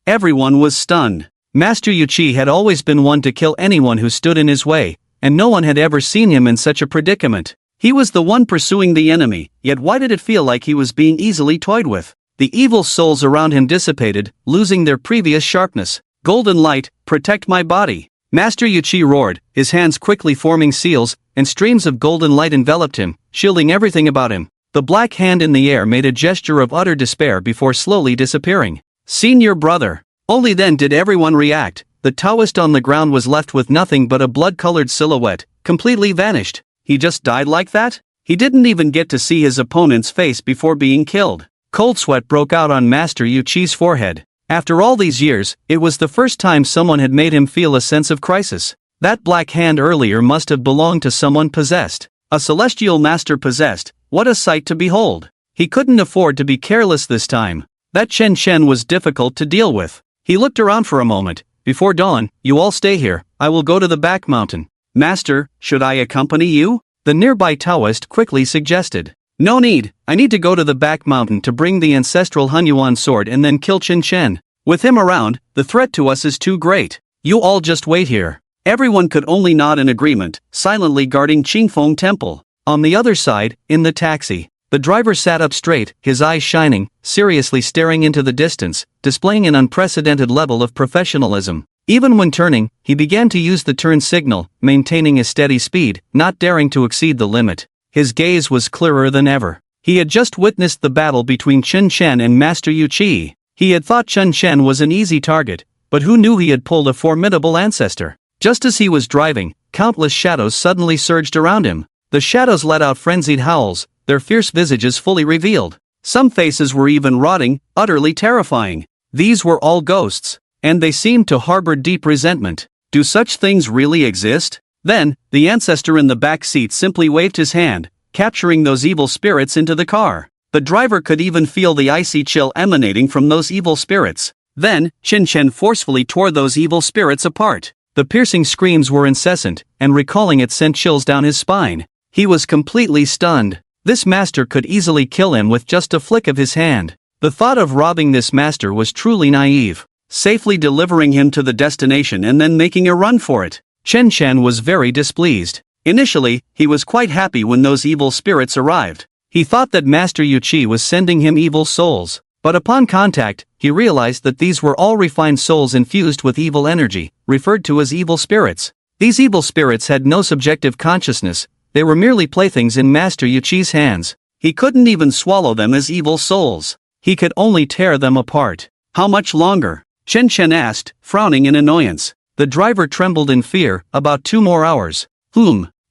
Everyone was stunned. Master Yuchi had always been one to kill anyone who stood in his way, and no one had ever seen him in such a predicament. He was the one pursuing the enemy, yet why did it feel like he was being easily toyed with? The evil souls around him dissipated, losing their previous sharpness. Golden light, protect my body. Master Yuchi roared, his hands quickly forming seals, and streams of golden light enveloped him, shielding everything about him. The black hand in the air made a gesture of utter despair before slowly disappearing. Senior brother. Only then did everyone react. The Taoist on the ground was left with nothing but a blood-colored silhouette, completely vanished. He just died like that? He didn't even get to see his opponent's face before being killed. Cold sweat broke out on Master Yuchi's forehead. After all these years, it was the first time someone had made him feel a sense of crisis. That black hand earlier must have belonged to someone possessed. A celestial master possessed. What a sight to behold. He couldn't afford to be careless this time. That Chen Shen was difficult to deal with. He looked around for a moment. Before dawn, you all stay here. I will go to the back mountain. Master, should I accompany you? The nearby Taoist quickly suggested. No need. I need to go to the back mountain to bring the ancestral Hunyuan sword and then kill Chen Shen. With him around, the threat to us is too great. You all just wait here. Everyone could only nod in agreement, silently guarding Qingfeng Temple. On the other side, in the taxi, the driver sat up straight, his eyes shining, seriously staring into the distance, displaying an unprecedented level of professionalism. Even when turning, he began to use the turn signal, maintaining a steady speed, not daring to exceed the limit. His gaze was clearer than ever. He had just witnessed the battle between Chen Shen and Master Yuchi. He had thought Chen Shen was an easy target, but who knew he had pulled a formidable ancestor? Just as he was driving, countless shadows suddenly surged around him. The shadows let out frenzied howls, their fierce visages fully revealed. Some faces were even rotting, utterly terrifying. These were all ghosts, and they seemed to harbor deep resentment. Do such things really exist? Then, the ancestor in the back seat simply waved his hand, capturing those evil spirits into the car. The driver could even feel the icy chill emanating from those evil spirits. Then, Chen Shen forcefully tore those evil spirits apart. The piercing screams were incessant, and recalling it sent chills down his spine. He was completely stunned. This master could easily kill him with just a flick of his hand. The thought of robbing this master was truly naive. Safely delivering him to the destination and then making a run for it. Chen Shen was very displeased. Initially, he was quite happy when those evil spirits arrived. He thought that Master Yuchi was sending him evil souls. But upon contact, he realized that these were all refined souls infused with evil energy, referred to as evil spirits. These evil spirits had no subjective consciousness. They were merely playthings in Master Yuchi's hands. He couldn't even swallow them as evil souls. He could only tear them apart. How much longer? Chen Chen asked, frowning in annoyance. The driver trembled in fear. About 2 more hours.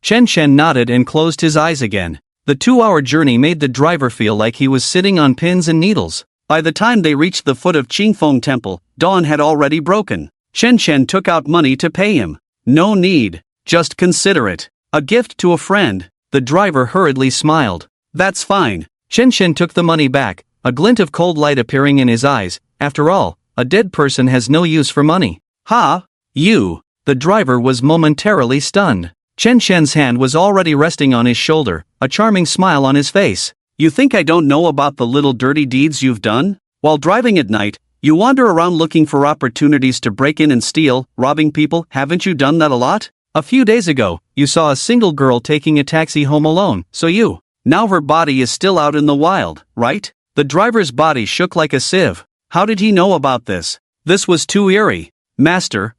Chen Chen nodded and closed his eyes again. The 2-hour journey made the driver feel like he was sitting on pins and needles. By the time they reached the foot of Qingfeng Temple, dawn had already broken. Chen Chen took out money to pay him. No need. Just consider it. A gift to a friend. The driver hurriedly smiled. That's fine. Chen Chen took the money back, a glint of cold light appearing in his eyes. After all, a dead person has no use for money. Ha! You! The driver was momentarily stunned. Chen Chen's hand was already resting on his shoulder, a charming smile on his face. You think I don't know about the little dirty deeds you've done? While driving at night, you wander around looking for opportunities to break in and steal, robbing people. Haven't you done that a lot? A few days ago, you saw a single girl taking a taxi home alone, so now her body is still out in the wild, right? The driver's body shook like a sieve. How did he know about this? This was too eerie. Master,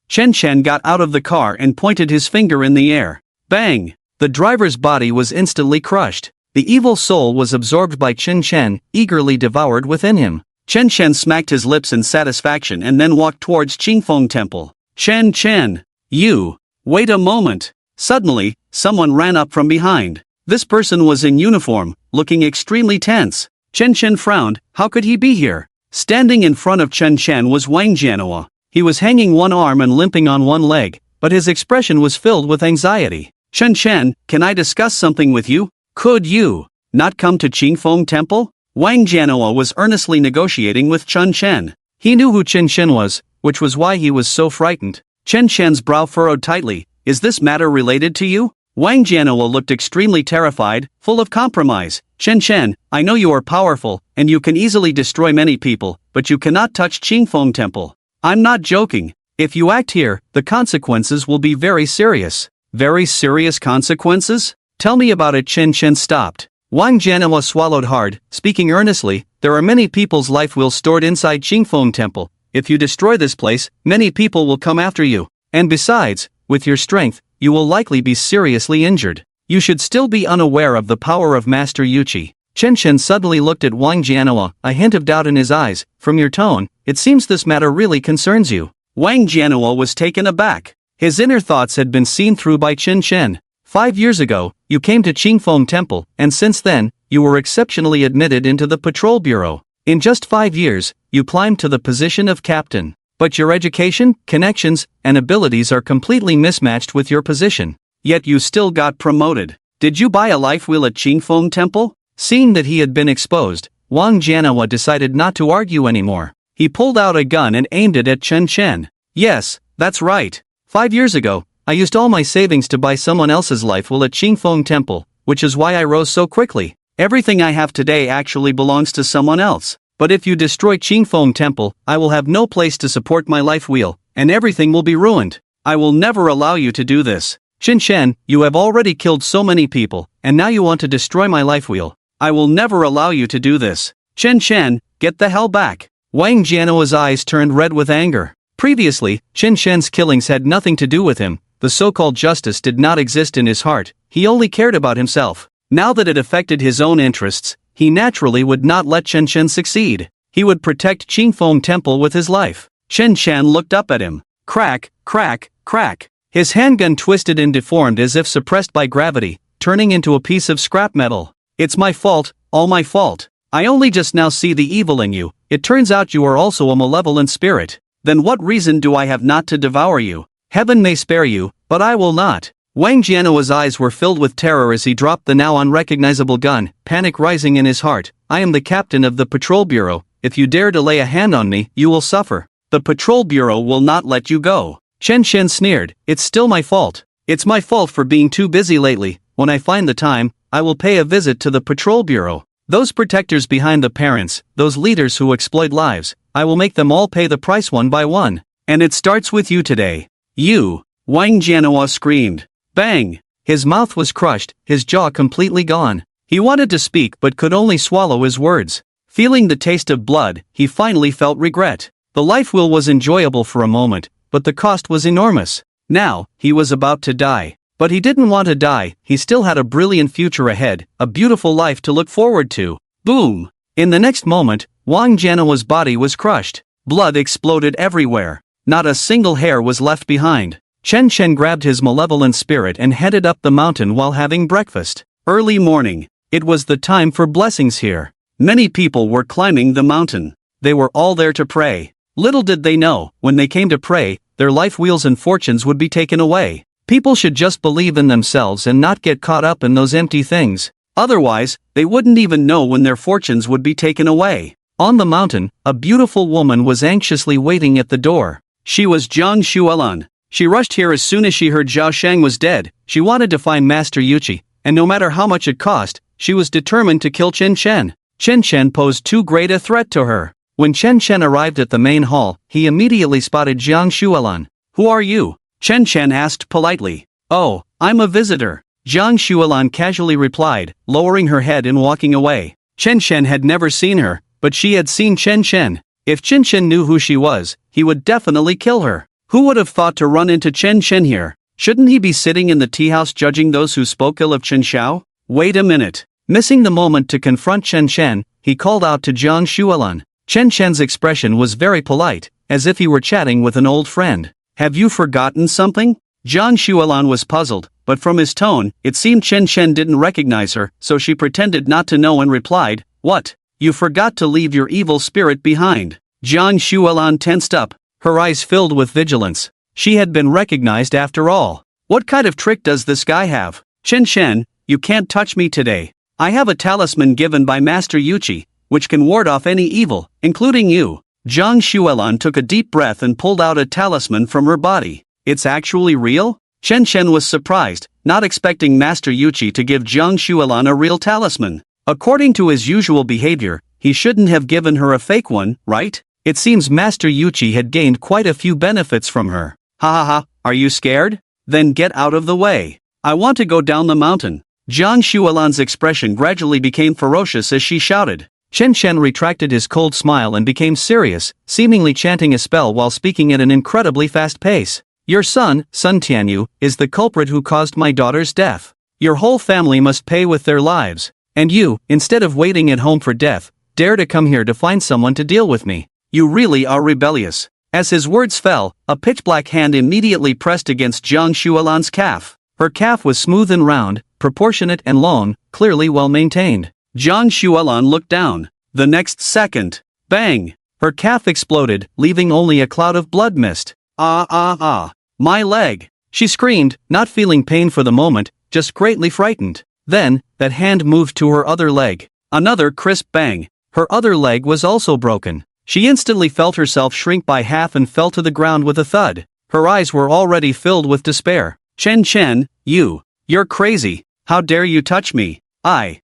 Chen Chen got out of the car and pointed his finger in the air. Bang! The driver's body was instantly crushed. The evil soul was absorbed by Chen Chen, eagerly devoured within him. Chen Chen smacked his lips in satisfaction and then walked towards Qingfeng Temple. Chen Chen! You! Wait a moment! Suddenly, someone ran up from behind. This person was in uniform, looking extremely tense. Chen Chen frowned. How could he be here? Standing in front of Chen Chen was Wang Jianhua. He was hanging one arm and limping on one leg, but his expression was filled with anxiety. Chen Chen, can I discuss something with you? Could you not come to Qingfeng Temple? Wang Jianhua was earnestly negotiating with Chen Chen. He knew who Chen Chen was, which was why he was so frightened. Chen Chen's brow furrowed tightly. Is this matter related to you? Wang Jianhua looked extremely terrified, full of compromise. Chen Chen, I know you are powerful, and you can easily destroy many people, but you cannot touch Qingfeng Temple. I'm not joking. If you act here, the consequences will be very serious. Very serious consequences? Tell me about it. Chen Chen stopped. Wang Jianhua swallowed hard, speaking earnestly. There are many people's life will stored inside Qingfeng Temple. If you destroy this place, many people will come after you. And besides, with your strength, you will likely be seriously injured. You should still be unaware of the power of Master Yuqi. Chen Chen suddenly looked at Wang Jianhua, a hint of doubt in his eyes. From your tone, it seems this matter really concerns you. Wang Jianhua was taken aback. His inner thoughts had been seen through by Chen Chen. 5 years ago, you came to Qingfeng Temple, and since then, you were exceptionally admitted into the patrol bureau. In just 5 years, you climbed to the position of captain. But your education, connections, and abilities are completely mismatched with your position. Yet you still got promoted. Did you buy a life wheel at Qingfeng Temple? Seeing that he had been exposed, Wang Jianhua decided not to argue anymore. He pulled out a gun and aimed it at Chen Chen. Yes, that's right. 5 years ago, I used all my savings to buy someone else's life wheel at Qingfeng Temple, which is why I rose so quickly. Everything I have today actually belongs to someone else. But if you destroy Qingfeng Temple, I will have no place to support my life wheel, and everything will be ruined. I will never allow you to do this. Chen Chen, you have already killed so many people, and now you want to destroy my life wheel. I will never allow you to do this. Chen Chen, get the hell back. Wang Jianhua's eyes turned red with anger. Previously, Chen Chen's killings had nothing to do with him. The so-called justice did not exist in his heart. He only cared about himself. Now that it affected his own interests, he naturally would not let Chen Chen succeed. He would protect Qingfeng Temple with his life. Chen Chen looked up at him. Crack, crack, crack. His handgun twisted and deformed as if suppressed by gravity, turning into a piece of scrap metal. It's my fault, all my fault. I only just now see the evil in you. It turns out you are also a malevolent spirit. Then what reason do I have not to devour you? Heaven may spare you, but I will not. Wang Jianhua's eyes were filled with terror as he dropped the now unrecognizable gun, panic rising in his heart. I am the captain of the patrol bureau. If you dare to lay a hand on me, you will suffer. The patrol bureau will not let you go. Chen Chen sneered. It's still my fault. It's my fault for being too busy lately. When I find the time, I will pay a visit to the patrol bureau. Those protectors behind the parents, those leaders who exploit lives, I will make them all pay the price one by one. And it starts with you today. You! Wang Jianhua screamed. Bang! His mouth was crushed, his jaw completely gone. He wanted to speak but could only swallow his words. Feeling the taste of blood, he finally felt regret. The life wheel was enjoyable for a moment, but the cost was enormous. Now, he was about to die. But he didn't want to die. He still had a brilliant future ahead, a beautiful life to look forward to. Boom! In the next moment, Wang Jianhua's body was crushed. Blood exploded everywhere. Not a single hair was left behind. Chen Chen grabbed his malevolent spirit and headed up the mountain while having breakfast. Early morning. It was the time for blessings here. Many people were climbing the mountain. They were all there to pray. Little did they know, when they came to pray, their life wheels and fortunes would be taken away. People should just believe in themselves and not get caught up in those empty things. Otherwise, they wouldn't even know when their fortunes would be taken away. On the mountain, a beautiful woman was anxiously waiting at the door. She was Jiang Xuelan. She rushed here as soon as she heard Zhao Shang was dead. She wanted to find Master Yuqi, and no matter how much it cost, she was determined to kill Chen Chen. Chen Chen posed too great a threat to her. When Chen Chen arrived at the main hall, he immediately spotted Jiang Xuelan. "Who are you?" Chen Chen asked politely. "Oh, I'm a visitor," Jiang Xuelan casually replied, lowering her head and walking away. Chen Chen had never seen her, but she had seen Chen Chen. If Chen Chen knew who she was, he would definitely kill her. Who would have thought to run into Chen Chen here? Shouldn't he be sitting in the tea house judging those who spoke ill of Chen Xiao? Wait a minute. Missing the moment to confront Chen Chen, he called out to Jiang Xuelan. Chen Chen's expression was very polite, as if he were chatting with an old friend. "Have you forgotten something?" Jiang Xuelan was puzzled, but from his tone, it seemed Chen Chen didn't recognize her, so she pretended not to know and replied, "What? You forgot to leave your evil spirit behind." Jiang Xuelan tensed up, her eyes filled with vigilance. She had been recognized after all. What kind of trick does this guy have? "Chen Chen, you can't touch me today. I have a talisman given by Master Yuqi, which can ward off any evil, including you." Jiang Xuelan took a deep breath and pulled out a talisman from her body. "It's actually real?" Chen Chen was surprised, not expecting Master Yuqi to give Jiang Xuelan a real talisman. According to his usual behavior, he shouldn't have given her a fake one, right? It seems Master Yuqi had gained quite a few benefits from her. "Ha ha ha, are you scared? Then get out of the way. I want to go down the mountain." Jiang Xuelan's expression gradually became ferocious as she shouted. Chen Chen retracted his cold smile and became serious, seemingly chanting a spell while speaking at an incredibly fast pace. "Your son, Sun Tianyu, is the culprit who caused my daughter's death. Your whole family must pay with their lives. And you, instead of waiting at home for death, dare to come here to find someone to deal with me. You really are rebellious." As his words fell, a pitch-black hand immediately pressed against Jiang Xuelan's calf. Her calf was smooth and round, proportionate and long, clearly well maintained. Jiang Xuelan looked down. The next second, bang! Her calf exploded, leaving only a cloud of blood mist. Ah, my leg! She screamed, not feeling pain for the moment, just greatly frightened. Then, that hand moved to her other leg. Another crisp bang. Her other leg was also broken. She instantly felt herself shrink by half and fell to the ground with a thud. Her eyes were already filled with despair. "Chen Chen, you're crazy. How dare you touch me? I.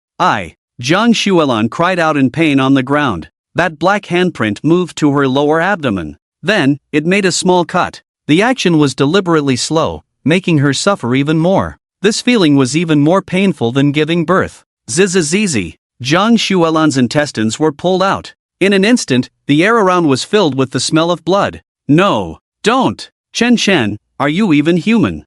Jiang Xuelan cried out in pain on the ground. That black handprint moved to her lower abdomen. Then, it made a small cut. The action was deliberately slow, making her suffer even more. This feeling was even more painful than giving birth. Zizizizi. Jiang Xuelan's intestines were pulled out. In an instant, the air around was filled with the smell of blood. "No, don't! Chen Chen, are you even human?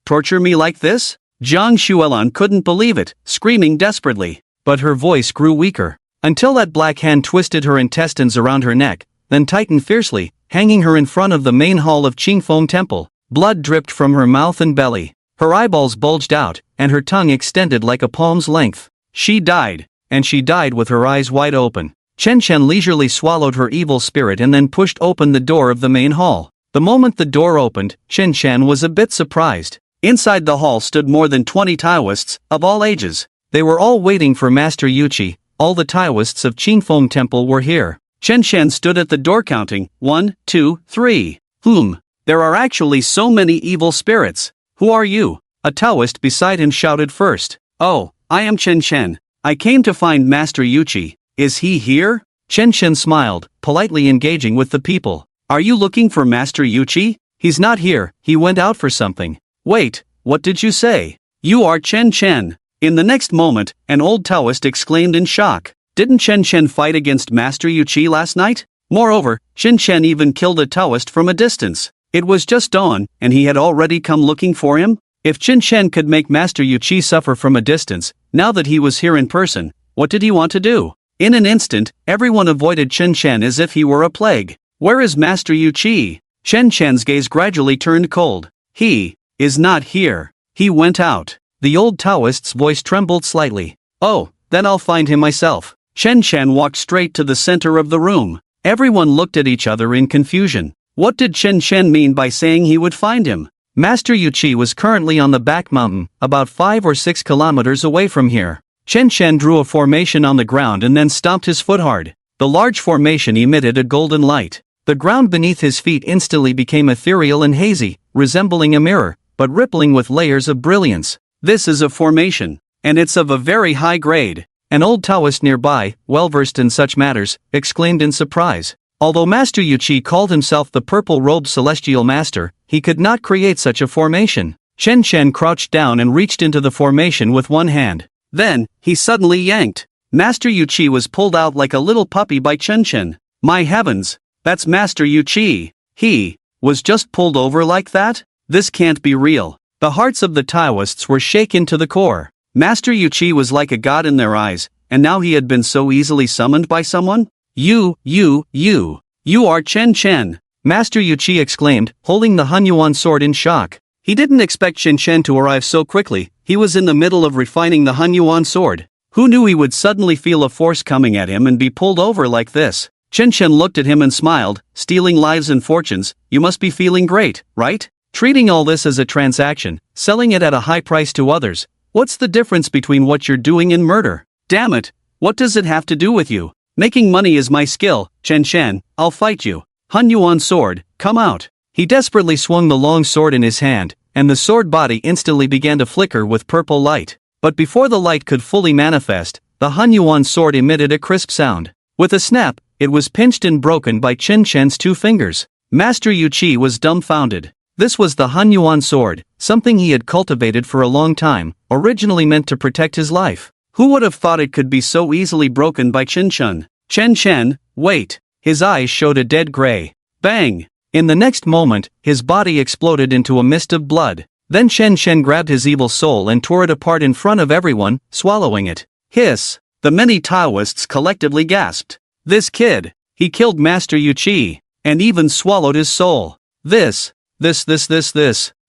Torture me like this?" Jiang Xuelan couldn't believe it, screaming desperately. But her voice grew weaker, until that black hand twisted her intestines around her neck, then tightened fiercely, hanging her in front of the main hall of Qingfeng Temple. Blood dripped from her mouth and belly. Her eyeballs bulged out, and her tongue extended like a palm's length. She died, and she died with her eyes wide open. Chen Chen leisurely swallowed her evil spirit and then pushed open the door of the main hall. The moment the door opened, Chen Chen was a bit surprised. Inside the hall stood more than 20 Taoists, of all ages. They were all waiting for Master Yuqi. All the Taoists of Qingfeng Temple were here. Chen Chen stood at the door counting, 1, 2, 3. There are actually so many evil spirits. Who are you? A Taoist beside him shouted first. "Oh, I am Chen Chen. I came to find Master Yuqi. Is he here?" Chen Chen smiled, politely engaging with the people. "Are you looking for Master Yuqi? He's not here, he went out for something." "Wait, what did you say? You are Chen Chen." In the next moment, an old Taoist exclaimed in shock. Didn't Chen Chen fight against Master Yuqi last night? Moreover, Chen Chen even killed a Taoist from a distance. It was just dawn, and he had already come looking for him? If Chen Chen could make Master Yuqi suffer from a distance, now that he was here in person, what did he want to do? In an instant, everyone avoided Chen Chen as if he were a plague. Where is Master Yu Qi? Chen Chen's gaze gradually turned cold. He is not here. He went out. The old Taoist's voice trembled slightly. Oh, then I'll find him myself. Chen Chen walked straight to the center of the room. Everyone looked at each other in confusion. What did Chen Chen mean by saying he would find him? Master Yu Qi was currently on the back mountain, about 5 or 6 kilometers away from here. Chen Chen drew a formation on the ground and then stomped his foot hard. The large formation emitted a golden light. The ground beneath his feet instantly became ethereal and hazy, resembling a mirror, but rippling with layers of brilliance. This is a formation, and it's of a very high grade. An old Taoist nearby, well-versed in such matters, exclaimed in surprise. Although Master Yu Qi called himself the purple-robed celestial master, he could not create such a formation. Chen Chen crouched down and reached into the formation with one hand. Then, he suddenly yanked. Master Yu Qi was pulled out like a little puppy by Chen Chen. My heavens! That's Master Yu Qi. He was just pulled over like that? This can't be real. The hearts of the Taoists were shaken to the core. Master Yu Qi was like a god in their eyes, and now he had been so easily summoned by someone? You are Chen Chen! Master Yu Qi exclaimed, holding the Hunyuan sword in shock. He didn't expect Chen Chen to arrive so quickly. He was in the middle of refining the Hunyuan sword. Who knew he would suddenly feel a force coming at him and be pulled over like this? Chen Chen looked at him and smiled. Stealing lives and fortunes, you must be feeling great, right? Treating all this as a transaction, selling it at a high price to others. What's the difference between what you're doing and murder? Damn it, what does it have to do with you? Making money is my skill, Chen Chen, I'll fight you. Hunyuan sword, come out. He desperately swung the long sword in his hand, and the sword body instantly began to flicker with purple light. But before the light could fully manifest, the Hunyuan sword emitted a crisp sound. With a snap, it was pinched and broken by Chen Chen's 2 fingers. Master Yu Qi was dumbfounded. This was the Hunyuan sword, something he had cultivated for a long time, originally meant to protect his life. Who would have thought it could be so easily broken by Chen Chen? Chen Chen, wait! His eyes showed a dead gray. Bang! In the next moment, his body exploded into a mist of blood. Then Chen Chen grabbed his evil soul and tore it apart in front of everyone, swallowing it. Hiss! The many Taoists collectively gasped. This kid! He killed Master Yu Qi, and even swallowed his soul. This.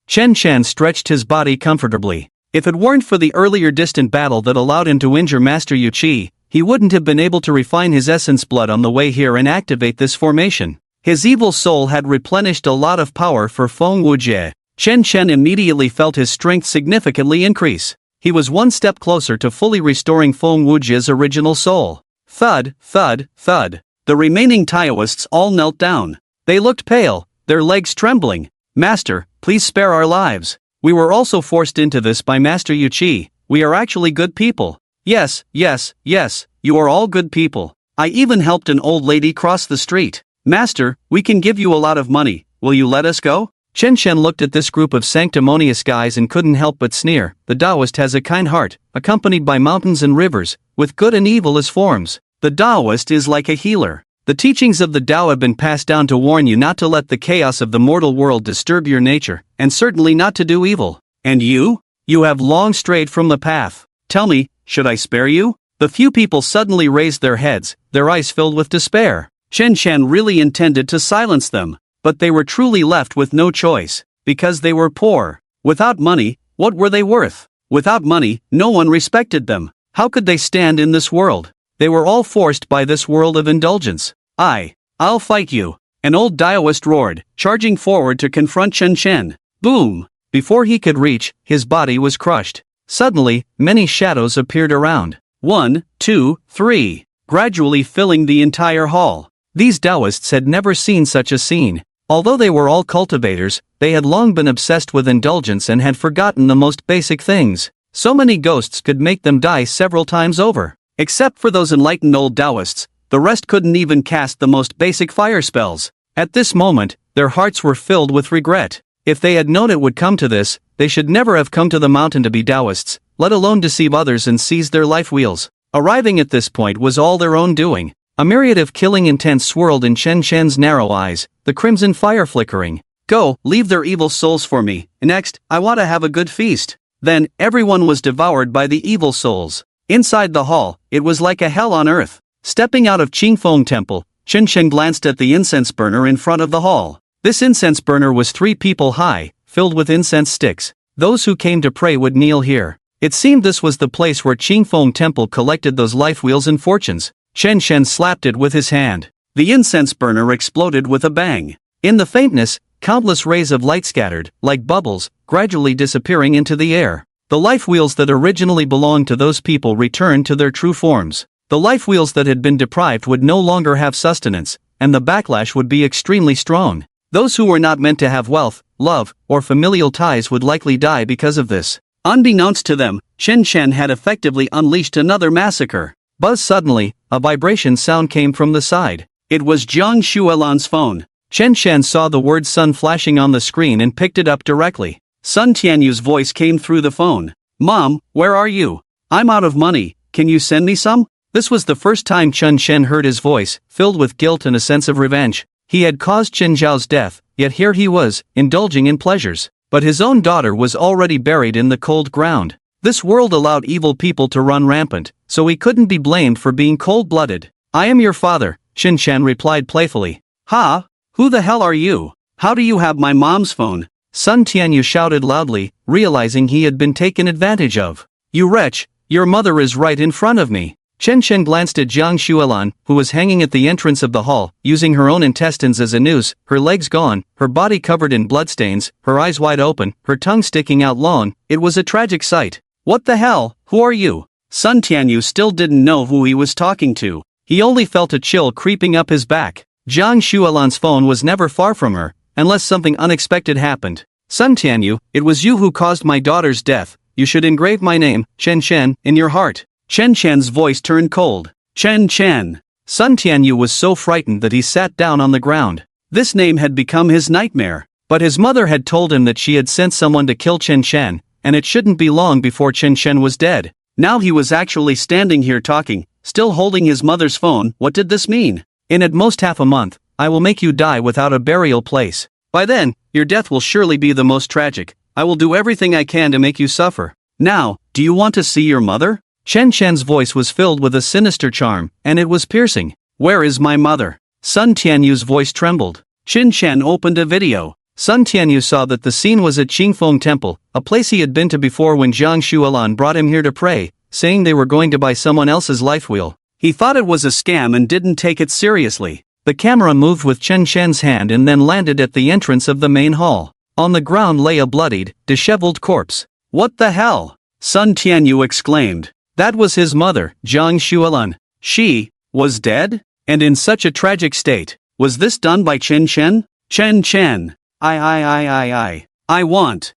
Chen Chen stretched his body comfortably. If it weren't for the earlier distant battle that allowed him to injure Master Yu Qi, he wouldn't have been able to refine his essence blood on the way here and activate this formation. His evil soul had replenished a lot of power for Feng Wujie. Chen Chen immediately felt his strength significantly increase. He was one step closer to fully restoring Feng Wujie's original soul. Thud, thud, thud. The remaining Taoists all knelt down. They looked pale, their legs trembling. Master, please spare our lives. We were also forced into this by Master Yu Qi. We are actually good people. Yes, you are all good people. I even helped an old lady cross the street. Master, we can give you a lot of money. Will you let us go? Chen Chen looked at this group of sanctimonious guys and couldn't help but sneer. The Taoist has a kind heart, accompanied by mountains and rivers, with good and evil as forms. The Taoist is like a healer. The teachings of the Tao have been passed down to warn you not to let the chaos of the mortal world disturb your nature, and certainly not to do evil. And you? You have long strayed from the path. Tell me, should I spare you? The few people suddenly raised their heads, their eyes filled with despair. Chen Chen really intended to silence them, but they were truly left with no choice, because they were poor. Without money, what were they worth? Without money, no one respected them. How could they stand in this world? They were all forced by this world of indulgence. I'll fight you. An old Taoist roared, charging forward to confront Chen Chen. Boom! Before he could reach, his body was crushed. Suddenly, many shadows appeared around. 1, 2, 3, gradually filling the entire hall. These Taoists had never seen such a scene. Although they were all cultivators, they had long been obsessed with indulgence and had forgotten the most basic things. So many ghosts could make them die several times over. Except for those enlightened old Taoists, the rest couldn't even cast the most basic fire spells. At this moment, their hearts were filled with regret. If they had known it would come to this, they should never have come to the mountain to be Taoists, let alone deceive others and seize their life wheels. Arriving at this point was all their own doing. A myriad of killing intent swirled in Chen Chen's narrow eyes, the crimson fire flickering. Go, leave their evil souls for me. Next, I want to have a good feast. Then, everyone was devoured by the evil souls. Inside the hall, it was like a hell on earth. Stepping out of Qingfeng Temple, Chen Shen glanced at the incense burner in front of the hall. This incense burner was 3 people high, filled with incense sticks. Those who came to pray would kneel here. It seemed this was the place where Qingfeng Temple collected those life wheels and fortunes. Chen Shen slapped it with his hand. The incense burner exploded with a bang. In the faintness, countless rays of light scattered, like bubbles, gradually disappearing into the air. The life wheels that originally belonged to those people returned to their true forms. The life wheels that had been deprived would no longer have sustenance, and the backlash would be extremely strong. Those who were not meant to have wealth, love, or familial ties would likely die because of this. Unbeknownst to them, Chen Shen had effectively unleashed another massacre. Buzz! Suddenly, a vibration sound came from the side. It was Jiang Xuelan's phone. Chen Shen saw the word "Sun" flashing on the screen and picked it up directly. Sun Tianyu's voice came through the phone. "Mom, where are you? I'm out of money, can you send me some?" This was the first time Chen Shen heard his voice, filled with guilt and a sense of revenge. He had caused Chen Zhao's death, yet here he was, indulging in pleasures. But his own daughter was already buried in the cold ground. This world allowed evil people to run rampant, so he couldn't be blamed for being cold-blooded. "I am your father," Chen Shen replied playfully. "Ha? Who the hell are you? How do you have my mom's phone?" Sun Tianyu shouted loudly, realizing he had been taken advantage of. "You wretch, your mother is right in front of me." Chen Shen glanced at Jiang Xuelan, who was hanging at the entrance of the hall, using her own intestines as a noose, her legs gone, her body covered in bloodstains, her eyes wide open, her tongue sticking out long. It was a tragic sight. "What the hell? Who are you?" Sun Tianyu still didn't know who he was talking to. He only felt a chill creeping up his back. Jiang Xuelan's phone was never far from her, unless something unexpected happened. "Sun Tianyu, it was you who caused my daughter's death. You should engrave my name, Chen Shen, in your heart." Chen Shen's voice turned cold. "Chen Chen." Sun Tianyu was so frightened that he sat down on the ground. This name had become his nightmare. But his mother had told him that she had sent someone to kill Chen Shen, and it shouldn't be long before Chen Shen was dead. Now he was actually standing here talking, still holding his mother's phone. What did this mean? "In at most half a month, I will make you die without a burial place. By then, your death will surely be the most tragic. I will do everything I can to make you suffer. Now, do you want to see your mother?" Chen Shen's voice was filled with a sinister charm, and it was piercing. "Where is my mother?" Sun Tianyu's voice trembled. Chen Shen opened a video. Sun Tianyu saw that the scene was at Qingfeng Temple, a place he had been to before when Jiang Xuelan brought him here to pray, saying they were going to buy someone else's life wheel. He thought it was a scam and didn't take it seriously. The camera moved with Chen Shen's hand and then landed at the entrance of the main hall. On the ground lay a bloodied, disheveled corpse. "What the hell?" Sun Tianyu exclaimed. That was his mother, Jiang Xuelan. She was dead? And in such a tragic state. Was this done by Chen Shen? Chen Chen. I want.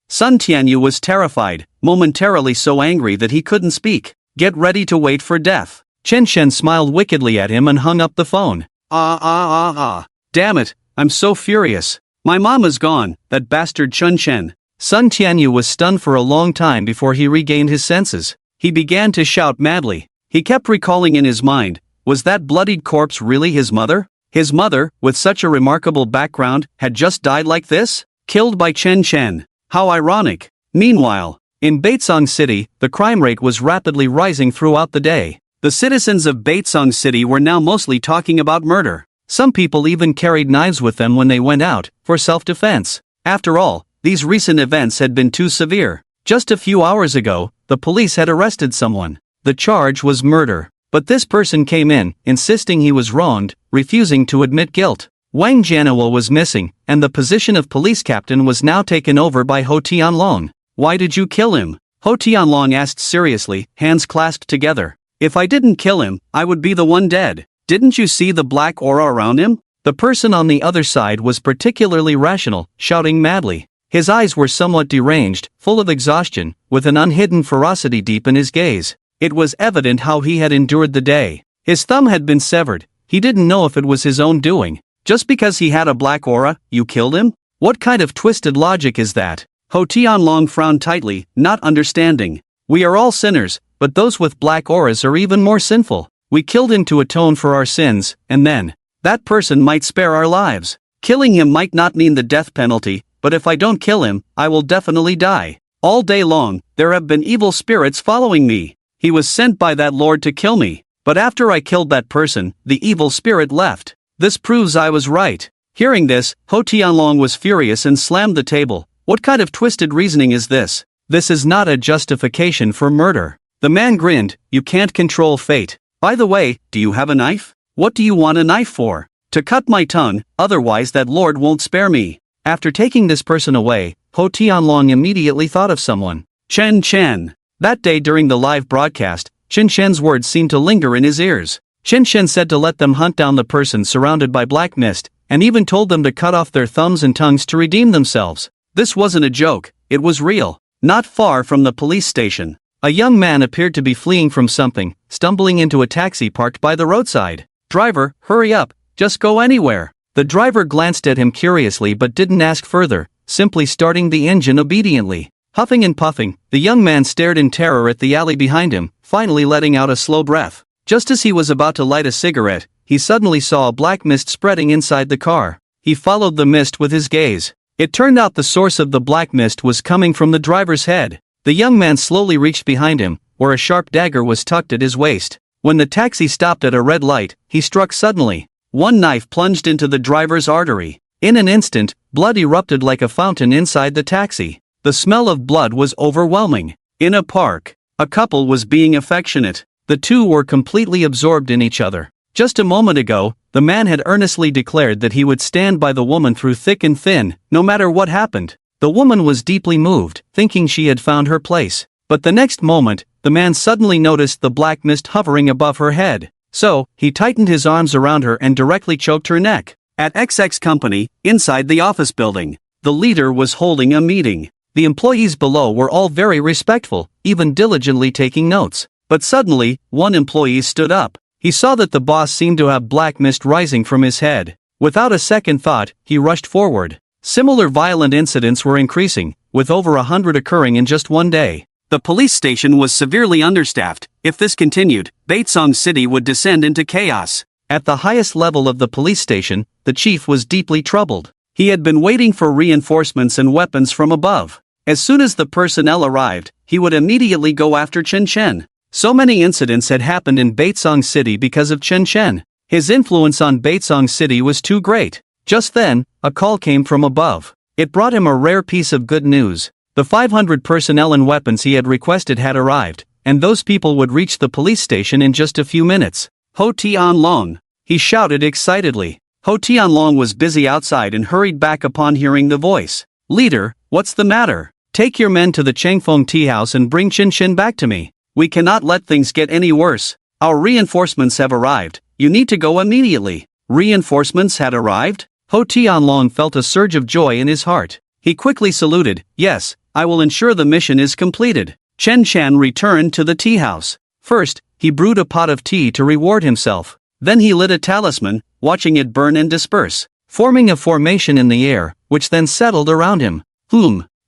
Sun Tianyu was terrified, momentarily so angry that he couldn't speak. "Get ready to wait for death." Chen Shen smiled wickedly at him and hung up the phone. Damn it, I'm so furious. My mom is gone, that bastard Chen Shen. Sun Tianyu was stunned for a long time before he regained his senses. He began to shout madly. He kept recalling in his mind, was that bloodied corpse really his mother? His mother, with such a remarkable background, had just died like this? Killed by Chen Shen. How ironic. Meanwhile, in Baitsong City, the crime rate was rapidly rising throughout the day. The citizens of Baitsong City were now mostly talking about murder. Some people even carried knives with them when they went out, for self-defense. After all, these recent events had been too severe. Just a few hours ago, the police had arrested someone. The charge was murder. But this person came in, insisting he was wronged, refusing to admit guilt. Wang Jianhua was missing, and the position of police captain was now taken over by Ho Tianlong. "Why did you kill him?" Ho Tianlong asked seriously, hands clasped together. "If I didn't kill him, I would be the one dead. Didn't you see the black aura around him?" The person on the other side was particularly rational, shouting madly. His eyes were somewhat deranged, full of exhaustion, with an unhidden ferocity deep in his gaze. It was evident how he had endured the day. His thumb had been severed. He didn't know if it was his own doing. Just because he had a black aura, you killed him? What kind of twisted logic is that? Ho Tianlong frowned tightly, not understanding. "We are all sinners, but those with black auras are even more sinful. We killed him to atone for our sins, and then, that person might spare our lives. Killing him might not mean the death penalty, but if I don't kill him, I will definitely die. All day long, there have been evil spirits following me. He was sent by that lord to kill me. But after I killed that person, the evil spirit left. This proves I was right. Hearing this, Ho Tianlong was furious and slammed the table. What kind of twisted reasoning is this? This is not a justification for murder. The man grinned. You can't control fate. By the way, do you have a knife? What do you want a knife for? To cut my tongue, otherwise that lord won't spare me. After taking this person away, Ho Tianlong immediately thought of someone. Chen Chen. That day during the live broadcast, Chen Chen's words seemed to linger in his ears. Chen Chen said to let them hunt down the person surrounded by black mist, and even told them to cut off their thumbs and tongues to redeem themselves. This wasn't a joke, it was real. Not far from the police station, a young man appeared to be fleeing from something, stumbling into a taxi parked by the roadside. Driver, hurry up, just go anywhere. The driver glanced at him curiously but didn't ask further, simply starting the engine obediently. Huffing and puffing, the young man stared in terror at the alley behind him, finally letting out a slow breath. Just as he was about to light a cigarette, he suddenly saw a black mist spreading inside the car. He followed the mist with his gaze. It turned out the source of the black mist was coming from the driver's head. The young man slowly reached behind him, where a sharp dagger was tucked at his waist. When the taxi stopped at a red light, he struck suddenly. One knife plunged into the driver's artery. In an instant, blood erupted like a fountain inside the taxi. The smell of blood was overwhelming. In a park, a couple was being affectionate. The two were completely absorbed in each other. Just a moment ago, the man had earnestly declared that he would stand by the woman through thick and thin, no matter what happened. The woman was deeply moved, thinking she had found her place. But the next moment, the man suddenly noticed the black mist hovering above her head. So, he tightened his arms around her and directly choked her neck. At XX Company, inside the office building, the leader was holding a meeting. The employees below were all very respectful, even diligently taking notes. But suddenly, one employee stood up. He saw that the boss seemed to have black mist rising from his head. Without a second thought, he rushed forward. Similar violent incidents were increasing, with over 100 occurring in just one day. The police station was severely understaffed. If this continued, Baitsong City would descend into chaos. At the highest level of the police station, the chief was deeply troubled. He had been waiting for reinforcements and weapons from above. As soon as the personnel arrived, he would immediately go after Chen Chen. So many incidents had happened in Baitsong City because of Chen Chen. His influence on Baitsong City was too great. Just then, a call came from above. It brought him a rare piece of good news. The 500 personnel and weapons he had requested had arrived, and those people would reach the police station in just a few minutes. Ho Tianlong! He shouted excitedly. Ho Tianlong was busy outside and hurried back upon hearing the voice. Leader, what's the matter? Take your men to the Changfeng tea house and bring Chen Chen back to me. We cannot let things get any worse. Our reinforcements have arrived. You need to go immediately. Reinforcements had arrived? Ho Tianlong felt a surge of joy in his heart. He quickly saluted. Yes, I will ensure the mission is completed. Chen Chen returned to the tea house. First, he brewed a pot of tea to reward himself. Then he lit a talisman, watching it burn and disperse, forming a formation in the air, which then settled around him.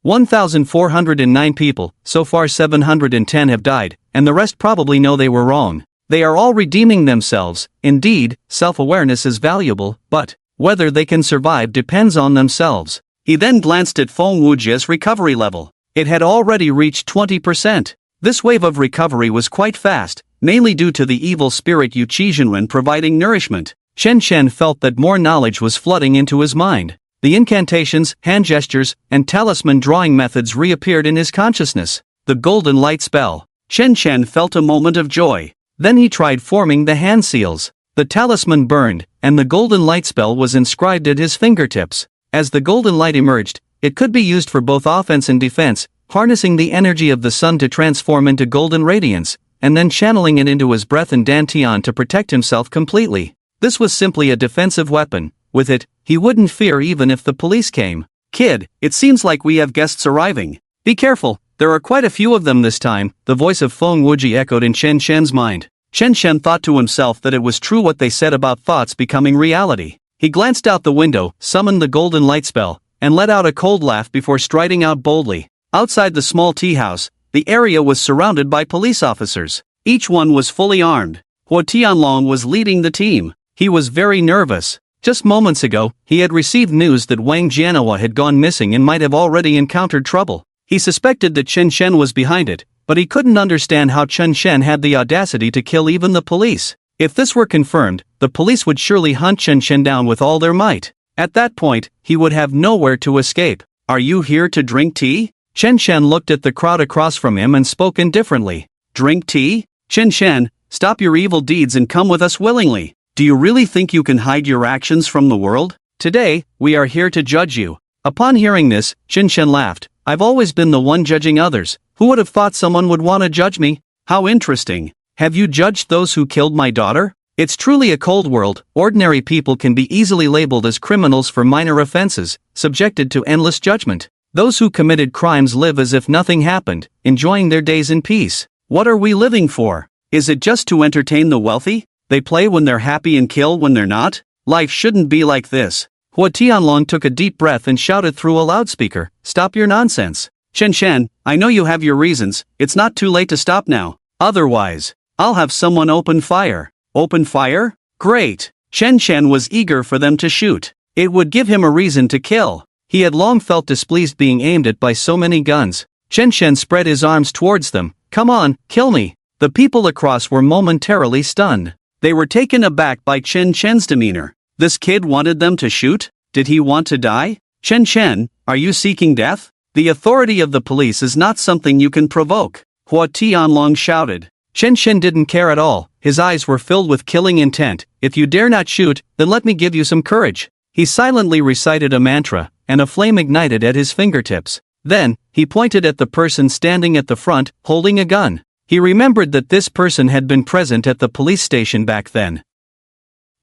1,409 people, so far 710 have died, and the rest probably know they were wrong. They are all redeeming themselves. Indeed, self-awareness is valuable, but whether they can survive depends on themselves. He then glanced at Feng Wujia's recovery level. It had already reached 20%. This wave of recovery was quite fast, mainly due to the evil spirit Yu Qizhenwen providing nourishment. Chen Chen felt that more knowledge was flooding into his mind. The incantations, hand gestures, and talisman drawing methods reappeared in his consciousness. The golden light spell. Chen Chen felt a moment of joy. Then he tried forming the hand seals. The talisman burned, and the golden light spell was inscribed at his fingertips. As the golden light emerged, it could be used for both offense and defense, harnessing the energy of the sun to transform into golden radiance, and then channeling it into his breath and dantian to protect himself completely. This was simply a defensive weapon. With it, he wouldn't fear even if the police came. Kid, it seems like we have guests arriving. Be careful, there are quite a few of them this time, the voice of Feng Wuji echoed in Chen Shen's mind. Chen Shen thought to himself that it was true what they said about thoughts becoming reality. He glanced out the window, summoned the golden light spell, and let out a cold laugh before striding out boldly. Outside the small tea house, the area was surrounded by police officers. Each one was fully armed. Huo Tianlong was leading the team. He was very nervous. Just moments ago, he had received news that Wang Jianhua had gone missing and might have already encountered trouble. He suspected that Chen Shen was behind it, but he couldn't understand how Chen Shen had the audacity to kill even the police. If this were confirmed, the police would surely hunt Chen Shen down with all their might. At that point, he would have nowhere to escape. "Are you here to drink tea?" Chen Shen looked at the crowd across from him and spoke indifferently. "Drink tea? Chen Shen, stop your evil deeds and come with us willingly. Do you really think you can hide your actions from the world? Today, we are here to judge you." Upon hearing this, Chen Shen laughed. "I've always been the one judging others. Who would have thought someone would want to judge me? How interesting. Have you judged those who killed my daughter? It's truly a cold world. Ordinary people can be easily labeled as criminals for minor offenses, subjected to endless judgment. Those who committed crimes live as if nothing happened, enjoying their days in peace. What are we living for? Is it just to entertain the wealthy? They play when they're happy and kill when they're not? Life shouldn't be like this." Hua Tianlong took a deep breath and shouted through a loudspeaker, "Stop your nonsense. Chen Shen, I know you have your reasons. It's not too late to stop now. Otherwise, I'll have someone open fire." "Open fire? Great." Chen Shen was eager for them to shoot. It would give him a reason to kill. He had long felt displeased being aimed at by so many guns. Chen Shen spread his arms towards them. "Come on, kill me." The people across were momentarily stunned. They were taken aback by Chen Shen's demeanor. This kid wanted them to shoot? Did he want to die? "Chen Shen, are you seeking death? The authority of the police is not something you can provoke," Hua Tianlong shouted. Chen Shen didn't care at all. His eyes were filled with killing intent. "If you dare not shoot, then let me give you some courage." He silently recited a mantra, and a flame ignited at his fingertips. Then, he pointed at the person standing at the front, holding a gun. He remembered that this person had been present at the police station back then.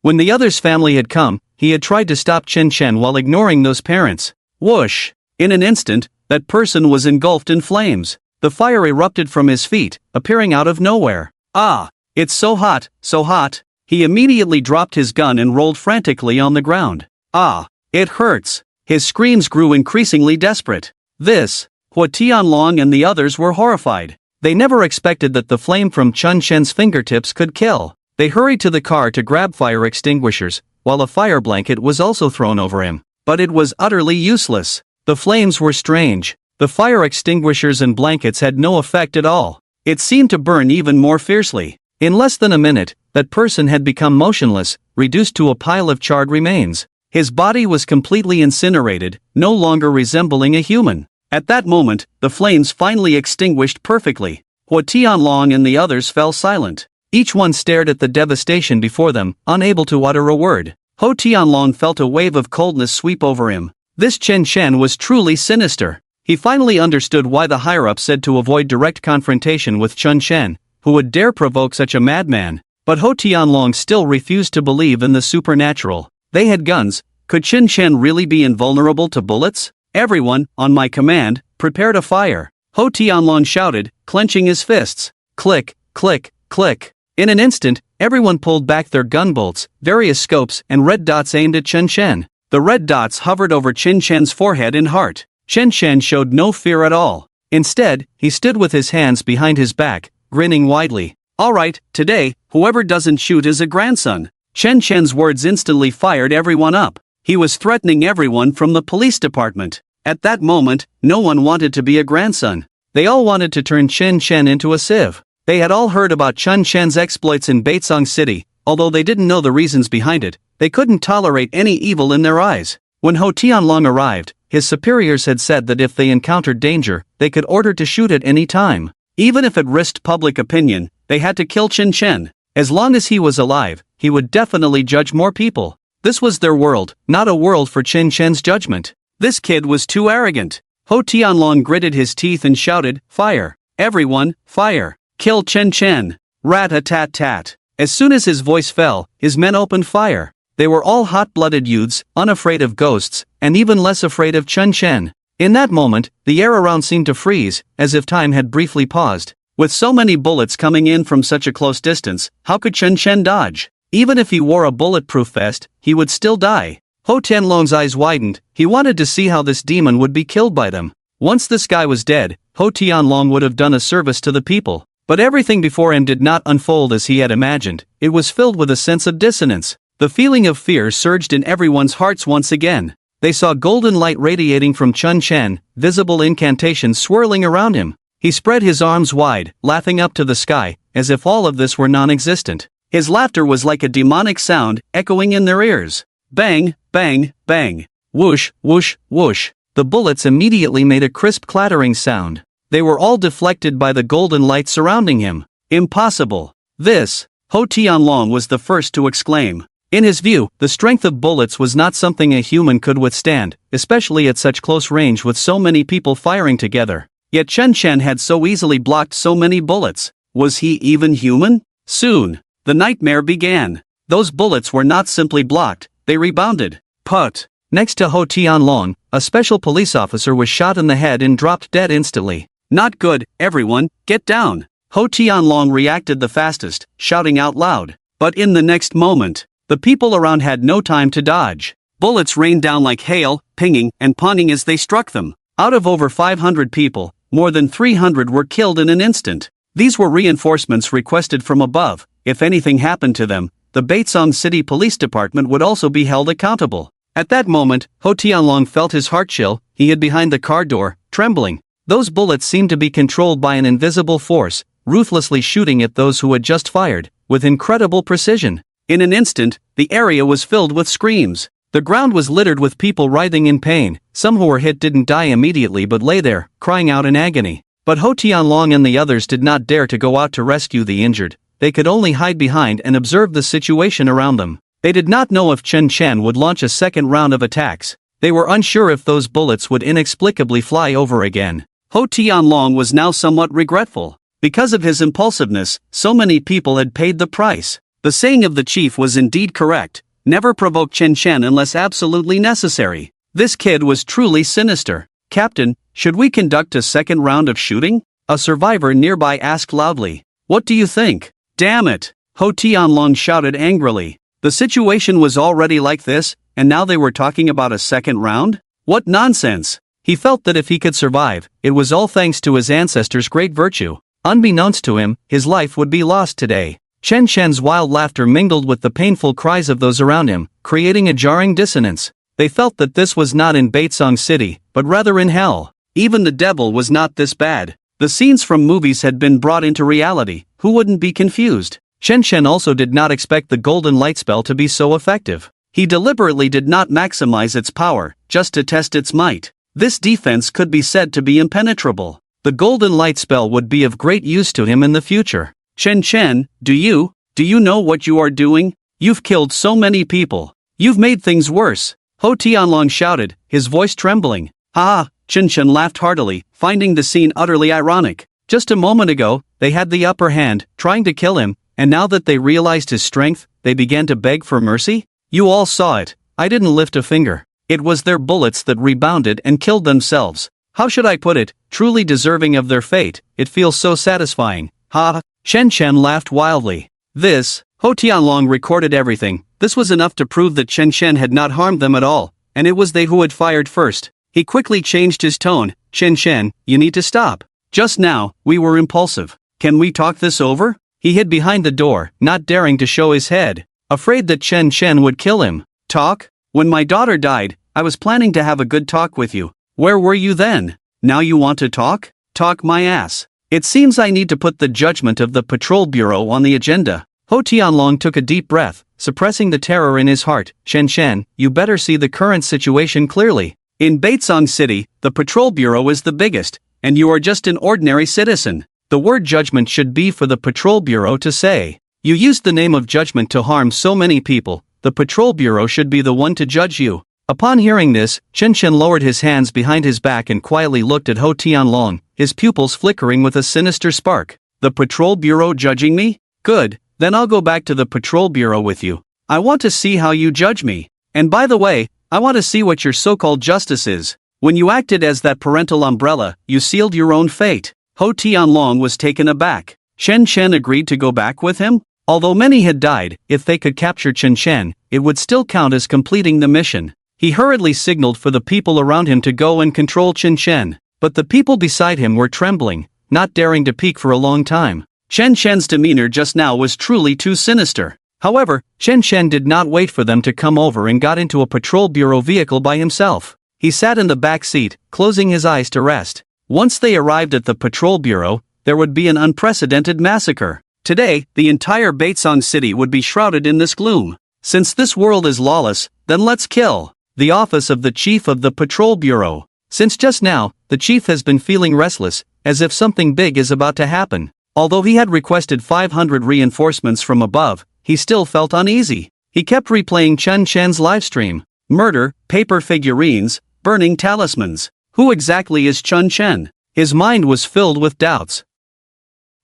When the other's family had come, he had tried to stop Chen Shen while ignoring those parents. Whoosh! In an instant, that person was engulfed in flames. The fire erupted from his feet, appearing out of nowhere. "Ah! It's so hot, so hot!" He immediately dropped his gun and rolled frantically on the ground. "Ah! It hurts!" His screams grew increasingly desperate. Hua Tianlong and the others were horrified. They never expected that the flame from Chen Shen's fingertips could kill. They hurried to the car to grab fire extinguishers, while a fire blanket was also thrown over him. But it was utterly useless. The flames were strange. The fire extinguishers and blankets had no effect at all. It seemed to burn even more fiercely. In less than a minute, that person had become motionless, reduced to a pile of charred remains. His body was completely incinerated, no longer resembling a human. At that moment, the flames finally extinguished perfectly. Hua Tianlong and the others fell silent. Each one stared at the devastation before them, unable to utter a word. Hua Tianlong felt a wave of coldness sweep over him. This Chen Shen was truly sinister. He finally understood why the higher-up said to avoid direct confrontation with Chen Shen, who would dare provoke such a madman. But Hua Tianlong still refused to believe in the supernatural. They had guns. Could Chen Shen really be invulnerable to bullets? "Everyone, on my command, prepare to fire," Hua Tianlong shouted, clenching his fists. Click, click, click. In an instant, everyone pulled back their gun bolts, various scopes and red dots aimed at Chen Shen. The red dots hovered over Chen Shen's forehead and heart. Chen Shen showed no fear at all. Instead, he stood with his hands behind his back, grinning widely. "All right, today, whoever doesn't shoot is a grandson." Chen Shen's words instantly fired everyone up. He was threatening everyone from the police department. At that moment, no one wanted to be a grandson. They all wanted to turn Chen Shen into a sieve. They had all heard about Chen Shen's exploits in Baitsong City. Although they didn't know the reasons behind it, they couldn't tolerate any evil in their eyes. When Hua Tianlong arrived, his superiors had said that if they encountered danger, they could order to shoot at any time. Even if it risked public opinion, they had to kill Chen Shen. As long as he was alive, he would definitely judge more people. This was their world, not a world for Chen Shen's judgment. This kid was too arrogant. Hua Tianlong gritted his teeth and shouted, "Fire! Everyone, fire! Kill Chen Shen!" Rat-a-tat-tat. As soon as his voice fell, his men opened fire. They were all hot-blooded youths, unafraid of ghosts, and even less afraid of Chen Shen. In that moment, the air around seemed to freeze, as if time had briefly paused. With so many bullets coming in from such a close distance, how could Chen Shen dodge? Even if he wore a bulletproof vest, he would still die. Hua Tianlong's eyes widened. He wanted to see how this demon would be killed by them. Once this guy was dead, Hua Tianlong would have done a service to the people. But everything before him did not unfold as he had imagined. It was filled with a sense of dissonance. The feeling of fear surged in everyone's hearts once again. They saw golden light radiating from Chen Shen, visible incantations swirling around him. He spread his arms wide, laughing up to the sky, as if all of this were non-existent. His laughter was like a demonic sound, echoing in their ears. Bang, bang, bang. Whoosh, whoosh, whoosh. The bullets immediately made a crisp clattering sound. They were all deflected by the golden light surrounding him. Impossible. This. Ho Tianlong was the first to exclaim. In his view, the strength of bullets was not something a human could withstand, especially at such close range with so many people firing together. Yet Chen Chen had so easily blocked so many bullets. Was he even human? Soon, the nightmare began. Those bullets were not simply blocked, they rebounded. Put. Next to Ho Tianlong, a special police officer was shot in the head and dropped dead instantly. Not good, everyone, get down. Ho Tianlong reacted the fastest, shouting out loud. But in the next moment, the people around had no time to dodge. Bullets rained down like hail, pinging and pawing as they struck them. Out of over 500 people, more than 300 were killed in an instant. These were reinforcements requested from above. If anything happened to them, the Baitsong City Police Department would also be held accountable. At that moment, Ho Tianlong felt his heart chill. He hid behind the car door, trembling. Those bullets seemed to be controlled by an invisible force, ruthlessly shooting at those who had just fired, with incredible precision. In an instant, the area was filled with screams. The ground was littered with people writhing in pain. Some who were hit didn't die immediately but lay there, crying out in agony. But Ho Tianlong and the others did not dare to go out to rescue the injured. They could only hide behind and observe the situation around them. They did not know if Chen Chen would launch a second round of attacks. They were unsure if those bullets would inexplicably fly over again. Ho Tianlong was now somewhat regretful. Because of his impulsiveness, so many people had paid the price. The saying of the chief was indeed correct. Never provoke Chen Chen unless absolutely necessary. This kid was truly sinister. Captain, should we conduct a second round of shooting? A survivor nearby asked loudly. What do you think? Damn it! Ho Tianlong shouted angrily. The situation was already like this, and now they were talking about a second round? What nonsense! He felt that if he could survive, it was all thanks to his ancestors' great virtue. Unbeknownst to him, his life would be lost today. Chen Chen's wild laughter mingled with the painful cries of those around him, creating a jarring dissonance. They felt that this was not in Baitsong City, but rather in hell. Even the devil was not this bad. The scenes from movies had been brought into reality. Who wouldn't be confused? Chen Chen also did not expect the golden light spell to be so effective. He deliberately did not maximize its power, just to test its might. This defense could be said to be impenetrable. The golden light spell would be of great use to him in the future. Chen Chen, do you know what you are doing? You've killed so many people. You've made things worse. Ho Tianlong shouted, his voice trembling. Ha! Chen Chen laughed heartily, finding the scene utterly ironic. Just a moment ago, they had the upper hand, trying to kill him, and now that they realized his strength, they began to beg for mercy? You all saw it. I didn't lift a finger. It was their bullets that rebounded and killed themselves. How should I put it? Truly deserving of their fate. It feels so satisfying. Ha! Chen Chen laughed wildly. Ho Tianlong recorded everything. This was enough to prove that Chen Chen had not harmed them at all, and it was they who had fired first. He quickly changed his tone. Chen Chen, you need to stop. Just now, we were impulsive. Can we talk this over? He hid behind the door, not daring to show his head, afraid that Chen Chen would kill him. Talk? When my daughter died, I was planning to have a good talk with you. Where were you then? Now you want to talk? Talk my ass. It seems I need to put the judgment of the Patrol Bureau on the agenda. Ho Tianlong took a deep breath, suppressing the terror in his heart. Chen Chen, you better see the current situation clearly. In Baitsong City, the Patrol Bureau is the biggest, and you are just an ordinary citizen. The word judgment should be for the Patrol Bureau to say. You used the name of judgment to harm so many people. The Patrol Bureau should be the one to judge you. Upon hearing this, Chen Chen lowered his hands behind his back and quietly looked at Ho Tianlong, his pupils flickering with a sinister spark. The Patrol Bureau judging me? Good, then I'll go back to the Patrol Bureau with you. I want to see how you judge me. And by the way, I want to see what your so-called justice is. When you acted as that parental umbrella, you sealed your own fate. Ho Tianlong was taken aback. Chen Chen agreed to go back with him? Although many had died, if they could capture Chen Chen, it would still count as completing the mission. He hurriedly signaled for the people around him to go and control Chen Chen, but the people beside him were trembling, not daring to peek for a long time. Chen Chen's demeanor just now was truly too sinister. However, Chen Chen did not wait for them to come over and got into a Patrol Bureau vehicle by himself. He sat in the back seat, closing his eyes to rest. Once they arrived at the patrol bureau, there would be an unprecedented massacre. Today, the entire Baitsong City would be shrouded in this gloom. Since this world is lawless, then let's kill. The office of the chief of the patrol bureau. Since just now, the chief has been feeling restless, as if something big is about to happen. Although he had requested 500 reinforcements from above, he still felt uneasy. He kept replaying Chen Chen's livestream. Murder, paper figurines, burning talismans. Who exactly is Chen Chen? His mind was filled with doubts.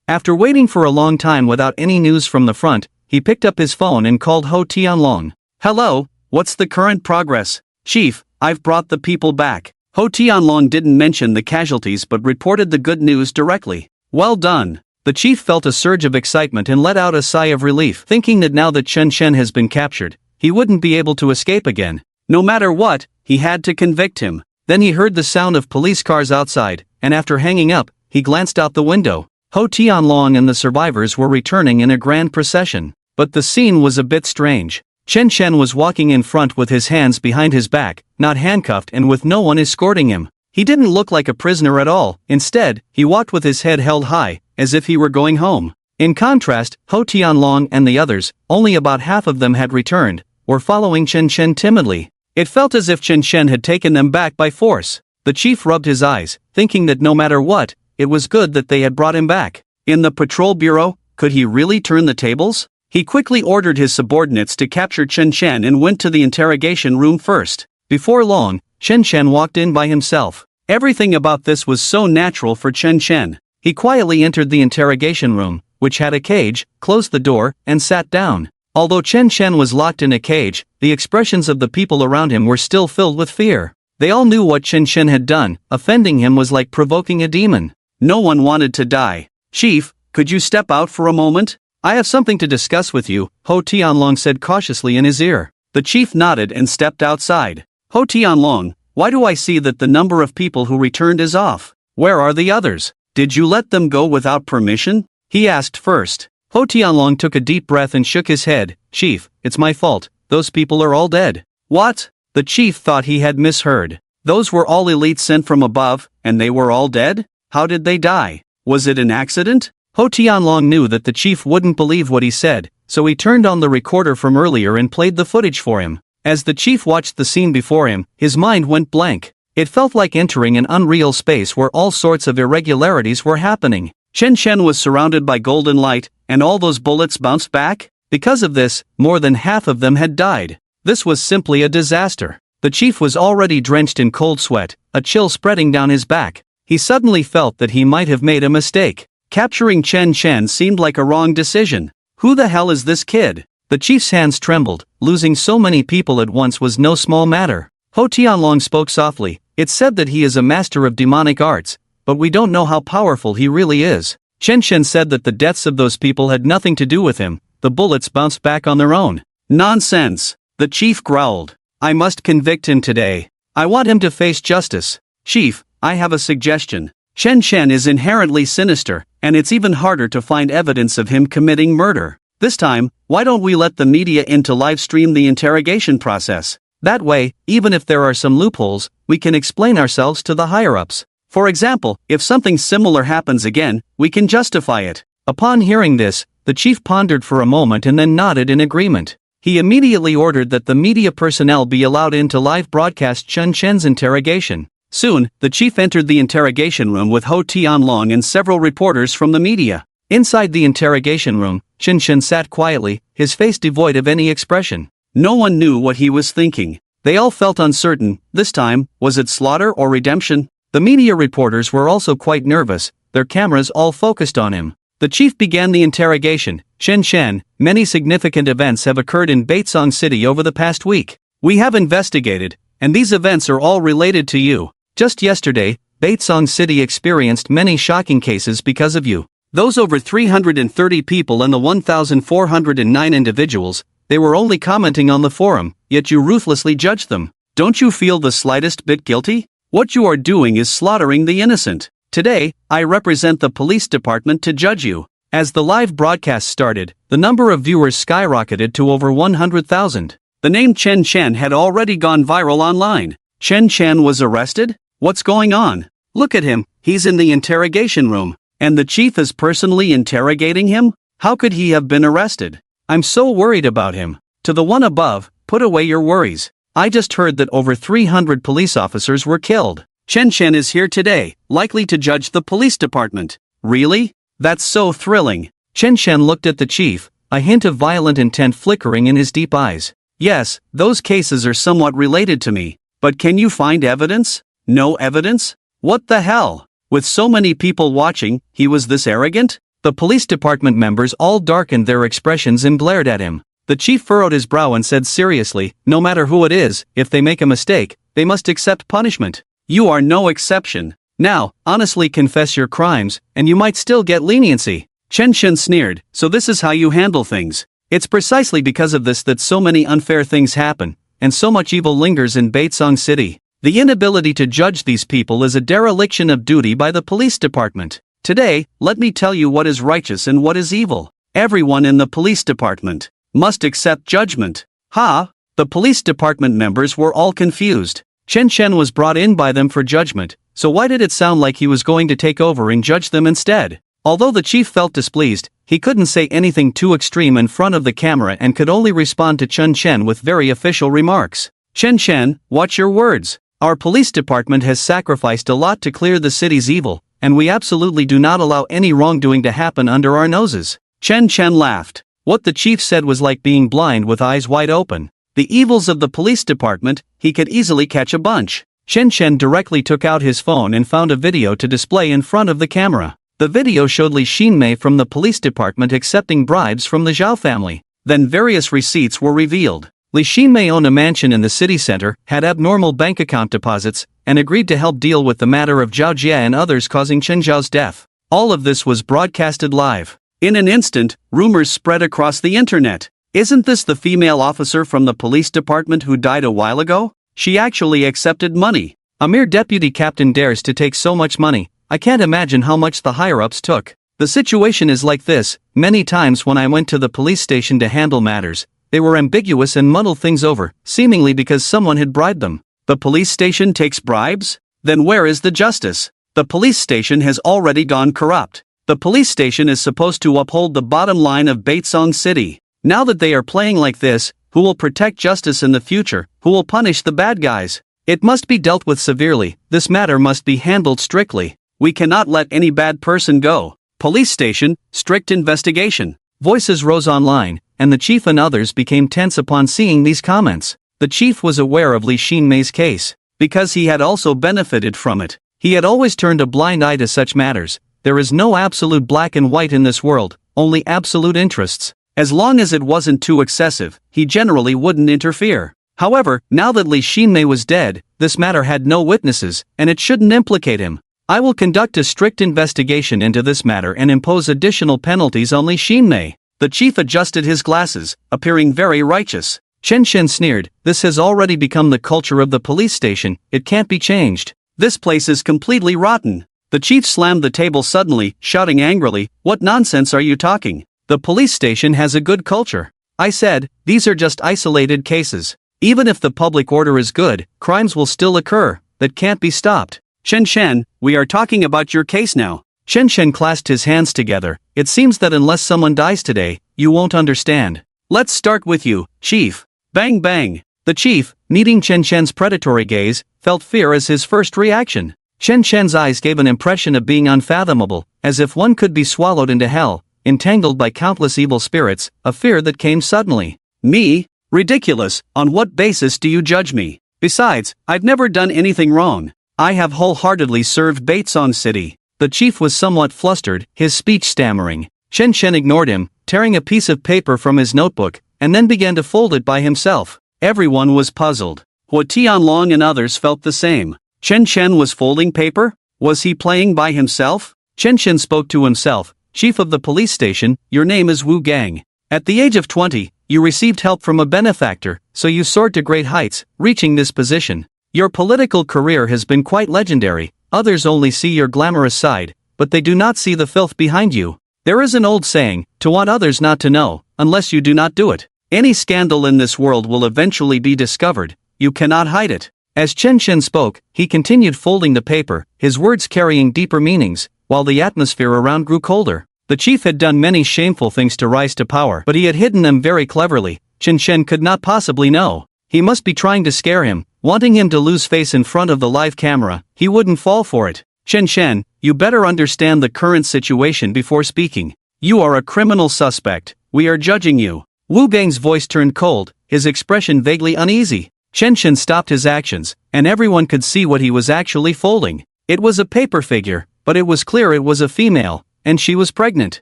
After waiting for a long time without any news from the front, he picked up his phone and called Ho Tianlong. Hello, what's the current progress? Chief, I've brought the people back. Ho Tianlong didn't mention the casualties but reported the good news directly. Well done. The chief felt a surge of excitement and let out a sigh of relief, thinking that now that Chen Chen has been captured, he wouldn't be able to escape again. No matter what, he had to convict him. Then he heard the sound of police cars outside, and after hanging up, he glanced out the window. Ho Tianlong and the survivors were returning in a grand procession. But the scene was a bit strange. Chen Chen was walking in front with his hands behind his back, not handcuffed and with no one escorting him. He didn't look like a prisoner at all. Instead, he walked with his head held high, as if he were going home. In contrast, Ho Tianlong and the others, only about half of them had returned, were following Chen Chen timidly. It felt as if Chen Chen had taken them back by force. The chief rubbed his eyes, thinking that no matter what, it was good that they had brought him back. In the patrol bureau, could he really turn the tables? He quickly ordered his subordinates to capture Chen Chen and went to the interrogation room first. Before long, Chen Chen walked in by himself. Everything about this was so natural for Chen Chen. He quietly entered the interrogation room, which had a cage, closed the door, and sat down. Although Chen Chen was locked in a cage, the expressions of the people around him were still filled with fear. They all knew what Chen Chen had done. Offending him was like provoking a demon. No one wanted to die. Chief, could you step out for a moment? I have something to discuss with you, Ho Tianlong said cautiously in his ear. The chief nodded and stepped outside. Ho Tianlong, why do I see that the number of people who returned is off? Where are the others? Did you let them go without permission? He asked first. Ho Tianlong took a deep breath and shook his head. Chief, it's my fault. Those people are all dead. What? The chief thought he had misheard. Those were all elites sent from above, and they were all dead? How did they die? Was it an accident? Ho Tianlong knew that the chief wouldn't believe what he said, so he turned on the recorder from earlier and played the footage for him. As the chief watched the scene before him, his mind went blank. It felt like entering an unreal space where all sorts of irregularities were happening. Chen Chen was surrounded by golden light, and all those bullets bounced back? Because of this, more than half of them had died. This was simply a disaster. The chief was already drenched in cold sweat, a chill spreading down his back. He suddenly felt that he might have made a mistake. Capturing Chen Chen seemed like a wrong decision. Who the hell is this kid? The chief's hands trembled. Losing so many people at once was no small matter. Ho Tianlong spoke softly. It's said that he is a master of demonic arts, but we don't know how powerful he really is. Chen Chen said that the deaths of those people had nothing to do with him. The bullets bounced back on their own. Nonsense! The chief growled. I must convict him today. I want him to face justice. Chief, I have a suggestion. Chen Chen is inherently sinister, and it's even harder to find evidence of him committing murder. This time, why don't we let the media in to live stream the interrogation process? That way, even if there are some loopholes, we can explain ourselves to the higher-ups. For example, if something similar happens again, we can justify it. Upon hearing this, the chief pondered for a moment and then nodded in agreement. He immediately ordered that the media personnel be allowed in to live broadcast Chen Chen's interrogation. Soon, the chief entered the interrogation room with Ho Tianlong and several reporters from the media. Inside the interrogation room, Chen Chen sat quietly, his face devoid of any expression. No one knew what he was thinking. They all felt uncertain. This time, was it slaughter or redemption? The media reporters were also quite nervous, their cameras all focused on him. The chief began the interrogation. Chen Chen, many significant events have occurred in Baitsong City over the past week. We have investigated, and these events are all related to you. Just yesterday, Baitsong City experienced many shocking cases because of you. Those over 330 people and the 1,409 individuals, they were only commenting on the forum, yet you ruthlessly judged them. Don't you feel the slightest bit guilty? What you are doing is slaughtering the innocent. Today, I represent the police department to judge you. As the live broadcast started, the number of viewers skyrocketed to over 100,000. The name Chen Chen had already gone viral online. Chen Chen was arrested? What's going on? Look at him, He's in the interrogation room, and the chief is personally interrogating him? How could he have been arrested? I'm so worried about him. To the one above, put away your worries. I just heard that over 300 police officers were killed. Chen Chen is here today, likely to judge the police department. Really? That's so thrilling. Chen Chen looked at the chief, a hint of violent intent flickering in his deep eyes. Yes, those cases are somewhat related to me, but can you find evidence? No evidence? What the hell? With so many people watching, he was this arrogant? The police department members all darkened their expressions and glared at him. The chief furrowed his brow and said seriously, no matter who it is, if they make a mistake, they must accept punishment. You are no exception. Now, honestly confess your crimes, and you might still get leniency. Chen Chen sneered, so this is how you handle things. It's precisely because of this that so many unfair things happen, and so much evil lingers in Baitsong City. The inability to judge these people is a dereliction of duty by the police department. Today, let me tell you what is righteous and what is evil. Everyone in the police department must accept judgment. Ha! The police department members were all confused. Chen Chen was brought in by them for judgment, so why did it sound like he was going to take over and judge them instead? Although the chief felt displeased, he couldn't say anything too extreme in front of the camera and could only respond to Chen Chen with very official remarks. Chen Chen, watch your words. Our police department has sacrificed a lot to clear the city's evil, and we absolutely do not allow any wrongdoing to happen under our noses. Chen Chen laughed. What the chief said was like being blind with eyes wide open. The evils of the police department, he could easily catch a bunch. Chen Chen directly took out his phone and found a video to display in front of the camera. The video showed Li Xinmei from the police department accepting bribes from the Zhao family. Then various receipts were revealed. Li Xinmei owned a mansion in the city center, had abnormal bank account deposits, and agreed to help deal with the matter of Zhao Jie and others causing Chen Zhao's death. All of this was broadcasted live. In an instant, rumors spread across the internet. Isn't this the female officer from the police department who died a while ago? She actually accepted money. A mere deputy captain dares to take so much money. I can't imagine how much the higher-ups took. The situation is like this. Many times when I went to the police station to handle matters, they were ambiguous and muddled things over, seemingly because someone had bribed them. The police station takes bribes? Then where is the justice? The police station has already gone corrupt. The police station is supposed to uphold the bottom line of Baitsong City. Now that they are playing like this, who will protect justice in the future? Who will punish the bad guys? It must be dealt with severely. This matter must be handled strictly. We cannot let any bad person go. Police station, strict investigation. Voices rose online, and the chief and others became tense upon seeing these comments. The chief was aware of Li Xinmei's case, because he had also benefited from it. He had always turned a blind eye to such matters. There is no absolute black and white in this world, only absolute interests. As long as it wasn't too excessive, he generally wouldn't interfere. However, now that Li Xinmei was dead, this matter had no witnesses, and it shouldn't implicate him. I will conduct a strict investigation into this matter and impose additional penalties on Li Xinmei. The chief adjusted his glasses, appearing very righteous. Chen Chen sneered, this has already become the culture of the police station, it can't be changed. This place is completely rotten. The chief slammed the table suddenly, shouting angrily, what nonsense are you talking? The police station has a good culture. I said, these are just isolated cases. Even if the public order is good, crimes will still occur. That can't be stopped. Chen Chen, we are talking about your case now. Chen Chen clasped his hands together. It seems that unless someone dies today, you won't understand. Let's start with you, Chief. Bang bang. The chief, meeting Chen Chen's predatory gaze, felt fear as his first reaction. Chen Chen's eyes gave an impression of being unfathomable, as if one could be swallowed into hell, entangled by countless evil spirits, a fear that came suddenly. Me? Ridiculous, on what basis do you judge me? Besides, I've never done anything wrong. I have wholeheartedly served Baitsong City. The chief was somewhat flustered, his speech stammering. Chen Chen ignored him, tearing a piece of paper from his notebook, and then began to fold it by himself. Everyone was puzzled. Hua Tianlong and others felt the same. Chen Chen was folding paper? Was he playing by himself? Chen Chen spoke to himself. Chief of the police station, your name is Wu Gang. At the age of 20, you received help from a benefactor, so you soared to great heights, reaching this position. Your political career has been quite legendary. Others only see your glamorous side, but they do not see the filth behind you. There is an old saying, to want others not to know, unless you do not do it. Any scandal in this world will eventually be discovered. You cannot hide it. As Chen Shen spoke, he continued folding the paper, his words carrying deeper meanings, while the atmosphere around grew colder. The chief had done many shameful things to rise to power, but he had hidden them very cleverly. Chen Shen could not possibly know. He must be trying to scare him, wanting him to lose face in front of the live camera. He wouldn't fall for it. Chen Shen, you better understand the current situation before speaking. You are a criminal suspect. We are judging you. Wu Gang's voice turned cold, his expression vaguely uneasy. Chen Shen stopped his actions, and everyone could see what he was actually folding. It was a paper figure, but it was clear it was a female, and she was pregnant.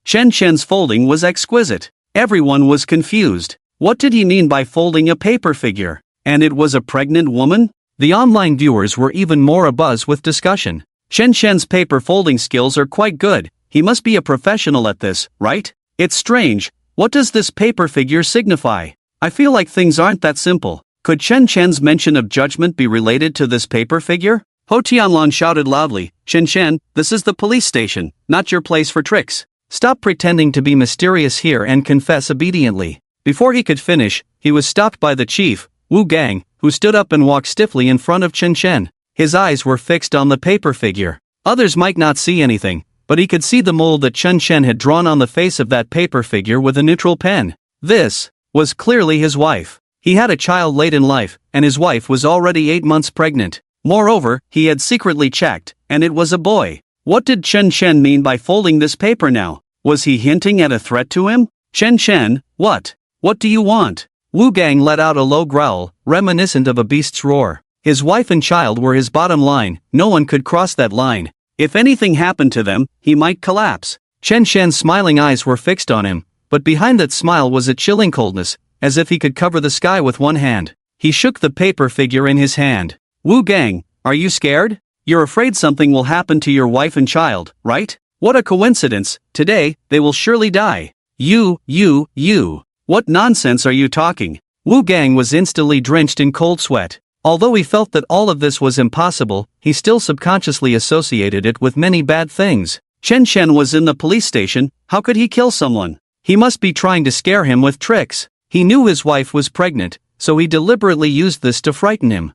Chen Shen's folding was exquisite. Everyone was confused. What did he mean by folding a paper figure? And it was a pregnant woman? The online viewers were even more abuzz with discussion. Chen Shen's paper folding skills are quite good. He must be a professional at this, right? It's strange. What does this paper figure signify? I feel like things aren't that simple. Could Chen Shen's mention of judgment be related to this paper figure? Ho Tianlong shouted loudly, Chen Shen, this is the police station, not your place for tricks. Stop pretending to be mysterious here and confess obediently. Before he could finish, he was stopped by the chief, Wu Gang, who stood up and walked stiffly in front of Chen Shen. His eyes were fixed on the paper figure. Others might not see anything, but he could see the mold that Chen Shen had drawn on the face of that paper figure with a neutral pen. This was clearly his wife. He had a child late in life, and his wife was already 8 months pregnant. Moreover, he had secretly checked, and it was a boy. What did Chen Shen mean by folding this paper now? Was he hinting at a threat to him? Chen Shen, what? What do you want? Wu Gang let out a low growl, reminiscent of a beast's roar. His wife and child were his bottom line, no one could cross that line. If anything happened to them, he might collapse. Chen Shen's smiling eyes were fixed on him, but behind that smile was a chilling coldness, as if he could cover the sky with one hand. He shook the paper figure in his hand. Wu Gang, are you scared? You're afraid something will happen to your wife and child, right? What a coincidence, today, they will surely die. You. What nonsense are you talking? Wu Gang was instantly drenched in cold sweat. Although he felt that all of this was impossible, he still subconsciously associated it with many bad things. Chen Shen was in the police station, how could he kill someone? He must be trying to scare him with tricks. He knew his wife was pregnant, so he deliberately used this to frighten him.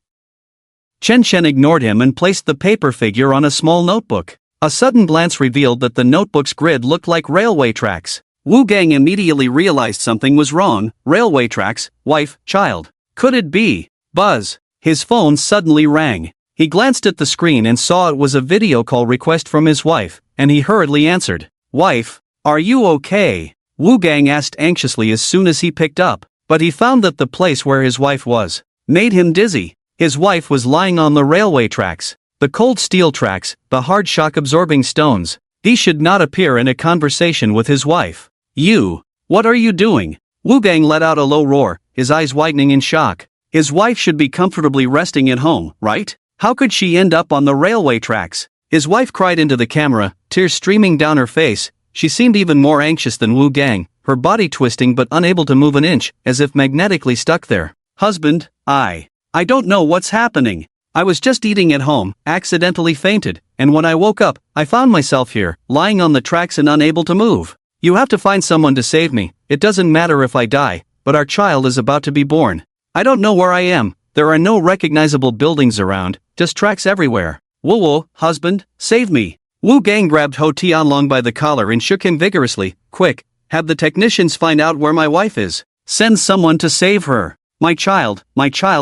Chen Shen ignored him and placed the paper figure on a small notebook. A sudden glance revealed that the notebook's grid looked like railway tracks. Wu Gang immediately realized something was wrong. Railway tracks, wife, child. Could it be? Buzz. His phone suddenly rang. He glanced at the screen and saw it was a video call request from his wife, and he hurriedly answered. Wife, are you okay? Wu Gang asked anxiously as soon as he picked up, but he found that the place where his wife was made him dizzy. His wife was lying on the railway tracks. The cold steel tracks, the hard shock-absorbing stones. He should not appear in a conversation with his wife. You. What are you doing? Wu Gang let out a low roar, his eyes widening in shock. His wife should be comfortably resting at home, right? How could she end up on the railway tracks? His wife cried into the camera, tears streaming down her face. She seemed even more anxious than Wu Gang, her body twisting but unable to move an inch, as if magnetically stuck there. Husband, I don't know what's happening. I was just eating at home, accidentally fainted, and when I woke up, I found myself here, lying on the tracks and unable to move. You have to find someone to save me. It doesn't matter if I die, but our child is about to be born. I don't know where I am. There are no recognizable buildings around, just tracks everywhere. Whoa, husband, save me. Wu Gang grabbed Ho Tianlong by the collar and shook him vigorously. Quick, have the technicians find out where my wife is. Send someone to save her. My child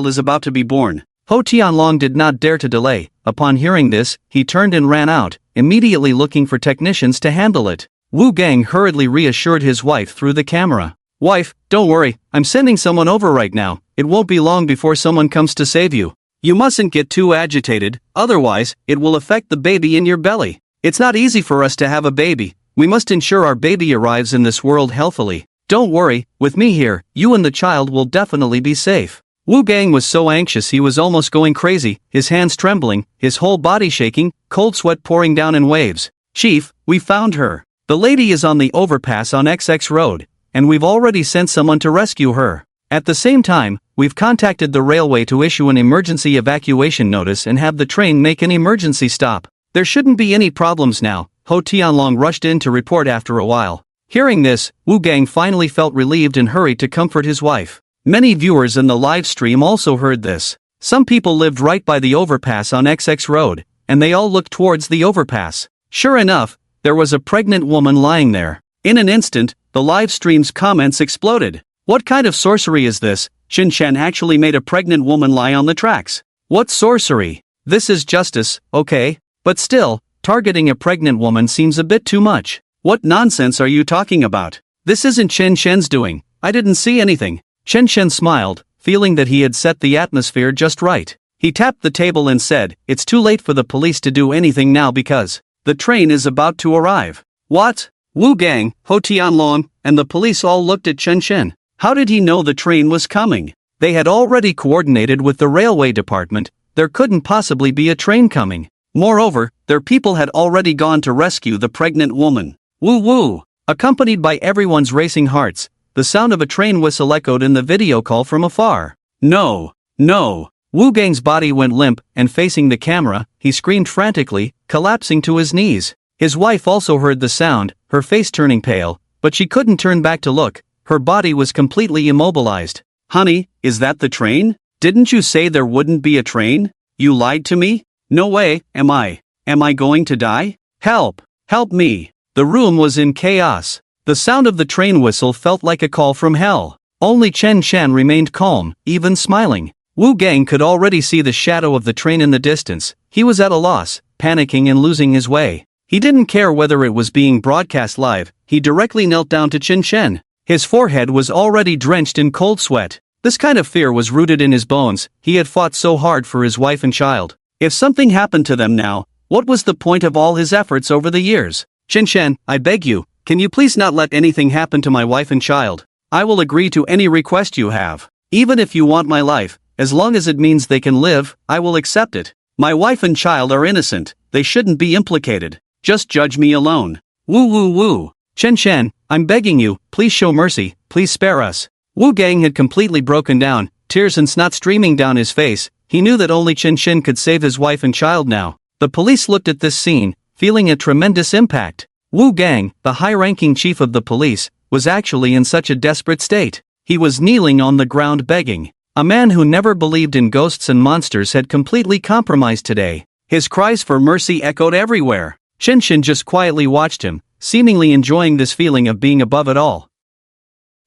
is about to be born. Ho Tianlong did not dare to delay. Upon hearing this, he turned and ran out, immediately looking for technicians to handle it. Wu Gang hurriedly reassured his wife through the camera. Wife, don't worry, I'm sending someone over right now. It won't be long before someone comes to save you. You mustn't get too agitated, otherwise, it will affect the baby in your belly. It's not easy for us to have a baby. We must ensure our baby arrives in this world healthily. Don't worry, with me here, you and the child will definitely be safe. Wu Gang was so anxious he was almost going crazy, his hands trembling, his whole body shaking, cold sweat pouring down in waves. Chief, we found her. The lady is on the overpass on XX Road, and we've already sent someone to rescue her. At the same time, we've contacted the railway to issue an emergency evacuation notice and have the train make an emergency stop. There shouldn't be any problems now, Ho Tianlong rushed in to report after a while. Hearing this, Wu Gang finally felt relieved and hurried to comfort his wife. Many viewers in the live stream also heard this. Some people lived right by the overpass on XX Road, and they all looked towards the overpass. Sure enough, there was a pregnant woman lying there. In an instant, the live stream's comments exploded. What kind of sorcery is this? Chen Chen actually made a pregnant woman lie on the tracks. What sorcery? This is justice, okay? But still, targeting a pregnant woman seems a bit too much. What nonsense are you talking about? This isn't Chen Chen's doing. I didn't see anything. Chen Chen smiled, feeling that he had set the atmosphere just right. He tapped the table and said, "It's too late for the police to do anything now because the train is about to arrive." What? Wu Gang, Ho Tianlong, and the police all looked at Chen Chen. How did he know the train was coming? They had already coordinated with the railway department. There couldn't possibly be a train coming. Moreover, their people had already gone to rescue the pregnant woman. Woo woo! Accompanied by everyone's racing hearts, the sound of a train whistle echoed in the video call from afar. No! No! Wu Gang's body went limp, and facing the camera, he screamed frantically, collapsing to his knees. His wife also heard the sound, her face turning pale, but she couldn't turn back to look. Her body was completely immobilized. Honey, is that the train? Didn't you say there wouldn't be a train? You lied to me? No way, am I going to die? Help! Help me! The room was in chaos. The sound of the train whistle felt like a call from hell. Only Chen Chen remained calm, even smiling. Wu Gang could already see the shadow of the train in the distance. He was at a loss, panicking and losing his way. He didn't care whether it was being broadcast live. He directly knelt down to Chen Chen. His forehead was already drenched in cold sweat. This kind of fear was rooted in his bones. He had fought so hard for his wife and child. If something happened to them now, what was the point of all his efforts over the years? Chen Chen, I beg you, can you please not let anything happen to my wife and child? I will agree to any request you have. Even if you want my life, as long as it means they can live, I will accept it. My wife and child are innocent. They shouldn't be implicated. Just judge me alone. Woo woo woo. Chen Chen, I'm begging you, please show mercy, please spare us. Wu Gang had completely broken down, tears and snot streaming down his face. He knew that only Chen Chen could save his wife and child now. The police looked at this scene, feeling a tremendous impact. Wu Gang, the high-ranking chief of the police, was actually in such a desperate state. He was kneeling on the ground begging. A man who never believed in ghosts and monsters had completely compromised today. His cries for mercy echoed everywhere. Chen Chen just quietly watched him, seemingly enjoying this feeling of being above it all.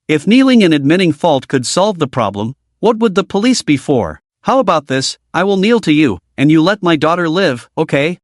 If kneeling and admitting fault could solve the problem, what would the police be for? How about this? I will kneel to you, and you let my daughter live, okay?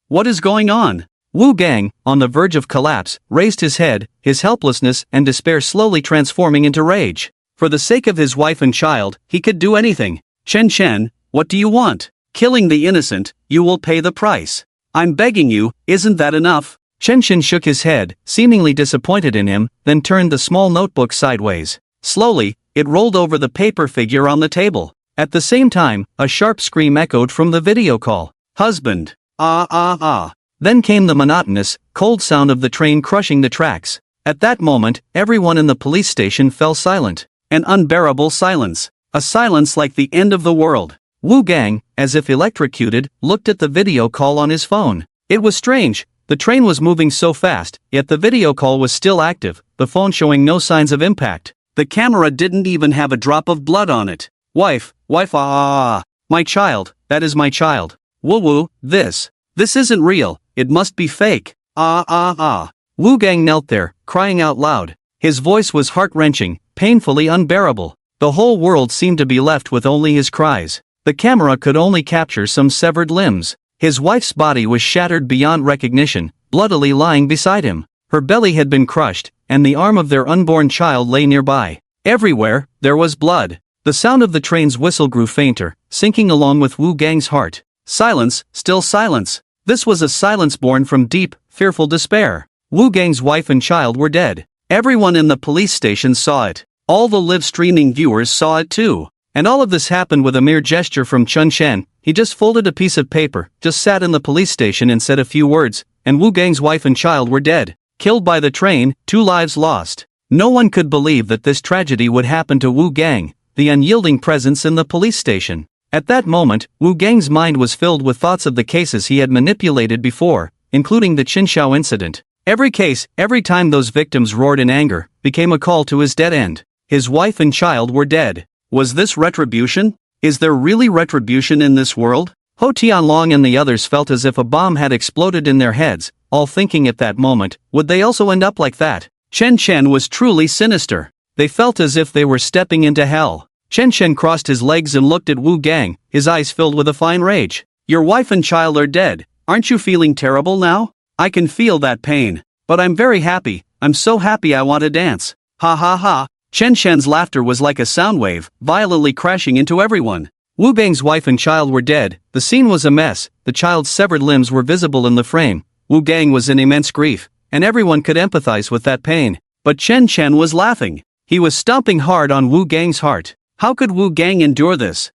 What is going on? Wu Gang, on the verge of collapse, raised his head, his helplessness and despair slowly transforming into rage. For the sake of his wife and child, he could do anything. Chen Chen, what do you want? Killing the innocent, you will pay the price. I'm begging you, isn't that enough? Chen Chen shook his head, seemingly disappointed in him, then turned the small notebook sideways. Slowly, it rolled over the paper figure on the table. At the same time, a sharp scream echoed from the video call. Husband. Ah ah ah. Then came the monotonous, cold sound of the train crushing the tracks. At that moment, everyone in the police station fell silent. An unbearable silence. A silence like the end of the world. Wu Gang, as if electrocuted, looked at the video call on his phone. It was strange. The train was moving so fast, yet the video call was still active, the phone showing no signs of impact. The camera didn't even have a drop of blood on it. Wife, my child, that is my child. Woo, this isn't real, it must be fake. Wu Gang knelt there, crying out loud. His voice was heart-wrenching, painfully unbearable. The whole world seemed to be left with only his cries. The camera could only capture some severed limbs. His wife's body was shattered beyond recognition, bloodily lying beside him. Her belly had been crushed, and the arm of their unborn child lay nearby. Everywhere, there was blood. The sound of the train's whistle grew fainter, sinking along with Wu Gang's heart. Silence, still silence. This was a silence born from deep, fearful despair. Wu Gang's wife and child were dead. Everyone in the police station saw it. All the live-streaming viewers saw it too. And all of this happened with a mere gesture from Chen Chen. He just folded a piece of paper, just sat in the police station and said a few words, and Wu Gang's wife and child were dead. Killed by the train, 2 lives lost. No one could believe that this tragedy would happen to Wu Gang, the unyielding presence in the police station. At that moment, Wu Gang's mind was filled with thoughts of the cases he had manipulated before, including the Qinshao incident. Every case, every time those victims roared in anger, became a call to his dead end. His wife and child were dead. Was this retribution? Is there really retribution in this world? Ho Tianlong and the others felt as if a bomb had exploded in their heads, all thinking at that moment, would they also end up like that? Chen Chen was truly sinister. They felt as if they were stepping into hell. Chen Chen crossed his legs and looked at Wu Gang, his eyes filled with a fine rage. Your wife and child are dead. Aren't you feeling terrible now? I can feel that pain. But I'm very happy. I'm so happy I want to dance. Ha ha ha. Chen Chen's laughter was like a sound wave, violently crashing into everyone. Wu Gang's wife and child were dead. The scene was a mess. The child's severed limbs were visible in the frame. Wu Gang was in immense grief, and everyone could empathize with that pain. But Chen Chen was laughing. He was stomping hard on Wu Gang's heart. How could Wu Gang endure this?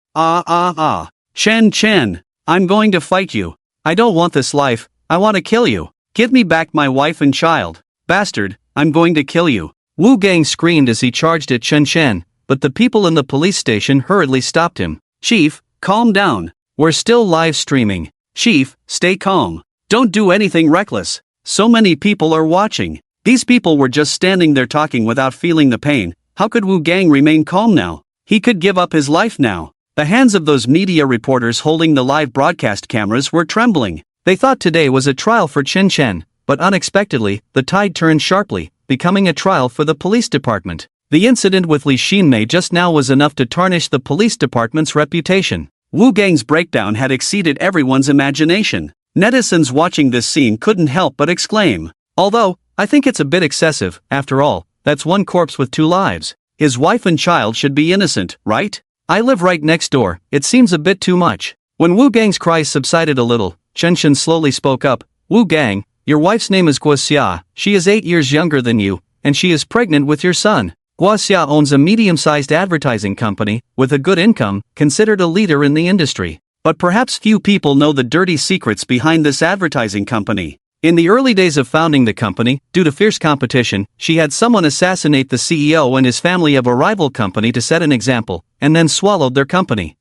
Chen Chen, I'm going to fight you. I don't want this life. I want to kill you. Give me back my wife and child. Bastard, I'm going to kill you. Wu Gang screamed as he charged at Chen Chen, but the people in the police station hurriedly stopped him. Chief, calm down. We're still live streaming. Chief, stay calm. Don't do anything reckless. So many people are watching. These people were just standing there talking without feeling the pain. How could Wu Gang remain calm now? He could give up his life now. The hands of those media reporters holding the live broadcast cameras were trembling. They thought today was a trial for Chen Chen, but unexpectedly, the tide turned sharply, becoming a trial for the police department. The incident with Li Xinmei just now was enough to tarnish the police department's reputation. Wu Gang's breakdown had exceeded everyone's imagination. Netizens watching this scene couldn't help but exclaim. Although, I think it's a bit excessive, after all, that's one corpse with 2 lives. His wife and child should be innocent, right? I live right next door, it seems a bit too much. When Wu Gang's cries subsided a little, Chen Chen slowly spoke up. Wu Gang, your wife's name is Guoxia, she is 8 years younger than you, and she is pregnant with your son. Guoxia owns a medium-sized advertising company, with a good income, considered a leader in the industry. But perhaps few people know the dirty secrets behind this advertising company. In the early days of founding the company, due to fierce competition, she had someone assassinate the CEO and his family of a rival company to set an example, and then swallowed their company.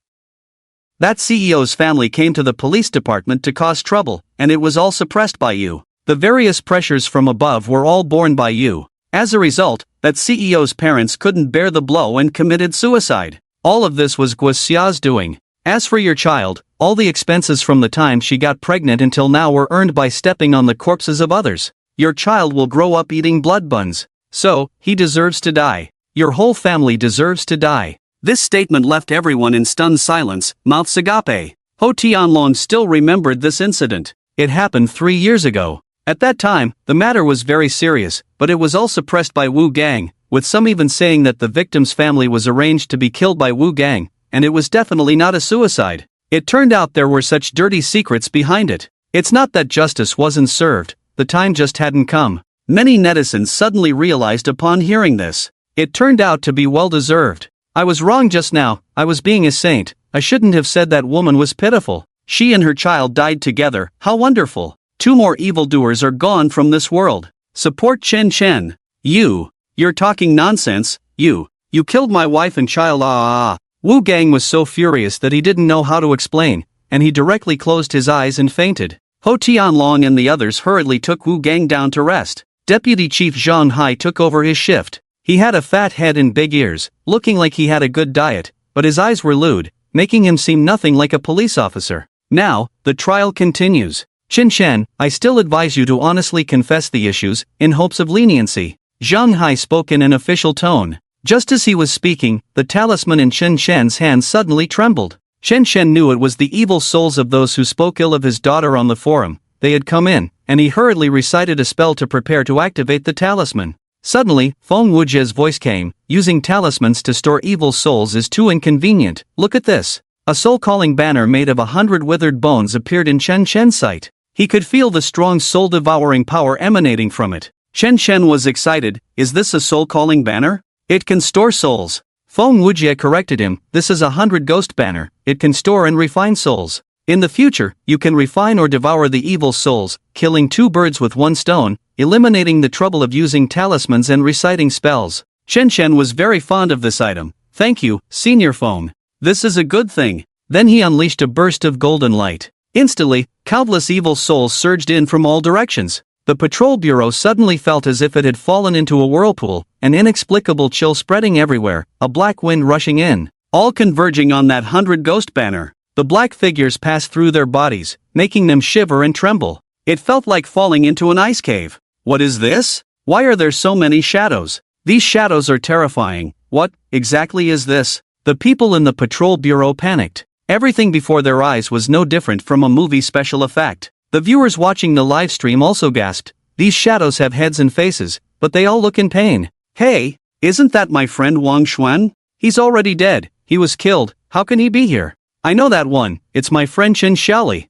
That CEO's family came to the police department to cause trouble, and it was all suppressed by you. The various pressures from above were all borne by you. As a result, that CEO's parents couldn't bear the blow and committed suicide. All of this was Guoxia's doing. As for your child, all the expenses from the time she got pregnant until now were earned by stepping on the corpses of others. Your child will grow up eating blood buns. So, he deserves to die. Your whole family deserves to die. This statement left everyone in stunned silence, mouths agape. Ho Tianlong still remembered this incident. It happened 3 years ago. At that time, the matter was very serious, but it was all suppressed by Wu Gang, with some even saying that the victim's family was arranged to be killed by Wu Gang, and it was definitely not a suicide. It turned out there were such dirty secrets behind it. It's not that justice wasn't served, the time just hadn't come. Many netizens suddenly realized upon hearing this. It turned out to be well-deserved. I was wrong just now, I was being a saint, I shouldn't have said that woman was pitiful. She and her child died together, how wonderful. 2 more evildoers are gone from this world. Support Chen Chen. You're talking nonsense, you killed my wife and child. Wu Gang was so furious that he didn't know how to explain, and he directly closed his eyes and fainted. Ho Tianlong and the others hurriedly took Wu Gang down to rest. Deputy Chief Zhang Hai took over his shift. He had a fat head and big ears, looking like he had a good diet, but his eyes were lewd, making him seem nothing like a police officer. Now, the trial continues. Chen Chen, I still advise you to honestly confess the issues, in hopes of leniency. Zhang Hai spoke in an official tone. Just as he was speaking, the talisman in Chen Chen's hand suddenly trembled. Chen Chen knew it was the evil souls of those who spoke ill of his daughter on the forum. They had come in, and he hurriedly recited a spell to prepare to activate the talisman. Suddenly, Feng Wujie's voice came, using talismans to store evil souls is too inconvenient, look at this. A soul-calling banner made of 100 withered bones appeared in Chen Chen's sight. He could feel the strong soul-devouring power emanating from it. Chen Chen was excited, is this a soul-calling banner? It can store souls. Feng Wujie corrected him, this is a 100 ghost banner, it can store and refine souls. In the future, you can refine or devour the evil souls, killing 2 birds with 1 stone, eliminating the trouble of using talismans and reciting spells. Chen Chen was very fond of this item. Thank you, Senior Feng. This is a good thing. Then he unleashed a burst of golden light. Instantly, countless evil souls surged in from all directions. The patrol bureau suddenly felt as if it had fallen into a whirlpool, an inexplicable chill spreading everywhere, a black wind rushing in. all converging on that 100 ghost banner. The black figures passed through their bodies, making them shiver and tremble. It felt like falling into an ice cave. What is this? Why are there so many shadows? These shadows are terrifying. What exactly is this? The people in the patrol bureau panicked. Everything before their eyes was no different from a movie special effect. The viewers watching the live stream also gasped. These shadows have heads and faces, but they all look in pain. Hey, isn't that my friend Wang Xuan? He's already dead. He was killed. How can he be here? I know that one. It's my friend Chen Xiaoli.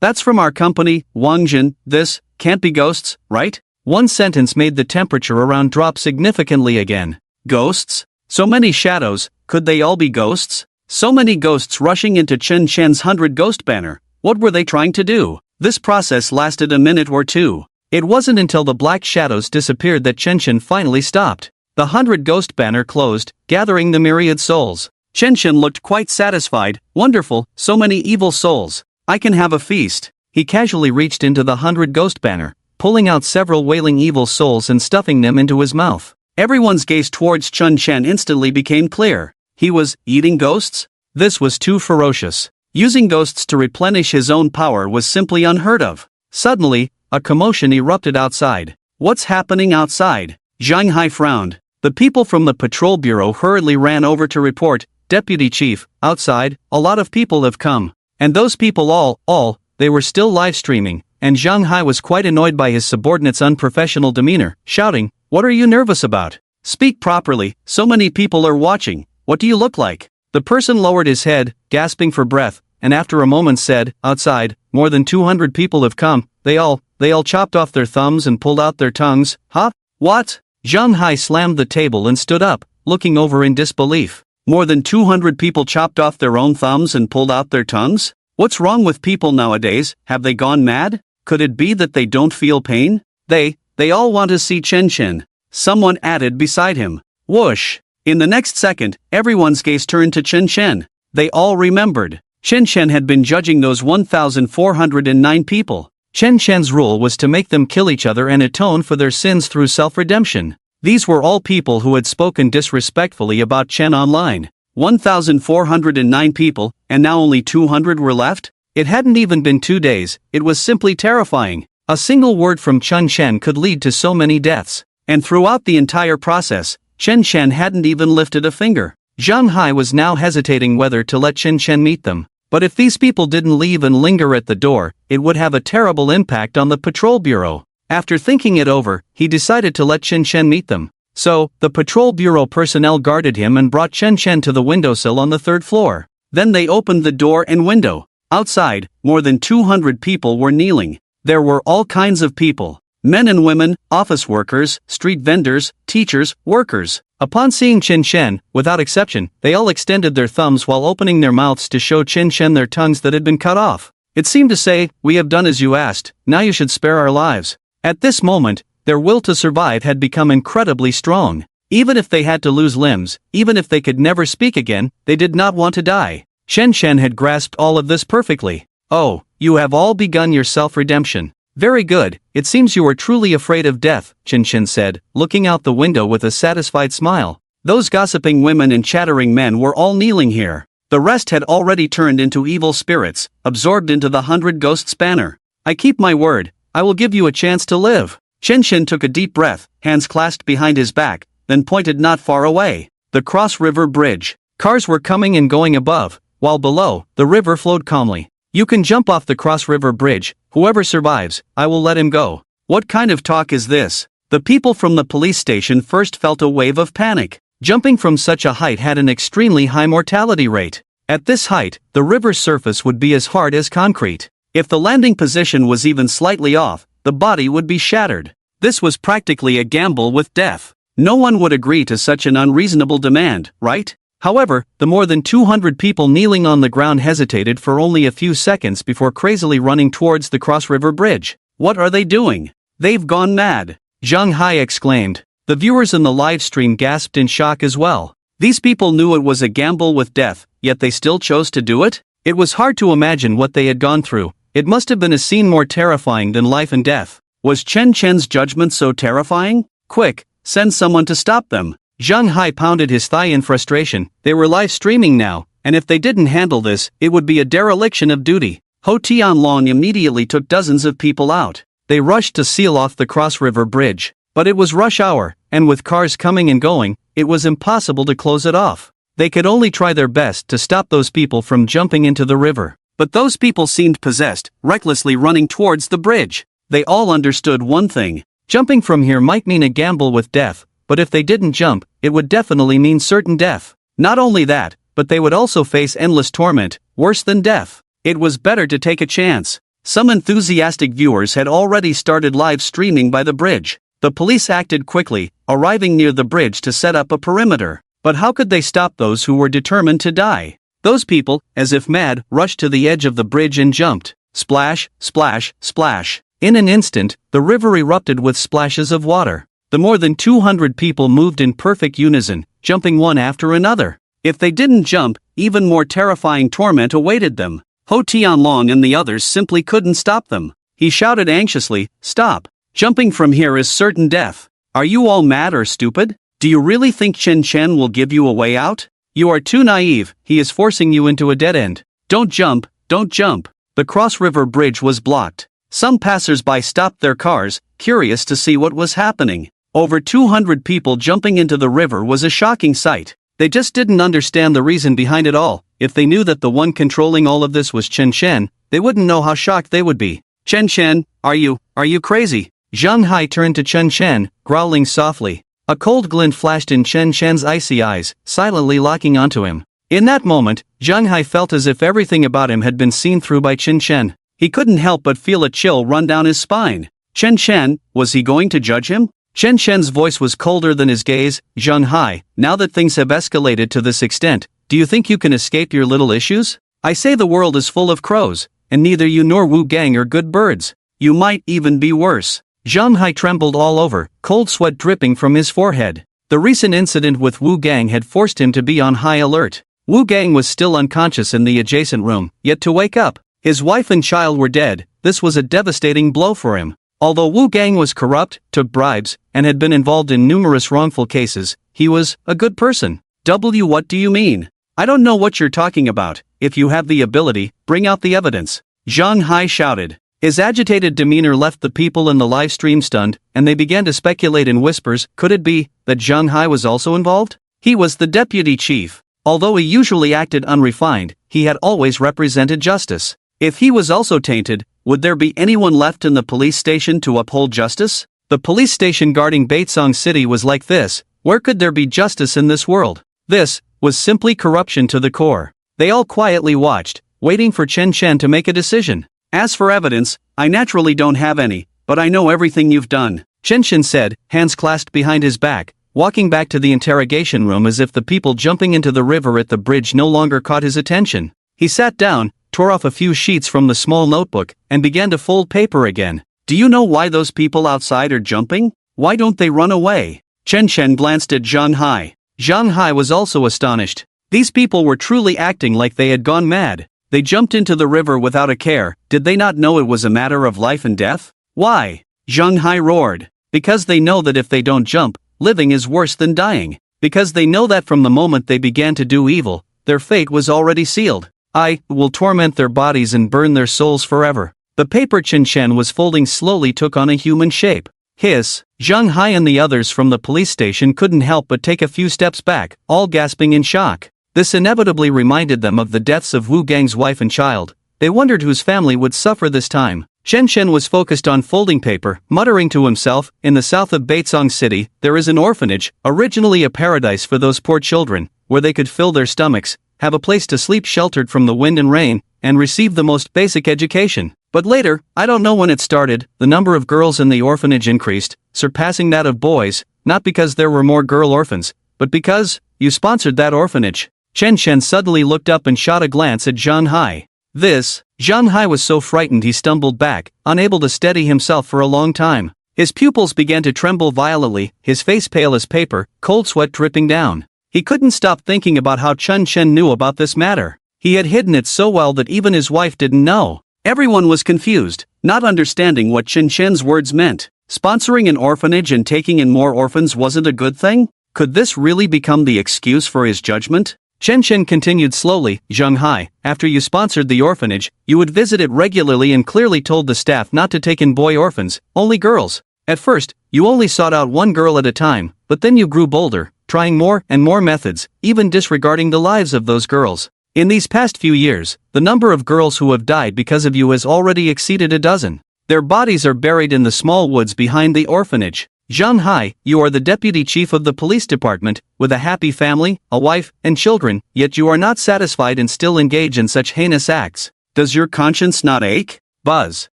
That's from our company, Wang Jin. This can't be ghosts, right? One sentence made the temperature around drop significantly again. Ghosts? So many shadows, could they all be ghosts? So many ghosts rushing into Chen Chen's 100 ghost banner. What were they trying to do? This process lasted a minute or two. It wasn't until the black shadows disappeared that Chen Chen finally stopped. The 100 ghost banner closed, gathering the myriad souls. Chen Chen looked quite satisfied. Wonderful, so many evil souls. I can have a feast. He casually reached into the 100 ghost banner, pulling out several wailing evil souls and stuffing them into his mouth. Everyone's gaze towards Chen Chen instantly became clear. He was eating ghosts? This was too ferocious. Using ghosts to replenish his own power was simply unheard of. Suddenly, a commotion erupted outside. What's happening outside? Zhang Hai frowned. The people from the patrol bureau hurriedly ran over to report, Deputy Chief, outside, a lot of people have come. And those people they were still live streaming, and Zhang Hai was quite annoyed by his subordinate's unprofessional demeanor, shouting, "What are you nervous about? Speak properly, so many people are watching, what do you look like?" The person lowered his head, gasping for breath, and after a moment said, "Outside, more than 200 people have come, they all chopped off their thumbs and pulled out their tongues." Huh? What? Zhang Hai slammed the table and stood up, looking over in disbelief. More than 200 people chopped off their own thumbs and pulled out their tongues? What's wrong with people nowadays? Have they gone mad? Could it be that they don't feel pain? They all want to see Chen Chen. Someone added beside him. Whoosh! In the next second, everyone's gaze turned to Chen Chen. They all remembered. Chen Chen had been judging those 1,409 people. Chen Chen's rule was to make them kill each other and atone for their sins through self-redemption. These were all people who had spoken disrespectfully about Chen online. 1,409 people, and now only 200 were left? It hadn't even been 2 days, it was simply terrifying. A single word from Chen Chen could lead to so many deaths. And throughout the entire process, Chen Chen hadn't even lifted a finger. Zhang Hai was now hesitating whether to let Chen Chen meet them. But if these people didn't leave and linger at the door, it would have a terrible impact on the patrol bureau. After thinking it over, he decided to let Chen Chen meet them. So, the patrol bureau personnel guarded him and brought Chen Chen to the windowsill on the 3rd floor. Then they opened the door and window. Outside, more than 200 people were kneeling. There were all kinds of people. Men and women, office workers, street vendors, teachers, workers. Upon seeing Chen Chen, without exception, they all extended their thumbs while opening their mouths to show Chen Chen their tongues that had been cut off. It seemed to say, "We have done as you asked, now you should spare our lives." At this moment, their will to survive had become incredibly strong. Even if they had to lose limbs, even if they could never speak again, they did not want to die. Chen Chen had grasped all of this perfectly. "Oh, you have all begun your self-redemption. Very good, it seems you are truly afraid of death," Chen Chen said, looking out the window with a satisfied smile. Those gossiping women and chattering men were all kneeling here. The rest had already turned into evil spirits, absorbed into the 100 Ghosts banner. "I keep my word, I will give you a chance to live." Chen Chen took a deep breath, hands clasped behind his back, then pointed not far away. The Cross River Bridge. Cars were coming and going above, while below, the river flowed calmly. "You can jump off the Cross River Bridge, whoever survives, I will let him go." What kind of talk is this? The people from the police station first felt a wave of panic. Jumping from such a height had an extremely high mortality rate. At this height, the river's surface would be as hard as concrete. If the landing position was even slightly off, the body would be shattered. This was practically a gamble with death. No one would agree to such an unreasonable demand, right? However, the more than 200 people kneeling on the ground hesitated for only a few seconds before crazily running towards the Cross River Bridge. "What are they doing? They've gone mad!" Zhang Hai exclaimed. The viewers in the live stream gasped in shock as well. These people knew it was a gamble with death, yet they still chose to do it? It was hard to imagine what they had gone through. It must have been a scene more terrifying than life and death. Was Chen Chen's judgment so terrifying? Quick, send someone to stop them. Zhang Hai pounded his thigh in frustration. They were live streaming now, and if they didn't handle this, it would be a dereliction of duty. Ho Tianlong immediately took dozens of people out. They rushed to seal off the Cross River Bridge. But it was rush hour, and with cars coming and going, it was impossible to close it off. They could only try their best to stop those people from jumping into the river. But those people seemed possessed, recklessly running towards the bridge. They all understood one thing. Jumping from here might mean a gamble with death, but if they didn't jump, it would definitely mean certain death. Not only that, but they would also face endless torment, worse than death. It was better to take a chance. Some enthusiastic viewers had already started live streaming by the bridge. The police acted quickly, arriving near the bridge to set up a perimeter. But how could they stop those who were determined to die? Those people, as if mad, rushed to the edge of the bridge and jumped. Splash, splash, splash. In an instant, the river erupted with splashes of water. The more than 200 people moved in perfect unison, jumping one after another. If they didn't jump, even more terrifying torment awaited them. Ho Tianlong and the others simply couldn't stop them. He shouted anxiously, "Stop! Jumping from here is certain death. Are you all mad or stupid? Do you really think Chen Chen will give you a way out? You are too naive, he is forcing you into a dead end. Don't jump, don't jump." The Cross River Bridge was blocked. Some passers-by stopped their cars, curious to see what was happening. Over 200 people jumping into the river was a shocking sight. They just didn't understand the reason behind it all. If they knew that the one controlling all of this was Chen Chen, they wouldn't know how shocked they would be. "Chen Chen, are you crazy?" Zhang Hai turned to Chen Chen, growling softly. A cold glint flashed in Chen Chen's icy eyes, silently locking onto him. In that moment, Zhang Hai felt as if everything about him had been seen through by Chen Chen. He couldn't help but feel a chill run down his spine. Chen Chen, was he going to judge him? Chen Chen's voice was colder than his gaze. "Zhang Hai, now that things have escalated to this extent, do you think you can escape your little issues? I say the world is full of crows, and neither you nor Wu Gang are good birds. You might even be worse." Zhang Hai trembled all over, cold sweat dripping from his forehead. The recent incident with Wu Gang had forced him to be on high alert. Wu Gang was still unconscious in the adjacent room, yet to wake up, his wife and child were dead. This was a devastating blow for him. Although Wu Gang was corrupt, took bribes, and had been involved in numerous wrongful cases, he was a good person. What do you mean? I don't know what you're talking about. If you have the ability, bring out the evidence. Zhang Hai shouted. His agitated demeanor left the people in the live stream stunned, and they began to speculate in whispers. Could it be that Zhang Hai was also involved? He was the deputy chief. Although he usually acted unrefined, he had always represented justice. If he was also tainted, would there be anyone left in the police station to uphold justice? The police station guarding Baitsong City was like this. Where could there be justice in this world? This was simply corruption to the core. They all quietly watched, waiting for Chen Chen to make a decision. "As for evidence, I naturally don't have any, but I know everything you've done," Chen Chen said, hands clasped behind his back, walking back to the interrogation room as if the people jumping into the river at the bridge no longer caught his attention. He sat down, tore off a few sheets from the small notebook, and began to fold paper again. "Do you know why those people outside are jumping? Why don't they run away?" Chen Chen glanced at Zhang Hai. Zhang Hai was also astonished. These people were truly acting like they had gone mad. They jumped into the river without a care. Did they not know it was a matter of life and death? "Why?" Zhang Hai roared. "Because they know that if they don't jump, living is worse than dying. Because they know that from the moment they began to do evil, their fate was already sealed. I will torment their bodies and burn their souls forever." The paper Chen Chen was folding slowly took on a human shape. Hiss! Zhang Hai and the others from the police station couldn't help but take a few steps back, all gasping in shock. This inevitably reminded them of the deaths of Wu Gang's wife and child. They wondered whose family would suffer this time. Chen Chen was focused on folding paper, muttering to himself. In the south of Baitsong City, there is an orphanage, originally a paradise for those poor children, where they could fill their stomachs, have a place to sleep sheltered from the wind and rain, and receive the most basic education. But later, I don't know when it started, the number of girls in the orphanage increased, surpassing that of boys, not because there were more girl orphans, but because you sponsored that orphanage. Chen Chen suddenly looked up and shot a glance at Zhang Hai. Zhang Hai was so frightened he stumbled back, unable to steady himself for a long time. His pupils began to tremble violently, his face pale as paper, cold sweat dripping down. He couldn't stop thinking about how Chen Chen knew about this matter. He had hidden it so well that even his wife didn't know. Everyone was confused, not understanding what Chen Chen's words meant. Sponsoring an orphanage and taking in more orphans wasn't a good thing? Could this really become the excuse for his judgment? Chen Chen continued slowly. Zheng Hai, after you sponsored the orphanage, you would visit it regularly and clearly told the staff not to take in boy orphans, only girls. At first, you only sought out one girl at a time, but then you grew bolder, trying more and more methods, even disregarding the lives of those girls. In these past few years, the number of girls who have died because of you has already exceeded a dozen. Their bodies are buried in the small woods behind the orphanage. Zhang Hai, you are the deputy chief of the police department, with a happy family, a wife, and children, yet you are not satisfied and still engage in such heinous acts. Does your conscience not ache? Buzz.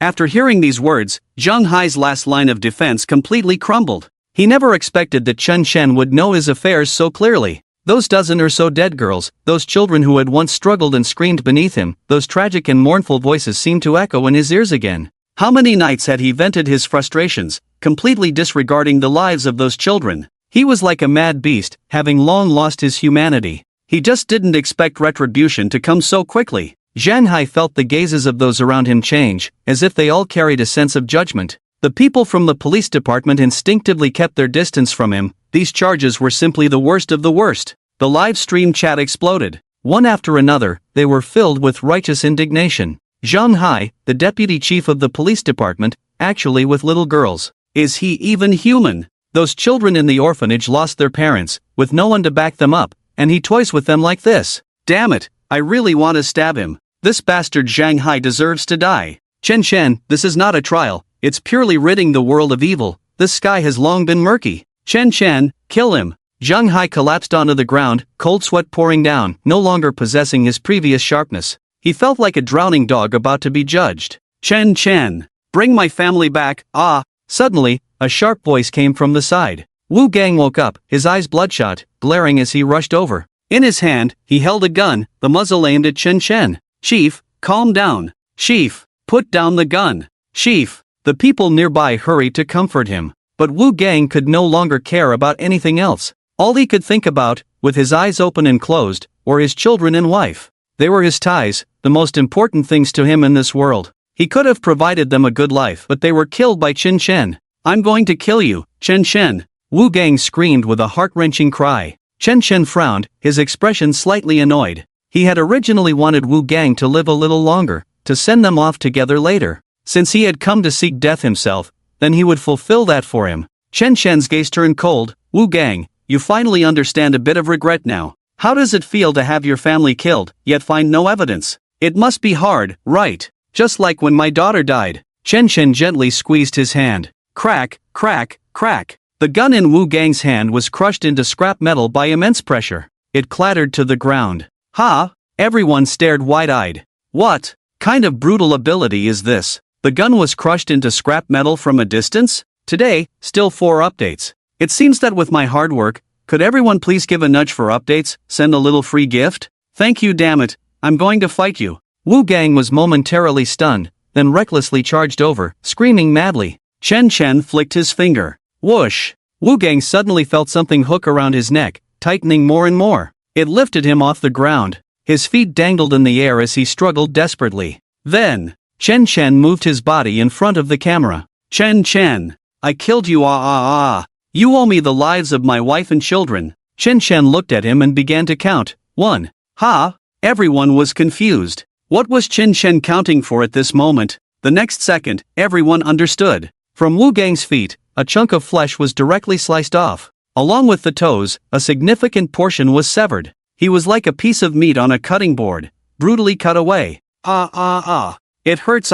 After hearing these words, Zhang Hai's last line of defense completely crumbled. He never expected that Chen Chen would know his affairs so clearly. Those dozen or so dead girls, those children who had once struggled and screamed beneath him, those tragic and mournful voices seemed to echo in his ears again. How many nights had he vented his frustrations, completely disregarding the lives of those children? He was like a mad beast, having long lost his humanity. He just didn't expect retribution to come so quickly. Zhang Hai felt the gazes of those around him change, as if they all carried a sense of judgment. The people from the police department instinctively kept their distance from him. These charges were simply the worst of the worst. The live stream chat exploded. One after another, they were filled with righteous indignation. Zhang Hai, the deputy chief of the police department, actually with little girls. Is he even human? Those children in the orphanage lost their parents, with no one to back them up, and he toys with them like this. Damn it, I really want to stab him. This bastard Zhang Hai deserves to die. Chen Chen, this is not a trial, it's purely ridding the world of evil. This sky has long been murky. Chen Chen, kill him. Zhang Hai collapsed onto the ground, cold sweat pouring down, no longer possessing his previous sharpness. He felt like a drowning dog about to be judged. Chen Chen, bring my family back, ah! Suddenly, a sharp voice came from the side. Wu Gang woke up, his eyes bloodshot, glaring as he rushed over. In his hand, he held a gun, the muzzle aimed at Chen Chen. Chief, calm down. Chief, put down the gun. Chief. The people nearby hurried to comfort him. But Wu Gang could no longer care about anything else. All he could think about, with his eyes open and closed, were his children and wife. They were his ties, the most important things to him in this world. He could have provided them a good life, but they were killed by Chen Chen. I'm going to kill you, Chen Chen. Wu Gang screamed with a heart-wrenching cry. Chen Chen frowned, his expression slightly annoyed. He had originally wanted Wu Gang to live a little longer, to send them off together later. Since he had come to seek death himself, then he would fulfill that for him. Chen Chen's gaze turned cold. Wu Gang, you finally understand a bit of regret now. How does it feel to have your family killed, yet find no evidence? It must be hard, right? Just like when my daughter died. Chen Chen gently squeezed his hand. Crack, crack, crack. The gun in Wu Gang's hand was crushed into scrap metal by immense pressure. It clattered to the ground. Ha! Everyone stared wide-eyed. What kind of brutal ability is this? The gun was crushed into scrap metal from a distance? Today, still 4 updates. It seems that with my hard work, could everyone please give a nudge for updates, send a little free gift? Thank you, damn it. I'm going to fight you. Wu Gang was momentarily stunned, then recklessly charged over, screaming madly. Chen Chen flicked his finger. Whoosh! Wu Gang suddenly felt something hook around his neck, tightening more and more. It lifted him off the ground. His feet dangled in the air as he struggled desperately. Then, Chen Chen moved his body in front of the camera. Chen Chen, I killed you You owe me the lives of my wife and children. Chen Chen looked at him and began to count. 1. Ha! Everyone was confused. What was Chen Chen counting for at this moment? The next second, everyone understood. From Wu Gang's feet, a chunk of flesh was directly sliced off. Along with the toes, a significant portion was severed. He was like a piece of meat on a cutting board, brutally cut away. It hurts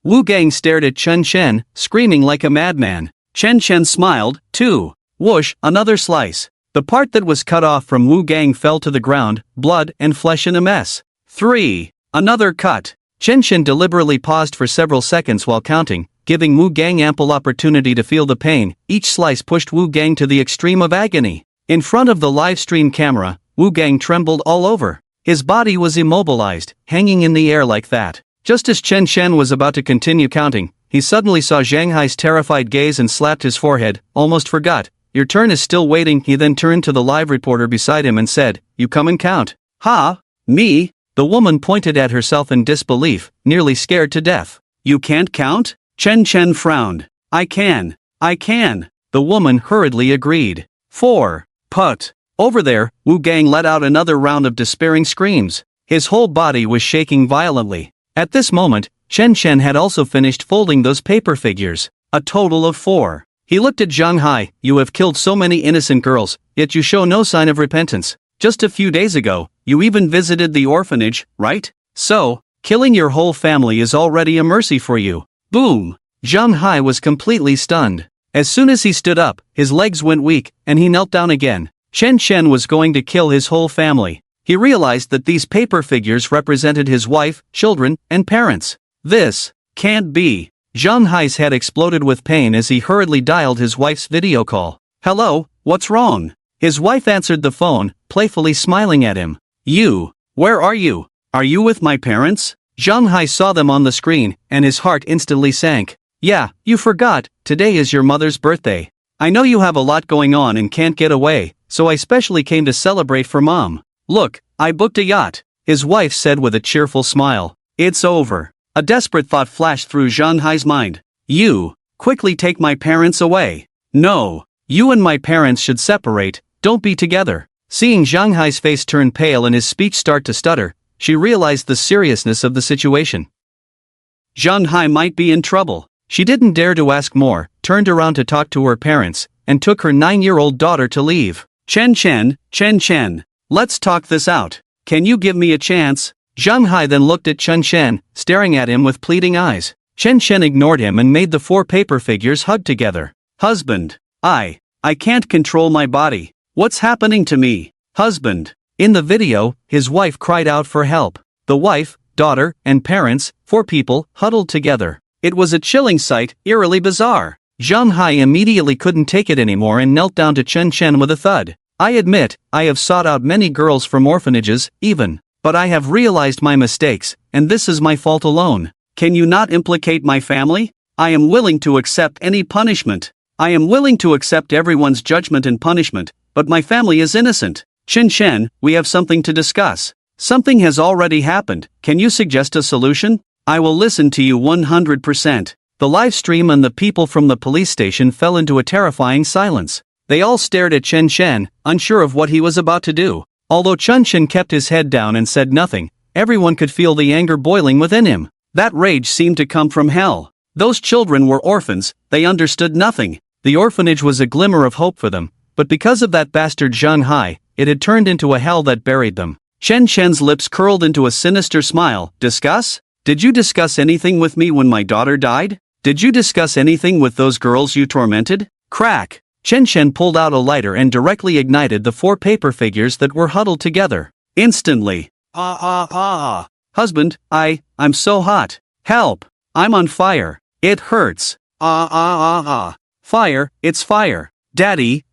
Wu Gang stared at Chen Chen, screaming like a madman. Chen Chen smiled, too. Whoosh, another slice. The part that was cut off from Wu Gang fell to the ground, blood and flesh in a mess. 3. Another cut. Chen Chen deliberately paused for several seconds while counting, giving Wu Gang ample opportunity to feel the pain. Each slice pushed Wu Gang to the extreme of agony. In front of the live stream camera, Wu Gang trembled all over. His body was immobilized, hanging in the air like that. Just as Chen Chen was about to continue counting, he suddenly saw Zhang Hai's terrified gaze and slapped his forehead. Almost forgot. Your turn is still waiting. He then turned to the live reporter beside him and said, you come and count. Ha? Me? The woman pointed at herself in disbelief, nearly scared to death. You can't count? Chen Chen frowned. I can. The woman hurriedly agreed. 4. Put. Over there, Wu Gang let out another round of despairing screams. His whole body was shaking violently. At this moment, Chen Chen had also finished folding those paper figures. A total of 4. He looked at Zhang Hai. You have killed so many innocent girls, yet you show no sign of repentance. Just a few days ago, you even visited the orphanage, right? So, killing your whole family is already a mercy for you. Boom! Zhang Hai was completely stunned. As soon as he stood up, his legs went weak, and he knelt down again. Chen Chen was going to kill his whole family. He realized that these paper figures represented his wife, children, and parents. This can't be. Zhang Hai's head exploded with pain as he hurriedly dialed his wife's video call. Hello, what's wrong? His wife answered the phone, playfully smiling at him. Where are you? Are you with my parents? Zhang Hai saw them on the screen, and his heart instantly sank. Yeah, you forgot, today is your mother's birthday. I know you have a lot going on and can't get away, so I specially came to celebrate for Mom. Look, I booked a yacht, his wife said with a cheerful smile. It's over. A desperate thought flashed through Zhang Hai's mind. Quickly take my parents away. No, you and my parents should separate, don't be together. Seeing Zhang Hai's face turn pale and his speech start to stutter, she realized the seriousness of the situation. Zhang Hai might be in trouble. She didn't dare to ask more, turned around to talk to her parents, and took her 9-year-old daughter to leave. Chen Chen, let's talk this out. Can you give me a chance? Zhang Hai then looked at Chen Chen, staring at him with pleading eyes. Chen Chen ignored him and made the 4 paper figures hug together. Husband, I can't control my body. What's happening to me? Husband. In the video, his wife cried out for help. The wife, daughter, and parents, 4 people, huddled together. It was a chilling sight, eerily bizarre. Zhang Hai immediately couldn't take it anymore and knelt down to Chen Chen with a thud. I admit, I have sought out many girls from orphanages, but I have realized my mistakes, and this is my fault alone. Can you not implicate my family? I am willing to accept any punishment. I am willing to accept everyone's judgment and punishment, but my family is innocent. Chen Chen, we have something to discuss. Something has already happened, can you suggest a solution? I will listen to you 100%. The live stream and the people from the police station fell into a terrifying silence. They all stared at Chen Chen, unsure of what he was about to do. Although Chen Chen kept his head down and said nothing, everyone could feel the anger boiling within him. That rage seemed to come from hell. Those children were orphans, they understood nothing. The orphanage was a glimmer of hope for them, but because of that bastard Zhang Hai, it had turned into a hell that buried them. Chen Chen's lips curled into a sinister smile. Discuss? Did you discuss anything with me when my daughter died? Did you discuss anything with those girls you tormented? Crack! Chen Chen pulled out a lighter and directly ignited the 4 paper figures that were huddled together. Instantly. Husband, I'm so hot. Help! I'm on fire. It hurts. Fire, it's fire. Daddy,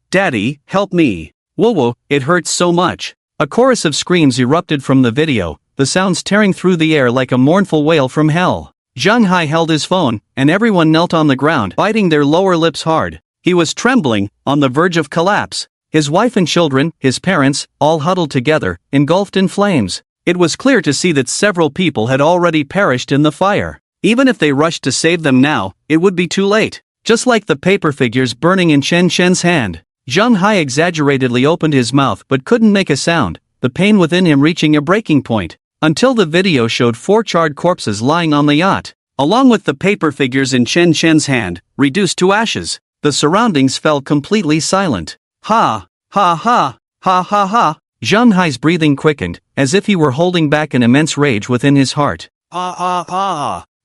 help me. Whoa, it hurts so much. A chorus of screams erupted from the video, the sounds tearing through the air like a mournful wail from hell. Zhang Hai held his phone, and everyone knelt on the ground, biting their lower lips hard. He was trembling, on the verge of collapse. His wife and children, his parents, all huddled together, engulfed in flames. It was clear to see that several people had already perished in the fire. Even if they rushed to save them now, it would be too late. Just like the paper figures burning in Chen Chen's hand. Zhang Hai exaggeratedly opened his mouth but couldn't make a sound, the pain within him reaching a breaking point. Until the video showed 4 charred corpses lying on the yacht, along with the paper figures in Chen Chen's hand, reduced to ashes. The surroundings fell completely silent. Ha! Ha ha! Ha ha ha! Zhang Hai's breathing quickened, as if he were holding back an immense rage within his heart.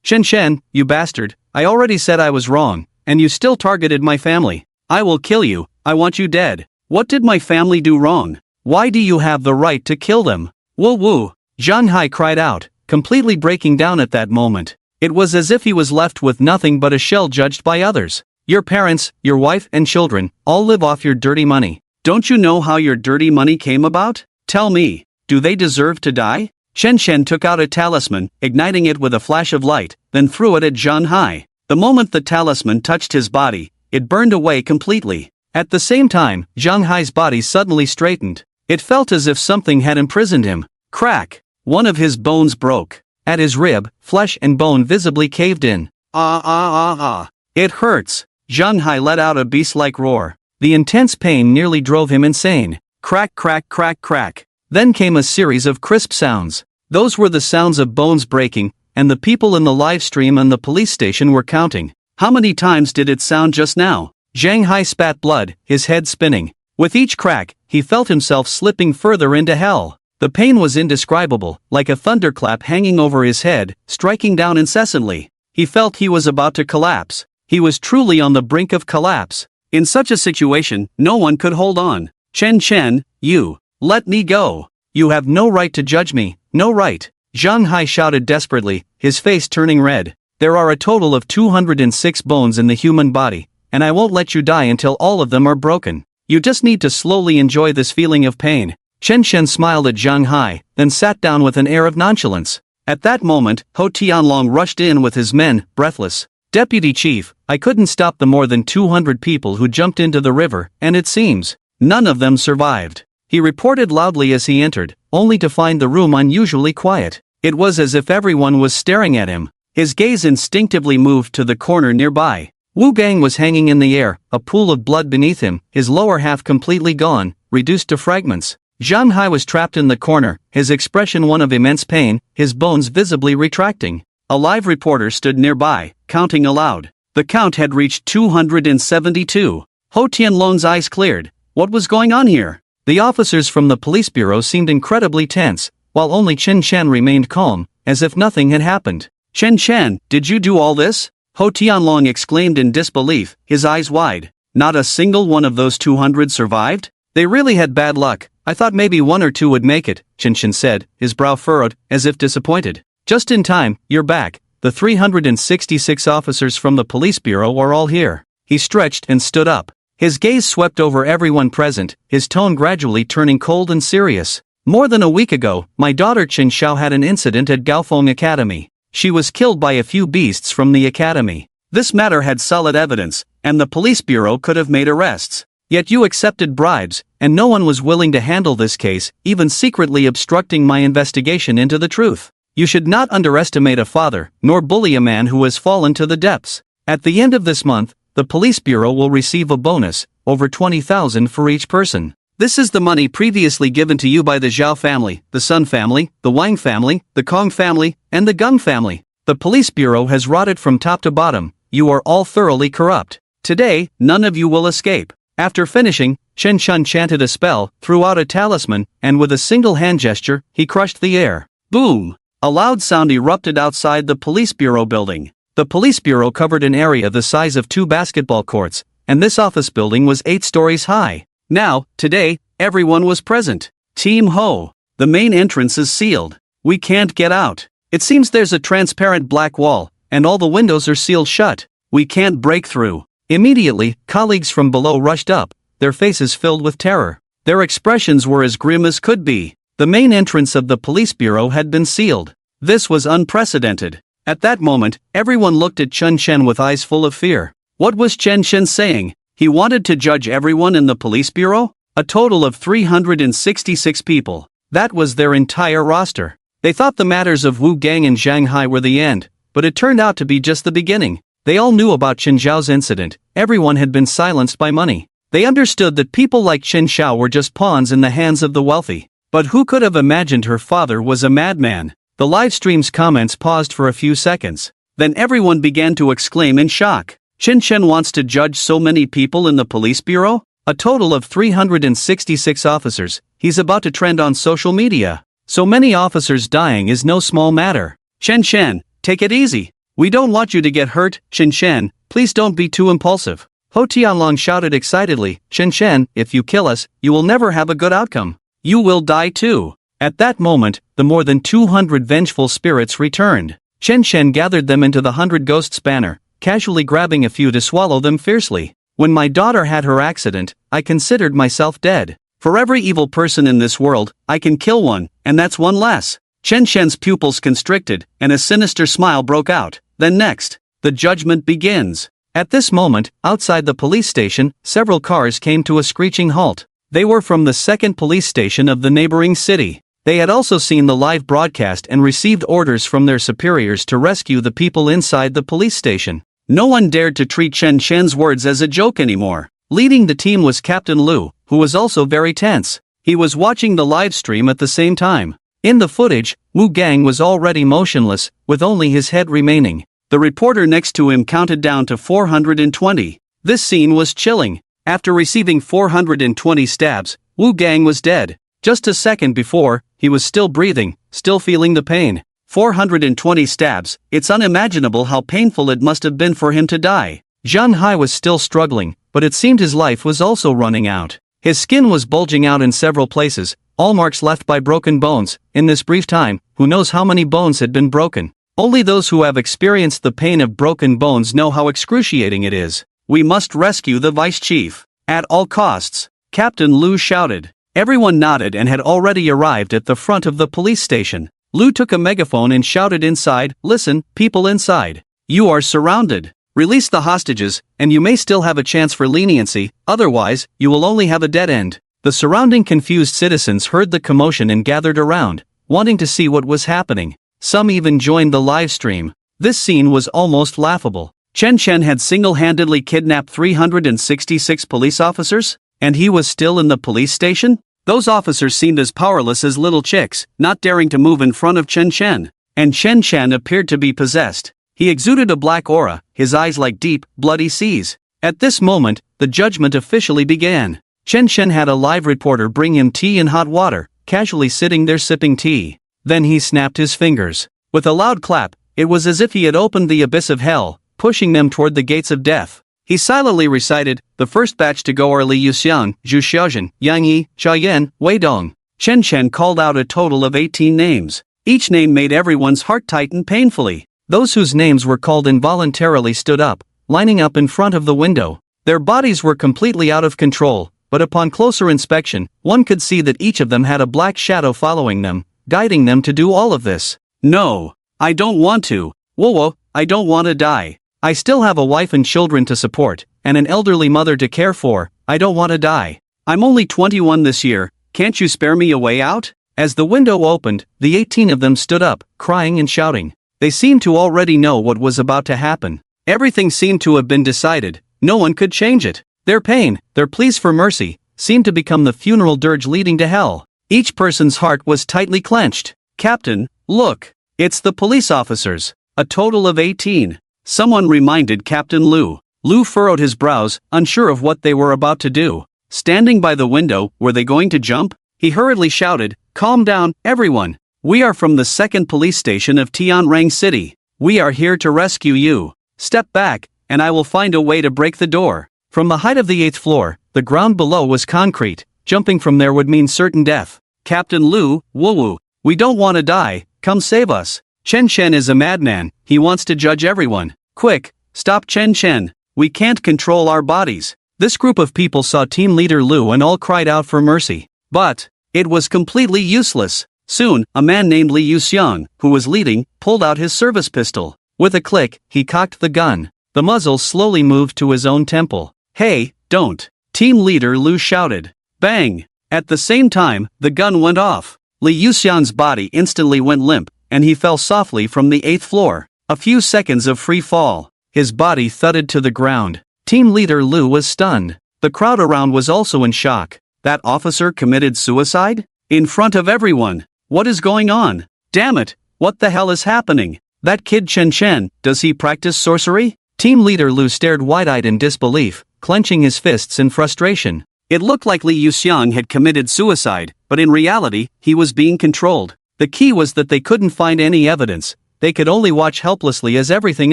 Chen Chen, you bastard, I already said I was wrong, and you still targeted my family. I will kill you, I want you dead. What did my family do wrong? Why do you have the right to kill them? Woo! Zhang Hai cried out, completely breaking down at that moment. It was as if he was left with nothing but a shell judged by others. Your parents, your wife and children, all live off your dirty money. Don't you know how your dirty money came about? Tell me, do they deserve to die? Chen Chen took out a talisman, igniting it with a flash of light, then threw it at Zhang Hai. The moment the talisman touched his body, it burned away completely. At the same time, Zhang Hai's body suddenly straightened. It felt as if something had imprisoned him. Crack! One of his bones broke. At his rib, flesh and bone visibly caved in. It hurts. Zhang Hai let out a beast-like roar. The intense pain nearly drove him insane. Crack, crack, crack, crack. Then came a series of crisp sounds. Those were the sounds of bones breaking, and the people in the live stream and the police station were counting. How many times did it sound just now? Zhang Hai spat blood, his head spinning. With each crack, he felt himself slipping further into hell. The pain was indescribable, like a thunderclap hanging over his head, striking down incessantly. He felt he was about to collapse. He was truly on the brink of collapse. In such a situation, no one could hold on. Chen Chen, you. Let me go. You have no right to judge me, no right. Zhang Hai shouted desperately, his face turning red. There are a total of 206 bones in the human body, and I won't let you die until all of them are broken. You just need to slowly enjoy this feeling of pain. Chen Chen smiled at Zhang Hai, then sat down with an air of nonchalance. At that moment, Ho Tianlong rushed in with his men, breathless. Deputy Chief, I couldn't stop the more than 200 people who jumped into the river, and it seems none of them survived. He reported loudly as he entered, only to find the room unusually quiet. It was as if everyone was staring at him. His gaze instinctively moved to the corner nearby. Wu Gang was hanging in the air, a pool of blood beneath him, his lower half completely gone, reduced to fragments. Zhang Hai was trapped in the corner, his expression one of immense pain, his bones visibly retracting. A live reporter stood nearby, counting aloud. The count had reached 272. Ho Tianlong's eyes cleared. What was going on here? The officers from the police bureau seemed incredibly tense, while only Chen Chen remained calm, as if nothing had happened. Chen Chen, did you do all this? Ho Tianlong exclaimed in disbelief, his eyes wide. Not a single one of those 200 survived? They really had bad luck. I thought maybe one or two would make it, Chen Chen said, his brow furrowed, as if disappointed. Just in time, you're back. The 366 officers from the police bureau are all here. He stretched and stood up. His gaze swept over everyone present, his tone gradually turning cold and serious. More than a week ago, my daughter Chen Xiao had an incident at Gaofeng Academy. She was killed by a few beasts from the academy. This matter had solid evidence, and the police bureau could have made arrests. Yet you accepted bribes, and no one was willing to handle this case, even secretly obstructing my investigation into the truth. You should not underestimate a father, nor bully a man who has fallen to the depths. At the end of this month, the police bureau will receive a bonus, over 20,000 for each person. This is the money previously given to you by the Zhao family, the Sun family, the Wang family, the Kong family, and the Gung family. The police bureau has rotted from top to bottom. You are all thoroughly corrupt. Today, none of you will escape. After finishing, Chen Shun chanted a spell, threw out a talisman, and with a single hand gesture, he crushed the air. Boom! A loud sound erupted outside the police bureau building. The police bureau covered an area the size of 2 basketball courts, and this office building was 8 stories high. Now, today, everyone was present. Team Ho. The main entrance is sealed. We can't get out. It seems there's a transparent black wall, and all the windows are sealed shut. We can't break through. Immediately, colleagues from below rushed up, their faces filled with terror. Their expressions were as grim as could be. The main entrance of the police bureau had been sealed. This was unprecedented. At that moment, everyone looked at Chen Shen with eyes full of fear. What was Chen Shen saying? He wanted to judge everyone in the police bureau? A total of 366 people. That was their entire roster. They thought the matters of Wu Gang and Zhang Hai were the end, but it turned out to be just the beginning. They all knew about Chen Zhao's incident. Everyone had been silenced by money. They understood that people like Chen Xiao were just pawns in the hands of the wealthy. But who could have imagined her father was a madman? The live stream's comments paused for a few seconds. Then everyone began to exclaim in shock. Chen Chen wants to judge so many people in the police bureau? A total of 366 officers. He's about to trend on social media. So many officers dying is no small matter. Chen Chen, take it easy. We don't want you to get hurt, Chen Chen, please don't be too impulsive. Ho Tianlong shouted excitedly, Chen Chen, if you kill us, you will never have a good outcome. You will die too. At that moment, the more than 200 vengeful spirits returned. Chen Chen gathered them into the 100 Ghosts banner, casually grabbing a few to swallow them fiercely. When my daughter had her accident, I considered myself dead. For every evil person in this world, I can kill one, and that's one less. Chen Shen's pupils constricted, and a sinister smile broke out. Then next, the judgment begins. At this moment, outside the police station, several cars came to a screeching halt. They were from the second police station of the neighboring city. They had also seen the live broadcast and received orders from their superiors to rescue the people inside the police station. No one dared to treat Chen Shen's words as a joke anymore. Leading the team was Captain Lu, who was also very tense. He was watching the live stream at the same time. In the footage, Wu Gang was already motionless, with only his head remaining. The reporter next to him counted down to 420. This scene was chilling. After receiving 420 stabs, Wu Gang was dead. Just a second before, he was still breathing, still feeling the pain. 420 stabs, it's unimaginable how painful it must have been for him to die. Zhang Hai was still struggling, but it seemed his life was also running out. His skin was bulging out in several places, all marks left by broken bones. In this brief time, who knows how many bones had been broken? Only those who have experienced the pain of broken bones know how excruciating it is. We must rescue the vice chief. At all costs, Captain Lu shouted. Everyone nodded and had already arrived at the front of the police station. Lu took a megaphone and shouted inside, "Listen, people inside. You are surrounded. Release the hostages, and you may still have a chance for leniency, otherwise, you will only have a dead end." The surrounding confused citizens heard the commotion and gathered around, wanting to see what was happening. Some even joined the live stream. This scene was almost laughable. Chen Chen had single-handedly kidnapped 366 police officers? And he was still in the police station? Those officers seemed as powerless as little chicks, not daring to move in front of Chen Chen. And Chen Chen appeared to be possessed. He exuded a black aura, his eyes like deep, bloody seas. At this moment, the judgment officially began. Chen Chen had a live reporter bring him tea and hot water, casually sitting there sipping tea. Then he snapped his fingers. With a loud clap, it was as if he had opened the abyss of hell, pushing them toward the gates of death. He silently recited, "The first batch to go are Li Yuxiang, Zhu Xiaozhen, Yang Yi, Xia Yan, Wei Dong." Chen Chen called out a total of 18 names. Each name made everyone's heart tighten painfully. Those whose names were called involuntarily stood up, lining up in front of the window. Their bodies were completely out of control, but upon closer inspection, one could see that each of them had a black shadow following them, guiding them to do all of this. "No, I don't want to. Whoa, I don't want to die. I still have a wife and children to support, and an elderly mother to care for. I don't want to die. I'm only 21 this year, can't you spare me a way out?" As the window opened, the 18 of them stood up, crying and shouting. They seemed to already know what was about to happen. Everything seemed to have been decided, no one could change it. Their pain, their pleas for mercy, seemed to become the funeral dirge leading to hell. Each person's heart was tightly clenched. "Captain, look, it's the police officers. A total of 18. Someone reminded Captain Lu. Lu furrowed his brows, unsure of what they were about to do. Standing by the window, were they going to jump? He hurriedly shouted, "Calm down, everyone. We are from the 2nd police station of Tianrang City. We are here to rescue you. Step back, and I will find a way to break the door." From the height of the 8th floor, the ground below was concrete. Jumping from there would mean certain death. "Captain Lu, woo-woo, we don't want to die, come save us. Chen Chen is a madman, he wants to judge everyone. Quick, stop Chen Chen, we can't control our bodies." This group of people saw team leader Lu and all cried out for mercy. But it was completely useless. Soon, a man named Li Yuxiang, who was leading, pulled out his service pistol. With a click, he cocked the gun. The muzzle slowly moved to his own temple. "Hey, don't!" Team leader Lu shouted. Bang! At the same time, the gun went off. Li Yuxiang's body instantly went limp, and he fell softly from the 8th floor. A few seconds of free fall. His body thudded to the ground. Team leader Lu was stunned. The crowd around was also in shock. That officer committed suicide? In front of everyone. What is going on? Damn it, what the hell is happening? That kid Chen Chen, does he practice sorcery? Team leader Lu stared wide-eyed in disbelief, clenching his fists in frustration. It looked like Li Yuxiang had committed suicide, but in reality, he was being controlled. The key was that they couldn't find any evidence. They could only watch helplessly as everything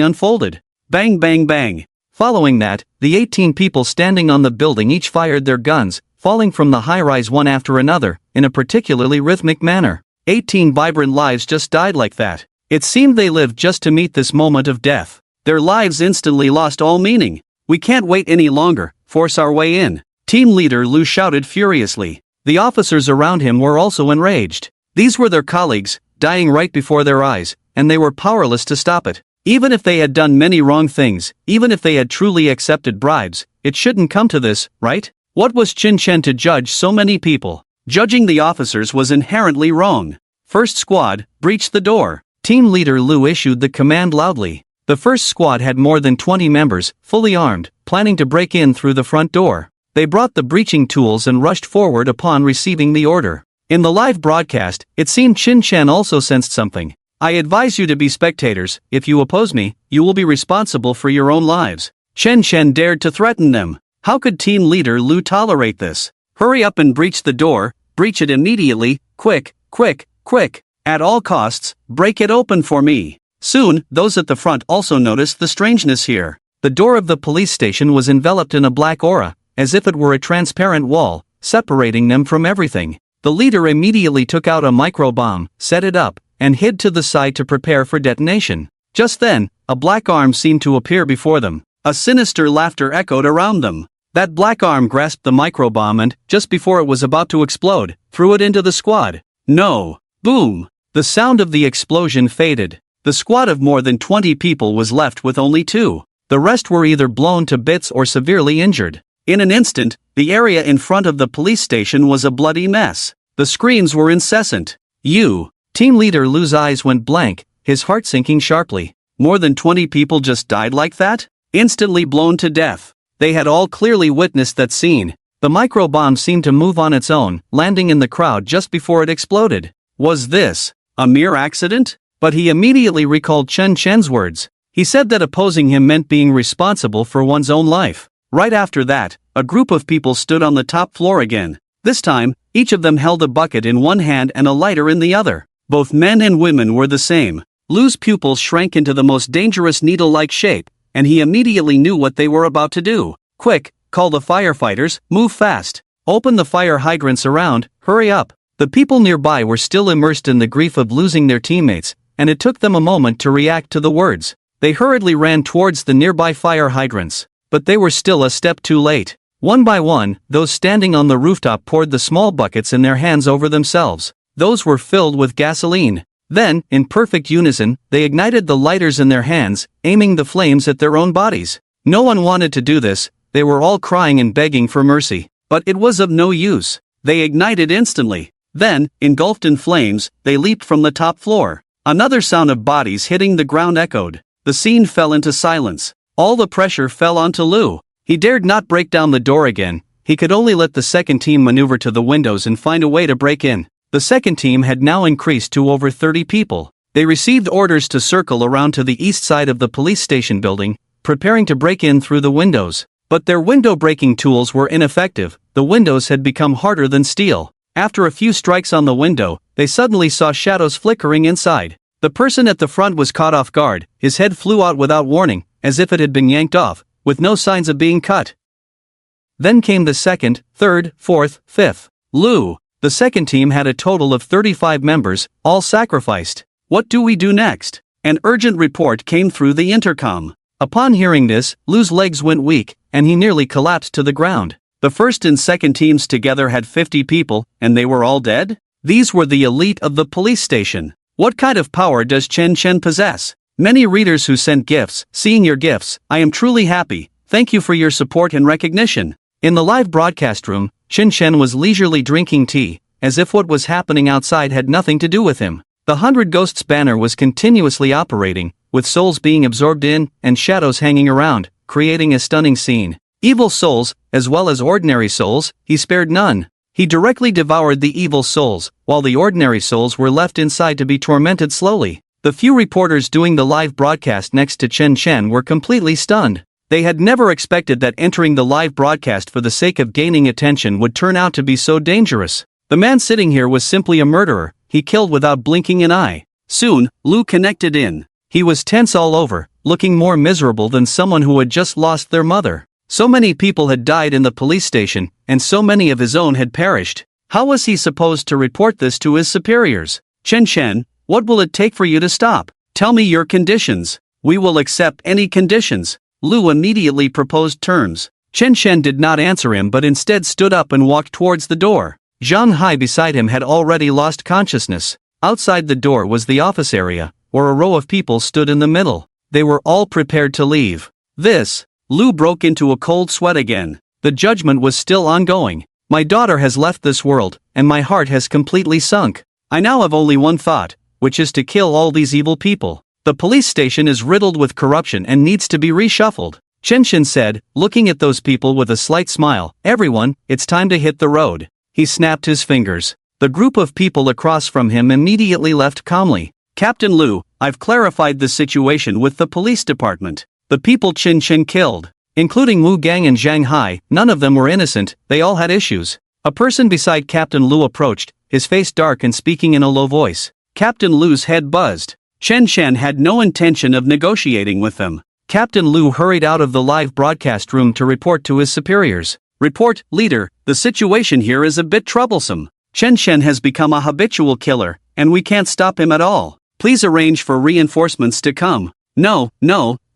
unfolded. Bang bang bang. Following that, the 18 people standing on the building each fired their guns, falling from the high-rise one after another, in a particularly rhythmic manner. 18 vibrant lives just died like that. It seemed they lived just to meet this moment of death. Their lives instantly lost all meaning. "We can't wait any longer, force our way in." Team leader Lu shouted furiously. The officers around him were also enraged. These were their colleagues, dying right before their eyes, and they were powerless to stop it. Even if they had done many wrong things, even if they had truly accepted bribes, it shouldn't come to this, right? What was Chen Chen to judge so many people? Judging the officers was inherently wrong. First squad, breach the door. Team leader Lu issued the command loudly. The first squad had more than 20 members, fully armed, planning to break in through the front door. They brought the breaching tools and rushed forward upon receiving the order. In the live broadcast, it seemed Qin Shen also sensed something. "I advise you to be spectators. If you oppose me, you will be responsible for your own lives." Chen Shen dared to threaten them. How could team leader Lu tolerate this? "Hurry up and breach the door, breach it immediately, quick, quick, quick. At all costs, break it open for me." Soon, those at the front also noticed the strangeness here. The door of the police station was enveloped in a black aura, as if it were a transparent wall, separating them from everything. The leader immediately took out a microbomb, set it up, and hid to the side to prepare for detonation. Just then, a black arm seemed to appear before them. A sinister laughter echoed around them. That black arm grasped the microbomb and, just before it was about to explode, threw it into the squad. No! Boom! The sound of the explosion faded. The squad of more than 20 people was left with only 2. The rest were either blown to bits or severely injured. In an instant, the area in front of the police station was a bloody mess. The screams were incessant. Team leader Lu's eyes went blank, his heart sinking sharply. More than 20 people just died like that? Instantly blown to death. They had all clearly witnessed that scene. The microbomb seemed to move on its own, landing in the crowd just before it exploded. Was this a mere accident? But he immediately recalled Chen Shen's words. He said that opposing him meant being responsible for one's own life. Right after that, a group of people stood on the top floor again. This time, each of them held a bucket in one hand and a lighter in the other. Both men and women were the same. Lu's pupils shrank into the most dangerous needle-like shape, and he immediately knew what they were about to do. "Quick, call the firefighters, move fast. Open the fire hydrants around, hurry up." The people nearby were still immersed in the grief of losing their teammates, and it took them a moment to react to the words. They hurriedly ran towards the nearby fire hydrants. But they were still a step too late. One by one, those standing on the rooftop poured the small buckets in their hands over themselves. Those were filled with gasoline. Then, in perfect unison, they ignited the lighters in their hands, aiming the flames at their own bodies. No one wanted to do this, they were all crying and begging for mercy. But it was of no use. They ignited instantly. Then, engulfed in flames, they leaped from the top floor. Another sound of bodies hitting the ground echoed. The scene fell into silence. All the pressure fell onto Lu. He dared not break down the door again. He could only let the second team maneuver to the windows and find a way to break in. The second team had now increased to over 30 people. They received orders to circle around to the east side of the police station building, preparing to break in through the windows. But their window-breaking tools were ineffective. The windows had become harder than steel. After a few strikes on the window, they suddenly saw shadows flickering inside. The person at the front was caught off guard. His head flew out without warning, as if it had been yanked off, with no signs of being cut. Then came the second, third, fourth, fifth. Lu. The second team had a total of 35 members, all sacrificed. "What do we do next?" An urgent report came through the intercom. Upon hearing this, Lu's legs went weak, and he nearly collapsed to the ground. The first and second teams together had 50 people, and they were all dead? These were the elite of the police station. What kind of power does Chen Shen possess? Many readers who sent gifts, seeing your gifts, I am truly happy. Thank you for your support and recognition. In the live broadcast room, Chen Shen was leisurely drinking tea, as if what was happening outside had nothing to do with him. The 100 Ghosts banner was continuously operating, with souls being absorbed in, and shadows hanging around, creating a stunning scene. Evil souls, as well as ordinary souls, he spared none. He directly devoured the evil souls, while the ordinary souls were left inside to be tormented slowly. The few reporters doing the live broadcast next to Chen Shen were completely stunned. They had never expected that entering the live broadcast for the sake of gaining attention would turn out to be so dangerous. The man sitting here was simply a murderer. He killed without blinking an eye. Soon, Lu connected in. He was tense all over, looking more miserable than someone who had just lost their mother. So many people had died in the police station, and so many of his own had perished. How was he supposed to report this to his superiors? "Chen Shen, what will it take for you to stop? Tell me your conditions." "We will accept any conditions." Lu immediately proposed terms. Chen Shen did not answer him but instead stood up and walked towards the door. Zhang Hai beside him had already lost consciousness. Outside the door was the office area, where a row of people stood in the middle. They were all prepared to leave. Lu broke into a cold sweat again. The judgment was still ongoing. "My daughter has left this world, and my heart has completely sunk. I now have only one thought, which is to kill all these evil people." The police station is riddled with corruption and needs to be reshuffled. Chen Shen said, looking at those people with a slight smile. Everyone, it's time to hit the road. He snapped his fingers. The group of people across from him immediately left calmly. Captain Liu, I've clarified the situation with the police department. The people Chen Shen killed, including Wu Gang and Zhang Hai, none of them were innocent, they all had issues. A person beside Captain Liu approached, his face dark and speaking in a low voice. Captain Liu's head buzzed. Chen Shen had no intention of negotiating with them. Captain Liu hurried out of the live broadcast room to report to his superiors. Report, leader, the situation here is a bit troublesome. Chen Shen has become a habitual killer, and we can't stop him at all. Please arrange for reinforcements to come. No,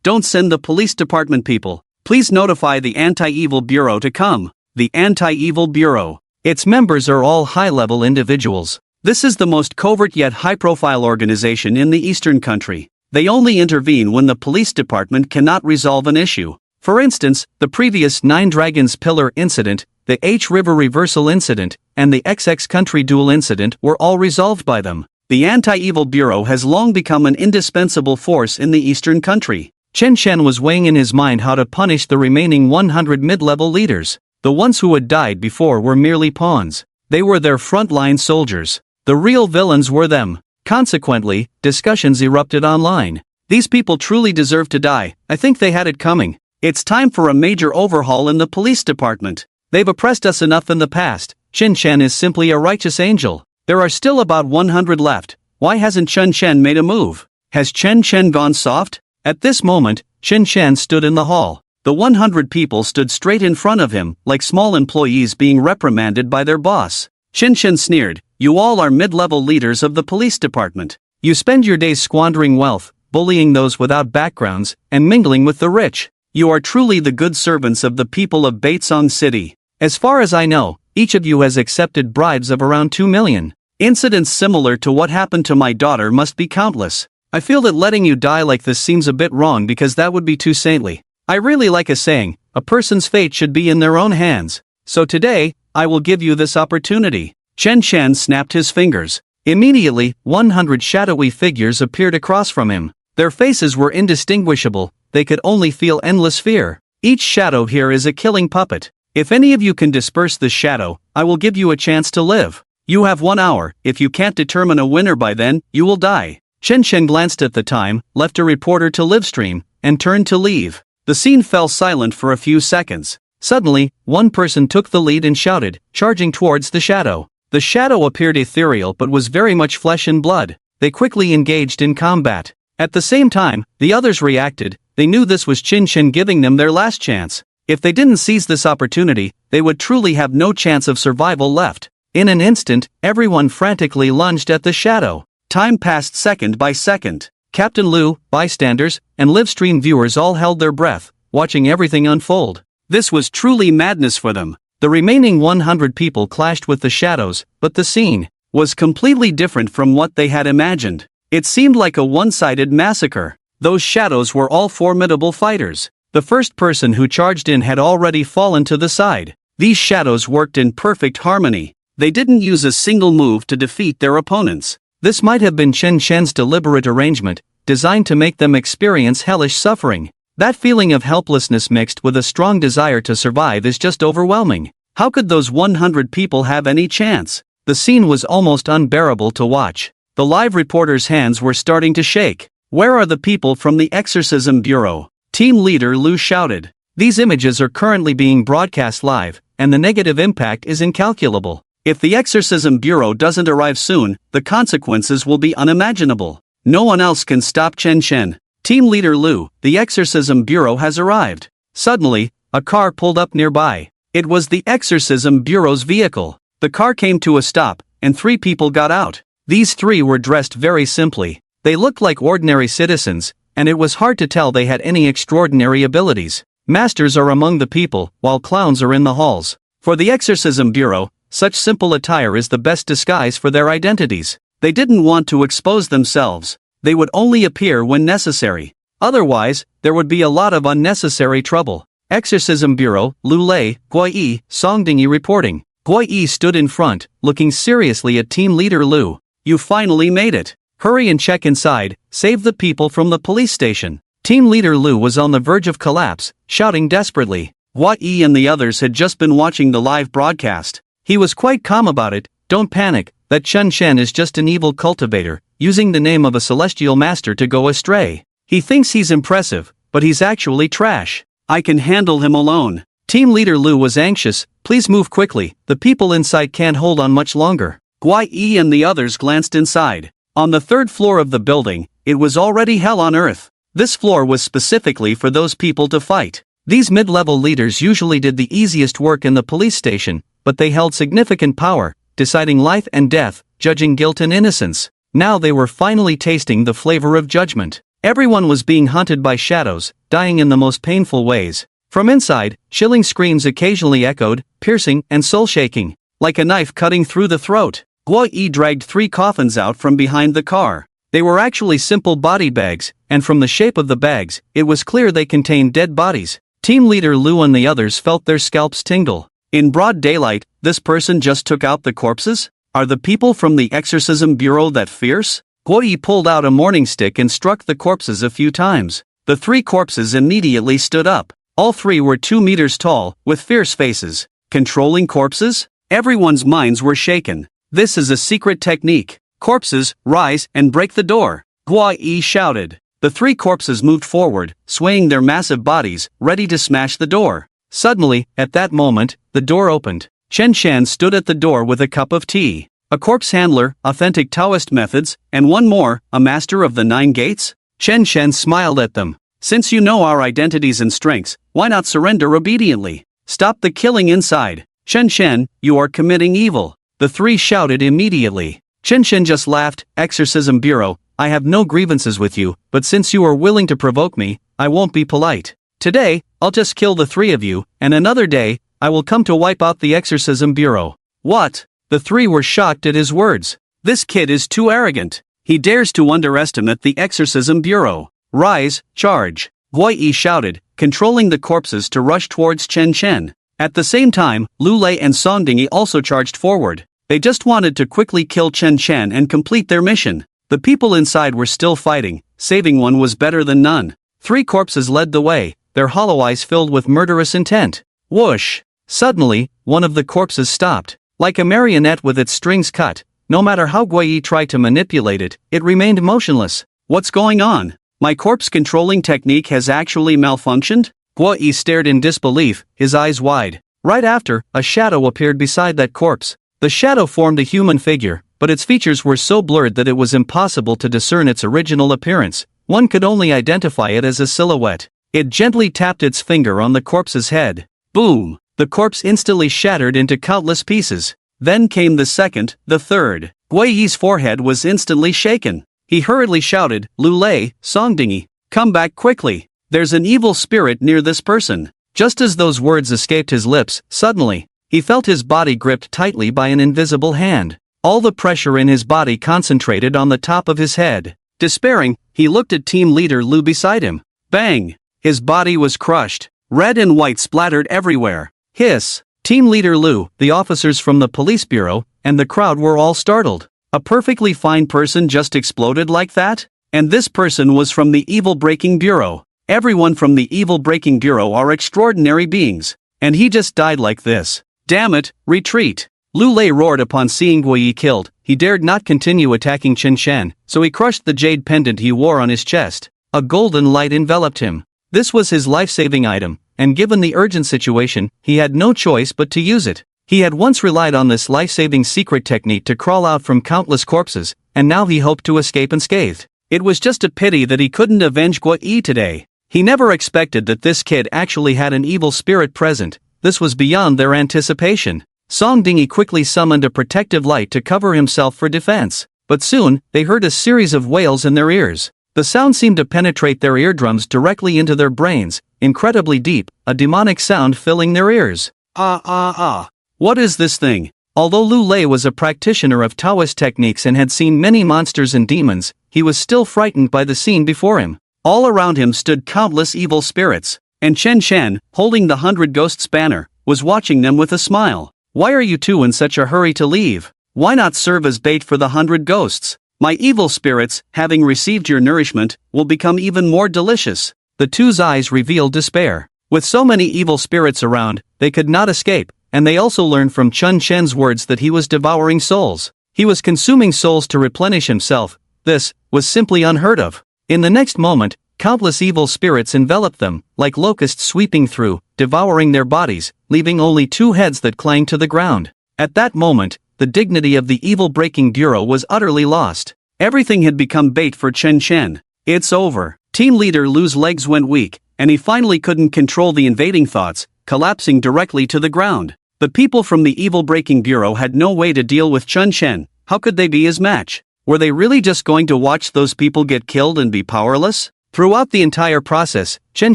don't send the police department people. Please notify the Anti-Evil Bureau to come. The Anti-Evil Bureau. Its members are all high-level individuals. This is the most covert yet high-profile organization in the eastern country. They only intervene when the police department cannot resolve an issue. For instance, the previous Nine Dragons Pillar incident, the H River Reversal incident, and the XX Country Duel incident were all resolved by them. The Anti-Evil Bureau has long become an indispensable force in the eastern country. Chen Shen was weighing in his mind how to punish the remaining 100 mid-level leaders. The ones who had died before were merely pawns. They were their frontline soldiers. The real villains were them. Consequently, discussions erupted online. These people truly deserve to die. I think they had it coming. It's time for a major overhaul in the police department. They've oppressed us enough in the past. Chen Shen is simply a righteous angel. There are still about 100 left. Why hasn't Chen Shen made a move? Has Chen Shen gone soft? At this moment, Chen Shen stood in the hall. The 100 people stood straight in front of him, like small employees being reprimanded by their boss. Chen Shen sneered, "You all are mid-level leaders of the police department. You spend your days squandering wealth, bullying those without backgrounds, and mingling with the rich. You are truly the good servants of the people of Baitsong City. As far as I know, each of you has accepted bribes of around 2 million. Incidents similar to what happened to my daughter must be countless. I feel that letting you die like this seems a bit wrong because that would be too saintly. I really like a saying, a person's fate should be in their own hands. So today, I will give you this opportunity." Chen Shen snapped his fingers. Immediately, 100 shadowy figures appeared across from him. Their faces were indistinguishable, they could only feel endless fear. Each shadow here is a killing puppet. If any of you can disperse this shadow, I will give you a chance to live. You have 1 hour, if you can't determine a winner by then, you will die. Chen Shen glanced at the time, left a reporter to livestream, and turned to leave. The scene fell silent for a few seconds. Suddenly, one person took the lead and shouted, charging towards the shadow. The shadow appeared ethereal but was very much flesh and blood. They quickly engaged in combat. At the same time, the others reacted. They knew this was Chen Shen giving them their last chance. If they didn't seize this opportunity, they would truly have no chance of survival left. In an instant, everyone frantically lunged at the shadow. Time passed second by second. Captain Liu, bystanders, and livestream viewers all held their breath, watching everything unfold. This was truly madness for them. The remaining 100 people clashed with the shadows, but the scene was completely different from what they had imagined. It seemed like a one-sided massacre. Those shadows were all formidable fighters. The first person who charged in had already fallen to the side. These shadows worked in perfect harmony. They didn't use a single move to defeat their opponents. This might have been Chen Shen's deliberate arrangement, designed to make them experience hellish suffering. That feeling of helplessness mixed with a strong desire to survive is just overwhelming. How could those 100 people have any chance? The scene was almost unbearable to watch. The live reporter's hands were starting to shake. "Where are the people from the Exorcism Bureau?" Team leader Liu shouted. "These images are currently being broadcast live, and the negative impact is incalculable. If the Exorcism Bureau doesn't arrive soon, the consequences will be unimaginable. No one else can stop Chen Shen." Team leader Liu, "The Exorcism Bureau has arrived." Suddenly, a car pulled up nearby. It was the Exorcism Bureau's vehicle. The car came to a stop, and 3 people got out. These 3 were dressed very simply. They looked like ordinary citizens, and it was hard to tell they had any extraordinary abilities. Masters are among the people, while clowns are in the halls. For the Exorcism Bureau, such simple attire is the best disguise for their identities. They didn't want to expose themselves. They would only appear when necessary. Otherwise, there would be a lot of unnecessary trouble. Exorcism Bureau, Lu Lei, Guai Songdingi reporting. Guai stood in front, looking seriously at team leader Liu. "You finally made it. Hurry and check inside, save the people from the police station. Team leader Lu was on the verge of collapse, shouting desperately. Yi and the others had just been watching the live broadcast. He was quite calm about it. Don't panic, that Chen Shen is just an evil cultivator, using the name of a celestial master to go astray. He thinks he's impressive, but he's actually trash. I can handle him alone. Team leader Lu was anxious. Please move quickly, the people inside can't hold on much longer. Yi and the others glanced inside. On the third floor of the building, it was already hell on earth. This floor was specifically for those people to fight. These mid-level leaders usually did the easiest work in the police station, but they held significant power, deciding life and death, judging guilt and innocence. Now they were finally tasting the flavor of judgment. Everyone was being hunted by shadows, dying in the most painful ways. From inside, chilling screams occasionally echoed, piercing and soul-shaking. Like a knife cutting through the throat. Yi dragged 3 coffins out from behind the car. They were actually simple body bags, and from the shape of the bags, it was clear they contained dead bodies. Team leader Lu and the others felt their scalps tingle. In broad daylight, this person just took out the corpses? Are the people from the exorcism bureau that fierce? Yi pulled out a morning stick and struck the corpses a few times. The 3 corpses immediately stood up. All 3 were 2 meters tall, with fierce faces. Controlling corpses? Everyone's minds were shaken. This is a secret technique. Corpses, rise and break the door. Yi shouted. The 3 corpses moved forward, swaying their massive bodies, ready to smash the door. Suddenly, at that moment, the door opened. Chen Shan stood at the door with a cup of tea. A corpse handler, authentic Taoist methods, and one more, a master of the 9 gates? Chen Shan smiled at them. Since you know our identities and strengths, why not surrender obediently? Stop the killing inside. Chen Shan, you are committing evil. The 3 shouted immediately. Chen Shan just laughed. Exorcism Bureau, I have no grievances with you, but since you are willing to provoke me, I won't be polite. Today, I'll just kill the 3 of you, and another day, I will come to wipe out the Exorcism Bureau. What? The 3 were shocked at his words. This kid is too arrogant. He dares to underestimate the Exorcism Bureau. Rise, charge. Yi shouted, controlling the corpses to rush towards Chen Shen. At the same time, Lu Lei and Songdingy also charged forward. They just wanted to quickly kill Chen Shen and complete their mission. The people inside were still fighting. Saving one was better than none. 3 corpses led the way, their hollow eyes filled with murderous intent. Whoosh! Suddenly, one of the corpses stopped. Like a marionette with its strings cut, no matter how Yi tried to manipulate it, it remained motionless. What's going on? My corpse controlling technique has actually malfunctioned? Yi stared in disbelief, his eyes wide. Right after, a shadow appeared beside that corpse. The shadow formed a human figure, but its features were so blurred that it was impossible to discern its original appearance. One could only identify it as a silhouette. It gently tapped its finger on the corpse's head. Boom! The corpse instantly shattered into countless pieces. Then came the second, the third. Yi's forehead was instantly shaken. He hurriedly shouted, Lu Lei, Songdingy, come back quickly. There's an evil spirit near this person. Just as those words escaped his lips, suddenly, he felt his body gripped tightly by an invisible hand. All the pressure in his body concentrated on the top of his head. Despairing, he looked at team leader Lu beside him. Bang! His body was crushed. Red and white splattered everywhere. Hiss! Team leader Lu, the officers from the police bureau, and the crowd were all startled. A perfectly fine person just exploded like that? And this person was from the Evil Breaking Bureau. Everyone from the Evil Breaking Bureau are extraordinary beings. And he just died like this. Damn it, retreat! Lu Lei roared upon seeing Yi killed. He dared not continue attacking Chen Shan, so he crushed the jade pendant he wore on his chest. A golden light enveloped him. This was his life-saving item, and given the urgent situation, he had no choice but to use it. He had once relied on this life-saving secret technique to crawl out from countless corpses, and now he hoped to escape unscathed. It was just a pity that he couldn't avenge Yi today. He never expected that this kid actually had an evil spirit present. This was beyond their anticipation. Songdingy quickly summoned a protective light to cover himself for defense. But soon, they heard a series of wails in their ears. The sound seemed to penetrate their eardrums directly into their brains, incredibly deep, a demonic sound filling their ears. What is this thing? Although Lu Lei was a practitioner of Taoist techniques and had seen many monsters and demons, he was still frightened by the scene before him. All around him stood countless evil spirits, and Chen Shan, holding the 100 Ghosts banner, was watching them with a smile. Why are you two in such a hurry to leave? Why not serve as bait for the 100 Ghosts? My evil spirits, having received your nourishment, will become even more delicious. The two's eyes revealed despair. With so many evil spirits around, they could not escape, and they also learned from Chun Shen's words that he was devouring souls. He was consuming souls to replenish himself. This was simply unheard of. In the next moment, countless evil spirits enveloped them, like locusts sweeping through, devouring their bodies, leaving only two heads that clanged to the ground. At that moment, the dignity of the evil-breaking bureau was utterly lost. Everything had become bait for Chen Shen. It's over. Team leader Lu's legs went weak, and he finally couldn't control the invading thoughts, collapsing directly to the ground. The people from the evil-breaking bureau had no way to deal with Chen Shen. How could they be his match? Were they really just going to watch those people get killed and be powerless? Throughout the entire process, Chen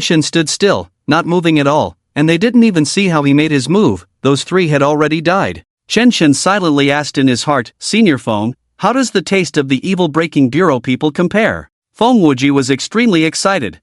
Shen stood still, not moving at all, and they didn't even see how he made his move. Those three had already died. Chen Shen silently asked in his heart, "Senior Feng, how does the taste of the evil-breaking bureau people compare?" Feng Wuji was extremely excited.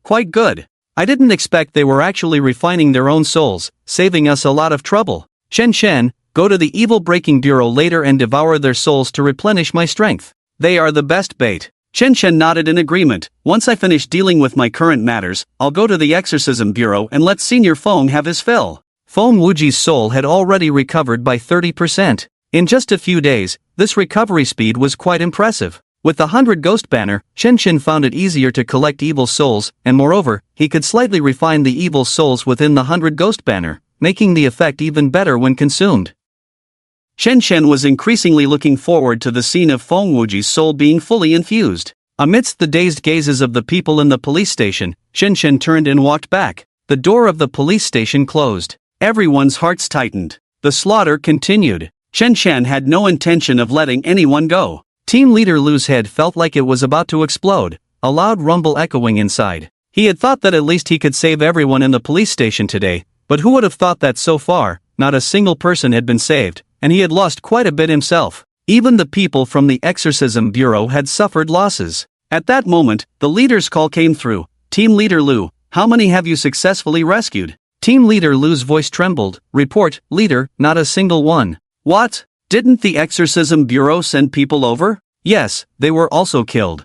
Quite good. I didn't expect they were actually refining their own souls, saving us a lot of trouble. Chen Shen, go to the evil-breaking bureau later and devour their souls to replenish my strength. They are the best bait. Chen Shen nodded in agreement. Once I finish dealing with my current matters, I'll go to the exorcism bureau and let Senior Feng have his fill. Feng Wuji's soul had already recovered by 30%. In just a few days, this recovery speed was quite impressive. With the 100 Ghost Banner, Chen Shen found it easier to collect evil souls, and moreover, he could slightly refine the evil souls within the 100 Ghost Banner, making the effect even better when consumed. Chen Shen was increasingly looking forward to the scene of Feng Wuji's soul being fully infused. Amidst the dazed gazes of the people in the police station, Chen Shen turned and walked back. The door of the police station closed. Everyone's hearts tightened. The slaughter continued. Chen Shen had no intention of letting anyone go. Team leader Lu's head felt like it was about to explode, a loud rumble echoing inside. He had thought that at least he could save everyone in the police station today, but who would have thought that so far, not a single person had been saved, and he had lost quite a bit himself. Even the people from the exorcism bureau had suffered losses. At that moment, the leader's call came through. Team leader Lu, how many have you successfully rescued? Team leader Lu's voice trembled. Report, leader, not a single one. What? Didn't the exorcism bureau send people over? Yes, they were also killed.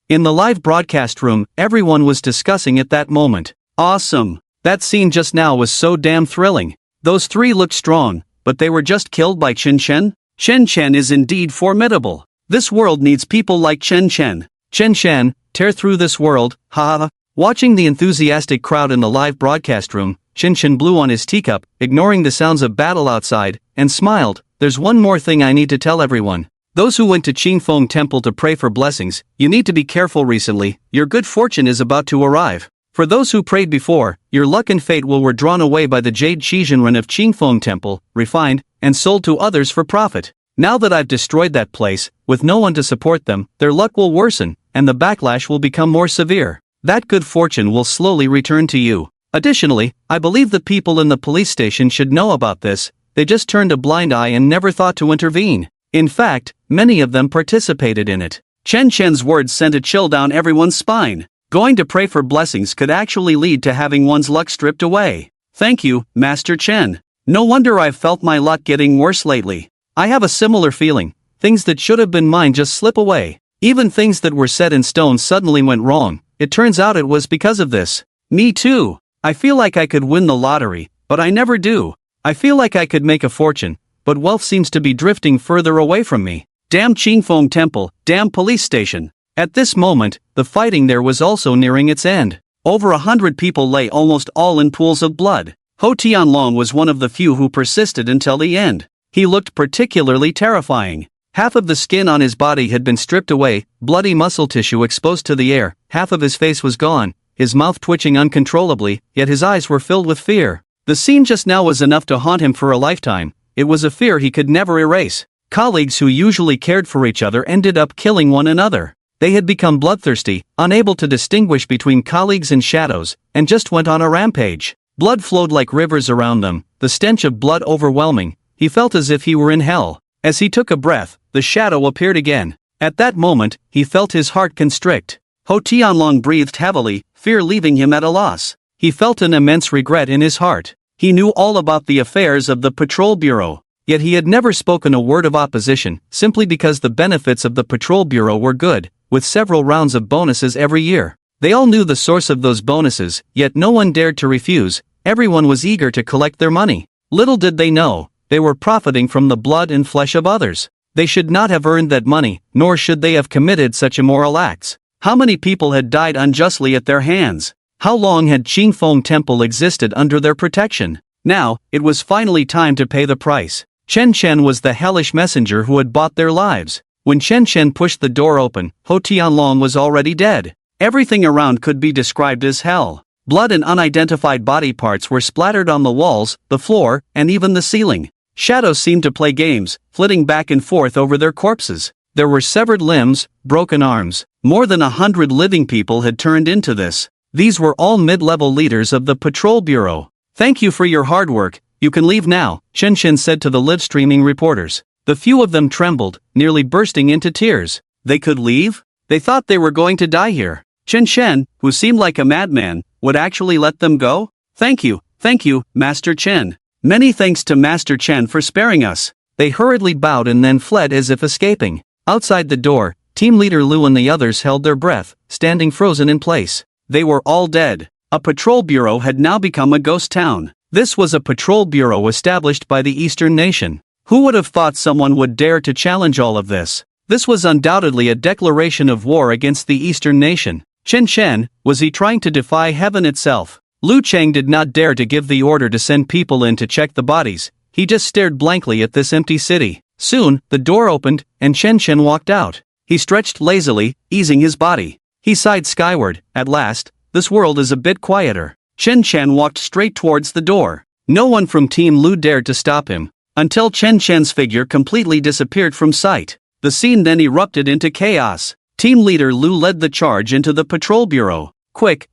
In the live broadcast room, everyone was discussing at that moment. Awesome. That scene just now was so damn thrilling. Those three looked strong, but they were just killed by Chen Shen? Chen Shen is indeed formidable. This world needs people like Chen Shen. Chen Shen, tear through this world, Watching the enthusiastic crowd in the live broadcast room, Chen Shen blew on his teacup, ignoring the sounds of battle outside, and smiled. There's one more thing I need to tell everyone. Those who went to Qingfeng Temple to pray for blessings, you need to be careful recently, your good fortune is about to arrive. For those who prayed before, your luck and fate were drawn away by the jade Qizhenren of Qingfeng Temple, refined, and sold to others for profit. Now that I've destroyed that place, with no one to support them, their luck will worsen, and the backlash will become more severe. That good fortune will slowly return to you. Additionally, I believe the people in the police station should know about this. They just turned a blind eye and never thought to intervene. In fact, many of them participated in it. Chen Shen's words sent a chill down everyone's spine. Going to pray for blessings could actually lead to having one's luck stripped away. Thank you, Master Chen. No wonder I've felt my luck getting worse lately. I have a similar feeling. Things that should have been mine just slip away. Even things that were set in stone suddenly went wrong. It turns out it was because of this. Me too. I feel like I could win the lottery, but I never do. I feel like I could make a fortune, but wealth seems to be drifting further away from me. Damn Qingfeng Temple, damn police station. At this moment, the fighting there was also nearing its end. Over 100 people lay almost all in pools of blood. Ho Tianlong was one of the few who persisted until the end. He looked particularly terrifying. Half of the skin on his body had been stripped away, bloody muscle tissue exposed to the air, half of his face was gone, his mouth twitching uncontrollably, yet his eyes were filled with fear. The scene just now was enough to haunt him for a lifetime. It was a fear he could never erase. Colleagues who usually cared for each other ended up killing one another. They had become bloodthirsty, unable to distinguish between colleagues and shadows, and just went on a rampage. Blood flowed like rivers around them, the stench of blood overwhelming. He felt as if he were in hell. As he took a breath, the shadow appeared again. At that moment, he felt his heart constrict. Ho Tianlong breathed heavily, fear leaving him at a loss. He felt an immense regret in his heart. He knew all about the affairs of the patrol bureau. Yet he had never spoken a word of opposition, simply because the benefits of the patrol bureau were good, with several rounds of bonuses every year. They all knew the source of those bonuses, yet no one dared to refuse. Everyone was eager to collect their money. Little did they know, they were profiting from the blood and flesh of others. They should not have earned that money, nor should they have committed such immoral acts. How many people had died unjustly at their hands? How long had Qingfeng Temple existed under their protection? Now, it was finally time to pay the price. Chen Chen was the hellish messenger who had bought their lives. When Chen Chen pushed the door open, Ho Tianlong was already dead. Everything around could be described as hell. Blood and unidentified body parts were splattered on the walls, the floor, and even the ceiling. Shadows seemed to play games, flitting back and forth over their corpses. There were severed limbs, broken arms. More than 100 living people had turned into this. These were all mid-level leaders of the Patrol Bureau. "Thank you for your hard work, you can leave now," Chen Chen said to the live-streaming reporters. The few of them trembled, nearly bursting into tears. They could leave? They thought they were going to die here. Chen Chen, who seemed like a madman, would actually let them go? Thank you, Master Chen. Many thanks to Master Chen for sparing us." They hurriedly bowed and then fled as if escaping. Outside the door, Team Leader Lu and the others held their breath, standing frozen in place. They were all dead. A patrol bureau had now become a ghost town. This was a patrol bureau established by the Eastern nation. Who would have thought someone would dare to challenge all of this? This was undoubtedly a declaration of war against the Eastern nation. Chen Chen, was he trying to defy heaven itself? Lu Cheng did not dare to give the order to send people in to check the bodies. He just stared blankly at this empty city. Soon, the door opened, and Chen Chen walked out. He stretched lazily, easing his body. He sighed skyward. At last, this world is a bit quieter. Chen Chen walked straight towards the door. No one from Team Lu dared to stop him, until Chen Chen's figure completely disappeared from sight. The scene then erupted into chaos. Team Leader Lu led the charge into the Patrol Bureau. Quick,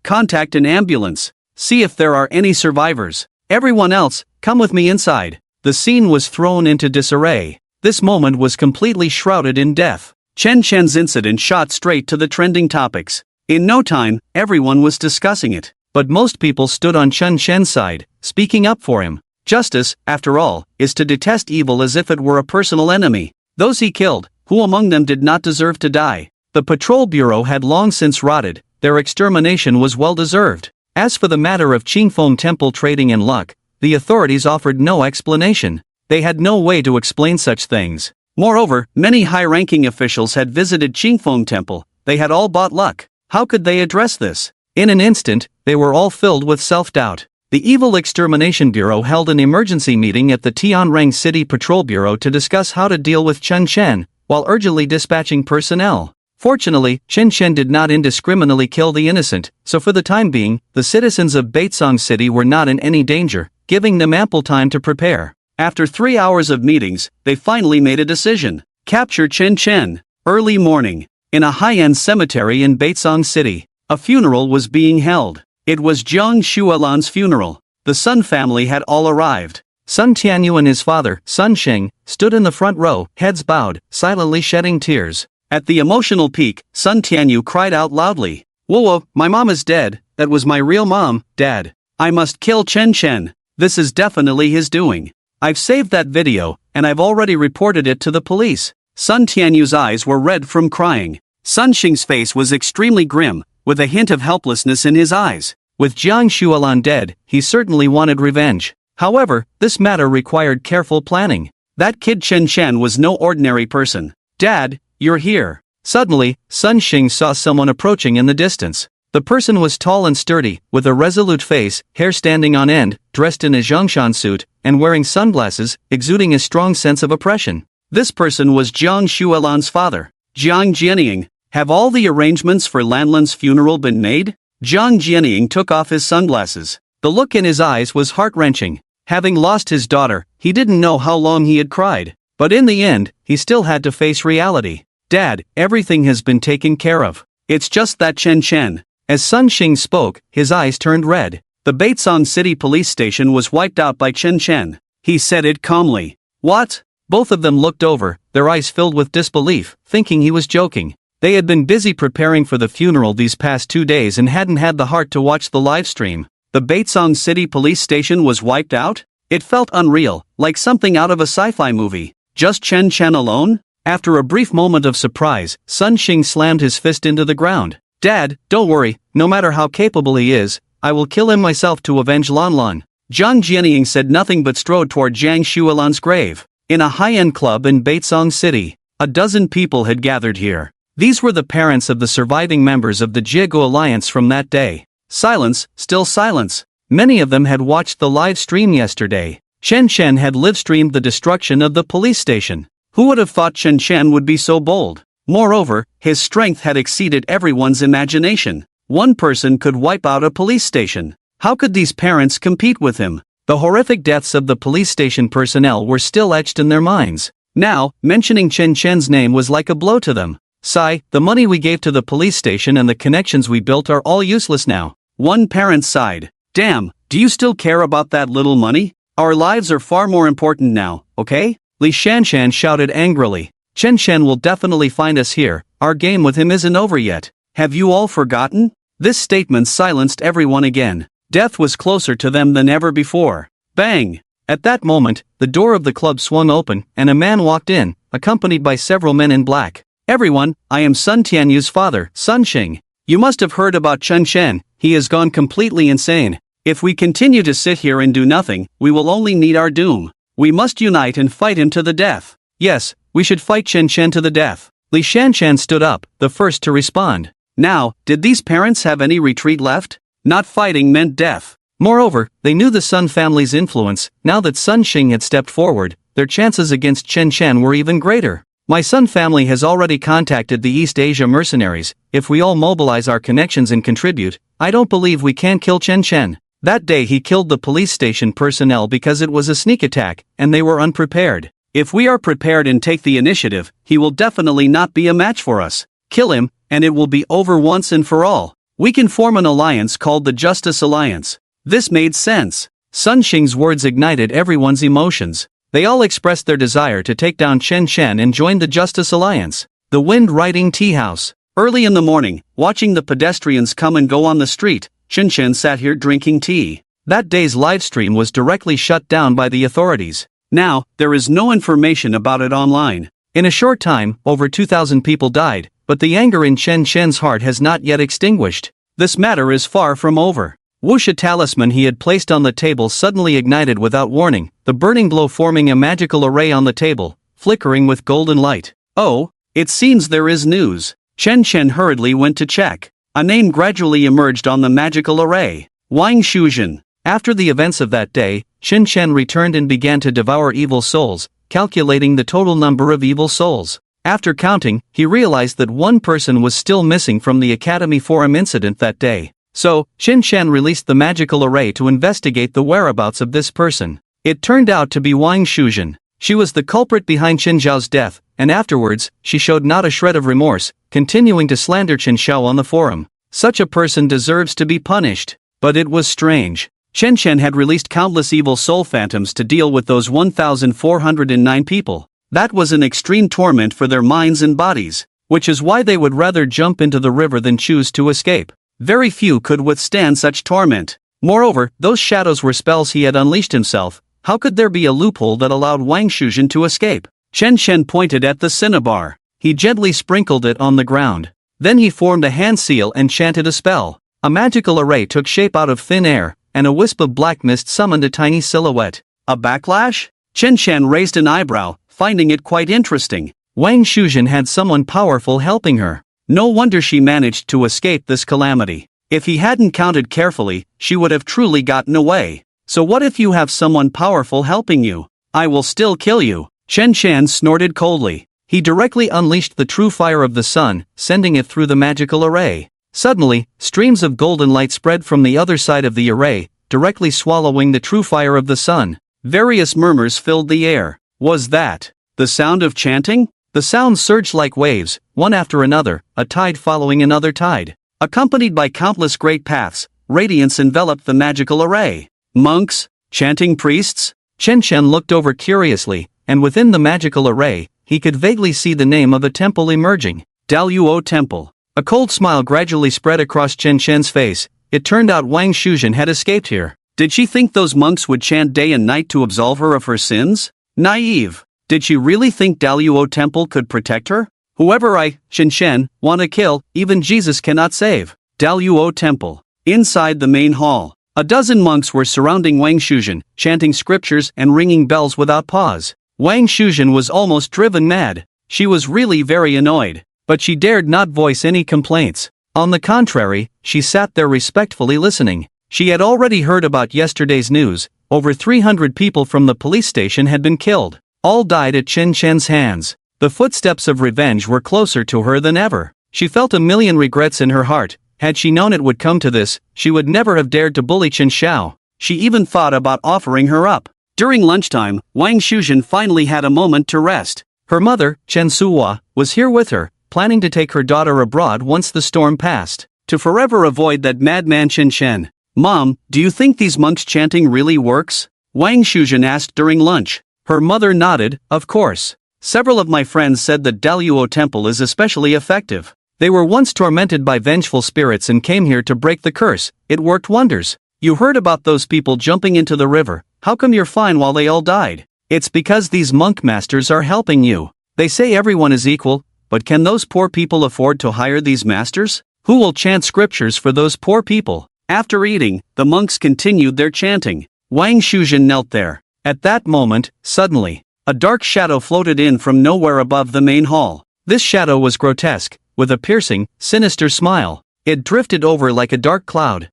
contact an ambulance. See if there are any survivors. Everyone else, come with me inside. The scene was thrown into disarray. This moment was completely shrouded in death. Chen Chen's incident shot straight to the trending topics. In no time, everyone was discussing it. But most people stood on Chen Chen's side, speaking up for him. Justice, after all, is to detest evil as if it were a personal enemy. Those he killed, who among them did not deserve to die? The Patrol Bureau had long since rotted. Their extermination was well deserved. As for the matter of Qingfeng Temple trading in luck, the authorities offered no explanation. They had no way to explain such things. Moreover, many high-ranking officials had visited Qingfeng Temple. They had all bought luck. How could they address this? In an instant, they were all filled with self-doubt. The Evil Extermination Bureau held an emergency meeting at the Tianrang City Patrol Bureau to discuss how to deal with Chen Chen, while urgently dispatching personnel. Fortunately, Chen Chen did not indiscriminately kill the innocent, so for the time being, the citizens of Baitsong City were not in any danger, giving them ample time to prepare. After 3 hours of meetings, they finally made a decision. Capture Chen Chen. Early morning. In a high-end cemetery in Baitsong City, a funeral was being held. It was Jiang Xuelan's funeral. The Sun family had all arrived. Sun Tianyu and his father, Sun Sheng, stood in the front row, heads bowed, silently shedding tears. At the emotional peak, Sun Tianyu cried out loudly, "Whoa, my mom is dead. That was my real mom, Dad. I must kill Chen Chen. This is definitely his doing. I've saved that video, and I've already reported it to the police." Sun Tianyu's eyes were red from crying. Sun Sheng's face was extremely grim, with a hint of helplessness in his eyes. With Jiang Xuelan dead, he certainly wanted revenge. However, this matter required careful planning. That kid Chen Chen was no ordinary person. "Dad, you're here." Suddenly, Sun Sheng saw someone approaching in the distance. The person was tall and sturdy, with a resolute face, hair standing on end, dressed in a Zhongshan suit, and wearing sunglasses, exuding a strong sense of oppression. This person was Jiang Xuelan's father. "Jiang Jianying, have all the arrangements for Lanlan's funeral been made?" Jiang Jianying took off his sunglasses. The look in his eyes was heart-wrenching. Having lost his daughter, he didn't know how long he had cried. But in the end, he still had to face reality. "Dad, everything has been taken care of. It's just that Chen Chen." As Sun Sheng spoke, his eyes turned red. The Baitsong City police station was wiped out by Chen Chen. He said it calmly. "What?" Both of them looked over, their eyes filled with disbelief, thinking he was joking. They had been busy preparing for the funeral these past 2 days and hadn't had the heart to watch the live stream. The Baitsong City police station was wiped out? It felt unreal, like something out of a sci-fi movie. Just Chen Chen alone? After a brief moment of surprise, Sun Xing slammed his fist into the ground. Dad, don't worry, no matter how capable he is, I will kill him myself to avenge Lan Lan. Zhang Jianying said nothing but strode toward Jiang Shuilan's grave. In a high-end club in Baizong City, a dozen people had gathered here. These were the parents of the surviving members of the Jiego Alliance from that day. Silence, still silence. Many of them had watched the live stream yesterday. Chen Chen had live-streamed the destruction of the police station. Who would have thought Chen Chen would be so bold? Moreover, his strength had exceeded everyone's imagination. One person could wipe out a police station. How could these parents compete with him? The horrific deaths of the police station personnel were still etched in their minds. Now, mentioning Chen Chen's name was like a blow to them. Sigh, the money we gave to the police station and the connections we built are all useless now. One parent sighed. Damn, do you still care about that little money? Our lives are far more important now, okay? Li Shanshan shouted angrily. Chen Chen will definitely find us here, our game with him isn't over yet. Have you all forgotten? This statement silenced everyone again. Death was closer to them than ever before. Bang! At that moment, the door of the club swung open, and a man walked in, accompanied by several men in black. Everyone, I am Sun Tianyu's father, Sun Xing. You must have heard about Chen Chen, he has gone completely insane. If we continue to sit here and do nothing, we will only meet our doom. We must unite and fight him to the death. Yes, we should fight Chen Chen to the death. Li Shanshan stood up, the first to respond. Now, did these parents have any retreat left? Not fighting meant death. Moreover, they knew the Sun family's influence. Now that Sun Xing had stepped forward, their chances against Chen Chen were even greater. My Sun family has already contacted the East Asia mercenaries. If we all mobilize our connections and contribute, I don't believe we can kill Chen Chen. That day he killed the police station personnel because it was a sneak attack, and they were unprepared. If we are prepared and take the initiative, he will definitely not be a match for us. Kill him, and it will be over once and for all. We can form an alliance called the Justice Alliance. This made sense. Sun Xing's words ignited everyone's emotions. They all expressed their desire to take down Chen Chen and join the Justice Alliance. The Wind Riding Tea House. Early in the morning, watching the pedestrians come and go on the street, Chen Chen sat here drinking tea. That day's livestream was directly shut down by the authorities. Now, there is no information about it online. In a short time, over 2,000 people died, but the anger in Chen Chen's heart has not yet extinguished. This matter is far from over. Wuxia talisman he had placed on the table suddenly ignited without warning, the burning glow forming a magical array on the table, flickering with golden light. Oh, it seems there is news. Chen Chen hurriedly went to check. A name gradually emerged on the magical array. Wang Shuzhen. After the events of that day, Chen Chen returned and began to devour evil souls, calculating the total number of evil souls. After counting, he realized that one person was still missing from the Academy Forum incident that day. So, Chen Chen released the magical array to investigate the whereabouts of this person. It turned out to be Wang Shuzhen. She was the culprit behind Chen Zhao's death, and afterwards, she showed not a shred of remorse, continuing to slander Chen Zhao on the forum. Such a person deserves to be punished. But it was strange. Chen Chen had released countless evil soul phantoms to deal with those 1,409 people. That was an extreme torment for their minds and bodies, which is why they would rather jump into the river than choose to escape. Very few could withstand such torment. Moreover, those shadows were spells he had unleashed himself. How could there be a loophole that allowed Wang Shuzhen to escape? Chen Chen pointed at the cinnabar. He gently sprinkled it on the ground. Then he formed a hand seal and chanted a spell. A magical array took shape out of thin air, and a wisp of black mist summoned a tiny silhouette. A backlash? Chen Chen raised an eyebrow, finding it quite interesting. Wang Shuzhen had someone powerful helping her. No wonder she managed to escape this calamity. If he hadn't counted carefully, she would have truly gotten away. So what if you have someone powerful helping you? I will still kill you. Chen Chen snorted coldly. He directly unleashed the true fire of the sun, sending it through the magical array. Suddenly, streams of golden light spread from the other side of the array, directly swallowing the true fire of the sun. Various murmurs filled the air. Was that the sound of chanting? The sounds surged like waves, one after another, a tide following another tide. Accompanied by countless great paths, radiance enveloped the magical array. Monks? Chanting priests? Chen Chen looked over curiously, and within the magical array, he could vaguely see the name of a temple emerging. Daluo Temple. A cold smile gradually spread across Chen Chen's face. It turned out Wang Shuzhen had escaped here. Did she think those monks would chant day and night to absolve her of her sins? Naive. Did she really think Daluo Temple could protect her? Whoever Shen, wanna kill, even Jesus cannot save. Daluo Temple. Inside the main hall, a dozen monks were surrounding Wang Shuzhen, chanting scriptures and ringing bells without pause. Wang Shuzhen was almost driven mad. She was really very annoyed, but she dared not voice any complaints. On the contrary, she sat there respectfully listening. She had already heard about yesterday's news. Over 300 people from the police station had been killed. All died at Chen Chen's hands. The footsteps of revenge were closer to her than ever. She felt a million regrets in her heart. Had she known it would come to this, she would never have dared to bully Chen Xiao. She even thought about offering her up. During lunchtime, Wang Shuzhen finally had a moment to rest. Her mother, Chen Suhua, was here with her, planning to take her daughter abroad once the storm passed, to forever avoid that madman Chen Chen. Mom, do you think these monks chanting really works? Wang Shuzhen asked during lunch. Her mother nodded, of course. Several of my friends said that Daluo Temple is especially effective. They were once tormented by vengeful spirits and came here to break the curse. It worked wonders. You heard about those people jumping into the river. How come you're fine while they all died? It's because these monk masters are helping you. They say everyone is equal, but can those poor people afford to hire these masters? Who will chant scriptures for those poor people? After eating, the monks continued their chanting. Wang Shuzhen knelt there. At that moment, suddenly, a dark shadow floated in from nowhere above the main hall. This shadow was grotesque, with a piercing, sinister smile. It drifted over like a dark cloud.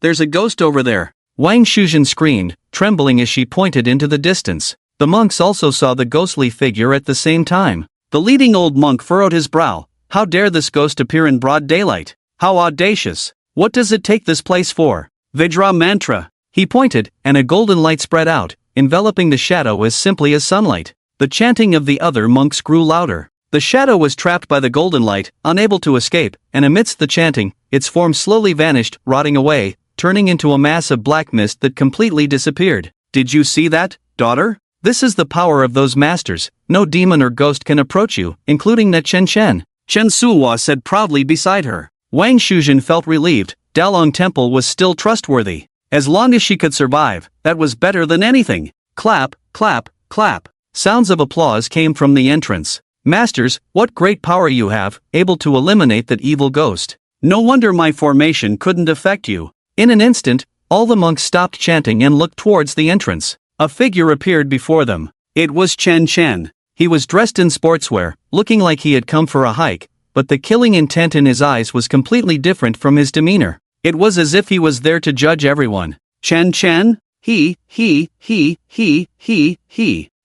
There's a ghost over there. Wang Shuzhen screamed, trembling as she pointed into the distance. The monks also saw the ghostly figure at the same time. The leading old monk furrowed his brow. How dare this ghost appear in broad daylight? How audacious! What does it take this place for? Vajra mantra. He pointed, and a golden light spread out, enveloping the shadow as simply as sunlight. The chanting of the other monks grew louder. The shadow was trapped by the golden light, unable to escape, and amidst the chanting, its form slowly vanished, rotting away, turning into a mass of black mist that completely disappeared. Did you see that, daughter? This is the power of those masters. No demon or ghost can approach you, including that Chen Chen. Chen Suhua said proudly beside her. Wang Shuzhen felt relieved. Dalong Temple was still trustworthy. As long as she could survive, that was better than anything. Clap, clap, clap. Sounds of applause came from the entrance. Masters, what great power you have, able to eliminate that evil ghost. No wonder my formation couldn't affect you. In an instant, all the monks stopped chanting and looked towards the entrance. A figure appeared before them. It was Chen Chen. He was dressed in sportswear, looking like he had come for a hike, but the killing intent in his eyes was completely different from his demeanor. It was as if he was there to judge everyone. Chen Chen? He.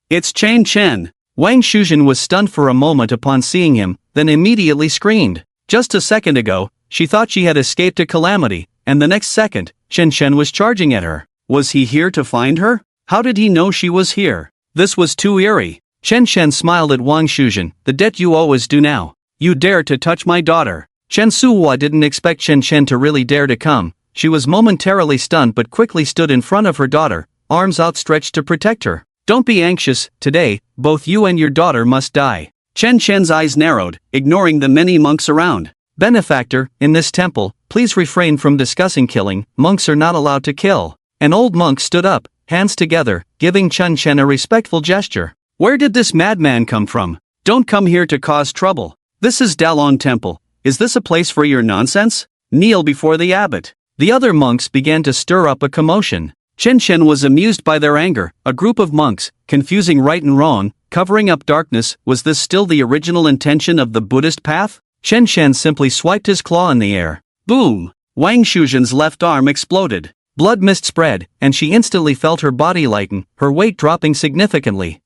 It's Chen Chen. Wang Shuzhen was stunned for a moment upon seeing him, then immediately screamed. Just a second ago, she thought she had escaped a calamity, and the next second, Chen Chen was charging at her. Was he here to find her? How did he know she was here? This was too eerie. Chen Chen smiled at Wang Shuzhen. The debt you owe is due now. You dare to touch my daughter. Chen Suhua didn't expect Chen Chen to really dare to come. She was momentarily stunned but quickly stood in front of her daughter, arms outstretched to protect her. Don't be anxious, today, both you and your daughter must die. Chen Chen's eyes narrowed, ignoring the many monks around. Benefactor, in this temple, please refrain from discussing killing. Monks are not allowed to kill. An old monk stood up, hands together, giving Chen Chen a respectful gesture. Where did this madman come from? Don't come here to cause trouble. This is Dalong Temple. Is this a place for your nonsense? Kneel before the abbot. The other monks began to stir up a commotion. Chen Chen was amused by their anger. A group of monks, confusing right and wrong, covering up darkness. Was this still the original intention of the Buddhist path? Chen Chen simply swiped his claw in the air. Boom! Wang Shuzhen's left arm exploded. Blood mist spread, and she instantly felt her body lighten, her weight dropping significantly.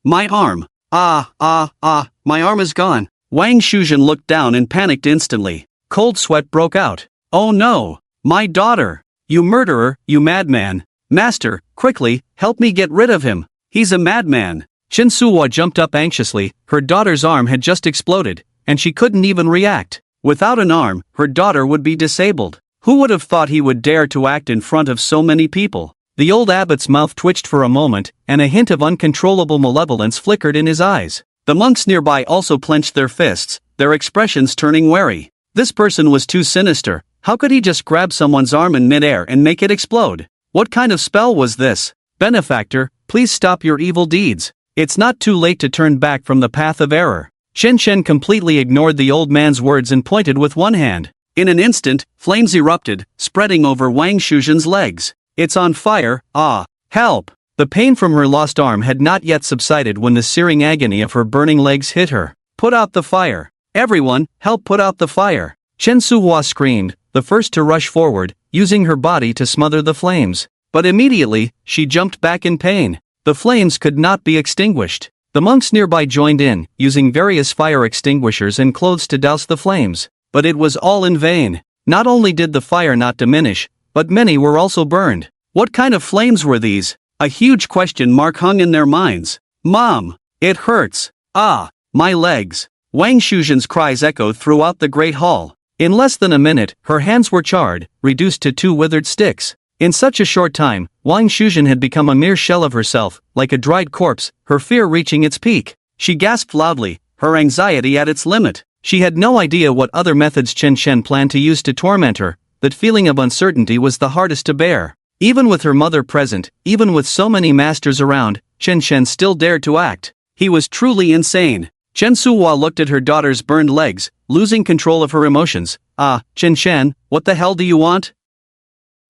My arm. My arm is gone. Wang Shuzhen looked down and panicked instantly. Cold sweat broke out. Oh no! My daughter! You murderer, you madman! Master, quickly, help me get rid of him! He's a madman! Chen Suhua jumped up anxiously. Her daughter's arm had just exploded, and she couldn't even react. Without an arm, her daughter would be disabled. Who would have thought he would dare to act in front of so many people? The old abbot's mouth twitched for a moment, and a hint of uncontrollable malevolence flickered in his eyes. The monks nearby also clenched their fists, their expressions turning wary. This person was too sinister. How could he just grab someone's arm in midair and make it explode? What kind of spell was this? Benefactor, please stop your evil deeds. It's not too late to turn back from the path of error. Chen Shen completely ignored the old man's words and pointed with one hand. In an instant, flames erupted, spreading over Wang Shuzhen's legs. It's on fire, ah! Help! The pain from her lost arm had not yet subsided when the searing agony of her burning legs hit her. Put out the fire! Everyone, help put out the fire! Chen Suhua screamed, the first to rush forward, using her body to smother the flames. But immediately, she jumped back in pain. The flames could not be extinguished. The monks nearby joined in, using various fire extinguishers and clothes to douse the flames. But it was all in vain. Not only did the fire not diminish, but many were also burned. What kind of flames were these? A huge question mark hung in their minds. Mom! It hurts! Ah! My legs! Wang Shuzhen's cries echoed throughout the great hall. In less than a minute, her hands were charred, reduced to 2 withered sticks. In such a short time, Wang Shuzhen had become a mere shell of herself, like a dried corpse, her fear reaching its peak. She gasped loudly, her anxiety at its limit. She had no idea what other methods Chen Shen planned to use to torment her. That feeling of uncertainty was the hardest to bear. Even with her mother present, even with so many masters around, Chen Shen still dared to act. He was truly insane. Chen Suhua looked at her daughter's burned legs, losing control of her emotions. Ah, Chen Shen, what the hell do you want?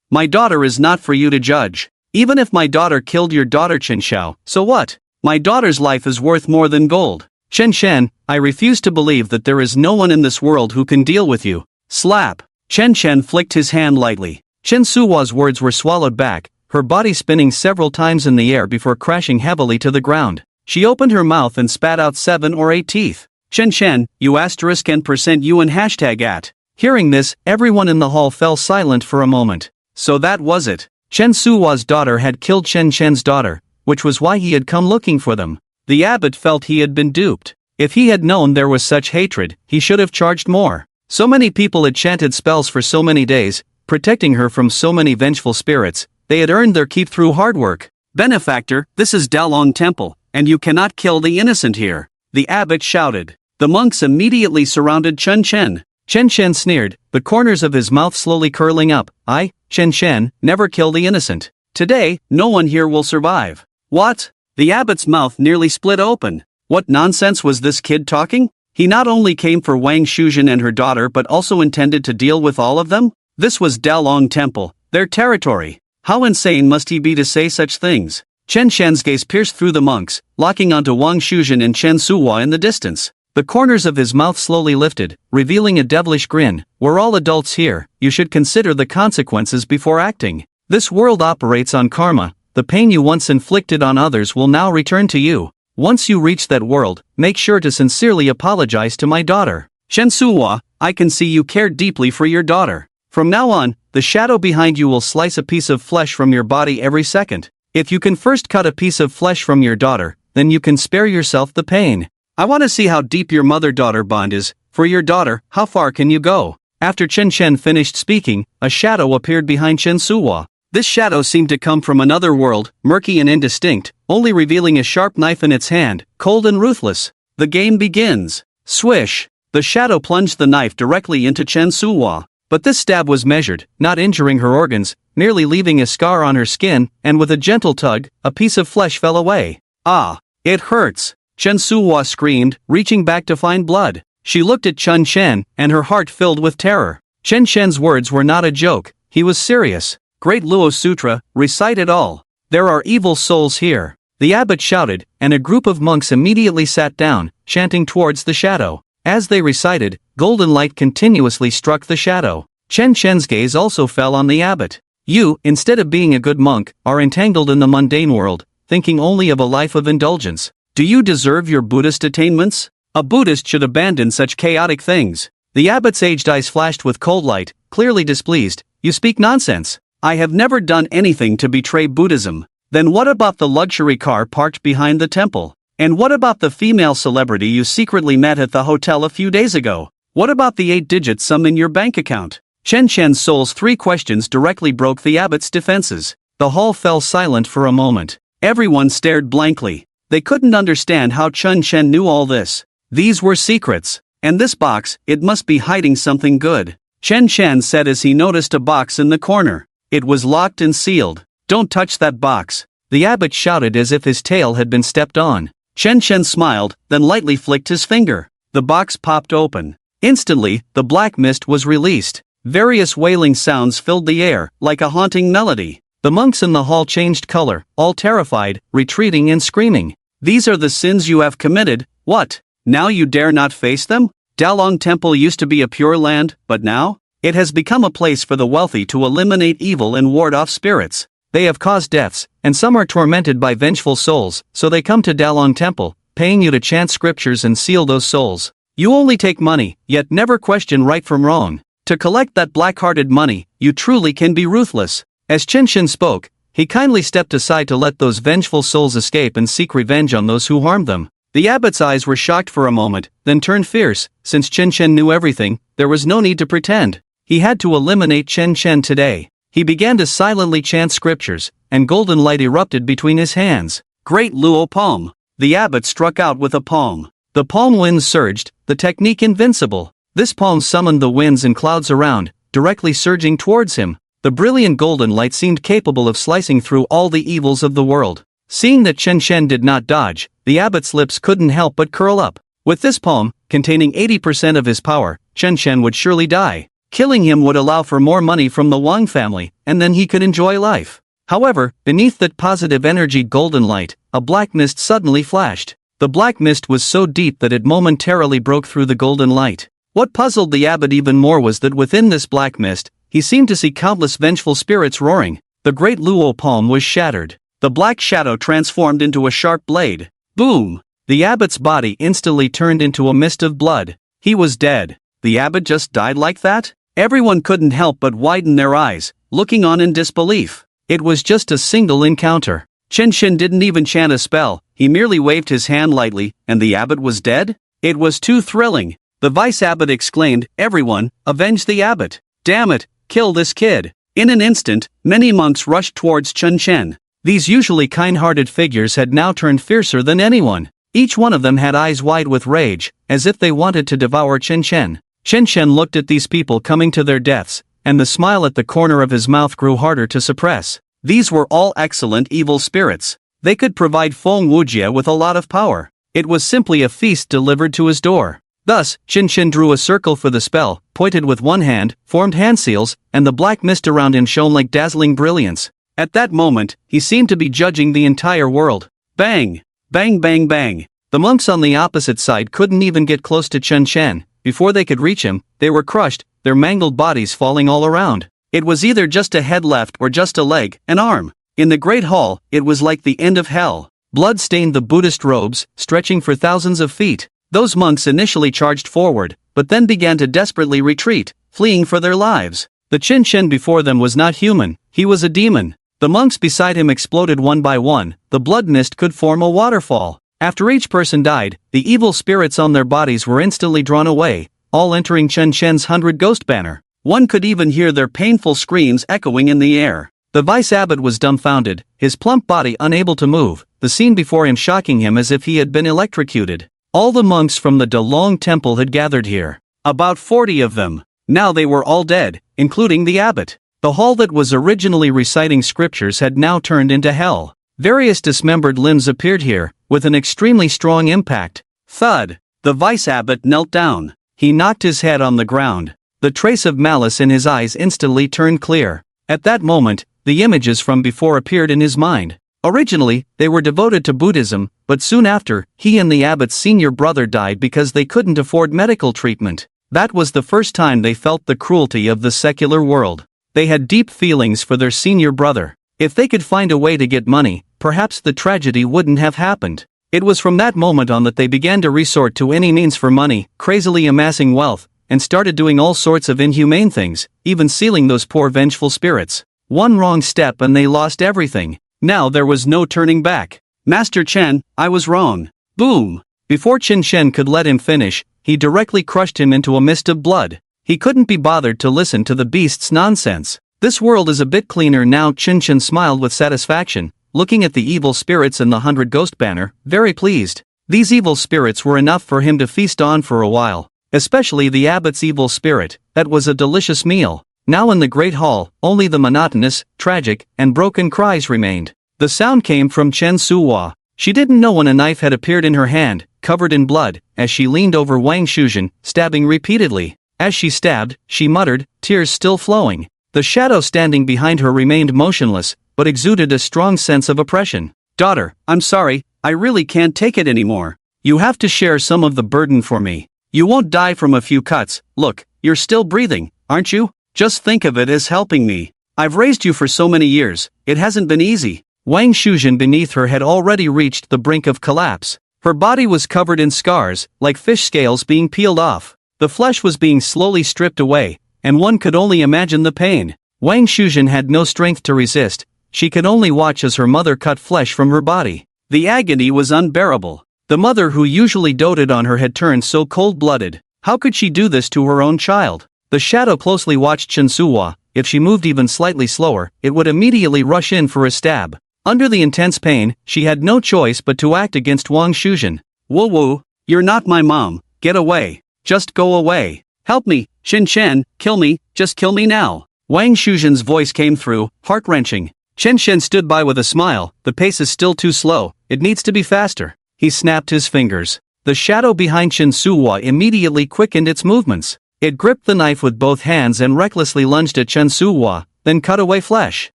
My daughter is not for you to judge. Even if my daughter killed your daughter Chen Xiao, so what? My daughter's life is worth more than gold. Chen Shen, I refuse to believe that there is no one in this world who can deal with you. Slap! Chen Shen flicked his hand lightly. Chen Suhua's words were swallowed back, her body spinning several times in the air before crashing heavily to the ground. She opened her mouth and spat out 7 or 8 teeth. Chen Shen, you asterisk and percent you and hashtag at. Hearing this, everyone in the hall fell silent for a moment. So that was it. Chen Suhua's daughter had killed Chen Shen's daughter, which was why he had come looking for them. The abbot felt he had been duped. If he had known there was such hatred, he should have charged more. So many people had chanted spells for so many days, protecting her from so many vengeful spirits. They had earned their keep through hard work. Benefactor, this is Dalong Temple, and you cannot kill the innocent here. The abbot shouted. The monks immediately surrounded Chen Shen. Chen Shen sneered, the corners of his mouth slowly curling up. I, Chen Shen, never kill the innocent. Today, no one here will survive. What? The abbot's mouth nearly split open. What nonsense was this kid talking? He not only came for Wang Shuzhen and her daughter but also intended to deal with all of them? This was Dalong Temple, their territory. How insane must he be to say such things? Chen Shen's gaze pierced through the monks, locking onto Wang Shuzhen and Chen Suhua in the distance. The corners of his mouth slowly lifted, revealing a devilish grin. We're all adults here, you should consider the consequences before acting. This world operates on karma. The pain you once inflicted on others will now return to you. Once you reach that world, make sure to sincerely apologize to my daughter. Chen Suhua, I can see you care deeply for your daughter. From now on, the shadow behind you will slice a piece of flesh from your body every second. If you can first cut a piece of flesh from your daughter, then you can spare yourself the pain. I want to see how deep your mother-daughter bond is. For your daughter, how far can you go? After Chen Shen finished speaking, a shadow appeared behind Chen Suhua. This shadow seemed to come from another world, murky and indistinct, only revealing a sharp knife in its hand, cold and ruthless. The game begins. Swish! The shadow plunged the knife directly into Chen Suhua. But this stab was measured, not injuring her organs, merely leaving a scar on her skin, and with a gentle tug, a piece of flesh fell away. Ah! It hurts! Chen Suhua screamed, reaching back to find blood. She looked at Chen Shen, and her heart filled with terror. Chen Shen's words were not a joke, he was serious. Great Luo Sutra, recite it all. There are evil souls here. The abbot shouted, and a group of monks immediately sat down, chanting towards the shadow. As they recited, golden light continuously struck the shadow. Chen Shen's gaze also fell on the abbot. You, instead of being a good monk, are entangled in the mundane world, thinking only of a life of indulgence. Do you deserve your Buddhist attainments? A Buddhist should abandon such chaotic things. The abbot's aged eyes flashed with cold light, clearly displeased. You speak nonsense. I have never done anything to betray Buddhism. Then what about the luxury car parked behind the temple? And what about the female celebrity you secretly met at the hotel a few days ago? What about the 8-digit sum in your bank account? Chen Shen's soul's 3 questions directly broke the abbot's defenses. The hall fell silent for a moment. Everyone stared blankly. They couldn't understand how Chen Shen knew all this. These were secrets. And this box, it must be hiding something good. Chen Chen said as he noticed a box in the corner. It was locked and sealed. "Don't touch that box," the abbot shouted as if his tail had been stepped on. Chen Chen smiled, then lightly flicked his finger. The box popped open. Instantly, the black mist was released. Various wailing sounds filled the air, like a haunting melody. The monks in the hall changed color, all terrified, retreating and screaming. "These are the sins you have committed. What? Now you dare not face them? Dalong Temple used to be a pure land, but now? It has become a place for the wealthy to eliminate evil and ward off spirits. They have caused deaths, and some are tormented by vengeful souls, so they come to Dalong Temple, paying you to chant scriptures and seal those souls. You only take money, yet never question right from wrong. To collect that black-hearted money, you truly can be ruthless." As Chen Chen spoke, he kindly stepped aside to let those vengeful souls escape and seek revenge on those who harmed them. The abbot's eyes were shocked for a moment, then turned fierce. Since Chen Chen knew everything, there was no need to pretend. He had to eliminate Chen Chen today. He began to silently chant scriptures, and golden light erupted between his hands. "Great Luo Palm." The abbot struck out with a palm. The palm winds surged, the technique Invincible. This palm summoned the winds and clouds around, directly surging towards him. The brilliant golden light seemed capable of slicing through all the evils of the world. Seeing that Chen Chen did not dodge, the abbot's lips couldn't help but curl up. With this palm, containing 80% of his power, Chen Chen would surely die. Killing him would allow for more money from the Wang family, and then he could enjoy life. However, beneath that positive energy golden light, a black mist suddenly flashed. The black mist was so deep that it momentarily broke through the golden light. What puzzled the abbot even more was that within this black mist, he seemed to see countless vengeful spirits roaring. The great Luo palm was shattered. The black shadow transformed into a sharp blade. Boom! The abbot's body instantly turned into a mist of blood. He was dead. The abbot just died like that? Everyone couldn't help but widen their eyes, looking on in disbelief. It was just a single encounter. Chen Chen didn't even chant a spell, he merely waved his hand lightly, and the abbot was dead? It was too thrilling. The vice abbot exclaimed, "Everyone, avenge the abbot! Damn it, kill this kid!" In an instant, many monks rushed towards Chen Chen. These usually kind-hearted figures had now turned fiercer than anyone. Each one of them had eyes wide with rage, as if they wanted to devour Chen Chen. Chen Chen looked at these people coming to their deaths, and the smile at the corner of his mouth grew harder to suppress. These were all excellent evil spirits. They could provide Feng Wujie with a lot of power. It was simply a feast delivered to his door. Thus, Chen Chen drew a circle for the spell, pointed with one hand, formed hand seals, and the black mist around him shone like dazzling brilliance. At that moment, he seemed to be judging the entire world. Bang! Bang bang bang! The monks on the opposite side couldn't even get close to Chen Chen. Before they could reach him, they were crushed, their mangled bodies falling all around. It was either just a head left or just a leg, an arm. In the great hall, it was like the end of hell. Blood stained the Buddhist robes, stretching for thousands of feet. Those monks initially charged forward, but then began to desperately retreat, fleeing for their lives. The Chen Chen before them was not human, he was a demon. The monks beside him exploded one by one, the blood mist could form a waterfall. After each person died, the evil spirits on their bodies were instantly drawn away, all entering Chen Chen's 100 ghost banner. One could even hear their painful screams echoing in the air. The vice abbot was dumbfounded, his plump body unable to move, the scene before him shocking him as if he had been electrocuted. All the monks from the Dalong Temple had gathered here. About 40 of them. Now they were all dead, including the abbot. The hall that was originally reciting scriptures had now turned into hell. Various dismembered limbs appeared here, with an extremely strong impact. Thud! The vice abbot knelt down. He knocked his head on the ground. The trace of malice in his eyes instantly turned clear. At that moment, the images from before appeared in his mind. Originally, they were devoted to Buddhism, but soon after, he and the abbot's senior brother died because they couldn't afford medical treatment. That was the first time they felt the cruelty of the secular world. They had deep feelings for their senior brother. If they could find a way to get money, perhaps the tragedy wouldn't have happened. It was from that moment on that they began to resort to any means for money, crazily amassing wealth, and started doing all sorts of inhumane things, even sealing those poor vengeful spirits. One wrong step and they lost everything. Now there was no turning back. Master Chen, I was wrong. Boom! Before Chen Chen could let him finish, he directly crushed him into a mist of blood. He couldn't be bothered to listen to the beast's nonsense. This world is a bit cleaner now. Chen Chen smiled with satisfaction, looking at the evil spirits in the 100 ghost banner, very pleased. These evil spirits were enough for him to feast on for a while. especially the abbot's evil spirit. That was a delicious meal. Now in the great hall, only the monotonous, tragic, and broken cries remained. The sound came from Chen Suhua. She didn't know when a knife had appeared in her hand, covered in blood, as she leaned over Wang Shuzhen, stabbing repeatedly. As she stabbed, she muttered, tears still flowing. The shadow standing behind her remained motionless, but exuded a strong sense of oppression. "Daughter, I'm sorry, I really can't take it anymore. You have to share some of the burden for me. You won't die from a few cuts. Look, you're still breathing, aren't you? Just think of it as helping me. I've raised you for so many years, it hasn't been easy." Wang Shuzhen beneath her had already reached the brink of collapse. Her body was covered in scars, like fish scales being peeled off. The flesh was being slowly stripped away, and one could only imagine the pain. Wang Shuzhen had no strength to resist. She could only watch as her mother cut flesh from her body. The agony was unbearable. The mother who usually doted on her had turned so cold-blooded. How could she do this to her own child? The shadow closely watched Chen Suhua. If she moved even slightly slower, it would immediately rush in for a stab. Under the intense pain, she had no choice but to act against Wang Shuzhen. "Woo woo, you're not my mom, get away. Just go away. Help me, Chen Chen, kill me, just kill me now." Wang Shuzhen's voice came through, heart-wrenching. Chen Chen stood by with a smile. "The pace is still too slow, it needs to be faster." He snapped his fingers. The shadow behind Chen Suhua immediately quickened its movements. It gripped the knife with both hands and recklessly lunged at Chen Suhua, then cut away flesh.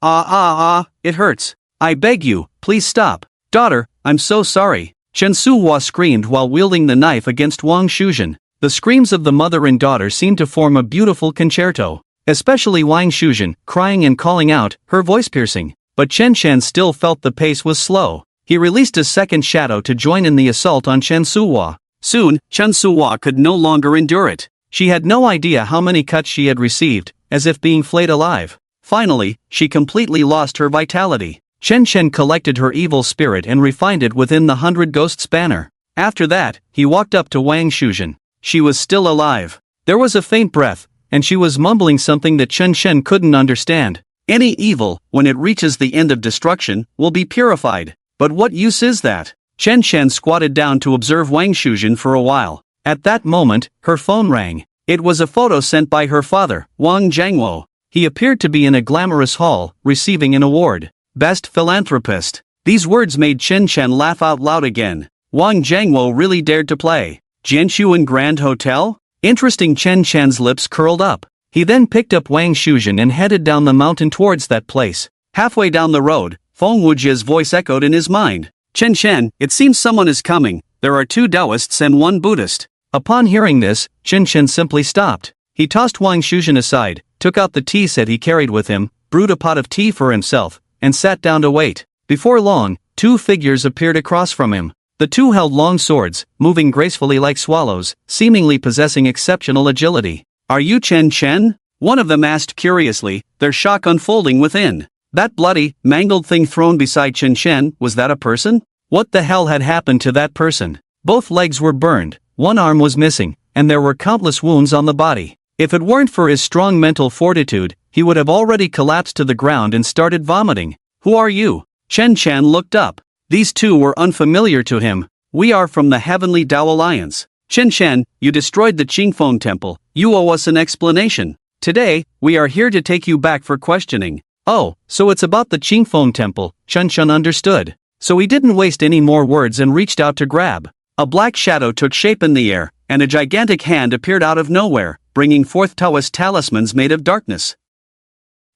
It hurts. I beg you, please stop. Daughter, I'm so sorry." Chen Suhua screamed while wielding the knife against Wang Shuzhen. The screams of the mother and daughter seemed to form a beautiful concerto. Especially Wang Shuzhen, crying and calling out, her voice piercing. But Chen Chen still felt the pace was slow. He released a second shadow to join in the assault on Chen Suhua. Soon, Chen Suhua could no longer endure it. She had no idea how many cuts she had received, as if being flayed alive. Finally, she completely lost her vitality. Chen Chen collected her evil spirit and refined it within the 100 Ghosts banner. After that, he walked up to Wang Shuzhen. She was still alive. There was a faint breath, and she was mumbling something that Chen Chen couldn't understand. Any evil, when it reaches the end of destruction, will be purified. But what use is that? Chen Chen squatted down to observe Wang Shuzhen for a while. At that moment, her phone rang. It was a photo sent by her father, Wang Jiangwo. He appeared to be in a glamorous hall, receiving an award. Best philanthropist. These words made Chen Chen laugh out loud again. Wang Jiangwo really dared to play. Jianshuan Grand Hotel? Interesting. Chen Chen's lips curled up. He then picked up Wang Shuzhen and headed down the mountain towards that place. Halfway down the road, Feng Wujia's voice echoed in his mind. "Chen Chen, it seems someone is coming. There are 2 Taoists and 1 Buddhist." Upon hearing this, Chen Chen simply stopped. He tossed Wang Shuzhen aside, took out the tea set he carried with him, brewed a pot of tea for himself, and sat down to wait. Before long, 2 figures appeared across from him. The 2 held long swords, moving gracefully like swallows, seemingly possessing exceptional agility. "Are you Chen Chen?" one of them asked curiously, their shock unfolding within. That bloody, mangled thing thrown beside Chen Chen, was that a person? What the hell had happened to that person? Both legs were burned, one arm was missing, and there were countless wounds on the body. If it weren't for his strong mental fortitude, he would have already collapsed to the ground and started vomiting. "Who are you?" Chen Chen looked up. These 2 were unfamiliar to him. "We are from the Heavenly Tao Alliance." "Chen Chen, you destroyed the Qingfeng Temple. You owe us an explanation. Today, we are here to take you back for questioning." Oh, so it's about the Qingfeng Temple, Chen Chen understood. So he didn't waste any more words and reached out to grab. A black shadow took shape in the air, and a gigantic hand appeared out of nowhere, bringing forth Taoist talismans made of darkness.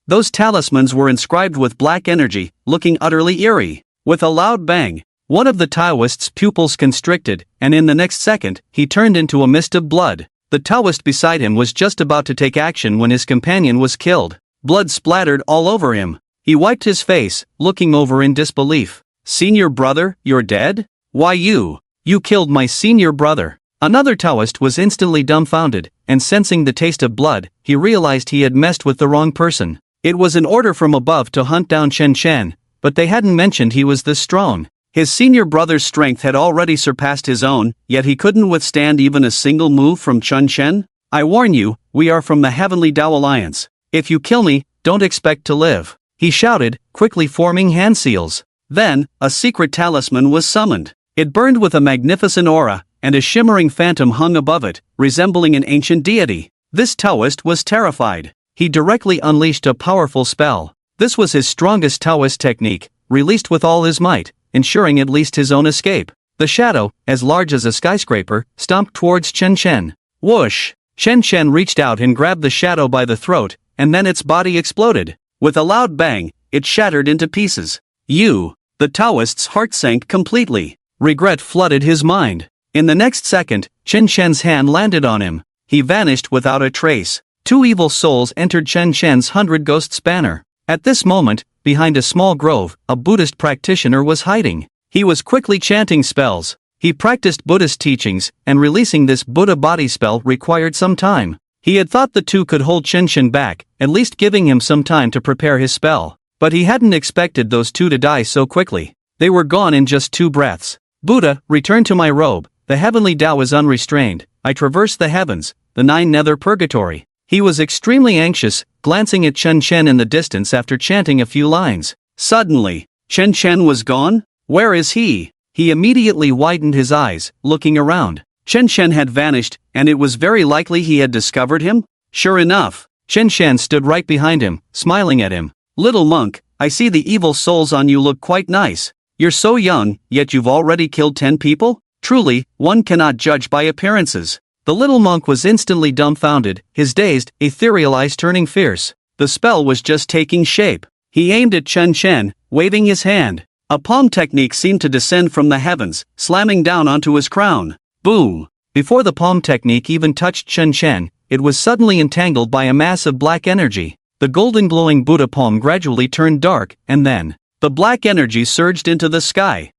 Those talismans were inscribed with black energy, looking utterly eerie. With a loud bang, one of the Taoist's pupils constricted, and in the next second, he turned into a mist of blood. The Taoist beside him was just about to take action when his companion was killed. Blood splattered all over him. He wiped his face, looking over in disbelief. "Senior brother, you're dead? Why you killed my senior brother." Another Taoist was instantly dumbfounded, and sensing the taste of blood, he realized he had messed with the wrong person. It was an order from above to hunt down Chen Chen, but they hadn't mentioned he was this strong. His senior brother's strength had already surpassed his own, yet he couldn't withstand even a single move from Chen Chen. "I warn you, we are from the Heavenly Tao Alliance. If you kill me, don't expect to live," he shouted, quickly forming hand seals. Then, a secret talisman was summoned. It burned with a magnificent aura, and a shimmering phantom hung above it, resembling an ancient deity. This Taoist was terrified. He directly unleashed a powerful spell. This was his strongest Taoist technique, released with all his might, ensuring at least his own escape. The shadow, as large as a skyscraper, stomped towards Chen Chen. Whoosh! Chen Chen reached out and grabbed the shadow by the throat, and then its body exploded. With a loud bang, it shattered into pieces. The Taoist's heart sank completely. Regret flooded his mind. In the next second, Chen Chen's hand landed on him. He vanished without a trace. 2 evil souls entered Chen Chen's 100 Ghosts banner. At this moment, behind a small grove, a Buddhist practitioner was hiding. He was quickly chanting spells. He practiced Buddhist teachings, and releasing this Buddha body spell required some time. He had thought the two could hold Chen Chen back, at least giving him some time to prepare his spell. But he hadn't expected those two to die so quickly. They were gone in just 2 breaths. Buddha, return to my robe. The heavenly Tao is unrestrained. I traverse the heavens, the 9 nether purgatory. He was extremely anxious, glancing at Chen Chen in the distance after chanting a few lines. Suddenly, Chen Chen was gone? Where is he? He immediately widened his eyes, looking around. Chen Chen had vanished, and it was very likely he had discovered him? Sure enough, Chen Chen stood right behind him, smiling at him. Little monk, I see the evil souls on you look quite nice. You're so young, yet you've already killed 10 people? Truly, one cannot judge by appearances. The little monk was instantly dumbfounded, his dazed, ethereal eyes turning fierce. The spell was just taking shape. He aimed at Chen Chen, waving his hand. A palm technique seemed to descend from the heavens, slamming down onto his crown. Boom! Before the palm technique even touched Chen Chen, it was suddenly entangled by a mass of black energy. The golden glowing Buddha palm gradually turned dark, and then, the black energy surged into the sky.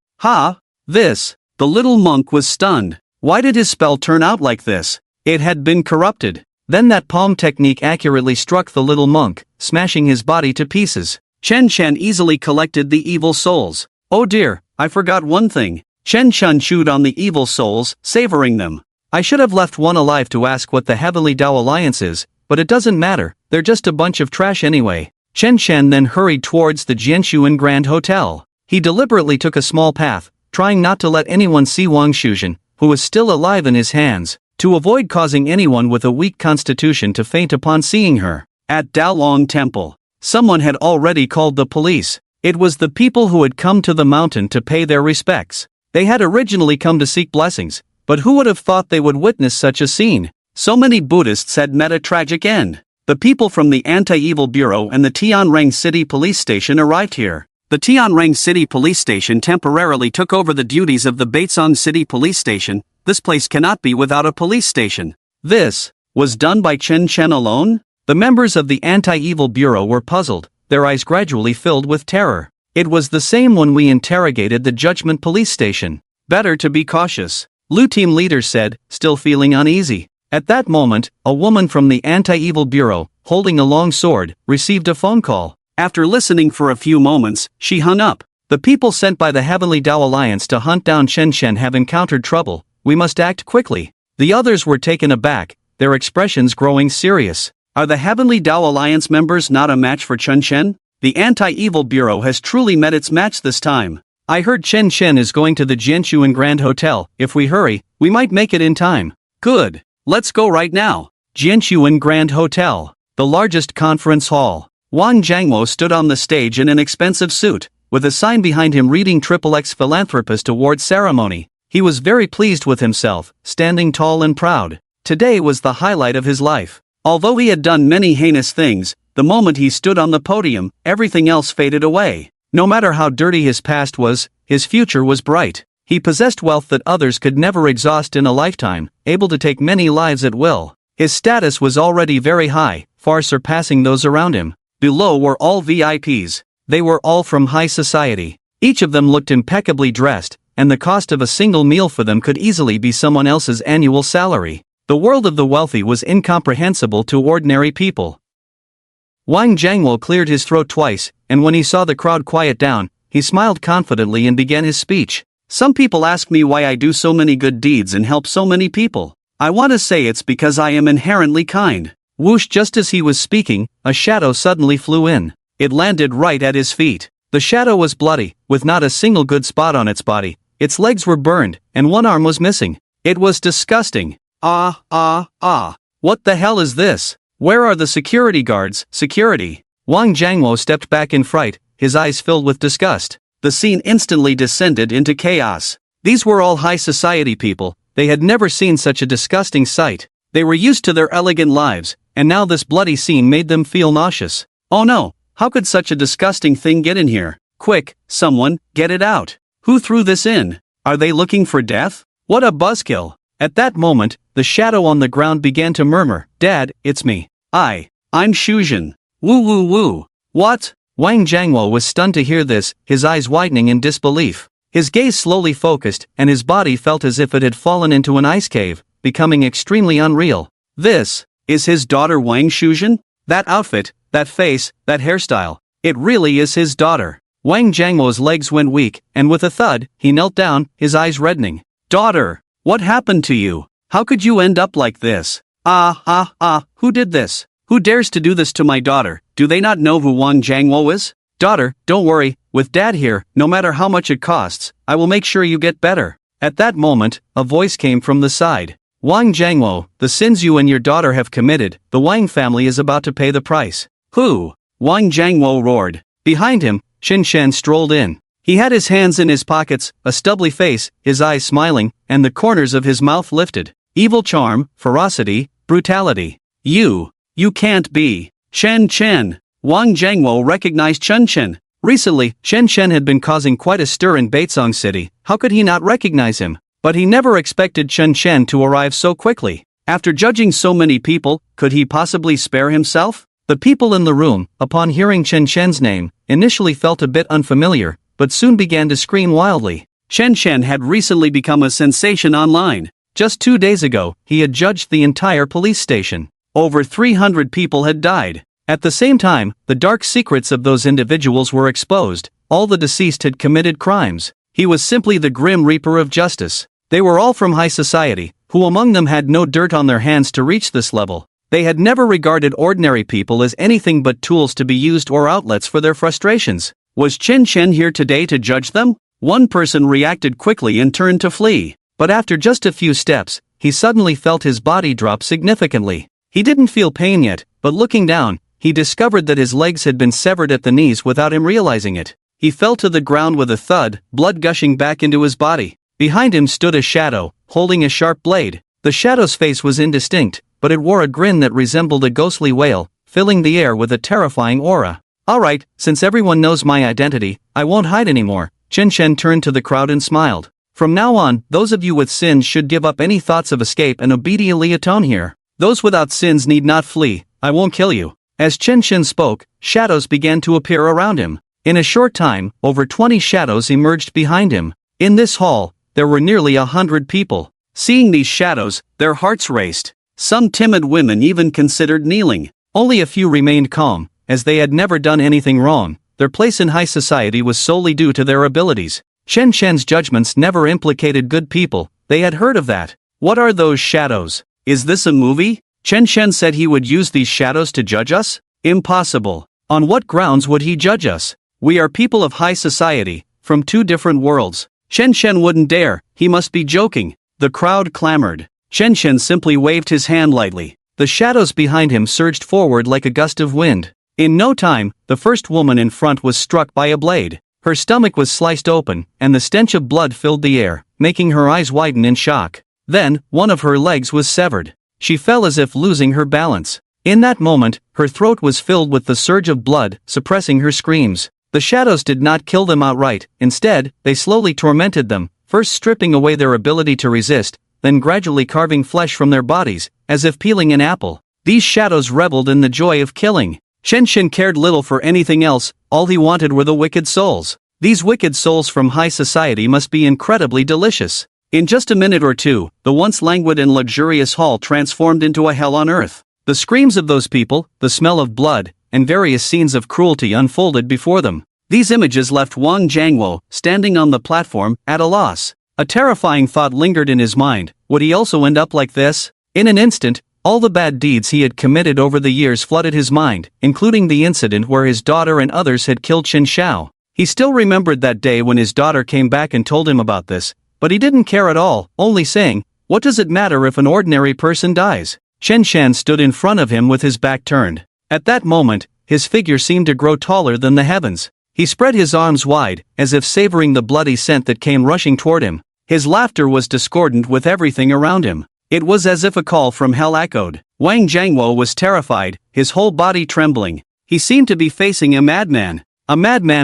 This! The little monk was stunned. Why did his spell turn out like this? It had been corrupted. Then that palm technique accurately struck the little monk, smashing his body to pieces. Chen Chen easily collected the evil souls. Oh dear, I forgot one thing. Chen Chen chewed on the evil souls, savoring them. I should have left one alive to ask what the Heavenly Tao Alliance is, but it doesn't matter, they're just a bunch of trash anyway. Chen Chen then hurried towards the Jianshuan Grand Hotel. He deliberately took a small path, trying not to let anyone see Wang Shuzhen, who was still alive in his hands, to avoid causing anyone with a weak constitution to faint upon seeing her. At Daolong Temple, someone had already called the police. It was the people who had come to the mountain to pay their respects. They had originally come to seek blessings, but who would have thought they would witness such a scene? So many Buddhists had met a tragic end. The people from the Anti-Evil Bureau and the Tianrang City Police Station arrived here. The Tianrang City Police Station temporarily took over the duties of the Baizong City Police Station. This place cannot be without a police station. This was done by Chen Chen alone? The members of the Anti-Evil Bureau were puzzled, their eyes gradually filled with terror. It was the same when we interrogated the Judgment Police Station. Better to be cautious, Lu team leader said, still feeling uneasy. At that moment, a woman from the Anti-Evil Bureau, holding a long sword, received a phone call. After listening for a few moments, she hung up. The people sent by the Heavenly Tao Alliance to hunt down Chen Chen have encountered trouble. We must act quickly. The others were taken aback, their expressions growing serious. Are the Heavenly Tao Alliance members not a match for Chen Chen? The Anti-Evil Bureau has truly met its match this time. I heard Chen Chen is going to the Jianshuan Grand Hotel. If we hurry, we might make it in time. Good. Let's go right now. Jianshuan Grand Hotel, the largest conference hall. Wang Jiangwo stood on the stage in an expensive suit, with a sign behind him reading XXX Philanthropist Award Ceremony. He was very pleased with himself, standing tall and proud. Today was the highlight of his life. Although he had done many heinous things, the moment he stood on the podium, everything else faded away. No matter how dirty his past was, his future was bright. He possessed wealth that others could never exhaust in a lifetime, able to take many lives at will. His status was already very high, far surpassing those around him. Below were all VIPs. They were all from high society. Each of them looked impeccably dressed, and the cost of a single meal for them could easily be someone else's annual salary. The world of the wealthy was incomprehensible to ordinary people. Wang Jiangwo cleared his throat twice, and when he saw the crowd quiet down, he smiled confidently and began his speech. Some people ask me why I do so many good deeds and help so many people. I want to say it's because I am inherently kind. Whoosh! Just as he was speaking, a shadow suddenly flew in. It landed right at his feet. The shadow was bloody, with not a single good spot on its body. Its legs were burned, and one arm was missing. It was disgusting. What the hell is this? Where are the security guards? Security. Wang Jiangwo stepped back in fright, his eyes filled with disgust. The scene instantly descended into chaos. These were all high society people. They had never seen such a disgusting sight. They were used to their elegant lives, and now this bloody scene made them feel nauseous. Oh no, how could such a disgusting thing get in here? Quick, someone, get it out. Who threw this in? Are they looking for death? What a buzzkill. At that moment, the shadow on the ground began to murmur, Dad, it's me. I'm Shujin. Woo woo woo. What? Wang Jiangwo was stunned to hear this, his eyes widening in disbelief. His gaze slowly focused, and his body felt as if it had fallen into an ice cave, becoming extremely unreal. This is his daughter Wang Shujin? That outfit, that face, that hairstyle. It really is his daughter. Wang Jiangwo's legs went weak, and with a thud, he knelt down, his eyes reddening. Daughter! What happened to you? How could you end up like this? Who did this? Who dares to do this to my daughter? Do they not know who Wang Jiangwo is? Daughter, don't worry, with Dad here, no matter how much it costs, I will make sure you get better. At that moment, a voice came from the side. Wang Jiangwo, the sins you and your daughter have committed, the Wang family is about to pay the price. Who? Wang Jiangwo roared. Behind him, Shen Shen strolled in. He had his hands in his pockets, a stubbly face, his eyes smiling, and the corners of his mouth lifted. Evil charm, ferocity, brutality. You can't be. Shen Chen. Wang Jiangwo recognized Chen Chen. Recently, Shen Chen had been causing quite a stir in Baizong City. How could he not recognize him? But he never expected Chen Chen to arrive so quickly. After judging so many people, could he possibly spare himself? The people in the room, upon hearing Chen Chen's name, initially felt a bit unfamiliar, but soon began to scream wildly. Chen Chen had recently become a sensation online. Just 2 days ago, he had judged the entire police station. Over 300 people had died. At the same time, the dark secrets of those individuals were exposed. All the deceased had committed crimes. He was simply the grim reaper of justice. They were all from high society, who among them had no dirt on their hands to reach this level. They had never regarded ordinary people as anything but tools to be used or outlets for their frustrations. Was Chen Chen here today to judge them? One person reacted quickly and turned to flee. But after just a few steps, he suddenly felt his body drop significantly. He didn't feel pain yet, but looking down, he discovered that his legs had been severed at the knees without him realizing it. He fell to the ground with a thud, blood gushing back into his body. Behind him stood a shadow, holding a sharp blade. The shadow's face was indistinct, but it wore a grin that resembled a ghostly wail, filling the air with a terrifying aura. Alright, since everyone knows my identity, I won't hide anymore. Chen Chen turned to the crowd and smiled. From now on, those of you with sins should give up any thoughts of escape and obediently atone here. Those without sins need not flee, I won't kill you. As Chen Chen spoke, shadows began to appear around him. In a short time, over 20 shadows emerged behind him. In this hall, there were nearly 100 people. Seeing these shadows, their hearts raced. Some timid women even considered kneeling. Only a few remained calm, as they had never done anything wrong. Their place in high society was solely due to their abilities. Chen Chen's judgments never implicated good people, they had heard of that. What are those shadows? Is this a movie? Chen Chen said he would use these shadows to judge us? Impossible. On what grounds would he judge us? We are people of high society, from 2 different worlds. Chen Chen wouldn't dare, he must be joking. The crowd clamored. Chen Chen simply waved his hand lightly. The shadows behind him surged forward like a gust of wind. In no time, the first woman in front was struck by a blade. Her stomach was sliced open, and the stench of blood filled the air, making her eyes widen in shock. Then, one of her legs was severed. She fell as if losing her balance. In that moment, her throat was filled with the surge of blood, suppressing her screams. The shadows did not kill them outright, instead, they slowly tormented them, first stripping away their ability to resist, then gradually carving flesh from their bodies, as if peeling an apple. These shadows reveled in the joy of killing. Chen Chen cared little for anything else, all he wanted were the wicked souls. These wicked souls from high society must be incredibly delicious. In just a minute or two, the once languid and luxurious hall transformed into a hell on earth. The screams of those people, the smell of blood, and various scenes of cruelty unfolded before them. These images left Wang Jiangwo, standing on the platform, at a loss. A terrifying thought lingered in his mind, would he also end up like this? In an instant, all the bad deeds he had committed over the years flooded his mind, including the incident where his daughter and others had killed Qin Xiao. He still remembered that day when his daughter came back and told him about this, but he didn't care at all, only saying, What does it matter if an ordinary person dies? Chen Shan stood in front of him with his back turned. At that moment, his figure seemed to grow taller than the heavens. He spread his arms wide, as if savoring the bloody scent that came rushing toward him. His laughter was discordant with everything around him. It was as if a call from hell echoed. Wang Jiangwo was terrified, his whole body trembling. He seemed to be facing a madman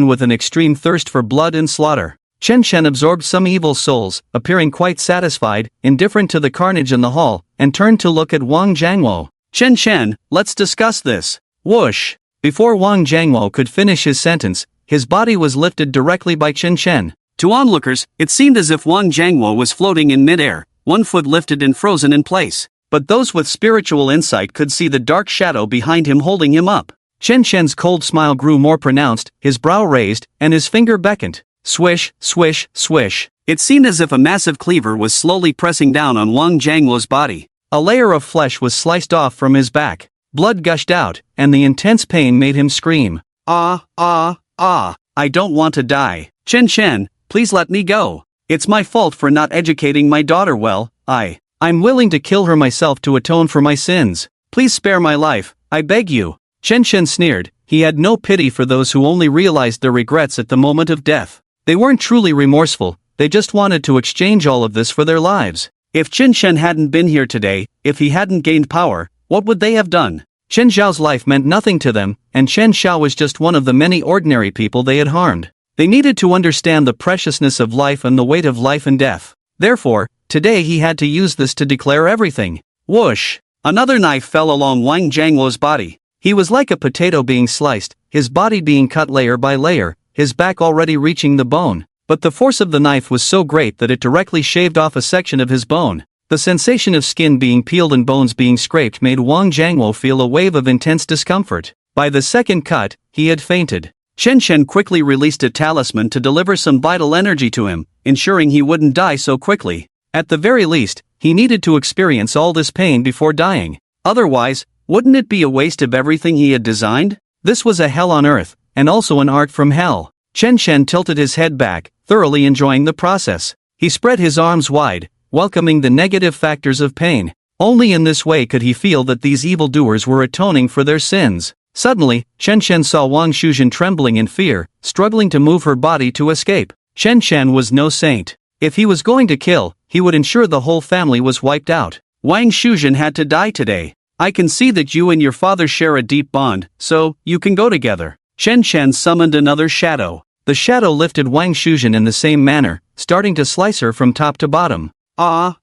with an extreme thirst for blood and slaughter. Chen Shen absorbed some evil souls, appearing quite satisfied, indifferent to the carnage in the hall, and turned to look at Wang Jiangwo. Chen Shen, let's discuss this. Whoosh! Before Wang Jiangwo could finish his sentence, his body was lifted directly by Chen Shen. To onlookers, it seemed as if Wang Jiangwo was floating in midair, one foot lifted and frozen in place. But those with spiritual insight could see the dark shadow behind him holding him up. Chen Shen's cold smile grew more pronounced, his brow raised, and his finger beckoned. Swish, swish, swish. It seemed as if a massive cleaver was slowly pressing down on Wang Jiangwo's body. A layer of flesh was sliced off from his back. Blood gushed out, and the intense pain made him scream. Ah, I don't want to die. Chen Shen, please let me go. It's my fault for not educating my daughter well. I'm willing to kill her myself to atone for my sins. Please spare my life, I beg you. Chen Shen sneered. He had no pity for those who only realized their regrets at the moment of death. They weren't truly remorseful, they just wanted to exchange all of this for their lives. If Chen Shen hadn't been here today, if he hadn't gained power, what would they have done? Chen Zhao's life meant nothing to them, and Chen Xiao was just one of the many ordinary people they had harmed. They needed to understand the preciousness of life and the weight of life and death. Therefore, today he had to use this to declare everything. Whoosh! Another knife fell along Wang Jiangwo's body. He was like a potato being sliced, his body being cut layer by layer, his back already reaching the bone. But the force of the knife was so great that it directly shaved off a section of his bone. The sensation of skin being peeled and bones being scraped made Wang Jiangwo feel a wave of intense discomfort. By the second cut, he had fainted. Chen Shen quickly released a talisman to deliver some vital energy to him, ensuring he wouldn't die so quickly. At the very least, he needed to experience all this pain before dying. Otherwise, wouldn't it be a waste of everything he had designed? This was a hell on earth, and also an art from hell. Chen Shen tilted his head back, thoroughly enjoying the process. He spread his arms wide, welcoming the negative factors of pain. Only in this way could he feel that these evildoers were atoning for their sins. Suddenly, Chen Shen saw Wang Shuzhen trembling in fear, struggling to move her body to escape. Chen Shen was no saint. If he was going to kill, he would ensure the whole family was wiped out. Wang Shuzhen had to die today. I can see that you and your father share a deep bond, so you can go together. Chen Shen summoned another shadow. The shadow lifted Wang Shuzhen in the same manner, starting to slice her from top to bottom. Ah!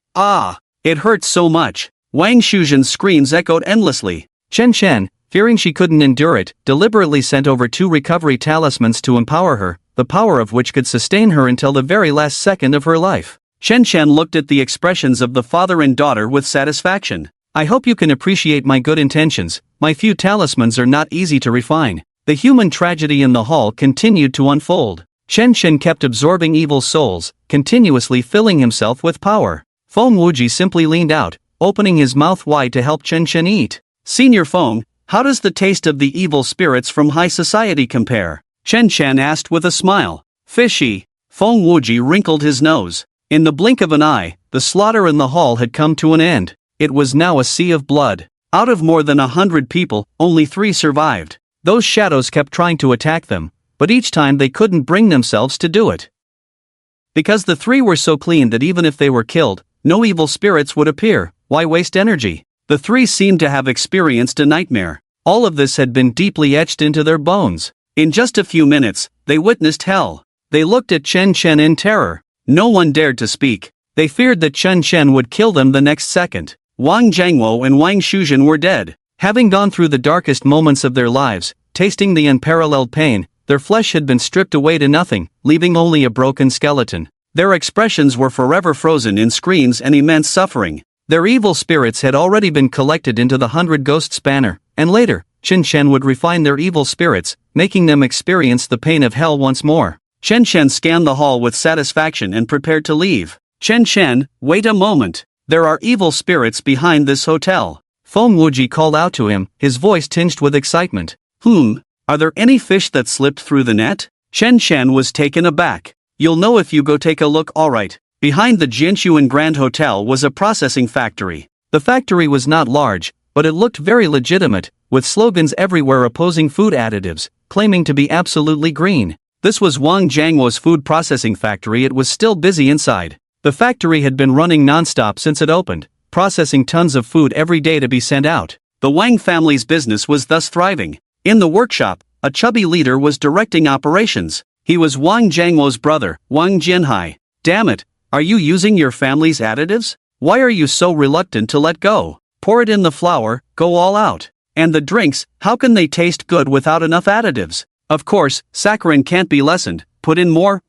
It hurt so much. Wang Shuzhen's screams echoed endlessly. Chen Shen, fearing she couldn't endure it, deliberately sent over 2 recovery talismans to empower her, the power of which could sustain her until the very last second of her life. Chen Shen looked at the expressions of the father and daughter with satisfaction. I hope you can appreciate my good intentions. My few talismans are not easy to refine. The human tragedy in the hall continued to unfold. Chen Shen kept absorbing evil souls, continuously filling himself with power. Feng Wuji simply leaned out, opening his mouth wide to help Chen Shen eat. Senior Feng, how does the taste of the evil spirits from high society compare? Chen Shen asked with a smile. Fishy. Feng Wuji wrinkled his nose. In the blink of an eye, the slaughter in the hall had come to an end. It was now a sea of blood. Out of more than 100 people, only 3 survived. Those shadows kept trying to attack them, but each time they couldn't bring themselves to do it. Because the 3 were so clean that even if they were killed, no evil spirits would appear. Why waste energy? The 3 seemed to have experienced a nightmare. All of this had been deeply etched into their bones. In just a few minutes, they witnessed hell. They looked at Chen Shen in terror. No one dared to speak. They feared that Chen Shen would kill them the next second. Wang Jiangwo and Wang Shuzhen were dead. Having gone through the darkest moments of their lives, tasting the unparalleled pain, their flesh had been stripped away to nothing, leaving only a broken skeleton. Their expressions were forever frozen in screams and immense suffering. Their evil spirits had already been collected into the 100 Ghosts banner, and later, Chen Shen would refine their evil spirits, making them experience the pain of hell once more. Chen Shen scanned the hall with satisfaction and prepared to leave. Chen Shen, wait a moment. There are evil spirits behind this hotel. Feng Wuji called out to him, his voice tinged with excitement. Are there any fish that slipped through the net? Chen Shen was taken aback. You'll know if you go take a look. Alright. Behind the Jinshuan Grand Hotel was a processing factory. The factory was not large, but it looked very legitimate, with slogans everywhere opposing food additives, claiming to be absolutely green. This was Wang Jiangwo's food processing factory. It was still busy inside. The factory had been running non-stop since it opened, processing tons of food every day to be sent out. The Wang family's business was thus thriving. In the workshop, a chubby leader was directing operations. He was Wang Jiangwo's brother, Wang Jianhai. Damn it, are you using your family's additives? Why are you so reluctant to let go? Pour it in the flour, go all out. And the drinks, how can they taste good without enough additives? Of course, saccharin can't be lessened, put in more.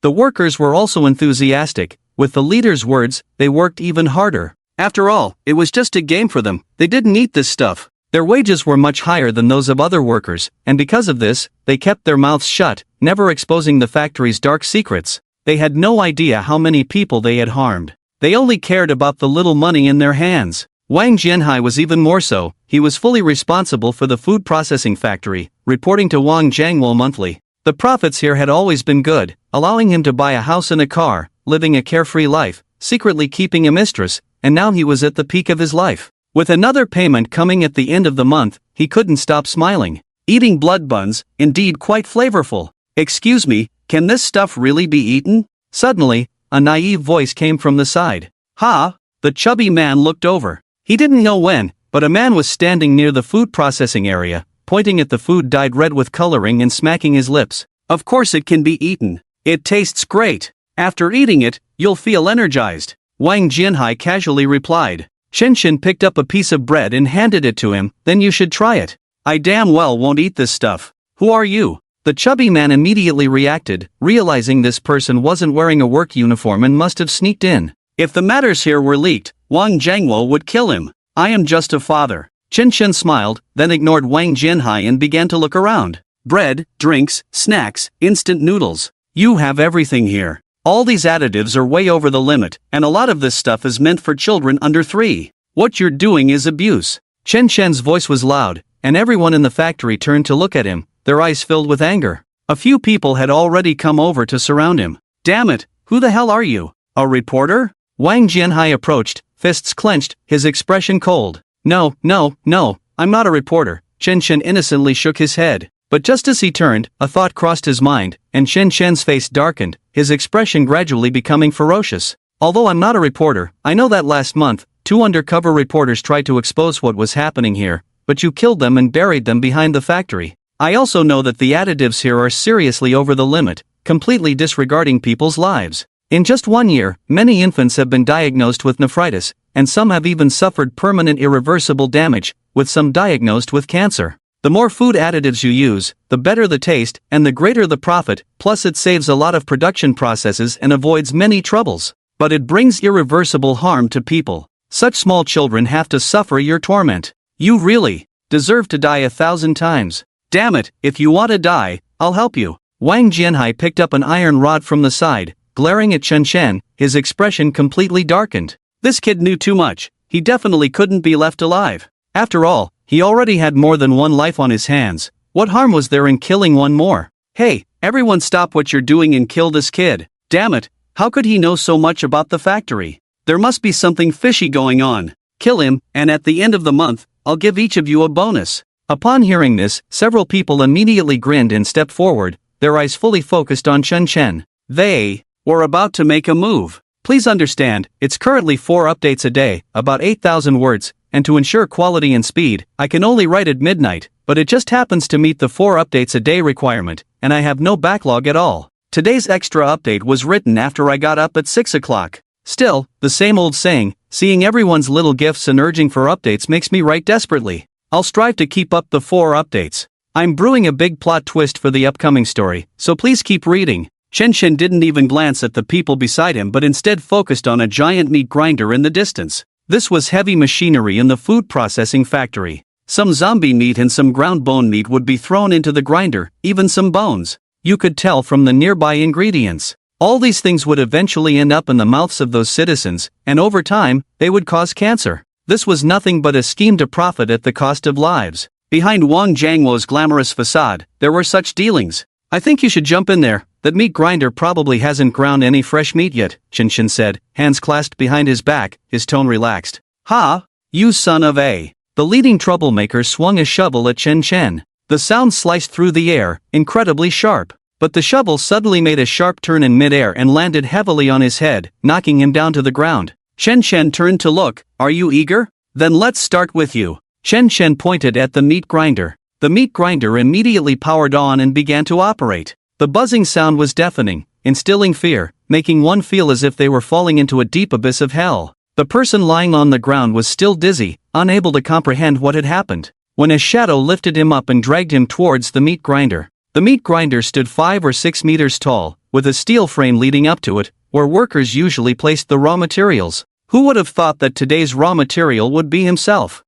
The workers were also enthusiastic. With the leader's words, they worked even harder. After all, it was just a game for them. They didn't eat this stuff. Their wages were much higher than those of other workers, and because of this, they kept their mouths shut, never exposing the factory's dark secrets. They had no idea how many people they had harmed. They only cared about the little money in their hands. Wang Jianhai was even more so. He was fully responsible for the food processing factory, reporting to Wang Jiangwo monthly. The profits here had always been good, allowing him to buy a house and a car, living a carefree life, secretly keeping a mistress, and now he was at the peak of his life. With another payment coming at the end of the month, he couldn't stop smiling. Eating blood buns, indeed quite flavorful. Excuse me, can this stuff really be eaten? Suddenly, a naive voice came from the side. Ha! The chubby man looked over. He didn't know when, but a man was standing near the food processing area, pointing at the food dyed red with coloring and smacking his lips. Of course it can be eaten. It tastes great. After eating it, you'll feel energized. Wang Jianhai casually replied. Chen picked up a piece of bread and handed it to him. Then you should try it. I damn well won't eat this stuff. Who are you? The chubby man immediately reacted, realizing this person wasn't wearing a work uniform and must have sneaked in. If the matters here were leaked, Wang Jiangwo would kill him. I am just a father. Chen smiled, then ignored Wang Jianhai and began to look around. Bread, drinks, snacks, instant noodles. You have everything here. All these additives are way over the limit, and a lot of this stuff is meant for children under 3. What you're doing is abuse. Chen's voice was loud, and everyone in the factory turned to look at him, their eyes filled with anger. A few people had already come over to surround him. Damn it, who the hell are you? A reporter? Wang Jianhai approached, fists clenched, his expression cold. No, I'm not a reporter. Chen innocently shook his head. But just as he turned, a thought crossed his mind, and Chen's face darkened, his expression gradually becoming ferocious. Although I'm not a reporter, I know that last month, 2 undercover reporters tried to expose what was happening here, but you killed them and buried them behind the factory. I also know that the additives here are seriously over the limit, completely disregarding people's lives. In just 1 year, many infants have been diagnosed with nephritis, and some have even suffered permanent irreversible damage, with some diagnosed with cancer. The more food additives you use, the better the taste, and the greater the profit, plus it saves a lot of production processes and avoids many troubles. But it brings irreversible harm to people. Such small children have to suffer your torment. You really deserve to die 1,000 times. Damn it, if you want to die, I'll help you. Wang Jianhai picked up an iron rod from the side, glaring at Chen, his expression completely darkened. This kid knew too much. He definitely couldn't be left alive. After all, he already had more than one life on his hands. What harm was there in killing one more? Hey, everyone stop what you're doing and kill this kid. Damn it, how could he know so much about the factory? There must be something fishy going on. Kill him, and at the end of the month, I'll give each of you a bonus. Upon hearing this, several people immediately grinned and stepped forward, their eyes fully focused on Chen. They were about to make a move. Please understand, it's currently 4 updates a day, about 8,000 words, and to ensure quality and speed, I can only write at midnight, but it just happens to meet the 4 updates a day requirement, and I have no backlog at all. Today's extra update was written after I got up at 6 o'clock. Still, the same old saying, seeing everyone's little gifts and urging for updates makes me write desperately. I'll strive to keep up the 4 updates. I'm brewing a big plot twist for the upcoming story, so please keep reading. Chen didn't even glance at the people beside him but instead focused on a giant meat grinder in the distance. This was heavy machinery in the food processing factory. Some zombie meat and some ground bone meat would be thrown into the grinder, even some bones. You could tell from the nearby ingredients. All these things would eventually end up in the mouths of those citizens, and over time, they would cause cancer. This was nothing but a scheme to profit at the cost of lives. Behind Wang Jiangwo's glamorous facade, there were such dealings. I think you should jump in there. That meat grinder probably hasn't ground any fresh meat yet, Chen Chen said, hands clasped behind his back, his tone relaxed. Ha! You son of a... The leading troublemaker swung a shovel at Chen Chen. The sound sliced through the air, incredibly sharp. But the shovel suddenly made a sharp turn in midair and landed heavily on his head, knocking him down to the ground. Chen Chen turned to look. Are you eager? Then let's start with you. Chen Chen pointed at the meat grinder. The meat grinder immediately powered on and began to operate. The buzzing sound was deafening, instilling fear, making one feel as if they were falling into a deep abyss of hell. The person lying on the ground was still dizzy, unable to comprehend what had happened, when a shadow lifted him up and dragged him towards the meat grinder. The meat grinder stood 5 or 6 meters tall, with a steel frame leading up to it, where workers usually placed the raw materials. Who would have thought that today's raw material would be himself?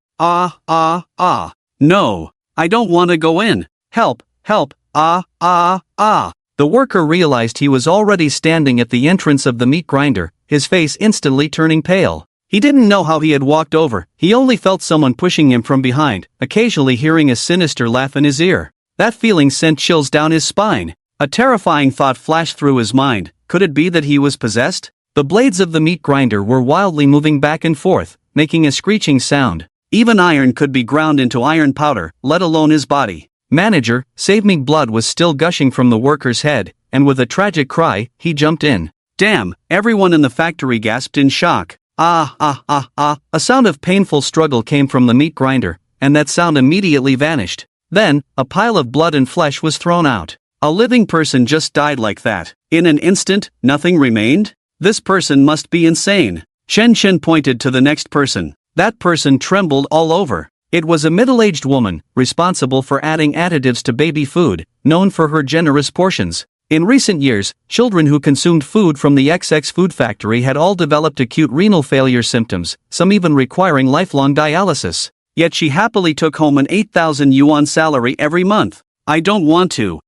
No, I don't want to go in. Help, help, The worker realized he was already standing at the entrance of the meat grinder, his face instantly turning pale. He didn't know how he had walked over, he only felt someone pushing him from behind, occasionally hearing a sinister laugh in his ear. That feeling sent chills down his spine. A terrifying thought flashed through his mind. Could it be that he was possessed? The blades of the meat grinder were wildly moving back and forth, making a screeching sound. Even iron could be ground into iron powder, let alone his body. Manager, save me! Blood was still gushing from the worker's head, and with a tragic cry, he jumped in. Damn, everyone in the factory gasped in shock. A sound of painful struggle came from the meat grinder, and that sound immediately vanished. Then, a pile of blood and flesh was thrown out. A living person just died like that. In an instant, nothing remained? This person must be insane. Chen Chen pointed to the next person. That person trembled all over. It was a middle-aged woman, responsible for adding additives to baby food, known for her generous portions. In recent years, children who consumed food from the XX food factory had all developed acute renal failure symptoms, some even requiring lifelong dialysis. Yet she happily took home an 8,000 yuan salary every month. I don't want to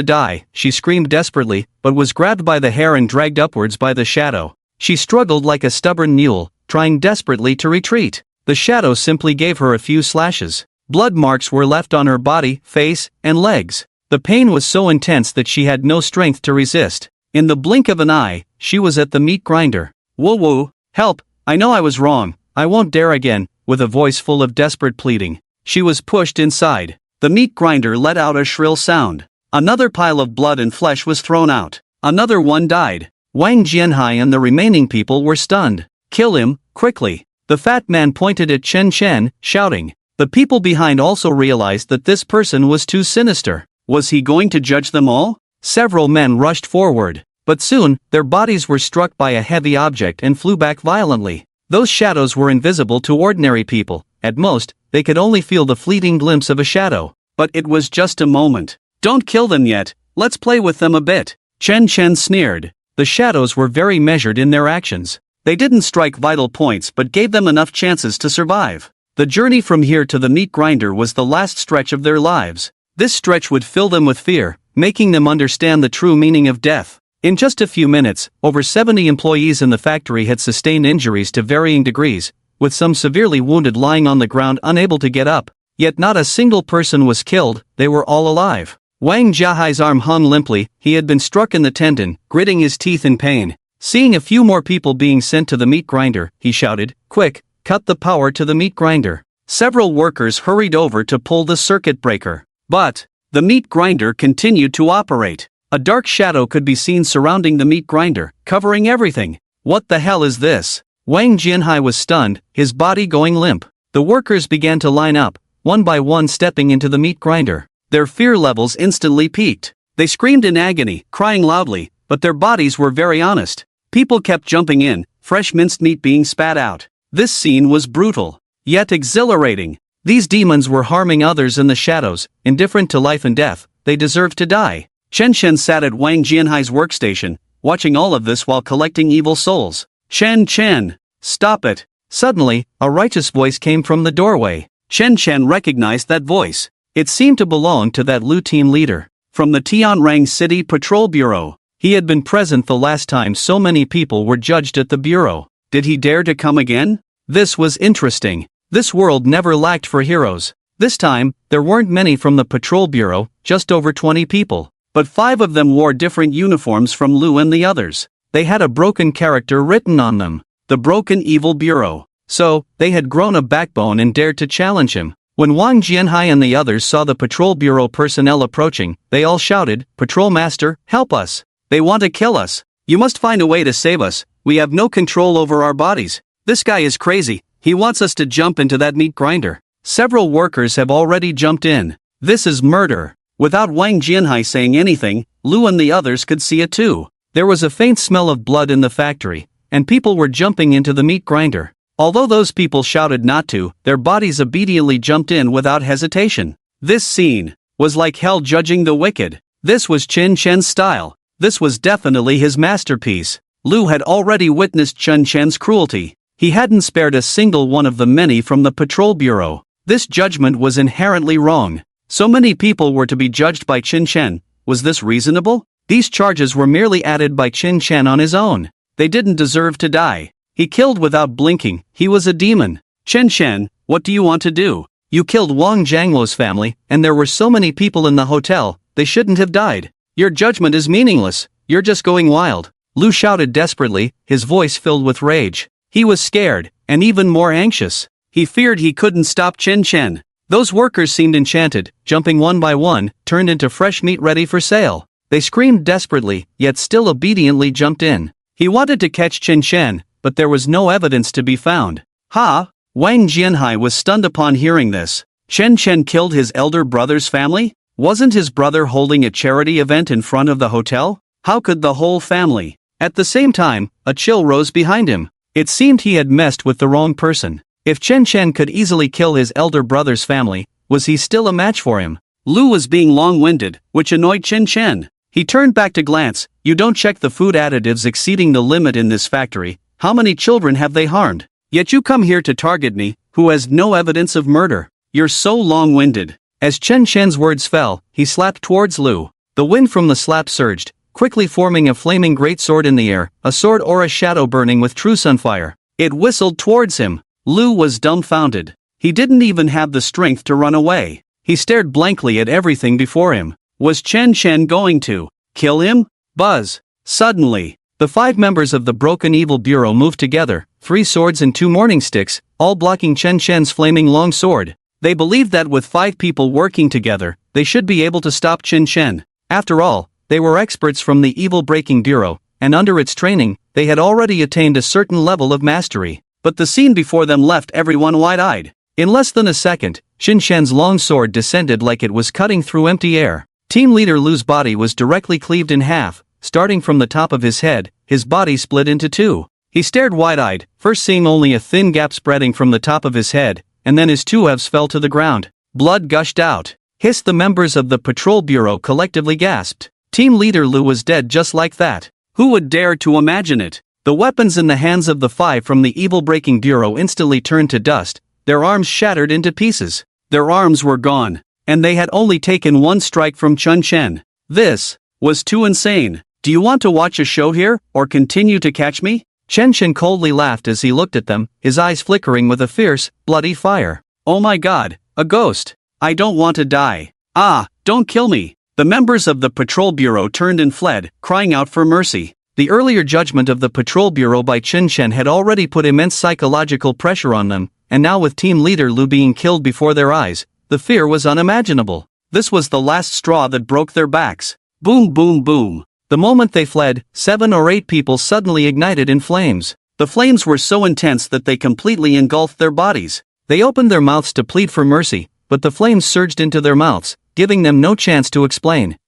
die, she screamed desperately, but was grabbed by the hair and dragged upwards by the shadow. She struggled like a stubborn mule, trying desperately to retreat. The shadow simply gave her a few slashes. Blood marks were left on her body, face, and legs. The pain was so intense that she had no strength to resist. In the blink of an eye, she was at the meat grinder. Woo, help, I know I was wrong, I won't dare again, with a voice full of desperate pleading. She was pushed inside. The meat grinder let out a shrill sound. Another pile of blood and flesh was thrown out. Another one died. Wang Jianhai and the remaining people were stunned. Kill him, quickly. The fat man pointed at Chen Chen, shouting. The people behind also realized that this person was too sinister. Was he going to judge them all? Several men rushed forward, but soon, their bodies were struck by a heavy object and flew back violently. Those shadows were invisible to ordinary people. At most, they could only feel the fleeting glimpse of a shadow. But it was just a moment. Don't kill them yet, let's play with them a bit. Chen Chen sneered. The shadows were very measured in their actions. They didn't strike vital points but gave them enough chances to survive. The journey from here to the meat grinder was the last stretch of their lives. This stretch would fill them with fear, making them understand the true meaning of death. In just a few minutes, over 70 employees in the factory had sustained injuries to varying degrees, with some severely wounded lying on the ground unable to get up. Yet not a single person was killed, they were all alive. Wang Jiahai's arm hung limply, he had been struck in the tendon, gritting his teeth in pain. Seeing a few more people being sent to the meat grinder, he shouted, "Quick, cut the power to the meat grinder." Several workers hurried over to pull the circuit breaker. But the meat grinder continued to operate. A dark shadow could be seen surrounding the meat grinder, covering everything. What the hell is this? Wang Jianhai was stunned, his body going limp. The workers began to line up, one by one stepping into the meat grinder. Their fear levels instantly peaked. They screamed in agony, crying loudly, but their bodies were very honest. People kept jumping in, fresh minced meat being spat out. This scene was brutal, yet exhilarating. These demons were harming others in the shadows, indifferent to life and death. They deserved to die. Chen Chen sat at Wang Jianhai's workstation, watching all of this while collecting evil souls. Chen Chen, stop it. Suddenly, a righteous voice came from the doorway. Chen Chen recognized that voice. It seemed to belong to that Lu team leader. From the Tianrang City Patrol Bureau. He had been present the last time so many people were judged at the bureau. Did he dare to come again? This was interesting. This world never lacked for heroes. This time, there weren't many from the patrol bureau, just over 20 people. but 5 of them wore different uniforms from Lu and the others. They had a broken character written on them. The Broken Evil Bureau. So, they had grown a backbone and dared to challenge him. When Wang Jianhai and the others saw the Patrol Bureau personnel approaching, they all shouted, "Patrol Master, help us! They want to kill us! You must find a way to save us, we have no control over our bodies. This guy is crazy, he wants us to jump into that meat grinder." Several workers have already jumped in. This is murder. Without Wang Jianhai saying anything, Lu and the others could see it too. There was a faint smell of blood in the factory, and people were jumping into the meat grinder. Although those people shouted not to, their bodies obediently jumped in without hesitation. This scene was like hell judging the wicked. This was Chen Chen's style. This was definitely his masterpiece. Lu had already witnessed Chen Chen's cruelty. He hadn't spared a single one of the many from the Patrol Bureau. This judgment was inherently wrong. So many people were to be judged by Chen Chen. Was this reasonable? These charges were merely added by Chen Chen on his own. They didn't deserve to die. He killed without blinking, he was a demon. Chen Chen, what do you want to do? You killed Wang Jiangluo's family, and there were so many people in the hotel, they shouldn't have died. Your judgment is meaningless, you're just going wild. Lu shouted desperately, his voice filled with rage. He was scared, and even more anxious. He feared he couldn't stop Chen Chen. Those workers seemed enchanted, jumping one by one, turned into fresh meat ready for sale. They screamed desperately, yet still obediently jumped in. He wanted to catch Chen Chen, but there was no evidence to be found. Ha! Wang Jianhai was stunned upon hearing this. Chen Chen killed his elder brother's family? Wasn't his brother holding a charity event in front of the hotel? How could the whole family? At the same time, a chill rose behind him. It seemed he had messed with the wrong person. If Chen Chen could easily kill his elder brother's family, was he still a match for him? Lu was being long-winded, which annoyed Chen Chen. He turned back to glance. You don't check the food additives exceeding the limit in this factory. How many children have they harmed? Yet you come here to target me, who has no evidence of murder. You're so long-winded. As Chen Chen's words fell, he slapped towards Lu. The wind from the slap surged, quickly forming a flaming greatsword in the air, a sword or a shadow burning with true sunfire. It whistled towards him. Lu was dumbfounded. He didn't even have the strength to run away. He stared blankly at everything before him. Was Chen Chen going to kill him? Buzz. Suddenly, the 5 members of the Broken Evil Bureau moved together, 3 swords and 2 morning sticks, all blocking Chen Chen's flaming long sword. They believed that with 5 people working together, they should be able to stop Chen Chen. After all, they were experts from the Evil Breaking Bureau, and under its training, they had already attained a certain level of mastery. But the scene before them left everyone wide-eyed. In less than a second, Chen Chen's long sword descended like it was cutting through empty air. Team leader Lu's body was directly cleaved in half. Starting from the top of his head, his body split into 2. He stared wide-eyed, first seeing only a thin gap spreading from the top of his head, and then his 2 halves fell to the ground. Blood gushed out. Hissed, the members of the Patrol Bureau collectively gasped. Team leader Lu was dead just like that. Who would dare to imagine it? The weapons in the hands of the 5 from the Evil Breaking Bureau instantly turned to dust, their arms shattered into pieces. Their arms were gone, and they had only taken 1 strike from Chen Chen. This was too insane. Do you want to watch a show here, or continue to catch me? Chen Chen coldly laughed as he looked at them, his eyes flickering with a fierce, bloody fire. Oh my god, a ghost. I don't want to die. Ah, don't kill me. The members of the Patrol Bureau turned and fled, crying out for mercy. The earlier judgment of the Patrol Bureau by Chen Chen had already put immense psychological pressure on them, and now with team leader Lu being killed before their eyes, the fear was unimaginable. This was the last straw that broke their backs. Boom, boom, boom. The moment they fled, 7 or 8 people suddenly ignited in flames. The flames were so intense that they completely engulfed their bodies. They opened their mouths to plead for mercy, but the flames surged into their mouths, giving them no chance to explain.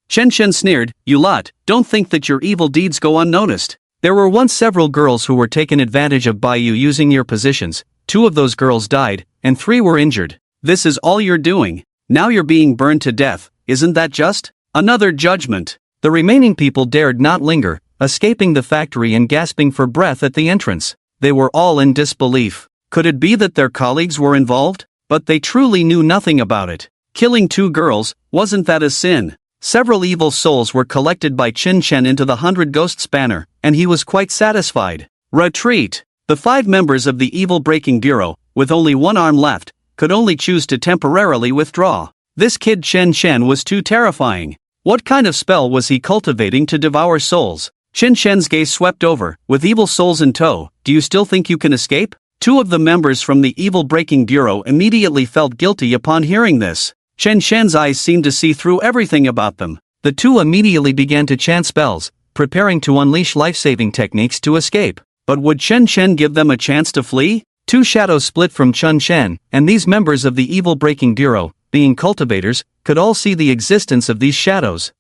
Chen Chen sneered, "You lot, don't think that your evil deeds go unnoticed. There were once several girls who were taken advantage of by you using your positions. 2 of those girls died, and 3 were injured. This is all you're doing. Now you're being burned to death, isn't that just? Another judgment." The remaining people dared not linger, escaping the factory and gasping for breath at the entrance. They were all in disbelief. Could it be that their colleagues were involved? But they truly knew nothing about it. Killing 2 girls, wasn't that a sin? Several evil souls were collected by Chen Chen into the 100 Ghosts banner, and he was quite satisfied. Retreat! The 5 members of the Evil Breaking Bureau, with only 1 arm left, could only choose to temporarily withdraw. This kid Chen Chen was too terrifying. What kind of spell was he cultivating to devour souls? Chen Shen's gaze swept over. With evil souls in tow, do you still think you can escape? Two of the members from the Evil Breaking Bureau immediately felt guilty upon hearing this. Chen Shen's eyes seemed to see through everything about them. The two immediately began to chant spells, preparing to unleash life-saving techniques to escape. But would Chen Shen give them a chance to flee? Two shadows split from Chen Shen, and these members of the Evil Breaking Bureau, being cultivators, could all see the existence of these shadows.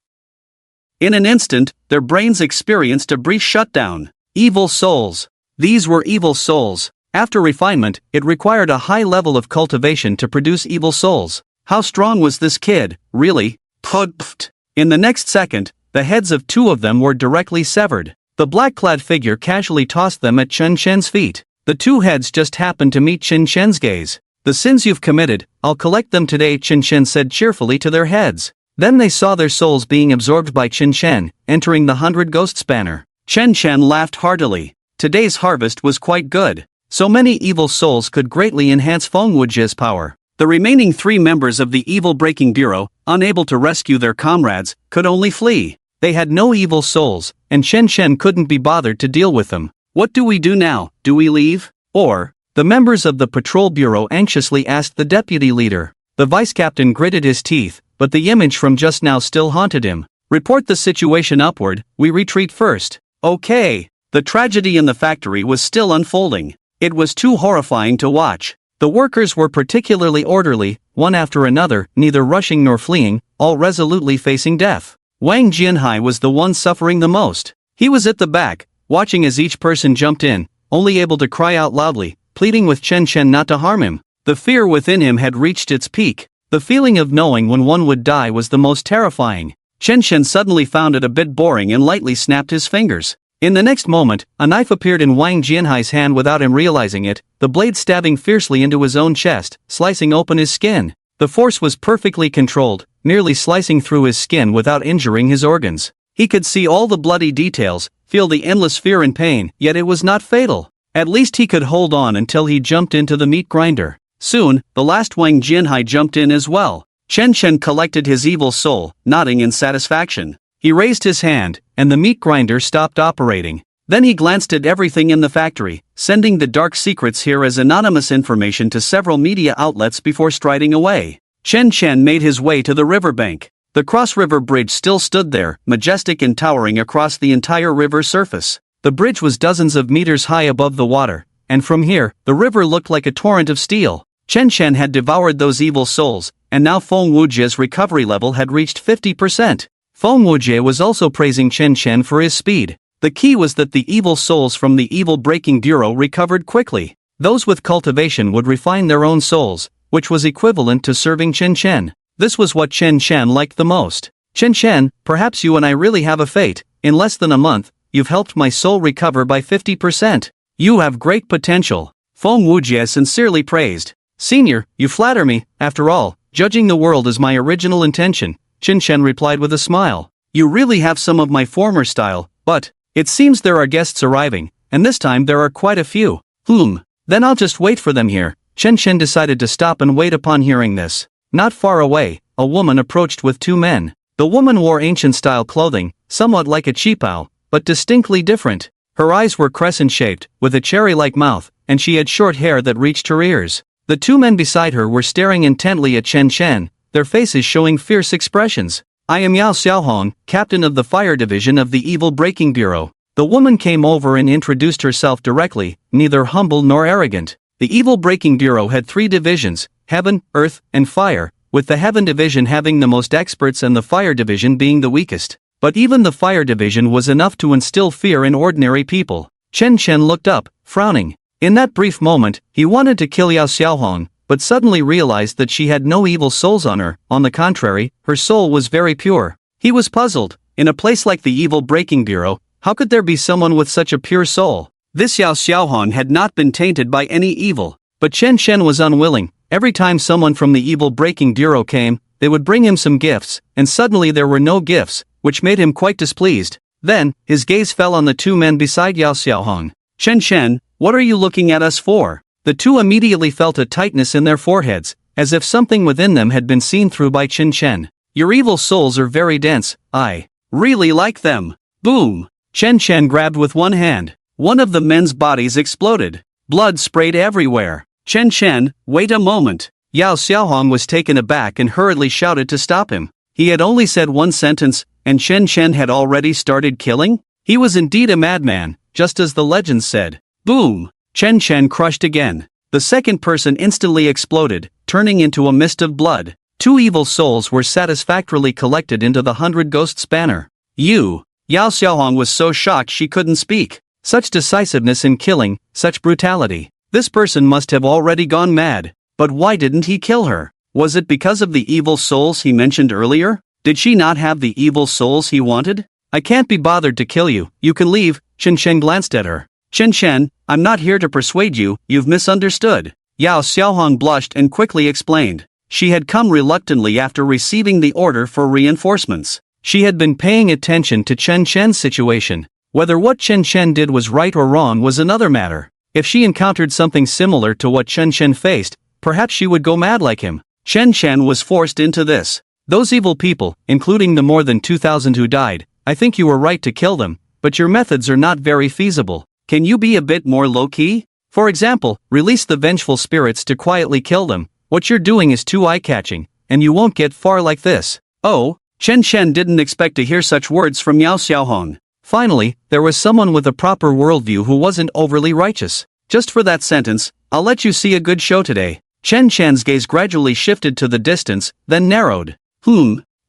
In an instant, their brains experienced a brief shutdown. Evil souls. These were evil souls. After refinement, it required a high level of cultivation to produce evil souls. How strong was this kid, really? Pfft. In the next second, the heads of two of them were directly severed. The black-clad figure casually tossed them at Chen Shen's feet. The two heads just happened to meet Chen Shen's gaze. The sins you've committed, I'll collect them today, Chen Shen said cheerfully to their heads. Then they saw their souls being absorbed by Chen Shen, entering the 100 Ghost Spanner. Chen Shen laughed heartily. Today's harvest was quite good. So many evil souls could greatly enhance Feng Wuji's power. The remaining three members of the Evil Breaking Bureau, unable to rescue their comrades, could only flee. They had no evil souls, and Chen Shen couldn't be bothered to deal with them. What do we do now? Do we leave? Or? The members of the Patrol Bureau anxiously asked the deputy leader. The vice-captain gritted his teeth, but the image from just now still haunted him. Report the situation upward, we retreat first. Okay. The tragedy in the factory was still unfolding. It was too horrifying to watch. The workers were particularly orderly, one after another, neither rushing nor fleeing, all resolutely facing death. Wang Jianhai was the one suffering the most. He was at the back, watching as each person jumped in, only able to cry out loudly, pleading with Chen Shen not to harm him. The fear within him had reached its peak. The feeling of knowing when one would die was the most terrifying. Chen Shen suddenly found it a bit boring and lightly snapped his fingers. In the next moment, a knife appeared in Wang Jianhai's hand without him realizing it, the blade stabbing fiercely into his own chest, slicing open his skin. The force was perfectly controlled, nearly slicing through his skin without injuring his organs. He could see all the bloody details, feel the endless fear and pain, yet it was not fatal. At least he could hold on until he jumped into the meat grinder. Soon, the last Wang Jianhai jumped in as well. Chen Shen collected his evil soul, nodding in satisfaction. He raised his hand, and the meat grinder stopped operating. Then he glanced at everything in the factory, sending the dark secrets here as anonymous information to several media outlets before striding away. Chen Shen made his way to the riverbank. The cross-river bridge still stood there, majestic and towering across the entire river surface. The bridge was dozens of meters high above the water, and from here, the river looked like a torrent of steel. Chen Shen had devoured those evil souls, and now Feng Wuji's recovery level had reached 50%. Feng Wuji was also praising Chen Shen for his speed. The key was that the evil souls from the Evil Breaking Bureau recovered quickly. Those with cultivation would refine their own souls, which was equivalent to serving Chen Shen. This was what Chen Shen liked the most. Chen Shen, perhaps you and I really have a fate. In less than a month, you've helped my soul recover by 50%. You have great potential. Feng Wuji sincerely praised. Senior, you flatter me. After all, judging the world is my original intention, Chen Shen replied with a smile. You really have some of my former style, but it seems there are guests arriving, and this time there are quite a few. Then I'll just wait for them here. Chen Shen decided to stop and wait upon hearing this. Not far away, a woman approached with two men. The woman wore ancient-style clothing, somewhat like a qipao, but distinctly different. Her eyes were crescent-shaped, with a cherry-like mouth, and she had short hair that reached her ears. The two men beside her were staring intently at Chen Shen, their faces showing fierce expressions. I am Yao Xiaohong, captain of the fire division of the Evil Breaking Bureau. The woman came over and introduced herself directly, neither humble nor arrogant. The Evil Breaking Bureau had 3 divisions, Heaven, Earth, and Fire, with the Heaven division having the most experts and the Fire division being the weakest. But even the Fire division was enough to instill fear in ordinary people. Chen Shen looked up, frowning. In that brief moment, he wanted to kill Yao Xiaohong, but suddenly realized that she had no evil souls on her. On the contrary, her soul was very pure. He was puzzled. In a place like the Evil Breaking Bureau, how could there be someone with such a pure soul? This Yao Xiaohong had not been tainted by any evil. But Chen Shen was unwilling. Every time someone from the Evil Breaking Bureau came, they would bring him some gifts, and suddenly there were no gifts, which made him quite displeased. Then, his gaze fell on the 2 men beside Yao Xiaohong. Chen Shen, what are you looking at us for? The 2 immediately felt a tightness in their foreheads, as if something within them had been seen through by Chen Shen. Your evil souls are very dense, I really like them. Boom! Chen Chen grabbed with one hand. One of the men's bodies exploded. Blood sprayed everywhere. Chen Chen, wait a moment. Yao Xiaohong was taken aback and hurriedly shouted to stop him. He had only said one sentence, and Chen Chen had already started killing? He was indeed a madman, just as the legends said. Boom! Chen Chen crushed again. The second person instantly exploded, turning into a mist of blood. 2 evil souls were satisfactorily collected into the 100 Ghosts banner. Yao Xiaohong was so shocked she couldn't speak. Such decisiveness in killing, such brutality. This person must have already gone mad. But why didn't he kill her? Was it because of the evil souls he mentioned earlier? Did she not have the evil souls he wanted? I can't be bothered to kill you, you can leave. Chen Chen glanced at her. Chen Chen, I'm not here to persuade you, you've misunderstood. Yao Xiaohong blushed and quickly explained. She had come reluctantly after receiving the order for reinforcements. She had been paying attention to Chen Chen's situation. Whether what Chen Chen did was right or wrong was another matter. If she encountered something similar to what Chen Chen faced, perhaps she would go mad like him. Chen Chen was forced into this. Those evil people, including the more than 2,000 who died, I think you were right to kill them, but your methods are not very feasible. Can you be a bit more low-key? For example, release the vengeful spirits to quietly kill them. What you're doing is too eye-catching, and you won't get far like this. Oh, Chen Chen didn't expect to hear such words from Yao Xiaohong. Finally, there was someone with a proper worldview who wasn't overly righteous. Just for that sentence, I'll let you see a good show today. Chen Chen's gaze gradually shifted to the distance, then narrowed.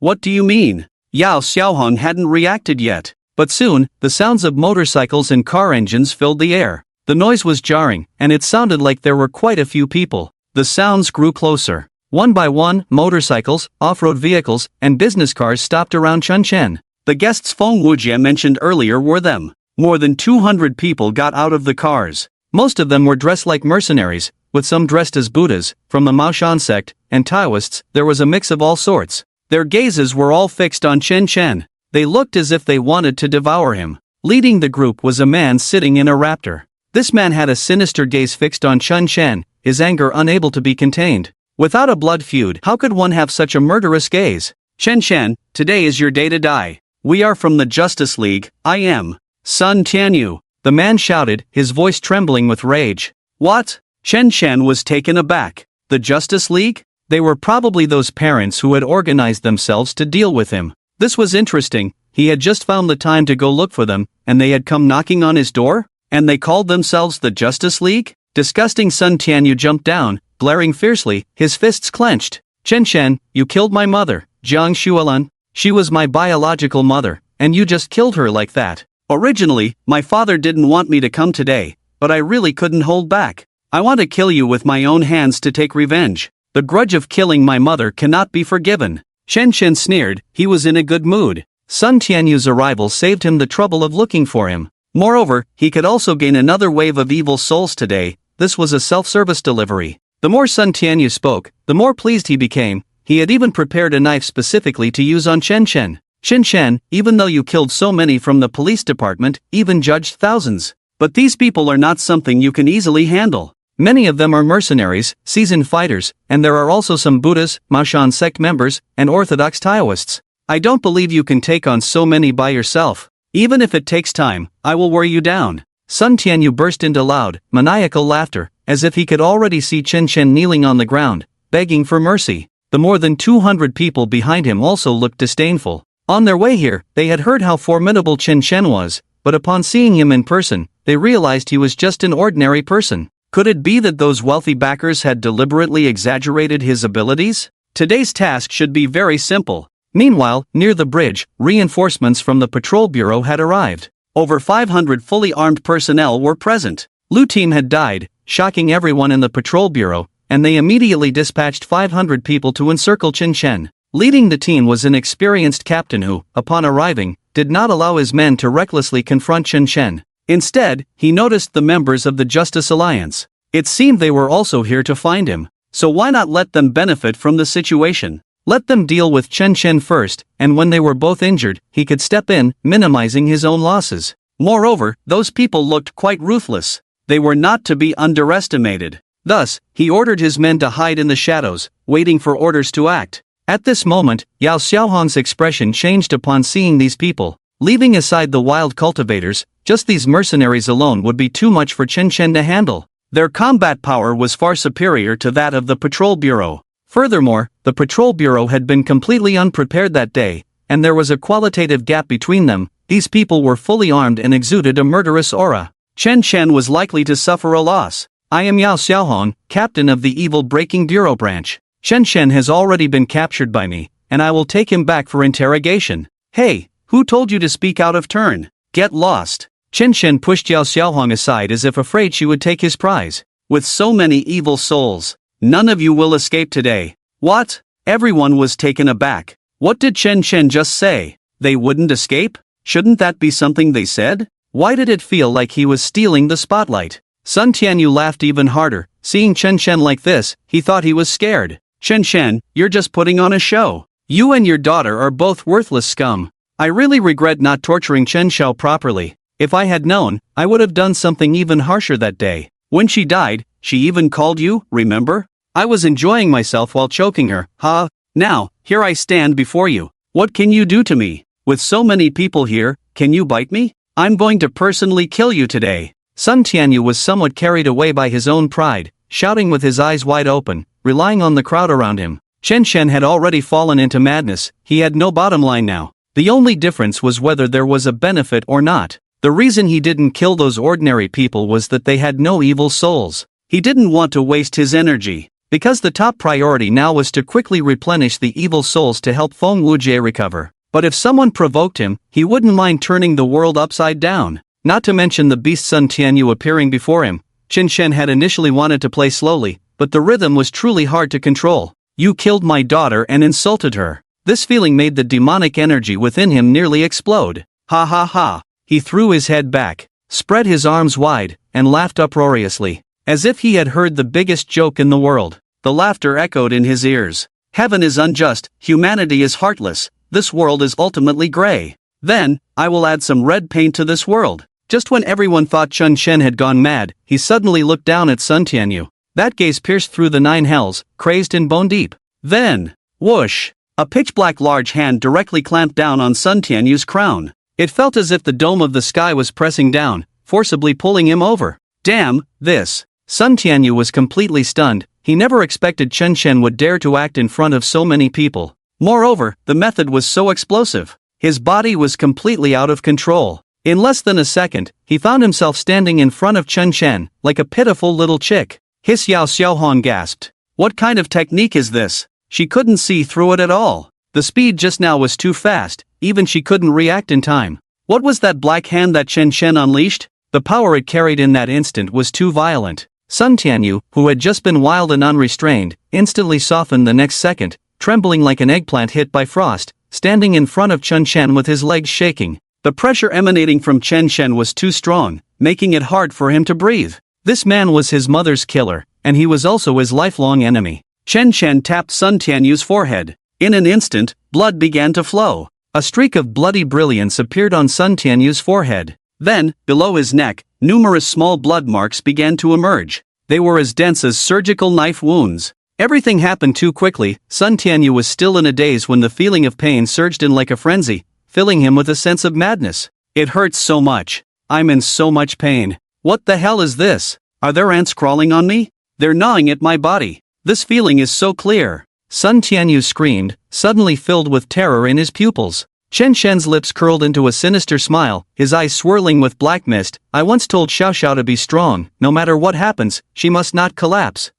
What do you mean? Yao Xiaohong hadn't reacted yet. But soon, the sounds of motorcycles and car engines filled the air. The noise was jarring, and it sounded like there were quite a few people. The sounds grew closer. One by one, motorcycles, off-road vehicles, and business cars stopped around Chen Chen. The guests Feng Wujie mentioned earlier were them. More than 200 people got out of the cars. Most of them were dressed like mercenaries, with some dressed as Buddhas, from the Maoshan sect, and Taoists. There was a mix of all sorts. Their gazes were all fixed on Chen Chen. They looked as if they wanted to devour him. Leading the group was a man sitting in a raptor. This man had a sinister gaze fixed on Chen Chen, his anger unable to be contained. Without a blood feud, how could one have such a murderous gaze? Chen Chen, today is your day to die. We are from the Justice League. I am Sun Tianyu. The man shouted, his voice trembling with rage. What? Chen Chen was taken aback. The Justice League? They were probably those parents who had organized themselves to deal with him. This was interesting. He had just found the time to go look for them, and they had come knocking on his door? And they called themselves the Justice League? Disgusting. Sun Tianyu jumped down, glaring fiercely, his fists clenched. Chen Chen, you killed my mother, Jiang Xuelan. She was my biological mother, and you just killed her like that. Originally, my father didn't want me to come today, but I really couldn't hold back. I want to kill you with my own hands to take revenge. The grudge of killing my mother cannot be forgiven. Chen Chen sneered. He was in a good mood. Sun Tianyu's arrival saved him the trouble of looking for him. Moreover, he could also gain another wave of evil souls today. This was a self-service delivery. The more Sun Tianyu spoke, the more pleased he became. He had even prepared a knife specifically to use on Chen Chen. Chen Chen, even though you killed so many from the police department, even judged thousands. But these people are not something you can easily handle. Many of them are mercenaries, seasoned fighters, and there are also some Buddhas, Maoshan sect members, and Orthodox Taoists. I don't believe you can take on so many by yourself. Even if it takes time, I will wear you down. Sun Tianyu burst into loud, maniacal laughter, as if he could already see Chen Chen kneeling on the ground, begging for mercy. The more than 200 people behind him also looked disdainful. On their way here, they had heard how formidable Chen Chen was, but upon seeing him in person, they realized he was just an ordinary person. Could it be that those wealthy backers had deliberately exaggerated his abilities? Today's task should be very simple. Meanwhile, near the bridge, reinforcements from the patrol bureau had arrived. Over 500 fully armed personnel were present. Lu Team had died, shocking everyone in the patrol bureau, and they immediately dispatched 500 people to encircle Chen Chen. Leading the team was an experienced captain who, upon arriving, did not allow his men to recklessly confront Chen Chen. Instead, he noticed the members of the Justice Alliance. It seemed they were also here to find him. So why not let them benefit from the situation? Let them deal with Chen Chen first, and when they were both injured, he could step in, minimizing his own losses. Moreover, those people looked quite ruthless. They were not to be underestimated. Thus, he ordered his men to hide in the shadows, waiting for orders to act. At this moment, Yao Xiaohong's expression changed upon seeing these people. Leaving aside the wild cultivators, just these mercenaries alone would be too much for Chen Shen to handle. Their combat power was far superior to that of the patrol bureau. Furthermore, the patrol bureau had been completely unprepared that day, and there was a qualitative gap between them. These people were fully armed and exuded a murderous aura. Chen Shen was likely to suffer a loss. I am Yao Xiaohong, captain of the evil breaking bureau branch. Chen Shen has already been captured by me, and I will take him back for interrogation. Hey, who told you to speak out of turn? Get lost. Chen Shen pushed Yao Xiaohong aside as if afraid she would take his prize. With so many evil souls, none of you will escape today. What? Everyone was taken aback. What did Chen Shen just say? They wouldn't escape? Shouldn't that be something they said? Why did it feel like he was stealing the spotlight? Sun Tianyu laughed even harder. Seeing Chen Shen like this, he thought he was scared. Chen Shen, you're just putting on a show. You and your daughter are both worthless scum. I really regret not torturing Chen Xiao properly. If I had known, I would have done something even harsher that day. When she died, she even called you, remember? I was enjoying myself while choking her, huh? Now, here I stand before you. What can you do to me? With so many people here, can you bite me? I'm going to personally kill you today. Sun Tianyu was somewhat carried away by his own pride, shouting with his eyes wide open, relying on the crowd around him. Chen Shen had already fallen into madness. He had no bottom line now. The only difference was whether there was a benefit or not. The reason he didn't kill those ordinary people was that they had no evil souls. He didn't want to waste his energy, because the top priority now was to quickly replenish the evil souls to help Feng Wujie recover. But if someone provoked him, he wouldn't mind turning the world upside down. Not to mention the beast Sun Tianyu appearing before him. Chen Shen had initially wanted to play slowly, but the rhythm was truly hard to control. You killed my daughter and insulted her. This feeling made the demonic energy within him nearly explode. Ha ha ha. He threw his head back, spread his arms wide, and laughed uproariously, as if he had heard the biggest joke in the world. The laughter echoed in his ears. Heaven is unjust, humanity is heartless, this world is ultimately gray. Then, I will add some red paint to this world. Just when everyone thought Chen Shen had gone mad, he suddenly looked down at Sun Tianyu. That gaze pierced through the 9 hells, crazed and bone deep. Then, whoosh! A pitch-black large hand directly clamped down on Sun Tianyu's crown. It felt as if the dome of the sky was pressing down, forcibly pulling him over. Damn, this! Sun Tianyu was completely stunned. He never expected Chen Shen would dare to act in front of so many people. Moreover, the method was so explosive. His body was completely out of control. In less than a second, he found himself standing in front of Chen Shen, like a pitiful little chick. His Yao Xiaohong gasped. What kind of technique is this? She couldn't see through it at all. The speed just now was too fast, even she couldn't react in time. What was that black hand that Chen Shen unleashed? The power it carried in that instant was too violent. Sun Tianyu, who had just been wild and unrestrained, instantly softened the next second, trembling like an eggplant hit by frost, standing in front of Chen Shen with his legs shaking. The pressure emanating from Chen Shen was too strong, making it hard for him to breathe. This man was his mother's killer, and he was also his lifelong enemy. Chen Shen tapped Sun Tianyu's forehead. In an instant, blood began to flow. A streak of bloody brilliance appeared on Sun Tianyu's forehead. Then, below his neck, numerous small blood marks began to emerge. They were as dense as surgical knife wounds. Everything happened too quickly. Sun Tianyu was still in a daze when the feeling of pain surged in like a frenzy, filling him with a sense of madness. It hurts so much. I'm in so much pain. What the hell is this? Are there ants crawling on me? They're gnawing at my body. This feeling is so clear. Sun Tianyu screamed, suddenly filled with terror in his pupils. Chen Shen's lips curled into a sinister smile, his eyes swirling with black mist. I once told Xiao Xiao to be strong. No matter what happens, she must not collapse.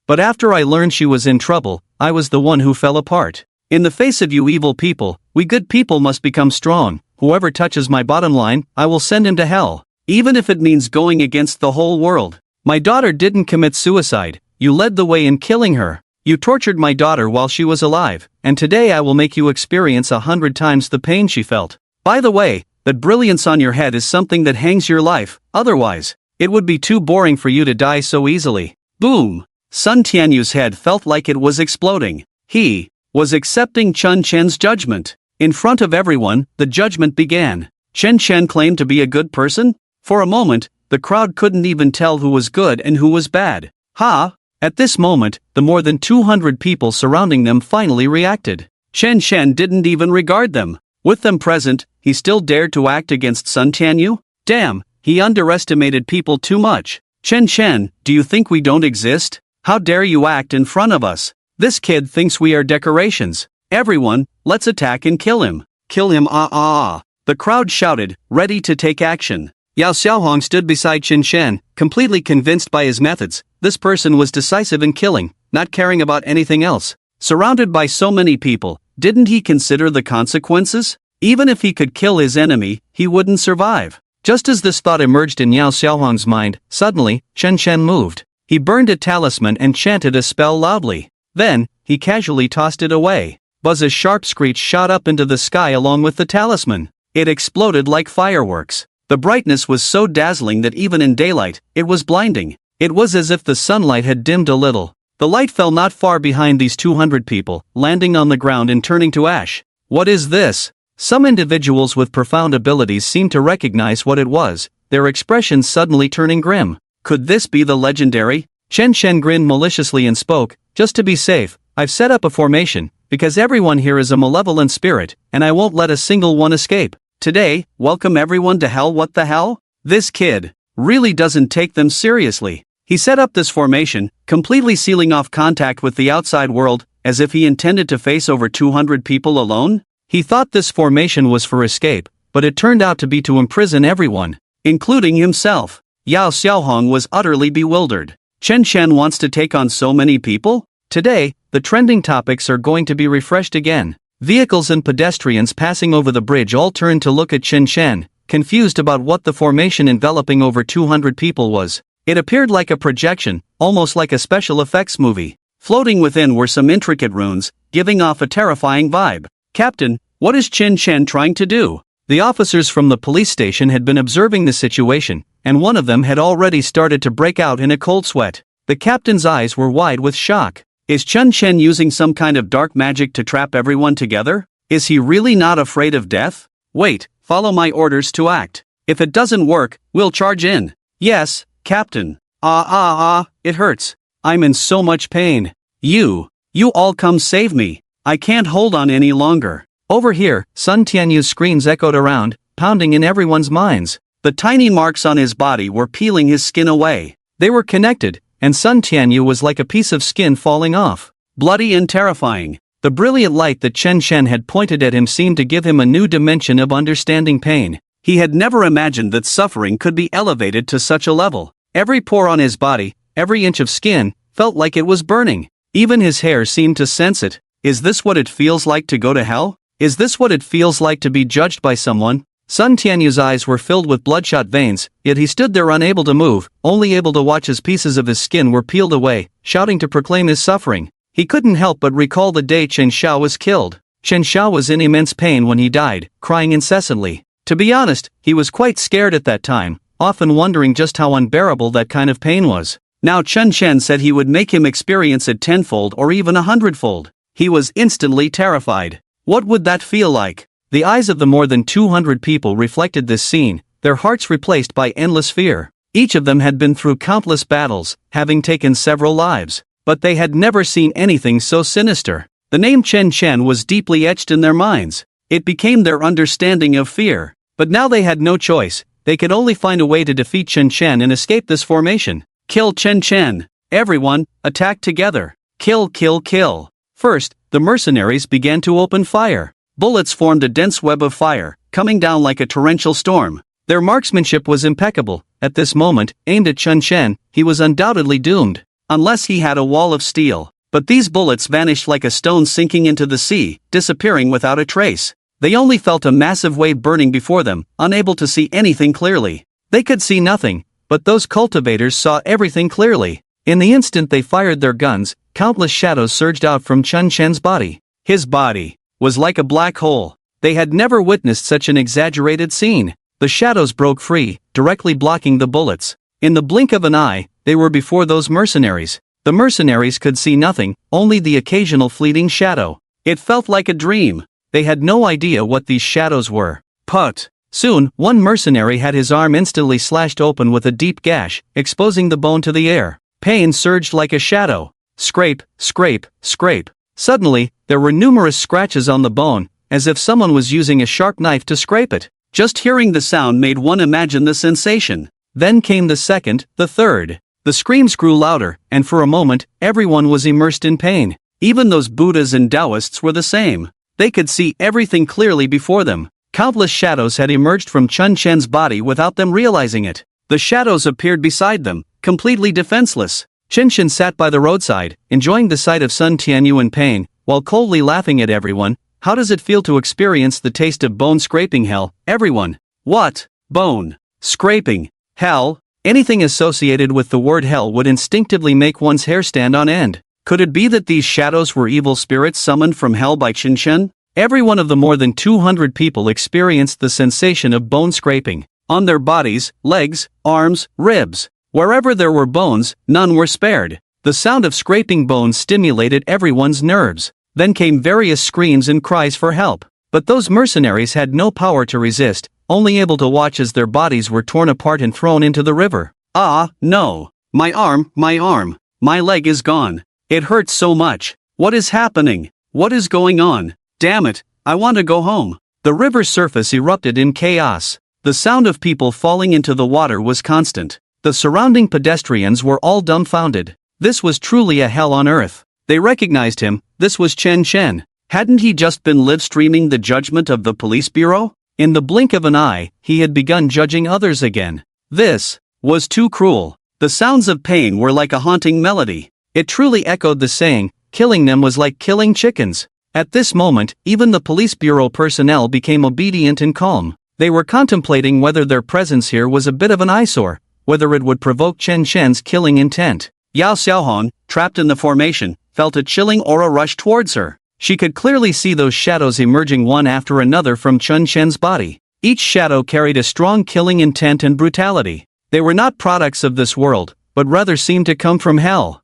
But after I learned she was in trouble, I was the one who fell apart. In the face of you evil people, we good people must become strong. Whoever touches my bottom line, I will send him to hell. Even if it means going against the whole world. My daughter didn't commit suicide. You led the way in killing her. You tortured my daughter while she was alive, and today I will make you experience 100 times the pain she felt. By the way, that brilliance on your head is something that hangs your life, otherwise, it would be too boring for you to die so easily. Boom! Sun Tianyu's head felt like it was exploding. He was accepting Chen Shen's judgment. In front of everyone, the judgment began. Chen Shen claimed to be a good person? For a moment, the crowd couldn't even tell who was good and who was bad. Ha! At this moment, the more than 200 people surrounding them finally reacted. Chen Shen didn't even regard them. With them present, he still dared to act against Sun Tianyu? Damn, he underestimated people too much. Chen Shen, do you think we don't exist? How dare you act in front of us? This kid thinks we are decorations. Everyone, let's attack and kill him. Kill him The crowd shouted, ready to take action. Yao Xiaohong stood beside Chen Shen, completely convinced by his methods. This person was decisive in killing, not caring about anything else. Surrounded by so many people, didn't he consider the consequences? Even if he could kill his enemy, he wouldn't survive. Just as this thought emerged in Yao Xiaohong's mind, suddenly, Chen Shen moved. He burned a talisman and chanted a spell loudly. Then, he casually tossed it away. Buzz, a sharp screech shot up into the sky along with the talisman. It exploded like fireworks. The brightness was so dazzling that even in daylight, it was blinding. It was as if the sunlight had dimmed a little. The light fell not far behind these 200 people, landing on the ground and turning to ash. What is this? Some individuals with profound abilities seemed to recognize what it was, their expressions suddenly turning grim. Could this be the legendary? Chen Shen grinned maliciously and spoke, just to be safe, I've set up a formation, because everyone here is a malevolent spirit, and I won't let a single one escape. Today, welcome everyone to hell. What the hell? This kid really doesn't take them seriously. He set up this formation, completely sealing off contact with the outside world, as if he intended to face over 200 people alone. He thought this formation was for escape, but it turned out to be to imprison everyone, including himself. Yao Xiaohong was utterly bewildered. Chen Shen wants to take on so many people? Today, the trending topics are going to be refreshed again. Vehicles and pedestrians passing over the bridge all turned to look at Chen Shen, confused about what the formation enveloping over 200 people was. It appeared like a projection, almost like a special effects movie. Floating within were some intricate runes, giving off a terrifying vibe. Captain, what is Chen Shen trying to do? The officers from the police station had been observing the situation, and one of them had already started to break out in a cold sweat. The captain's eyes were wide with shock. Is Chen Shen using some kind of dark magic to trap everyone together? Is he really not afraid of death? Wait, follow my orders to act. If it doesn't work, we'll charge in. Yes, Captain. It hurts. I'm in so much pain. You all come save me. I can't hold on any longer. Over here, Sun Tianyu's screams echoed around, pounding in everyone's minds. The tiny marks on his body were peeling his skin away. They were connected, and Sun Tianyu was like a piece of skin falling off. Bloody and terrifying. The brilliant light that Chen Shen had pointed at him seemed to give him a new dimension of understanding pain. He had never imagined that suffering could be elevated to such a level. Every pore on his body, every inch of skin, felt like it was burning. Even his hair seemed to sense it. Is this what it feels like to go to hell? Is this what it feels like to be judged by someone? Sun Tianyu's eyes were filled with bloodshot veins, yet he stood there unable to move, only able to watch as pieces of his skin were peeled away, shouting to proclaim his suffering. He couldn't help but recall the day Chen Xiao was killed. Chen Xiao was in immense pain when he died, crying incessantly. To be honest, he was quite scared at that time, often wondering just how unbearable that kind of pain was. Now Chen Shen said he would make him experience it tenfold or even 100-fold. He was instantly terrified. What would that feel like? The eyes of the more than 200 people reflected this scene, their hearts replaced by endless fear. Each of them had been through countless battles, having taken several lives, but they had never seen anything so sinister. The name Chen Shen was deeply etched in their minds. It became their understanding of fear. But now they had no choice. They could only find a way to defeat Chen Shen and escape this formation. Kill Chen Shen. Everyone, attack together. Kill, kill, kill. First, the mercenaries began to open fire. Bullets formed a dense web of fire, coming down like a torrential storm. Their marksmanship was impeccable. At this moment, aimed at Chen Shen, he was undoubtedly doomed. Unless he had a wall of steel. But these bullets vanished like a stone sinking into the sea, disappearing without a trace. They only felt a massive wave burning before them, unable to see anything clearly. They could see nothing, but those cultivators saw everything clearly. In the instant they fired their guns, countless shadows surged out from Chen Shen's body. His body was like a black hole. They had never witnessed such an exaggerated scene. The shadows broke free, directly blocking the bullets. In the blink of an eye, they were before those mercenaries. The mercenaries could see nothing, only the occasional fleeting shadow. It felt like a dream. They had no idea what these shadows were. Put. Soon, one mercenary had his arm instantly slashed open with a deep gash, exposing the bone to the air. Pain surged like a shadow. Scrape, scrape, scrape. Suddenly, there were numerous scratches on the bone, as if someone was using a sharp knife to scrape it. Just hearing the sound made one imagine the sensation. Then came the second, the third. The screams grew louder, and for a moment, everyone was immersed in pain. Even those Buddhas and Taoists were the same. They could see everything clearly before them. Countless shadows had emerged from Chen Chen's body without them realizing it. The shadows appeared beside them, completely defenseless. Chen Chen sat by the roadside, enjoying the sight of Sun Tianyu in pain, while coldly laughing at everyone. How does it feel to experience the taste of bone scraping hell, everyone? What? Bone scraping hell? Anything associated with the word hell would instinctively make one's hair stand on end. Could it be that these shadows were evil spirits summoned from hell by Chen Chen? Every one of the more than 200 people experienced the sensation of bone scraping. On their bodies, legs, arms, ribs. Wherever there were bones, none were spared. The sound of scraping bones stimulated everyone's nerves. Then came various screams and cries for help. But those mercenaries had no power to resist, only able to watch as their bodies were torn apart and thrown into the river. Ah, no. My arm, my leg is gone. It hurts so much. What is happening? What is going on? Damn it, I want to go home. The river's surface erupted in chaos. The sound of people falling into the water was constant. The surrounding pedestrians were all dumbfounded. This was truly a hell on earth. They recognized him. This was Chen Chen. Hadn't he just been live-streaming the judgment of the police bureau? In the blink of an eye, he had begun judging others again. This was too cruel. The sounds of pain were like a haunting melody. It truly echoed the saying, killing them was like killing chickens. At this moment, even the police bureau personnel became obedient and calm. They were contemplating whether their presence here was a bit of an eyesore, whether it would provoke Chen Chen's killing intent. Yao Xiaohong, trapped in the formation, felt a chilling aura rush towards her. She could clearly see those shadows emerging one after another from Chen Chen's body. Each shadow carried a strong killing intent and brutality. They were not products of this world, but rather seemed to come from hell.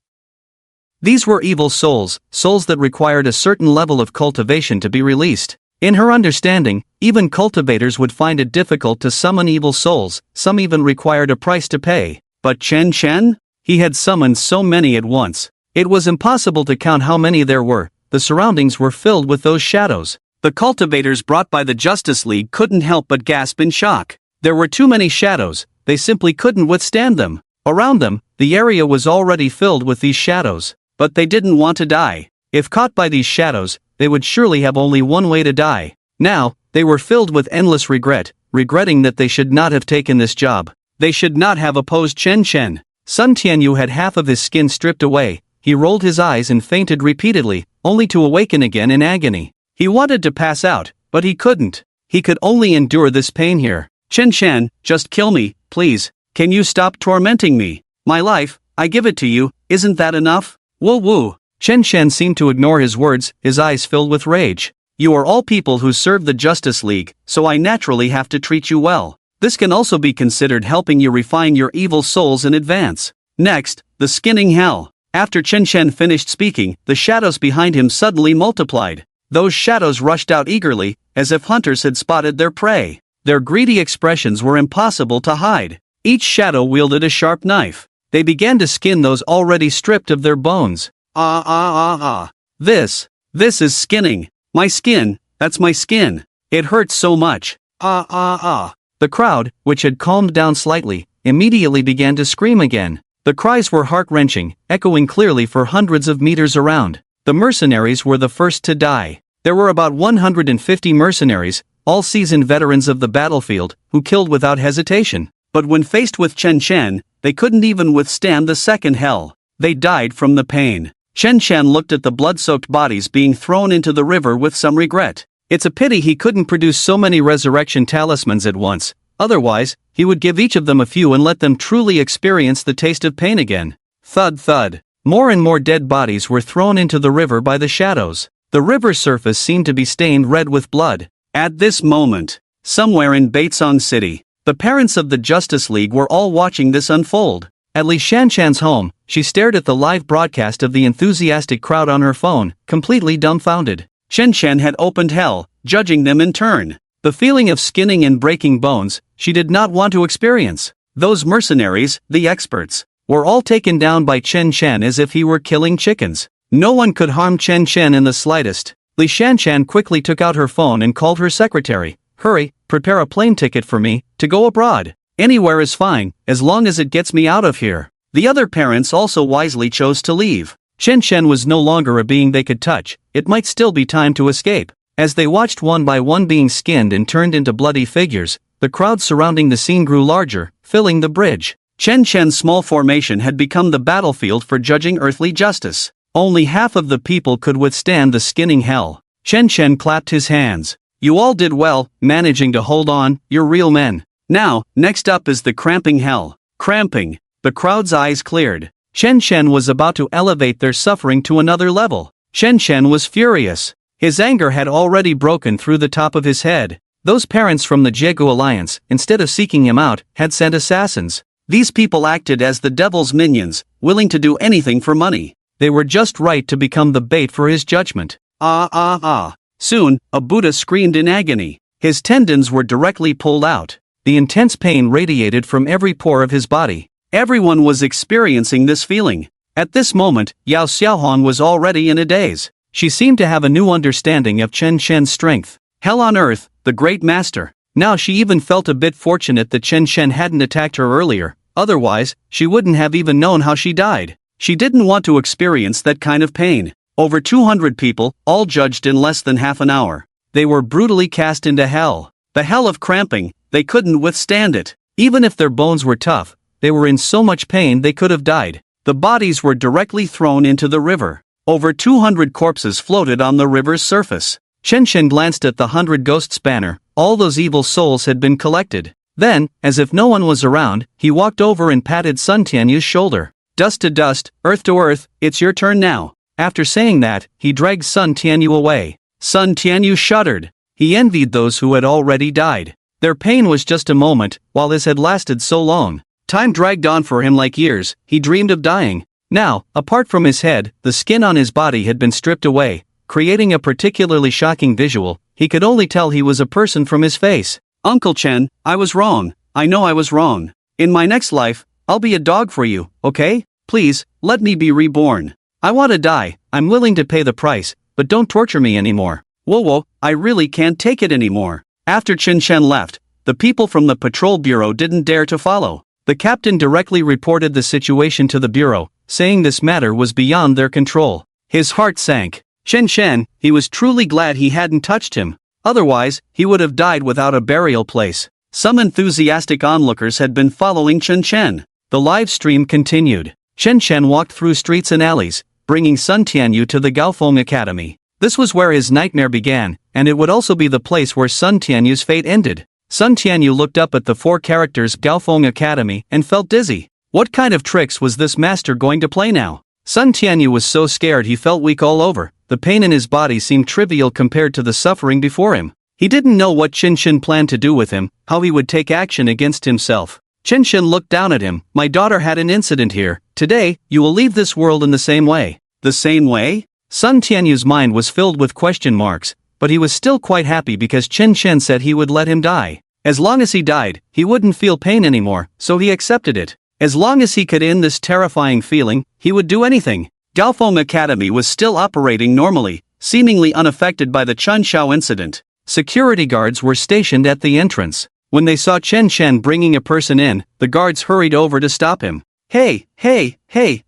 These were evil souls, souls that required a certain level of cultivation to be released. In her understanding, even cultivators would find it difficult to summon evil souls, some even required a price to pay. But Chen Chen? He had summoned so many at once. It was impossible to count how many there were. The surroundings were filled with those shadows. The cultivators brought by the Justice League couldn't help but gasp in shock. There were too many shadows, they simply couldn't withstand them. Around them, the area was already filled with these shadows. But they didn't want to die. If caught by these shadows, they would surely have only one way to die. Now, they were filled with endless regret, regretting that they should not have taken this job. They should not have opposed Chen Chen. Sun Tianyu had half of his skin stripped away. He rolled his eyes and fainted repeatedly, only to awaken again in agony. He wanted to pass out, but he couldn't. He could only endure this pain here. Chen Chen, just kill me, please. Can you stop tormenting me? My life, I give it to you, isn't that enough? Woo woo. Chen Chen seemed to ignore his words, his eyes filled with rage. You are all people who serve the Justice League, so I naturally have to treat you well. This can also be considered helping you refine your evil souls in advance. Next, the skinning hell. After Chen Chen finished speaking, the shadows behind him suddenly multiplied. Those shadows rushed out eagerly, as if hunters had spotted their prey. Their greedy expressions were impossible to hide. Each shadow wielded a sharp knife. They began to skin those already stripped of their bones. This is skinning. My skin, that's my skin. It hurts so much. The crowd, which had calmed down slightly, immediately began to scream again. The cries were heart-wrenching, echoing clearly for hundreds of meters around. The mercenaries were the first to die. There were about 150 mercenaries, all seasoned veterans of the battlefield, who killed without hesitation. But when faced with Chen Chen, they couldn't even withstand the second hell. They died from the pain. Chen Chen looked at the blood-soaked bodies being thrown into the river with some regret. It's a pity he couldn't produce so many resurrection talismans at once. Otherwise, he would give each of them a few and let them truly experience the taste of pain again. Thud thud. More and more dead bodies were thrown into the river by the shadows. The river's surface seemed to be stained red with blood. At this moment, somewhere in Baitsong City, the parents of the Justice League were all watching this unfold. At Li Shanshan's home, she stared at the live broadcast of the enthusiastic crowd on her phone, completely dumbfounded. Chen Chen had opened hell, judging them in turn. The feeling of skinning and breaking bones, she did not want to experience. Those mercenaries, the experts. were all taken down by Chen Shan as if he were killing chickens. No one could harm Chen Shan in the slightest. Li Shanshan quickly took out her phone and called her secretary. "Hurry, prepare a plane ticket for me, to go abroad. Anywhere is fine, as long as it gets me out of here." The other parents also wisely chose to leave. Chen Shan was no longer a being they could touch, it might still be time to escape. As they watched one by one being skinned and turned into bloody figures, the crowd surrounding the scene grew larger, filling the bridge. Chen Shan's small formation had become the battlefield for judging earthly justice. Only half of the people could withstand the skinning hell. Chen Shan clapped his hands. "You all did well, managing to hold on, you're real men. Now, next up is the cramping hell." Cramping. The crowd's eyes cleared. Chen Shan was about to elevate their suffering to another level. Chen Shan was furious. His anger had already broken through the top of his head. Those parents from the Jiegu Alliance, instead of seeking him out, had sent assassins. These people acted as the devil's minions, willing to do anything for money. They were just right to become the bait for his judgment. Soon, a Buddha screamed in agony. His tendons were directly pulled out. The intense pain radiated from every pore of his body. Everyone was experiencing this feeling. At this moment, Yao Xiaohuan was already in a daze. She seemed to have a new understanding of Chen Shen's strength. Hell on earth, the great master. Now she even felt a bit fortunate that Chen Shen hadn't attacked her earlier, otherwise, she wouldn't have even known how she died. She didn't want to experience that kind of pain. Over 200 people, all judged in less than half an hour. They were brutally cast into hell. The hell of cramping, they couldn't withstand it. Even if their bones were tough, they were in so much pain they could have died. The bodies were directly thrown into the river. Over 200 corpses floated on the river's surface. Chen Shen glanced at the 100 ghosts banner. All those evil souls had been collected. Then, as if no one was around, he walked over and patted Sun Tianyu's shoulder. "Dust to dust, earth to earth, it's your turn now." After saying that, he dragged Sun Tianyu away. Sun Tianyu shuddered. He envied those who had already died. Their pain was just a moment, while his had lasted so long. Time dragged on for him like years. He dreamed of dying. Now, apart from his head, the skin on his body had been stripped away, creating a particularly shocking visual. He could only tell he was a person from his face. "Uncle Chen, I was wrong. I know I was wrong. In my next life, I'll be a dog for you, okay? Please, let me be reborn. I want to die, I'm willing to pay the price, but don't torture me anymore. Whoa, I really can't take it anymore." After Chen Shen left, the people from the patrol bureau didn't dare to follow. The captain directly reported the situation to the bureau, saying this matter was beyond their control. His heart sank. Chen Shen, he was truly glad he hadn't touched him. Otherwise, he would have died without a burial place. Some enthusiastic onlookers had been following Chen Shen. The live stream continued. Chen Shen walked through streets and alleys, bringing Sun Tianyu to the Gaofeng Academy. This was where his nightmare began, and it would also be the place where Sun Tianyu's fate ended. Sun Tianyu looked up at the 4 characters Gaofeng Academy and felt dizzy. What kind of tricks was this master going to play now? Sun Tianyu was so scared he felt weak all over. The pain in his body seemed trivial compared to the suffering before him. He didn't know what Chen Shen planned to do with him, how he would take action against himself. Chen Shen looked down at him. "My daughter had an incident here. Today, you will leave this world in the same way." The same way? Sun Tianyu's mind was filled with question marks, but he was still quite happy because Chen Shen said he would let him die. As long as he died, he wouldn't feel pain anymore, so he accepted it. As long as he could end this terrifying feeling, he would do anything. Gaofeng Academy was still operating normally, seemingly unaffected by the Chunshao incident. Security guards were stationed at the entrance. When they saw Chen Shen bringing a person in, the guards hurried over to stop him. Hey,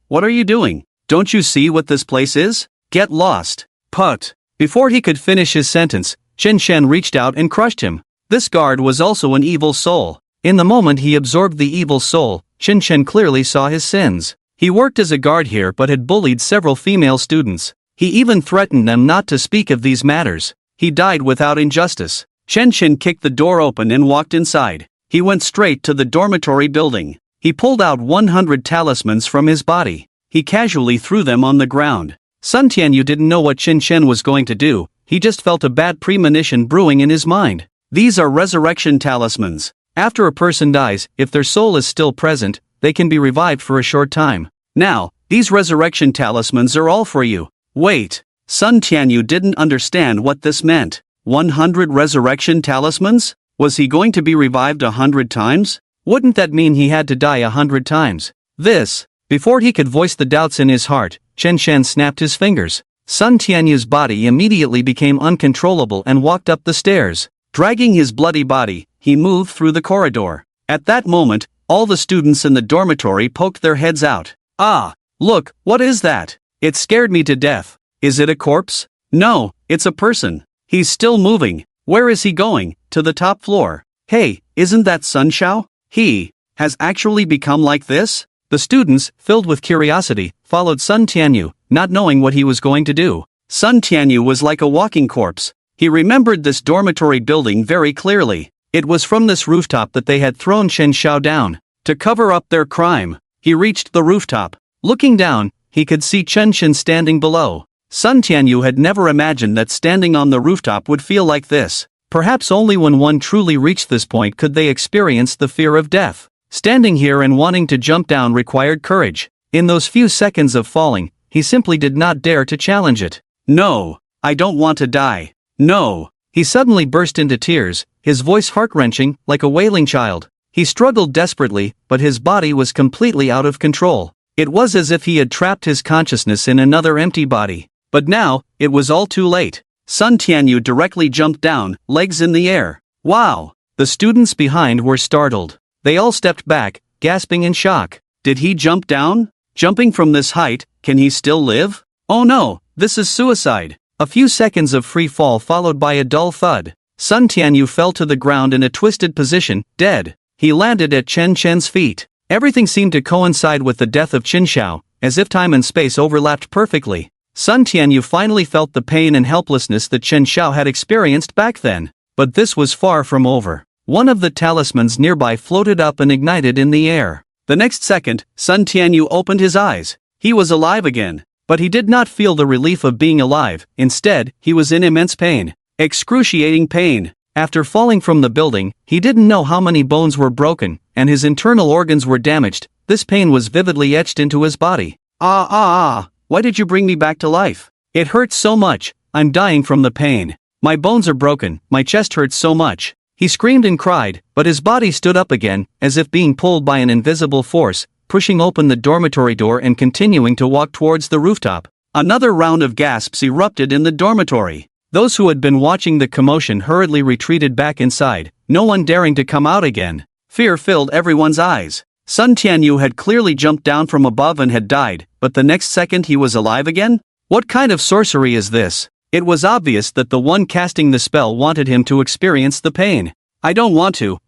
what are you doing? Don't you see what this place is? Get lost. Put. Before he could finish his sentence, Chen Shen reached out and crushed him. This guard was also an evil soul. In the moment he absorbed the evil soul, Chen Shen clearly saw his sins. He worked as a guard here but had bullied several female students. He even threatened them not to speak of these matters. He died without injustice. Chen Shen kicked the door open and walked inside. He went straight to the dormitory building. He pulled out 100 talismans from his body. He casually threw them on the ground. Sun Tianyu didn't know what Chen Shen was going to do, he just felt a bad premonition brewing in his mind. These are resurrection talismans. After a person dies, if their soul is still present, they can be revived for a short time. Now, these resurrection talismans are all for you. Wait. Sun Tianyu didn't understand what this meant. 100 resurrection talismans? Was he going to be revived 100 times? Wouldn't that mean he had to die 100 times? This. Before he could voice the doubts in his heart, Chen Shan snapped his fingers. Sun Tianyu's body immediately became uncontrollable and walked up the stairs. Dragging his bloody body, he moved through the corridor. At that moment, all the students in the dormitory poked their heads out. Ah! Look, what is that? It scared me to death. Is it a corpse? No, it's a person. He's still moving. Where is he going? To the top floor. Hey, isn't that Sun Xiao? He has actually become like this? The students, filled with curiosity, followed Sun Tianyu, not knowing what he was going to do. Sun Tianyu was like a walking corpse. He remembered this dormitory building very clearly. It was from this rooftop that they had thrown Chen Xiao down. To cover up their crime, he reached the rooftop. Looking down, he could see Chen Shan standing below. Sun Tianyu had never imagined that standing on the rooftop would feel like this. Perhaps only when one truly reached this point could they experience the fear of death. Standing here and wanting to jump down required courage. In those few seconds of falling, he simply did not dare to challenge it. No, I don't want to die. No. He suddenly burst into tears, his voice heart-wrenching, like a wailing child. He struggled desperately, but his body was completely out of control. It was as if he had trapped his consciousness in another empty body. But now, it was all too late. Sun Tianyu directly jumped down, legs in the air. Wow! The students behind were startled. They all stepped back, gasping in shock. Did he jump down? Jumping from this height, can he still live? Oh no, this is suicide. A few seconds of free fall followed by a dull thud. Sun Tianyu fell to the ground in a twisted position, dead. He landed at Chen Chen's feet. Everything seemed to coincide with the death of Chen Xiao, as if time and space overlapped perfectly. Sun Tianyu finally felt the pain and helplessness that Chen Xiao had experienced back then. But this was far from over. One of the talismans nearby floated up and ignited in the air. The next second, Sun Tianyu opened his eyes. He was alive again. But he did not feel the relief of being alive. Instead, he was in immense pain. Excruciating pain. After falling from the building, he didn't know how many bones were broken, and his internal organs were damaged. This pain was vividly etched into his body. Why did you bring me back to life? It hurts so much. I'm dying from the pain. My bones are broken, my chest hurts so much. He screamed and cried, but his body stood up again, as if being pulled by an invisible force, pushing open the dormitory door and continuing to walk towards the rooftop. Another round of gasps erupted in the dormitory. Those who had been watching the commotion hurriedly retreated back inside, no one daring to come out again. Fear filled everyone's eyes. Sun Tianyu had clearly jumped down from above and had died, but the next second he was alive again? What kind of sorcery is this? It was obvious that the one casting the spell wanted him to experience the pain. I don't want to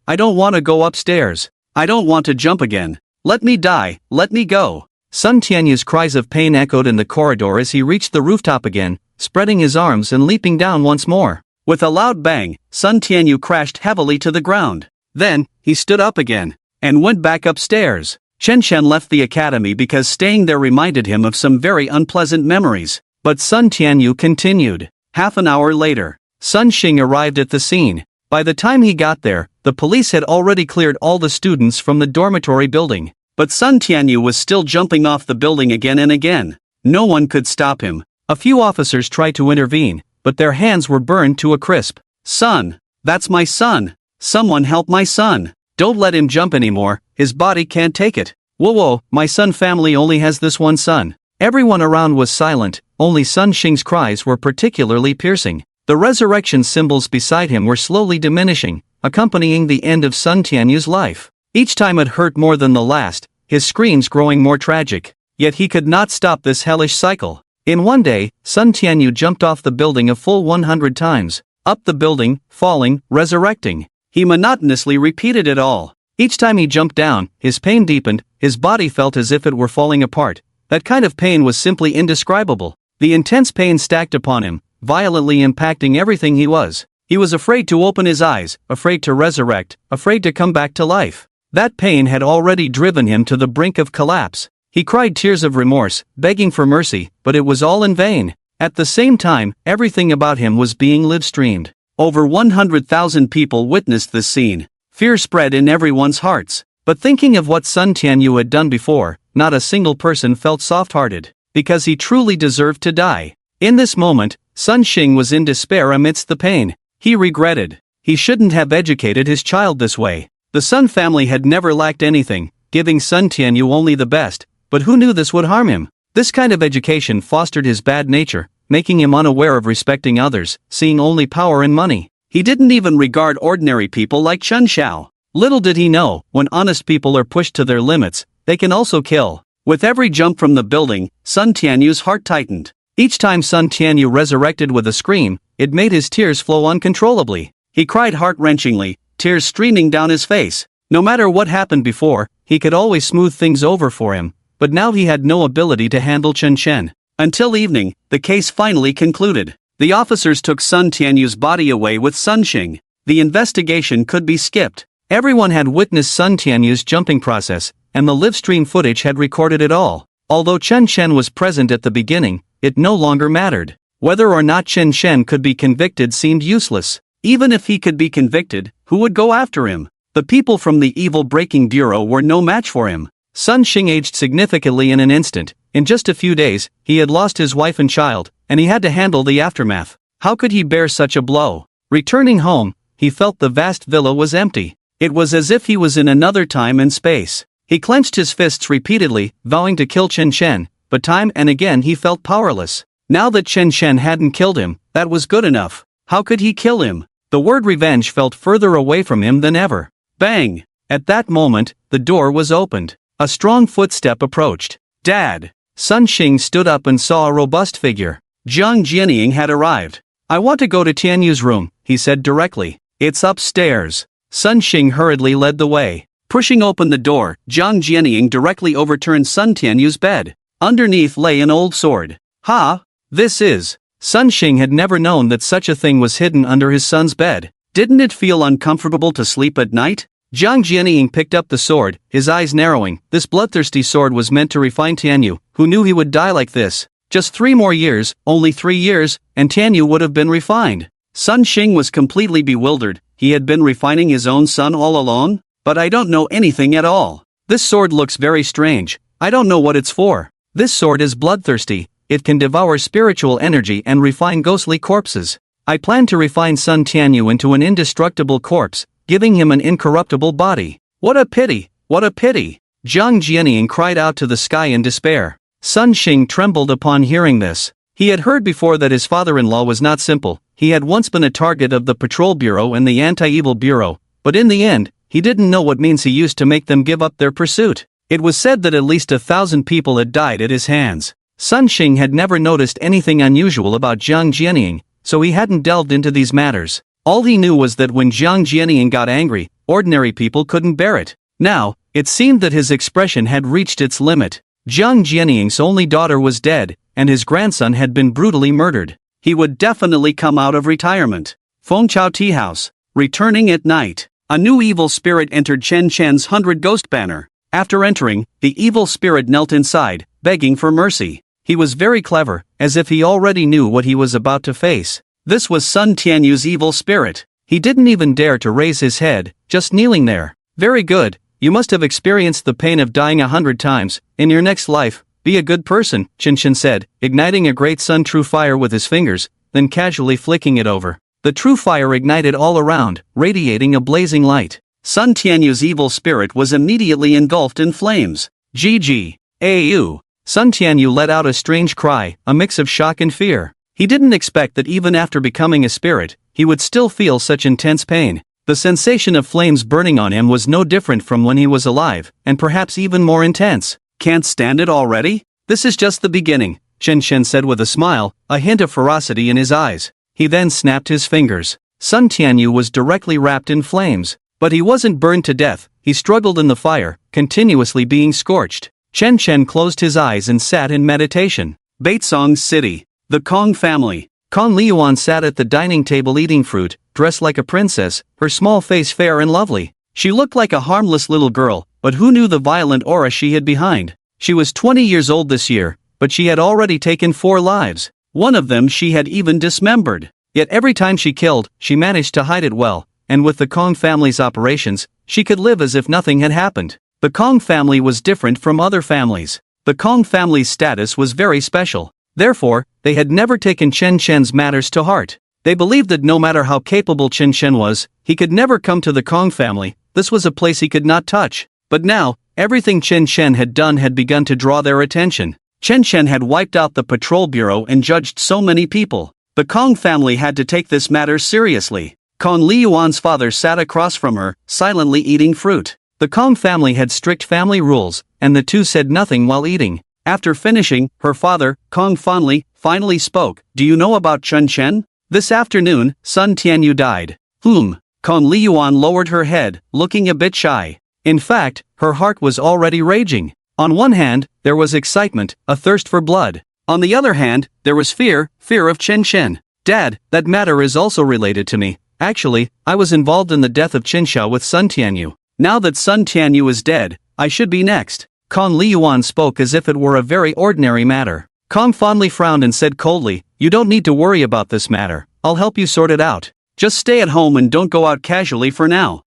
go upstairs. I don't want to jump again. Let me die, let me go. Sun Tianyu's cries of pain echoed in the corridor as he reached the rooftop again, spreading his arms and leaping down once more. With a loud bang, Sun Tianyu crashed heavily to the ground. Then, he stood up again, and went back upstairs. Chen Shan left the academy because staying there reminded him of some very unpleasant memories. But Sun Tianyu continued. Half an hour later, Sun Xing arrived at the scene. By the time he got there, the police had already cleared all the students from the dormitory building. But Sun Tianyu was still jumping off the building again and again. No one could stop him. A few officers tried to intervene, but their hands were burned to a crisp. Son! That's my son! Someone help my son! Don't let him jump anymore, his body can't take it. Whoa, my son family only has this one son. Everyone around was silent, only Sun Xing's cries were particularly piercing. The resurrection symbols beside him were slowly diminishing, accompanying the end of Sun Tianyu's life. Each time it hurt more than the last, his screams growing more tragic. Yet he could not stop this hellish cycle. In one day, Sun Tianyu jumped off the building a full 100 times, up the building, falling, resurrecting. He monotonously repeated it all. Each time he jumped down, his pain deepened, his body felt as if it were falling apart. That kind of pain was simply indescribable. The intense pain stacked upon him, violently impacting everything he was. He was afraid to open his eyes, afraid to resurrect, afraid to come back to life. That pain had already driven him to the brink of collapse. He cried tears of remorse, begging for mercy, but it was all in vain. At the same time, everything about him was being live-streamed. Over 100,000 people witnessed this scene. Fear spread in everyone's hearts. But thinking of what Sun Tianyu had done before, not a single person felt soft-hearted, because he truly deserved to die. In this moment, Sun Xing was in despair amidst the pain. He regretted. He shouldn't have educated his child this way. The Sun family had never lacked anything, giving Sun Tianyu only the best, but who knew this would harm him? This kind of education fostered his bad nature, making him unaware of respecting others, seeing only power and money. He didn't even regard ordinary people like Chen Xiao. Little did he know, when honest people are pushed to their limits, they can also kill. With every jump from the building, Sun Tianyu's heart tightened. Each time Sun Tianyu resurrected with a scream, it made his tears flow uncontrollably. He cried heart-wrenchingly, tears streaming down his face. No matter what happened before, he could always smooth things over for him, but now he had no ability to handle Chen Chen. Until evening, the case finally concluded. The officers took Sun Tianyu's body away with Sun Xing. The investigation could be skipped. Everyone had witnessed Sun Tianyu's jumping process, and the live-stream footage had recorded it all. Although Chen Chen was present at the beginning, it no longer mattered. Whether or not Chen Chen could be convicted seemed useless. Even if he could be convicted, who would go after him? The people from the Evil Breaking Bureau were no match for him. Sun Xing aged significantly in an instant. In just a few days, he had lost his wife and child, and he had to handle the aftermath. How could he bear such a blow? Returning home, he felt the vast villa was empty. It was as if he was in another time and space. He clenched his fists repeatedly, vowing to kill Chen Chen, but time and again he felt powerless. Now that Chen Chen hadn't killed him, that was good enough. How could he kill him? The word revenge felt further away from him than ever. Bang! At that moment, the door was opened. A strong footstep approached. Dad! Sun Xing stood up and saw a robust figure. Jiang Jianying had arrived. I want to go to Tianyu's room, he said directly. It's upstairs. Sun Xing hurriedly led the way. Pushing open the door, Jiang Jianying directly overturned Sun Tianyu's bed. Underneath lay an old sword. Ha! This is... Sun Xing had never known that such a thing was hidden under his son's bed. Didn't it feel uncomfortable to sleep at night? Jiang Jianying picked up the sword, his eyes narrowing. This bloodthirsty sword was meant to refine Tianyu, who knew he would die like this. Just 3 more years, only 3 years, and Tianyu would have been refined. Sun Xing was completely bewildered. He had been refining his own son all along? But I don't know anything at all. This sword looks very strange. I don't know what it's for. This sword is bloodthirsty. It can devour spiritual energy and refine ghostly corpses. I plan to refine Sun Tianyu into an indestructible corpse, giving him an incorruptible body. What a pity! What a pity! Jiang Jianying cried out to the sky in despair. Sun Xing trembled upon hearing this. He had heard before that his father-in-law was not simple. He had once been a target of the Patrol Bureau and the Anti-Evil Bureau, but in the end, he didn't know what means he used to make them give up their pursuit. It was said that at least 1,000 people had died at his hands. Sun Xing had never noticed anything unusual about Jiang Jianying, so he hadn't delved into these matters. All he knew was that when Jiang Jianying got angry, ordinary people couldn't bear it. Now, it seemed that his expression had reached its limit. Jiang Jianying's only daughter was dead, and his grandson had been brutally murdered. He would definitely come out of retirement. Fengchao Tea House. Returning at night, a new evil spirit entered Chen Chen's 100 Ghost Banner. After entering, the evil spirit knelt inside, begging for mercy. He was very clever, as if he already knew what he was about to face. This was Sun Tianyu's evil spirit. He didn't even dare to raise his head, just kneeling there. Very good, you must have experienced the pain of dying 100 times. In your next life, be a good person, Chen Chen said, igniting a great sun true fire with his fingers, then casually flicking it over. The true fire ignited all around, radiating a blazing light. Sun Tianyu's evil spirit was immediately engulfed in flames. GG. AU. Sun Tianyu let out a strange cry, a mix of shock and fear. He didn't expect that even after becoming a spirit, he would still feel such intense pain. The sensation of flames burning on him was no different from when he was alive, and perhaps even more intense. Can't stand it already? This is just the beginning, Chen Chen said with a smile, a hint of ferocity in his eyes. He then snapped his fingers. Sun Tianyu was directly wrapped in flames. But he wasn't burned to death. He struggled in the fire, continuously being scorched. Chen Chen closed his eyes and sat in meditation. Baitsong's city. The Kong family. Kong Liuan sat at the dining table eating fruit, dressed like a princess, her small face fair and lovely. She looked like a harmless little girl, but who knew the violent aura she hid behind? She was 20 years old this year, but she had already taken 4 lives. One of them she had even dismembered. Yet every time she killed, she managed to hide it well, and with the Kong family's operations, she could live as if nothing had happened. The Kong family was different from other families. The Kong family's status was very special. Therefore, they had never taken Chen Chen's matters to heart. They believed that no matter how capable Chen Chen was, he could never come to the Kong family. This was a place he could not touch. But now, Everything Chen Chen had done had begun to draw their attention. Chen Chen had wiped out the patrol bureau and judged so many people. The Kong family had to take this matter seriously. Kong Liyuan's father sat across from her, silently eating fruit. The Kong family had strict family rules, and the two said nothing while eating. After finishing, her father, Kong finally spoke. Do you know about Chen Chen? This afternoon, Sun Tianyu died. Kong Liyuan lowered her head, looking a bit shy. In fact, her heart was already raging. On one hand, there was excitement, a thirst for blood. On the other hand, there was fear of Chen Chen. Dad, that matter is also related to me. Actually, I was involved in the death of Qinsha with Sun Tianyu. Now that Sun Tianyu is dead, I should be next. Kong Liyuan spoke as if it were a very ordinary matter. Kong fondly frowned and said coldly, you don't need to worry about this matter. I'll help you sort it out. Just stay at home and don't go out casually for now.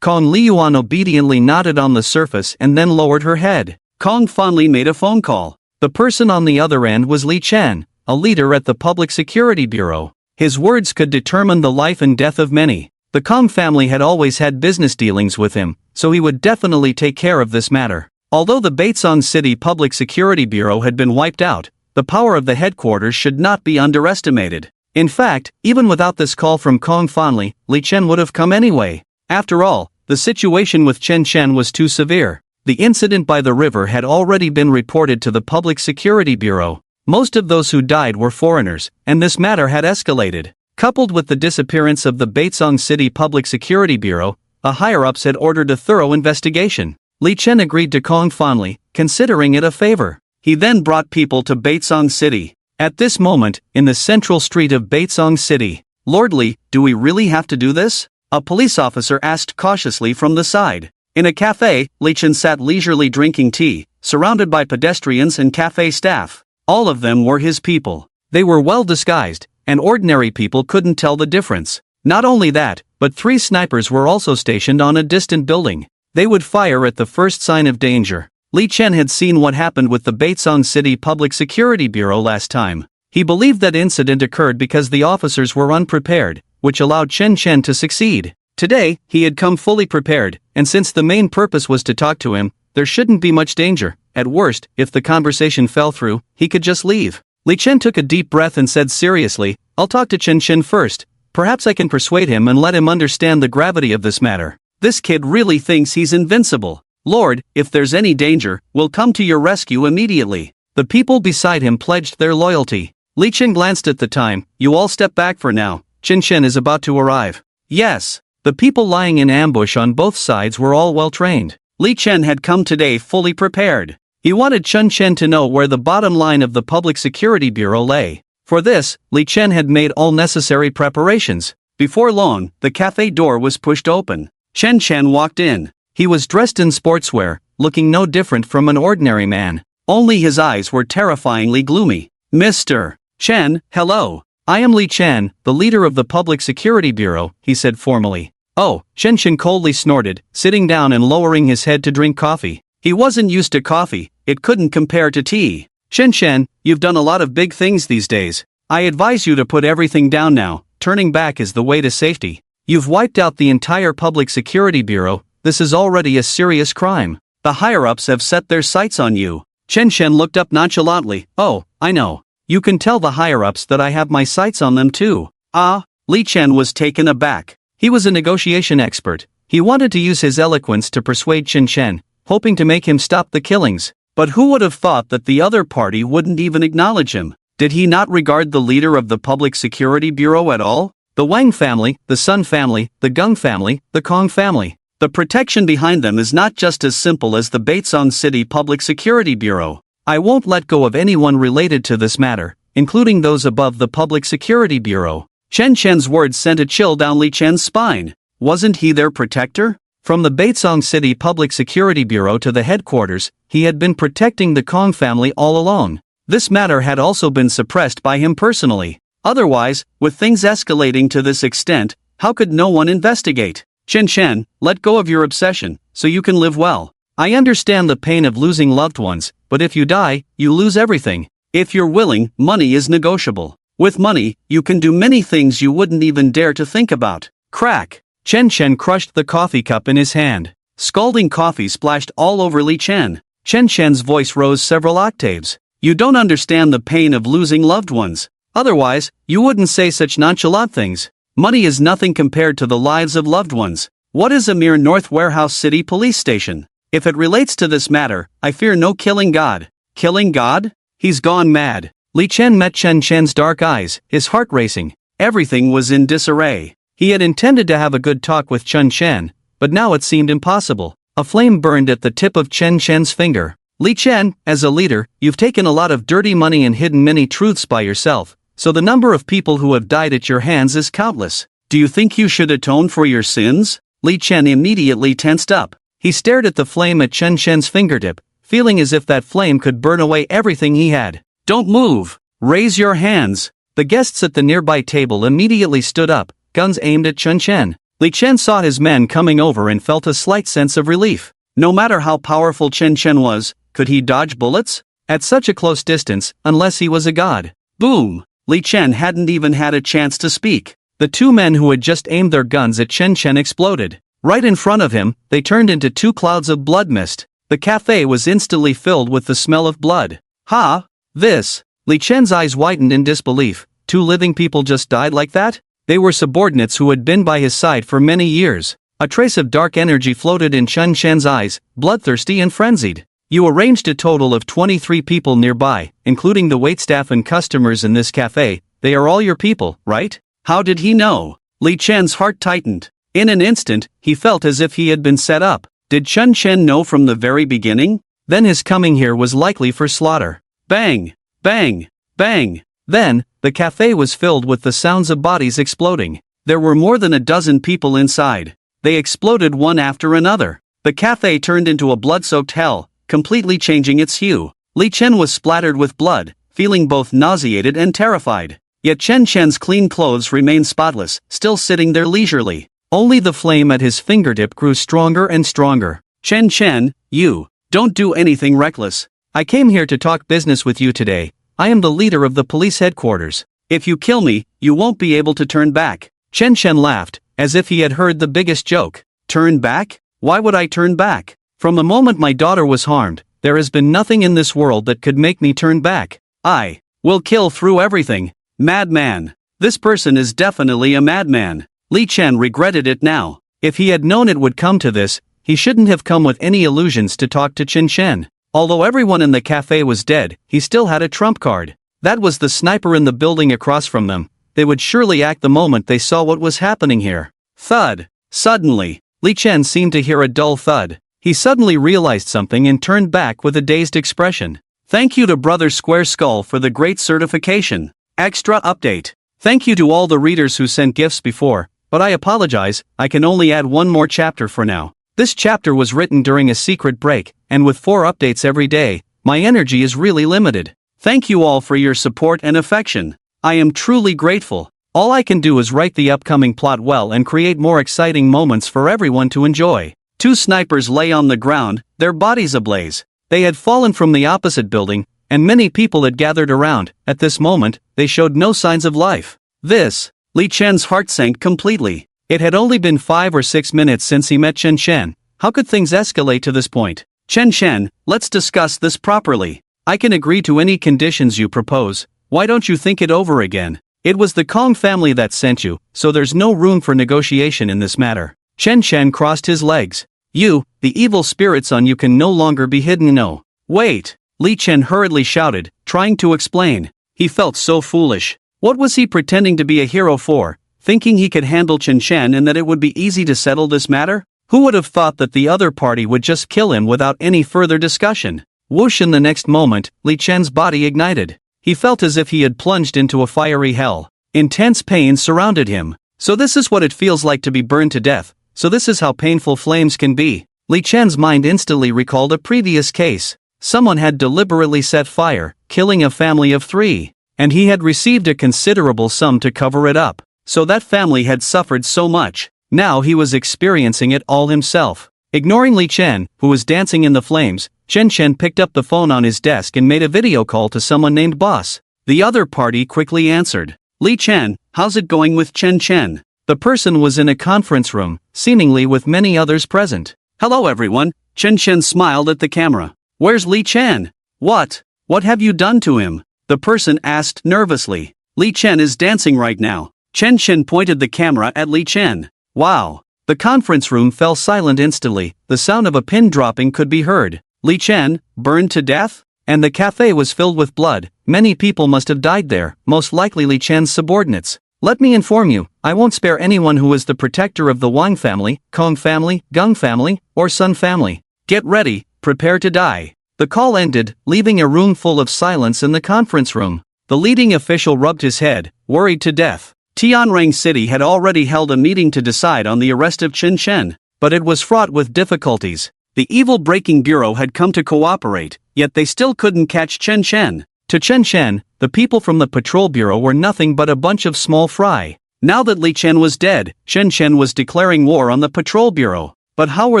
Kong Liyuan obediently nodded on the surface and then lowered her head. Kong fondly made a phone call. The person on the other end was Li Chen, a leader at the Public Security Bureau. His words could determine the life and death of many. The Kong family had always had business dealings with him, so he would definitely take care of this matter. Although the Baitsong City Public Security Bureau had been wiped out, the power of the headquarters should not be underestimated. In fact, even without this call from Kong fondly, Li Chen would have come anyway. After all, the situation with Chen Chen was too severe. The incident by the river had already been reported to the Public Security Bureau. Most of those who died were foreigners, and this matter had escalated. Coupled with the disappearance of the Baitsong City Public Security Bureau, the higher-ups had ordered a thorough investigation. Li Chen agreed to Kong fondly, considering it a favor. He then brought people to Baitsong City. At this moment, in the central street of Baitsong City, Lord Li, do we really have to do this? A police officer asked cautiously from the side. In a cafe, Li Chen sat leisurely drinking tea, surrounded by pedestrians and cafe staff. All of them were his people. They were well disguised, and ordinary people couldn't tell the difference. Not only that, but 3 snipers were also stationed on a distant building. They would fire at the first sign of danger. Li Chen had seen what happened with the Baitsong City Public Security Bureau last time. He believed that incident occurred because the officers were unprepared, which allowed Chen Chen to succeed. Today, he had come fully prepared, and since the main purpose was to talk to him, there shouldn't be much danger. At worst, if the conversation fell through, he could just leave. Li Chen took a deep breath and said seriously, I'll talk to Chen Chen first. Perhaps I can persuade him and let him understand the gravity of this matter. This kid really thinks he's invincible. Lord, if there's any danger, we'll come to your rescue immediately. The people beside him pledged their loyalty. Li Chen glanced at the time. You all step back for now. Chen Chen is about to arrive. Yes. The people lying in ambush on both sides were all well trained. Li Chen had come today fully prepared. He wanted Chen Chen to know where the bottom line of the Public Security Bureau lay. For this, Li Chen had made all necessary preparations. Before long, the cafe door was pushed open. Chen Chen walked in. He was dressed in sportswear, looking no different from an ordinary man. Only his eyes were terrifyingly gloomy. Mr. Chen, hello. I am Li Chen, the leader of the Public Security Bureau, he said formally. Oh, Chen Chen coldly snorted, sitting down and lowering his head to drink coffee. He wasn't used to coffee, it couldn't compare to tea. Chen Chen, you've done a lot of big things these days. I advise you to put everything down now. Turning back is the way to safety. You've wiped out the entire Public Security Bureau. This is already a serious crime. The higher-ups have set their sights on you. Chen Chen looked up nonchalantly. Oh, I know. You can tell the higher-ups that I have my sights on them too. Ah, Li Chen was taken aback. He was a negotiation expert. He wanted to use his eloquence to persuade Chen Chen, hoping to make him stop the killings. But who would have thought that the other party wouldn't even acknowledge him? Did he not regard the leader of the Public Security Bureau at all? The Wang family, the Sun family, the Gung family, the Kong family. The protection behind them is not just as simple as the Baitsong City Public Security Bureau. I won't let go of anyone related to this matter, including those above the Public Security Bureau. Chen Chen's words sent a chill down Li Chen's spine. Wasn't he their protector? From the Baitsong City Public Security Bureau to the headquarters, he had been protecting the Kong family all along. This matter had also been suppressed by him personally. Otherwise, with things escalating to this extent, how could no one investigate? Chen Chen, let go of your obsession, so you can live well. I understand the pain of losing loved ones, but if you die, you lose everything. If you're willing, money is negotiable. With money, you can do many things you wouldn't even dare to think about. Crack! Chen Chen crushed the coffee cup in his hand. Scalding coffee splashed all over Li Chen. Chen Chen's voice rose several octaves. You don't understand the pain of losing loved ones. Otherwise, you wouldn't say such nonchalant things. Money is nothing compared to the lives of loved ones. What is a mere North Warehouse City police station? If it relates to this matter, I fear no killing God. Killing God? He's gone mad. Li Chen met Chen Chen's dark eyes, his heart racing. Everything was in disarray. He had intended to have a good talk with Chen Chen, but now it seemed impossible. A flame burned at the tip of Chen Chen's finger. Li Chen, as a leader, you've taken a lot of dirty money and hidden many truths by yourself, so the number of people who have died at your hands is countless. Do you think you should atone for your sins? Li Chen immediately tensed up. He stared at the flame at Chen Chen's fingertip, feeling as if that flame could burn away everything he had. Don't move! Raise your hands! The guests at the nearby table immediately stood up, guns aimed at Chen Chen. Li Chen saw his men coming over and felt a slight sense of relief. No matter how powerful Chen Chen was, could he dodge bullets? At such a close distance, unless he was a god. Boom! Li Chen hadn't even had a chance to speak. The two men who had just aimed their guns at Chen Chen exploded. Right in front of him, they turned into two clouds of blood mist. The cafe was instantly filled with the smell of blood. Ha! This! Li Chen's eyes widened in disbelief. Two living people just died like that? They were subordinates who had been by his side for many years. A trace of dark energy floated in Chen Chen's eyes, bloodthirsty and frenzied. You arranged a total of 23 people nearby, including the waitstaff and customers in this cafe. They are all your people, right? How did he know? Li Chen's heart tightened. In an instant, he felt as if he had been set up. Did Chen Chen know from the very beginning? Then his coming here was likely for slaughter. Bang! Bang! Bang! Then, the cafe was filled with the sounds of bodies exploding. There were more than a dozen people inside. They exploded one after another. The cafe turned into a blood-soaked hell, completely changing its hue. Li Chen was splattered with blood, feeling both nauseated and terrified. Yet Chen Chen's clean clothes remained spotless, still sitting there leisurely. Only the flame at his fingertip grew stronger and stronger. Chen Chen, you, don't do anything reckless. I came here to talk business with you today. I am the leader of the police headquarters. If you kill me, you won't be able to turn back. Chen Chen laughed, as if he had heard the biggest joke. Turn back? Why would I turn back? From the moment my daughter was harmed, there has been nothing in this world that could make me turn back. I will kill through everything. Madman. This person is definitely a madman. Li Chen regretted it now. If he had known it would come to this, he shouldn't have come with any illusions to talk to Chen Chen. Although everyone in the cafe was dead, he still had a trump card. That was the sniper in the building across from them. They would surely act the moment they saw what was happening here. Thud. Suddenly, Li Chen seemed to hear a dull thud. He suddenly realized something and turned back with a dazed expression. Thank you to Brother Square Skull for the great certification. Extra update. Thank you to all the readers who sent gifts before, but I apologize, I can only add one more chapter for now. This chapter was written during a secret break, and with 4 updates every day, my energy is really limited. Thank you all for your support and affection. I am truly grateful. All I can do is write the upcoming plot well and create more exciting moments for everyone to enjoy. 2 snipers lay on the ground, their bodies ablaze. They had fallen from the opposite building, and many people had gathered around. At this moment, they showed no signs of life. Li Chen's heart sank completely. It had only been 5 or 6 minutes since he met Chen Chen. How could things escalate to this point? Chen Chen, let's discuss this properly. I can agree to any conditions you propose. Why don't you think it over again? It was the Kong family that sent you, so there's no room for negotiation in this matter. Chen Chen crossed his legs. You, the evil spirits on you can no longer be hidden. No. Wait. Li Chen hurriedly shouted, trying to explain. He felt so foolish. What was he pretending to be a hero for? Thinking he could handle Chen Chen and that it would be easy to settle this matter? Who would have thought that the other party would just kill him without any further discussion? Whoosh! In the next moment, Li Chen's body ignited. He felt as if he had plunged into a fiery hell. Intense pain surrounded him. So this is what it feels like to be burned to death. So this is how painful flames can be. Li Chen's mind instantly recalled a previous case. Someone had deliberately set fire, killing a family of 3. And he had received a considerable sum to cover it up. So that family had suffered so much. Now he was experiencing it all himself. Ignoring Li Chen, who was dancing in the flames, Chen Chen picked up the phone on his desk and made a video call to someone named Boss. The other party quickly answered. Li Chen, how's it going with Chen Chen? The person was in a conference room, seemingly with many others present. Hello everyone, Chen Chen smiled at the camera. Where's Li Chen? What have you done to him? The person asked nervously. Li Chen is dancing right now. Chen Chen pointed the camera at Li Chen. Wow. The conference room fell silent instantly, the sound of a pin dropping could be heard. Li Chen, burned to death? And the cafe was filled with blood, many people must have died there, most likely Li Chen's subordinates. Let me inform you, I won't spare anyone who is the protector of the Wang family, Kong family, Gung family, or Sun family. Get ready, prepare to die. The call ended, leaving a room full of silence in the conference room. The leading official rubbed his head, worried to death. Tianrang City had already held a meeting to decide on the arrest of Chen Chen, but it was fraught with difficulties. The evil breaking bureau had come to cooperate, yet they still couldn't catch Chen Chen. To Chen Chen, the people from the patrol bureau were nothing but a bunch of small fry. Now that Li Chen was dead, Chen Chen was declaring war on the patrol bureau. But how were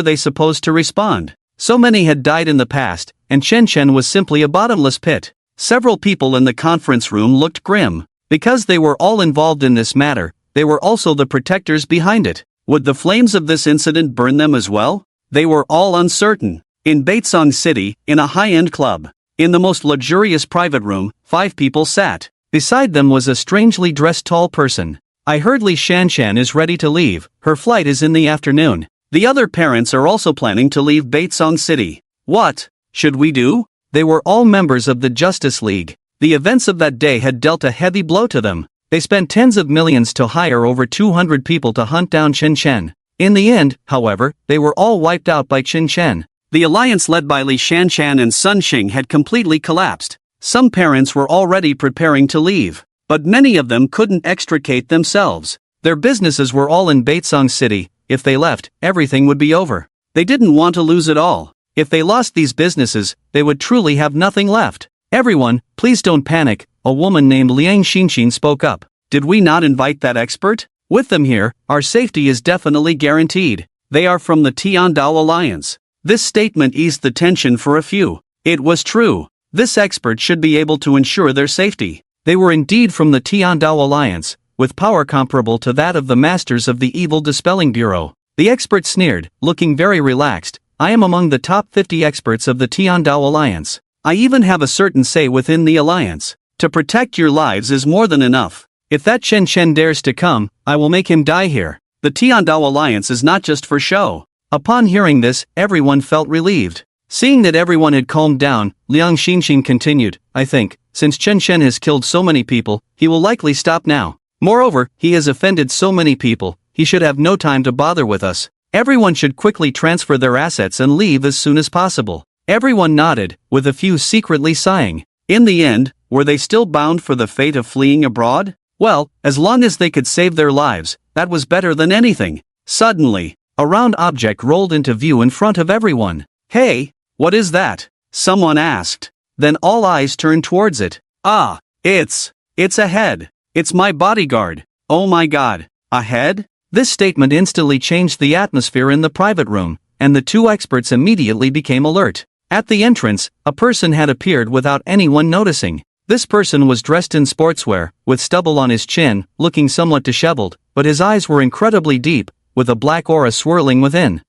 they supposed to respond? So many had died in the past, and Chen Chen was simply a bottomless pit. Several people in the conference room looked grim. Because they were all involved in this matter, they were also the protectors behind it. Would the flames of this incident burn them as well? They were all uncertain. In Baitsong City, in a high-end club, in the most luxurious private room, 5 people sat. Beside them was a strangely dressed tall person. I heard Li Shanshan is ready to leave, her flight is in the afternoon. The other parents are also planning to leave Baitsong City. What should we do? They were all members of the Justice League. The events of that day had dealt a heavy blow to them. They spent tens of millions to hire over 200 people to hunt down Chen Chen. In the end, however, they were all wiped out by Chen Chen. The alliance led by Li Shanshan and Sun Xing had completely collapsed. Some parents were already preparing to leave, but many of them couldn't extricate themselves. Their businesses were all in Baitsong City. If they left, everything would be over. They didn't want to lose it all. If they lost these businesses, they would truly have nothing left. Everyone, please don't panic, a woman named Liang Xinxin spoke up. Did we not invite that expert? With them here, our safety is definitely guaranteed. They are from the Tiandao Alliance. This statement eased the tension for a few. It was true. This expert should be able to ensure their safety. They were indeed from the Tiandao Alliance, with power comparable to that of the masters of the Evil Dispelling Bureau. The expert sneered, looking very relaxed. I am among the top 50 experts of the Tiandao Alliance. I even have a certain say within the alliance. To protect your lives is more than enough. If that Chen Chen dares to come, I will make him die here. The Tiandao Alliance is not just for show. Upon hearing this, everyone felt relieved. Seeing that everyone had calmed down, Liang Xinxin continued, I think, since Chen Chen has killed so many people, he will likely stop now. Moreover, he has offended so many people, he should have no time to bother with us. Everyone should quickly transfer their assets and leave as soon as possible. Everyone nodded, with a few secretly sighing. In the end, were they still bound for the fate of fleeing abroad? Well, as long as they could save their lives, that was better than anything. Suddenly, a round object rolled into view in front of everyone. Hey, what is that? Someone asked. Then all eyes turned towards it. Ah, it's a head. It's my bodyguard. Oh my god, a head? This statement instantly changed the atmosphere in the private room, and the two experts immediately became alert. At the entrance, a person had appeared without anyone noticing. This person was dressed in sportswear, with stubble on his chin, looking somewhat disheveled, but his eyes were incredibly deep, with a black aura swirling within.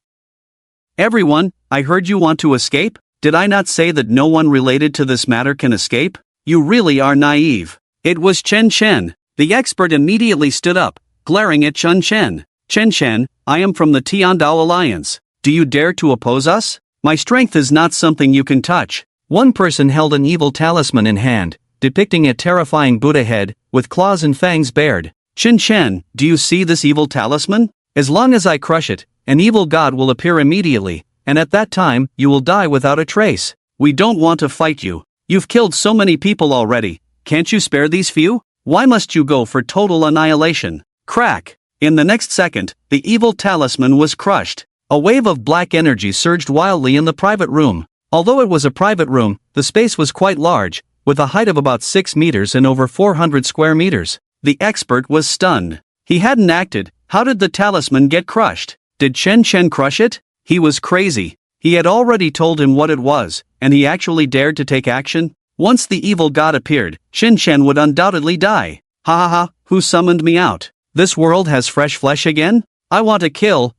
Everyone, I heard you want to escape? Did I not say that no one related to this matter can escape? You really are naive. It was Chen Chen. The expert immediately stood up, glaring at Chen Chen. Chen Chen, I am from the Tiandao Alliance. Do you dare to oppose us? My strength is not something you can touch. One person held an evil talisman in hand, depicting a terrifying Buddha head, with claws and fangs bared. Chen Chen, do you see this evil talisman? As long as I crush it, an evil god will appear immediately, and at that time, you will die without a trace. We don't want to fight you. You've killed so many people already. Can't you spare these few? Why must you go for total annihilation? Crack! In the next second, the evil talisman was crushed. A wave of black energy surged wildly in the private room. Although it was a private room, the space was quite large, with a height of about 6 meters and over 400 square meters. The expert was stunned. He hadn't acted. How did the talisman get crushed? Did Chen Chen crush it? He was crazy. He had already told him what it was, and he actually dared to take action? Once the evil god appeared, Chen Chen would undoubtedly die. Ha ha ha, who summoned me out? This world has fresh flesh again? I want to kill,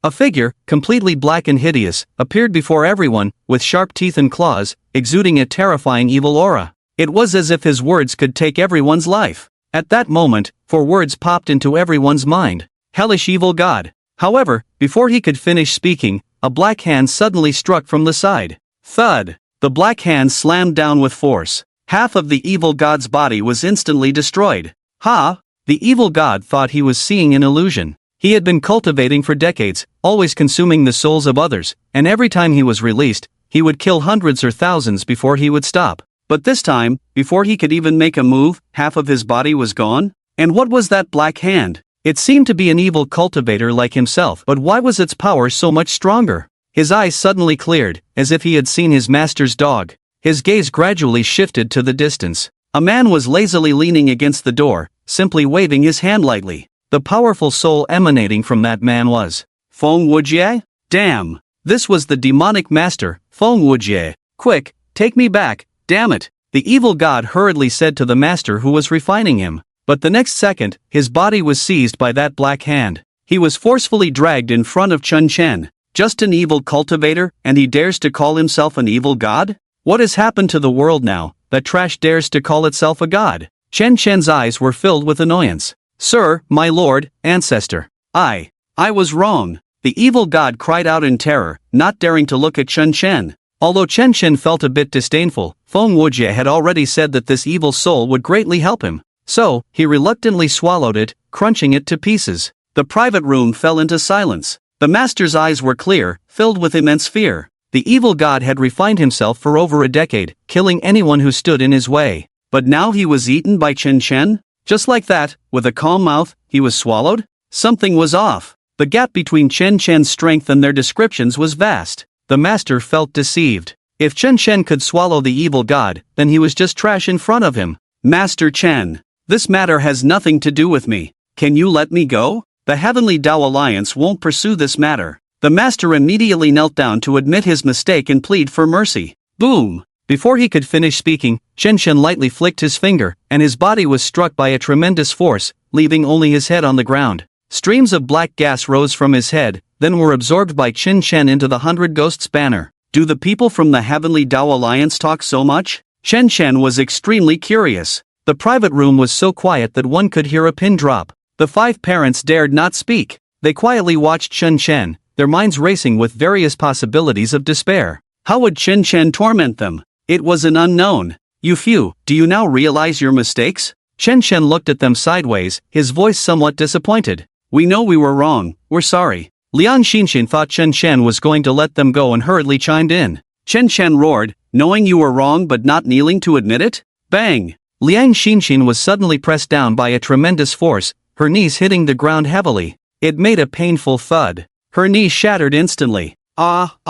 A figure, completely black and hideous, appeared before everyone, with sharp teeth and claws, exuding a terrifying evil aura. It was as if his words could take everyone's life. At that moment, 4 words popped into everyone's mind. Hellish evil god. However, before he could finish speaking, a black hand suddenly struck from the side. Thud! The black hand slammed down with force. Half of the evil god's body was instantly destroyed. Ha! The evil god thought he was seeing an illusion. He had been cultivating for decades, always consuming the souls of others, and every time he was released, he would kill hundreds or thousands before he would stop. But this time, before he could even make a move, half of his body was gone? And what was that black hand? It seemed to be an evil cultivator like himself, but why was its power so much stronger? His eyes suddenly cleared, as if he had seen his master's dog. His gaze gradually shifted to the distance. A man was lazily leaning against the door, simply waving his hand lightly. The powerful soul emanating from that man was Feng Wujie? Damn! This was the demonic master, Feng Wujie. Quick, take me back, damn it! The evil god hurriedly said to the master who was refining him. But the next second, his body was seized by that black hand. He was forcefully dragged in front of Chen Chen. Just an evil cultivator, and he dares to call himself an evil god? What has happened to the world now, that trash dares to call itself a god? Chen Chen's eyes were filled with annoyance. Sir, my lord, ancestor. I was wrong. The evil god cried out in terror, not daring to look at Chen Chen. Although Chen Chen felt a bit disdainful, Feng Wujie had already said that this evil soul would greatly help him. So, he reluctantly swallowed it, crunching it to pieces. The private room fell into silence. The master's eyes were clear, filled with immense fear. The evil god had refined himself for over a decade, killing anyone who stood in his way. But now he was eaten by Chen Chen? Just like that, with a calm mouth, he was swallowed? Something was off. The gap between Chen Chen's strength and their descriptions was vast. The master felt deceived. If Chen Chen could swallow the evil god, then he was just trash in front of him. Master Chen, this matter has nothing to do with me. Can you let me go? The Heavenly Tao Alliance won't pursue this matter. The master immediately knelt down to admit his mistake and plead for mercy. Boom! Before he could finish speaking, Chen Chen lightly flicked his finger, and his body was struck by a tremendous force, leaving only his head on the ground. Streams of black gas rose from his head, then were absorbed by Chen Chen into the 100 Ghosts banner. Do the people from the Heavenly Tao Alliance talk so much? Chen Chen was extremely curious. The private room was so quiet that one could hear a pin drop. The 5 parents dared not speak. They quietly watched Chen Chen, their minds racing with various possibilities of despair. How would Chen Chen torment them? It was an unknown. You few, do you now realize your mistakes? Chen Chen looked at them sideways, his voice somewhat disappointed. We know we were wrong, we're sorry. Liang Xinxin thought Chen Chen was going to let them go and hurriedly chimed in. Chen Chen roared, knowing you were wrong but not kneeling to admit it? Bang! Liang Xinxin was suddenly pressed down by a tremendous force, her knees hitting the ground heavily. It made a painful thud. Her knee shattered instantly. My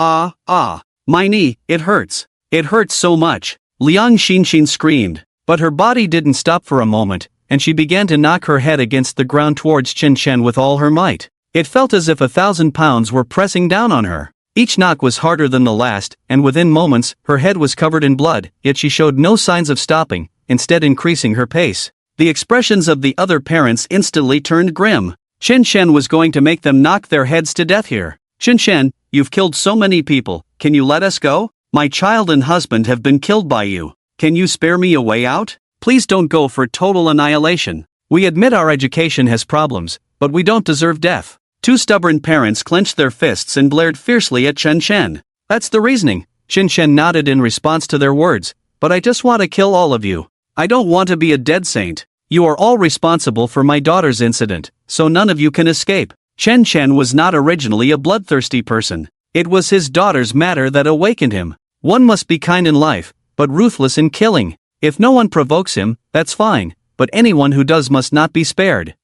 knee, it hurts. It hurts so much. Liang Xinxin screamed. But her body didn't stop for a moment, and she began to knock her head against the ground towards Chen Chen with all her might. It felt as if 1,000 pounds were pressing down on her. Each knock was harder than the last, and within moments, her head was covered in blood, yet she showed no signs of stopping, instead increasing her pace. The expressions of the other parents instantly turned grim. Chen Chen was going to make them knock their heads to death here. Chen Chen, you've killed so many people, can you let us go? My child and husband have been killed by you. Can you spare me a way out? Please don't go for total annihilation. We admit our education has problems, but we don't deserve death. 2 stubborn parents clenched their fists and glared fiercely at Chen Chen. That's the reasoning. Chen Chen nodded in response to their words. But I just want to kill all of you. I don't want to be a dead saint. You are all responsible for my daughter's incident, so none of you can escape. Chen Chen was not originally a bloodthirsty person. It was his daughter's matter that awakened him. One must be kind in life, but ruthless in killing. If no one provokes him, that's fine, but anyone who does must not be spared.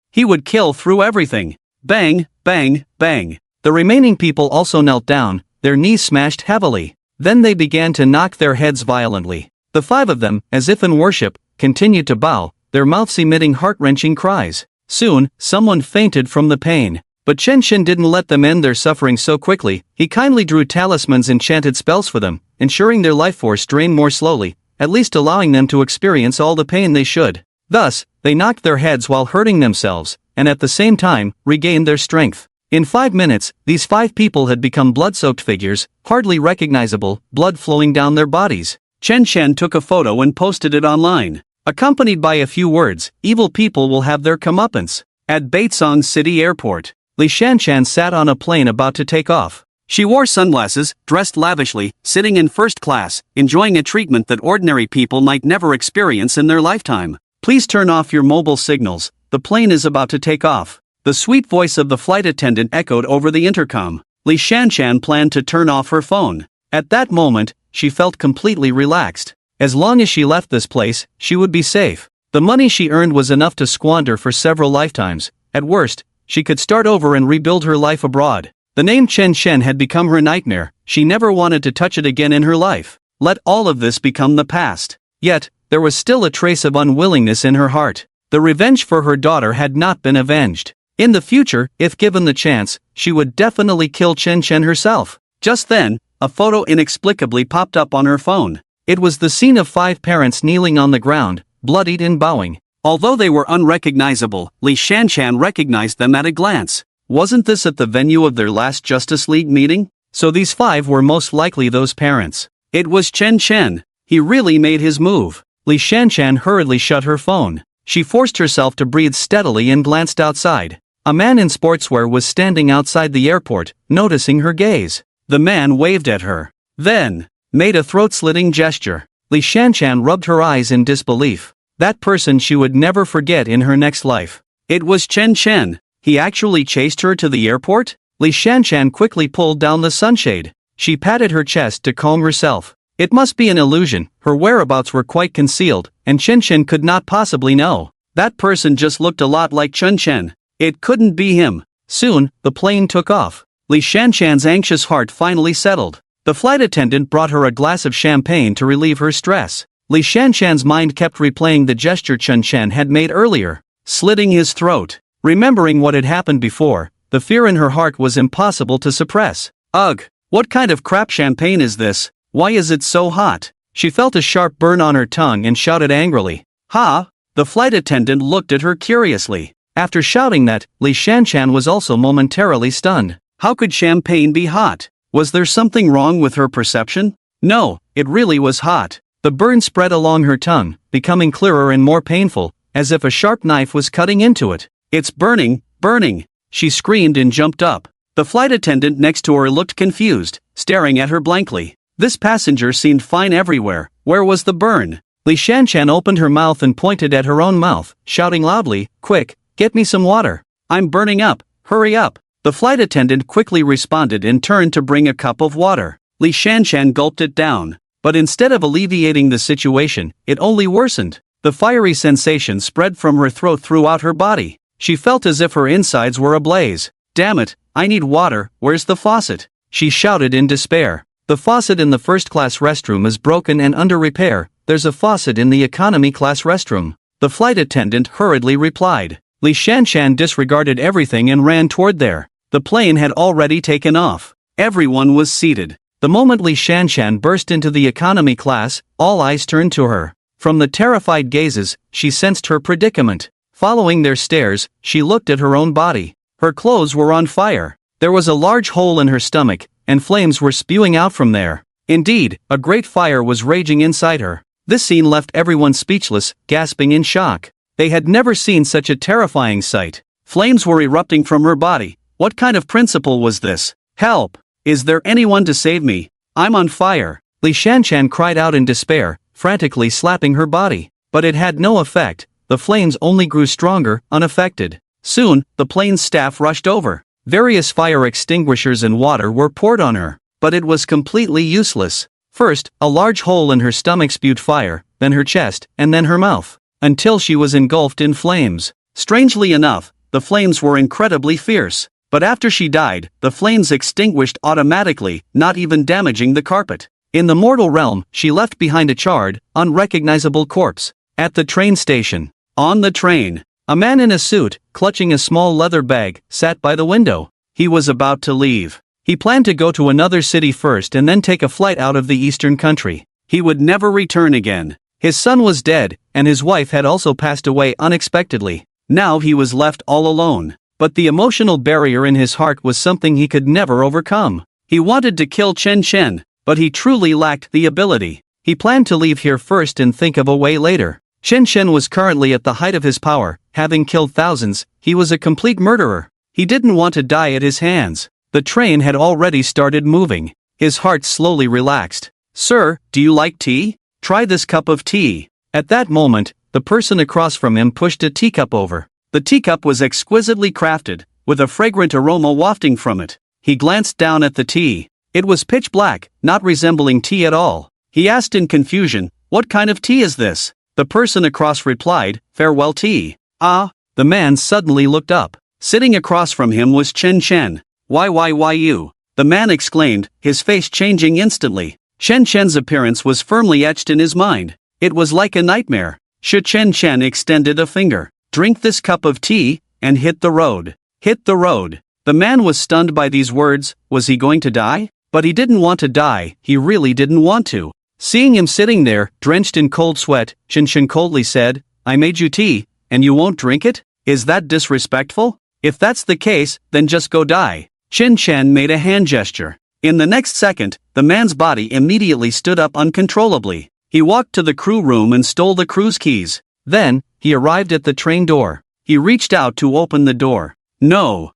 He would kill through everything. Bang, bang, bang. The remaining people also knelt down, their knees smashed heavily. Then they began to knock their heads violently. The 5 of them, as if in worship, continued to bow, their mouths emitting heart-wrenching cries. Soon, someone fainted from the pain. But Chen Chen didn't let them end their suffering so quickly. He kindly drew talismans and chanted spells for them, ensuring their life force drained more slowly, at least allowing them to experience all the pain they should. Thus, they knocked their heads while hurting themselves, and at the same time, regained their strength. In 5 minutes, these 5 people had become blood-soaked figures, hardly recognizable, blood flowing down their bodies. Chen Shen took a photo and posted it online, accompanied by a few words: "Evil people will have their comeuppance." At Baitsong City Airport, Li Shanshan sat on a plane about to take off. She wore sunglasses, dressed lavishly, sitting in first class, enjoying a treatment that ordinary people might never experience in their lifetime. "Please turn off your mobile signals, the plane is about to take off." The sweet voice of the flight attendant echoed over the intercom. Li Shanshan planned to turn off her phone. At that moment, she felt completely relaxed. As long as she left this place, she would be safe. The money she earned was enough to squander for several lifetimes. At worst, she could start over and rebuild her life abroad. The name Chen Shen had become her nightmare. She never wanted to touch it again in her life. Let all of this become the past. Yet, there was still a trace of unwillingness in her heart. The revenge for her daughter had not been avenged. In the future, if given the chance, she would definitely kill Chen Shen herself. Just then, a photo inexplicably popped up on her phone. It was the scene of 5 parents kneeling on the ground, bloodied and bowing. Although they were unrecognizable, Li Shanshan recognized them at a glance. Wasn't this at the venue of their last Justice League meeting? So these 5 were most likely those parents. It was Chen Shen. He really made his move. Li Shanshan hurriedly shut her phone. She forced herself to breathe steadily and glanced outside. A man in sportswear was standing outside the airport, noticing her gaze. The man waved at her, then made a throat-slitting gesture. Li Shanshan rubbed her eyes in disbelief. That person she would never forget in her next life. It was Chen Shen. He actually chased her to the airport? Li Shanshan quickly pulled down the sunshade. She patted her chest to calm herself. It must be an illusion. Her whereabouts were quite concealed, and Chen Shen could not possibly know. That person just looked a lot like Chen Shen. It couldn't be him. Soon, the plane took off. Li Shanshan's anxious heart finally settled. The flight attendant brought her a glass of champagne to relieve her stress. Li Shanshan's mind kept replaying the gesture Chen Shen had made earlier, slitting his throat. Remembering what had happened before, the fear in her heart was impossible to suppress. Ugh, what kind of crap champagne is this? Why is it so hot? She felt a sharp burn on her tongue and shouted angrily. "Ha!" The flight attendant looked at her curiously. After shouting that, Li Shanshan was also momentarily stunned. How could champagne be hot? Was there something wrong with her perception? No, it really was hot. The burn spread along her tongue, becoming clearer and more painful, as if a sharp knife was cutting into it. "It's burning, burning!" She screamed and jumped up. The flight attendant next to her looked confused, staring at her blankly. This passenger seemed fine everywhere. Where was the burn? Li Shanshan opened her mouth and pointed at her own mouth, shouting loudly, "Quick, get me some water. I'm burning up, hurry up." The flight attendant quickly responded and turned to bring a cup of water. Li Shanshan gulped it down. But instead of alleviating the situation, it only worsened. The fiery sensation spread from her throat throughout her body. She felt as if her insides were ablaze. "Damn it, I need water, where's the faucet?" she shouted in despair. "The faucet in the first-class restroom is broken and under repair. There's a faucet in the economy-class restroom." The flight attendant hurriedly replied. Li Shanshan disregarded everything and ran toward there. The plane had already taken off. Everyone was seated. The moment Li Shanshan burst into the economy class, all eyes turned to her. From the terrified gazes, she sensed her predicament. Following their stares, she looked at her own body. Her clothes were on fire. There was a large hole in her stomach, and flames were spewing out from there. Indeed, a great fire was raging inside her. This scene left everyone speechless, gasping in shock. They had never seen such a terrifying sight. Flames were erupting from her body. What kind of principle was this? "Help! Is there anyone to save me? I'm on fire!" Li Shanshan cried out in despair, frantically slapping her body. But it had no effect. The flames only grew stronger, unaffected. Soon, the plane's staff rushed over. Various fire extinguishers and water were poured on her. But it was completely useless. First, a large hole in her stomach spewed fire, then her chest, and then her mouth, until she was engulfed in flames. Strangely enough, the flames were incredibly fierce. But after she died, the flames extinguished automatically, not even damaging the carpet. In the mortal realm, she left behind a charred, unrecognizable corpse. At the train station. On the train, a man in a suit, clutching a small leather bag, sat by the window. He was about to leave. He planned to go to another city first and then take a flight out of the eastern country. He would never return again. His son was dead, and his wife had also passed away unexpectedly. Now he was left all alone. but the emotional barrier in his heart was something he could never overcome. He wanted to kill Chen Chen, but he truly lacked the ability. He planned to leave here first and think of a way later. Chen Chen was currently at the height of his power, having killed thousands. He was a complete murderer. He didn't want to die at his hands. The train had already started moving. His heart slowly relaxed. "Sir, do you like tea? Try this cup of tea." At that moment, the person across from him pushed a teacup over. The teacup was exquisitely crafted, with a fragrant aroma wafting from it. He glanced down at the tea. It was pitch black, not resembling tea at all. He asked in confusion, "What kind of tea is this?" The person across replied, "Farewell tea." "Ah." The man suddenly looked up. Sitting across from him was Chen Chen. Why you?" the man exclaimed, his face changing instantly. Chen Chen's appearance was firmly etched in his mind. It was like a nightmare. Chen Chen extended a finger. "Drink this cup of tea, and hit the road." Hit the road. The man was stunned by these words. Was he going to die? But he didn't want to die, he really didn't want to. Seeing him sitting there, drenched in cold sweat, Chen Chen coldly said, "I made you tea, and you won't drink it? Is that disrespectful? If that's the case, then just go die." Chen Chen made a hand gesture. In the next second, the man's body immediately stood up uncontrollably. He walked to the crew room and stole the crew's keys. Then, he arrived at the train door. He reached out to open the door. No.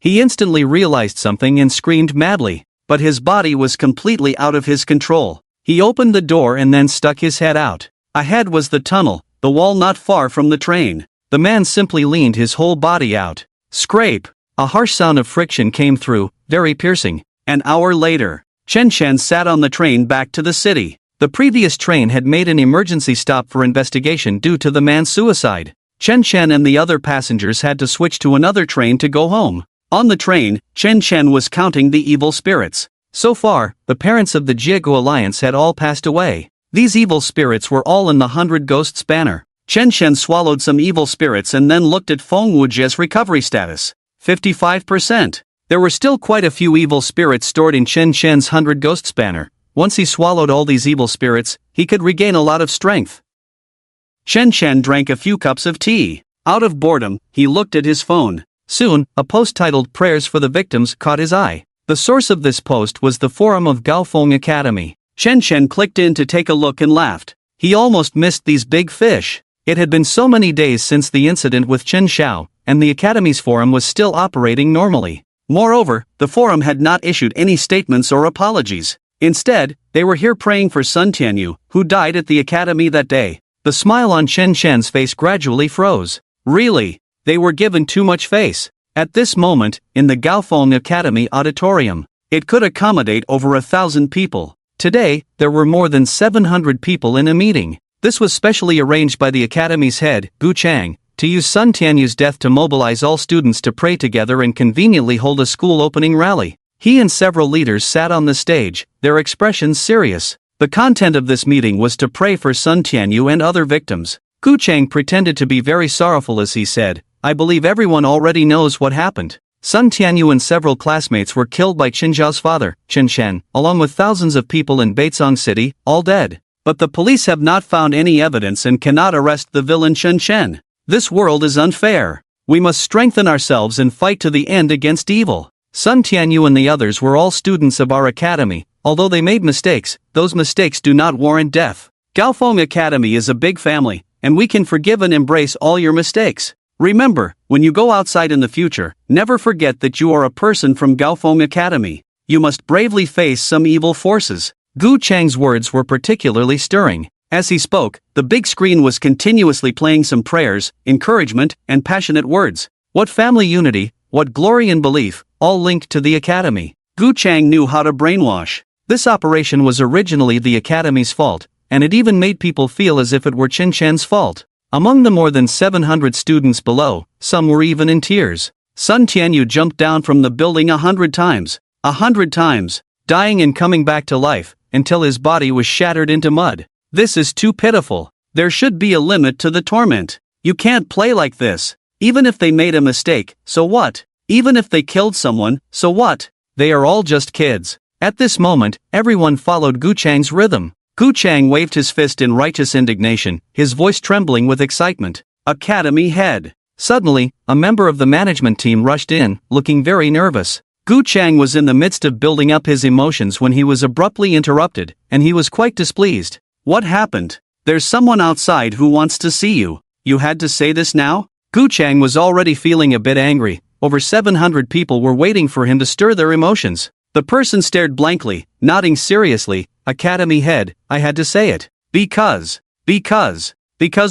He instantly realized something and screamed madly, but his body was completely out of his control. He opened the door and then stuck his head out. Ahead was the tunnel, the wall not far from the train. The man simply leaned his whole body out. Scrape! A harsh sound of friction came through, very piercing. An hour later, Chen Chen sat on the train back to the city. The previous train had made an emergency stop for investigation due to the man's suicide. Chen Chen and the other passengers had to switch to another train to go home. On the train, Chen Chen was counting the evil spirits. So far, the parents of the Jiegu Alliance had all passed away. These evil spirits were all in the 100 Ghosts banner. Chen Chen swallowed some evil spirits and then looked at Feng Wujie's recovery status. 55%. There were still quite a few evil spirits stored in Chen Chen's 100 Ghosts banner. Once he swallowed all these evil spirits, he could regain a lot of strength. Chen Chen drank a few cups of tea. Out of boredom, he looked at his phone. Soon, a post titled "Prayers for the Victims" caught his eye. The source of this post was the forum of Gaofeng Academy. Chen Chen clicked in to take a look and laughed. He almost missed these big fish. It had been so many days since the incident with Chen Xiao, and the Academy's forum was still operating normally. Moreover, the forum had not issued any statements or apologies. Instead, they were here praying for Sun Tianyu, who died at the Academy that day. The smile on Chen Chen's face gradually froze. Really? They were given too much face. At this moment, in the Gaofeng Academy auditorium, it could accommodate over 1,000 people. Today, there were more than 700 people in a meeting. This was specially arranged by the Academy's head, Gu Chang, to use Sun Tianyu's death to mobilize all students to pray together and conveniently hold a school opening rally. He and several leaders sat on the stage, their expressions serious. The content of this meeting was to pray for Sun Tianyu and other victims. Gu Chang pretended to be very sorrowful as he said, "I believe everyone already knows what happened. Sun Tianyu and several classmates were killed by Chen Zhao's father, Chen Shen, along with thousands of people in Beizong City, all dead. But the police have not found any evidence and cannot arrest the villain Chen Shen. This world is unfair. We must strengthen ourselves and fight to the end against evil." Sun Tianyu and the others were all students of our academy. Although they made mistakes, those mistakes do not warrant death. Gaofeng Academy is a big family, and we can forgive and embrace all your mistakes. Remember, when you go outside in the future, never forget that you are a person from Gaofeng Academy. You must bravely face some evil forces. Gu Chang's words were particularly stirring. As he spoke, the big screen was continuously playing some prayers, encouragement, and passionate words. What family unity, what glory and belief, all linked to the academy. Gu Chang knew how to brainwash. This operation was originally the academy's fault, and it even made people feel as if it were Chen Chen's fault. Among the more than 700 students below, some were even in tears. Sun Tianyu jumped down from the building 100 times. 100 times. Dying and coming back to life, until his body was shattered into mud. This is too pitiful. There should be a limit to the torment. You can't play like this. Even if they made a mistake, so what? Even if they killed someone, so what? They are all just kids. At this moment, everyone followed Gu Chang's rhythm. Gu Chang waved his fist in righteous indignation, his voice trembling with excitement. Academy head. Suddenly, a member of the management team rushed in, looking very nervous. Gu Chang was in the midst of building up his emotions when he was abruptly interrupted, and he was quite displeased. What happened? There's someone outside who wants to see you. You had to say this now? Gu Chang was already feeling a bit angry. Over 700 people were waiting for him to stir their emotions. The person stared blankly, nodding seriously. Academy head, I had to say it. Because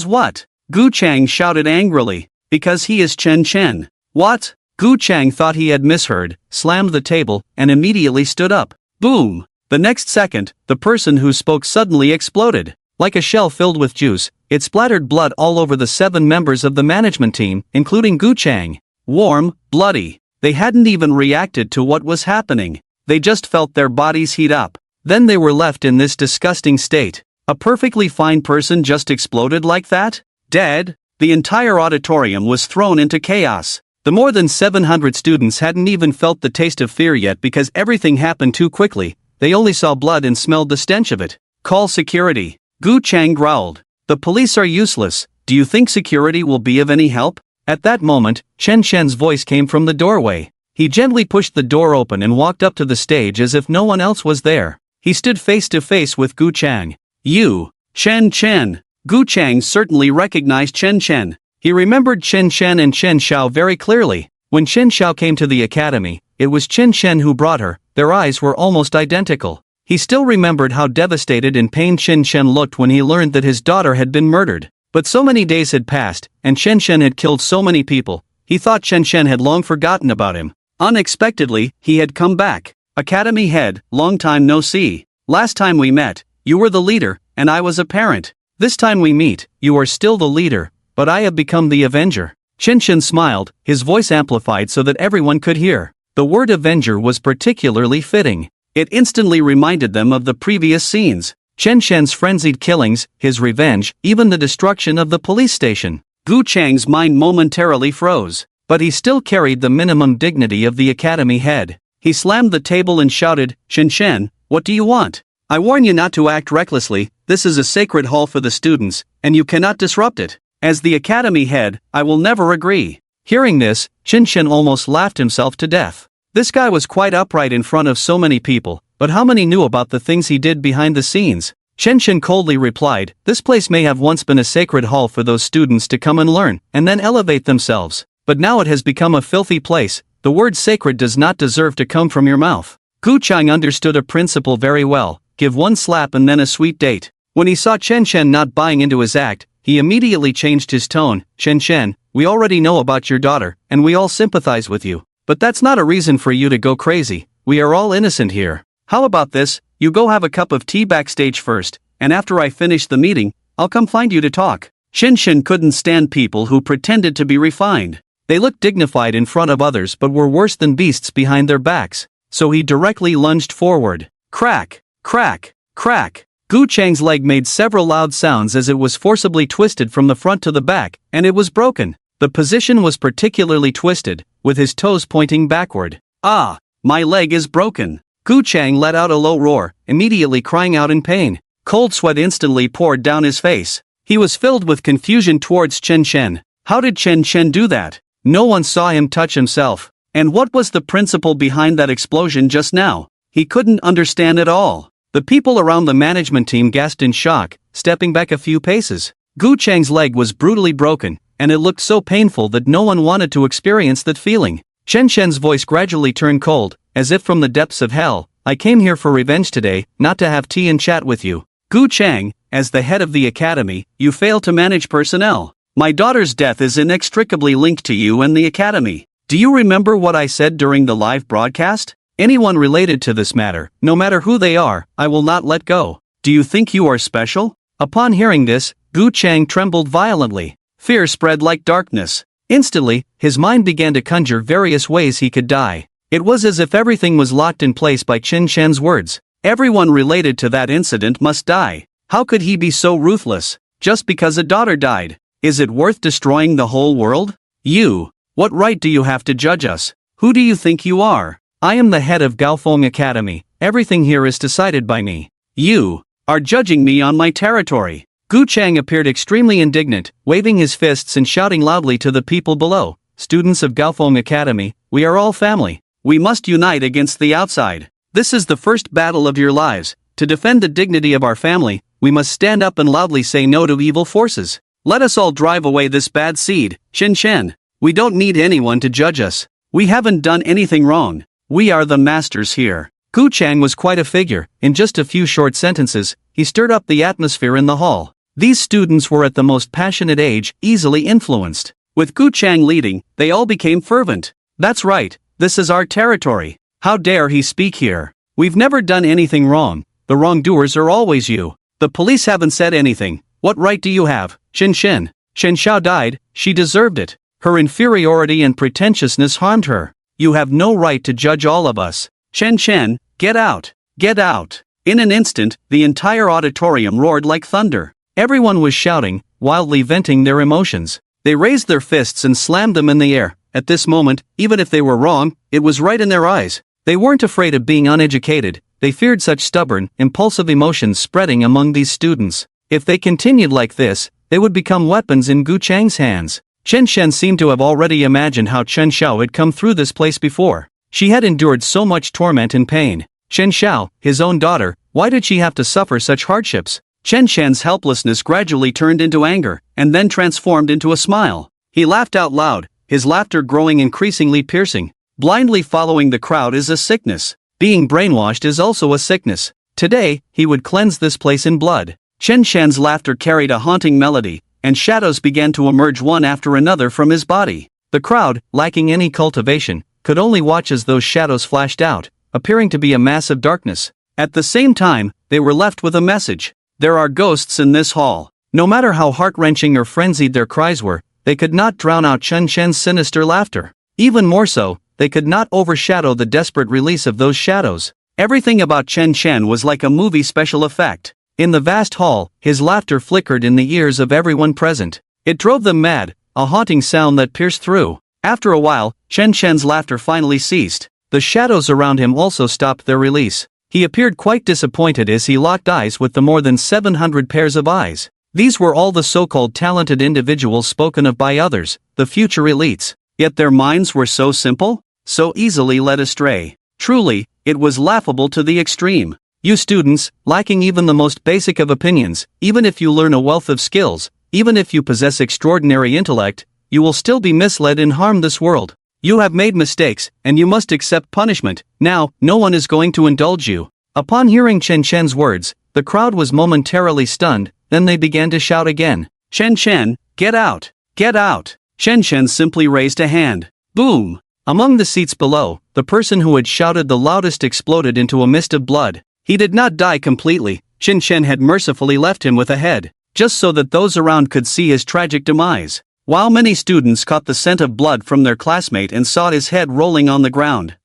what? Gu Chang shouted angrily. Because he is Chen Chen. What? Gu Chang thought he had misheard, slammed the table, and immediately stood up. Boom! The next second, the person who spoke suddenly exploded. Like a shell filled with juice, it splattered blood all over the 7 members of the management team, including Gu Chang. Warm, bloody. They hadn't even reacted to what was happening. They just felt their bodies heat up. Then they were left in this disgusting state. A perfectly fine person just exploded like that? Dead? The entire auditorium was thrown into chaos. The more than 700 students hadn't even felt the taste of fear yet because everything happened too quickly. They only saw blood and smelled the stench of it. Call security. Gu Chang growled. The police are useless. Do you think security will be of any help? At that moment, Chen Chen's voice came from the doorway. He gently pushed the door open and walked up to the stage as if no one else was there. He stood face to face with Gu Chang. You, Chen Chen. Gu Chang certainly recognized Chen Chen. He remembered Chen Chen and Chen Xiao very clearly. When Chen Xiao came to the academy, it was Chen Chen who brought her. Their eyes were almost identical. He still remembered how devastated and pained Chen Chen looked when he learned that his daughter had been murdered. But so many days had passed, and Chen Chen had killed so many people. He thought Chen Chen had long forgotten about him. Unexpectedly, he had come back. Academy head, long time no see. Last time we met, you were the leader, and I was a parent. This time we meet, you are still the leader, but I have become the Avenger. Chen Chen smiled, his voice amplified so that everyone could hear. The word Avenger was particularly fitting. It instantly reminded them of the previous scenes. Chen Chen's frenzied killings, his revenge, even the destruction of the police station. Gu Chang's mind momentarily froze, but he still carried the minimum dignity of the academy head. He slammed the table and shouted, Chen Chen, what do you want? I warn you not to act recklessly. This is a sacred hall for the students, and you cannot disrupt it. As the academy head, I will never agree. Hearing this, Chen Chen almost laughed himself to death. This guy was quite upright in front of so many people, but how many knew about the things he did behind the scenes? Chen Chen coldly replied, this place may have once been a sacred hall for those students to come and learn, and then elevate themselves. But now it has become a filthy place. The word sacred does not deserve to come from your mouth. Gu Chang understood a principle very well. Give one slap and then a sweet date. When he saw Chen Chen not buying into his act, he immediately changed his tone. Chen Chen, we already know about your daughter, and we all sympathize with you. But that's not a reason for you to go crazy. We are all innocent here. How about this? You go have a cup of tea backstage first, and after I finish the meeting, I'll come find you to talk. Chen Chen couldn't stand people who pretended to be refined. They looked dignified in front of others but were worse than beasts behind their backs. So he directly lunged forward. Crack! Crack! Crack! Gu Chang's leg made several loud sounds as it was forcibly twisted from the front to the back, and it was broken. The position was particularly twisted, with his toes pointing backward. Ah! My leg is broken! Gu Chang let out a low roar, immediately crying out in pain. Cold sweat instantly poured down his face. He was filled with confusion towards Chen Chen. How did Chen Chen do that? No one saw him touch himself. And what was the principle behind that explosion just now? He couldn't understand at all. The people around the management team gasped in shock, stepping back a few paces. Gu Chang's leg was brutally broken, and it looked so painful that no one wanted to experience that feeling. Chen Chen's voice gradually turned cold, as if from the depths of hell. I came here for revenge today, not to have tea and chat with you. Gu Chang, as the head of the academy, you fail to manage personnel. My daughter's death is inextricably linked to you and the academy. Do you remember what I said during the live broadcast? Anyone related to this matter, no matter who they are, I will not let go. Do you think you are special? Upon hearing this, Gu Chang trembled violently. Fear spread like darkness. Instantly, his mind began to conjure various ways he could die. It was as if everything was locked in place by Chen Chen's words. Everyone related to that incident must die. How could he be so ruthless? Just because a daughter died. Is it worth destroying the whole world? You. What right do you have to judge us? Who do you think you are? I am the head of Gaofeng Academy. Everything here is decided by me. You are judging me on my territory. Gu Chang appeared extremely indignant, waving his fists and shouting loudly to the people below, "Students of Gaofeng Academy, we are all family. We must unite against the outside. This is the first battle of your lives. To defend the dignity of our family, we must stand up and loudly say no to evil forces. Let us all drive away this bad seed, Shen Shen. We don't need anyone to judge us. We haven't done anything wrong. We are the masters here." Gu Chang was quite a figure. In just a few short sentences, he stirred up the atmosphere in the hall. These students were at the most passionate age, easily influenced. With Gu Chang leading, they all became fervent. "That's right, this is our territory. How dare he speak here? We've never done anything wrong. The wrongdoers are always you. The police haven't said anything. What right do you have, Shen Shen? Shen Xiao died, she deserved it. Her inferiority and pretentiousness harmed her. You have no right to judge all of us. Shen Shen, get out! Get out!" In an instant, the entire auditorium roared like thunder. Everyone was shouting, wildly venting their emotions. They raised their fists and slammed them in the air. At this moment, even if they were wrong, it was right in their eyes. They weren't afraid of being uneducated. They feared such stubborn, impulsive emotions spreading among these students. If they continued like this, they would become weapons in Gu Chang's hands. Chen Shen seemed to have already imagined how Chen Xiao had come through this place before. She had endured so much torment and pain. Chen Xiao, his own daughter, why did she have to suffer such hardships? Chen Shen's helplessness gradually turned into anger, and then transformed into a smile. He laughed out loud, his laughter growing increasingly piercing. Blindly following the crowd is a sickness. Being brainwashed is also a sickness. Today, he would cleanse this place in blood. Chen Shen's laughter carried a haunting melody, and shadows began to emerge one after another from his body. The crowd, lacking any cultivation, could only watch as those shadows flashed out, appearing to be a mass of darkness. At the same time, they were left with a message. There are ghosts in this hall. No matter how heart-wrenching or frenzied their cries were, they could not drown out Chen Shen's sinister laughter. Even more so, they could not overshadow the desperate release of those shadows. Everything about Chen Shen was like a movie special effect. In the vast hall, his laughter flickered in the ears of everyone present. It drove them mad, a haunting sound that pierced through. After a while, Chen Shen's laughter finally ceased. The shadows around him also stopped their release. He appeared quite disappointed as he locked eyes with the more than 700 pairs of eyes. These were all the so-called talented individuals spoken of by others, the future elites. Yet their minds were so simple, so easily led astray. Truly, it was laughable to the extreme. You students, lacking even the most basic of opinions, even if you learn a wealth of skills, even if you possess extraordinary intellect, you will still be misled and harm this world. You have made mistakes, and you must accept punishment. Now, no one is going to indulge you. Upon hearing Chen Shen's words, the crowd was momentarily stunned, then they began to shout again. "Chen Shen, get out! Get out!" Chen Shen simply raised a hand. Boom! Among the seats below, the person who had shouted the loudest exploded into a mist of blood. He did not die completely. Chen Shen had mercifully left him with a head, just so that those around could see his tragic demise. While many students caught the scent of blood from their classmate and saw his head rolling on the ground.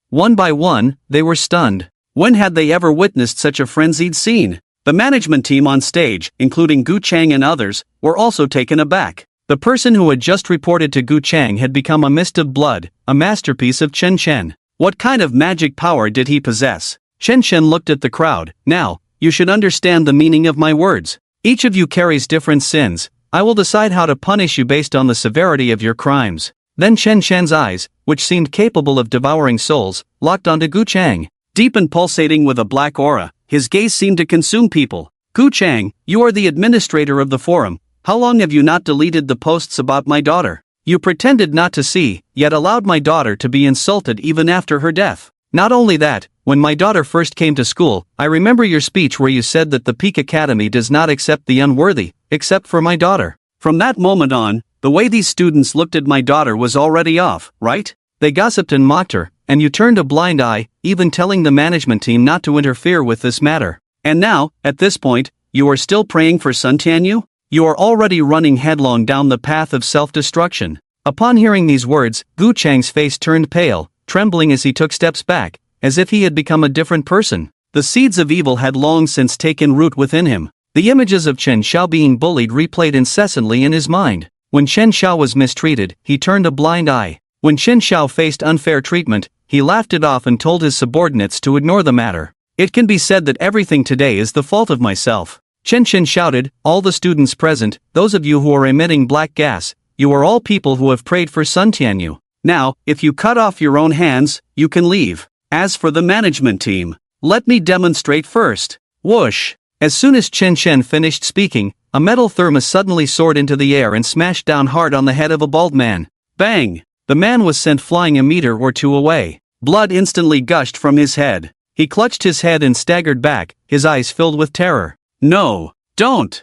One by one, they were stunned. When had they ever witnessed such a frenzied scene? The management team on stage, including Gu Chang and others, were also taken aback. The person who had just reported to Gu Chang had become a mist of blood, a masterpiece of Chen Shen. What kind of magic power did he possess? Chen Shen looked at the crowd. Now, you should understand the meaning of my words. Each of you carries different sins. I will decide how to punish you based on the severity of your crimes. Then Chen Shen's eyes, which seemed capable of devouring souls, locked onto Gu Chang. Deep and pulsating with a black aura, his gaze seemed to consume people. Gu Chang, you are the administrator of the forum. How long have you not deleted the posts about my daughter? You pretended not to see, yet allowed my daughter to be insulted even after her death. Not only that, when my daughter first came to school, I remember your speech where you said that the Peak Academy does not accept the unworthy, except for my daughter. From that moment on, the way these students looked at my daughter was already off, right? They gossiped and mocked her, and you turned a blind eye, even telling the management team not to interfere with this matter. And now, at this point, you are still praying for Sun Tianyu? You are already running headlong down the path of self-destruction. Upon hearing these words, Gu Chang's face turned pale, trembling as he took steps back, as if he had become a different person. The seeds of evil had long since taken root within him. The images of Chen Xiao being bullied replayed incessantly in his mind. When Chen Xiao was mistreated, he turned a blind eye. When Chen Xiao faced unfair treatment, he laughed it off and told his subordinates to ignore the matter. It can be said that everything today is the fault of myself. Chen Chen shouted, all the students present, those of you who are emitting black gas, you are all people who have prayed for Sun Tianyu. Now, if you cut off your own hands, you can leave. As for the management team, let me demonstrate first. Whoosh! As soon as Chen Chen finished speaking, a metal thermos suddenly soared into the air and smashed down hard on the head of a bald man. Bang! The man was sent flying a meter or two away. Blood instantly gushed from his head. He clutched his head and staggered back, his eyes filled with terror. No! Don't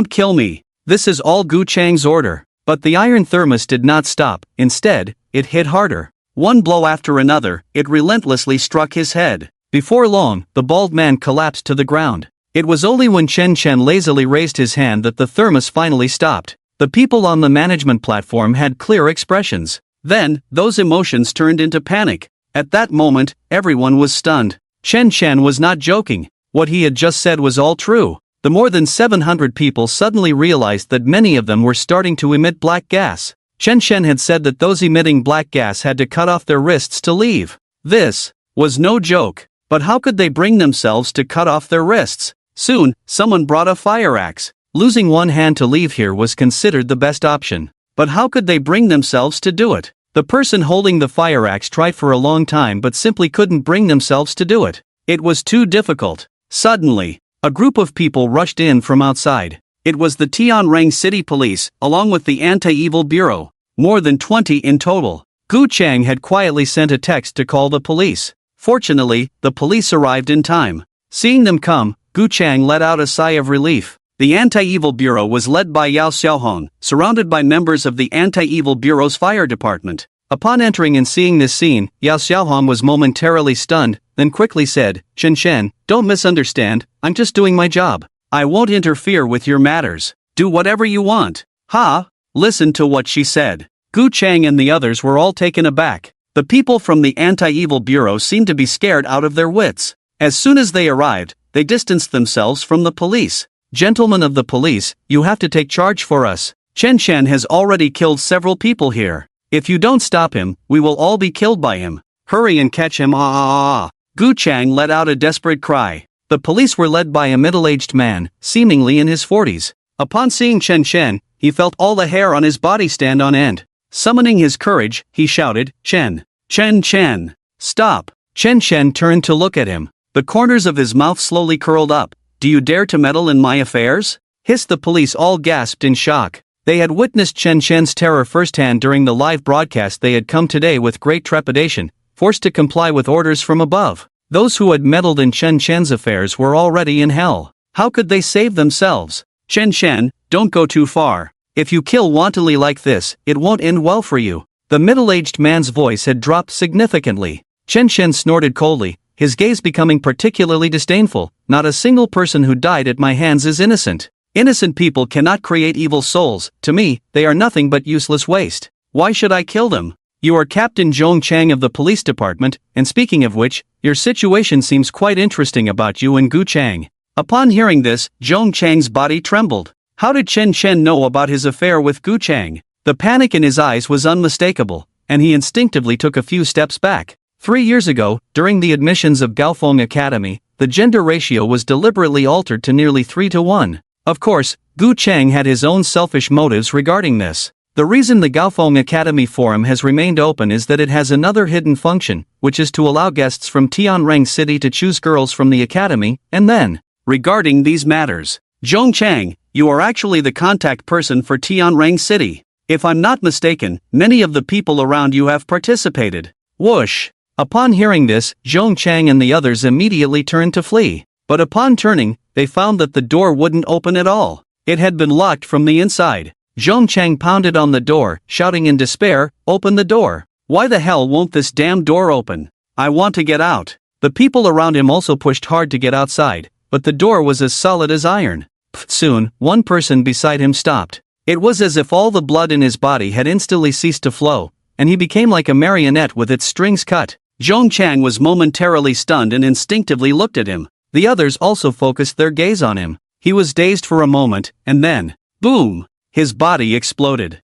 kill me! This is all Gu Chang's order. But the iron thermos did not stop, instead, it hit harder. One blow after another, it relentlessly struck his head. Before long, the bald man collapsed to the ground. It was only when Chen Chen lazily raised his hand that the thermos finally stopped. The people on the management platform had clear expressions. Then, those emotions turned into panic. At that moment, everyone was stunned. Chen Chen was not joking. What he had just said was all true. The more than 700 people suddenly realized that many of them were starting to emit black gas. Chen Chen had said that those emitting black gas had to cut off their wrists to leave. This was no joke. But how could they bring themselves to cut off their wrists? Soon, someone brought a fire axe. Losing one hand to leave here was considered the best option. But how could they bring themselves to do it? The person holding the fire axe tried for a long time but simply couldn't bring themselves to do it. It was too difficult. Suddenly, a group of people rushed in from outside. It was the Tianrang City Police, along with the Anti-Evil Bureau. More than 20 in total. Gu Chang had quietly sent a text to call the police. Fortunately, the police arrived in time. Seeing them come, Gu Chang let out a sigh of relief. The Anti-Evil Bureau was led by Yao Xiaohong, surrounded by members of the Anti-Evil Bureau's fire department. Upon entering and seeing this scene, Yao Xiaohong was momentarily stunned, then quickly said, Chen Chen, don't misunderstand, I'm just doing my job. I won't interfere with your matters. Do whatever you want. Ha! Listen to what she said. Gu Chang and the others were all taken aback. The people from the Anti-Evil Bureau seemed to be scared out of their wits. As soon as they arrived, they distanced themselves from the police. Gentlemen of the police, you have to take charge for us. Chen Chen has already killed several people here. If you don't stop him, we will all be killed by him. Hurry and catch him. Gu Chang let out a desperate cry. The police were led by a middle-aged man, seemingly in his 40s. Upon seeing Chen Chen, he felt all the hair on his body stand on end. Summoning his courage, he shouted, Chen Chen, stop. Chen Chen turned to look at him. The corners of his mouth slowly curled up. Do you dare to meddle in my affairs? Hissed. The police all gasped in shock. They had witnessed Chen Chen's terror firsthand during the live broadcast. They had come today with great trepidation, forced to comply with orders from above. Those who had meddled in Chen Chen's affairs were already in hell. How could they save themselves? Chen Chen, don't go too far. If you kill wantonly like this, it won't end well for you. The middle-aged man's voice had dropped significantly. Chen Chen snorted coldly, his gaze becoming particularly disdainful. Not a single person who died at my hands is innocent. Innocent people cannot create evil souls. To me, they are nothing but useless waste. Why should I kill them? You are Captain Zhong Chang of the police department, and speaking of which, your situation seems quite interesting about you and Gu Chang. Upon hearing this, Zhong Chang's body trembled. How did Chen Chen know about his affair with Gu Chang? The panic in his eyes was unmistakable, and he instinctively took a few steps back. 3 years ago, during the admissions of Gaofeng Academy, the gender ratio was deliberately altered to nearly 3-to-1. Of course, Gu Chang had his own selfish motives regarding this. The reason the Gaofeng Academy forum has remained open is that it has another hidden function, which is to allow guests from Tianrang City to choose girls from the academy, and then, regarding these matters, Zhong Chang, you are actually the contact person for Tianrang City. If I'm not mistaken, many of the people around you have participated. Whoosh! Upon hearing this, Zhong Chang and the others immediately turned to flee. But upon turning, they found that the door wouldn't open at all. It had been locked from the inside. Zhong Chang pounded on the door, shouting in despair, "Open the door! Why the hell won't this damn door open? I want to get out!" The people around him also pushed hard to get outside, but the door was as solid as iron. Soon, one person beside him stopped. It was as if all the blood in his body had instantly ceased to flow, and he became like a marionette with its strings cut. Zhong Chang was momentarily stunned and instinctively looked at him. The others also focused their gaze on him. He was dazed for a moment, and then, boom! His body exploded.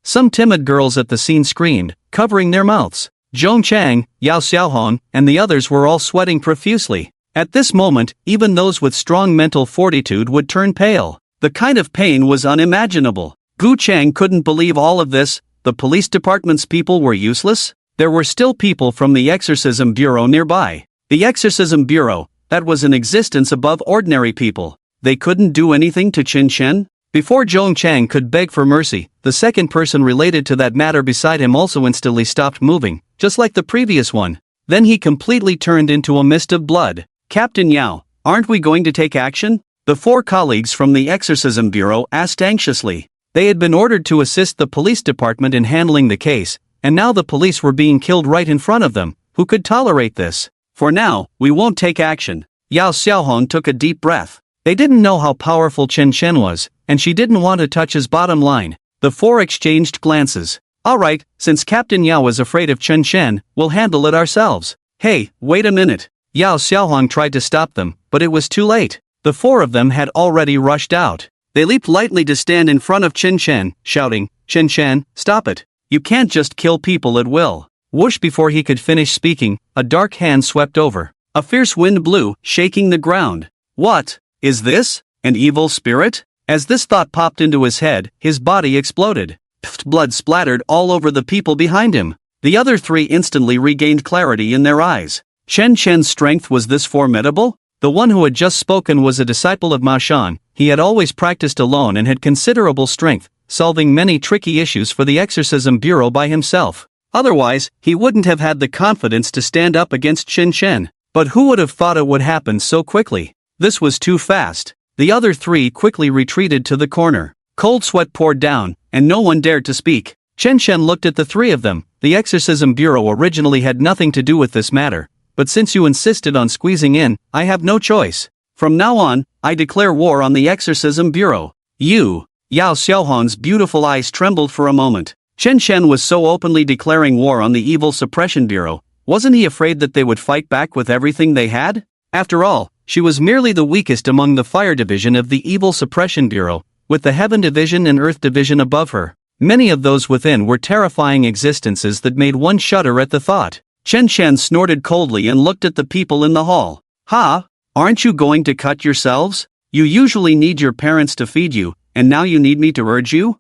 Some timid girls at the scene screamed, covering their mouths. Zhong Chang, Yao Xiaohong, and the others were all sweating profusely. At this moment, even those with strong mental fortitude would turn pale. The kind of pain was unimaginable. Gu Chang couldn't believe all of this. The police department's people were useless? There were still people from the Exorcism Bureau nearby. The Exorcism Bureau, that was in existence above ordinary people. They couldn't do anything to Qin Shen? Before Zhong Chang could beg for mercy, the second person related to that matter beside him also instantly stopped moving, just like the previous one. Then he completely turned into a mist of blood. Captain Yao, aren't we going to take action? The four colleagues from the Exorcism Bureau asked anxiously. They had been ordered to assist the police department in handling the case, and now the police were being killed right in front of them. Who could tolerate this? For now, we won't take action. Yao Xiaohong took a deep breath. They didn't know how powerful Chen Shen was, and she didn't want to touch his bottom line. The four exchanged glances. Alright, since Captain Yao is afraid of Chen Shen, we'll handle it ourselves. Hey, wait a minute. Yao Xiaohong tried to stop them, but it was too late. The four of them had already rushed out. They leaped lightly to stand in front of Chen Shen, shouting, Chen Shen, stop it. You can't just kill people at will. Whoosh! Before he could finish speaking, a dark hand swept over. A fierce wind blew, shaking the ground. What? Is this an evil spirit? As this thought popped into his head, his body exploded. Pfft! Blood splattered all over the people behind him. The other three instantly regained clarity in their eyes. Chen Shen's strength was this formidable? The one who had just spoken was a disciple of Ma Shan. He had always practiced alone and had considerable strength, solving many tricky issues for the Exorcism Bureau by himself. Otherwise, he wouldn't have had the confidence to stand up against Chen Shen. But who would have thought it would happen so quickly? This was too fast. The other three quickly retreated to the corner. Cold sweat poured down, and no one dared to speak. Chen Shen looked at the three of them. The Exorcism Bureau originally had nothing to do with this matter, but since you insisted on squeezing in, I have no choice. From now on, I declare war on the Exorcism Bureau. You! Yao Xiaohong's beautiful eyes trembled for a moment. Chen Shen was so openly declaring war on the Evil Suppression Bureau. Wasn't he afraid that they would fight back with everything they had? After all, she was merely the weakest among the Fire Division of the Evil Suppression Bureau, with the Heaven Division and Earth Division above her. Many of those within were terrifying existences that made one shudder at the thought. Chen Shen snorted coldly and looked at the people in the hall. Ha! Aren't you going to cut yourselves? You usually need your parents to feed you, and now you need me to urge you?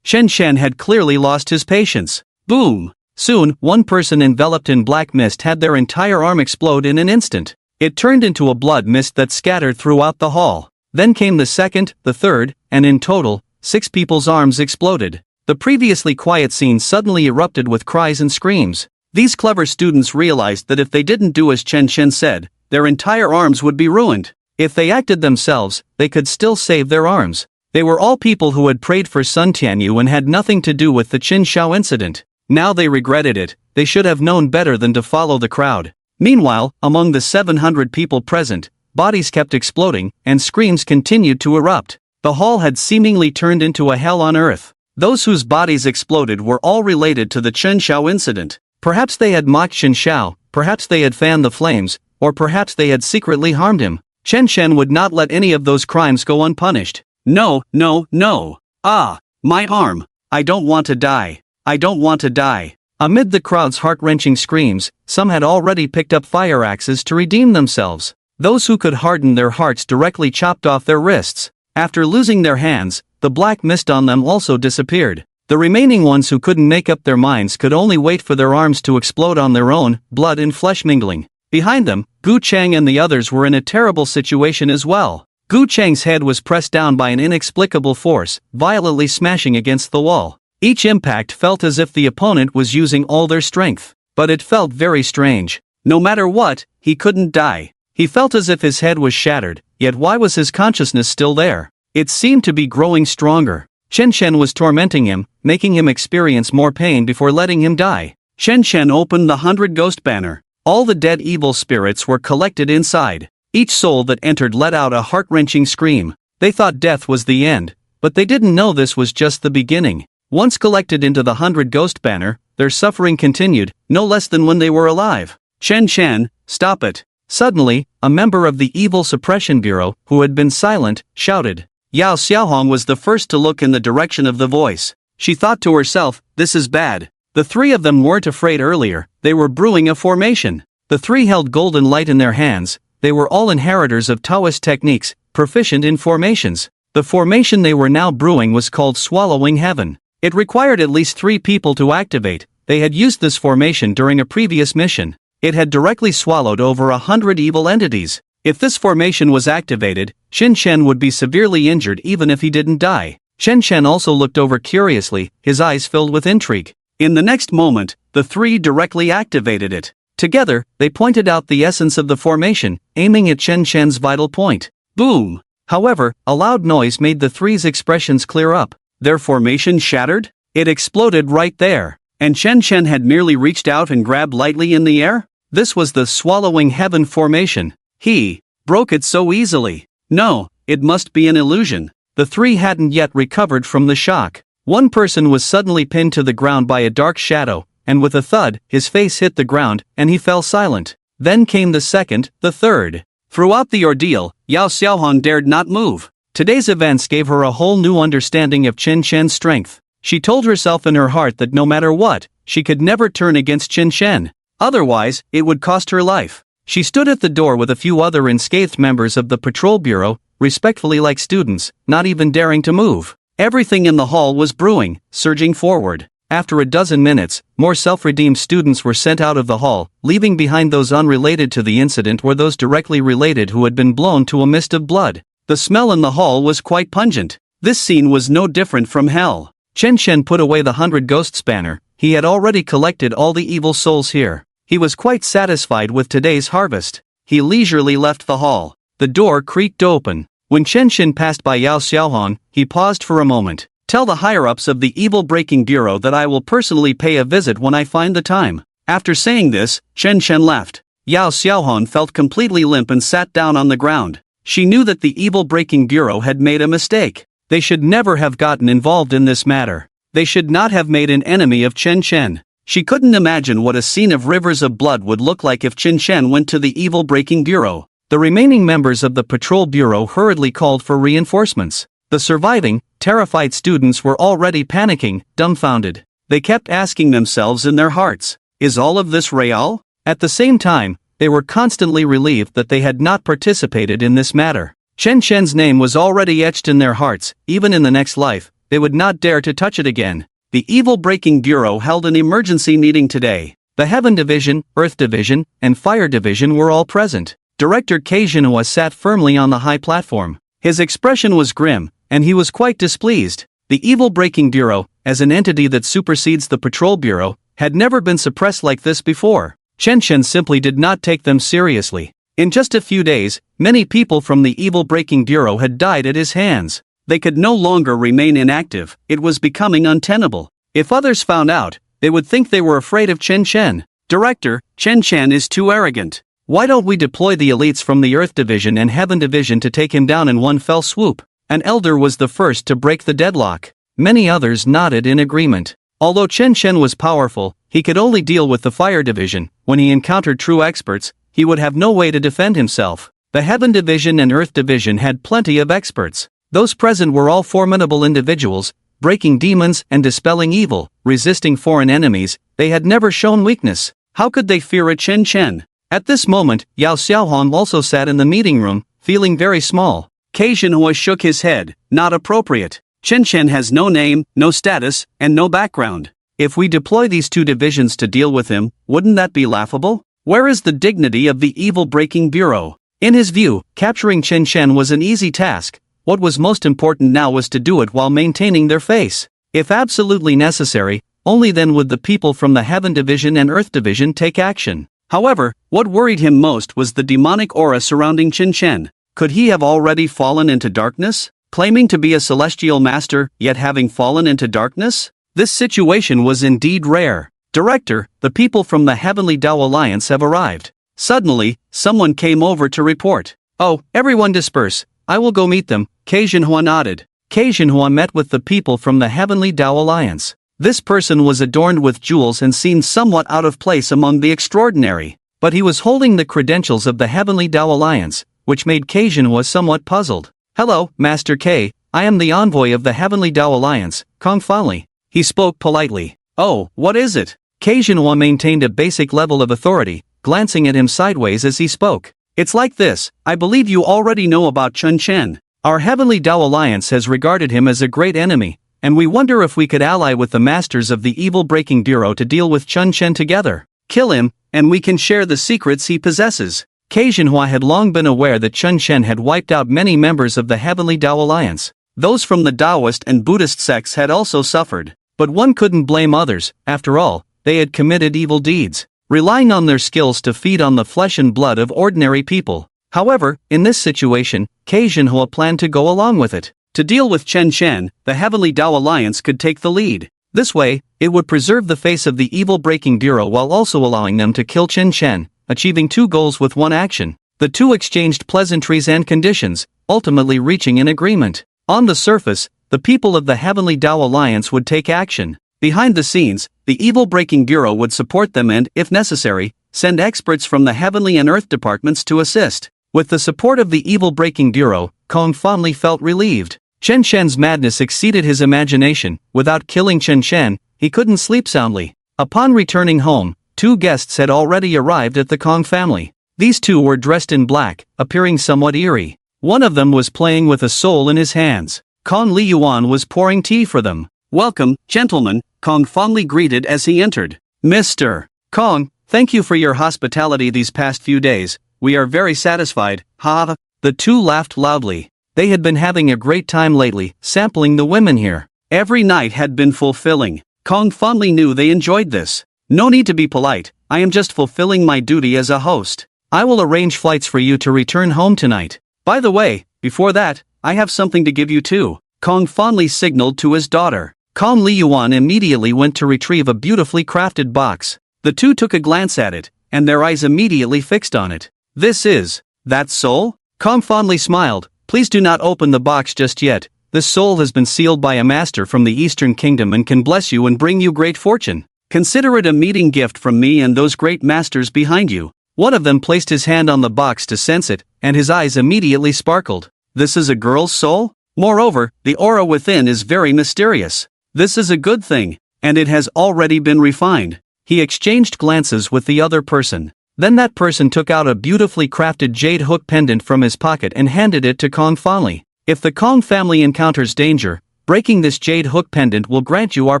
Chen Shen had clearly lost his patience. Boom! Soon, one person enveloped in black mist had their entire arm explode in an instant. It turned into a blood mist that scattered throughout the hall. Then came the second, the third, and in total, 6 people's arms exploded. The previously quiet scene suddenly erupted with cries and screams. These clever students realized that if they didn't do as Chen Shen said, their entire arms would be ruined. If they acted themselves, they could still save their arms. They were all people who had prayed for Sun Tianyu and had nothing to do with the Qin Shao incident. Now they regretted it. They should have known better than to follow the crowd. Meanwhile, among the 700 people present, bodies kept exploding, and screams continued to erupt. The hall had seemingly turned into a hell on earth. Those whose bodies exploded were all related to the Qin Shao incident. Perhaps they had mocked Qin Shao, perhaps they had fanned the flames, or perhaps they had secretly harmed him. Chen Shen would not let any of those crimes go unpunished. No, no, no. Ah, my arm. I don't want to die. I don't want to die. Amid the crowd's heart-wrenching screams, some had already picked up fire axes to redeem themselves. Those who could harden their hearts directly chopped off their wrists. After losing their hands, the black mist on them also disappeared. The remaining ones who couldn't make up their minds could only wait for their arms to explode on their own, blood and flesh mingling. Behind them, Gu Chang and the others were in a terrible situation as well. Gu Chang's head was pressed down by an inexplicable force, violently smashing against the wall. Each impact felt as if the opponent was using all their strength. But it felt very strange. No matter what, he couldn't die. He felt as if his head was shattered, yet why was his consciousness still there? It seemed to be growing stronger. Chen Shen was tormenting him, making him experience more pain before letting him die. Chen Shen opened the 100 Ghost banner. All the dead evil spirits were collected inside. Each soul that entered let out a heart-wrenching scream. They thought death was the end, but they didn't know this was just the beginning. Once collected into the 100 Ghost banner, their suffering continued, no less than when they were alive. Chen Shen, stop it. Suddenly, a member of the Evil Suppression Bureau, who had been silent, shouted. Yao Xiaohong was the first to look in the direction of the voice. She thought to herself, this is bad. The three of them weren't afraid earlier, they were brewing a formation. The three held golden light in their hands. They were all inheritors of Taoist techniques, proficient in formations. The formation they were now brewing was called Swallowing Heaven. It required at least 3 people to activate. They had used this formation during a previous mission. It had directly swallowed over 100 evil entities. If this formation was activated, Chen Chen would be severely injured even if he didn't die. Chen Chen also looked over curiously, his eyes filled with intrigue. In the next moment, the 3 directly activated it. Together, they pointed out the essence of the formation, aiming at Chen Chen's vital point. Boom! However, a loud noise made the 3's expressions clear up. Their formation shattered? It exploded right there. And Chen Chen had merely reached out and grabbed lightly in the air? This was the Swallowing Heaven formation. He broke it so easily. No, it must be an illusion. The 3 hadn't yet recovered from the shock. One person was suddenly pinned to the ground by a dark shadow, and with a thud, his face hit the ground, and he fell silent. Then came the second, the third. Throughout the ordeal, Yao Xiaohan dared not move. Today's events gave her a whole new understanding of Chen Chen's strength. She told herself in her heart that no matter what, she could never turn against Chen Chen. Otherwise, it would cost her life. She stood at the door with a few other unscathed members of the patrol bureau, respectfully like students, not even daring to move. Everything in the hall was brewing, surging forward. After a dozen minutes, more self-redeemed students were sent out of the hall, leaving behind those unrelated to the incident or those directly related who had been blown to a mist of blood. The smell in the hall was quite pungent. This scene was no different from hell. Chen Chen put away the 100 ghost spanner. He had already collected all the evil souls here. He was quite satisfied with today's harvest. He leisurely left the hall. The door creaked open. When Chen Chen passed by Yao Xiaohan, he paused for a moment. Tell the higher-ups of the Evil Breaking Bureau that I will personally pay a visit when I find the time. After saying this, Chen Chen left. Yao Xiaohan felt completely limp and sat down on the ground. She knew that the Evil Breaking Bureau had made a mistake. They should never have gotten involved in this matter. They should not have made an enemy of Chen Chen. She couldn't imagine what a scene of rivers of blood would look like if Chen Chen went to the Evil Breaking Bureau. The remaining members of the Patrol Bureau hurriedly called for reinforcements. The surviving, terrified students were already panicking, dumbfounded. They kept asking themselves in their hearts, is all of this real? At the same time, they were constantly relieved that they had not participated in this matter. Chen Chen's name was already etched in their hearts. Even in the next life, they would not dare to touch it again. The Evil Breaking Bureau held an emergency meeting today. The Heaven Division, Earth Division, and Fire Division were all present. Director Ke Jinhua sat firmly on the high platform. His expression was grim, and he was quite displeased. The Evil Breaking Bureau, as an entity that supersedes the Patrol Bureau, had never been suppressed like this before. Chen Chen simply did not take them seriously. In just a few days, many people from the Evil Breaking Bureau had died at his hands. They could no longer remain inactive. It was becoming untenable. If others found out, they would think they were afraid of Chen Chen. Director, Chen Chen is too arrogant. Why don't we deploy the elites from the Earth Division and Heaven Division to take him down in one fell swoop? An elder was the first to break the deadlock. Many others nodded in agreement. Although Chen Chen was powerful, he could only deal with the Fire Division. When he encountered true experts, he would have no way to defend himself. The Heaven Division and Earth Division had plenty of experts. Those present were all formidable individuals, breaking demons and dispelling evil, resisting foreign enemies. They had never shown weakness. How could they fear a Chen Chen? At this moment, Yao Xiaohan also sat in the meeting room, feeling very small. Ke Jinhua shook his head. Not appropriate. Chen Chen has no name, no status, and no background. If we deploy these 2 divisions to deal with him, wouldn't that be laughable? Where is the dignity of the Evil Breaking Bureau? In his view, capturing Chen Chen was an easy task. What was most important now was to do it while maintaining their face. If absolutely necessary, only then would the people from the Heaven Division and Earth Division take action. However, what worried him most was the demonic aura surrounding Chen Chen. Could he have already fallen into darkness? Claiming to be a celestial master, yet having fallen into darkness? This situation was indeed rare. Director, the people from the Heavenly Tao Alliance have arrived. Suddenly, someone came over to report. Oh, everyone disperse. I will go meet them. Ke Jinhua nodded. Ke Jinhua met with the people from the Heavenly Tao Alliance. This person was adorned with jewels and seemed somewhat out of place among the extraordinary. But he was holding the credentials of the Heavenly Tao Alliance, which made Ke Jinhua somewhat puzzled. Hello, Master Ke, I am the envoy of the Heavenly Tao Alliance, Kong Fanli. He spoke politely. Oh, what is it? Ke Jinhua maintained a basic level of authority, glancing at him sideways as he spoke. It's like this, I believe you already know about Chun Chen. Our Heavenly Tao Alliance has regarded him as a great enemy, and we wonder if we could ally with the masters of the Evil Breaking Bureau to deal with Chun Chen together. Kill him, and we can share the secrets he possesses. Kei Jinhua had long been aware that Chun Chen had wiped out many members of the Heavenly Tao Alliance. Those from the Taoist and Buddhist sects had also suffered. But one couldn't blame others, after all, they had committed evil deeds, relying on their skills to feed on the flesh and blood of ordinary people. However, in this situation, Kei Jinhua planned to go along with it. To deal with Chen Chen, the Heavenly Tao Alliance could take the lead. This way, it would preserve the face of the Evil Breaking Bureau while also allowing them to kill Chen Chen, achieving two goals with one action. The two exchanged pleasantries and conditions, ultimately reaching an agreement. On the surface, the people of the Heavenly Tao Alliance would take action. Behind the scenes, the Evil Breaking Bureau would support them and, if necessary, send experts from the Heavenly and Earth departments to assist. With the support of the Evil Breaking Bureau, Kong fondly felt relieved. Chen Shen's madness exceeded his imagination. Without killing Chen Shen, he couldn't sleep soundly. Upon returning home, two guests had already arrived at the Kong family. These two were dressed in black, appearing somewhat eerie. One of them was playing with a soul in his hands. Kong Li Yuan was pouring tea for them. Welcome, gentlemen, Kong fondly greeted as he entered. Mr. Kong, thank you for your hospitality these past few days. We are very satisfied, ha. The two laughed loudly. They had been having a great time lately, sampling the women here. Every night had been fulfilling. Kong fondly knew they enjoyed this. No need to be polite, I am just fulfilling my duty as a host. I will arrange flights for you to return home tonight. By the way, before that, I have something to give you too. Kong fondly signaled to his daughter. Kong Li Yuan immediately went to retrieve a beautifully crafted box. The two took a glance at it, and their eyes immediately fixed on it. This is that soul? Kong fondly smiled. Please do not open the box just yet. This soul has been sealed by a master from the Eastern Kingdom and can bless you and bring you great fortune. Consider it a meeting gift from me and those great masters behind you. One of them placed his hand on the box to sense it, and his eyes immediately sparkled. This is a girl's soul? Moreover, the aura within is very mysterious. This is a good thing, and it has already been refined. He exchanged glances with the other person. Then that person took out a beautifully crafted jade hook pendant from his pocket and handed it to Kong fondly. If the Kong family encounters danger, breaking this jade hook pendant will grant you our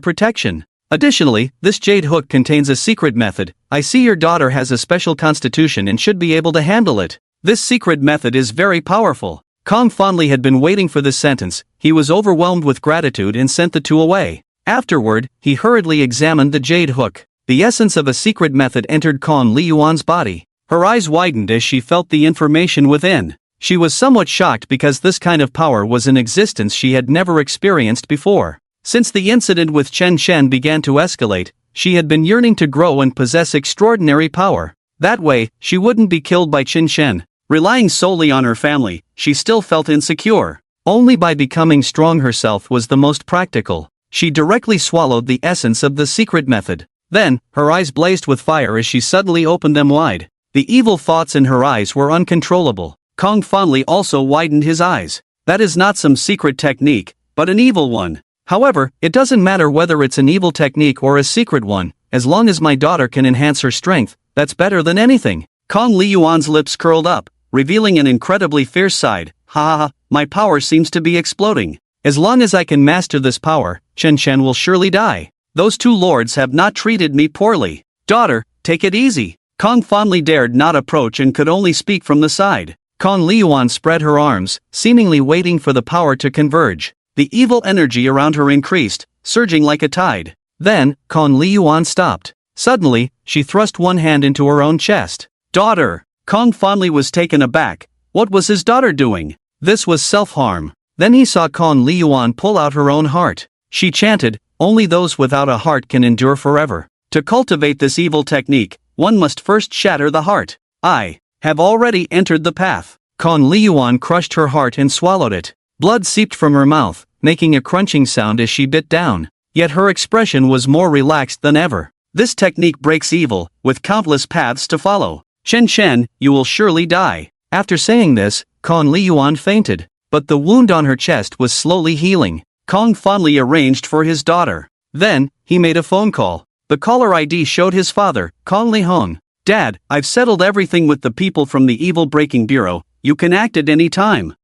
protection. Additionally, this jade hook contains a secret method. I see your daughter has a special constitution and should be able to handle it. This secret method is very powerful. Kong fondly had been waiting for this sentence. He was overwhelmed with gratitude and sent the two away. Afterward, he hurriedly examined the jade hook. The essence of a secret method entered Kong Li Yuan's body. Her eyes widened as she felt the information within. She was somewhat shocked because this kind of power was in existence she had never experienced before. Since the incident with Chen Shen began to escalate, she had been yearning to grow and possess extraordinary power. That way, she wouldn't be killed by Chen Shen. Relying solely on her family, she still felt insecure. Only by becoming strong herself was the most practical. She directly swallowed the essence of the secret method. Then, her eyes blazed with fire as she suddenly opened them wide. The evil thoughts in her eyes were uncontrollable. Kong fondly also widened his eyes. That is not some secret technique, but an evil one. However, it doesn't matter whether it's an evil technique or a secret one, as long as my daughter can enhance her strength, that's better than anything. Kong Li Yuan's lips curled up, revealing an incredibly fierce side. Ha ha ha, my power seems to be exploding. As long as I can master this power, Chen Shen will surely die. Those two lords have not treated me poorly. Daughter, take it easy. Kong fondly dared not approach and could only speak from the side. Kong Li Yuan spread her arms, seemingly waiting for the power to converge. The evil energy around her increased, surging like a tide. Then, Kong Li Yuan stopped. Suddenly, she thrust one hand into her own chest. Daughter! Kong fondly was taken aback. What was his daughter doing? This was self-harm. Then he saw Kong Li Yuan pull out her own heart. She chanted, only those without a heart can endure forever. To cultivate this evil technique, one must first shatter the heart. I have already entered the path. Kong Li Yuan crushed her heart and swallowed it. Blood seeped from her mouth, making a crunching sound as she bit down. Yet her expression was more relaxed than ever. This technique breaks evil, with countless paths to follow. Chen Shen, you will surely die. After saying this, Kong Li Yuan fainted. But the wound on her chest was slowly healing. Kong fondly arranged for his daughter. Then, he made a phone call. The caller ID showed his father, Kong Li Hong. Dad, I've settled everything with the people from the Evil Breaking Bureau, you can act at any time.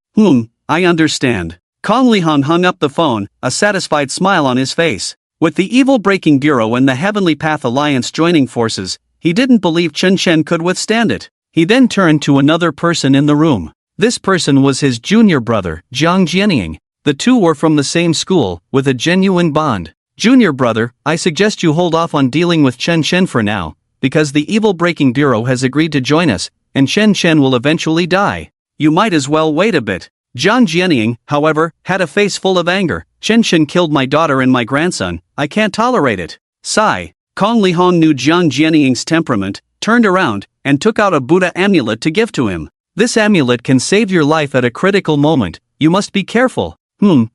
I understand. Kong Lihong hung up the phone, a satisfied smile on his face. With the Evil Breaking Bureau and the Heavenly Path Alliance joining forces, he didn't believe Chen Shen could withstand it. He then turned to another person in the room. This person was his junior brother, Jiang Jianying. The two were from the same school, with a genuine bond. Junior brother, I suggest you hold off on dealing with Chen Shen for now, because the Evil Breaking Bureau has agreed to join us, and Chen Shen will eventually die. You might as well wait a bit. Jiang Jianying, however, had a face full of anger. Chen Shen killed my daughter and my grandson, I can't tolerate it. Sigh. Kong Lihong knew Jiang Jianying's temperament, turned around, and took out a Buddha amulet to give to him. This amulet can save your life at a critical moment, you must be careful.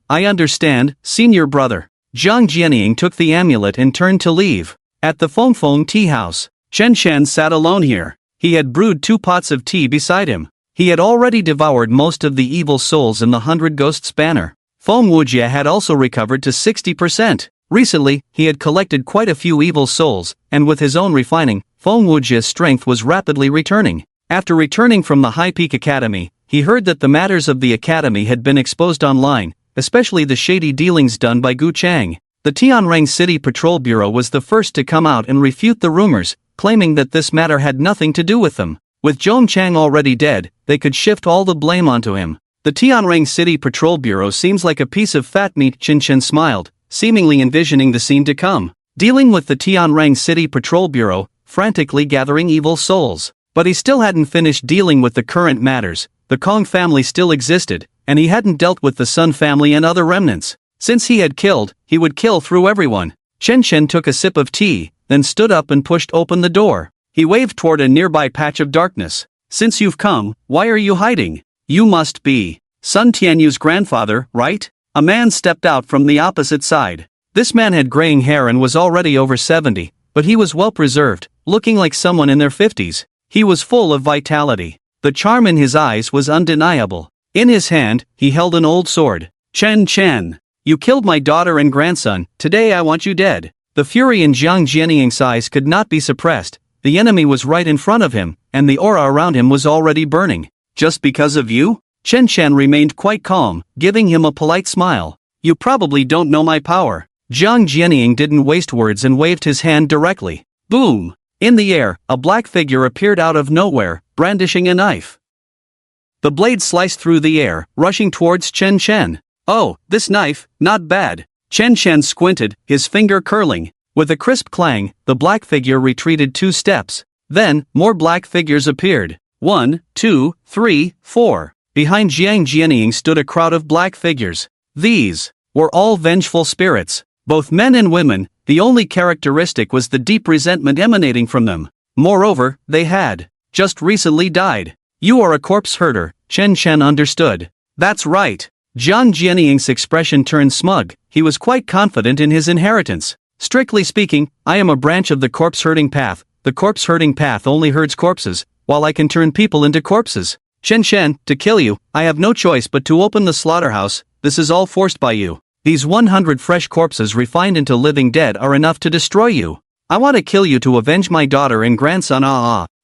I understand, senior brother. Jiang Jianying took the amulet and turned to leave. At the Feng tea house, Chen Shen sat alone here. He had brewed 2 pots of tea beside him. He had already devoured most of the evil souls in the 100 Ghosts banner. Feng Wujie had also recovered to 60%. Recently, he had collected quite a few evil souls, and with his own refining, Feng Wujie's strength was rapidly returning. After returning from the High Peak Academy, he heard that the matters of the academy had been exposed online, especially the shady dealings done by Gu Chang. The Tianrang City Patrol Bureau was the first to come out and refute the rumors, claiming that this matter had nothing to do with them. With Zhong Chang already dead, they could shift all the blame onto him. The Tianrang City Patrol Bureau seems like a piece of fat meat. Chen Shen smiled, seemingly envisioning the scene to come. Dealing with the Tianrang City Patrol Bureau, frantically gathering evil souls. But he still hadn't finished dealing with the current matters. The Kong family still existed, and he hadn't dealt with the Sun family and other remnants. Since he had killed, he would kill through everyone. Chen Shen took a sip of tea, then stood up and pushed open the door. He waved toward a nearby patch of darkness. Since you've come, why are you hiding? You must be Sun Tianyu's grandfather, right? A man stepped out from the opposite side. This man had graying hair and was already over 70, but he was well preserved, looking like someone in their 50s. He was full of vitality. The charm in his eyes was undeniable. In his hand, he held an old sword. Chen Chen, you killed my daughter and grandson, today I want you dead. The fury in Jiang Jianying's eyes could not be suppressed. The enemy was right in front of him, and the aura around him was already burning. Just because of you? Chen Chen remained quite calm, giving him a polite smile. You probably don't know my power. Jiang Jianying didn't waste words and waved his hand directly. Boom! In the air, a black figure appeared out of nowhere, brandishing a knife. The blade sliced through the air, rushing towards Chen Chen. Oh, this knife, not bad. Chen Chen squinted, his finger curling. With a crisp clang, the black figure retreated 2 steps. Then, more black figures appeared. 1, 2, 3, 4. Behind Jiang Jianying stood a crowd of black figures. These were all vengeful spirits. Both men and women, the only characteristic was the deep resentment emanating from them. Moreover, they had just recently died. You are a corpse herder, Chen Chen understood. That's right. Jiang Jianying's expression turned smug. He was quite confident in his inheritance. Strictly speaking, I am a branch of the corpse herding path. The corpse herding path only herds corpses, while I can turn people into corpses. Chen Chen, to kill you, I have no choice but to open the slaughterhouse. This is all forced by you. These 100 fresh corpses refined into living dead are enough to destroy you. I want to kill you to avenge my daughter and grandson.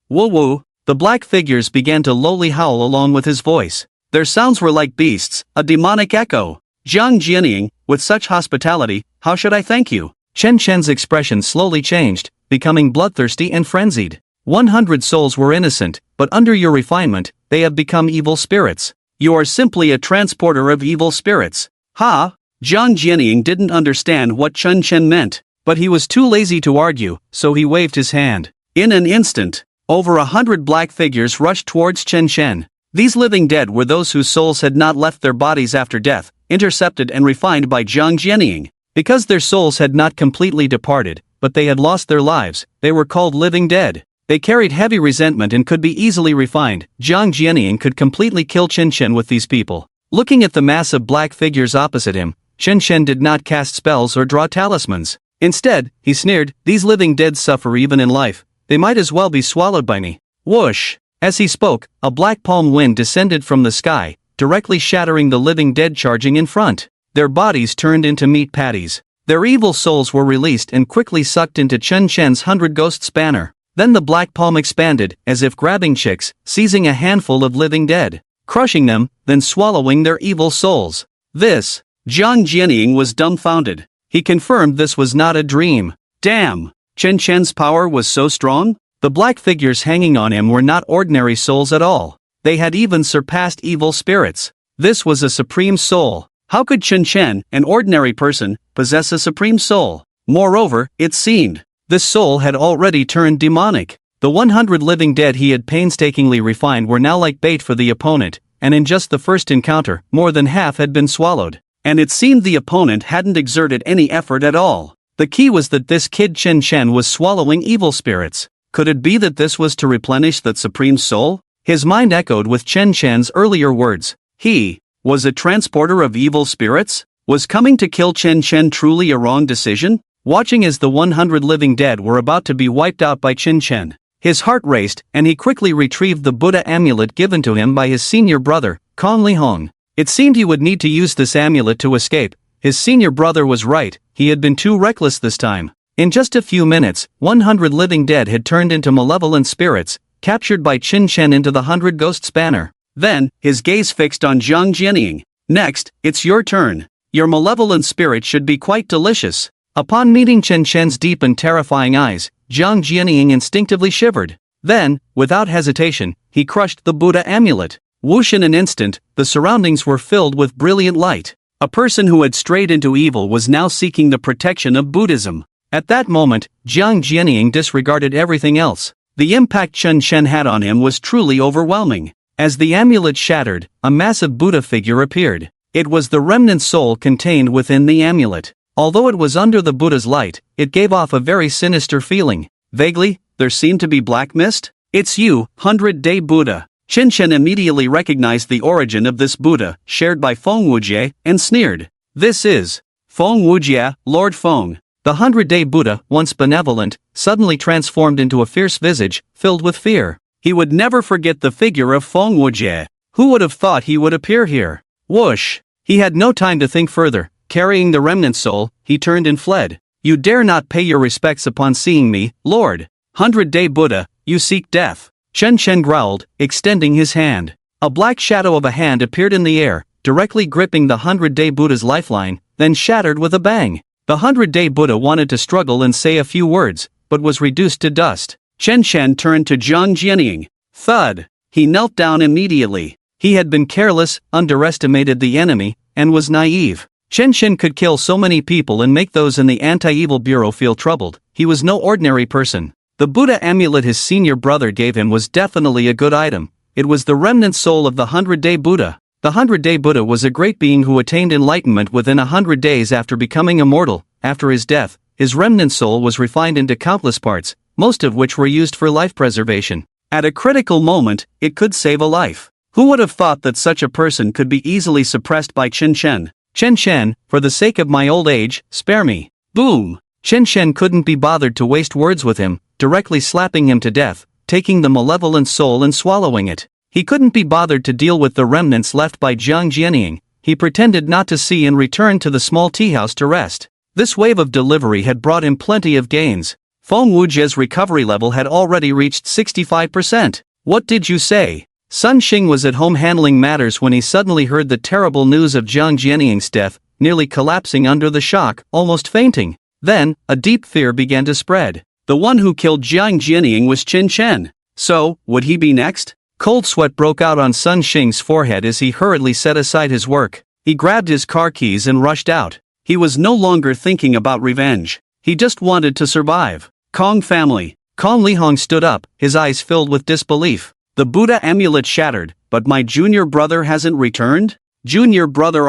Woo woo. The black figures began to lowly howl along with his voice. Their sounds were like beasts, a demonic echo. Jiang Jianying, with such hospitality, how should I thank you? Chen Chen's expression slowly changed, becoming bloodthirsty and frenzied. 100 souls were innocent, but under your refinement, they have become evil spirits. You are simply a transporter of evil spirits. Ha! Jiang Jianying didn't understand what Chen Chen meant, but he was too lazy to argue, so he waved his hand. In an instant, over 100 black figures rushed towards Chen Chen. These living dead were those whose souls had not left their bodies after death, intercepted and refined by Jiang Jianying. Because their souls had not completely departed, but they had lost their lives, they were called living dead. They carried heavy resentment and could be easily refined. Jiang Jianying could completely kill Chen Chen with these people. Looking at the mass of black figures opposite him, Chen Chen did not cast spells or draw talismans. Instead, he sneered, these living dead suffer even in life. They might as well be swallowed by me. Whoosh! As he spoke, a black palm wind descended from the sky, directly shattering the living dead charging in front. Their bodies turned into meat patties. Their evil souls were released and quickly sucked into Chen Chen's 100 Ghosts banner. Then the black palm expanded, as if grabbing chicks, seizing a handful of living dead, crushing them, then swallowing their evil souls. This, Jiang Jianying was dumbfounded. He confirmed this was not a dream. Damn! Chen Chen's power was so strong? The black figures hanging on him were not ordinary souls at all. They had even surpassed evil spirits. This was a supreme soul. How could Chen Chen, an ordinary person, possess a supreme soul? Moreover, it seemed this soul had already turned demonic. The 100 living dead he had painstakingly refined were now like bait for the opponent, and in just the first encounter, more than half had been swallowed. And it seemed the opponent hadn't exerted any effort at all. The key was that this kid Chen Chen was swallowing evil spirits. Could it be that this was to replenish that supreme soul? His mind echoed with Chen Chen's earlier words. He was a transporter of evil spirits? Was coming to kill Chen Chen truly a wrong decision? Watching as the 100 living dead were about to be wiped out by Chen Chen, his heart raced, and he quickly retrieved the Buddha amulet given to him by his senior brother, Kong Lihong. It seemed he would need to use this amulet to escape. His senior brother was right, he had been too reckless this time. In just a few minutes, 100 living dead had turned into malevolent spirits, captured by Chen Chen into the 100 Ghosts banner. Then, his gaze fixed on Jiang Jianying. Next, it's your turn. Your malevolent spirit should be quite delicious. Upon meeting Chen Chen's deep and terrifying eyes, Jiang Jianying instinctively shivered. Then, without hesitation, he crushed the Buddha amulet. Whoosh! In an instant, the surroundings were filled with brilliant light. A person who had strayed into evil was now seeking the protection of Buddhism. At that moment, Jiang Jianying disregarded everything else. The impact Chen Chen had on him was truly overwhelming. As the amulet shattered, a massive Buddha figure appeared. It was the remnant soul contained within the amulet. Although it was under the Buddha's light, it gave off a very sinister feeling. Vaguely, there seemed to be black mist. It's you, 100-day Buddha. Chen Chen immediately recognized the origin of this Buddha, shared by Feng Wujie, and sneered. This is Feng Wujie, Lord Feng. The 100-day Buddha, once benevolent, suddenly transformed into a fierce visage, filled with fear. He would never forget the figure of Feng Wujie. Who would have thought he would appear here? Whoosh! He had no time to think further. Carrying the remnant soul, he turned and fled. You dare not pay your respects upon seeing me, Lord. 100-day Buddha, you seek death. Chen Chen growled, extending his hand. A black shadow of a hand appeared in the air, directly gripping the 100-day Buddha's lifeline, then shattered with a bang. The 100-day Buddha wanted to struggle and say a few words, but was reduced to dust. Chen Chen turned to Jiang Jianying. Thud! He knelt down immediately. He had been careless, underestimated the enemy, and was naive. Chen Chen could kill so many people and make those in the anti-evil bureau feel troubled. He was no ordinary person. The Buddha amulet his senior brother gave him was definitely a good item. It was the remnant soul of the 100-day Buddha. The 100-day Buddha was a great being who attained enlightenment within 100 days after becoming immortal. After his death, his remnant soul was refined into countless parts, most of which were used for life preservation. At a critical moment, it could save a life. Who would have thought that such a person could be easily suppressed by Chen Chen? Chen Chen, for the sake of my old age, spare me. Boom! Chen Chen couldn't be bothered to waste words with him, directly slapping him to death, taking the malevolent soul and swallowing it. He couldn't be bothered to deal with the remnants left by Jiang Jianying. He pretended not to see and returned to the small tea house to rest. This wave of delivery had brought him plenty of gains. Feng Wujie's recovery level had already reached 65%. What did you say? Sun Xing was at home handling matters when he suddenly heard the terrible news of Jiang Jianying's death, nearly collapsing under the shock, almost fainting. Then, a deep fear began to spread. The one who killed Jiang Jianying was Chen Chen. So, would he be next? Cold sweat broke out on Sun Xing's forehead as he hurriedly set aside his work. He grabbed his car keys and rushed out. He was no longer thinking about revenge. He just wanted to survive. Kong family. Kong Lihong stood up, his eyes filled with disbelief. The Buddha amulet shattered, but my junior brother hasn't returned? Junior brother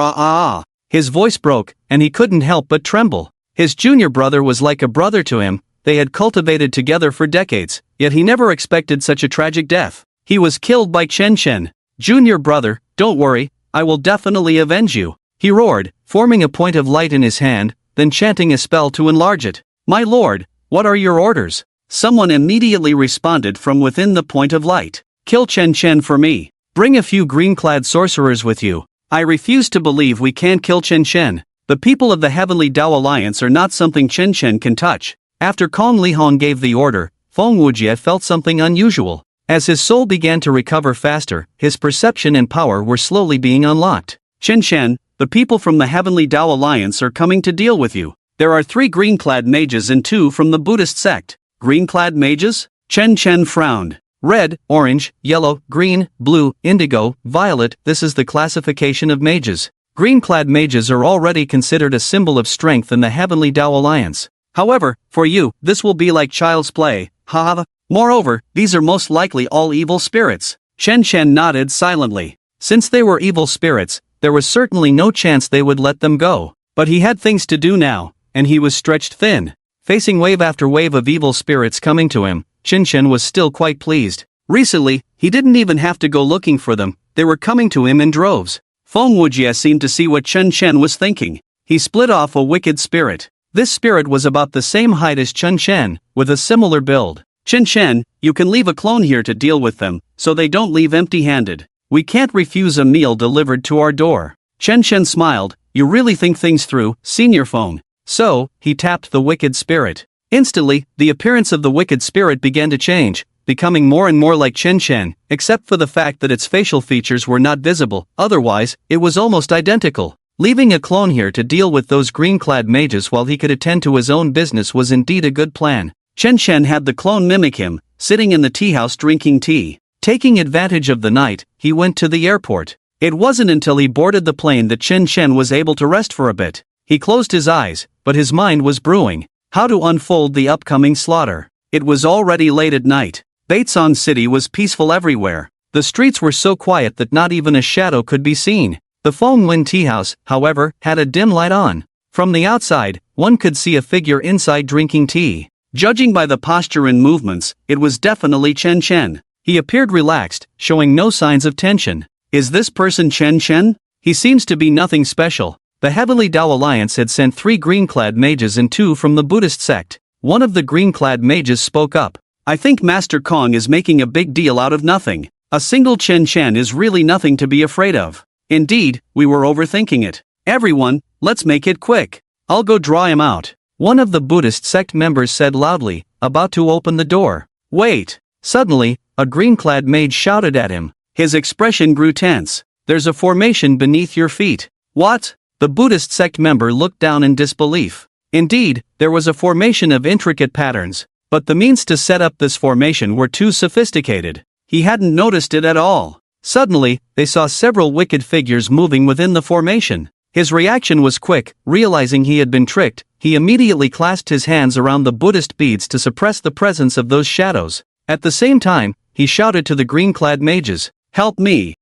His voice broke, and he couldn't help but tremble. His junior brother was like a brother to him. They had cultivated together for decades, yet he never expected such a tragic death. He was killed by Chen Chen. Junior brother, don't worry, I will definitely avenge you. He roared, forming a point of light in his hand, then chanting a spell to enlarge it. My lord, what are your orders? Someone immediately responded from within the point of light. Kill Chen Chen for me. Bring a few green-clad sorcerers with you. I refuse to believe we can't kill Chen Chen. The people of the Heavenly Dao Alliance are not something Chen Chen can touch. After Kong Lihong gave the order, Feng Wujie felt something unusual. As his soul began to recover faster, his perception and power were slowly being unlocked. Chen Shen, the people from the Heavenly Tao Alliance are coming to deal with you. There are 3 green-clad mages and 2 from the Buddhist sect. Green-clad mages? Chen Chen frowned. Red, orange, yellow, green, blue, indigo, violet, this is the classification of mages. Green-clad mages are already considered a symbol of strength in the Heavenly Tao Alliance. However, for you, this will be like child's play, haha. Moreover, these are most likely all evil spirits. Chen Chen nodded silently. Since they were evil spirits, there was certainly no chance they would let them go. But he had things to do now, and he was stretched thin. Facing wave after wave of evil spirits coming to him, Chen Chen was still quite pleased. Recently, he didn't even have to go looking for them, they were coming to him in droves. Feng Wujie seemed to see what Chen Chen was thinking. He split off a wicked spirit. This spirit was about the same height as Chen Chen, with a similar build. Chen Chen, you can leave a clone here to deal with them, so they don't leave empty-handed. We can't refuse a meal delivered to our door. Chen Chen smiled. You really think things through, Senior Feng. So, he tapped the wicked spirit. Instantly, the appearance of the wicked spirit began to change, becoming more and more like Chen Chen, except for the fact that its facial features were not visible, otherwise, it was almost identical. Leaving a clone here to deal with those green-clad mages while he could attend to his own business was indeed a good plan. Chen Chen had the clone mimic him, sitting in the tea house drinking tea. Taking advantage of the night, he went to the airport. It wasn't until he boarded the plane that Chen Chen was able to rest for a bit. He closed his eyes, but his mind was brewing. How to unfold the upcoming slaughter. It was already late at night. Baitsan City was peaceful everywhere. The streets were so quiet that not even a shadow could be seen. The Feng Lin tea house, however, had a dim light on. From the outside, one could see a figure inside drinking tea. Judging by the posture and movements, it was definitely Chen Chen. He appeared relaxed, showing no signs of tension. Is this person Chen Chen? He seems to be nothing special. The Heavenly Tao Alliance had sent 3 green-clad mages and 2 from the Buddhist sect. One of the green-clad mages spoke up. I think Master Kong is making a big deal out of nothing. A single Chen Chen is really nothing to be afraid of. Indeed, we were overthinking it. Everyone, let's make it quick. I'll go draw him out. One of the Buddhist sect members said loudly, about to open the door. Wait! Suddenly, a green-clad mage shouted at him. His expression grew tense. There's a formation beneath your feet. What? The Buddhist sect member looked down in disbelief. Indeed, there was a formation of intricate patterns, but the means to set up this formation were too sophisticated. He hadn't noticed it at all. Suddenly, they saw several wicked figures moving within the formation. His reaction was quick. Realizing he had been tricked, he immediately clasped his hands around the Buddhist beads to suppress the presence of those shadows. At the same time, he shouted to the green-clad mages, "Help me!